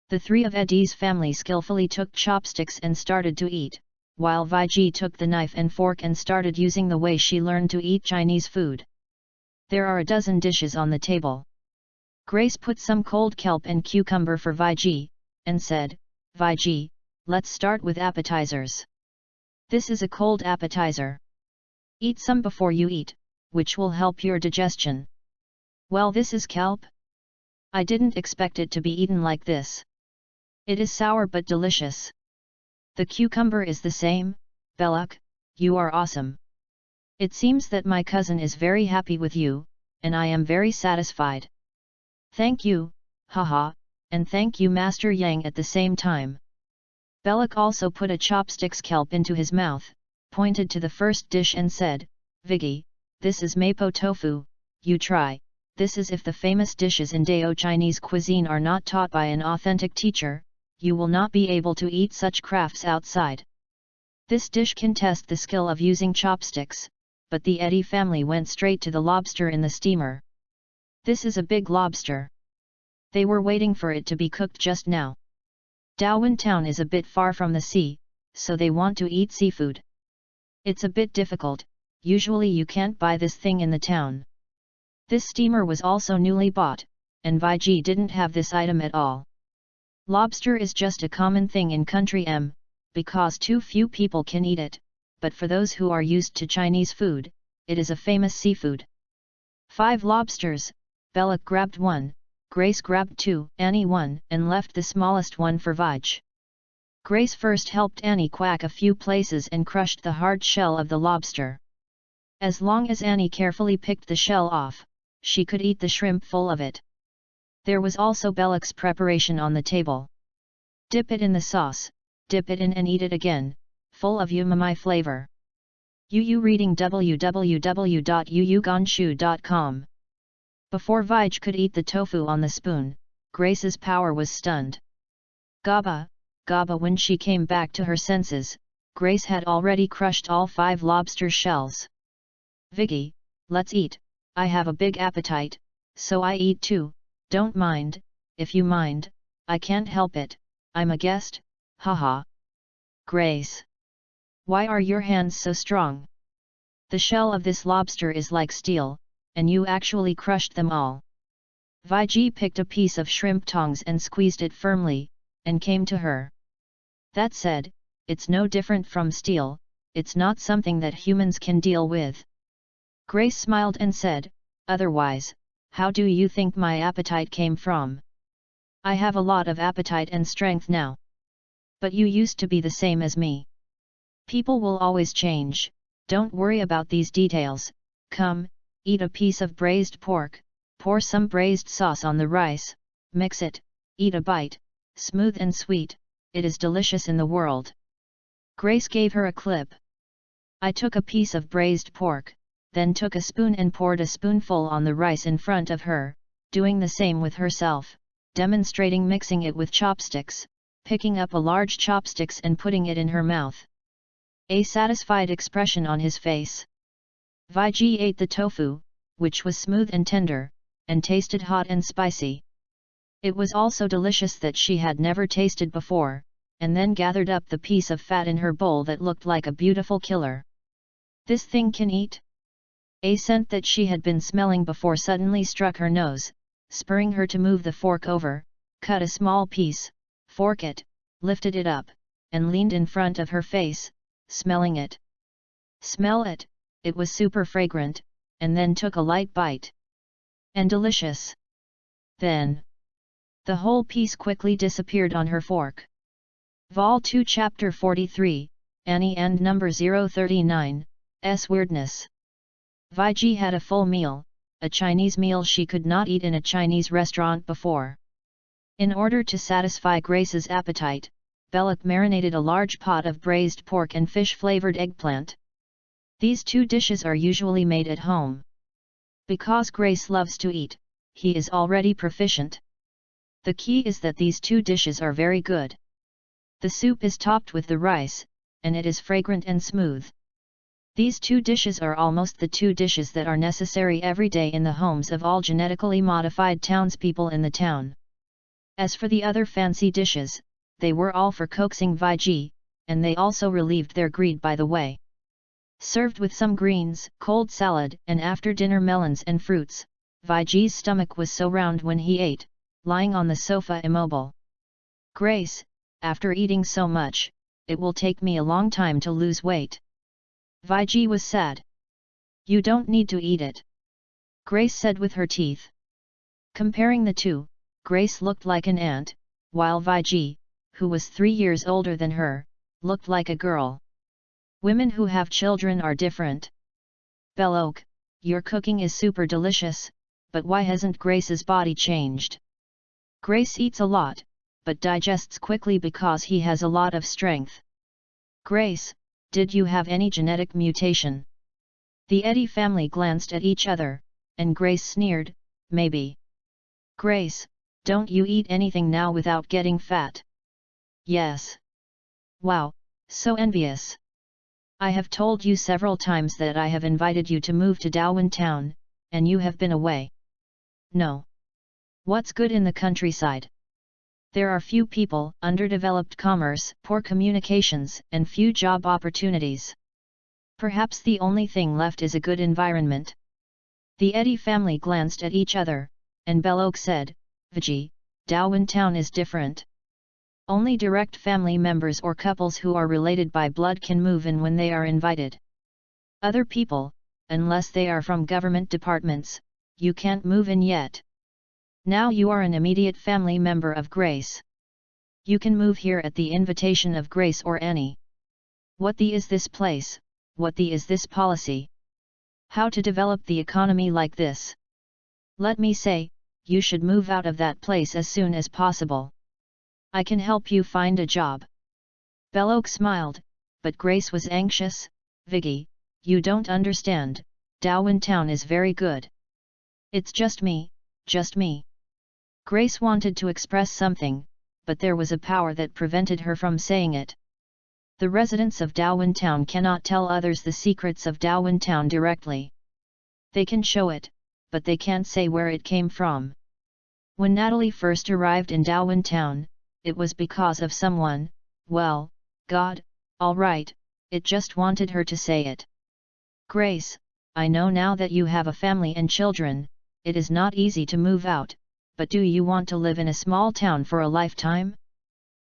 The three of Eddie's family skillfully took chopsticks and started to eat, while Viji took the knife and fork and started using the way she learned to eat Chinese food. There are a dozen dishes on the table. Grace put some cold kelp and cucumber for Viji, and said, Viji, let's start with appetizers. This is a cold appetizer. Eat some before you eat, which will help your digestion. Well, this is kelp? I didn't expect it to be eaten like this. It is sour but delicious. The cucumber is the same. Belok, you are awesome. It seems that my cousin is very happy with you, and I am very satisfied. Thank you, haha, and thank you Master Yang at the same time. Belok also put a chopstick's kelp into his mouth, pointed to the first dish and said, Vigi, this is mapo tofu, you try. This is if the famous dishes in Dao Chinese cuisine are not taught by an authentic teacher, you will not be able to eat such crafts outside. This dish can test the skill of using chopsticks, but the Eddy family went straight to the lobster in the steamer. This is a big lobster. They were waiting for it to be cooked just now. Daowen town is a bit far from the sea, so they want to eat seafood. It's a bit difficult, usually you can't buy this thing in the town. This steamer was also newly bought, and Viji didn't have this item at all. Lobster is just a common thing in country M, because too few people can eat it, but for those who are used to Chinese food, it is a famous seafood. 5 lobsters, Belok grabbed 1, Grace grabbed 2, Annie 1, and left the smallest one for Vij. Grace first helped Annie quack a few places and crushed the hard shell of the lobster. As long as Annie carefully picked the shell off, she could eat the shrimp full of it. There was also Belok's preparation on the table. Dip it in the sauce, dip it in and eat it again, full of umami flavor. Yu reading www.yuyugonshu.com. Before Vij could eat the tofu on the spoon, Grace's power was stunned. Gaba, Gaba. When she came back to her senses, Grace had already crushed all 5 lobster shells. Vigi, let's eat, I have a big appetite, so I eat too, don't mind, if you mind, I can't help it, I'm a guest, haha. Grace. Why are your hands so strong? The shell of this lobster is like steel, and you actually crushed them all. Viji picked a piece of shrimp tongs and squeezed it firmly, and came to her. That said, it's no different from steel, it's not something that humans can deal with. Grace smiled and said, otherwise, how do you think my appetite came from? I have a lot of appetite and strength now. But you used to be the same as me. People will always change, don't worry about these details. Come, eat a piece of braised pork, pour some braised sauce on the rice, mix it, eat a bite, smooth and sweet, it is delicious in the world. Grace gave her a clip. I took a piece of braised pork, then took a spoon and poured a spoonful on the rice in front of her, doing the same with herself, demonstrating mixing it with chopsticks, picking up a large chopsticks and putting it in her mouth. A satisfied expression on his face. Viji ate the tofu, which was smooth and tender, and tasted hot and spicy. It was also delicious that she had never tasted before, and then gathered up the piece of fat in her bowl that looked like a beautiful killer. This thing can eat? A scent that she had been smelling before suddenly struck her nose, spurring her to move the fork over, cut a small piece, fork it, lifted it up, and leaned in front of her face, smelling it. Smell it, it was super fragrant, and then took a light bite. And delicious. Then, the whole piece quickly disappeared on her fork. Vol 2 Chapter 43, Annie and number 039, S weirdness. Viji had a full meal, a Chinese meal she could not eat in a Chinese restaurant before. In order to satisfy Grace's appetite, Belloc marinated a large pot of braised pork and fish-flavored eggplant. These two dishes are usually made at home. Because Grace loves to eat, he is already proficient. The key is that these two dishes are very good. The soup is topped with the rice, and it is fragrant and smooth. These two dishes are almost the two dishes that are necessary every day in the homes of all genetically modified townspeople in the town. As for the other fancy dishes, they were all for coaxing Viji, and they also relieved their greed by the way. Served with some greens, cold salad, and after-dinner melons and fruits, Viji's stomach was so round when he ate, lying on the sofa immobile. Grace, after eating so much, it will take me a long time to lose weight. Viji was sad. You don't need to eat it, Grace said with her teeth. Comparing the two, Grace looked like an ant, while Viji, who was 3 years older than her, looked like a girl. Women who have children are different. Belloc, your cooking is super delicious, but why hasn't Grace's body changed? Grace eats a lot, but digests quickly because he has a lot of strength. Grace, did you have any genetic mutation? The Eddy family glanced at each other, and Grace sneered, maybe. Grace, don't you eat anything now without getting fat? Yes. Wow, so envious. I have told you several times that I have invited you to move to Darwin Town, and you have been away. No. What's good in the countryside? There are few people, underdeveloped commerce, poor communications, and few job opportunities. Perhaps the only thing left is a good environment. The Eddy family glanced at each other, and Belloc said, Viji, Darwin Town is different. Only direct family members or couples who are related by blood can move in when they are invited. Other people, unless they are from government departments, you can't move in yet. Now you are an immediate family member of Grace. You can move here at the invitation of Grace or Annie. What the is this place, what the is this policy? How to develop the economy like this? Let me say, you should move out of that place as soon as possible. I can help you find a job. Belloc smiled, but Grace was anxious. Viji, you don't understand, Darwin Town is very good. It's just me, just me. Grace wanted to express something, but there was a power that prevented her from saying it. The residents of Darwin Town cannot tell others the secrets of Darwin Town directly. They can show it, but they can't say where it came from. When Natalie first arrived in Darwin Town, it was because of someone, well, God, all right, it just wanted her to say it. Grace, I know now that you have a family and children, it is not easy to move out, but do you want to live in a small town for a lifetime?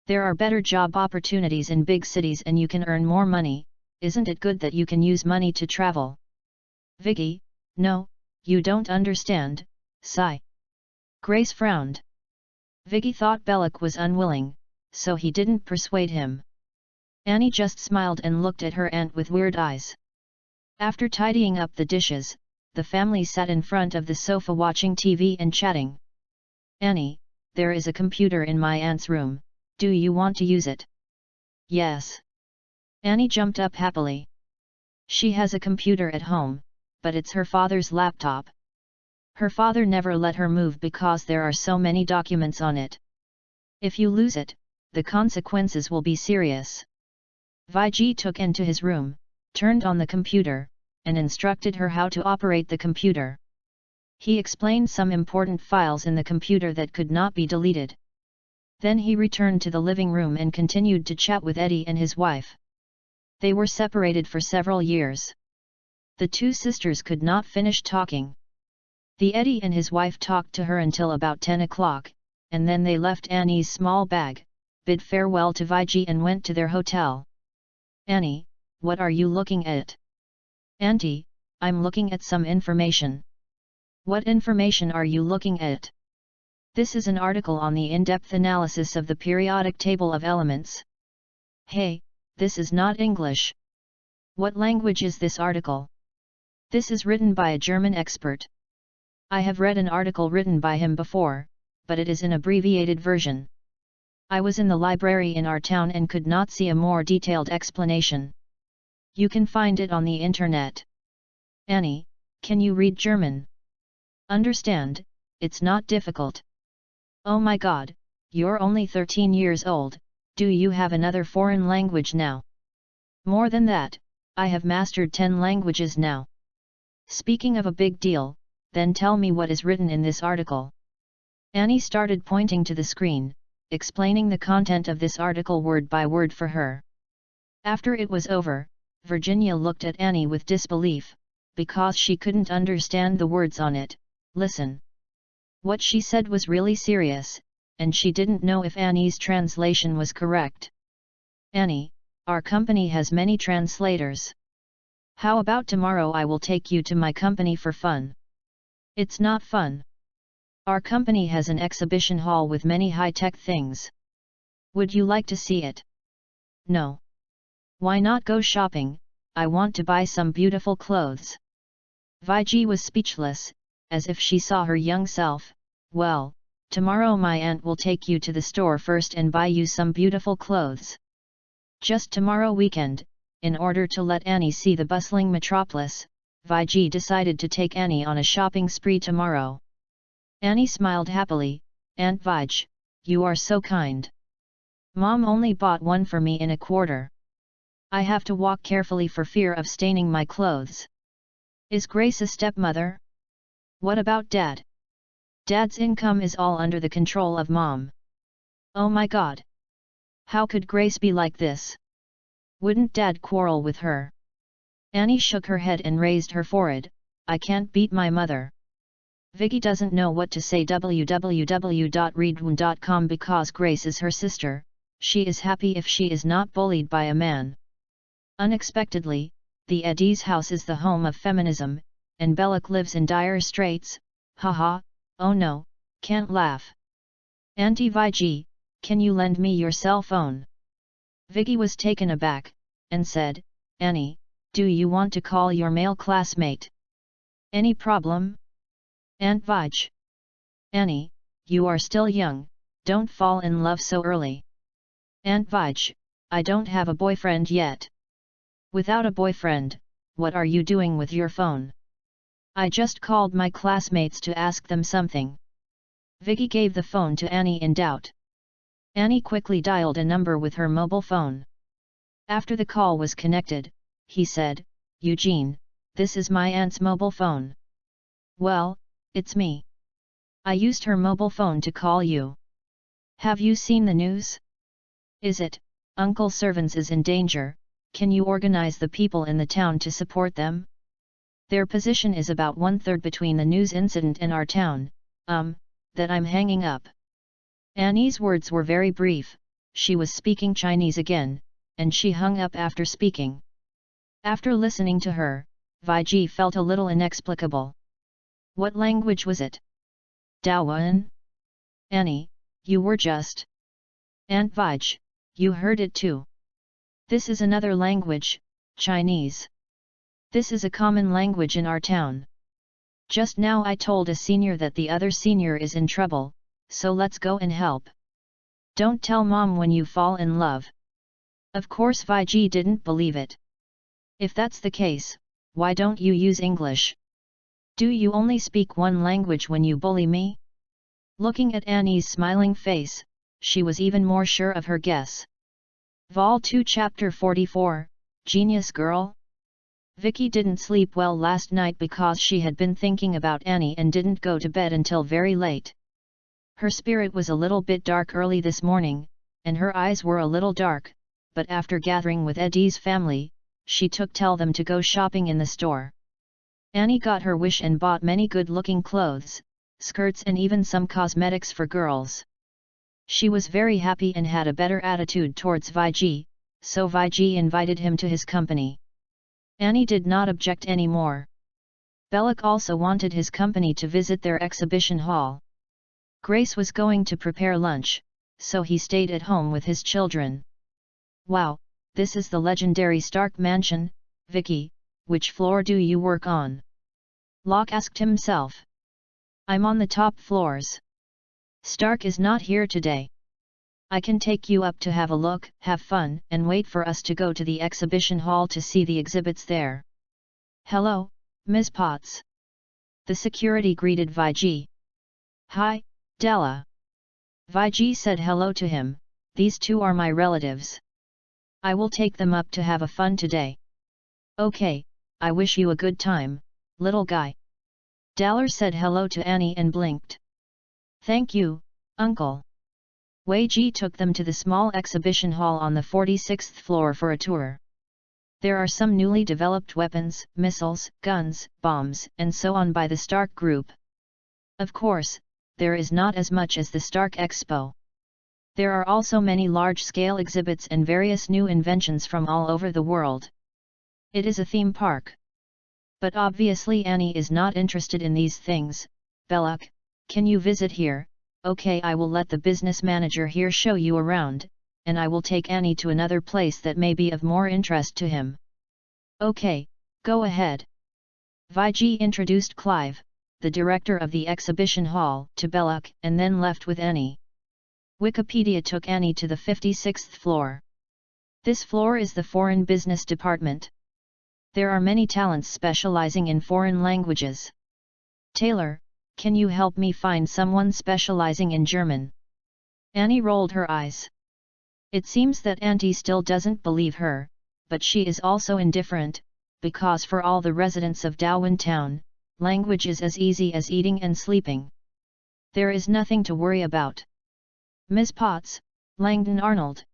There are better job opportunities in big cities and you can earn more money, isn't it good that you can use money to travel? Viji, no, you don't understand, sigh. Grace frowned. Viji thought Belloc was unwilling, so he didn't persuade him. Annie just smiled and looked at her aunt with weird eyes. After tidying up the dishes, the family sat in front of the sofa watching TV and chatting. Annie, there is a computer in my aunt's room, do you want to use it? Yes. Annie jumped up happily. She has a computer at home, but it's her father's laptop. Her father never let her move because there are so many documents on it. If you lose it, the consequences will be serious. Viji took Anne to his room, turned on the computer, and instructed her how to operate the computer. He explained some important files in the computer that could not be deleted. Then he returned to the living room and continued to chat with Eddy and his wife. They were separated for several years. The two sisters could not finish talking. The Eddy and his wife talked to her until about 10 o'clock, and then they left Annie's small bag, bid farewell to Viji and went to their hotel. Annie, what are you looking at? Auntie, I'm looking at some information. What information are you looking at? This is an article on the in-depth analysis of the periodic table of elements. Hey, this is not English. What language is this article? This is written by a German expert. I have read an article written by him before, but it is an abbreviated version. I was in the library in our town and could not see a more detailed explanation. You can find it on the internet. Annie, can you read German? Understand, it's not difficult. Oh my God, you're only 13 years old, do you have another foreign language now? More than that, I have mastered 10 languages now. Speaking of a big deal, then tell me what is written in this article. Annie started pointing to the screen, explaining the content of this article word by word for her. After it was over, Virginia looked at Annie with disbelief, because she couldn't understand the words on it. Listen. What she said was really serious, and she didn't know if Annie's translation was correct. Annie, our company has many translators. How about tomorrow I will take you to my company for fun? It's not fun. Our company has an exhibition hall with many high-tech things. Would you like to see it? No. Why not go shopping? I want to buy some beautiful clothes. Viji was speechless, as if she saw her young self. Well, tomorrow my aunt will take you to the store first and buy you some beautiful clothes. Just tomorrow weekend, in order to let Annie see the bustling metropolis, Viji decided to take Annie on a shopping spree tomorrow. Annie smiled happily. Aunt Vij, you are so kind. Mom only bought one for me in a quarter. I have to walk carefully for fear of staining my clothes. Is Grace a stepmother? What about Dad? Dad's income is all under the control of Mom. Oh my God! How could Grace be like this? Wouldn't Dad quarrel with her? Annie shook her head and raised her forehead. I can't beat my mother. Vicky doesn't know what to say. www.readaloud.com because Grace is her sister. She is happy if she is not bullied by a man. Unexpectedly, the Eddie's house is the home of feminism, and Belloc lives in dire straits. Haha, oh no, can't laugh. Auntie Viji, can you lend me your cell phone? Vicky was taken aback, and said, Annie, do you want to call your male classmate? Any problem? Aunt Vij. Annie, you are still young, don't fall in love so early. Aunt Vij, I don't have a boyfriend yet. Without a boyfriend, what are you doing with your phone? I just called my classmates to ask them something. Vicky gave the phone to Annie in doubt. Annie quickly dialed a number with her mobile phone. After the call was connected, he said, Eugene, this is my aunt's mobile phone. Well, it's me. I used her mobile phone to call you. Have you seen the news? Is it, Uncle Servants is in danger? Can you organize the people in the town to support them? Their position is about 1/3 between the news incident and our town, that I'm hanging up. Annie's words were very brief, she was speaking Chinese again, and she hung up after speaking. After listening to her, Viji felt a little inexplicable. What language was it? Daoan? Annie, you were just... Aunt Vij, you heard it too. This is another language, Chinese. This is a common language in our town. Just now I told a senior that the other senior is in trouble, so let's go and help. Don't tell Mom when you fall in love. Of course Viji didn't believe it. If that's the case, why don't you use English? Do you only speak one language when you bully me? Looking at Annie's smiling face, she was even more sure of her guess. Vol 2 Chapter 44, Genius Girl? Vicky didn't sleep well last night because she had been thinking about Annie and didn't go to bed until very late. Her spirit was a little bit dark early this morning, and her eyes were a little dark, but after gathering with Eddie's family, she tell them to go shopping in the store. Annie got her wish and bought many good-looking clothes, skirts and even some cosmetics for girls. She was very happy and had a better attitude towards Viji, so Viji invited him to his company. Annie did not object anymore. Belloc also wanted his company to visit their exhibition hall. Grace was going to prepare lunch, so he stayed at home with his children. Wow, this is the legendary Stark Mansion, Vicky, which floor do you work on? Locke asked himself. I'm on the top floors. Stark is not here today. I can take you up to have a look, have fun, and wait for us to go to the exhibition hall to see the exhibits there. Hello, Ms. Potts. The security greeted Vijay. Hi, Della. Vijay said hello to him, these two are my relatives. I will take them up to have a fun today. Okay, I wish you a good time, little guy. Dallar said hello to Annie and blinked. Thank you, uncle. Wei Ji took them to the small exhibition hall on the 46th floor for a tour. There are some newly developed weapons, missiles, guns, bombs, and so on by the Stark Group. Of course, there is not as much as the Stark Expo. There are also many large-scale exhibits and various new inventions from all over the world. It is a theme park. But obviously Annie is not interested in these things. Belluck, can you visit here? Okay, I will let the business manager here show you around, and I will take Annie to another place that may be of more interest to him. Okay, go ahead. Vijay introduced Clive, the director of the exhibition hall, to Belluck and then left with Annie. Wikipedia took Annie to the 56th floor. This floor is the foreign business department. There are many talents specializing in foreign languages. Taylor, can you help me find someone specializing in German? Annie rolled her eyes. It seems that Auntie still doesn't believe her, but she is also indifferent, because for all the residents of Darwin Town, language is as easy as eating and sleeping. There is nothing to worry about. Ms. Potts, Langdon Arnold.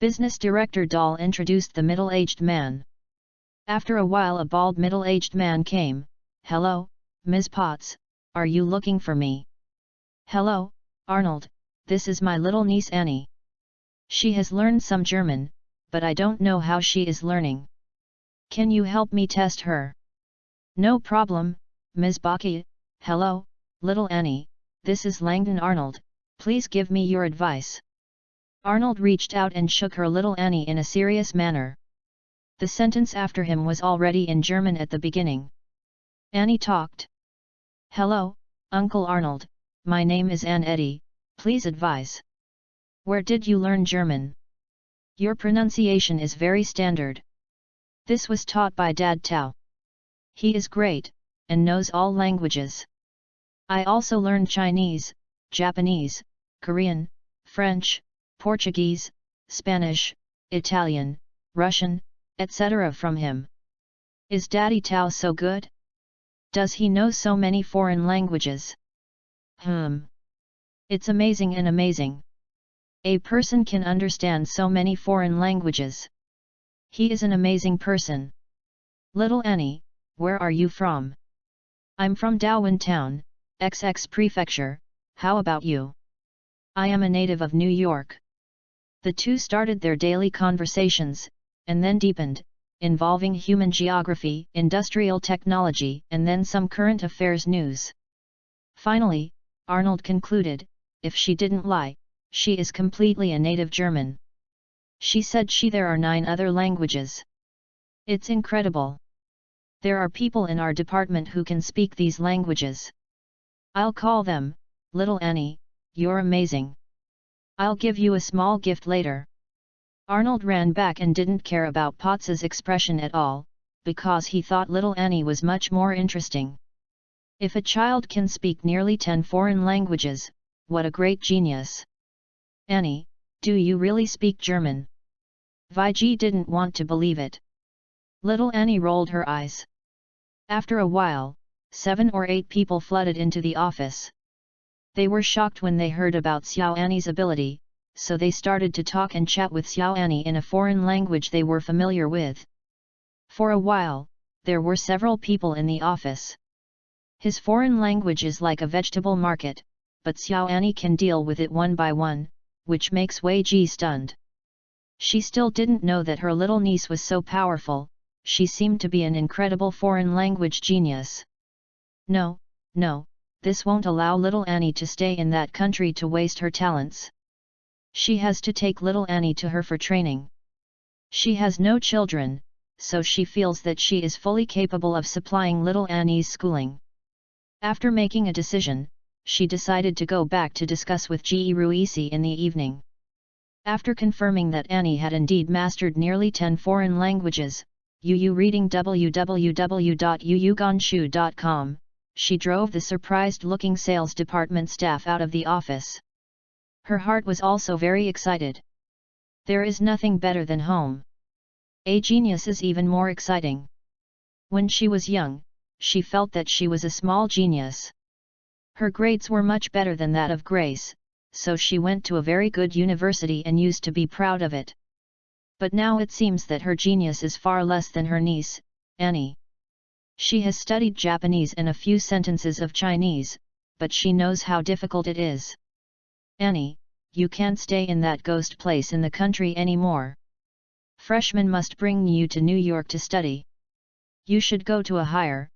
Business Director Dahl introduced the middle-aged man. After a while a bald middle-aged man came. Hello, Ms. Potts, are you looking for me? Hello, Arnold, this is my little niece Annie. She has learned some German, but I don't know how she is learning. Can you help me test her? No problem, Ms. Baki. Hello, little Annie, this is Langdon Arnold, please give me your advice. Arnold reached out and shook her little Annie in a serious manner. The sentence after him was already in German at the beginning. Annie talked. Hello, Uncle Arnold, my name is Anne Eddy, please advise. Where did you learn German? Your pronunciation is very standard. This was taught by Dad Tao. He is great, and knows all languages. I also learned Chinese, Japanese, Korean, French, Portuguese, Spanish, Italian, Russian, etc. from him. Is Daddy Tao so good? Does he know so many foreign languages? It's amazing and amazing. A person can understand so many foreign languages. He is an amazing person. Little Annie, where are you from? I'm from Darwin Town, XX Prefecture, how about you? I am a native of New York. The two started their daily conversations, and then deepened, involving human geography, industrial technology, and then some current affairs news. Finally, Arnold concluded, if she didn't lie, she is completely a native German. She said there are 9 other languages. It's incredible. There are people in our department who can speak these languages. I'll call them, little Annie, you're amazing. I'll give you a small gift later. Arnold ran back and didn't care about Potts's expression at all, because he thought little Annie was much more interesting. If a child can speak nearly 10 foreign languages, what a great genius. Annie, do you really speak German? Vijay didn't want to believe it. Little Annie rolled her eyes. After a while, 7 or 8 people flooded into the office. They were shocked when they heard about Xiao Annie's ability, so they started to talk and chat with Xiao Annie in a foreign language they were familiar with. For a while, there were several people in the office. His foreign language is like a vegetable market, but Xiao Annie can deal with it one by one, which makes Wei Ji stunned. She still didn't know that her little niece was so powerful, she seemed to be an incredible foreign language genius. No, this won't allow little Annie to stay in that country to waste her talents. She has to take little Annie to her for training. She has no children, so she feels that she is fully capable of supplying little Annie's schooling. After making a decision, she decided to go back to discuss with Ruisi in the evening. After confirming that Annie had indeed mastered nearly 10 foreign languages, reading www.yuyugonshu.com, she drove the surprised-looking sales department staff out of the office. Her heart was also very excited. There is nothing better than home. A genius is even more exciting. When she was young, she felt that she was a small genius. Her grades were much better than that of Grace, so she went to a very good university and used to be proud of it. But now it seems that her genius is far less than her niece, Annie. She has studied Japanese and a few sentences of Chinese, but she knows how difficult it is. Annie, you can't stay in that ghost place in the country anymore. Freshmen must bring you to New York to study. You should go to a higher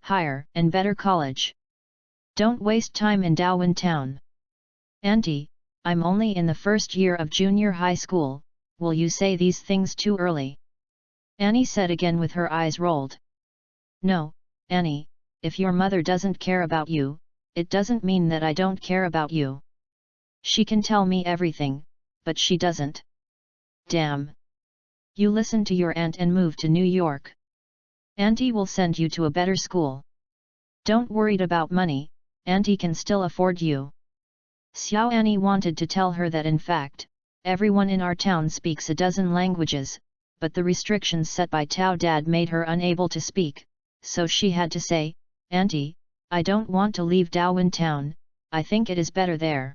and better college. Don't waste time in Darwin Town. Auntie, I'm only in the first year of junior high school, will you say these things too early? Annie said again with her eyes rolled. No, Annie, if your mother doesn't care about you, it doesn't mean that I don't care about you. She can tell me everything, but she doesn't. Damn. You listen to your aunt and move to New York. Auntie will send you to a better school. Don't worry about money, Auntie can still afford you. Xiao Annie wanted to tell her that in fact, everyone in our town speaks a dozen languages, but the restrictions set by Tao Dad made her unable to speak, so she had to say, Auntie, I don't want to leave Darwin Town, I think it is better there.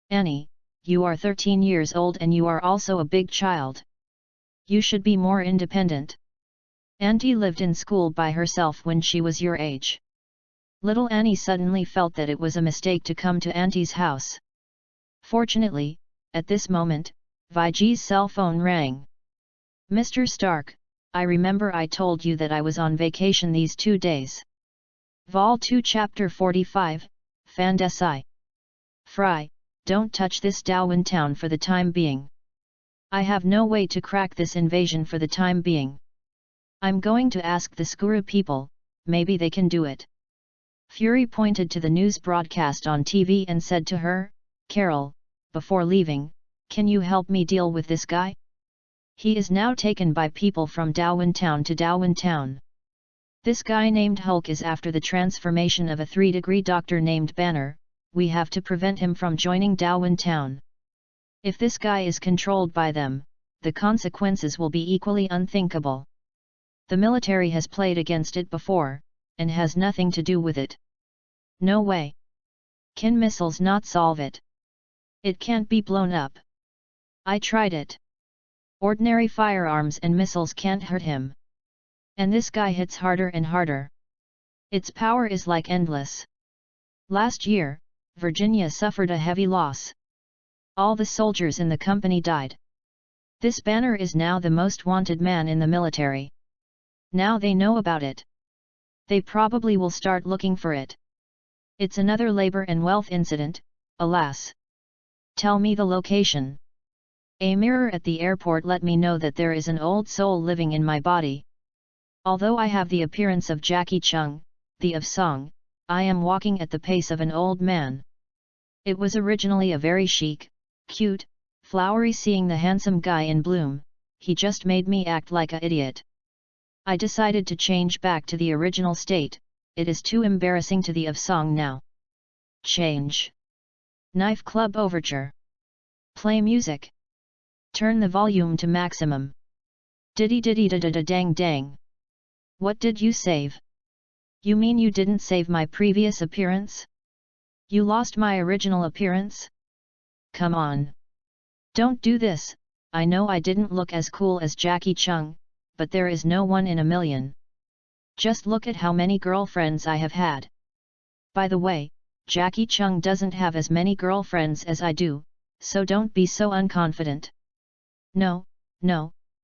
Annie, you are 13 years old and you are also a big child. You should be more independent. Auntie lived in school by herself when she was your age. Little Annie suddenly felt that it was a mistake to come to Auntie's house. Fortunately, at this moment, Viji's cell phone rang. Mr. Stark, I remember I told you that I was on vacation these 2 days. Vol 2 Chapter 45, Fandesai. Fry, don't touch this Darwin Town for the time being. I have no way to crack this invasion for the time being. I'm going to ask the Skuru people, maybe they can do it. Fury pointed to the news broadcast on TV and said to her, Carol, before leaving, can you help me deal with this guy? He is now taken by people from Darwin Town to Darwin Town. This guy named Hulk is after the transformation of a 3-degree doctor named Banner, we have to prevent him from joining Darwin Town. If this guy is controlled by them, the consequences will be equally unthinkable. The military has played against it before, and has nothing to do with it. No way. Can missiles not solve it? It can't be blown up. I tried it. Ordinary firearms and missiles can't hurt him. And this guy hits harder and harder. Its power is like endless. Last year, Virginia suffered a heavy loss. All the soldiers in the company died. This Banner is now the most wanted man in the military. Now they know about it. They probably will start looking for it. It's another labor and wealth incident, alas. Tell me the location. A mirror at the airport let me know that there is an old soul living in my body. Although I have the appearance of Jackie Chung, the of song, I am walking at the pace of an old man. It was originally a very chic, cute, flowery seeing the handsome guy in bloom, he just made me act like a idiot. I decided to change back to the original state, it is too embarrassing to the of song now. Change. Knife Club Overture. Play music. Turn the volume to maximum. Diddy diddy da da da dang dang. What did you save? You mean you didn't save my previous appearance? You lost my original appearance? Come on. Don't do this, I know I didn't look as cool as Jackie Chung, but there is no one in a million. Just look at how many girlfriends I have had. By the way, Jackie Chung doesn't have as many girlfriends as I do, so don't be so unconfident. No,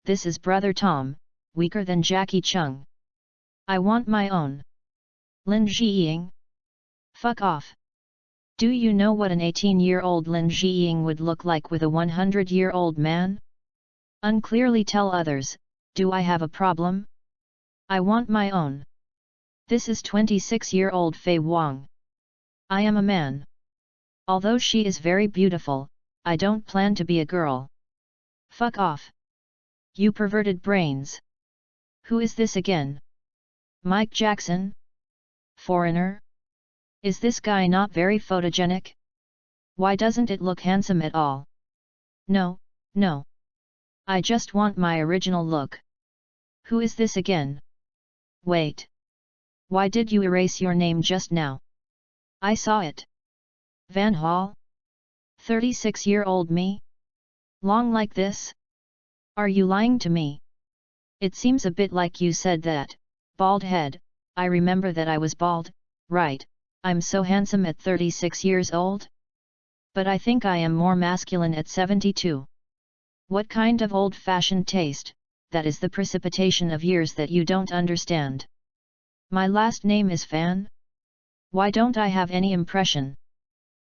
this is Brother Tom, weaker than Jackie Chung. I want my own. Lin Zhiying? Fuck off. Do you know what an 18-year-old Lin Zhiying would look like with a 100-year-old man? Unclearly tell others, do I have a problem? I want my own. This is 26-year-old Fei Wang. I am a man. Although she is very beautiful, I don't plan to be a girl. Fuck off. You perverted brains. Who is this again? Mike Jackson? Foreigner? Is this guy not very photogenic? Why doesn't it look handsome at all? No, no. I just want my original look. Who is this again? Wait. Why did you erase your name just now? I saw it. Van Hall? 36-year-old me? Long like this? Are you lying to me? It seems a bit like you said that. Bald head. I remember that I was bald, right? I'm so handsome at 36 years old? But I think I am more masculine at 72. What kind of old-fashioned taste, that is the precipitation of years that you don't understand. My last name is Fan? Why don't I have any impression?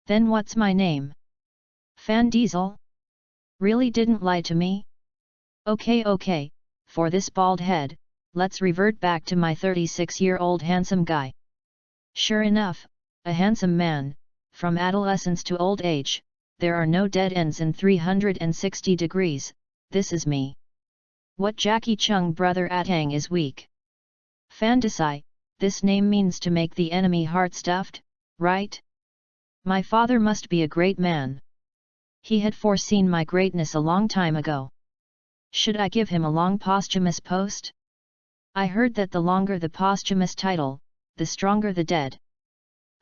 Then what's my name? Fan Diesel? Really didn't lie to me? Okay, for this bald head, let's revert back to my 36-year-old handsome guy. Sure enough, a handsome man, from adolescence to old age, there are no dead ends in 360 degrees, this is me. What Jackie Chung brother Atang is weak. Fandasai, this name means to make the enemy heart stuffed, right? My father must be a great man. He had foreseen my greatness a long time ago. Should I give him a long posthumous post? I heard that the longer the posthumous title, the stronger the dead.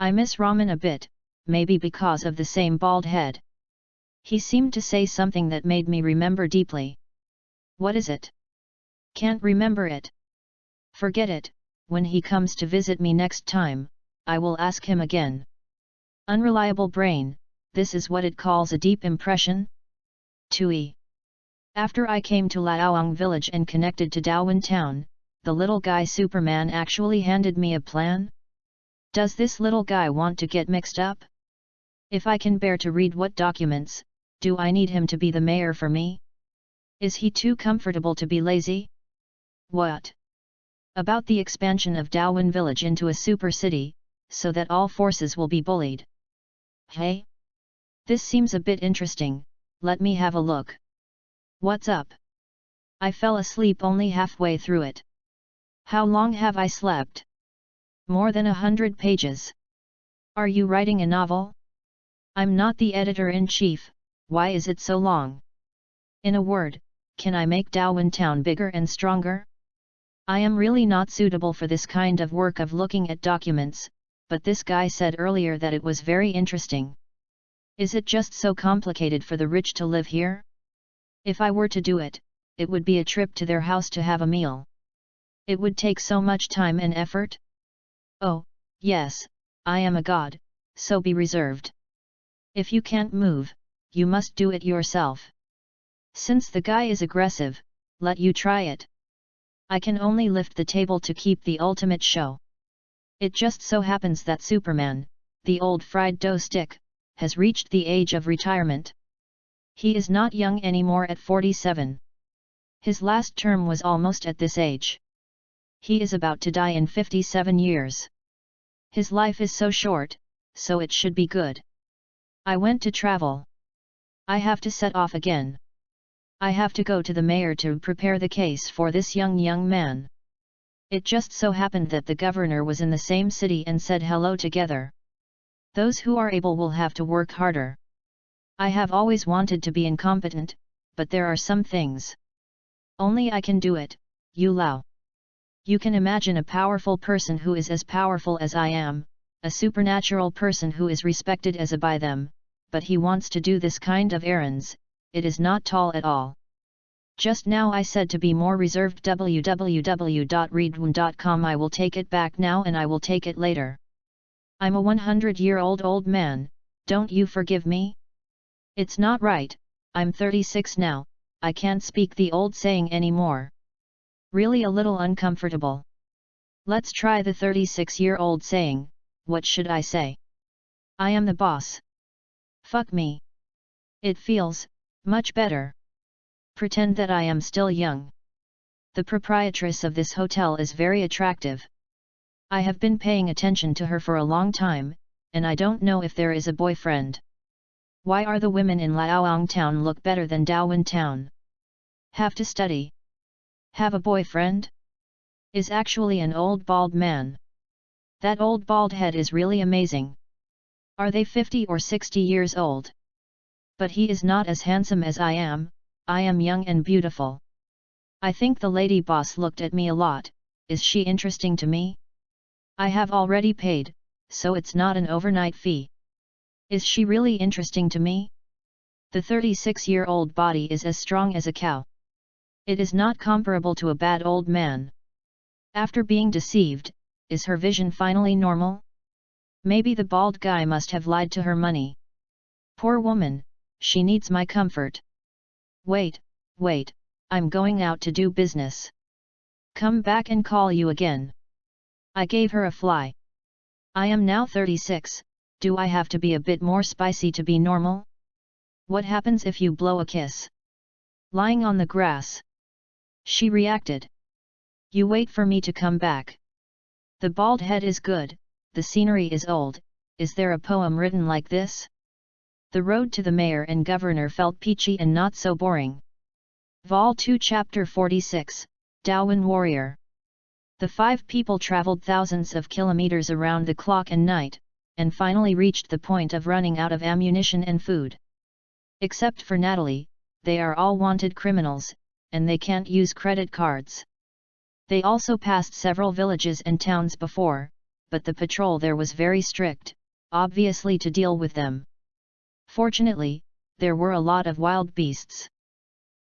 I miss Raman a bit, maybe because of the same bald head. He seemed to say something that made me remember deeply. What is it? Can't remember it. Forget it, when he comes to visit me next time, I will ask him again. Unreliable brain, this is what it calls a deep impression? 2e. After I came to Laoang village and connected to Daowen town, the little guy Superman actually handed me a plan? Does this little guy want to get mixed up? If I can bear to read what documents, do I need him to be the mayor for me? Is he too comfortable to be lazy? What? About the expansion of Daowen village into a super city, so that all forces will be bullied. Hey? This seems a bit interesting, let me have a look. What's up? I fell asleep only halfway through it. How long have I slept? More than 100 pages. Are you writing a novel? I'm not the editor-in-chief, why is it so long? In a word, can I make Daowen town bigger and stronger? I am really not suitable for this kind of work of looking at documents, but this guy said earlier that it was very interesting. Is it just so complicated for the rich to live here? If I were to do it, it would be a trip to their house to have a meal. It would take so much time and effort. Oh, yes, I am a god, so be reserved. If you can't move, you must do it yourself. Since the guy is aggressive, let you try it. I can only lift the table to keep the ultimate show. It just so happens that Superman, the old fried dough stick, has reached the age of retirement. He is not young anymore at 47. His last term was almost at this age. He is about to die in 57 years. His life is so short, so it should be good. I went to travel. I have to set off again. I have to go to the mayor to prepare the case for this young man. It just so happened that the governor was in the same city and said hello together. Those who are able will have to work harder. I have always wanted to be incompetent, but there are some things. Only I can do it, Yu Lao. You can imagine a powerful person who is as powerful as I am, a supernatural person who is respected as a by them, but he wants to do this kind of errands, it is not tall at all. Just now I said to be more reserved www.readaloud.com. I will take it back now and I will take it later. I'm a 100-year-old old man, don't you forgive me? It's not right, I'm 36 now, I can't speak the old saying anymore. Really a little uncomfortable. Let's try the 36-year-old saying, what should I say? I am the boss. Fuck me. It feels much better. pretend that I am still young. The proprietress of this hotel is very attractive. I have been paying attention to her for a long time, and I don't know if there is a boyfriend. Why are the women in Liaoyang town look better than Daowen town? Have to study. Have a boyfriend? Is actually an old bald man. That old bald head is really amazing. Are they 50 or 60 years old? But he is not as handsome as I am young and beautiful. I think the lady boss looked at me a lot. Is she interesting to me? I have already paid, so it's not an overnight fee. Is she really interesting to me? The 36-year-old body is as strong as a cow. It is not comparable to a bad old man. After being deceived, is her vision finally normal? Maybe the bald guy must have lied to her money. Poor woman, she needs my comfort. Wait, I'm going out to do business. Come back and call you again. I gave her a fly. I am now 36, do I have to be a bit more spicy to be normal? What happens if you blow a kiss? Lying on the grass. She reacted. You wait for me to come back. The bald head is good, the scenery is old, is there a poem written like this? The road to the mayor and governor felt peachy and not so boring. Vol 2 Chapter 46, Daowen Warrior. The 5 people traveled thousands of kilometers around the clock and night, and finally reached the point of running out of ammunition and food. Except for Natalie, they are all wanted criminals, and they can't use credit cards. They also passed several villages and towns before, but the patrol there was very strict, obviously to deal with them. Fortunately, there were a lot of wild beasts.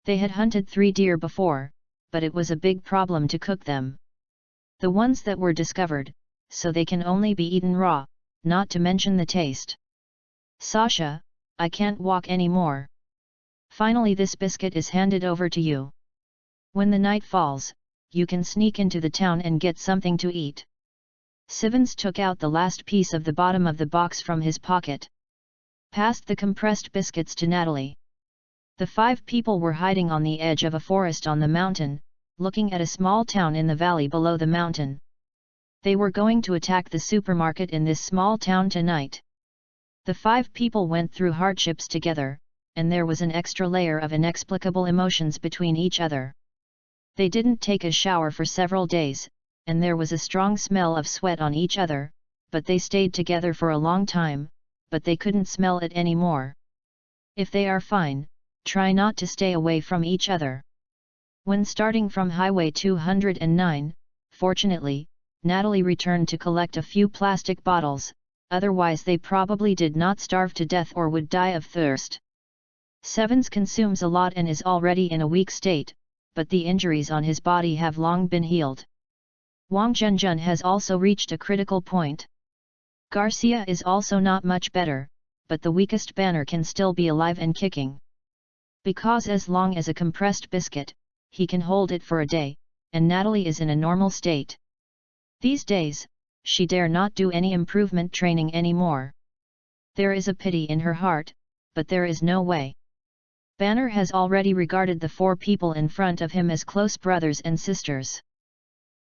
They had hunted 3 deer before, but it was a big problem to cook them. The ones that were discovered, so they can only be eaten raw, not to mention the taste. Sasha, I can't walk anymore. Finally this biscuit is handed over to you. When the night falls, you can sneak into the town and get something to eat. Sivans took out the last piece of the bottom of the box from his pocket. Passed the compressed biscuits to Natalie. The 5 people were hiding on the edge of a forest on the mountain, looking at a small town in the valley below the mountain. They were going to attack the supermarket in this small town tonight. The 5 people went through hardships together, and there was an extra layer of inexplicable emotions between each other. They didn't take a shower for several days, and there was a strong smell of sweat on each other, but they stayed together for a long time, but they couldn't smell it anymore. If they are fine, try not to stay away from each other. When starting from Highway 209, fortunately, Natalie returned to collect a few plastic bottles, otherwise they probably did not starve to death or would die of thirst. Sevens consumes a lot and is already in a weak state, but the injuries on his body have long been healed. Wang Zhenjun has also reached a critical point. Garcia is also not much better, but the weakest banner can still be alive and kicking. Because as long as a compressed biscuit, he can hold it for a day, and Natalie is in a normal state. These days, she dare not do any improvement training anymore. There is a pity in her heart, but there is no way. Banner has already regarded the 4 people in front of him as close brothers and sisters.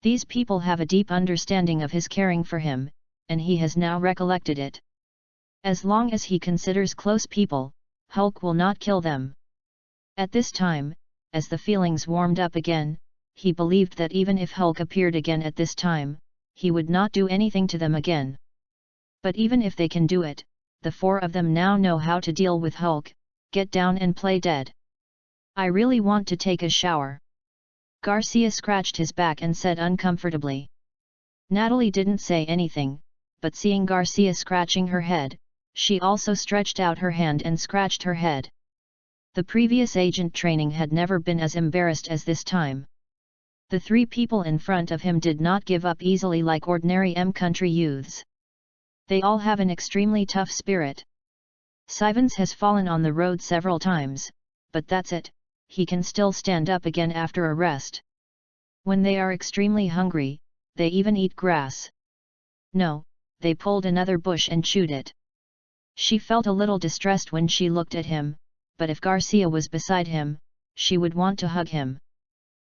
These people have a deep understanding of his caring for him, and he has now recollected it. As long as he considers close people, Hulk will not kill them. At this time, as the feelings warmed up again, he believed that even if Hulk appeared again at this time, he would not do anything to them again. But even if they can do it, the 4 of them now know how to deal with Hulk. Get down and play dead. I really want to take a shower. Garcia scratched his back and said uncomfortably. Natalie didn't say anything, but seeing Garcia scratching her head, she also stretched out her hand and scratched her head. The previous agent training had never been as embarrassed as this time. The 3 people in front of him did not give up easily like ordinary country youths. They all have an extremely tough spirit. Sivans has fallen on the road several times, but that's it, he can still stand up again after a rest. When they are extremely hungry, they even eat grass. No, they pulled another bush and chewed it. She felt a little distressed when she looked at him, but if Garcia was beside him, she would want to hug him.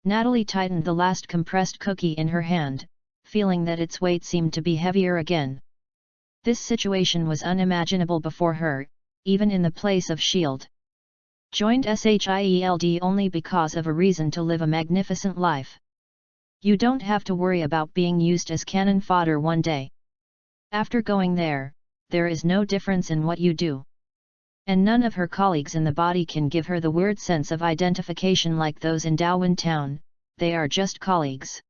Natalie tightened the last compressed cookie in her hand, feeling that its weight seemed to be heavier again. This situation was unimaginable before her, even in the place of S.H.I.E.L.D. Joined S.H.I.E.L.D. only because of a reason to live a magnificent life. You don't have to worry about being used as cannon fodder one day. After going there is no difference in what you do. And none of her colleagues in the body can give her the weird sense of identification like those in Darwin Town, they are just colleagues.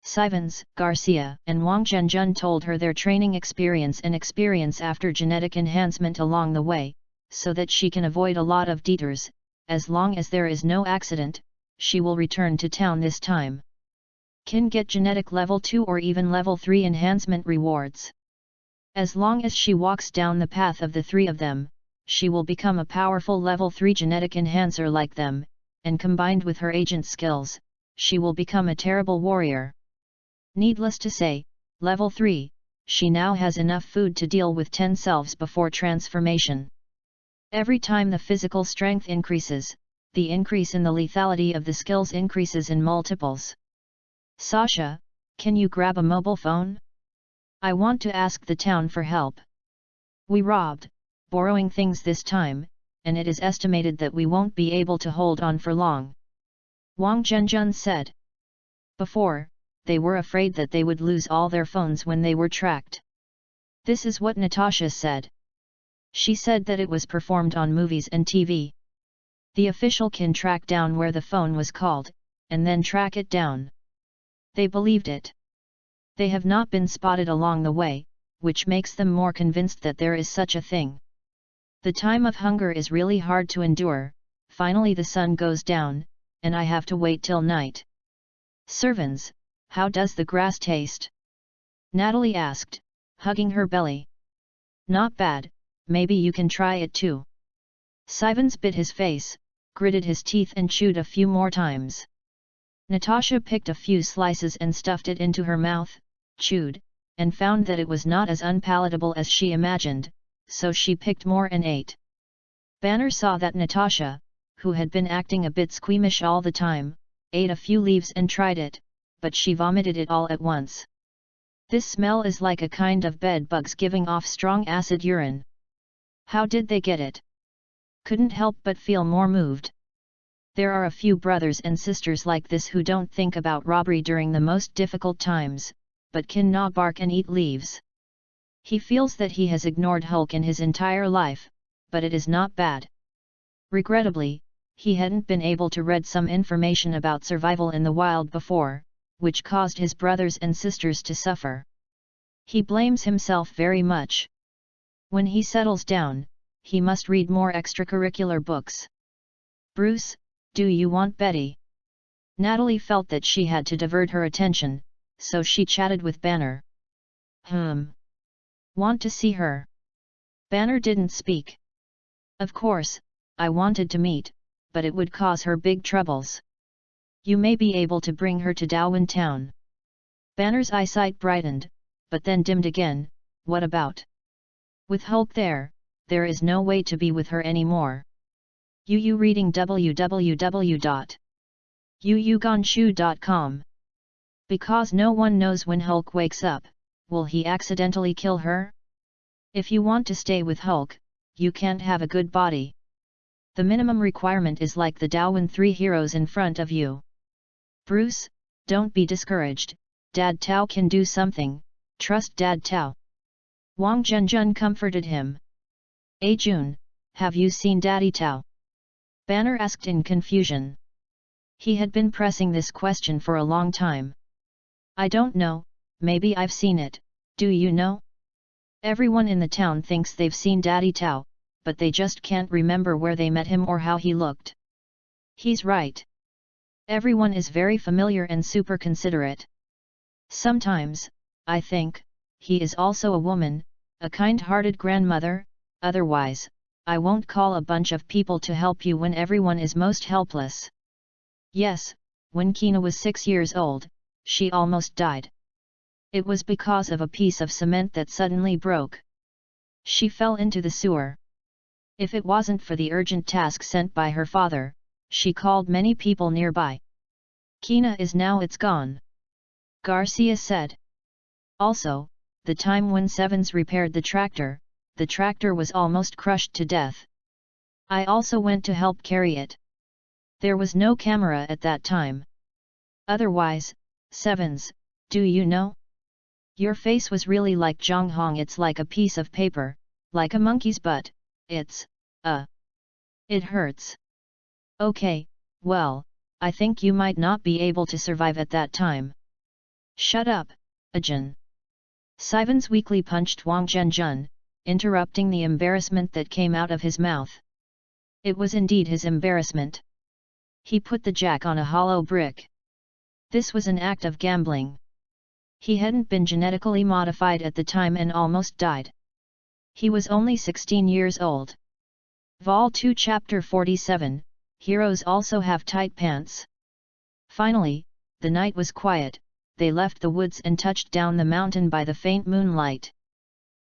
Sivans, Garcia, and Wang Zhenjun told her their training experience and experience after genetic enhancement along the way, so that she can avoid a lot of detours. As long as there is no accident, she will return to town this time. Can get genetic level 2 or even level 3 enhancement rewards. As long as she walks down the path of the three of them, she will become a powerful level 3 genetic enhancer like them, and combined with her agent skills, she will become a terrible warrior. Needless to say, level 3, she now has enough food to deal with 10 selves before transformation. Every time the physical strength increases, the increase in the lethality of the skills increases in multiples. Sasha, can you grab a mobile phone? I want to ask the town for help. We robbed, borrowing things this time, and it is estimated that we won't be able to hold on for long. Wang Zhenjun said. Before, they were afraid that they would lose all their phones when they were tracked. This is what Natasha said. She said that it was performed on movies and TV. The official can track down where the phone was called, and then track it down. They believed it. They have not been spotted along the way, which makes them more convinced that there is such a thing. The time of hunger is really hard to endure. Finally the sun goes down, and I have to wait till night. Servants, how does the grass taste? Natalie asked, hugging her belly. Not bad, maybe you can try it too. Sivans bit his face, gritted his teeth and chewed a few more times. Natasha picked a few slices and stuffed it into her mouth, chewed, and found that it was not as unpalatable as she imagined, so she picked more and ate. Banner saw that Natasha, who had been acting a bit squeamish all the time, ate a few leaves and tried it, but she vomited it all at once. This smell is like a kind of bed bugs giving off strong acid urine. How did they get it? Couldn't help but feel more moved. There are a few brothers and sisters like this who don't think about robbery during the most difficult times, but can gnaw bark and eat leaves. He feels that he has ignored Hulk in his entire life, but it is not bad. Regrettably, he hadn't been able to read some information about survival in the wild before, which caused his brothers and sisters to suffer. He blames himself very much. When he settles down, he must read more extracurricular books. Bruce, do you want Betty? Natalie felt that she had to divert her attention, so she chatted with Banner. Want to see her? Banner didn't speak. Of course, I wanted to meet, but it would cause her big troubles. You may be able to bring her to Darwin Town. Banner's eyesight brightened, but then dimmed again. What about? With Hulk there is no way to be with her anymore. Yu reading www.yuyugonshu.com. Because no one knows when Hulk wakes up, will he accidentally kill her? If you want to stay with Hulk, you can't have a good body. The minimum requirement is like the Darwin 3 heroes in front of you. Bruce, don't be discouraged, Dad Tao can do something, trust Dad Tao. Wang Zhenjun comforted him. Jun, have you seen Daddy Tao? Banner asked in confusion. He had been pressing this question for a long time. I don't know, maybe I've seen it, do you know? Everyone in the town thinks they've seen Daddy Tao, but they just can't remember where they met him or how he looked. He's right. Everyone is very familiar and super considerate. Sometimes, I think, he is also a woman, a kind-hearted grandmother, otherwise, I won't call a bunch of people to help you when everyone is most helpless. Yes, when Kina was 6 years old, she almost died. It was because of a piece of cement that suddenly broke. She fell into the sewer. If it wasn't for the urgent task sent by her father, she called many people nearby. Kina is now it's gone. Garcia said. Also, the time when Sevens repaired the tractor was almost crushed to death. I also went to help carry it. There was no camera at that time. Otherwise, Sevens, do you know? Your face was really like Zhonghong. It's like a piece of paper, like a monkey's butt, it hurts. Okay, well, I think you might not be able to survive at that time. Shut up, Ajahn. Sivans weakly punched Wang Zhenjun, interrupting the embarrassment that came out of his mouth. It was indeed his embarrassment. He put the jack on a hollow brick. This was an act of gambling. He hadn't been genetically modified at the time and almost died. He was only 16 years old. Vol 2 Chapter 47, Heroes also have tight pants. Finally, the night was quiet, they left the woods and touched down the mountain by the faint moonlight.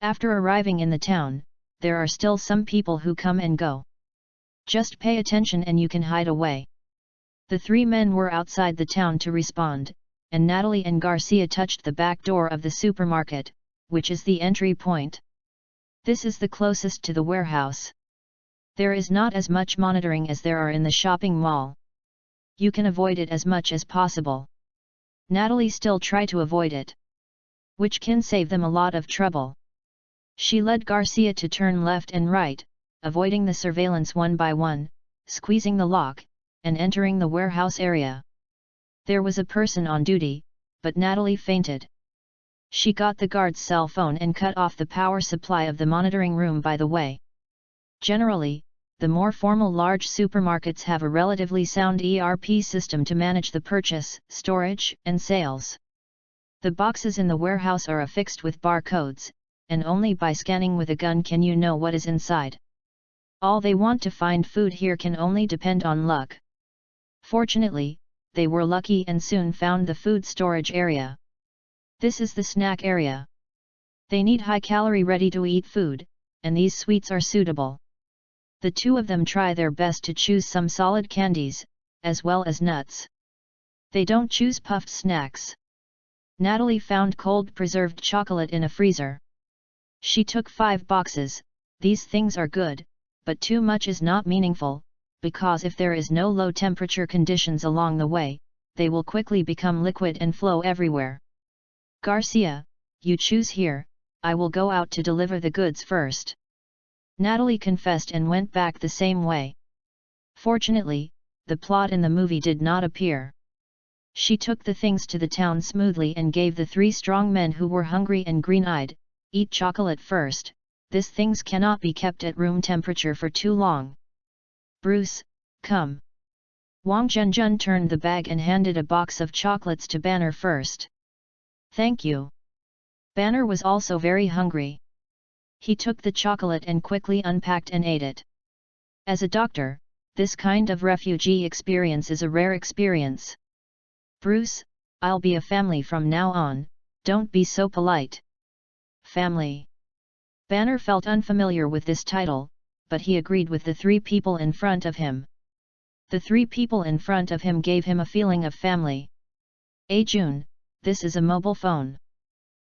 After arriving in the town, there are still some people who come and go. Just pay attention and you can hide away. The three men were outside the town to respond, and Natalie and Garcia touched the back door of the supermarket, which is the entry point. This is the closest to the warehouse. There is not as much monitoring as there are in the shopping mall. You can avoid it as much as possible. Natalie still tried to avoid it, which can save them a lot of trouble. She led Garcia to turn left and right, avoiding the surveillance one by one, squeezing the lock, and entering the warehouse area. There was a person on duty, but Natalie fainted. She got the guard's cell phone and cut off the power supply of the monitoring room by the way. Generally, the more formal large supermarkets have a relatively sound ERP system to manage the purchase, storage, and sales. The boxes in the warehouse are affixed with barcodes, and only by scanning with a gun can you know what is inside. All they want to find food here can only depend on luck. Fortunately, they were lucky and soon found the food storage area. This is the snack area. They need high-calorie ready-to-eat food, and these sweets are suitable. The two of them try their best to choose some solid candies, as well as nuts. They don't choose puffed snacks. Natalie found cold preserved chocolate in a freezer. She took 5 boxes. These things are good, but too much is not meaningful, because if there is no low temperature conditions along the way, they will quickly become liquid and flow everywhere. Garcia, you choose here, I will go out to deliver the goods first. Natalie confessed and went back the same way. Fortunately, the plot in the movie did not appear. She took the things to the town smoothly and gave the 3 strong men who were hungry and green-eyed, eat chocolate first, these things cannot be kept at room temperature for too long. Bruce, come. Wang Zhenjun turned the bag and handed a box of chocolates to Banner first. Thank you. Banner was also very hungry. He took the chocolate and quickly unpacked and ate it. As a doctor, this kind of refugee experience is a rare experience. Bruce, I'll be a family from now on, don't be so polite. Family. Banner felt unfamiliar with this title, but he agreed with the 3 people in front of him. The 3 people in front of him gave him a feeling of family. Jun, this is a mobile phone.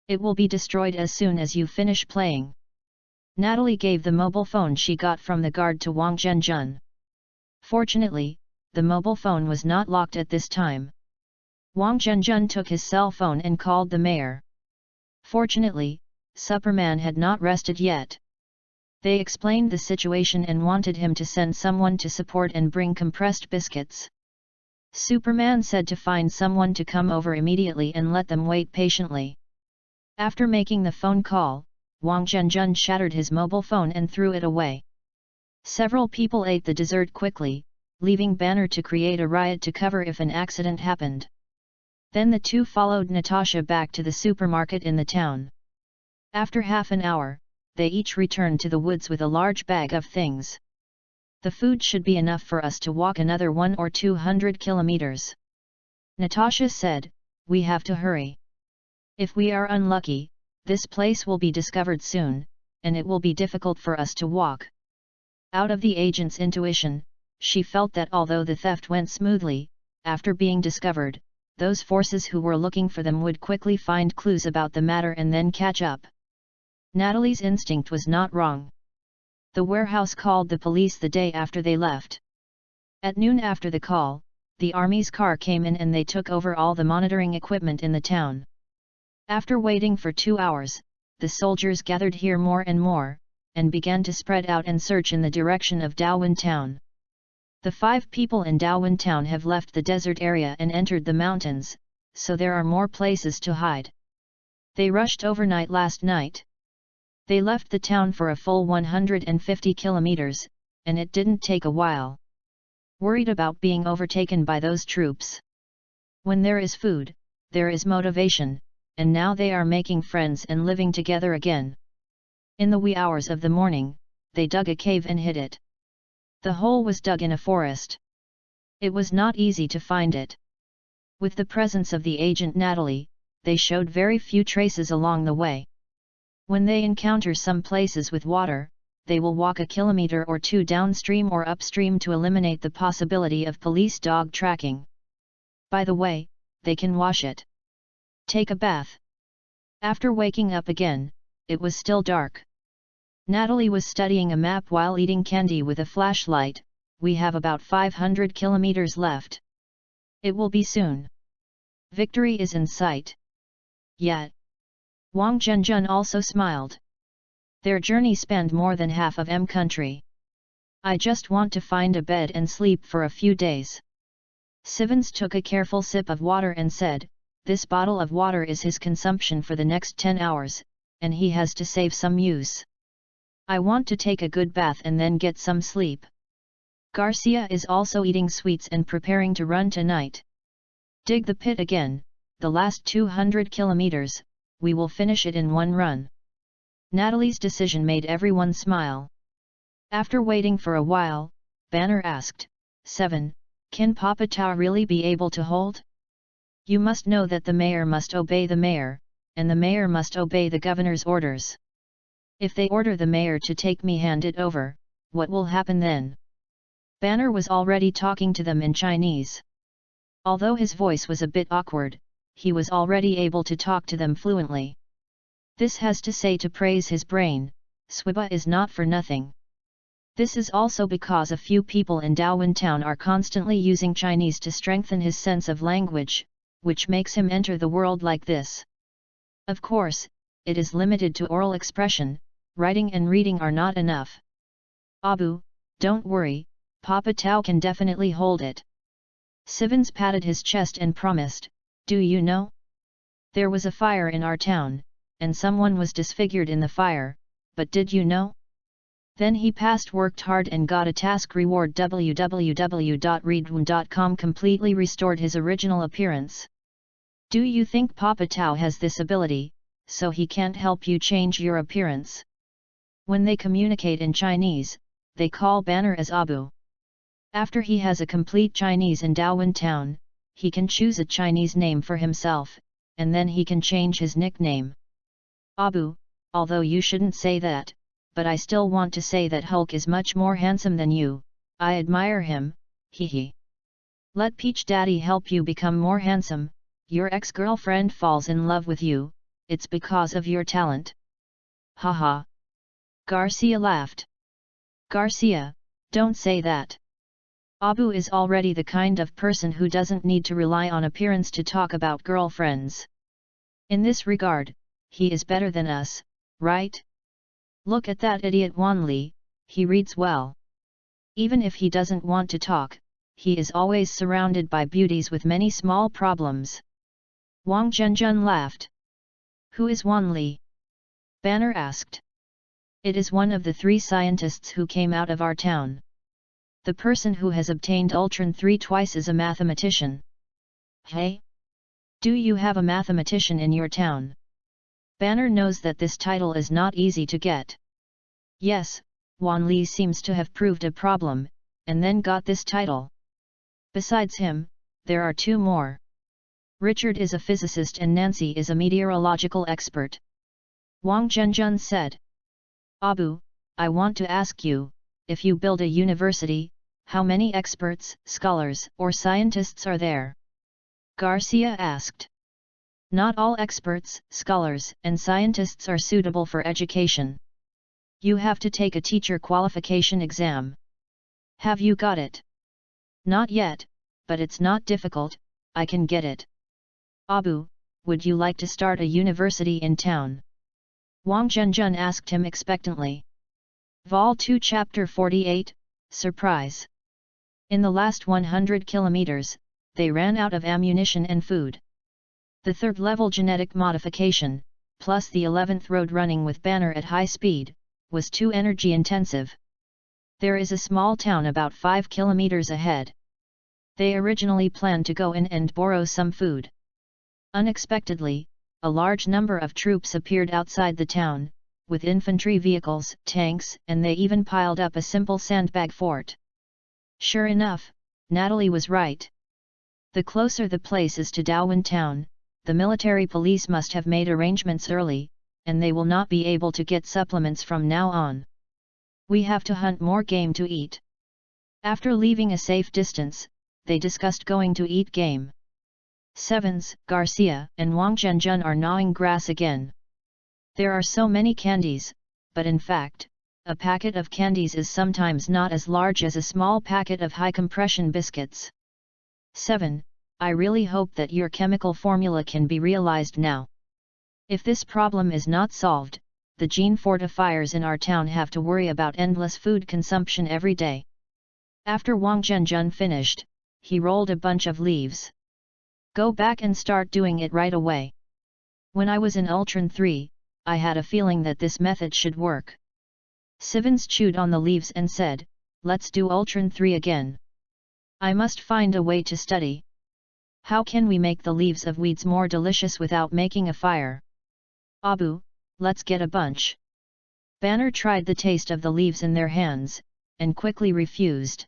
It will be destroyed as soon as you finish playing. Natalie gave the mobile phone she got from the guard to Wang Zhenjun. Fortunately, the mobile phone was not locked at this time. Wang Zhenjun took his cell phone and called the mayor. Fortunately, Superman had not rested yet. They explained the situation and wanted him to send someone to support and bring compressed biscuits. Superman said to find someone to come over immediately and let them wait patiently. After making the phone call, Wang Zhenjun shattered his mobile phone and threw it away. Several people ate the dessert quickly, leaving Banner to create a riot to cover if an accident happened. Then the 2 followed Natasha back to the supermarket in the town. After half an hour, they each returned to the woods with a large bag of things. The food should be enough for us to walk another 100 or 200 kilometers. Natasha said, we have to hurry. If we are unlucky, this place will be discovered soon, and it will be difficult for us to walk. Out of the agent's intuition, she felt that although the theft went smoothly, after being discovered, those forces who were looking for them would quickly find clues about the matter and then catch up. Natalie's instinct was not wrong. The warehouse called the police the day after they left. At noon after the call, the army's car came in and they took over all the monitoring equipment in the town. After waiting for 2 hours, the soldiers gathered here more and more, and began to spread out and search in the direction of Daowin town. The 5 people in Daowin town have left the desert area and entered the mountains, so there are more places to hide. They rushed overnight last night. They left the town for a full 150 kilometers, and it didn't take a while. Worried about being overtaken by those troops. When there is food, there is motivation, and now they are making friends and living together again. In the wee hours of the morning, they dug a cave and hid it. The hole was dug in a forest. It was not easy to find it. With the presence of the agent Natalie, they showed very few traces along the way. When they encounter some places with water, they will walk a kilometer or 2 downstream or upstream to eliminate the possibility of police dog tracking. By the way, they can wash it. Take a bath. After waking up again, it was still dark. Natalie was studying a map while eating candy with a flashlight. We have about 500 kilometers left. It will be soon. Victory is in sight. Yet. Wang Zhenjun also smiled. Their journey spanned more than half of M country. I just want to find a bed and sleep for a few days. Sivens took a careful sip of water and said, this bottle of water is his consumption for the next 10 hours, and he has to save some use. I want to take a good bath and then get some sleep. Garcia is also eating sweets and preparing to run tonight. Dig the pit again, the last 200 kilometers, we will finish it in one run. Natalie's decision made everyone smile. After waiting for a while, Banner asked, 7, can Papa Tau really be able to hold? You must know that the mayor must obey the mayor, and the mayor must obey the governor's orders. If they order the mayor to take me hand it over, what will happen then? Banner was already talking to them in Chinese. Although his voice was a bit awkward, he was already able to talk to them fluently. This has to say to praise his brain, Swiba is not for nothing. This is also because a few people in Daowin town are constantly using Chinese to strengthen his sense of language, which makes him enter the world like this. Of course, it is limited to oral expression, writing and reading are not enough. Abu, don't worry, Papa Tau can definitely hold it. Sivens patted his chest and promised, do you know? There was a fire in our town, and someone was disfigured in the fire, but did you know? Then he worked hard and got a task reward. www.readaloud.com completely restored his original appearance. Do you think Papa Tau has this ability, so he can't help you change your appearance? When they communicate in Chinese, they call Banner as Abu. After he has a complete Chinese in Daowin town, he can choose a Chinese name for himself, and then he can change his nickname. Abu, although you shouldn't say that, but I still want to say that Hulk is much more handsome than you. I admire him, hee. Let Peach Daddy help you become more handsome. Your ex-girlfriend falls in love with you, it's because of your talent. Haha. Garcia laughed. Garcia, don't say that. Abu is already the kind of person who doesn't need to rely on appearance to talk about girlfriends. In this regard, he is better than us, right? Look at that idiot Wanli, he reads well. Even if he doesn't want to talk, he is always surrounded by beauties with many small problems. Wang Zhenjun laughed. Who is Wanli? Banner asked. It is one of the 3 scientists who came out of our town. The person who has obtained Ultron 3 twice is a mathematician. Hey? Do you have a mathematician in your town? Banner knows that this title is not easy to get. Yes, Wan Li seems to have proved a problem, and then got this title. Besides him, there are 2 more. Richard is a physicist and Nancy is a meteorological expert. Wang Zhenjun said. Abu, I want to ask you, if you build a university, how many experts, scholars, or scientists are there? Garcia asked. Not all experts, scholars, and scientists are suitable for education. You have to take a teacher qualification exam. Have you got it? Not yet, but it's not difficult, I can get it. Abu, would you like to start a university in town? Wang Zhenjun asked him expectantly. Vol 2 Chapter 48, Surprise. In the last 100 kilometers, they ran out of ammunition and food. The third-level genetic modification, plus the 11th road running with Banner at high speed, was too energy-intensive. There is a small town about 5 kilometers ahead. They originally planned to go in and borrow some food. Unexpectedly, a large number of troops appeared outside the town, with infantry vehicles, tanks, and they even piled up a simple sandbag fort. Sure enough, Natalie was right. The closer the place is to Daowin town, the military police must have made arrangements early, and they will not be able to get supplements from now on. We have to hunt more game to eat. After leaving a safe distance, they discussed going to eat game. Sevens, Garcia, and Wang Zhenjun are gnawing grass again. There are so many candies, but in fact, a packet of candies is sometimes not as large as a small packet of high-compression biscuits. 7. I really hope that your chemical formula can be realized now. If this problem is not solved, the gene fortifiers in our town have to worry about endless food consumption every day. After Wang Zhenjun finished, he rolled a bunch of leaves. Go back and start doing it right away. When I was in Ultron 3, I had a feeling that this method should work. Sivens chewed on the leaves and said, let's do Ultron 3 again. I must find a way to study. How can we make the leaves of weeds more delicious without making a fire? Abu, let's get a bunch. Banner tried the taste of the leaves in their hands, and quickly refused.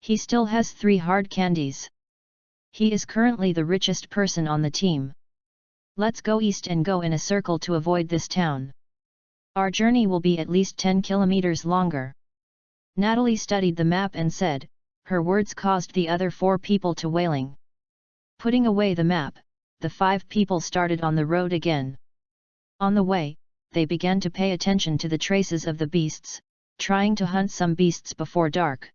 He still has 3 hard candies. He is currently the richest person on the team. Let's go east and go in a circle to avoid this town. Our journey will be at least 10 kilometers longer. Natalie studied the map and said, her words caused the other 4 people to wailing. Putting away the map, the 5 people started on the road again. On the way, they began to pay attention to the traces of the beasts, trying to hunt some beasts before dark.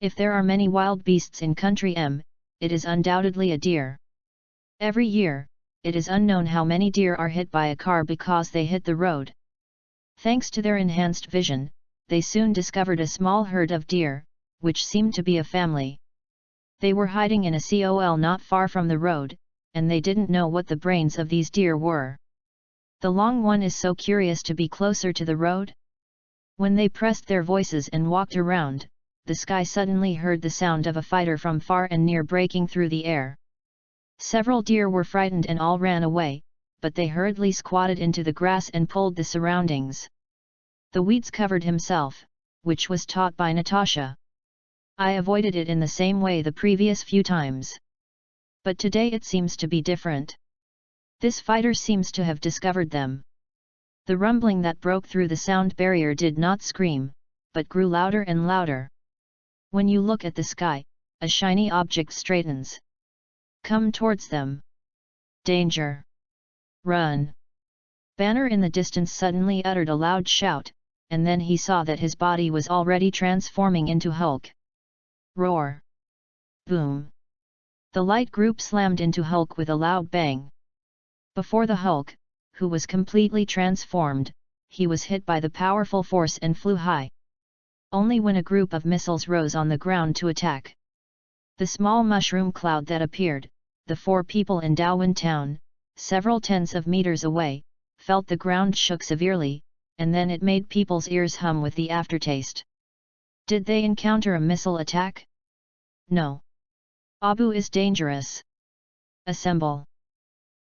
If there are many wild beasts in Country M, it is undoubtedly a deer. Every year, it is unknown how many deer are hit by a car because they hit the road. Thanks to their enhanced vision, they soon discovered a small herd of deer, which seemed to be a family. They were hiding in a col not far from the road, and they didn't know what the brains of these deer were. The long one is so curious to be closer to the road. When they pressed their voices and walked around, the sky suddenly heard the sound of a fighter from far and near breaking through the air. Several deer were frightened and all ran away, but they hurriedly squatted into the grass and pulled the surroundings. The weeds covered himself, which was taught by Natasha. I avoided it in the same way the previous few times. But today it seems to be different. This fighter seems to have discovered them. The rumbling that broke through the sound barrier did not scream, but grew louder and louder. When you look at the sky, a shiny object straightens. Come towards them. Danger! Run! Banner in the distance suddenly uttered a loud shout, and then he saw that his body was already transforming into Hulk. Roar! Boom! The light group slammed into Hulk with a loud bang. Before the Hulk, who was completely transformed, he was hit by the powerful force and flew high. Only when a group of missiles rose on the ground to attack. The small mushroom cloud that appeared, the 4 people in Daowin town, several tens of meters away, felt the ground shook severely, and then it made people's ears hum with the aftertaste. Did they encounter a missile attack? No. Abu is dangerous. Assemble.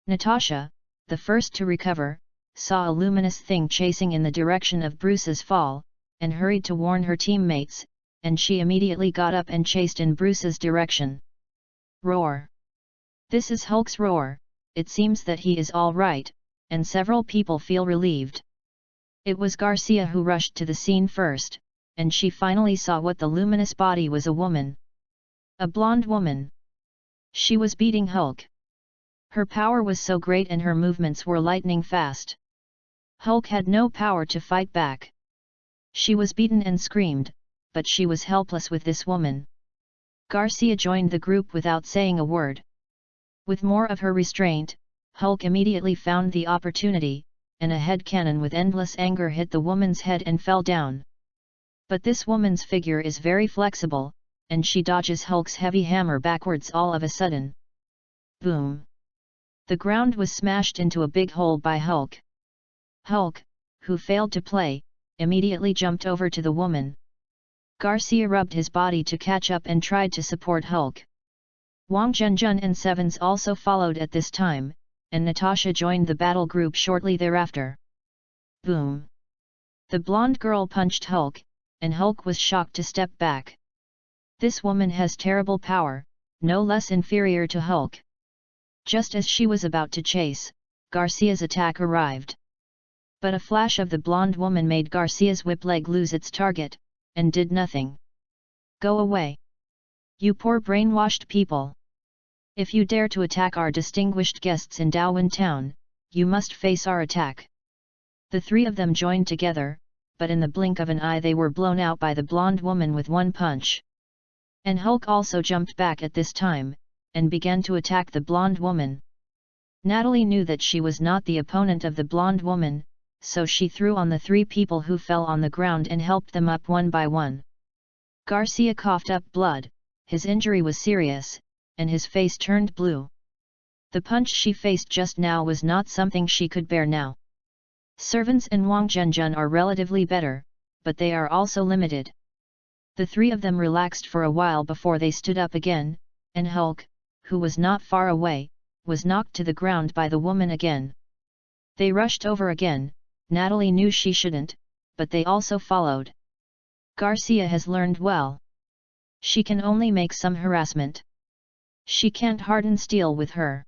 Natasha, the first to recover, saw a luminous thing chasing in the direction of Bruce's fall, and hurried to warn her teammates, and she immediately got up and chased in Bruce's direction. Roar! This is Hulk's roar. It seems that he is all right, and several people feel relieved. It was Garcia who rushed to the scene first, and she finally saw what the luminous body was: a woman. A blonde woman. She was beating Hulk. Her power was so great and her movements were lightning fast. Hulk had no power to fight back. She was beaten and screamed, but she was helpless with this woman. Garcia joined the group without saying a word. With more of her restraint, Hulk immediately found the opportunity, and a head cannon with endless anger hit the woman's head and fell down. But this woman's figure is very flexible, and she dodges Hulk's heavy hammer backwards all of a sudden. Boom! The ground was smashed into a big hole by Hulk. Hulk, who failed to play, immediately jumped over to the woman. Garcia rubbed his body to catch up and tried to support Hulk. Wang Zhenjun and Sevens also followed at this time, and Natasha joined the battle group shortly thereafter. Boom! The blonde girl punched Hulk, and Hulk was shocked to step back. This woman has terrible power, no less inferior to Hulk. Just as she was about to chase, Garcia's attack arrived. But a flash of the blonde woman made Garcia's whip leg lose its target, and did nothing. Go away! You poor brainwashed people! If you dare to attack our distinguished guests in Daowen Town, you must face our attack. The three of them joined together, but in the blink of an eye they were blown out by the blonde woman with one punch. And Hulk also jumped back at this time, and began to attack the blonde woman. Natalie knew that she was not the opponent of the blonde woman, so she threw on the three people who fell on the ground and helped them up one by one. Garcia coughed up blood, his injury was serious, and his face turned blue. The punch she faced just now was not something she could bear now. Servants and Wang Zhenjun are relatively better, but they are also limited. The three of them relaxed for a while before they stood up again, and Hulk, who was not far away, was knocked to the ground by the woman again. They rushed over again. Natalie knew she shouldn't, but they also followed. Garcia has learned well. She can only make some harassment. She can't harden steel with her.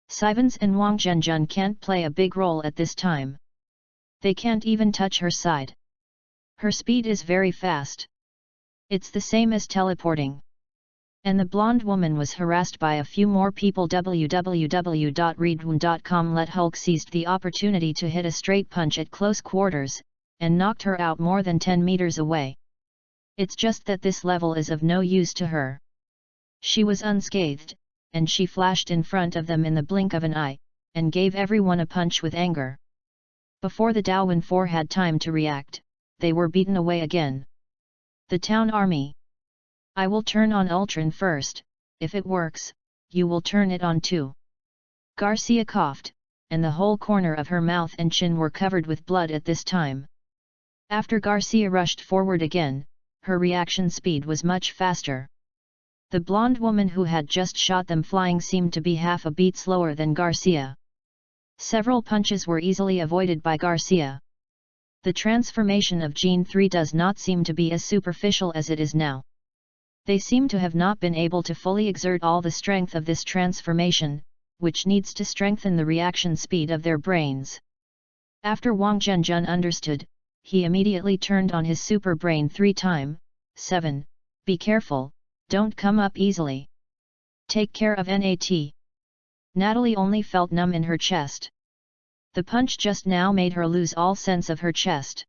Sivans and Wang Zhenjun can't play a big role at this time. They can't even touch her side. Her speed is very fast. It's the same as teleporting. And the blonde woman was harassed by a few more people. www.readaloud.com let Hulk seized the opportunity to hit a straight punch at close quarters, and knocked her out more than 10 meters away. It's just that this level is of no use to her. She was unscathed, and she flashed in front of them in the blink of an eye, and gave everyone a punch with anger. Before the Daowen 4 had time to react, they were beaten away again. The town army. I will turn on Ultron first, if it works, you will turn it on too. Garcia coughed, and the whole corner of her mouth and chin were covered with blood at this time. After Garcia rushed forward again, her reaction speed was much faster. The blonde woman who had just shot them flying seemed to be half a beat slower than Garcia. Several punches were easily avoided by Garcia. The transformation of Gene 3 does not seem to be as superficial as it is now. They seem to have not been able to fully exert all the strength of this transformation, which needs to strengthen the reaction speed of their brains. After Wang Zhenjun understood, he immediately turned on his super brain 3 times. 7. Be careful, don't come up easily. Take care of Nat. Natalie only felt numb in her chest. The punch just now made her lose all sense of her chest.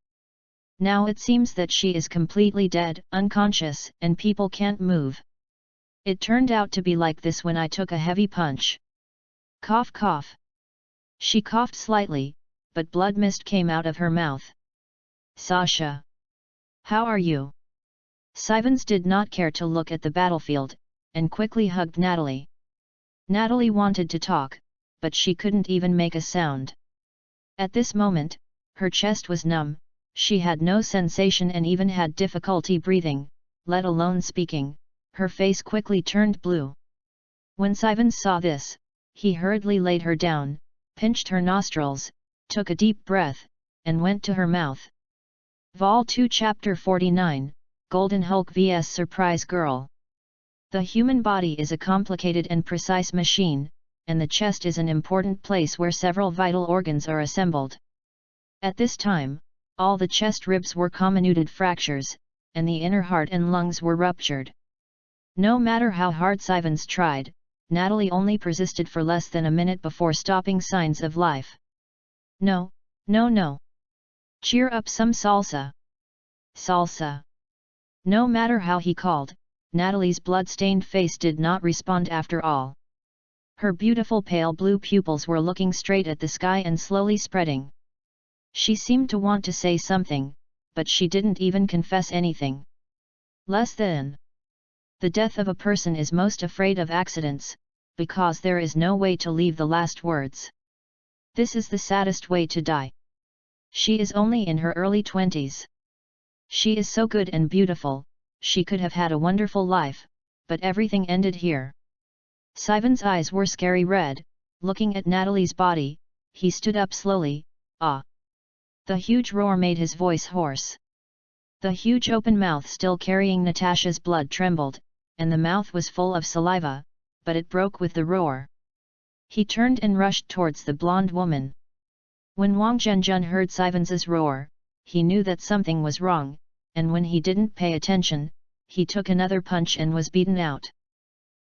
Now it seems that she is completely dead, unconscious, and people can't move. It turned out to be like this when I took a heavy punch. Cough cough. She coughed slightly, but blood mist came out of her mouth. Sasha. How are you? Sivans did not care to look at the battlefield, and quickly hugged Natalie. Natalie wanted to talk, but she couldn't even make a sound. At this moment, her chest was numb. She had no sensation and even had difficulty breathing, let alone speaking. Her face quickly turned blue. When Sivans saw this, he hurriedly laid her down, pinched her nostrils, took a deep breath, and went to her mouth. Vol 2 Chapter 49, Golden Hulk vs Surprise Girl. The human body is a complicated and precise machine, and the chest is an important place where several vital organs are assembled. At this time, All the chest ribs were comminuted fractures, and the inner heart and lungs were ruptured. No matter how hard Sivans tried, Natalie only persisted for less than a minute before stopping signs of life. No, no, no. Cheer up some salsa. Salsa. No matter how he called, Natalie's blood-stained face did not respond after all. Her beautiful pale blue pupils were looking straight at the sky and slowly spreading. She seemed to want to say something, but she didn't even confess anything. Less than. The death of a person is most afraid of accidents, because there is no way to leave the last words. This is the saddest way to die. She is only in her early 20s. She is so good and beautiful, she could have had a wonderful life, but everything ended here. Sivan's eyes were scary red. Looking at Natalie's body, he stood up slowly. Ah! The huge roar made his voice hoarse. The huge open mouth still carrying Natasha's blood trembled, and the mouth was full of saliva, but it broke with the roar. He turned and rushed towards the blonde woman. When Wang Zhenjun heard Sivans's roar, he knew that something was wrong, and when he didn't pay attention, he took another punch and was beaten out.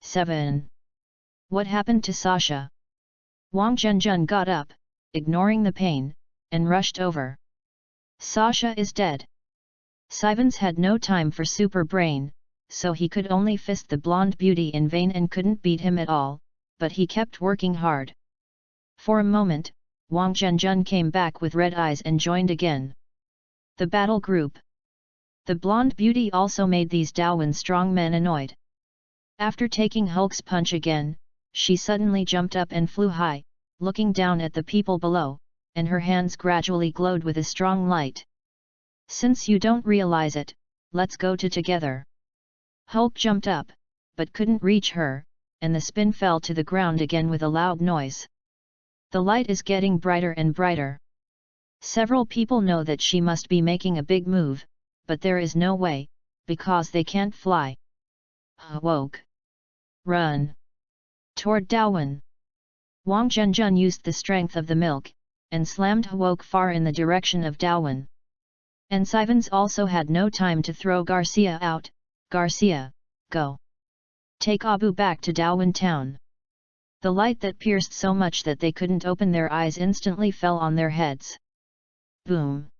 7. What happened to Sasha? Wang Zhenjun got up, ignoring the pain, and rushed over. Sasha is dead. Sivans had no time for super brain, so he could only fist the blonde beauty in vain and couldn't beat him at all, but he kept working hard. For a moment, Wang Zhenjun came back with red eyes and joined again. The battle group. The blonde beauty also made these Daowen strongmen annoyed. After taking Hulk's punch again, she suddenly jumped up and flew high, looking down at the people below, and her hands gradually glowed with a strong light. Since you don't realize it, let's go together. Hulk jumped up, but couldn't reach her, and the spin fell to the ground again with a loud noise. The light is getting brighter and brighter. Several people know that she must be making a big move, but there is no way, because they can't fly. Awoke. Run. Toward Daowen. Wang Zhenjun used the strength of the milk, and slammed Hwoke far in the direction of Daowen. And Sivans also had no time to throw Garcia out. Garcia, go. Take Abu back to Daowen town. The light that pierced so much that they couldn't open their eyes instantly fell on their heads. Boom!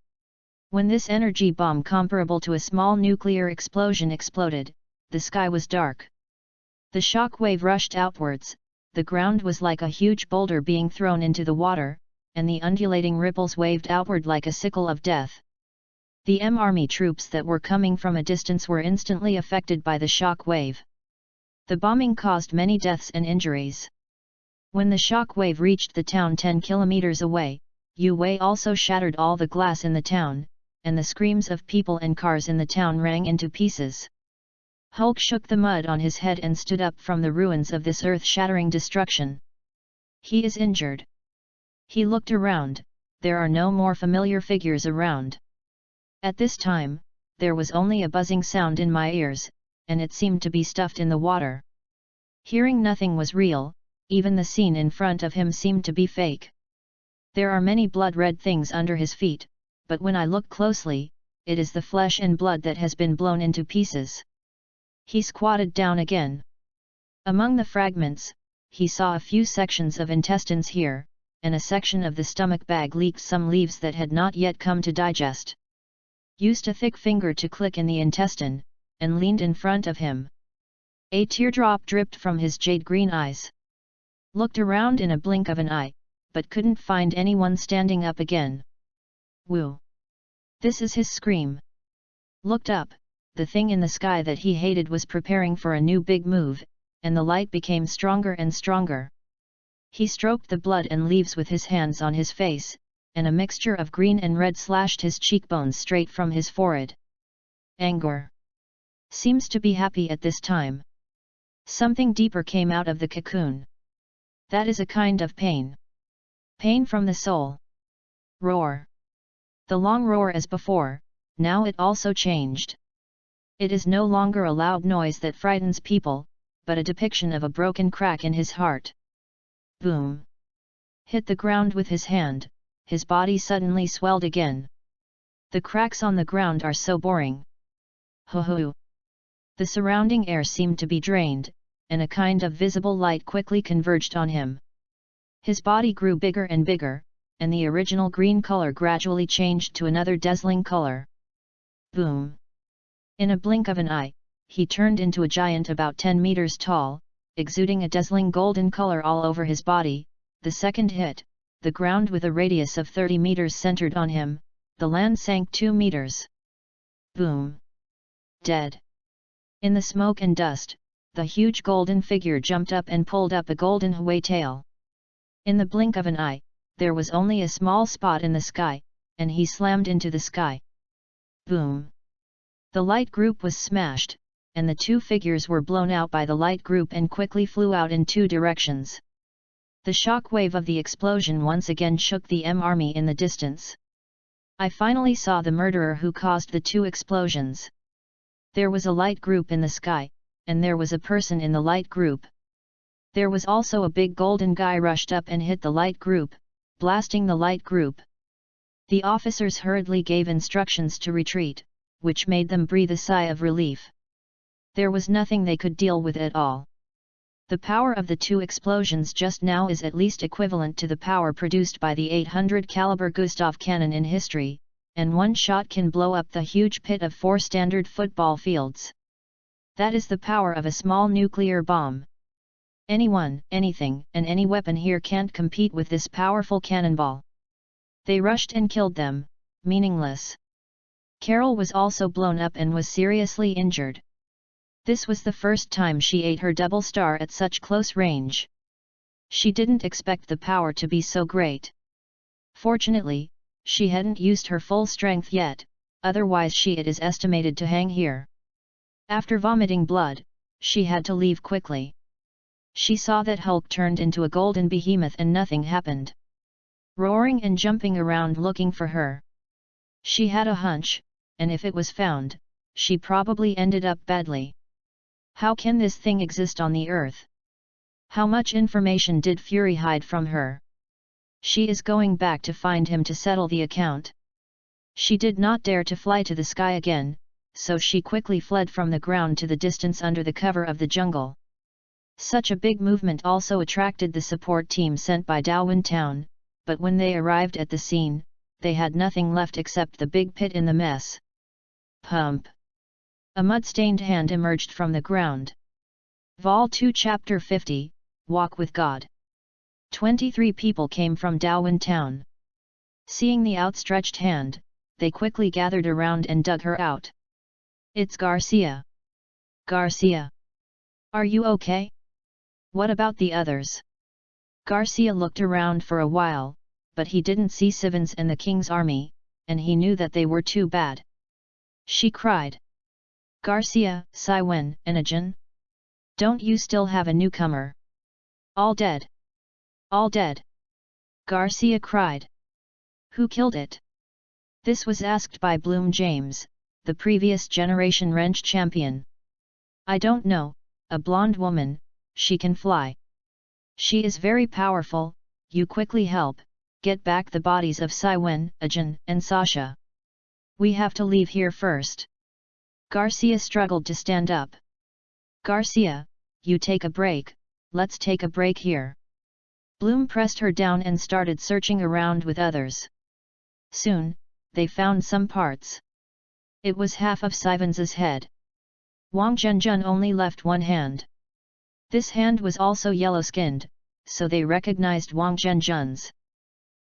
When this energy bomb comparable to a small nuclear explosion exploded, the sky was dark. The shock wave rushed outwards, the ground was like a huge boulder being thrown into the water, and the undulating ripples waved outward like a sickle of death. The army troops that were coming from a distance were instantly affected by the shock wave. The bombing caused many deaths and injuries. When the shock wave reached the town 10 kilometers away, Yu Wei also shattered all the glass in the town, and the screams of people and cars in the town rang into pieces. Hulk shook the mud on his head and stood up from the ruins of this earth-shattering destruction. He is injured. He looked around, there are no more familiar figures around. At this time, there was only a buzzing sound in my ears, and it seemed to be stuffed in the water. Hearing nothing was real, even the scene in front of him seemed to be fake. There are many blood-red things under his feet, but when I look closely, it is the flesh and blood that has been blown into pieces. He squatted down again. Among the fragments, he saw a few sections of intestines here, and a section of the stomach bag leaked some leaves that had not yet come to digest. Used a thick finger to click in the intestine, and leaned in front of him. A teardrop dripped from his jade-green eyes. Looked around in a blink of an eye, but couldn't find anyone standing up again. Woo! This is his scream. Looked up, the thing in the sky that he hated was preparing for a new big move, and the light became stronger and stronger. He stroked the blood and leaves with his hands on his face, and a mixture of green and red slashed his cheekbones straight from his forehead. Anger. Seems to be happy at this time. Something deeper came out of the cocoon. That is a kind of pain. Pain from the soul. Roar. The long roar as before, now it also changed. It is no longer a loud noise that frightens people, but a depiction of a broken crack in his heart. Boom. Hit the ground with his hand, his body suddenly swelled again. The cracks on the ground are so boring. Ho ho. The surrounding air seemed to be drained, and a kind of visible light quickly converged on him. His body grew bigger and bigger, and the original green color gradually changed to another dazzling color. Boom! In a blink of an eye, he turned into a giant about 10 meters tall, exuding a dazzling golden color all over his body. The second hit, the ground with a radius of 30 meters centered on him, the land sank 2 meters. Boom! Dead. In the smoke and dust, the huge golden figure jumped up and pulled up a golden Hui tail. In the blink of an eye, there was only a small spot in the sky, and he slammed into the sky. Boom! The light group was smashed, and the two figures were blown out by the light group and quickly flew out in 2 directions. The shock wave of the explosion once again shook the army in the distance. I finally saw the murderer who caused the 2 explosions. There was a light group in the sky, and there was a person in the light group. There was also a big golden guy rushed up and hit the light group, blasting the light group. The officers hurriedly gave instructions to retreat, which made them breathe a sigh of relief. There was nothing they could deal with at all. The power of the 2 explosions just now is at least equivalent to the power produced by the 800 caliber Gustav cannon in history, and one shot can blow up the huge pit of 4 standard football fields. That is the power of a small nuclear bomb. Anyone, anything, and any weapon here can't compete with this powerful cannonball. They rushed and killed them, meaningless. Carol was also blown up and was seriously injured. This was the first time she ate her double star at such close range. She didn't expect the power to be so great. Fortunately, she hadn't used her full strength yet, otherwise it is estimated to hang here. After vomiting blood, she had to leave quickly. She saw that Hulk turned into a golden behemoth and nothing happened. Roaring and jumping around looking for her. She had a hunch, and if it was found, she probably ended up badly. How can this thing exist on the earth? How much information did Fury hide from her? She is going back to find him to settle the account. She did not dare to fly to the sky again, so she quickly fled from the ground to the distance under the cover of the jungle. Such a big movement also attracted the support team sent by Darwin Town, but when they arrived at the scene, they had nothing left except the big pit in the mess. Pump! A mud-stained hand emerged from the ground. Vol 2 Chapter 50, Walk with God. 23 people came from Darwin Town. Seeing the outstretched hand, they quickly gathered around and dug her out. It's Garcia. Garcia. Are you okay? What about the others? Garcia looked around for a while, but he didn't see Sivens and the King's army, and he knew that they were too bad. She cried. Garcia, Siwen, and Ajin? Don't you still have a newcomer? All dead. All dead. Garcia cried. Who killed it? This was asked by Bloom James, the previous generation wrench champion. I don't know, a blonde woman, she can fly. She is very powerful, you quickly help, get back the bodies of Siwen, Ajin, and Sasha. We have to leave here first. Garcia struggled to stand up. Garcia, you take a break, let's take a break here. Bloom pressed her down and started searching around with others. Soon, they found some parts. It was half of Sivens's head. Wang Zhenjun only left one hand. This hand was also yellow-skinned, so they recognized Wang Zhenjun's.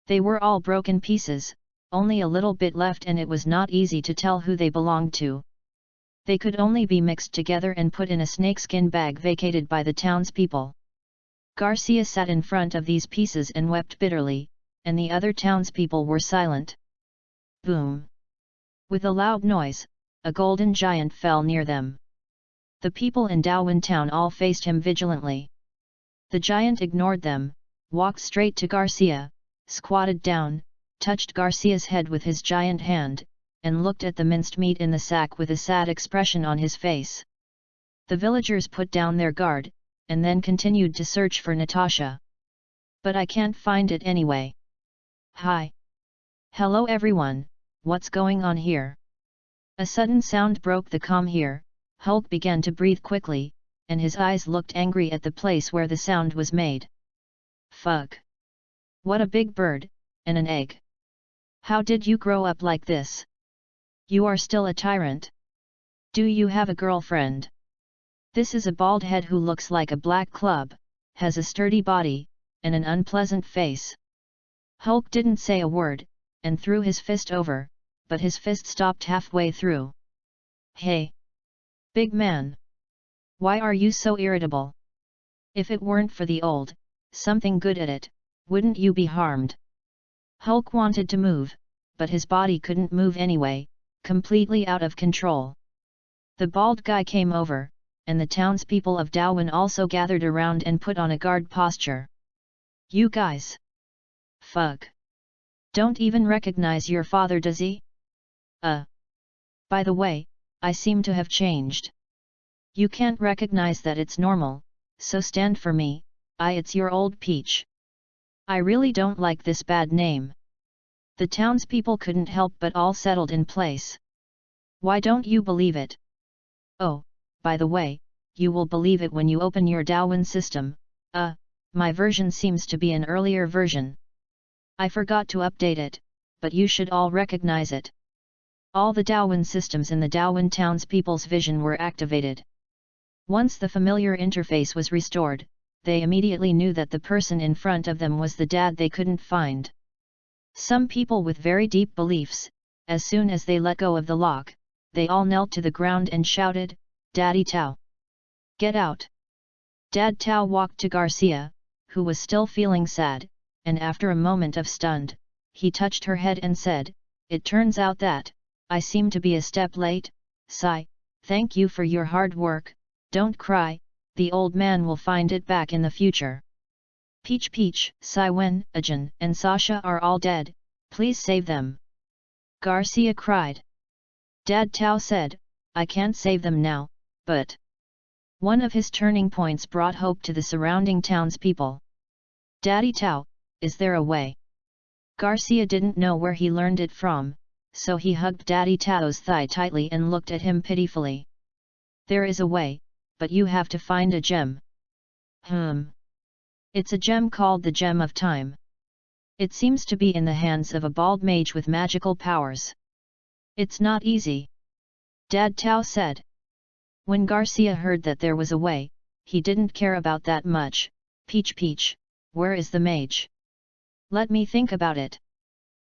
They were all broken pieces, only a little bit left, and it was not easy to tell who they belonged to. They could only be mixed together and put in a snakeskin bag vacated by the townspeople. Garcia sat in front of these pieces and wept bitterly, and the other townspeople were silent. Boom! With a loud noise, a golden giant fell near them. The people in Darwin Town all faced him vigilantly. The giant ignored them, walked straight to Garcia, squatted down, touched Garcia's head with his giant hand, and looked at the minced meat in the sack with a sad expression on his face. The villagers put down their guard, and then continued to search for Natasha. But I can't find it anyway. Hi! Hello everyone, what's going on here? A sudden sound broke the calm here. Hulk began to breathe quickly, and his eyes looked angry at the place where the sound was made. Fuck! What a big bird, and an egg! How did you grow up like this? You are still a tyrant. Do you have a girlfriend? This is a bald head who looks like a black club, has a sturdy body, and an unpleasant face. Hulk didn't say a word, and threw his fist over, but his fist stopped halfway through. Hey! Big man! Why are you so irritable? If it weren't for the old, something good at it, wouldn't you be harmed? Hulk wanted to move, but his body couldn't move anyway, completely out of control. The bald guy came over, and the townspeople of Darwin also gathered around and put on a guard posture. You guys! Fuck! Don't even recognize your father, does he? By the way, I seem to have changed. You can't recognize that, it's normal, so stand for me. It's your old Peach. I really don't like this bad name. The townspeople couldn't help but all settled in place. Why don't you believe it? Oh, by the way, you will believe it when you open your Darwin system. My version seems to be an earlier version. I forgot to update it, but you should all recognize it. All the Darwin systems in the Darwin townspeople's vision were activated. Once the familiar interface was restored, they immediately knew that the person in front of them was the dad they couldn't find. Some people with very deep beliefs, as soon as they let go of the lock, they all knelt to the ground and shouted, "Daddy Tao! Get out!" Dad Tao walked to Garcia, who was still feeling sad, and after a moment of stunned, he touched her head and said, "It turns out that I seem to be a step late. Sai, thank you for your hard work. Don't cry, the old man will find it back in the future." Peach, Sai Wen, Ajin, and Sasha are all dead, please save them. Garcia cried. Dad Tao said, "I can't save them now, but..." One of his turning points brought hope to the surrounding townspeople. "Daddy Tao, is there a way?" Garcia didn't know where he learned it from, so he hugged Daddy Tao's thigh tightly and looked at him pitifully. "There is a way, but you have to find a gem." It's a gem called the Gem of Time. It seems to be in the hands of a bald mage with magical powers. It's not easy. Dad Tao said. When Garcia heard that there was a way, he didn't care about that much. Peach, where is the mage? Let me think about it."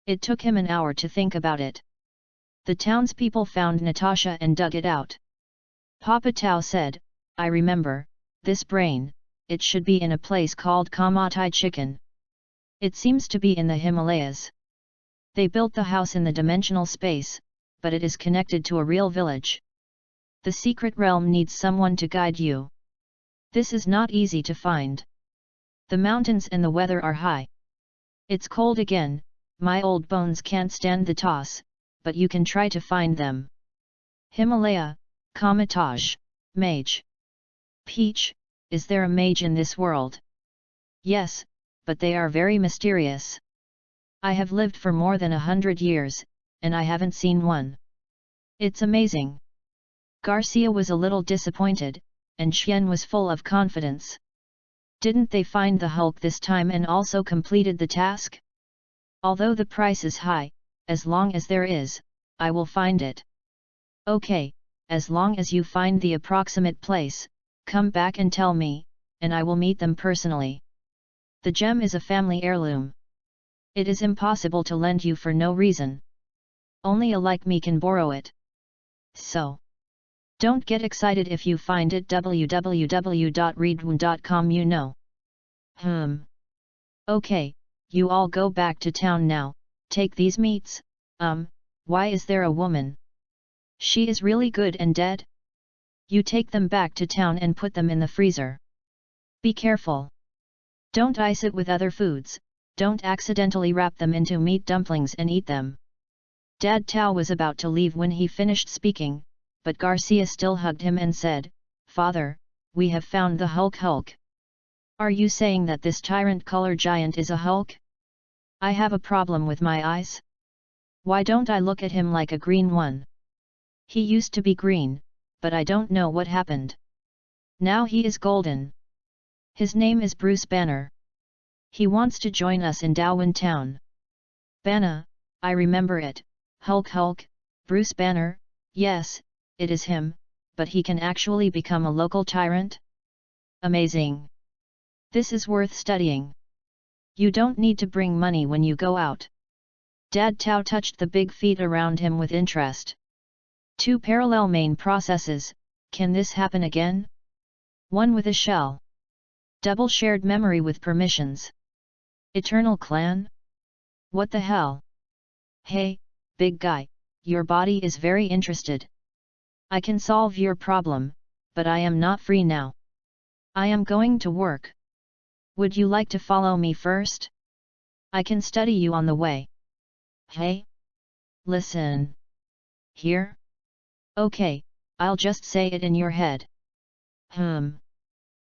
It took him an hour to think about it. The townspeople found Natasha and dug it out. Papa Tao said, "I remember, this brain, it should be in a place called Kamatai Chicken. It seems to be in the Himalayas. They built the house in the dimensional space, but it is connected to a real village. The secret realm needs someone to guide you. This is not easy to find. The mountains and the weather are high. It's cold again, my old bones can't stand the toss, but you can try to find them. Himalaya, Kamataj, mage. Peach, is there a mage in this world?" "Yes, but they are very mysterious. I have lived for more than 100 years, and I haven't seen one. It's amazing." Garcia was a little disappointed, and Xian was full of confidence. Didn't they find the Hulk this time and also completed the task? "Although the price is high, as long as there is, I will find it." "Okay, as long as you find the approximate place, come back and tell me, and I will meet them personally. The gem is a family heirloom. It is impossible to lend you for no reason. Only a like me can borrow it. So, don't get excited if you find it. www.readaloud.com, you know." "Okay, you all go back to town now, take these meats." Why is there a woman? She is really good and dead?" "You take them back to town and put them in the freezer. Be careful. Don't ice it with other foods, don't accidentally wrap them into meat dumplings and eat them." Dad Tao was about to leave when he finished speaking, but Garcia still hugged him and said, "Father, we have found the Hulk. Are you saying that this tyrant color giant is a Hulk? I have a problem with my eyes. Why don't I look at him like a green one? He used to be green, but I don't know what happened. Now he is golden. His name is Bruce Banner. He wants to join us in Darwin Town. Banner, I remember it, Hulk, Bruce Banner, yes, it is him, but he can actually become a local tyrant? Amazing. This is worth studying. You don't need to bring money when you go out. Dad Tao touched the big feet around him with interest. 2 parallel main processes, can this happen again? One with a shell. Double shared memory with permissions. Eternal clan? What the hell? Hey, big guy, your body is very interested. I can solve your problem, but I am not free now. I am going to work. Would you like to follow me first? I can study you on the way. Hey? Listen. Here? Okay, I'll just say it in your head.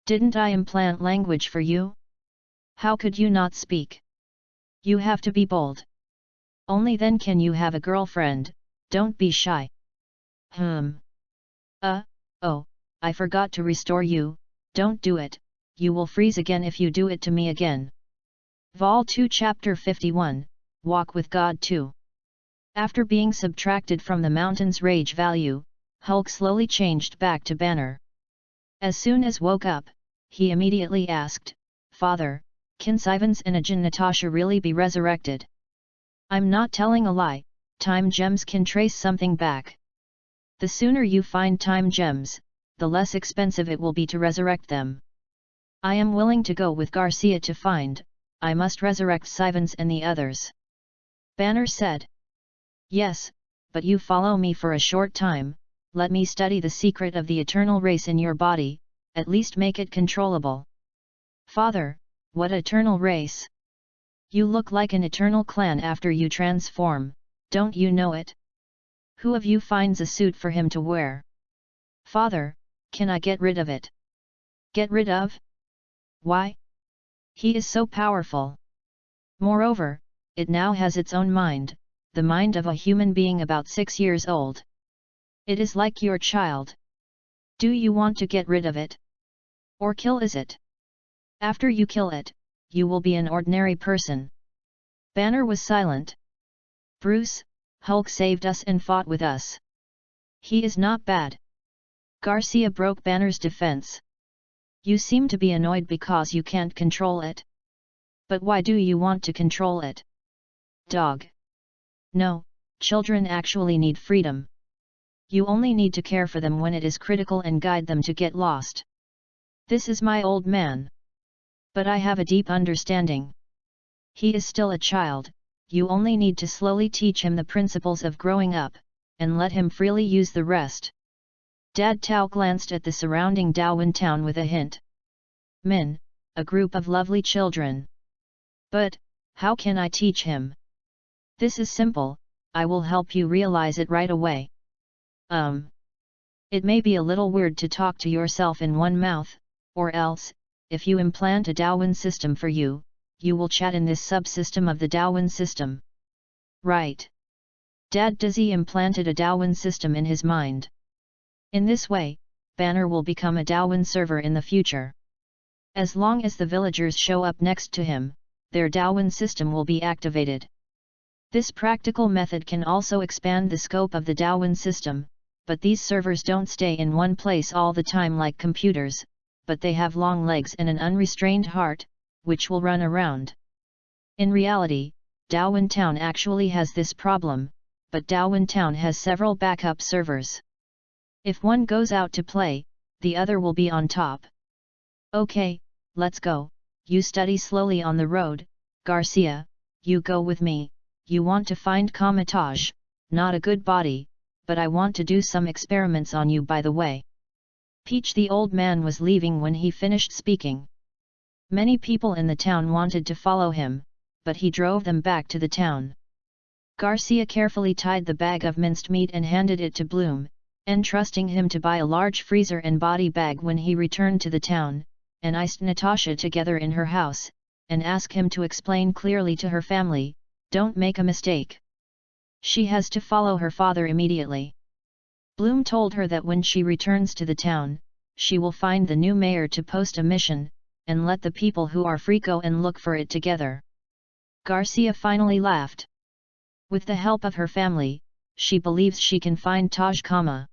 Didn't I implant language for you? How could you not speak? You have to be bold. Only then can you have a girlfriend, don't be shy. Oh, I forgot to restore you, don't do it, you will freeze again if you do it to me again. Vol 2 Chapter 51, Walk with God 2. After being subtracted from the mountain's rage value, Hulk slowly changed back to Banner. As soon as woke up, he immediately asked, Father, can Sivans and Ajin Natasha really be resurrected? I'm not telling a lie, time gems can trace something back. The sooner you find time gems, the less expensive it will be to resurrect them. I am willing to go with Garcia to find, I must resurrect Sivans and the others. Banner said. Yes, but you follow me for a short time, let me study the secret of the eternal race in your body, at least make it controllable. Father, what eternal race? You look like an eternal clan after you transform, don't you know it? Who of you finds a suit for him to wear? Father, can I get rid of it? Get rid of? Why? He is so powerful. Moreover, it now has its own mind, the mind of a human being about 6 years old. It is like your child. Do you want to get rid of it? Or kill it? After you kill it, you will be an ordinary person. Banner was silent. Bruce, Hulk saved us and fought with us. He is not bad. Garcia broke Banner's defense. You seem to be annoyed because you can't control it. But why do you want to control it? Dog. No, children actually need freedom. You only need to care for them when it is critical and guide them to get lost. This is my old man. But I have a deep understanding. He is still a child, you only need to slowly teach him the principles of growing up, and let him freely use the rest. Dad Tao glanced at the surrounding Darwin town with a hint. Min, a group of lovely children. But, how can I teach him? This is simple, I will help you realize it right away. It may be a little weird to talk to yourself in one mouth, or else, if you implant a Darwin system for you, you will chat in this subsystem of the Darwin system. Right. Dad Dizzy implanted a Darwin system in his mind. In this way, Banner will become a Darwin server in the future. As long as the villagers show up next to him, their Darwin system will be activated. This practical method can also expand the scope of the Darwin system, but these servers don't stay in one place all the time like computers, but they have long legs and an unrestrained heart, which will run around. In reality, Darwin Town actually has this problem, but Darwin Town has several backup servers. If one goes out to play, the other will be on top. Okay, let's go, you study slowly on the road, Garcia, you go with me, you want to find Kamatage, not a good body, but I want to do some experiments on you by the way. Peach the old man was leaving when he finished speaking. Many people in the town wanted to follow him, but he drove them back to the town. Garcia carefully tied the bag of minced meat and handed it to Bloom, entrusting him to buy a large freezer and body bag when he returned to the town, and iced Natasha together in her house, and asked him to explain clearly to her family, don't make a mistake. She has to follow her father immediately. Bloom told her that when she returns to the town, she will find the new mayor to post a mission, and let the people who are free go and look for it together. Garcia finally laughed. With the help of her family, she believes she can find Taj Kama.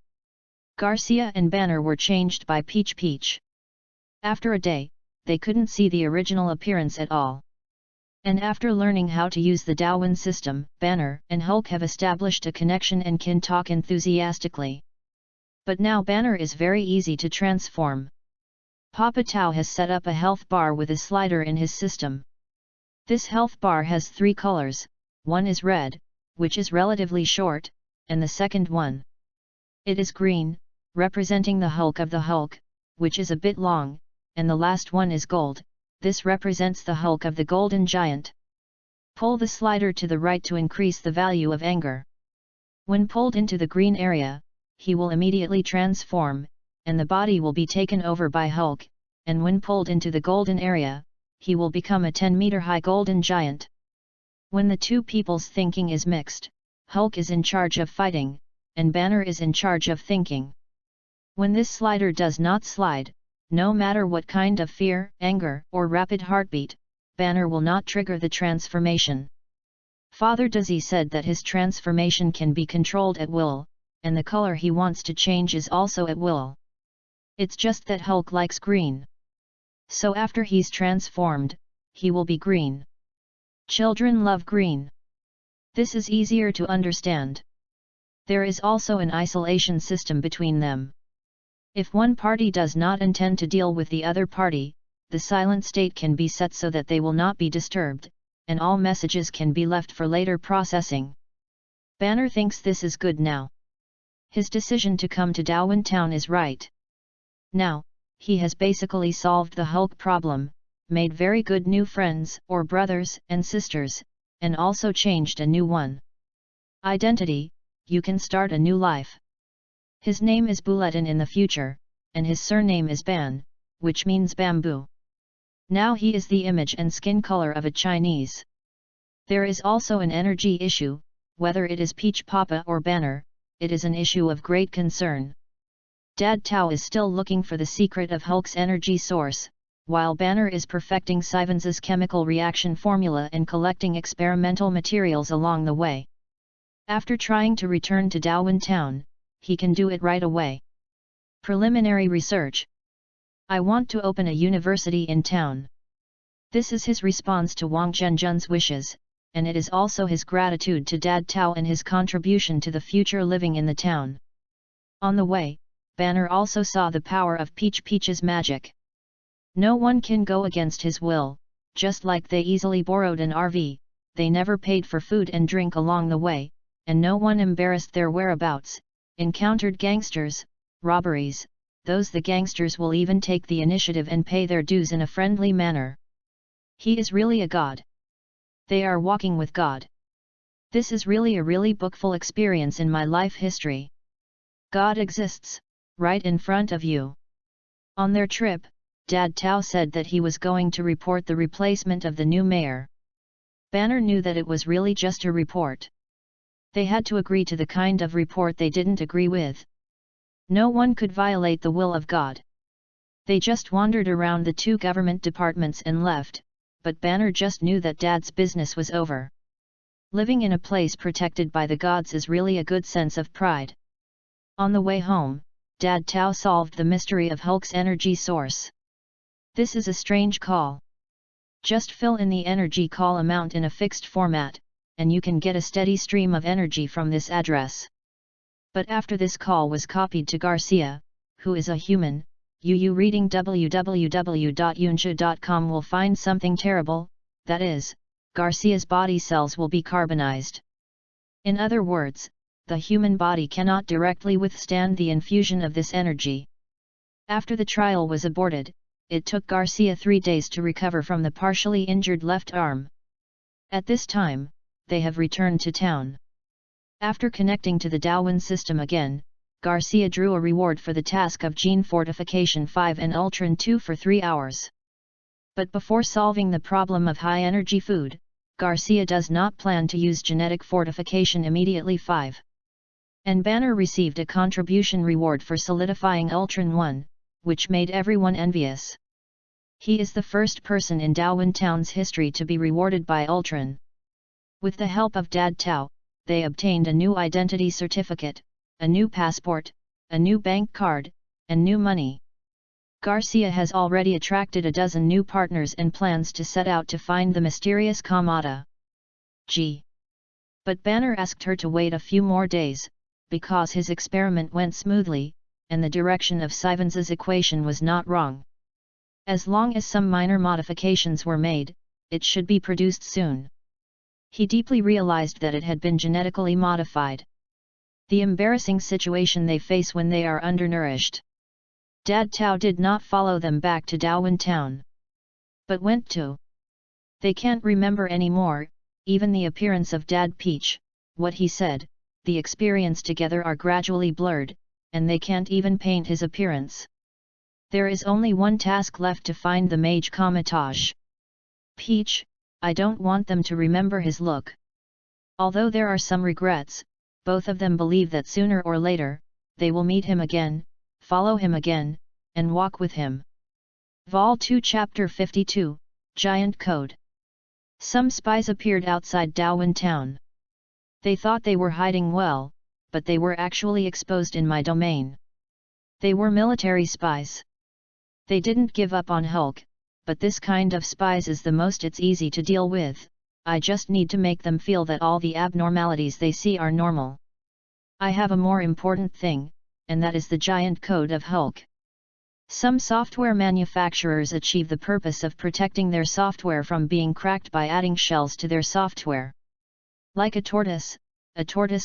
Garcia and Banner were changed by Peach Peach. After a day, they couldn't see the original appearance at all. And after learning how to use the Darwin system, Banner and Hulk have established a connection and can talk enthusiastically. But now Banner is very easy to transform. Papa Tau has set up a health bar with a slider in his system. This health bar has 3 colors, one is red, which is relatively short, and the second one. It is green, representing the Hulk of the Hulk, which is a bit long, and the last one is gold. This represents the Hulk of the Golden Giant. Pull the slider to the right to increase the value of anger. When pulled into the green area, he will immediately transform, and the body will be taken over by Hulk, and when pulled into the golden area, he will become a 10-meter-high golden giant. When the two people's thinking is mixed, Hulk is in charge of fighting, and Banner is in charge of thinking. When this slider does not slide, no matter what kind of fear, anger, or rapid heartbeat, Banner will not trigger the transformation. Father Dizzy said that his transformation can be controlled at will, and the color he wants to change is also at will. It's just that Hulk likes green. So after he's transformed, he will be green. Children love green. This is easier to understand. There is also an isolation system between them. If one party does not intend to deal with the other party, the silent state can be set so that they will not be disturbed, and all messages can be left for later processing. Banner thinks this is good now. His decision to come to Darwin Town is right. Now, he has basically solved the Hulk problem, made very good new friends or brothers and sisters, and also changed a new one. Identity: you can start a new life. His name is Bulletin in the future, and his surname is Ban, which means bamboo. Now he is the image and skin color of a Chinese. There is also an energy issue, whether it is Peach Papa or Banner, it is an issue of great concern. Dad Tao is still looking for the secret of Hulk's energy source, while Banner is perfecting Sivans's chemical reaction formula and collecting experimental materials along the way. After trying to return to Darwin Town, he can do it right away. Preliminary research. I want to open a university in town. This is his response to Wang Zhenjun's wishes, and it is also his gratitude to Dad Tao and his contribution to the future living in the town. On the way, Banner also saw the power of Peach Peach's magic. No one can go against his will, just like they easily borrowed an RV, they never paid for food and drink along the way, and no one embarrassed their whereabouts, encountered gangsters, robberies, the gangsters will even take the initiative and pay their dues in a friendly manner. He is really a god. They are walking with God. This is really a really bookful experience in my life history. God exists, right in front of you. On their trip, Dad Tao said that he was going to report the replacement of the new mayor. Banner knew that it was really just a report. They had to agree to the kind of report they didn't agree with. No one could violate the will of God. They just wandered around the 2 government departments and left, but Banner just knew that Dad's business was over. Living in a place protected by the gods is really a good sense of pride. On the way home, Dad Tao solved the mystery of Hulk's energy source. This is a strange call. Just fill in the energy call amount in a fixed format, and you can get a steady stream of energy from this address. But after this call was copied to Garcia, who is a human, you reading www.yunsha.com will find something terrible, that is, Garcia's body cells will be carbonized. In other words, the human body cannot directly withstand the infusion of this energy. After the trial was aborted, it took Garcia 3 days to recover from the partially injured left arm. At this time, they have returned to town. After connecting to the Darwin system again, Garcia drew a reward for the task of Gene Fortification 5 and Ultron 2 for 3 hours. But before solving the problem of high-energy food, Garcia does not plan to use genetic fortification immediately. 5. And Banner received a contribution reward for solidifying Ultron 1, which made everyone envious. He is the first person in Darwin Town's history to be rewarded by Ultron. With the help of Dad Tao, they obtained a new identity certificate, a new passport, a new bank card, and new money. Garcia has already attracted a dozen new partners and plans to set out to find the mysterious Kamada. G. But Banner asked her to wait a few more days, because his experiment went smoothly, and the direction of Sivens's equation was not wrong. As long as some minor modifications were made, it should be produced soon. He deeply realized that it had been genetically modified. The embarrassing situation they face when they are undernourished. Dad Tao did not follow them back to Darwin Town, but went to. They can't remember anymore, even the appearance of Dad Peach, what he said, the experience together are gradually blurred, and they can't even paint his appearance. There is only one task left to find the mage Kamatage. Peach, I don't want them to remember his look. Although there are some regrets, both of them believe that sooner or later, they will meet him again, follow him again, and walk with him. Vol 2 Chapter 52, Giant Code. Some spies appeared outside Darwin Town. They thought they were hiding well, but they were actually exposed in my domain. They were military spies. They didn't give up on Hulk, but this kind of spies is the most it's easy to deal with. I just need to make them feel that all the abnormalities they see are normal. I have a more important thing, and that is the giant code of Hulk. Some software manufacturers achieve the purpose of protecting their software from being cracked by adding shells to their software. Like a tortoise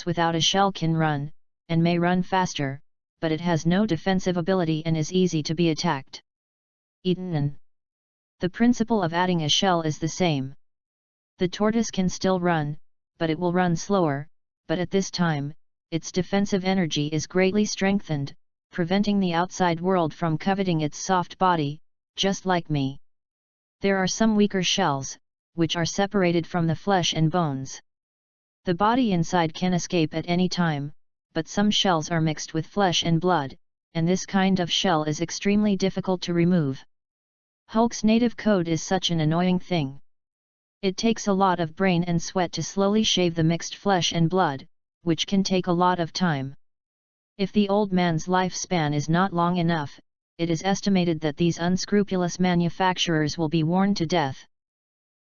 without a shell can run, and may run faster, but it has no defensive ability and is easy to be attacked. Eaten. The principle of adding a shell is the same. The tortoise can still run, but it will run slower, but at this time, its defensive energy is greatly strengthened, preventing the outside world from coveting its soft body, just like me. There are some weaker shells, which are separated from the flesh and bones. The body inside can escape at any time, but some shells are mixed with flesh and blood, and this kind of shell is extremely difficult to remove. Hulk's native code is such an annoying thing. It takes a lot of brain and sweat to slowly shave the mixed flesh and blood, which can take a lot of time. If the old man's lifespan is not long enough, it is estimated that these unscrupulous manufacturers will be worn to death.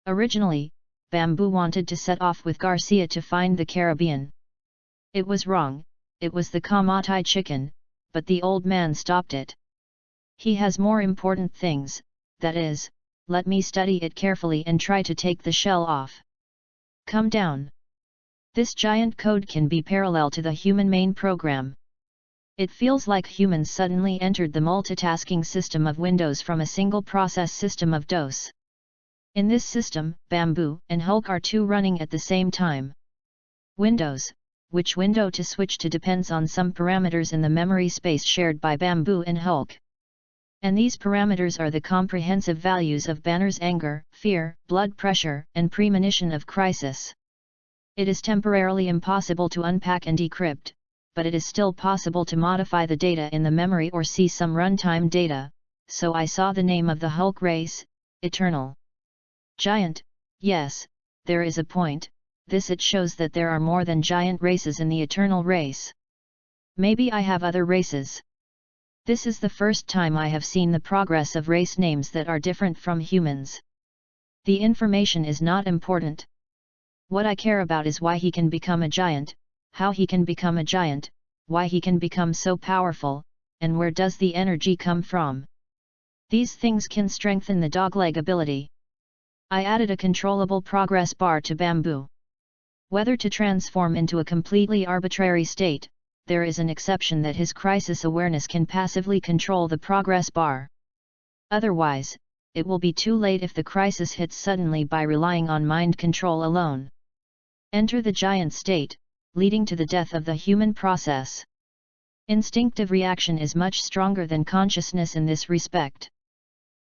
Originally, Bamboo wanted to set off with Garcia to find the Caribbean. It was wrong, it was the Kamatai chicken, but the old man stopped it. He has more important things, that is, let me study it carefully and try to take the shell off. Come down. This giant code can be parallel to the human main program. It feels like humans suddenly entered the multitasking system of Windows from a single process system of DOS. In this system, Bamboo and Hulk are two running at the same time. Windows, which window to switch to depends on some parameters in the memory space shared by Bamboo and Hulk. And these parameters are the comprehensive values of Banner's anger, fear, blood pressure, and premonition of crisis. It is temporarily impossible to unpack and decrypt, but it is still possible to modify the data in the memory or see some runtime data, so I saw the name of the Hulk race, Eternal. Giant, yes, there is a point, it shows that there are more than giant races in the Eternal race. Maybe I have other races. This is the first time I have seen the progress of race names that are different from humans. The information is not important. What I care about is why he can become a giant, how he can become a giant, why he can become so powerful, and where does the energy come from. These things can strengthen the dogleg ability. I added a controllable progress bar to Bamboo. Whether to transform into a completely arbitrary state, there is an exception that his crisis awareness can passively control the progress bar. Otherwise, it will be too late if the crisis hits suddenly by relying on mind control alone. Enter the giant state, leading to the death of the human process. Instinctive reaction is much stronger than consciousness in this respect.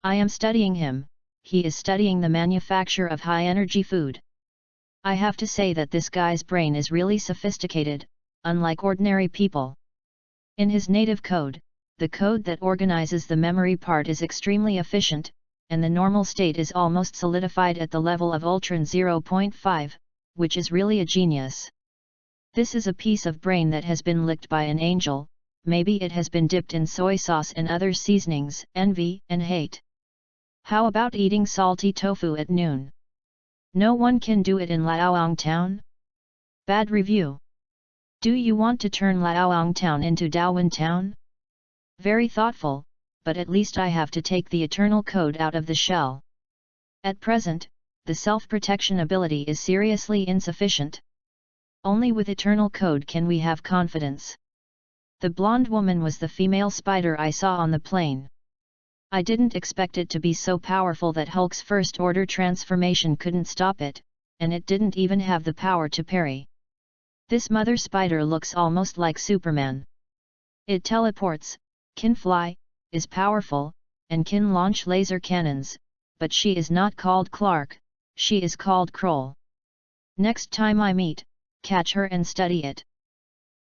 I am studying him, he is studying the manufacture of high-energy food. I have to say that this guy's brain is really sophisticated, unlike ordinary people. In his native code, the code that organizes the memory part is extremely efficient, and the normal state is almost solidified at the level of Ultron 0.5, which is really a genius. This is a piece of brain that has been licked by an angel, maybe it has been dipped in soy sauce and other seasonings, envy and hate. How about eating salty tofu at noon? No one can do it in Laoang Town? Bad review. Do you want to turn Laoang Town into Daowen Town? Very thoughtful, but at least I have to take the eternal code out of the shell. At present, the self-protection ability is seriously insufficient. Only with eternal code can we have confidence. The blonde woman was the female spider I saw on the plane. I didn't expect it to be so powerful that Hulk's first-order transformation couldn't stop it, and it didn't even have the power to parry. This mother spider looks almost like Superman. It teleports, can fly, is powerful, and can launch laser cannons, but she is not called Clark, she is called Kroll. Next time I meet, catch her and study it.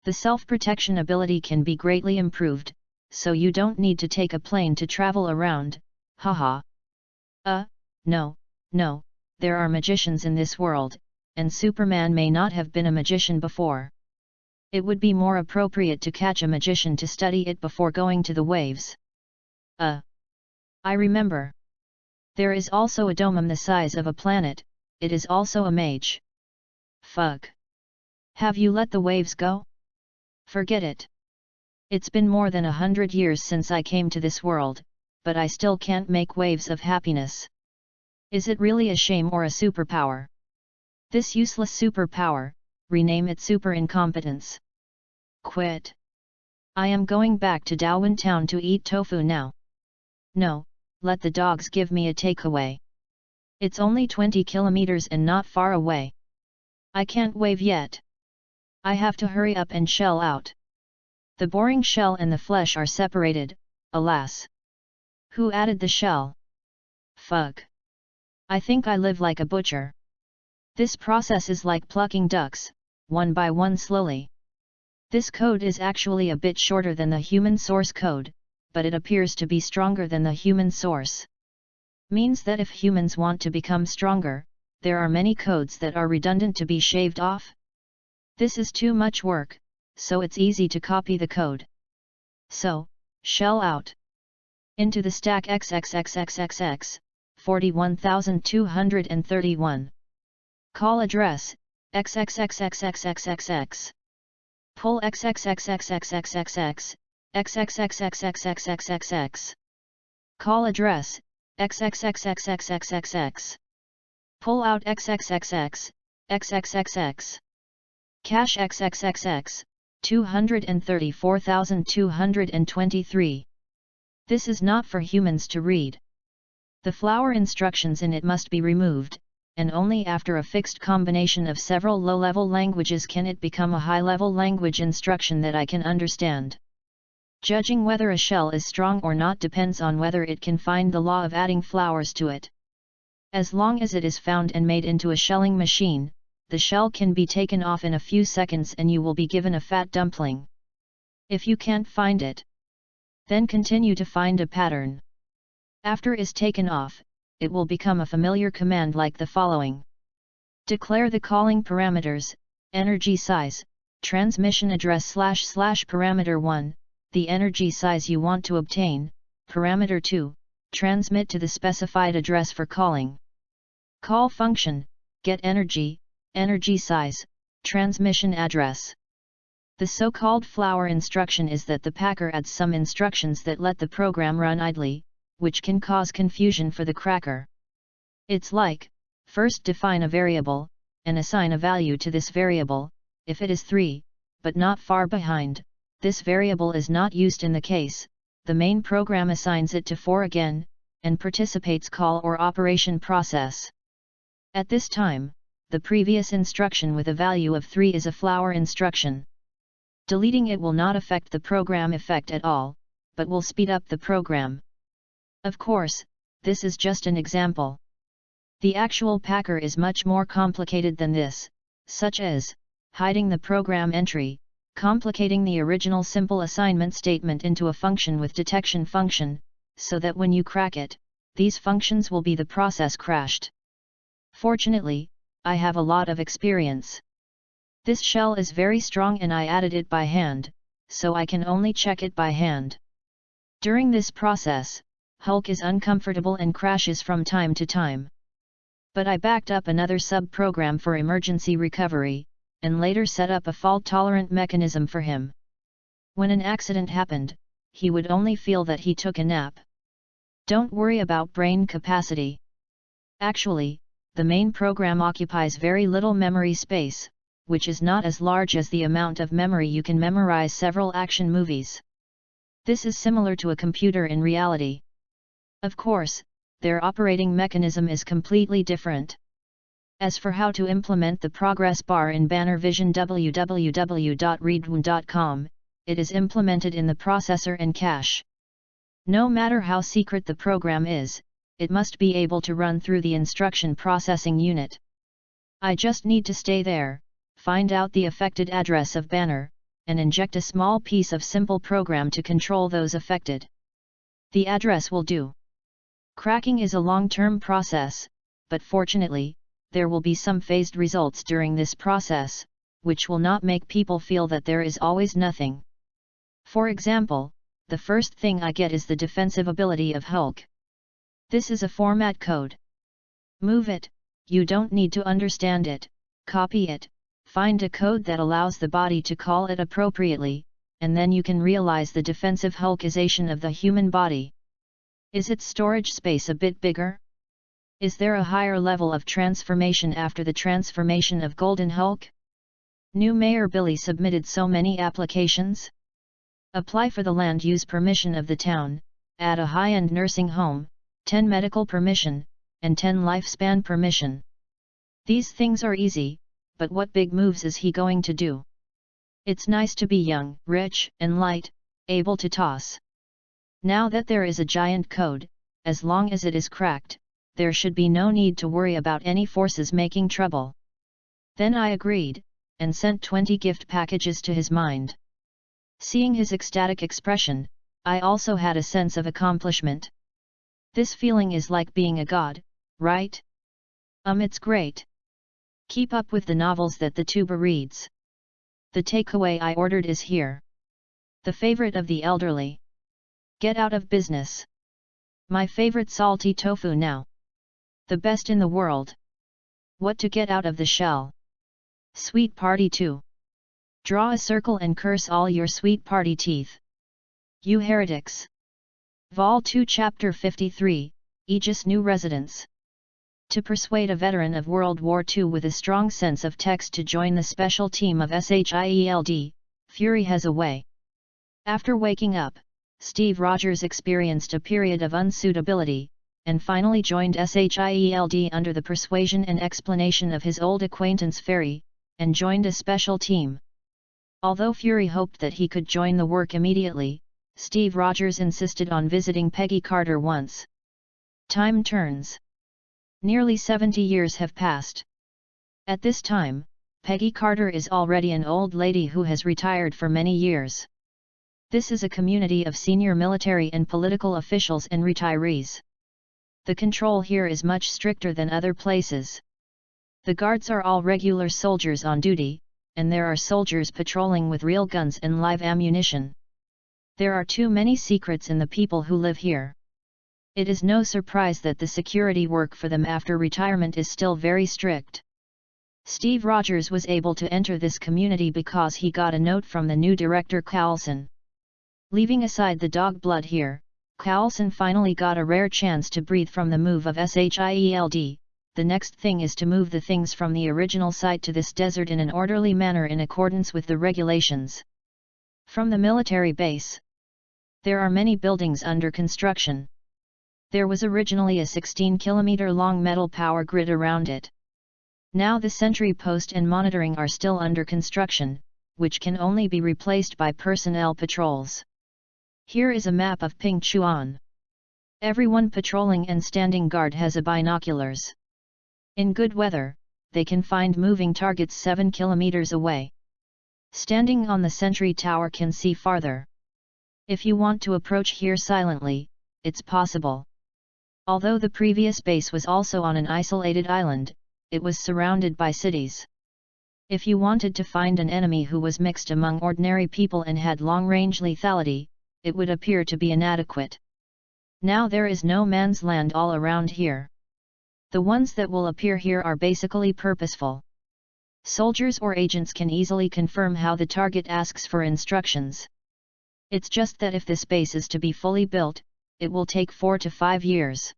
The self-protection ability can be greatly improved, so you don't need to take a plane to travel around, haha. No, there are magicians in this world, and Superman may not have been a magician before. It would be more appropriate to catch a magician to study it before going to the waves. I remember. There is also a domum the size of a planet, it is also a mage. Fuck. Have you let the waves go? Forget it. It's been more than 100 years since I came to this world, but I still can't make waves of happiness. Is it really a shame or a superpower? This useless superpower, rename it super incompetence. Quit. I am going back to Daowen Town to eat tofu now. No, let the dogs give me a takeaway. It's only 20 kilometers and not far away. I can't wave yet. I have to hurry up and shell out. The boring shell and the flesh are separated, alas. Who added the shell? Fuck. I think I live like a butcher. This process is like plucking ducks, one by one slowly. This code is actually a bit shorter than the human source code, but it appears to be stronger than the human source. Means that if humans want to become stronger, there are many codes that are redundant to be shaved off. This is too much work, so it's easy to copy the code. So, shell out. Into the stack XXXXXX, 41231. Call address, XXXXXXXX. Pull XXXXXXXX, XXXXXXXX. Call address, XXXXXXXX. Pull out XXXX, XXXX. Cache XXXX, 234,223. This is not for humans to read. The flower instructions in it must be removed, and only after a fixed combination of several low-level languages can it become a high-level language instruction that I can understand. Judging whether a shell is strong or not depends on whether it can find the law of adding flowers to it. As long as it is found and made into a shelling machine, the shell can be taken off in a few seconds and you will be given a fat dumpling. If you can't find it, then continue to find a pattern. After is taken off, it will become a familiar command like the following. Declare the calling parameters, energy size, transmission address / parameter 1, the energy size you want to obtain, parameter 2, transmit to the specified address for calling. Call function, get energy, energy size, transmission address. The so-called flower instruction is that the packer adds some instructions that let the program run idly, which can cause confusion for the cracker. It's like, first define a variable, and assign a value to this variable. If it is 3, but not far behind, this variable is not used in the case, the main program assigns it to 4 again, and participates call or operation process. At this time, the previous instruction with a value of 3 is a flower instruction. Deleting it will not affect the program effect at all, but will speed up the program. Of course, this is just an example. The actual packer is much more complicated than this, such as hiding the program entry, complicating the original simple assignment statement into a function with detection function, so that when you crack it, these functions will be the process crashed. Fortunately, I have a lot of experience. This shell is very strong and I added it by hand, so I can only check it by hand. During this process, Hulk is uncomfortable and crashes from time to time. But I backed up another sub-program for emergency recovery, and later set up a fault-tolerant mechanism for him. When an accident happened, he would only feel that he took a nap. Don't worry about brain capacity. Actually, the main program occupies very little memory space, which is not as large as the amount of memory you can memorize several action movies. This is similar to a computer in reality. Of course, their operating mechanism is completely different. As for how to implement the progress bar in Banner Vision www.readaloud.com, it is implemented in the processor and cache. No matter how secret the program is, it must be able to run through the instruction processing unit. I just need to stay there, find out the affected address of Banner, and inject a small piece of simple program to control those affected. The address will do. Cracking is a long-term process, but fortunately, there will be some phased results during this process, which will not make people feel that there is always nothing. For example, the first thing I get is the defensive ability of Hulk. This is a format code. Move it, you don't need to understand it, copy it, find a code that allows the body to call it appropriately, and then you can realize the defensive Hulkization of the human body. Is its storage space a bit bigger? Is there a higher level of transformation after the transformation of Golden Hulk? New Mayor Billy submitted so many applications? Apply for the land use permission of the town, add a high-end nursing home, 10 medical permission, and 10 lifespan permission. These things are easy, but what big moves is he going to do? It's nice to be young, rich, and light, able to toss. Now that there is a giant code, as long as it is cracked, there should be no need to worry about any forces making trouble. Then I agreed, and sent 20 gift packages to his mind. Seeing his ecstatic expression, I also had a sense of accomplishment. This feeling is like being a god, right? It's great. Keep up with the novels that the tuba reads. The takeaway I ordered is here. The favorite of the elderly. Get out of business. My favorite salty tofu now. The best in the world. What to get out of the shell? Sweet party 2. Draw a circle and curse all your sweet party teeth. You heretics. Vol 2 Chapter 53, Aegis New Residence. To persuade a veteran of World War II with a strong sense of text to join the special team of SHIELD, Fury has a way. After waking up, Steve Rogers experienced a period of unsuitability, and finally joined SHIELD under the persuasion and explanation of his old acquaintance Ferry, and joined a special team. Although Fury hoped that he could join the work immediately, Steve Rogers insisted on visiting Peggy Carter once. Time turns. Nearly 70 years have passed. At this time, Peggy Carter is already an old lady who has retired for many years. This is a community of senior military and political officials and retirees. The control here is much stricter than other places. The guards are all regular soldiers on duty, and there are soldiers patrolling with real guns and live ammunition. There are too many secrets in the people who live here. It is no surprise that the security work for them after retirement is still very strict. Steve Rogers was able to enter this community because he got a note from the new director Coulson. Leaving aside the dog blood here, Coulson finally got a rare chance to breathe from the move of SHIELD. The next thing is to move the things from the original site to this desert in an orderly manner in accordance with the regulations. From the military base, there are many buildings under construction. There was originally a 16-kilometer-long metal power grid around it. Now the sentry post and monitoring are still under construction, which can only be replaced by personnel patrols. Here is a map of Pingchuan. Everyone patrolling and standing guard has a binoculars. In good weather, they can find moving targets 7 kilometers away. Standing on the sentry tower can see farther. If you want to approach here silently, it's possible. Although the previous base was also on an isolated island, it was surrounded by cities. If you wanted to find an enemy who was mixed among ordinary people and had long-range lethality, it would appear to be inadequate. Now there is no man's land all around here. The ones that will appear here are basically purposeful. Soldiers or agents can easily confirm how the target asks for instructions. It's just that if this base is to be fully built, it will take 4 to 5 years.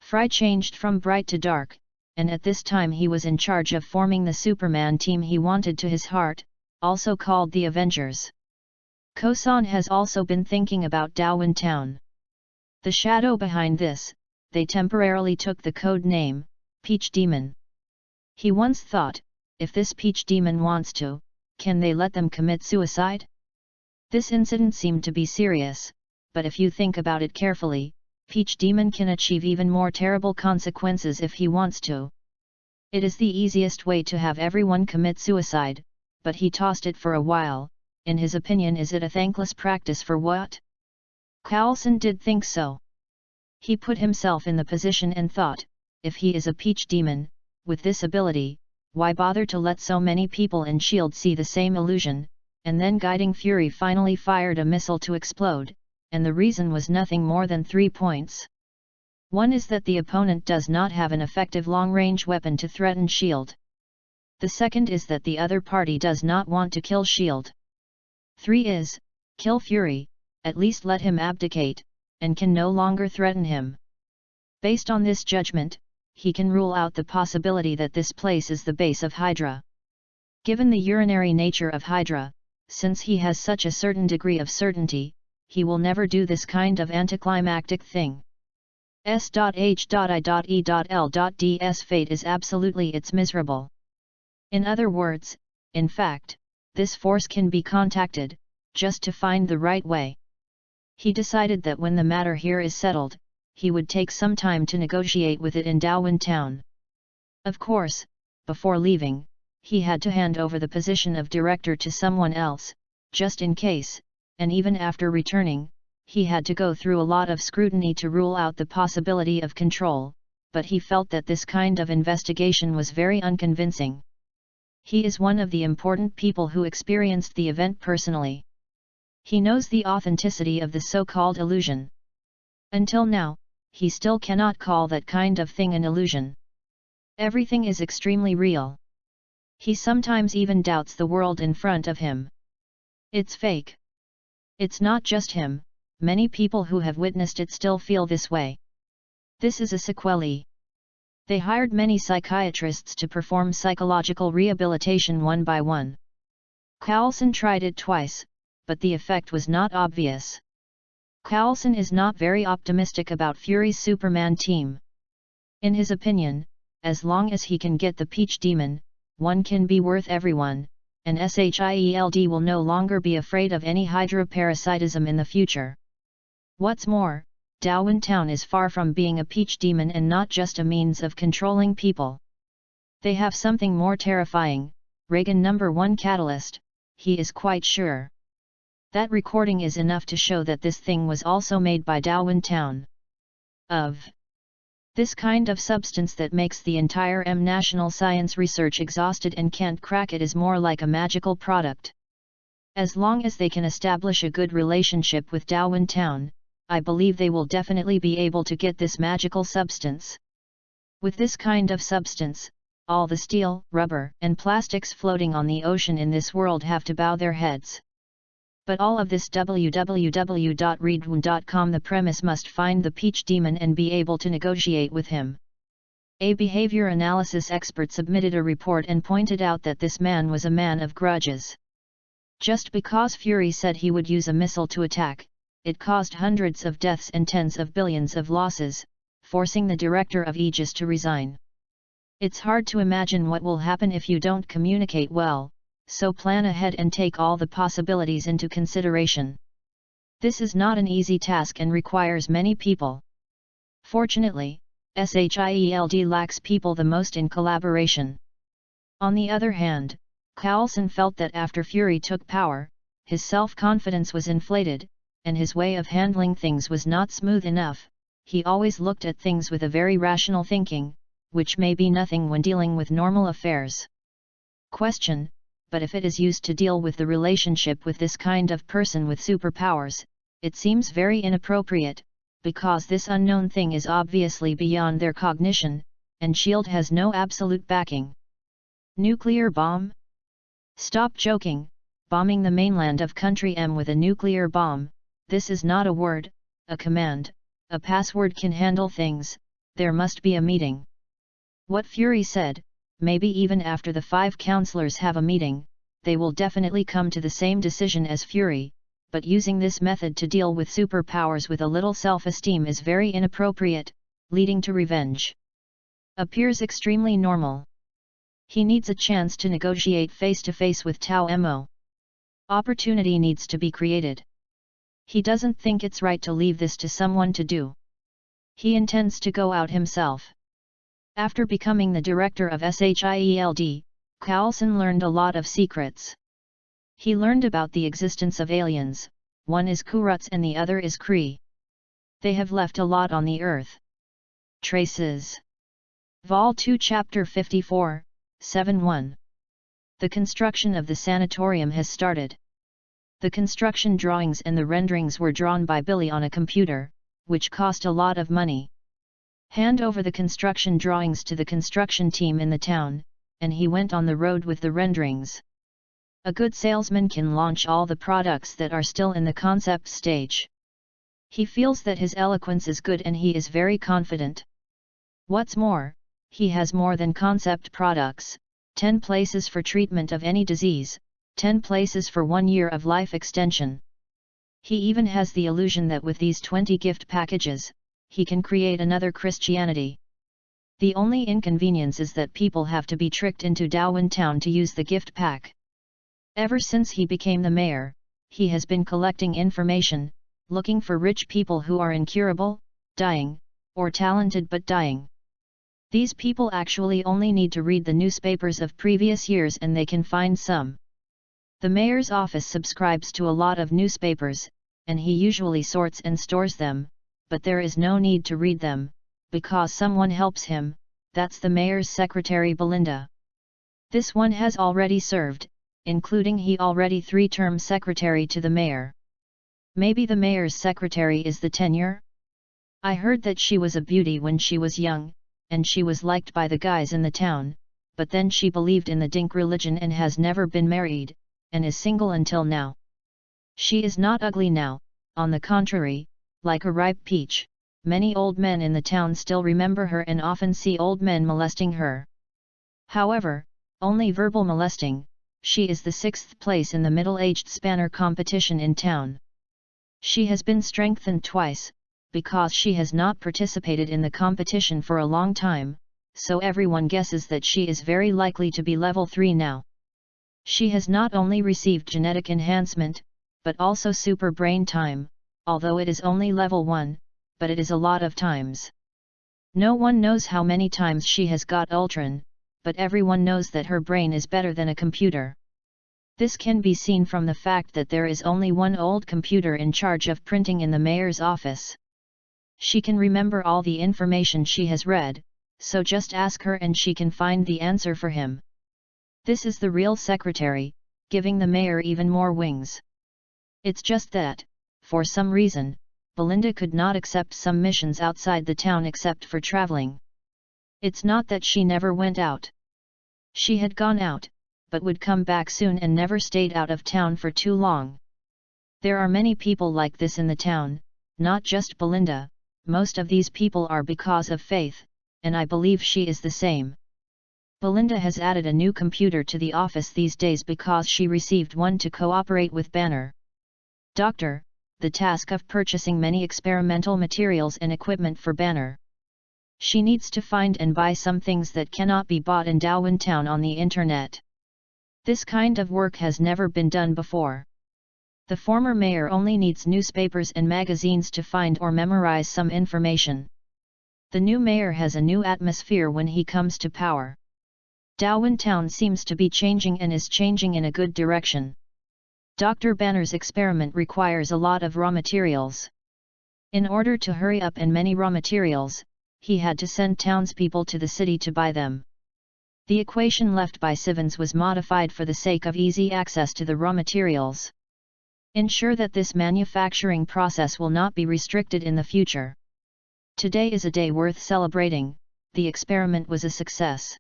Fry changed from bright to dark, and at this time he was in charge of forming the Superman team he wanted to his heart, also called the Avengers. Kosan has also been thinking about Darwin Town. The shadow behind this, they temporarily took the code name, Peach Demon. He once thought, if this Peach Demon wants to, can they let them commit suicide? This incident seemed to be serious, but if you think about it carefully, Peach Demon can achieve even more terrible consequences if he wants to. It is the easiest way to have everyone commit suicide, but he tossed it for a while. In his opinion, is it a thankless practice for what? Carlson did think so. He put himself in the position and thought, if he is a Peach Demon, with this ability, why bother to let so many people in S.H.I.E.L.D. see the same illusion? And then Guiding Fury finally fired a missile to explode, and the reason was nothing more than 3 points. One is that the opponent does not have an effective long-range weapon to threaten S.H.I.E.L.D. The second is that the other party does not want to kill S.H.I.E.L.D. 3 is, kill Fury, at least let him abdicate, and can no longer threaten him. Based on this judgment, he can rule out the possibility that this place is the base of Hydra. Given the urinary nature of Hydra, since he has such a certain degree of certainty, he will never do this kind of anticlimactic thing. S.H.I.E.L.D's fate is absolutely it's miserable. In other words, in fact, this force can be contacted, just to find the right way. He decided that when the matter here is settled, he would take some time to negotiate with it in Darwin Town. Of course, before leaving, he had to hand over the position of director to someone else, just in case, and even after returning, he had to go through a lot of scrutiny to rule out the possibility of control, but he felt that this kind of investigation was very unconvincing. He is one of the important people who experienced the event personally. He knows the authenticity of the so-called illusion. Until now, he still cannot call that kind of thing an illusion. Everything is extremely real. He sometimes even doubts the world in front of him. It's fake. It's not just him, many people who have witnessed it still feel this way. This is a sequelae. They hired many psychiatrists to perform psychological rehabilitation one by one. Carlson tried it twice, but the effect was not obvious. Carlson is not very optimistic about Fury's Superman team. In his opinion, as long as he can get the Peach Demon, one can be worth everyone, and S.H.I.E.L.D. will no longer be afraid of any Hydra parasitism in the future. What's more, Darwin Town is far from being a Peach Demon and not just a means of controlling people. They have something more terrifying, Reagan #1 catalyst, he is quite sure. That recording is enough to show that this thing was also made by Darwin Town. Of this kind of substance that makes the entire national science research exhausted and can't crack it is more like a magical product. As long as they can establish a good relationship with Darwin Town, I believe they will definitely be able to get this magical substance. With this kind of substance, all the steel, rubber, and plastics floating on the ocean in this world have to bow their heads. But all of this www.readaloud.com, the premise must find the Peach Demon and be able to negotiate with him. A behavior analysis expert submitted a report and pointed out that this man was a man of grudges. Just because Fury said he would use a missile to attack, it caused hundreds of deaths and tens of billions of losses, forcing the director of Aegis to resign. It's hard to imagine what will happen if you don't communicate well, so plan ahead and take all the possibilities into consideration. This is not an easy task and requires many people. Fortunately, SHIELD lacks people the most in collaboration. On the other hand, Coulson felt that after Fury took power, his self-confidence was inflated, and his way of handling things was not smooth enough. He always looked at things with a very rational thinking, which may be nothing when dealing with normal affairs. Question: but if it is used to deal with the relationship with this kind of person with superpowers, it seems very inappropriate, because this unknown thing is obviously beyond their cognition, and S.H.I.E.L.D. has no absolute backing. Nuclear bomb? Stop joking. Bombing the mainland of Country M with a nuclear bomb, this is not a word, a command, a password can handle things, there must be a meeting. What Fury said, maybe even after the 5 counselors have a meeting, they will definitely come to the same decision as Fury, but using this method to deal with superpowers with a little self-esteem is very inappropriate, leading to revenge. Appears extremely normal. He needs a chance to negotiate face-to-face with Tao Mo. Opportunity needs to be created. He doesn't think it's right to leave this to someone to do. He intends to go out himself. After becoming the director of SHIELD, Coulson learned a lot of secrets. He learned about the existence of aliens, one is Kuruts and the other is Kree. They have left a lot on the Earth. Traces. Vol 2 Chapter 54, 7-1. The construction of the sanatorium has started. The construction drawings and the renderings were drawn by Billy on a computer, which cost a lot of money. Hand over the construction drawings to the construction team in the town, and he went on the road with the renderings. A good salesman can launch all the products that are still in the concept stage. He feels that his eloquence is good and he is very confident. What's more, he has more than concept products, 10 places for treatment of any disease, 10 places for 1 year of life extension. He even has the illusion that with these 20 gift packages, he can create another Christianity. The only inconvenience is that people have to be tricked into Darwin Town to use the gift pack. Ever since he became the mayor, he has been collecting information, looking for rich people who are incurable, dying, or talented but dying. These people actually only need to read the newspapers of previous years and they can find some. The mayor's office subscribes to a lot of newspapers, and he usually sorts and stores them, but there is no need to read them, because someone helps him, that's the mayor's secretary Belinda. This one has already served, including he already 3-term secretary to the mayor. Maybe the mayor's secretary is the tenure? I heard that she was a beauty when she was young, and she was liked by the guys in the town, but then she believed in the Dink religion and has never been married, and is single until now. She is not ugly now, on the contrary, like a ripe peach. Many old men in the town still remember her and often see old men molesting her. However, only verbal molesting, she is the 6th place in the middle-aged spanner competition in town. She has been strengthened twice, because she has not participated in the competition for a long time, so everyone guesses that she is very likely to be level 3 now. She has not only received genetic enhancement, but also super brain time, although it is only level 1, but it is a lot of times. No one knows how many times she has got Ultron, but everyone knows that her brain is better than a computer. This can be seen from the fact that there is only one old computer in charge of printing in the mayor's office. She can remember all the information she has read, so just ask her and she can find the answer for him. This is the real secretary, giving the mayor even more wings. It's just that, for some reason, Belinda could not accept some missions outside the town except for traveling. It's not that she never went out. She had gone out, but would come back soon and never stayed out of town for too long. There are many people like this in the town, not just Belinda. Most of these people are because of faith, and I believe she is the same. Belinda has added a new computer to the office these days because she received one to cooperate with Banner. Doctor, the task of purchasing many experimental materials and equipment for Banner. She needs to find and buy some things that cannot be bought in Darwin Town on the internet. This kind of work has never been done before. The former mayor only needs newspapers and magazines to find or memorize some information. The new mayor has a new atmosphere when he comes to power. Darwin Town seems to be changing and is changing in a good direction. Dr. Banner's experiment requires a lot of raw materials. In order to hurry up and many raw materials, he had to send townspeople to the city to buy them. The equation left by Sivens was modified for the sake of easy access to the raw materials. Ensure that this manufacturing process will not be restricted in the future. Today is a day worth celebrating. The experiment was a success.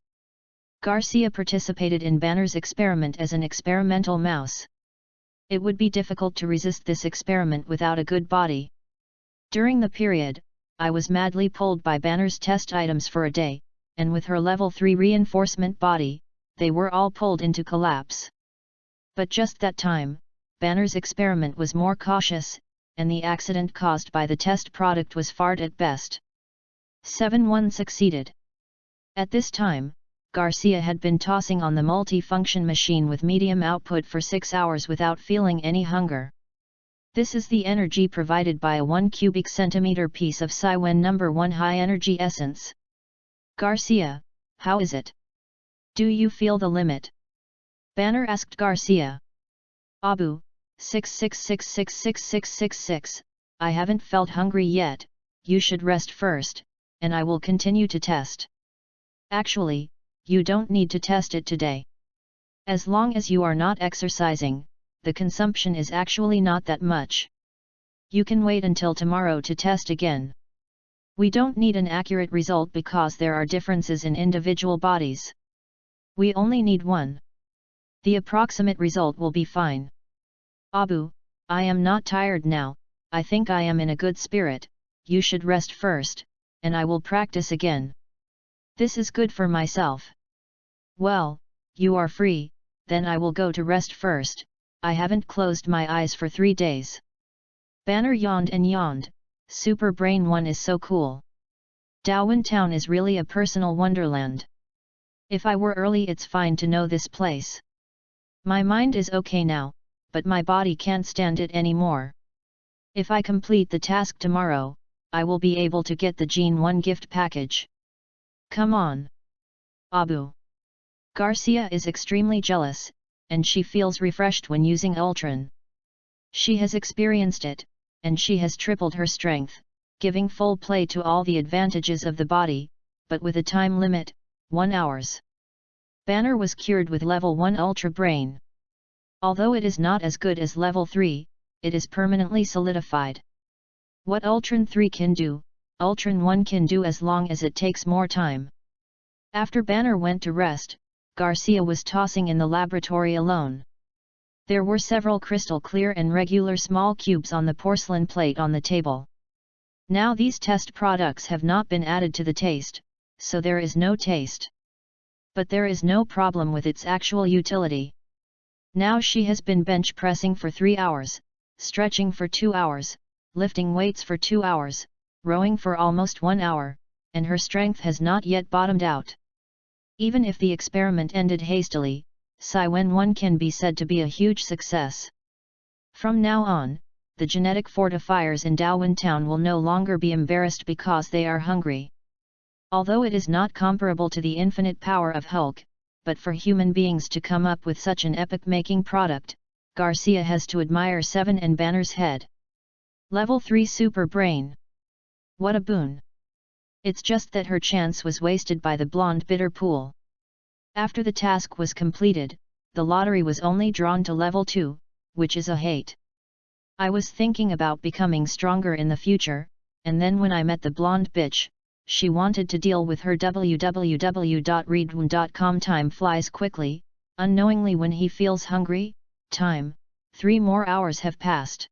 Garcia participated in Banner's experiment as an experimental mouse. It would be difficult to resist this experiment without a good body. During the period, I was madly pulled by Banner's test items for a day, and with her level 3 reinforcement body, they were all pulled into collapse. But just that time, Banner's experiment was more cautious, and the accident caused by the test product was fart at best. 7-1 succeeded. At this time, Garcia had been tossing on the multi-function machine with medium output for 6 hours without feeling any hunger. This is the energy provided by a 1 cubic centimeter piece of Psi-Wen number 1 high energy essence. Garcia, how is it? Do you feel the limit? Banner asked Garcia. Abu, 66666666, I haven't felt hungry yet, you should rest first, and I will continue to test. Actually, you don't need to test it today. As long as you are not exercising, the consumption is actually not that much. You can wait until tomorrow to test again. We don't need an accurate result because there are differences in individual bodies. We only need one. The approximate result will be fine. Abu, I am not tired now, I think I am in a good spirit, you should rest first, and I will practice again. This is good for myself. Well, you are free, then I will go to rest first, I haven't closed my eyes for 3 days. Banner yawned and yawned, Super Brain 1 is so cool. Darwin Town is really a personal wonderland. If I were early it's fine to know this place. My mind is okay now, but my body can't stand it anymore. If I complete the task tomorrow, I will be able to get the Gene 1 gift package. Come on. Abu. Garcia is extremely jealous, and she feels refreshed when using Ultron. She has experienced it, and she has tripled her strength, giving full play to all the advantages of the body, but with a time limit, 1 hour. Banner was cured with level 1 Ultra Brain. Although it is not as good as level 3, it is permanently solidified. What Ultron 3 can do, Ultron 1 can do as long as it takes more time. After Banner went to rest, Garcia was tossing in the laboratory alone. There were several crystal clear and regular small cubes on the porcelain plate on the table. Now these test products have not been added to the taste, so there is no taste. But there is no problem with its actual utility. Now she has been bench pressing for 3 hours, stretching for 2 hours, lifting weights for 2 hours, rowing for almost 1 hour, and her strength has not yet bottomed out. Even if the experiment ended hastily, Psi-Wen 1 can be said to be a huge success. From now on, the genetic fortifiers in Darwin Town will no longer be embarrassed because they are hungry. Although it is not comparable to the infinite power of Hulk, but for human beings to come up with such an epic-making product, Garcia has to admire 7 and Banner's head. Level 3 Super Brain. What a boon! It's just that her chance was wasted by the blonde bitter pool. After the task was completed, the lottery was only drawn to level 2, which is a hate. I was thinking about becoming stronger in the future, and then when I met the blonde bitch, she wanted to deal with her www.readaloud.com. Time flies quickly, unknowingly when he feels hungry, time, 3 more hours have passed.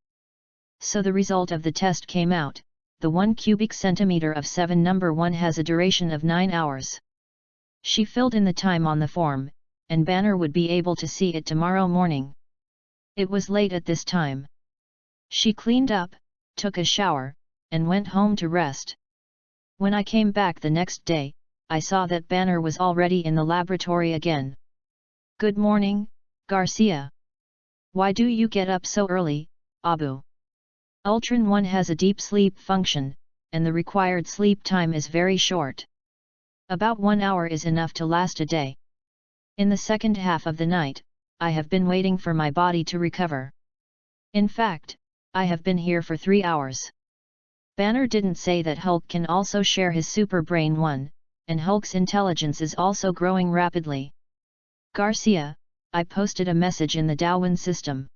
So the result of the test came out. The 1 cubic centimeter of 7 number 1 has a duration of 9 hours. She filled in the time on the form, and Banner would be able to see it tomorrow morning. It was late at this time. She cleaned up, took a shower, and went home to rest. When I came back the next day, I saw that Banner was already in the laboratory again. Good morning, Garcia. Why do you get up so early, Abu? Ultron 1 has a deep sleep function, and the required sleep time is very short. About 1 hour is enough to last a day. In the second half of the night, I have been waiting for my body to recover. In fact, I have been here for 3 hours. Banner didn't say that Hulk can also share his super brain one, and Hulk's intelligence is also growing rapidly. Garcia, I posted a message in the Darwin system.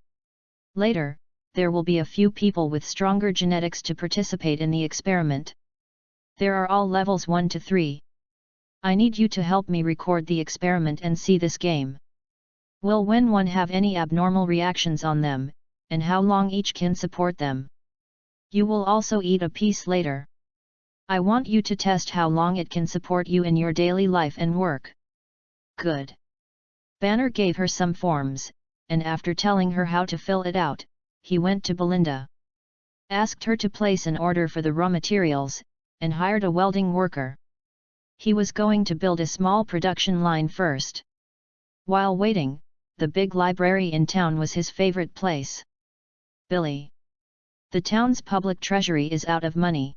Later, there will be a few people with stronger genetics to participate in the experiment. There are all levels 1 to 3. I need you to help me record the experiment and see this game. Will one have any abnormal reactions on them, and how long each can support them? You will also eat a piece later. I want you to test how long it can support you in your daily life and work. Good. Banner gave her some forms, and after telling her how to fill it out, he went to Belinda. Asked her to place an order for the raw materials, and hired a welding worker. He was going to build a small production line first. While waiting, the big library in town was his favorite place. Billy. The town's public treasury is out of money.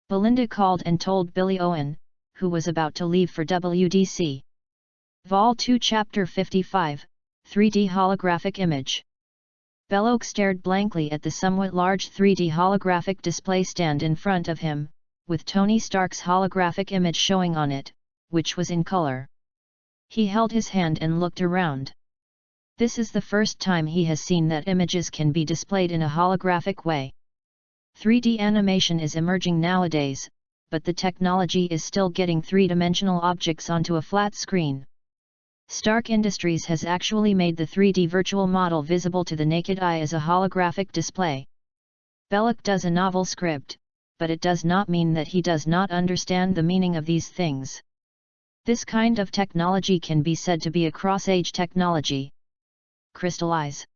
Belinda called and told Billy Owen, who was about to leave for WDC. Vol 2 Chapter 55, 3D Holographic Image. Belloc stared blankly at the somewhat large 3D holographic display stand in front of him, with Tony Stark's holographic image showing on it, which was in color. He held his hand and looked around. This is the first time he has seen that images can be displayed in a holographic way. 3D animation is emerging nowadays, but the technology is still getting three-dimensional objects onto a flat screen. Stark Industries has actually made the 3D virtual model visible to the naked eye as a holographic display. Belloc does a novel script, but it does not mean that he does not understand the meaning of these things. This kind of technology can be said to be a cross-age technology. Crystallize.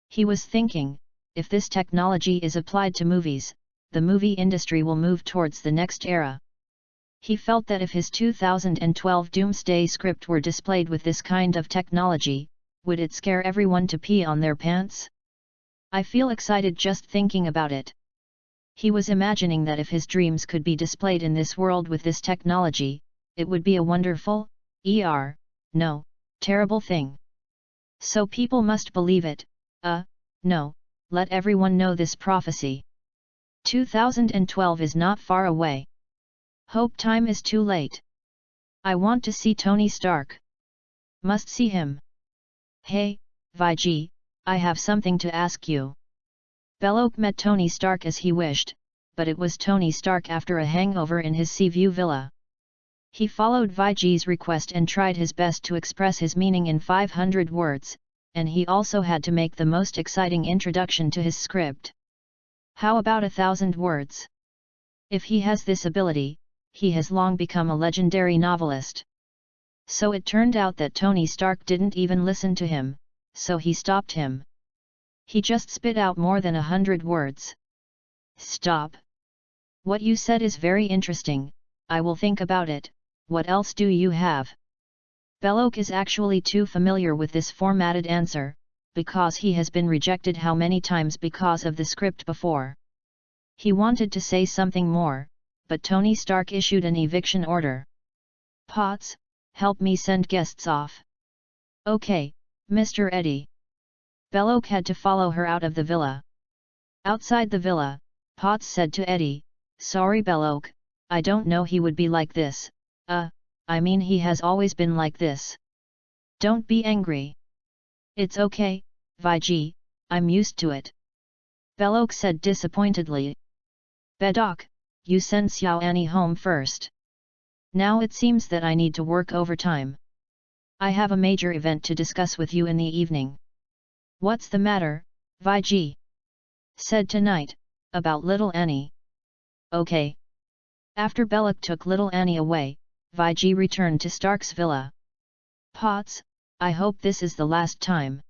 He was thinking, if this technology is applied to movies, the movie industry will move towards the next era. He felt that if his 2012 Doomsday script were displayed with this kind of technology, would it scare everyone to pee on their pants? I feel excited just thinking about it. He was imagining that if his dreams could be displayed in this world with this technology, it would be a wonderful, no, terrible thing. So people must believe it, no, let everyone know this prophecy. 2012 is not far away. Hope time is too late. I want to see Tony Stark. Must see him. Hey, Vijay, I have something to ask you. Belloc met Tony Stark as he wished, but it was Tony Stark after a hangover in his Seaview villa. He followed Vijay's request and tried his best to express his meaning in 500 words, and he also had to make the most exciting introduction to his script. How about 1,000 words? If he has this ability, he has long become a legendary novelist. So it turned out that Tony Stark didn't even listen to him, so he stopped him. He just spit out more than 100 words. Stop. What you said is very interesting, I will think about it. What else do you have? Belloc is actually too familiar with this formatted answer, because he has been rejected how many times because of the script before. He wanted to say something more, but Tony Stark issued an eviction order. Potts, help me send guests off. Okay, Mr. Eddie. Belloc had to follow her out of the villa. Outside the villa, Potts said to Eddie, sorry Belloc, I don't know he would be like this, I mean he has always been like this. Don't be angry. It's okay, Vijay, I'm used to it. Belloc said disappointedly. Bedok, you send Xiao Annie home first. Now it seems that I need to work overtime. I have a major event to discuss with you in the evening. What's the matter, Vijay? Said tonight, about little Annie. Okay. After Belloc took little Annie away, Vijay returned to Stark's villa. Potts, I hope this is the last time.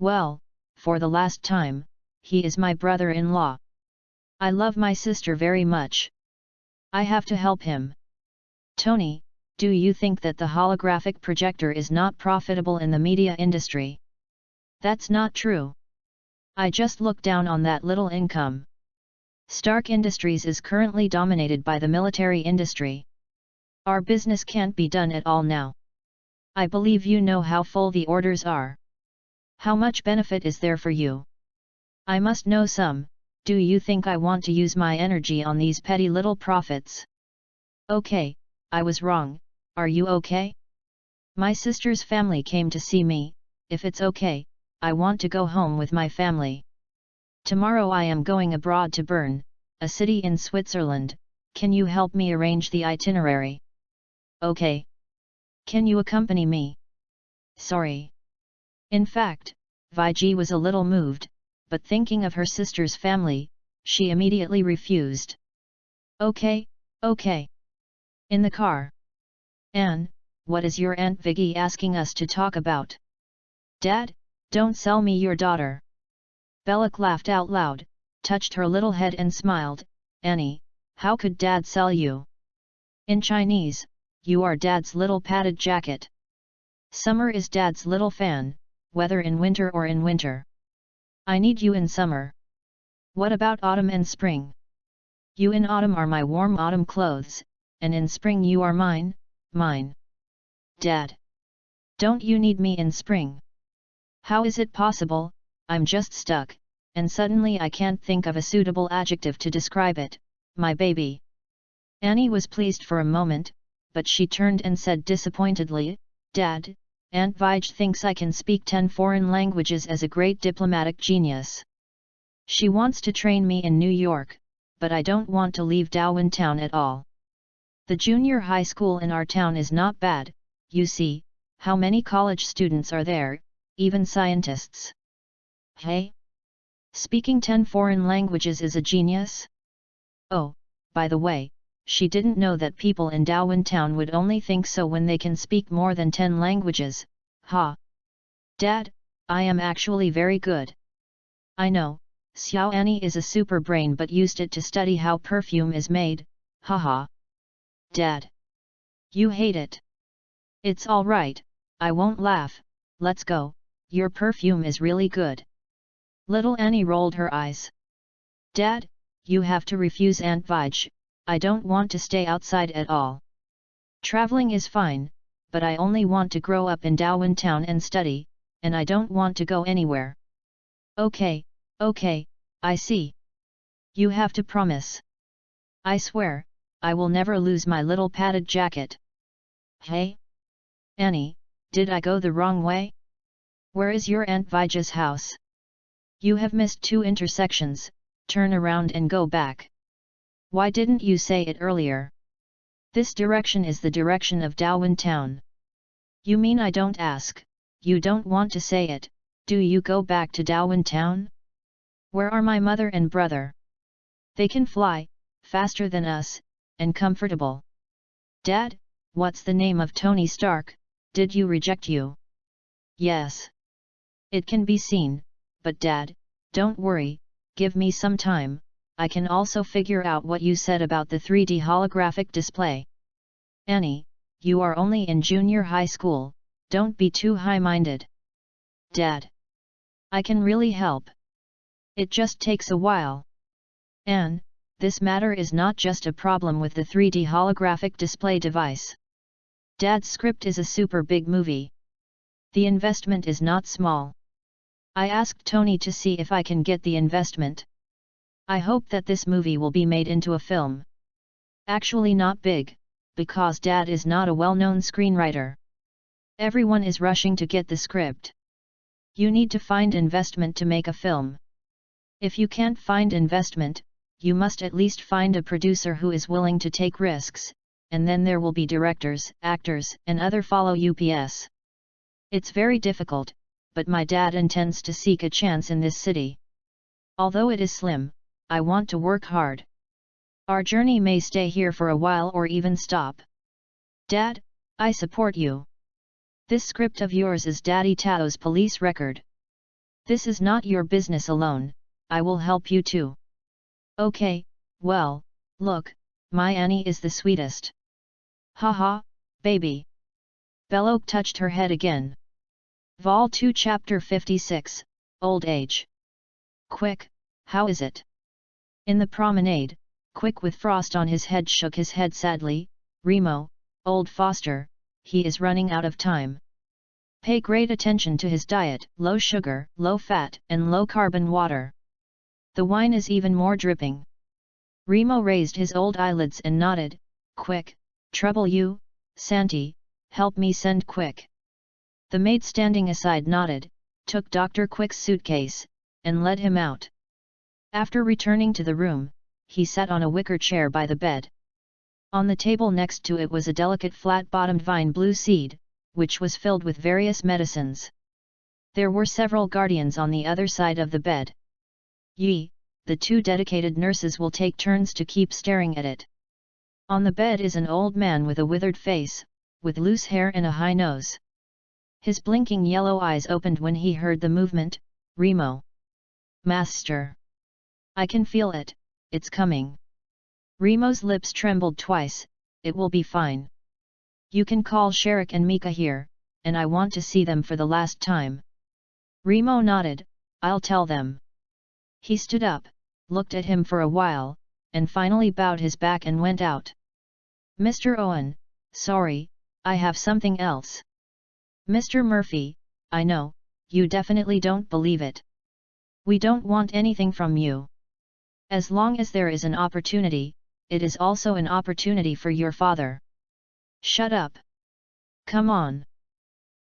Well, for the last time, he is my brother-in-law. I love my sister very much. I have to help him. Tony, do you think that the holographic projector is not profitable in the media industry? That's not true. I just look down on that little income. Stark Industries is currently dominated by the military industry. Our business can't be done at all now. I believe you know how full the orders are. How much benefit is there for you? I must know some. Do you think I want to use my energy on these petty little profits? Okay, I was wrong. Are you okay? My sister's family came to see me. If it's okay, I want to go home with my family. Tomorrow I am going abroad to Bern, a city in Switzerland. Can you help me arrange the itinerary? Okay. Can you accompany me? Sorry. In fact, Viji was a little moved, but thinking of her sister's family, she immediately refused. Okay, okay. In the car. Anne, what is your Aunt Viggy asking us to talk about? Dad, don't sell me your daughter. Belloc laughed out loud, touched her little head and smiled. Annie, how could Dad sell you? In Chinese, you are Dad's little padded jacket. Summer is Dad's little fan, whether in winter or in winter. I need you in summer. What about autumn and spring? You in autumn are my warm autumn clothes, and in spring you are mine. Dad. Don't you need me in spring? How is it possible? I'm just stuck, and suddenly I can't think of a suitable adjective to describe it, my baby. Annie was pleased for a moment, but she turned and said disappointedly, Dad, Aunt Vij thinks I can speak 10 foreign languages as a great diplomatic genius. She wants to train me in New York, but I don't want to leave Darwin Town at all. The junior high school in our town is not bad, you see. How many college students are there, even scientists? Hey? Speaking 10 foreign languages is a genius? Oh, by the way, she didn't know that people in Darwin Town would only think so when they can speak more than 10 languages. Ha! Dad, I am actually very good. I know, Xiao Annie is a super brain but used it to study how perfume is made, haha. Dad. You hate it. It's all right, I won't laugh. Let's go, your perfume is really good. Little Annie rolled her eyes. Dad, you have to refuse Aunt Vij. I don't want to stay outside at all. Traveling is fine, but I only want to grow up in Darwin Town and study, and I don't want to go anywhere. Okay, okay, I see. You have to promise. I swear, I will never lose my little padded jacket. Hey? Annie, did I go the wrong way? Where is your Aunt Vij's house? You have missed 2 intersections, turn around and go back. Why didn't you say it earlier? This direction is the direction of Darwin Town. You mean I don't ask, you don't want to say it, do you go back to Darwin Town? Where are my mother and brother? They can fly, faster than us, and comfortable. Dad, what's the name of Tony Stark, did you reject you? Yes. It can be seen, but Dad, don't worry, give me some time, I can also figure out what you said about the 3D holographic display. Annie, you are only in junior high school, don't be too high-minded. Dad. I can really help. It just takes a while. Anne, this matter is not just a problem with the 3D holographic display device. Dad's script is a super big movie. The investment is not small. I asked Tony to see if I can get the investment. I hope that this movie will be made into a film. Actually not big, because Dad is not a well-known screenwriter. Everyone is rushing to get the script. You need to find investment to make a film. If you can't find investment, you must at least find a producer who is willing to take risks, and then there will be directors, actors, and other follow UPS. It's very difficult, but my dad intends to seek a chance in this city. Although it is slim, I want to work hard. Our journey may stay here for a while or even stop. Dad, I support you. This script of yours is Daddy Tao's police record. This is not your business alone, I will help you too. Okay, well, look, my Annie is the sweetest. Haha, baby. Belloc touched her head again. Vol 2 Chapter 56, Old Age. Quick, how is it? In the promenade, Quick with frost on his head shook his head sadly. Remo, old Foster, he is running out of time. Pay great attention to his diet, low sugar, low fat, and low carbon water. The wine is even more dripping. Remo raised his old eyelids and nodded. Quick, trouble you, Santi, help me send Quick. The maid standing aside nodded, took Dr. Quick's suitcase, and led him out. After returning to the room, he sat on a wicker chair by the bed. On the table next to it was a delicate flat-bottomed vine blue seed, which was filled with various medicines. There were several guardians on the other side of the bed. The two dedicated nurses will take turns to keep staring at it. On the bed is an old man with a withered face, with loose hair and a high nose. His blinking yellow eyes opened when he heard the movement. Remo. Master. I can feel it, it's coming. Remo's lips trembled twice. It will be fine. You can call Sherrick and Mika here, and I want to see them for the last time. Remo nodded. I'll tell them. He stood up, looked at him for a while, and finally bowed his back and went out. Mr. Owen, sorry, I have something else. Mr. Murphy, I know, you definitely don't believe it. We don't want anything from you. As long as there is an opportunity, it is also an opportunity for your father. Shut up. Come on.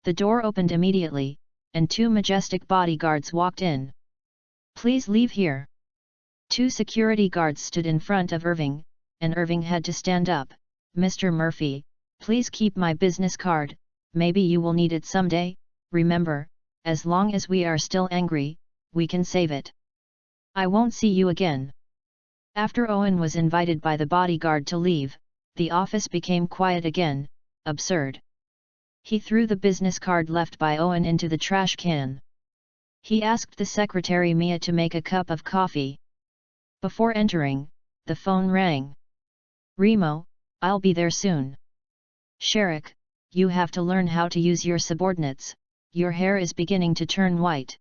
The door opened immediately, and two majestic bodyguards walked in. Please leave here. Two security guards stood in front of Irving, and Irving had to stand up. Mr. Murphy, please keep my business card, maybe you will need it someday. Remember, as long as we are still angry, we can save it. I won't see you again. After Owen was invited by the bodyguard to leave, the office became quiet again. Absurd. He threw the business card left by Owen into the trash can. He asked the secretary Mia to make a cup of coffee. Before entering, the phone rang. Remo, I'll be there soon. Sherrick, you have to learn how to use your subordinates, your hair is beginning to turn white.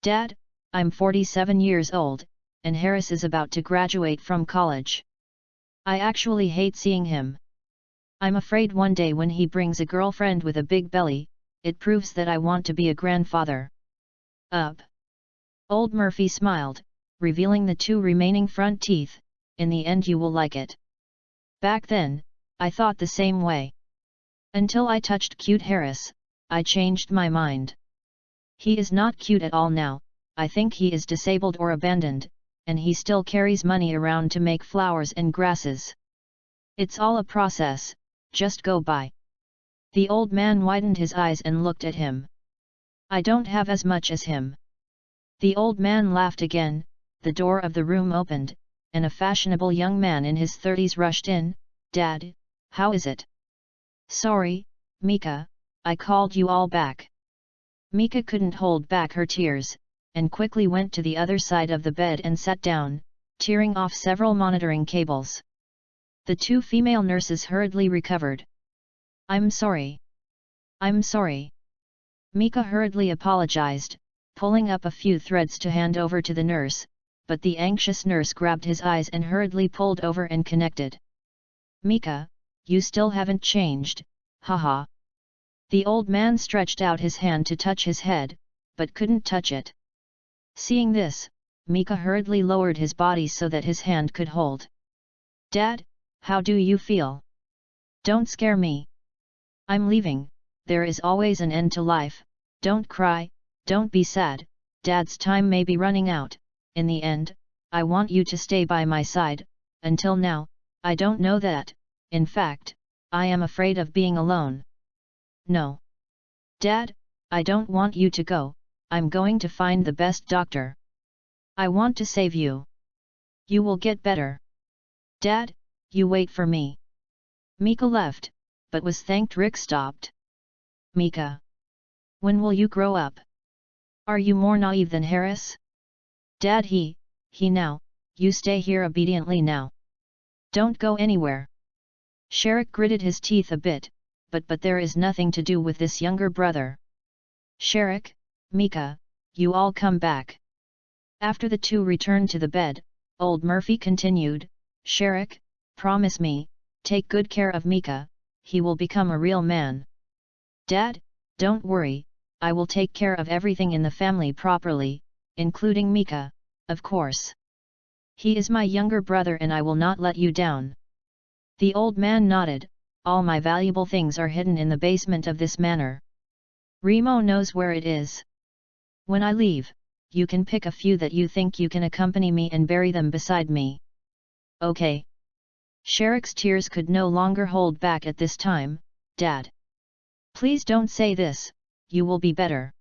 Dad, I'm 47 years old, and Harris is about to graduate from college. I actually hate seeing him. I'm afraid one day when he brings a girlfriend with a big belly, it proves that I want to be a grandfather. Up. Old Murphy smiled, revealing the two remaining front teeth. In the end you will like it. Back then, I thought the same way. Until I touched cute Harris, I changed my mind. He is not cute at all now, I think he is disabled or abandoned, and he still carries money around to make flowers and grasses. It's all a process, just go by. The old man widened his eyes and looked at him. I don't have as much as him. The old man laughed again. The door of the room opened, and a fashionable young man in his 30s rushed in. Dad, how is it? Sorry, Mika, I called you all back. Mika couldn't hold back her tears, and quickly went to the other side of the bed and sat down, tearing off several monitoring cables. The two female nurses hurriedly recovered. I'm sorry. I'm sorry. Mika hurriedly apologized, pulling up a few threads to hand over to the nurse, but the anxious nurse grabbed his eyes and hurriedly pulled over and connected. Mika, you still haven't changed, haha. The old man stretched out his hand to touch his head, but couldn't touch it. Seeing this, Mika hurriedly lowered his body so that his hand could hold. Dad, how do you feel? Don't scare me. I'm leaving, there is always an end to life, don't cry, don't be sad, Dad's time may be running out, in the end, I want you to stay by my side. Until now, I don't know that, in fact, I am afraid of being alone. No. Dad, I don't want you to go, I'm going to find the best doctor. I want to save you. You will get better. Dad, you wait for me. Mika left, but was thanked Rick stopped. Mika. When will you grow up? Are you more naive than Harris? Dad, he now, you stay here obediently now. Don't go anywhere. Sherrick gritted his teeth a bit, but there is nothing to do with this younger brother. Sherrick, Mika, you all come back. After the two returned to the bed, Old Murphy continued, "Sherrick, promise me, take good care of Mika, he will become a real man." "Dad, don't worry, I will take care of everything in the family properly, including Mika, of course. He is my younger brother and I will not let you down." The old man nodded, "All my valuable things are hidden in the basement of this manor. Remo knows where it is. When I leave, you can pick a few that you think you can accompany me and bury them beside me." "Okay." Sherrick's tears could no longer hold back at this time. "Dad, please don't say this, you will be better."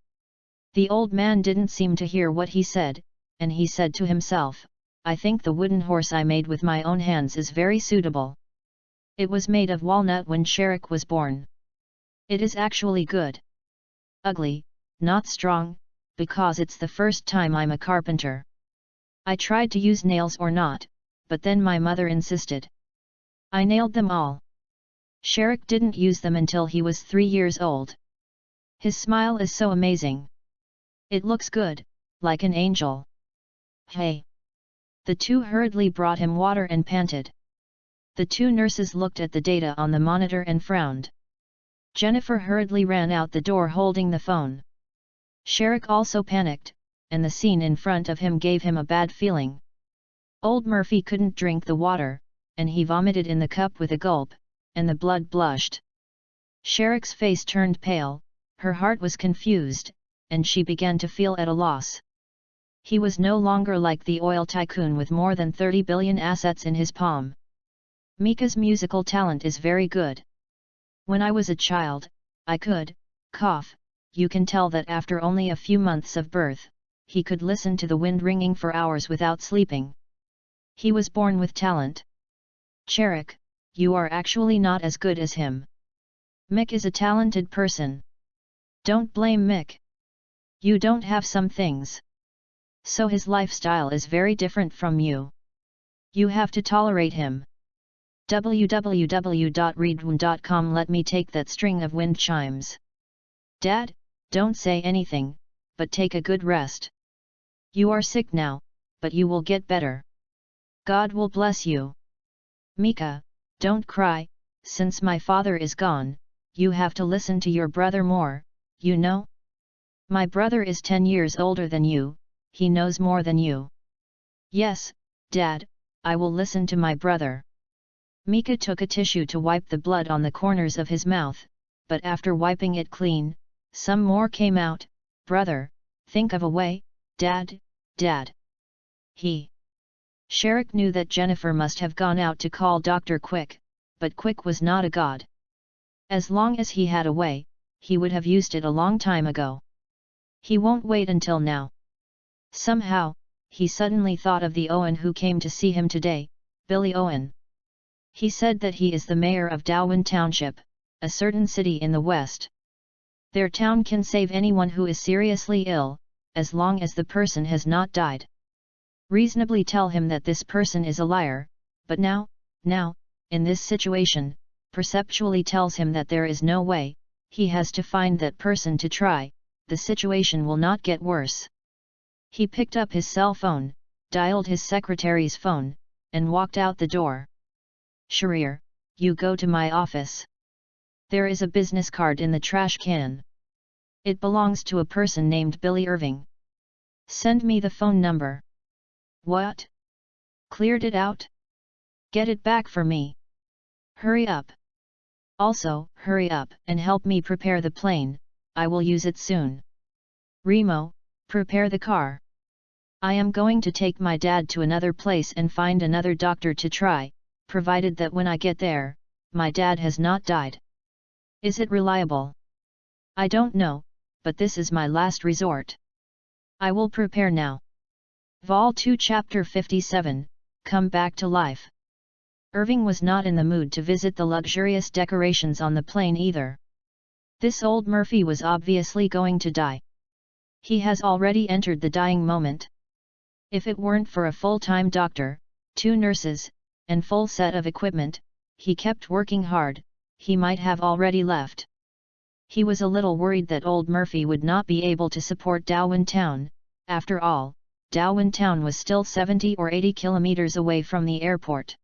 The old man didn't seem to hear what he said, and he said to himself, "I think the wooden horse I made with my own hands is very suitable. It was made of walnut when Sherrick was born. It is actually good. Ugly, not strong, because it's the first time I'm a carpenter. I tried to use nails or not, but then my mother insisted. I nailed them all." Sherrick didn't use them until he was 3 years old. His smile is so amazing. It looks good, like an angel. "Hey!" The two hurriedly brought him water and panted. The 2 nurses looked at the data on the monitor and frowned. Jennifer hurriedly ran out the door holding the phone. Sherrick also panicked, and the scene in front of him gave him a bad feeling. Old Murphy couldn't drink the water, and he vomited in the cup with a gulp, and the blood blushed. Sherrick's face turned pale, her heart was confused, and she began to feel at a loss. He was no longer like the oil tycoon with more than 30 billion assets in his palm. "Mika's musical talent is very good. When I was a child, I could, cough, you can tell that after only a few months of birth, he could listen to the wind ringing for hours without sleeping. He was born with talent. Sherrick, you are actually not as good as him. Mick is a talented person. Don't blame Mick. You don't have some things. So his lifestyle is very different from you. You have to tolerate him." www.readaloud.com. Let me take that string of wind chimes. "Dad, don't say anything, but take a good rest. You are sick now, but you will get better. God will bless you. Mika, don't cry, since my father is gone, you have to listen to your brother more, you know? My brother is 10 years older than you, he knows more than you." "Yes, Dad, I will listen to my brother." Mika took a tissue to wipe the blood on the corners of his mouth, but after wiping it clean, some more came out. "Brother, think of a way, Dad, Dad." Sherrick knew that Jennifer must have gone out to call Dr. Quick, but Quick was not a god. As long as he had a way, he would have used it a long time ago. He won't wait until now. Somehow, he suddenly thought of the Owen who came to see him today, Billy Owen. He said that he is the mayor of Darwin Township, a certain city in the west. Their town can save anyone who is seriously ill, as long as the person has not died. Reasonably tell him that this person is a liar, but now, in this situation, perceptually tells him that there is no way, he has to find that person to try, the situation will not get worse. He picked up his cell phone, dialed his secretary's phone, and walked out the door. "Sharir, you go to my office. There is a business card in the trash can. It belongs to a person named Billy Irving. Send me the phone number." "What? Cleared it out? Get it back for me. Hurry up. Also, hurry up and help me prepare the plane, I will use it soon. Remo, prepare the car. I am going to take my dad to another place and find another doctor to try, provided that when I get there, my dad has not died. Is it reliable? I don't know, but this is my last resort. I will prepare now." Vol 2 Chapter 57, Come Back to Life. Irving was not in the mood to visit the luxurious decorations on the plane either. This old Murphy was obviously going to die. He has already entered the dying moment. If it weren't for a full-time doctor, 2 nurses, and full set of equipment, he kept working hard, he might have already left. He was a little worried that old Murphy would not be able to support Darwin Town, after all, Darwin town was still 70 or 80 kilometers away from the airport.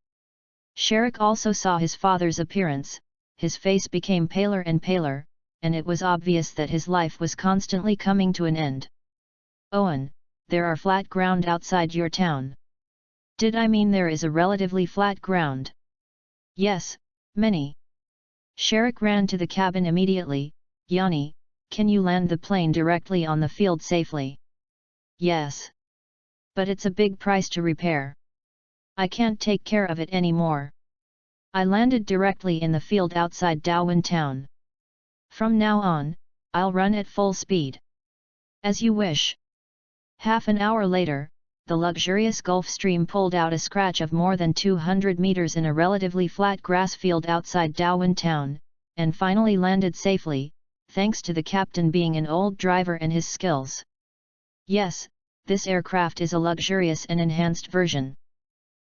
Sherrick also saw his father's appearance. His face became paler and paler, and it was obvious that his life was constantly coming to an end. Owen, there are flat ground outside your town. Did I mean there is a relatively flat ground? Yes, many. Sherrick ran to the cabin immediately. Yanni, can you land the plane directly on the field safely? Yes. But it's a big price to repair. I can't take care of it anymore. I landed directly in the field outside Darwin town. From now on, I'll run at full speed. As you wish. Half an hour later, the luxurious Gulf Stream pulled out a scratch of more than 200 meters in a relatively flat grass field outside Darwin town, and finally landed safely, thanks to the captain being an old driver and his skills. Yes, this aircraft is a luxurious and enhanced version.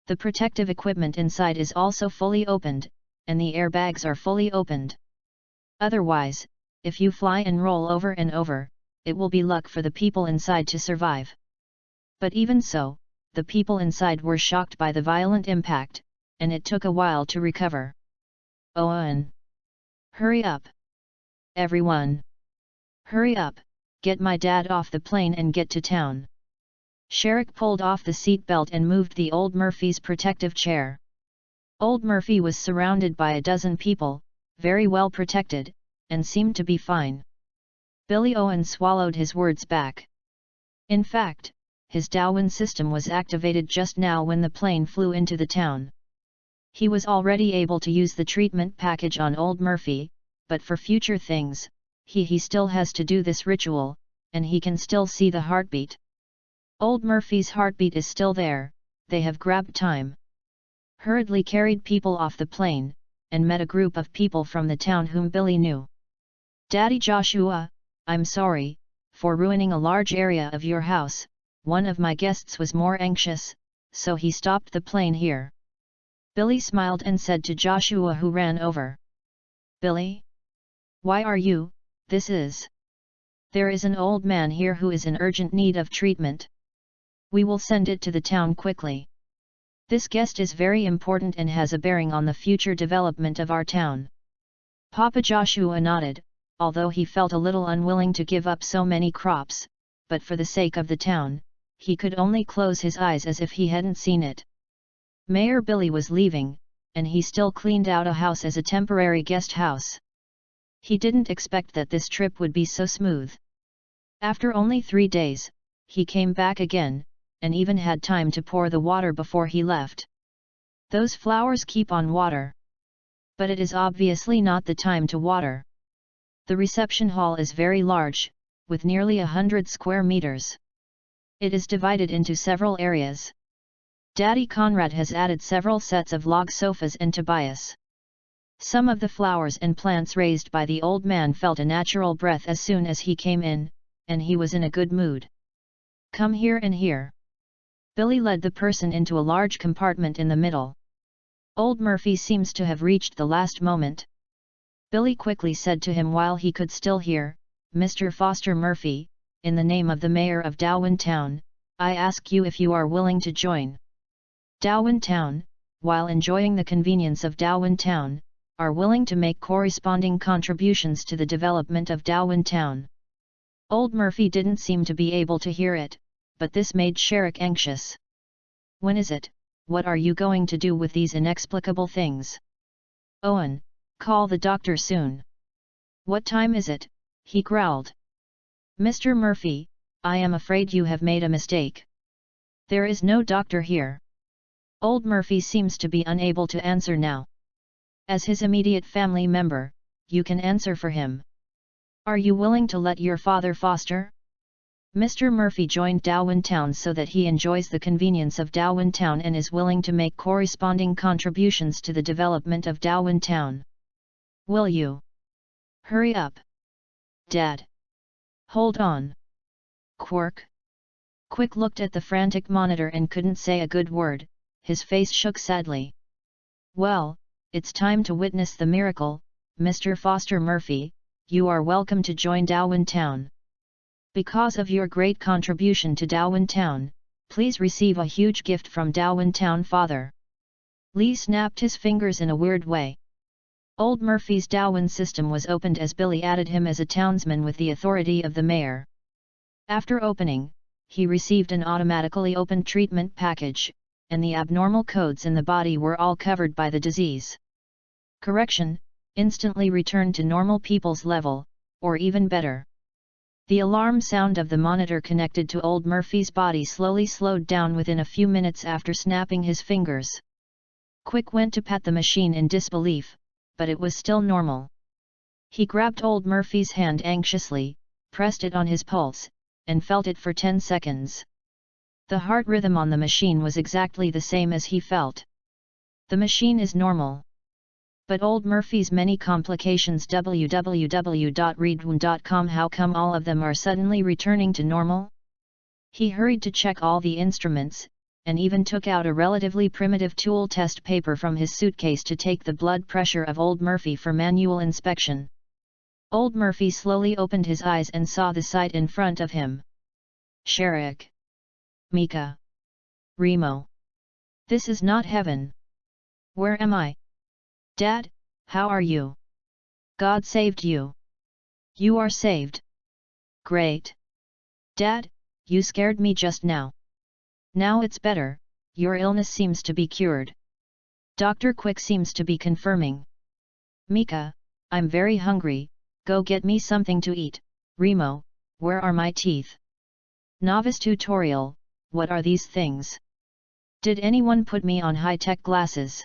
The protective equipment inside is also fully opened, and the airbags are fully opened. Otherwise, if you fly and roll over and over, it will be luck for the people inside to survive. But even so, the people inside were shocked by the violent impact, and it took a while to recover. Owen! Hurry up! Everyone! Hurry up, get my dad off the plane and get to town. Sherrick pulled off the seatbelt and moved the old Murphy's protective chair. Old Murphy was surrounded by a dozen people, very well protected, and seemed to be fine. Billy Owen swallowed his words back. In fact, his Darwin system was activated just now when the plane flew into the town. He was already able to use the treatment package on old Murphy, but for future things, he still has to do this ritual, and he can still see the heartbeat. Old Murphy's heartbeat is still there. They have grabbed time. Hurriedly carried people off the plane, and met a group of people from the town whom Billy knew. Daddy Joshua, I'm sorry, for ruining a large area of your house. One of my guests was more anxious, so he stopped the plane here. Billy smiled and said to Joshua, who ran over. Billy? Why are you? There is an old man here who is in urgent need of treatment. We will send it to the town quickly. This guest is very important and has a bearing on the future development of our town. Papa Joshua nodded, although he felt a little unwilling to give up so many crops, but for the sake of the town, he could only close his eyes as if he hadn't seen it. Mayor Billy was leaving, and he still cleaned out a house as a temporary guest house. He didn't expect that this trip would be so smooth. After only 3 days, he came back again, and even had time to pour the water before he left. Those flowers keep on water. But it is obviously not the time to water. The reception hall is very large, with nearly 100 square meters. It is divided into several areas. Daddy Conrad has added several sets of log sofas and Tobias. Some of the flowers and plants raised by the old man felt a natural breath as soon as he came in, and he was in a good mood. Come here and here. Billy led the person into a large compartment in the middle. Old Murphy seems to have reached the last moment. Billy quickly said to him while he could still hear, Mr. Foster Murphy, in the name of the mayor of Darwin Town, I ask you if you are willing to join. Darwin Town, while enjoying the convenience of Darwin Town, are willing to make corresponding contributions to the development of Darwin Town. Old Murphy didn't seem to be able to hear it, but this made Sherrick anxious. When is it? What are you going to do with these inexplicable things? Owen, call the doctor soon. What time is it? He growled. Mr. Murphy, I am afraid you have made a mistake. There is no doctor here. Old Murphy seems to be unable to answer now. As his immediate family member, you can answer for him. Are you willing to let your father foster? Mr. Murphy joined Darwin Town so that he enjoys the convenience of Darwin Town and is willing to make corresponding contributions to the development of Darwin Town. Will you? Hurry up. Dad. Hold on. Quirk. Quick looked at the frantic monitor and couldn't say a good word, his face shook sadly. Well, it's time to witness the miracle, Mr. Foster Murphy, you are welcome to join Darwin Town. Because of your great contribution to Darwin Town, please receive a huge gift from Darwin Town Father. Lee snapped his fingers in a weird way. Old Murphy's Darwin system was opened as Billy added him as a townsman with the authority of the mayor. After opening, he received an automatically opened treatment package, and the abnormal codes in the body were all covered by the disease. Correction, instantly returned to normal people's level, or even better. The alarm sound of the monitor connected to old Murphy's body slowly slowed down within a few minutes after snapping his fingers. Quick went to pat the machine in disbelief, but it was still normal. He grabbed old Murphy's hand anxiously, pressed it on his pulse, and felt it for 10 seconds. The heart rhythm on the machine was exactly the same as he felt. The machine is normal. But old Murphy's many complications. www.readaloud.com. How come all of them are suddenly returning to normal? He hurried to check all the instruments, and even took out a relatively primitive tool test paper from his suitcase to take the blood pressure of old Murphy for manual inspection. Old Murphy slowly opened his eyes and saw the sight in front of him. Sherrick. Mika. Remo. This is not heaven. Where am I? Dad, how are you? God saved you. You are saved. Great. Dad, you scared me just now. Now it's better, your illness seems to be cured. Dr. Quick seems to be confirming. Mika, I'm very hungry, go get me something to eat. Remo, where are my teeth? Novice tutorial, what are these things? Did anyone put me on high-tech glasses?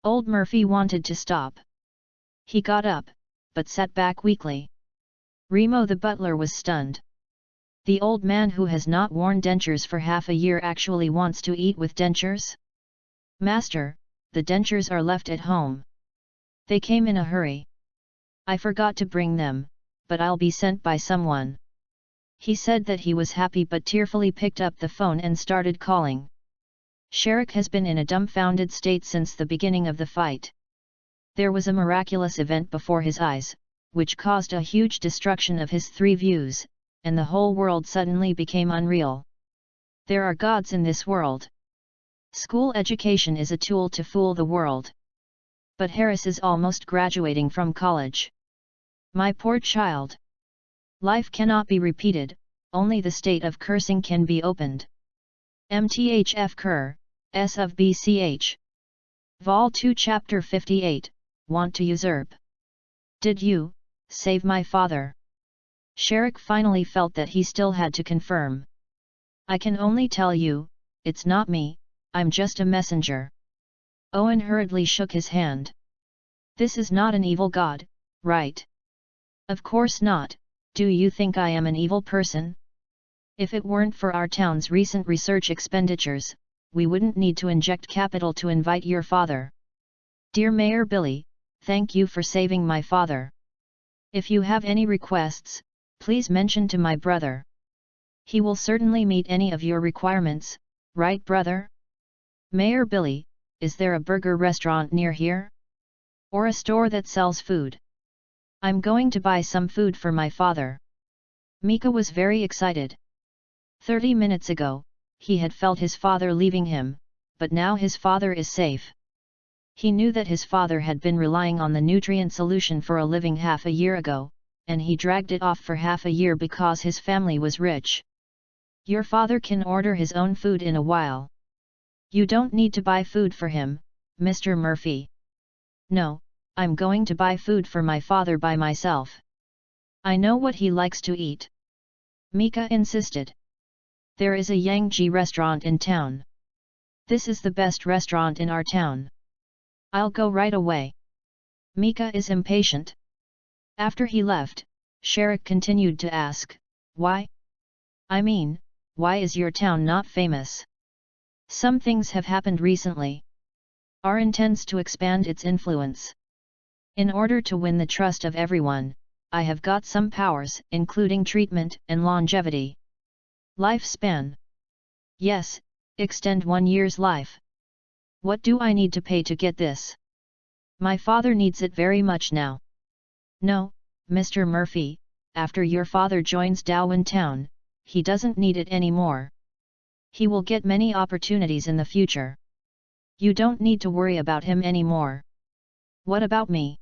Old Murphy wanted to stop. He got up, but sat back weakly. Remo the butler was stunned. The old man who has not worn dentures for half a year actually wants to eat with dentures? Master, the dentures are left at home. They came in a hurry. I forgot to bring them, but I'll be sent by someone. He said that he was happy but tearfully picked up the phone and started calling. Sherrick has been in a dumbfounded state since the beginning of the fight. There was a miraculous event before his eyes, which caused a huge destruction of his 3 views, and the whole world suddenly became unreal. There are gods in this world. School education is a tool to fool the world. But Harris is almost graduating from college. My poor child. Life cannot be repeated, only the state of cursing can be opened. MTHF Cur, S of BCH. Vol 2 Chapter 58, Want to Usurp. Did you save my father? Sherrick finally felt that he still had to confirm. I can only tell you, it's not me, I'm just a messenger. Owen hurriedly shook his hand. This is not an evil god, right? Of course not, do you think I am an evil person? If it weren't for our town's recent research expenditures, we wouldn't need to inject capital to invite your father. Dear Mayor Billy, thank you for saving my father. If you have any requests, please mention to my brother. He will certainly meet any of your requirements, right brother? Mayor Billy, is there a burger restaurant near here? Or a store that sells food? I'm going to buy some food for my father. Mika was very excited. 30 minutes ago, he had felt his father leaving him, but now his father is safe. He knew that his father had been relying on the nutrient solution for a living half a year ago, and he dragged it off for half a year because his family was rich. Your father can order his own food in a while. You don't need to buy food for him, Mr. Murphy. No, I'm going to buy food for my father by myself. I know what he likes to eat. Mika insisted. There is a Yangji restaurant in town. This is the best restaurant in our town. I'll go right away. Mika is impatient. After he left, Sherrick continued to ask, why? I mean, why is your town not famous? Some things have happened recently. R intends to expand its influence. In order to win the trust of everyone, I have got some powers, including treatment and longevity. Lifespan. Yes, extend 1 year's life. What do I need to pay to get this? My father needs it very much now. No, Mr. Murphy, after your father joins Darwin Town, he doesn't need it anymore. He will get many opportunities in the future. You don't need to worry about him anymore. What about me?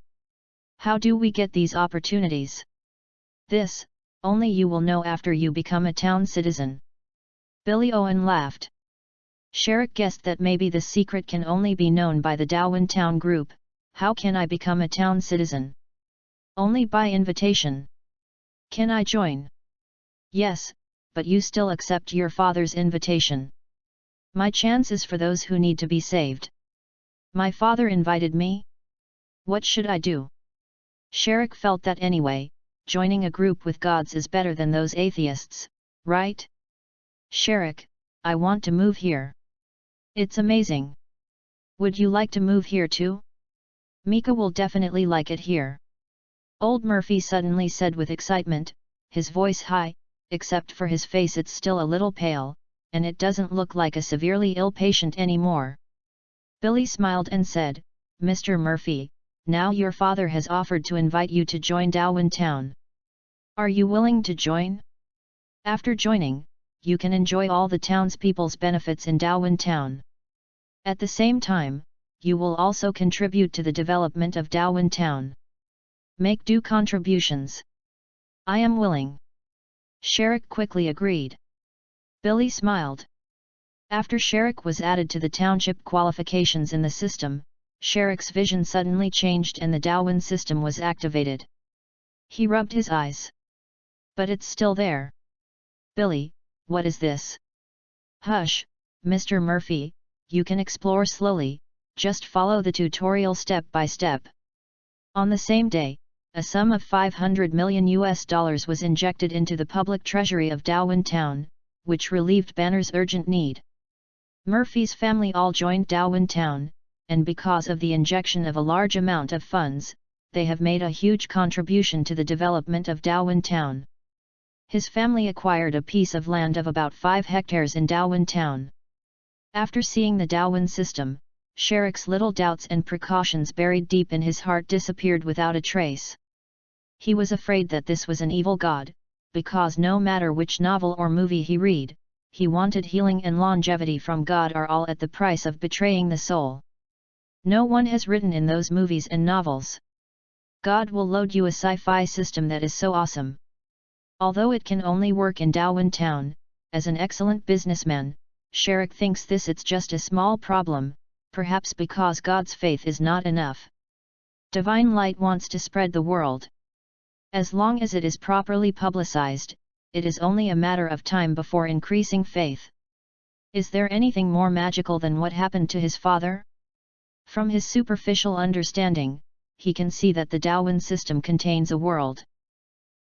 How do we get these opportunities? This, only you will know after you become a town citizen. Billy Owen laughed. Sherrick guessed that maybe the secret can only be known by the Darwin Town group. How can I become a town citizen? Only by invitation. Can I join? Yes, but you still accept your father's invitation. My chance is for those who need to be saved. My father invited me? What should I do? Sherrick felt that anyway, joining a group with gods is better than those atheists, right? Sherrick, I want to move here. It's amazing. Would you like to move here too? Mika will definitely like it here. Old Murphy suddenly said with excitement, his voice high, except for his face it's still a little pale, and it doesn't look like a severely ill patient anymore. Billy smiled and said, Mr. Murphy, now your father has offered to invite you to join Darwin Town. Are you willing to join? After joining, you can enjoy all the townspeople's benefits in Darwin Town. At the same time, you will also contribute to the development of Darwin Town. Make due contributions. I am willing. Sherrick quickly agreed. Billy smiled. After Sherrick was added to the township qualifications in the system, Sherrick's vision suddenly changed and the Darwin system was activated. He rubbed his eyes. But it's still there. Billy, what is this? Hush, Mr. Murphy, you can explore slowly, just follow the tutorial step by step. On the same day, a sum of $500 million was injected into the public treasury of Darwin Town, which relieved Banner's urgent need. Murphy's family all joined Darwin Town, and because of the injection of a large amount of funds, they have made a huge contribution to the development of Darwin Town. His family acquired a piece of land of about 5 hectares in Darwin Town. After seeing the Darwin system, Sherrick's little doubts and precautions buried deep in his heart disappeared without a trace. He was afraid that this was an evil god, because no matter which novel or movie he read, he wanted healing and longevity from God are all at the price of betraying the soul. No one has written in those movies and novels. God will load you a sci-fi system that is so awesome. Although it can only work in Darwin Town, as an excellent businessman, Sherrick thinks it's just a small problem, perhaps because God's faith is not enough. Divine light wants to spread the world. As long as it is properly publicized, it is only a matter of time before increasing faith. Is there anything more magical than what happened to his father? From his superficial understanding, he can see that the Darwin system contains a world.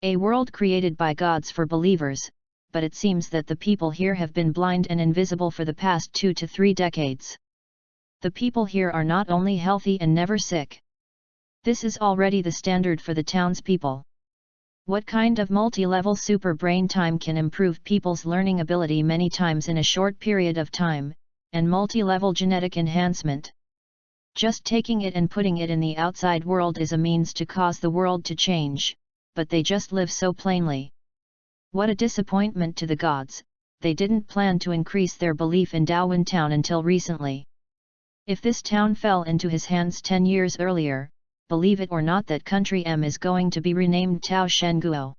A world created by gods for believers, but it seems that the people here have been blind and invisible for the past 2 to 3 decades. The people here are not only healthy and never sick. This is already the standard for the townspeople. What kind of multi-level super brain time can improve people's learning ability many times in a short period of time, and multi-level genetic enhancement? Just taking it and putting it in the outside world is a means to cause the world to change, but they just live so plainly. What a disappointment to the gods, they didn't plan to increase their belief in Darwin Town until recently. If this town fell into his hands 10 years earlier, believe it or not that Country M is going to be renamed Tao Shenguo.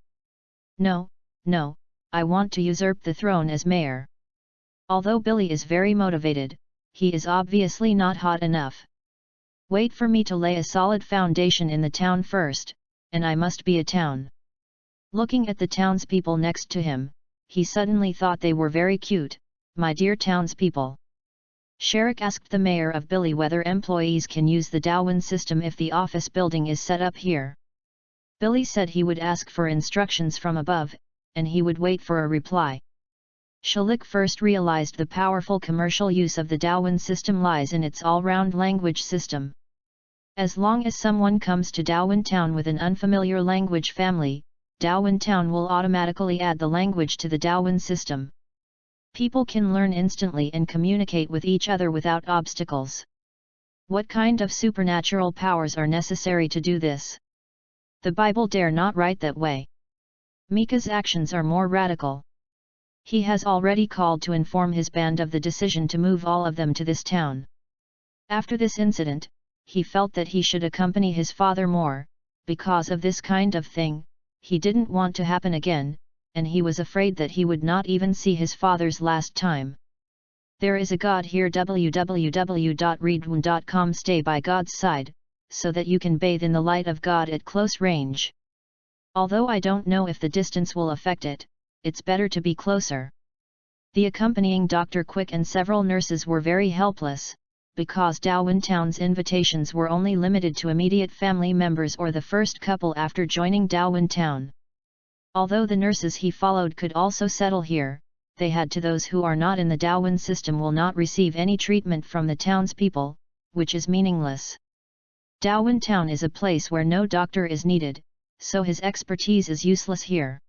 No, I want to usurp the throne as mayor. Although Billy is very motivated, he is obviously not hot enough. Wait for me to lay a solid foundation in the town first, and I must be a town. Looking at the townspeople next to him, he suddenly thought they were very cute. My dear townspeople. Sherrick asked the mayor of Billy whether employees can use the Darwin system if the office building is set up here. Billy said he would ask for instructions from above, and he would wait for a reply. Sherrick first realized the powerful commercial use of the Darwin system lies in its all-round language system. As long as someone comes to Darwin Town with an unfamiliar language family, Darwin Town will automatically add the language to the Darwin system. People can learn instantly and communicate with each other without obstacles. What kind of supernatural powers are necessary to do this? The Bible dare not write that way. Mika's actions are more radical. He has already called to inform his band of the decision to move all of them to this town. After this incident, he felt that he should accompany his father more, because of this kind of thing, he didn't want to happen again, and he was afraid that he would not even see his father's last time. There is a God here. www.readaloud.com. Stay by God's side, so that you can bathe in the light of God at close range. Although I don't know if the distance will affect it, it's better to be closer. The accompanying Dr. Quick and several nurses were very helpless, because Darwin Town's invitations were only limited to immediate family members or the first couple after joining Darwin Town. Although the nurses he followed could also settle here, they had to those who are not in the Darwin system will not receive any treatment from the townspeople, which is meaningless. Darwin Town is a place where no doctor is needed, so his expertise is useless here.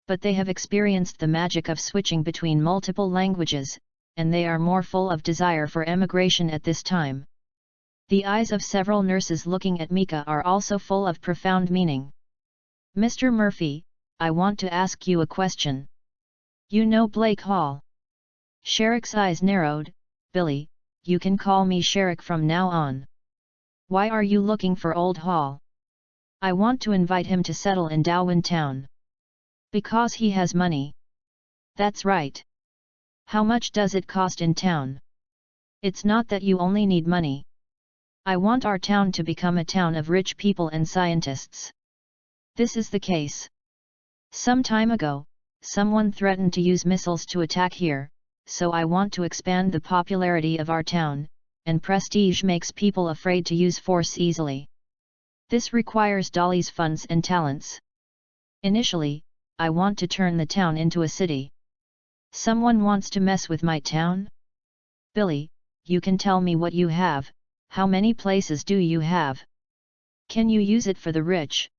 But they have experienced the magic of switching between multiple languages, and they are more full of desire for emigration at this time. The eyes of several nurses looking at Mika are also full of profound meaning. Mr. Murphy, I want to ask you a question. You know Blake Hall? Sherrick's eyes narrowed. Billy, you can call me Sherrick from now on. Why are you looking for Old Hall? I want to invite him to settle in Darwin Town. Because he has money. That's right. How much does it cost in town? It's not that you only need money. I want our town to become a town of rich people and scientists. This is the case. Some time ago, someone threatened to use missiles to attack here, so I want to expand the popularity of our town, and prestige makes people afraid to use force easily. This requires Dolly's funds and talents. Initially, I want to turn the town into a city. Someone wants to mess with my town? Billy, you can tell me what you have. How many places do you have? Can you use it for the rich?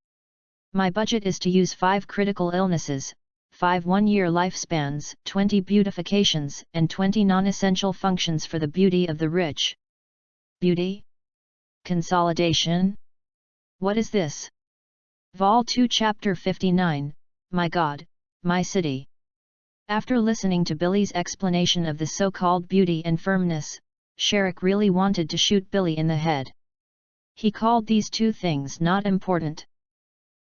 My budget is to use 5 critical illnesses, 5 one-year lifespans, 20 beautifications, and 20 non-essential functions for the beauty of the rich. Beauty? Consolidation? What is this? Vol 2 Chapter 59, My God, My City. After listening to Billy's explanation of the so-called beauty and firmness, Sherrick really wanted to shoot Billy in the head. He called these two things not important.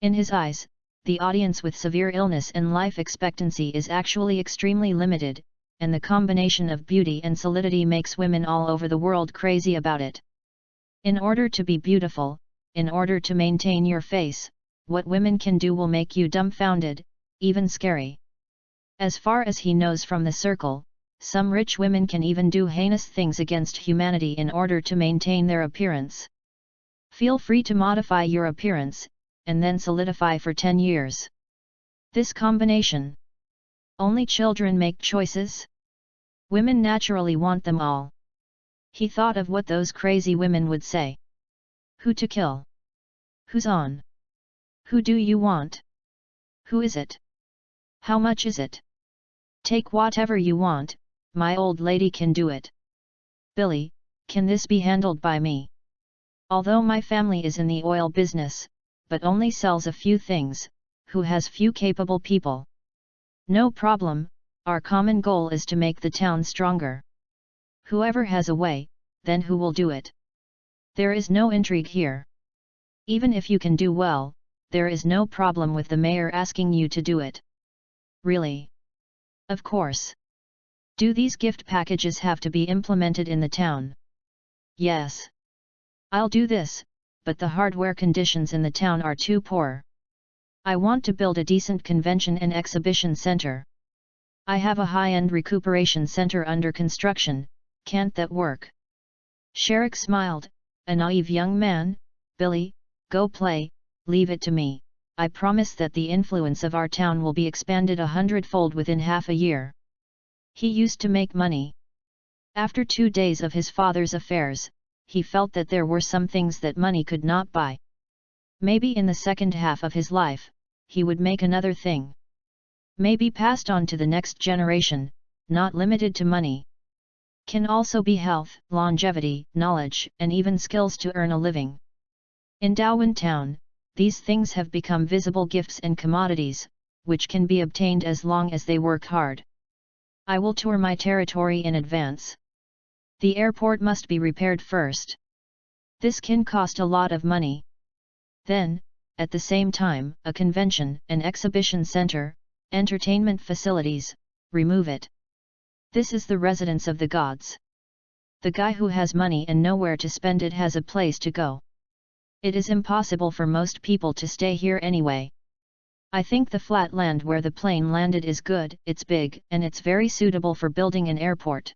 In his eyes, the audience with severe illness and life expectancy is actually extremely limited, and the combination of beauty and solidity makes women all over the world crazy about it. In order to be beautiful, in order to maintain your face, what women can do will make you dumbfounded, even scary. As far as he knows from the circle, some rich women can even do heinous things against humanity in order to maintain their appearance. Feel free to modify your appearance, and then solidify for 10 years. This combination. Only children make choices? Women naturally want them all. He thought of what those crazy women would say. Who to kill? Who's on? Who do you want? Who is it? How much is it? Take whatever you want, my old lady can do it. Billy, can this be handled by me? Although my family is in the oil business, but only sells a few things, who has few capable people? No problem, our common goal is to make the town stronger. Whoever has a way, then who will do it? There is no intrigue here. Even if you can do well, there is no problem with the mayor asking you to do it. Really? Of course. Do these gift packages have to be implemented in the town? Yes. I'll do this, but the hardware conditions in the town are too poor. I want to build a decent convention and exhibition center. I have a high-end recuperation center under construction, can't that work? Sherrick smiled, a naive young man. Billy, go play, leave it to me. I promise that the influence of our town will be expanded 100-fold within half a year. He used to make money. After 2 days of his father's affairs, he felt that there were some things that money could not buy. Maybe in the second half of his life, he would make another thing. Maybe passed on to the next generation, not limited to money. Can also be health, longevity, knowledge, and even skills to earn a living. In Darwin Town, these things have become visible gifts and commodities, which can be obtained as long as they work hard. I will tour my territory in advance. The airport must be repaired first. This can cost a lot of money. Then, at the same time, a convention, an exhibition center, entertainment facilities, remove it. This is the residence of the gods. The guy who has money and nowhere to spend it has a place to go. It is impossible for most people to stay here anyway. I think the flat land where the plane landed is good, it's big, and it's very suitable for building an airport.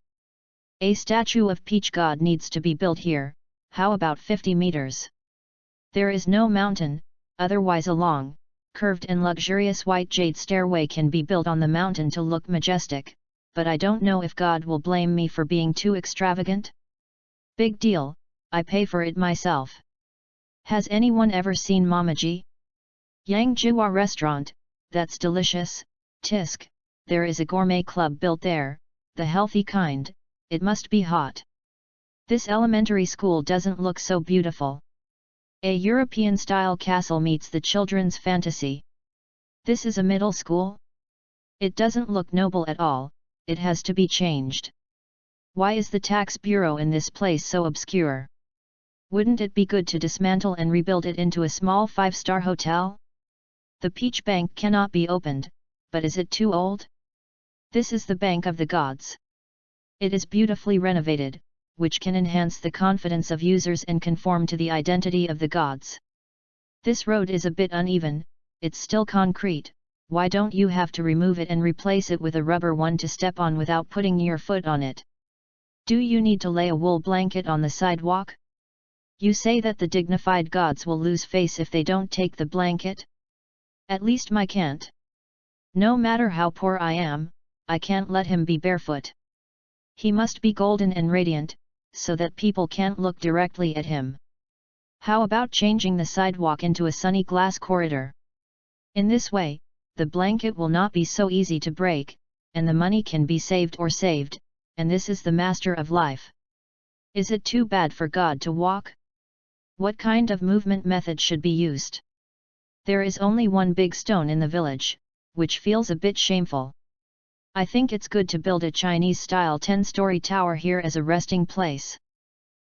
A statue of Peach God needs to be built here, how about 50 meters? There is no mountain, otherwise a long, curved and luxurious white jade stairway can be built on the mountain to look majestic, but I don't know if God will blame me for being too extravagant. Big deal, I pay for it myself. Has anyone ever seen Mamaji? Yang Jiwa restaurant, that's delicious. Tisk, there is a gourmet club built there, the healthy kind, it must be hot. This elementary school doesn't look so beautiful. A European-style castle meets the children's fantasy. This is a middle school? It doesn't look noble at all, it has to be changed. Why is the tax bureau in this place so obscure? Wouldn't it be good to dismantle and rebuild it into a small 5-star hotel? The Peach Bank cannot be opened, but is it too old? This is the Bank of the Gods. It is beautifully renovated, which can enhance the confidence of users and conform to the identity of the gods. This road is a bit uneven, it's still concrete, why don't you have to remove it and replace it with a rubber one to step on without putting your foot on it? Do you need to lay a wool blanket on the sidewalk? You say that the dignified gods will lose face if they don't take the blanket? At least my can't. No matter how poor I am, I can't let him be barefoot. He must be golden and radiant, so that people can't look directly at him. How about changing the sidewalk into a sunny glass corridor? In this way, the blanket will not be so easy to break, and the money can be saved, and this is the master of life. Is it too bad for God to walk? What kind of movement method should be used? There is only one big stone in the village, which feels a bit shameful. I think it's good to build a Chinese-style 10-story tower here as a resting place.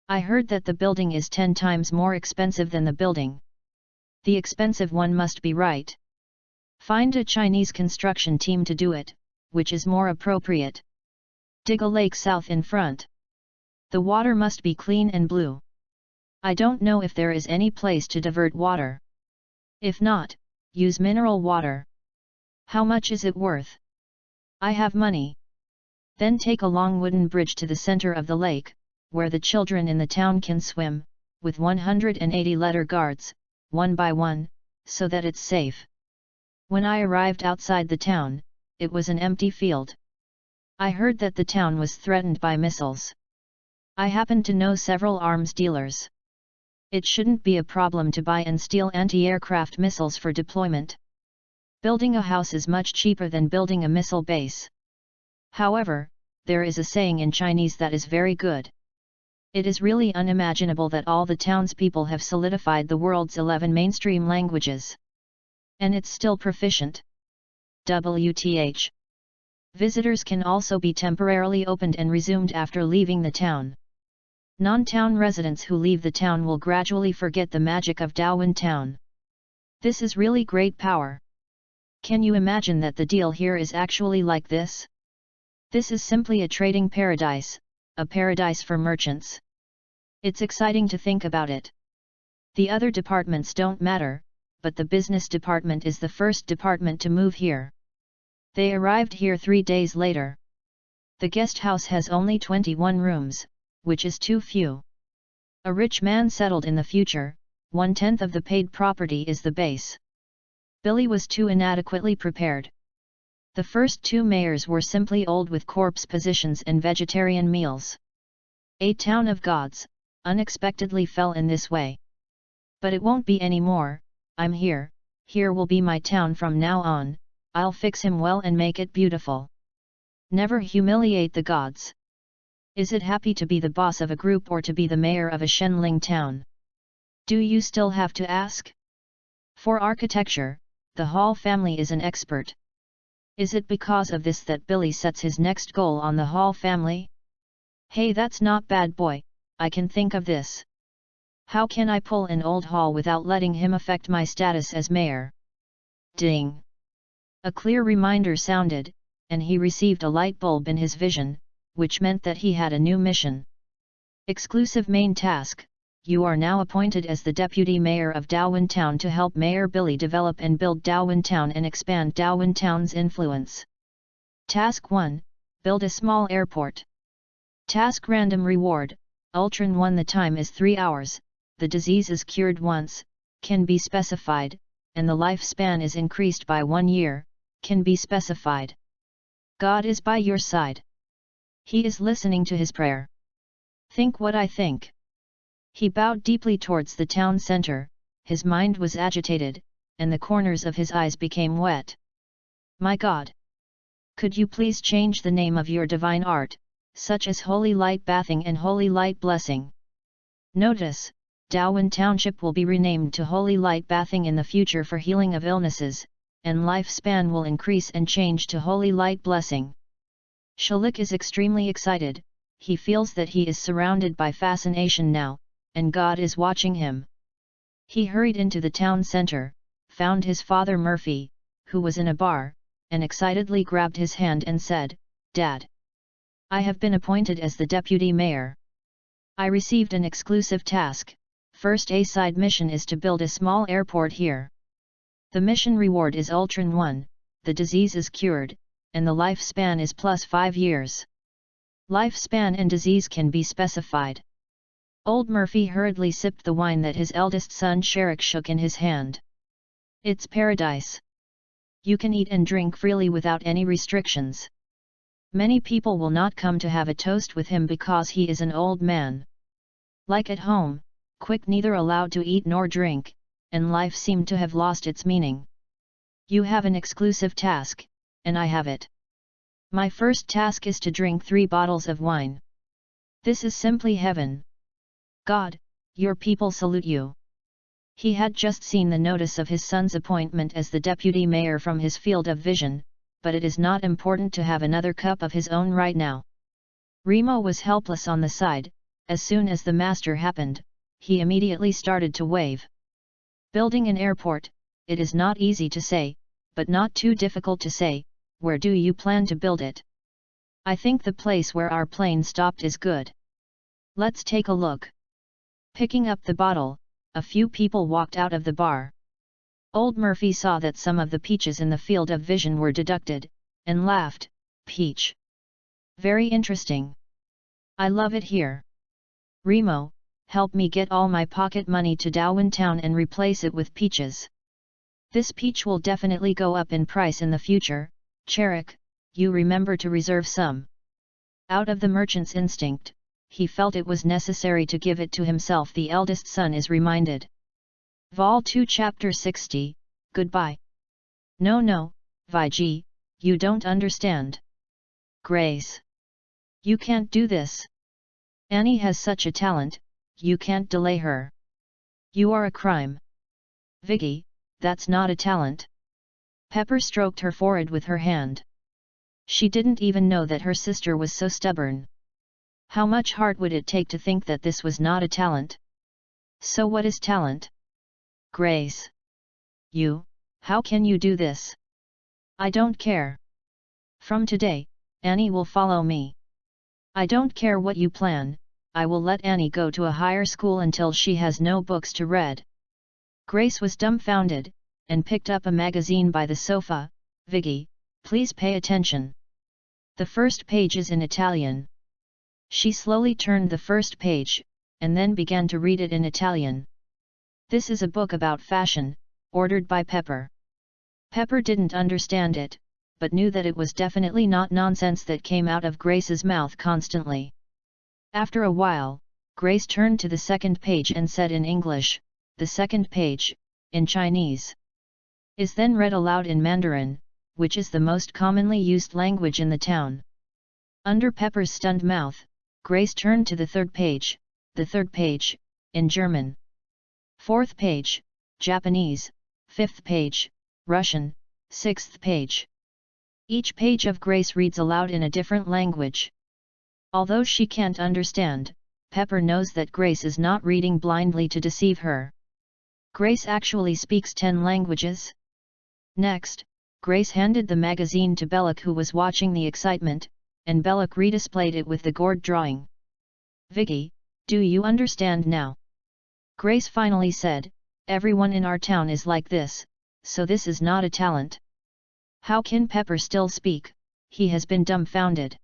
I heard that the building is 10 times more expensive than the building. The expensive one must be right. Find a Chinese construction team to do it, which is more appropriate. Dig a lake south in front. The water must be clean and blue. I don't know if there is any place to divert water. If not, use mineral water. How much is it worth? I have money. Then take a long wooden bridge to the center of the lake, where the children in the town can swim, with 180 letter guards, one by one, so that it's safe. When I arrived outside the town, it was an empty field. I heard that the town was threatened by missiles. I happen to know several arms dealers. It shouldn't be a problem to buy and steal anti-aircraft missiles for deployment. Building a house is much cheaper than building a missile base. However, there is a saying in Chinese that is very good. It is really unimaginable that all the townspeople have solidified the world's 11 mainstream languages. And it's still proficient. WTH. Visitors can also be temporarily opened and resumed after leaving the town. Non-town residents who leave the town will gradually forget the magic of Daowen Town. This is really great power. Can you imagine that the deal here is actually like this? This is simply a trading paradise, a paradise for merchants. It's exciting to think about it. The other departments don't matter, but the business department is the first department to move here. They arrived here 3 days later. The guest house has only 21 rooms, which is too few. A rich man settled in the future, 1/10 of the paid property is the base. Billy was too inadequately prepared. The first 2 mayors were simply old with corpse positions and vegetarian meals. A town of gods, unexpectedly fell in this way. But it won't be any more. I'm here, here will be my town from now on, I'll fix him well and make it beautiful. Never humiliate the gods. Is it happy to be the boss of a group or to be the mayor of a Shenling town? Do you still have to ask? For architecture, the Hall family is an expert. Is it because of this that Billy sets his next goal on the Hall family? Hey, that's not bad, boy, I can think of this. How can I pull an old Hall without letting him affect my status as mayor? Ding! A clear reminder sounded, and he received a light bulb in his vision, which meant that he had a new mission. Exclusive main task: you are now appointed as the deputy mayor of Darwin Town to help Mayor Billy develop and build Darwin Town and expand Darwin Town's influence. Task 1: build a small airport. Task random reward: Ultron 1. The time is 3 hours, the disease is cured once, can be specified, and the lifespan is increased by 1 year, can be specified. God is by your side. He is listening to his prayer. Think what I think. He bowed deeply towards the town center, his mind was agitated, and the corners of his eyes became wet. My God! Could you please change the name of your divine art, such as Holy Light Bathing and Holy Light Blessing? Notice, Darwin Township will be renamed to Holy Light Bathing in the future for healing of illnesses, and lifespan will increase and change to Holy Light Blessing. Shalik is extremely excited, he feels that he is surrounded by fascination now, and God is watching him. He hurried into the town center, found his father Murphy, who was in a bar, and excitedly grabbed his hand and said, "Dad! I have been appointed as the deputy mayor. I received an exclusive task. First a side mission is to build a small airport here. The mission reward is Ultron 1, the disease is cured, and the lifespan is plus 5 years. Lifespan and disease can be specified." Old Murphy hurriedly sipped the wine that his eldest son Sherrick shook in his hand. It's paradise. You can eat and drink freely without any restrictions. Many people will not come to have a toast with him because he is an old man. Like at home, Quick neither allowed to eat nor drink, and life seemed to have lost its meaning. You have an exclusive task, and I have it. My first task is to drink 3 bottles of wine. This is simply heaven. God, your people salute you. He had just seen the notice of his son's appointment as the deputy mayor from his field of vision, but it is not important to have another cup of his own right now. Remo was helpless on the side. As soon as the master happened, he immediately started to wave. Building an airport, it is not easy to say, but not too difficult to say. Where do you plan to build it? I think the place where our plane stopped is good. Let's take a look. Picking up the bottle, a few people walked out of the bar. Old Murphy saw that some of the peaches in the field of vision were deducted, and laughed. Peach. Very interesting. I love it here. Remo, help me get all my pocket money to Darwin Town and replace it with peaches. This peach will definitely go up in price in the future. Sherrick, you remember to reserve some. Out of the merchant's instinct, he felt it was necessary to give it to himself. The eldest son is reminded. Vol 2 Chapter 60, Goodbye. No, Vijay, you don't understand. Grace. You can't do this. Annie has such a talent, you can't delay her. You are a crime. Vicky, that's not a talent. Pepper stroked her forehead with her hand. She didn't even know that her sister was so stubborn. How much heart would it take to think that this was not a talent? So what is talent? Grace. You, how can you do this? I don't care. From today, Annie will follow me. I don't care what you plan, I will let Annie go to a higher school until she has no books to read. Grace was dumbfounded, and picked up a magazine by the sofa. Vicky, please pay attention. The first page is in Italian. She slowly turned the first page, and then began to read it in Italian. This is a book about fashion, ordered by Pepper. Pepper didn't understand it, but knew that it was definitely not nonsense that came out of Grace's mouth constantly. After a while, Grace turned to the second page and said in English, the second page, in Chinese. Is then read aloud in Mandarin, which is the most commonly used language in the town. Under Pepper's stunned mouth, Grace turned to the third page, in German. Fourth page, Japanese, fifth page, Russian, sixth page. Each page of Grace reads aloud in a different language. Although she can't understand, Pepper knows that Grace is not reading blindly to deceive her. Grace actually speaks 10 languages. Next, Grace handed the magazine to Belloc, who was watching the excitement, and Belloc redisplayed it with the gourd drawing. "Vicky, do you understand now?" Grace finally said, "Everyone in our town is like this, so this is not a talent." How can Pepper still speak? He has been dumbfounded.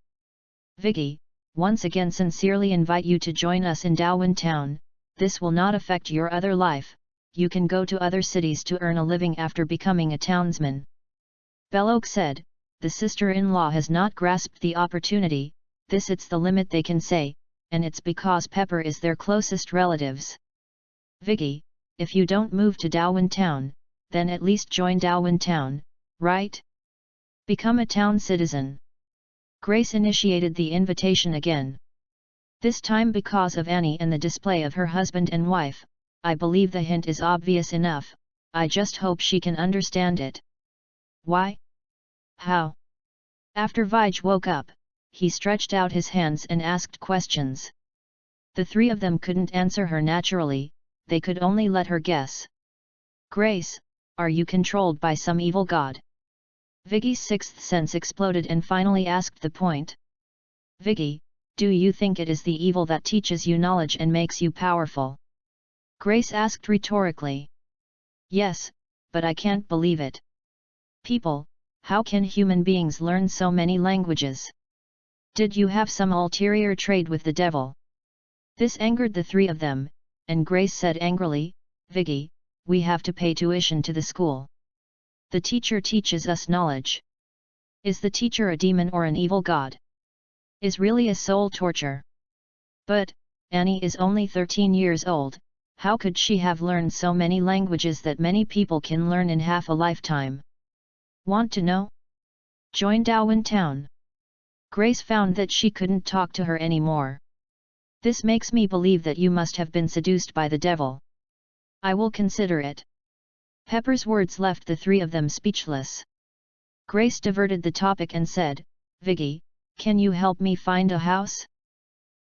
"Vicky, once again sincerely invite you to join us in Darwin Town. This will not affect your other life, you can go to other cities to earn a living after becoming a townsman." Belloc said, "The sister-in-law has not grasped the opportunity, it's the limit they can say, and it's because Pepper is their closest relatives. Vicky, if you don't move to Darwin Town, then at least join Darwin Town, right? Become a town citizen." Grace initiated the invitation again. This time because of Annie and the display of her husband and wife. "I believe the hint is obvious enough, I just hope she can understand it." "Why? How?" After Vij woke up, he stretched out his hands and asked questions. The three of them couldn't answer her naturally, they could only let her guess. "Grace, are you controlled by some evil god?" Vicky's sixth sense exploded and finally asked the point. "Vicky, do you think it is the evil that teaches you knowledge and makes you powerful?" Grace asked rhetorically. "Yes, but I can't believe it. People, how can human beings learn so many languages? Did you have some ulterior trade with the devil?" This angered the three of them, and Grace said angrily, "Vicky, we have to pay tuition to the school. The teacher teaches us knowledge. Is the teacher a demon or an evil god? Is really a soul torture? But, Annie is only 13 years old, how could she have learned so many languages that many people can learn in half a lifetime? Want to know? Join Darwin Town." Grace found that she couldn't talk to her anymore. "This makes me believe that you must have been seduced by the devil. I will consider it." Pepper's words left the three of them speechless. Grace diverted the topic and said, "Vicky, can you help me find a house?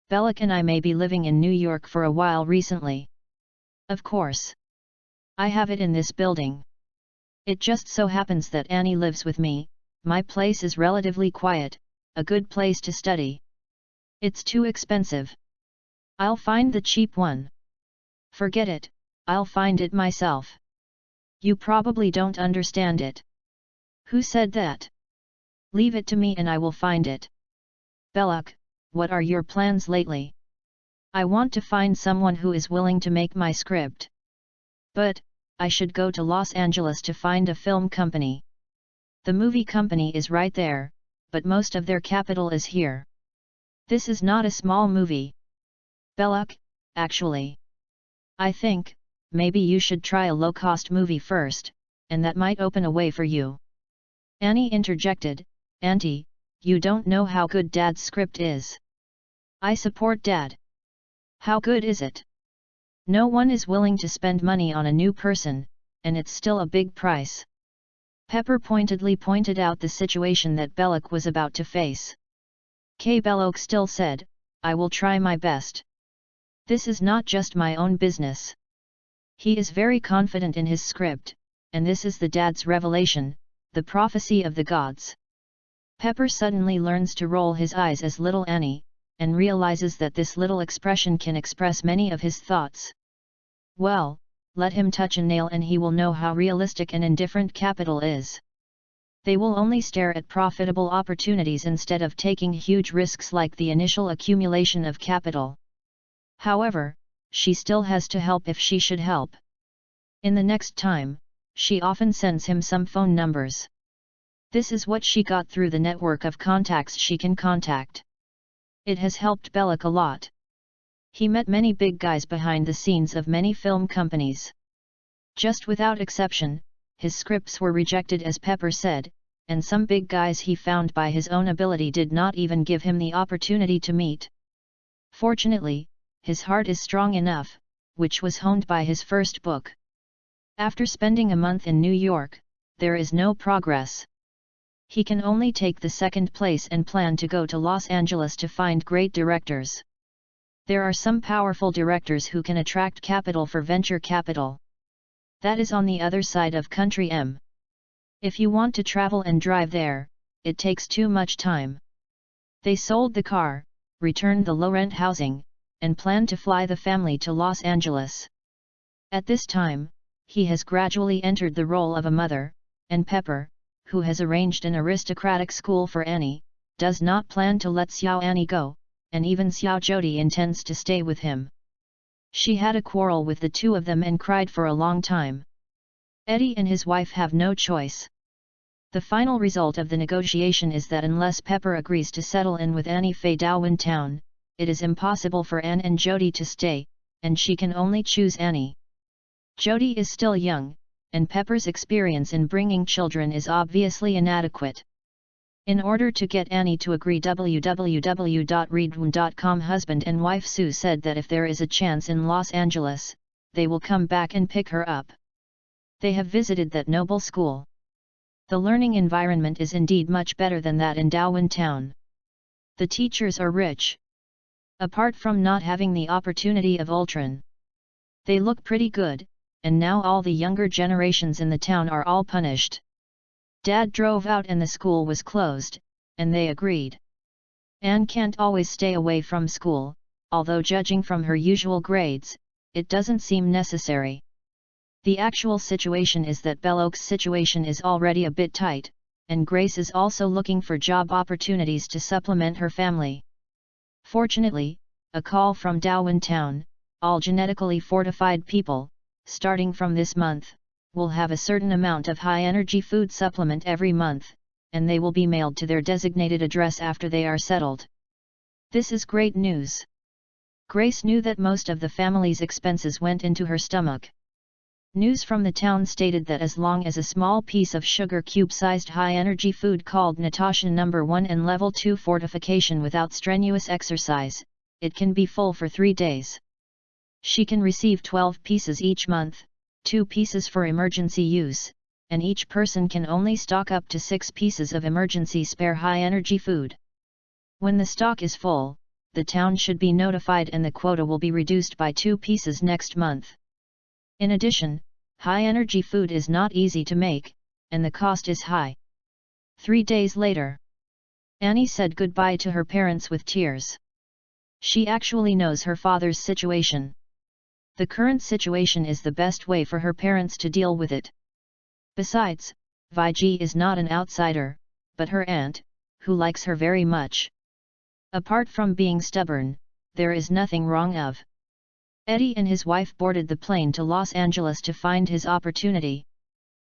Belloc and I may be living in New York for a while recently." "Of course. I have it in this building. It just so happens that Annie lives with me, my place is relatively quiet, a good place to study. It's too expensive. I'll find the cheap one." "Forget it, I'll find it myself." "You probably don't understand it." "Who said that? Leave it to me and I will find it." "Belloc, what are your plans lately?" "I want to find someone who is willing to make my script. But, I should go to Los Angeles to find a film company. The movie company is right there, but most of their capital is here. This is not a small movie." "Belloc, actually, I think, maybe you should try a low-cost movie first, and that might open a way for you." Annie interjected, "Auntie, you don't know how good Dad's script is." "I support Dad. How good is it?" "No one is willing to spend money on a new person, and it's still a big price." Pepper pointedly pointed out the situation that Belloc was about to face. Belloc still said, "I will try my best. This is not just my own business." He is very confident in his script, and this is the Dad's revelation, the prophecy of the gods. Pepper suddenly learns to roll his eyes as little Annie, and realizes that this little expression can express many of his thoughts. Well, let him touch a nail and he will know how realistic and indifferent capital is. They will only stare at profitable opportunities instead of taking huge risks like the initial accumulation of capital. However, she still has to help if she should help. In the next time, she often sends him some phone numbers. This is what she got through the network of contacts she can contact. It has helped Belloc a lot. He met many big guys behind the scenes of many film companies. Just without exception, his scripts were rejected as Pepper said, and some big guys he found by his own ability did not even give him the opportunity to meet. Fortunately, his heart is strong enough, which was honed by his first book. After spending a month in New York, there is no progress. He can only take the second place and plan to go to Los Angeles to find great directors. There are some powerful directors who can attract capital for venture capital. That is on the other side of country M. If you want to travel and drive there, it takes too much time. They sold the car, returned the low-rent housing, and planned to fly the family to Los Angeles. At this time, he has gradually entered the role of a mother, and Pepper, who has arranged an aristocratic school for Annie, does not plan to let Xiao Annie go, and even Xiao Jody intends to stay with him. She had a quarrel with the two of them and cried for a long time. Eddie and his wife have no choice. The final result of the negotiation is that unless Pepper agrees to settle in with Annie Faye Darwin Town, it is impossible for Anne and Jody to stay, and she can only choose Annie. Jody is still young, and Pepper's experience in bringing children is obviously inadequate. In order to get Annie to agree, www.readaloud.com husband and wife Sue said that if there is a chance in Los Angeles, they will come back and pick her up. They have visited that noble school. The learning environment is indeed much better than that in Darwin Town. The teachers are rich. Apart from not having the opportunity of Ultron, they look pretty good, and now all the younger generations in the town are all punished. Dad drove out and the school was closed, and they agreed. Anne can't always stay away from school, although judging from her usual grades, it doesn't seem necessary. The actual situation is that Bell Oak's situation is already a bit tight, and Grace is also looking for job opportunities to supplement her family. Fortunately, a call from Darwin Town, all genetically fortified people, starting from this month, will have a certain amount of high-energy food supplement every month, and they will be mailed to their designated address after they are settled. This is great news. Grace knew that most of the family's expenses went into her stomach. News from the town stated that as long as a small piece of sugar cube-sized high-energy food called Natasha No. 1 and Level 2 fortification without strenuous exercise, it can be full for 3 days. She can receive 12 pieces each month, 2 pieces for emergency use, and each person can only stock up to 6 pieces of emergency spare high-energy food. When the stock is full, the town should be notified and the quota will be reduced by 2 pieces next month. In addition, high-energy food is not easy to make, and the cost is high. 3 days later, Annie said goodbye to her parents with tears. She actually knows her father's situation. The current situation is the best way for her parents to deal with it. Besides, Viji is not an outsider, but her aunt, who likes her very much. Apart from being stubborn, there is nothing wrong of. Eddie and his wife boarded the plane to Los Angeles to find his opportunity.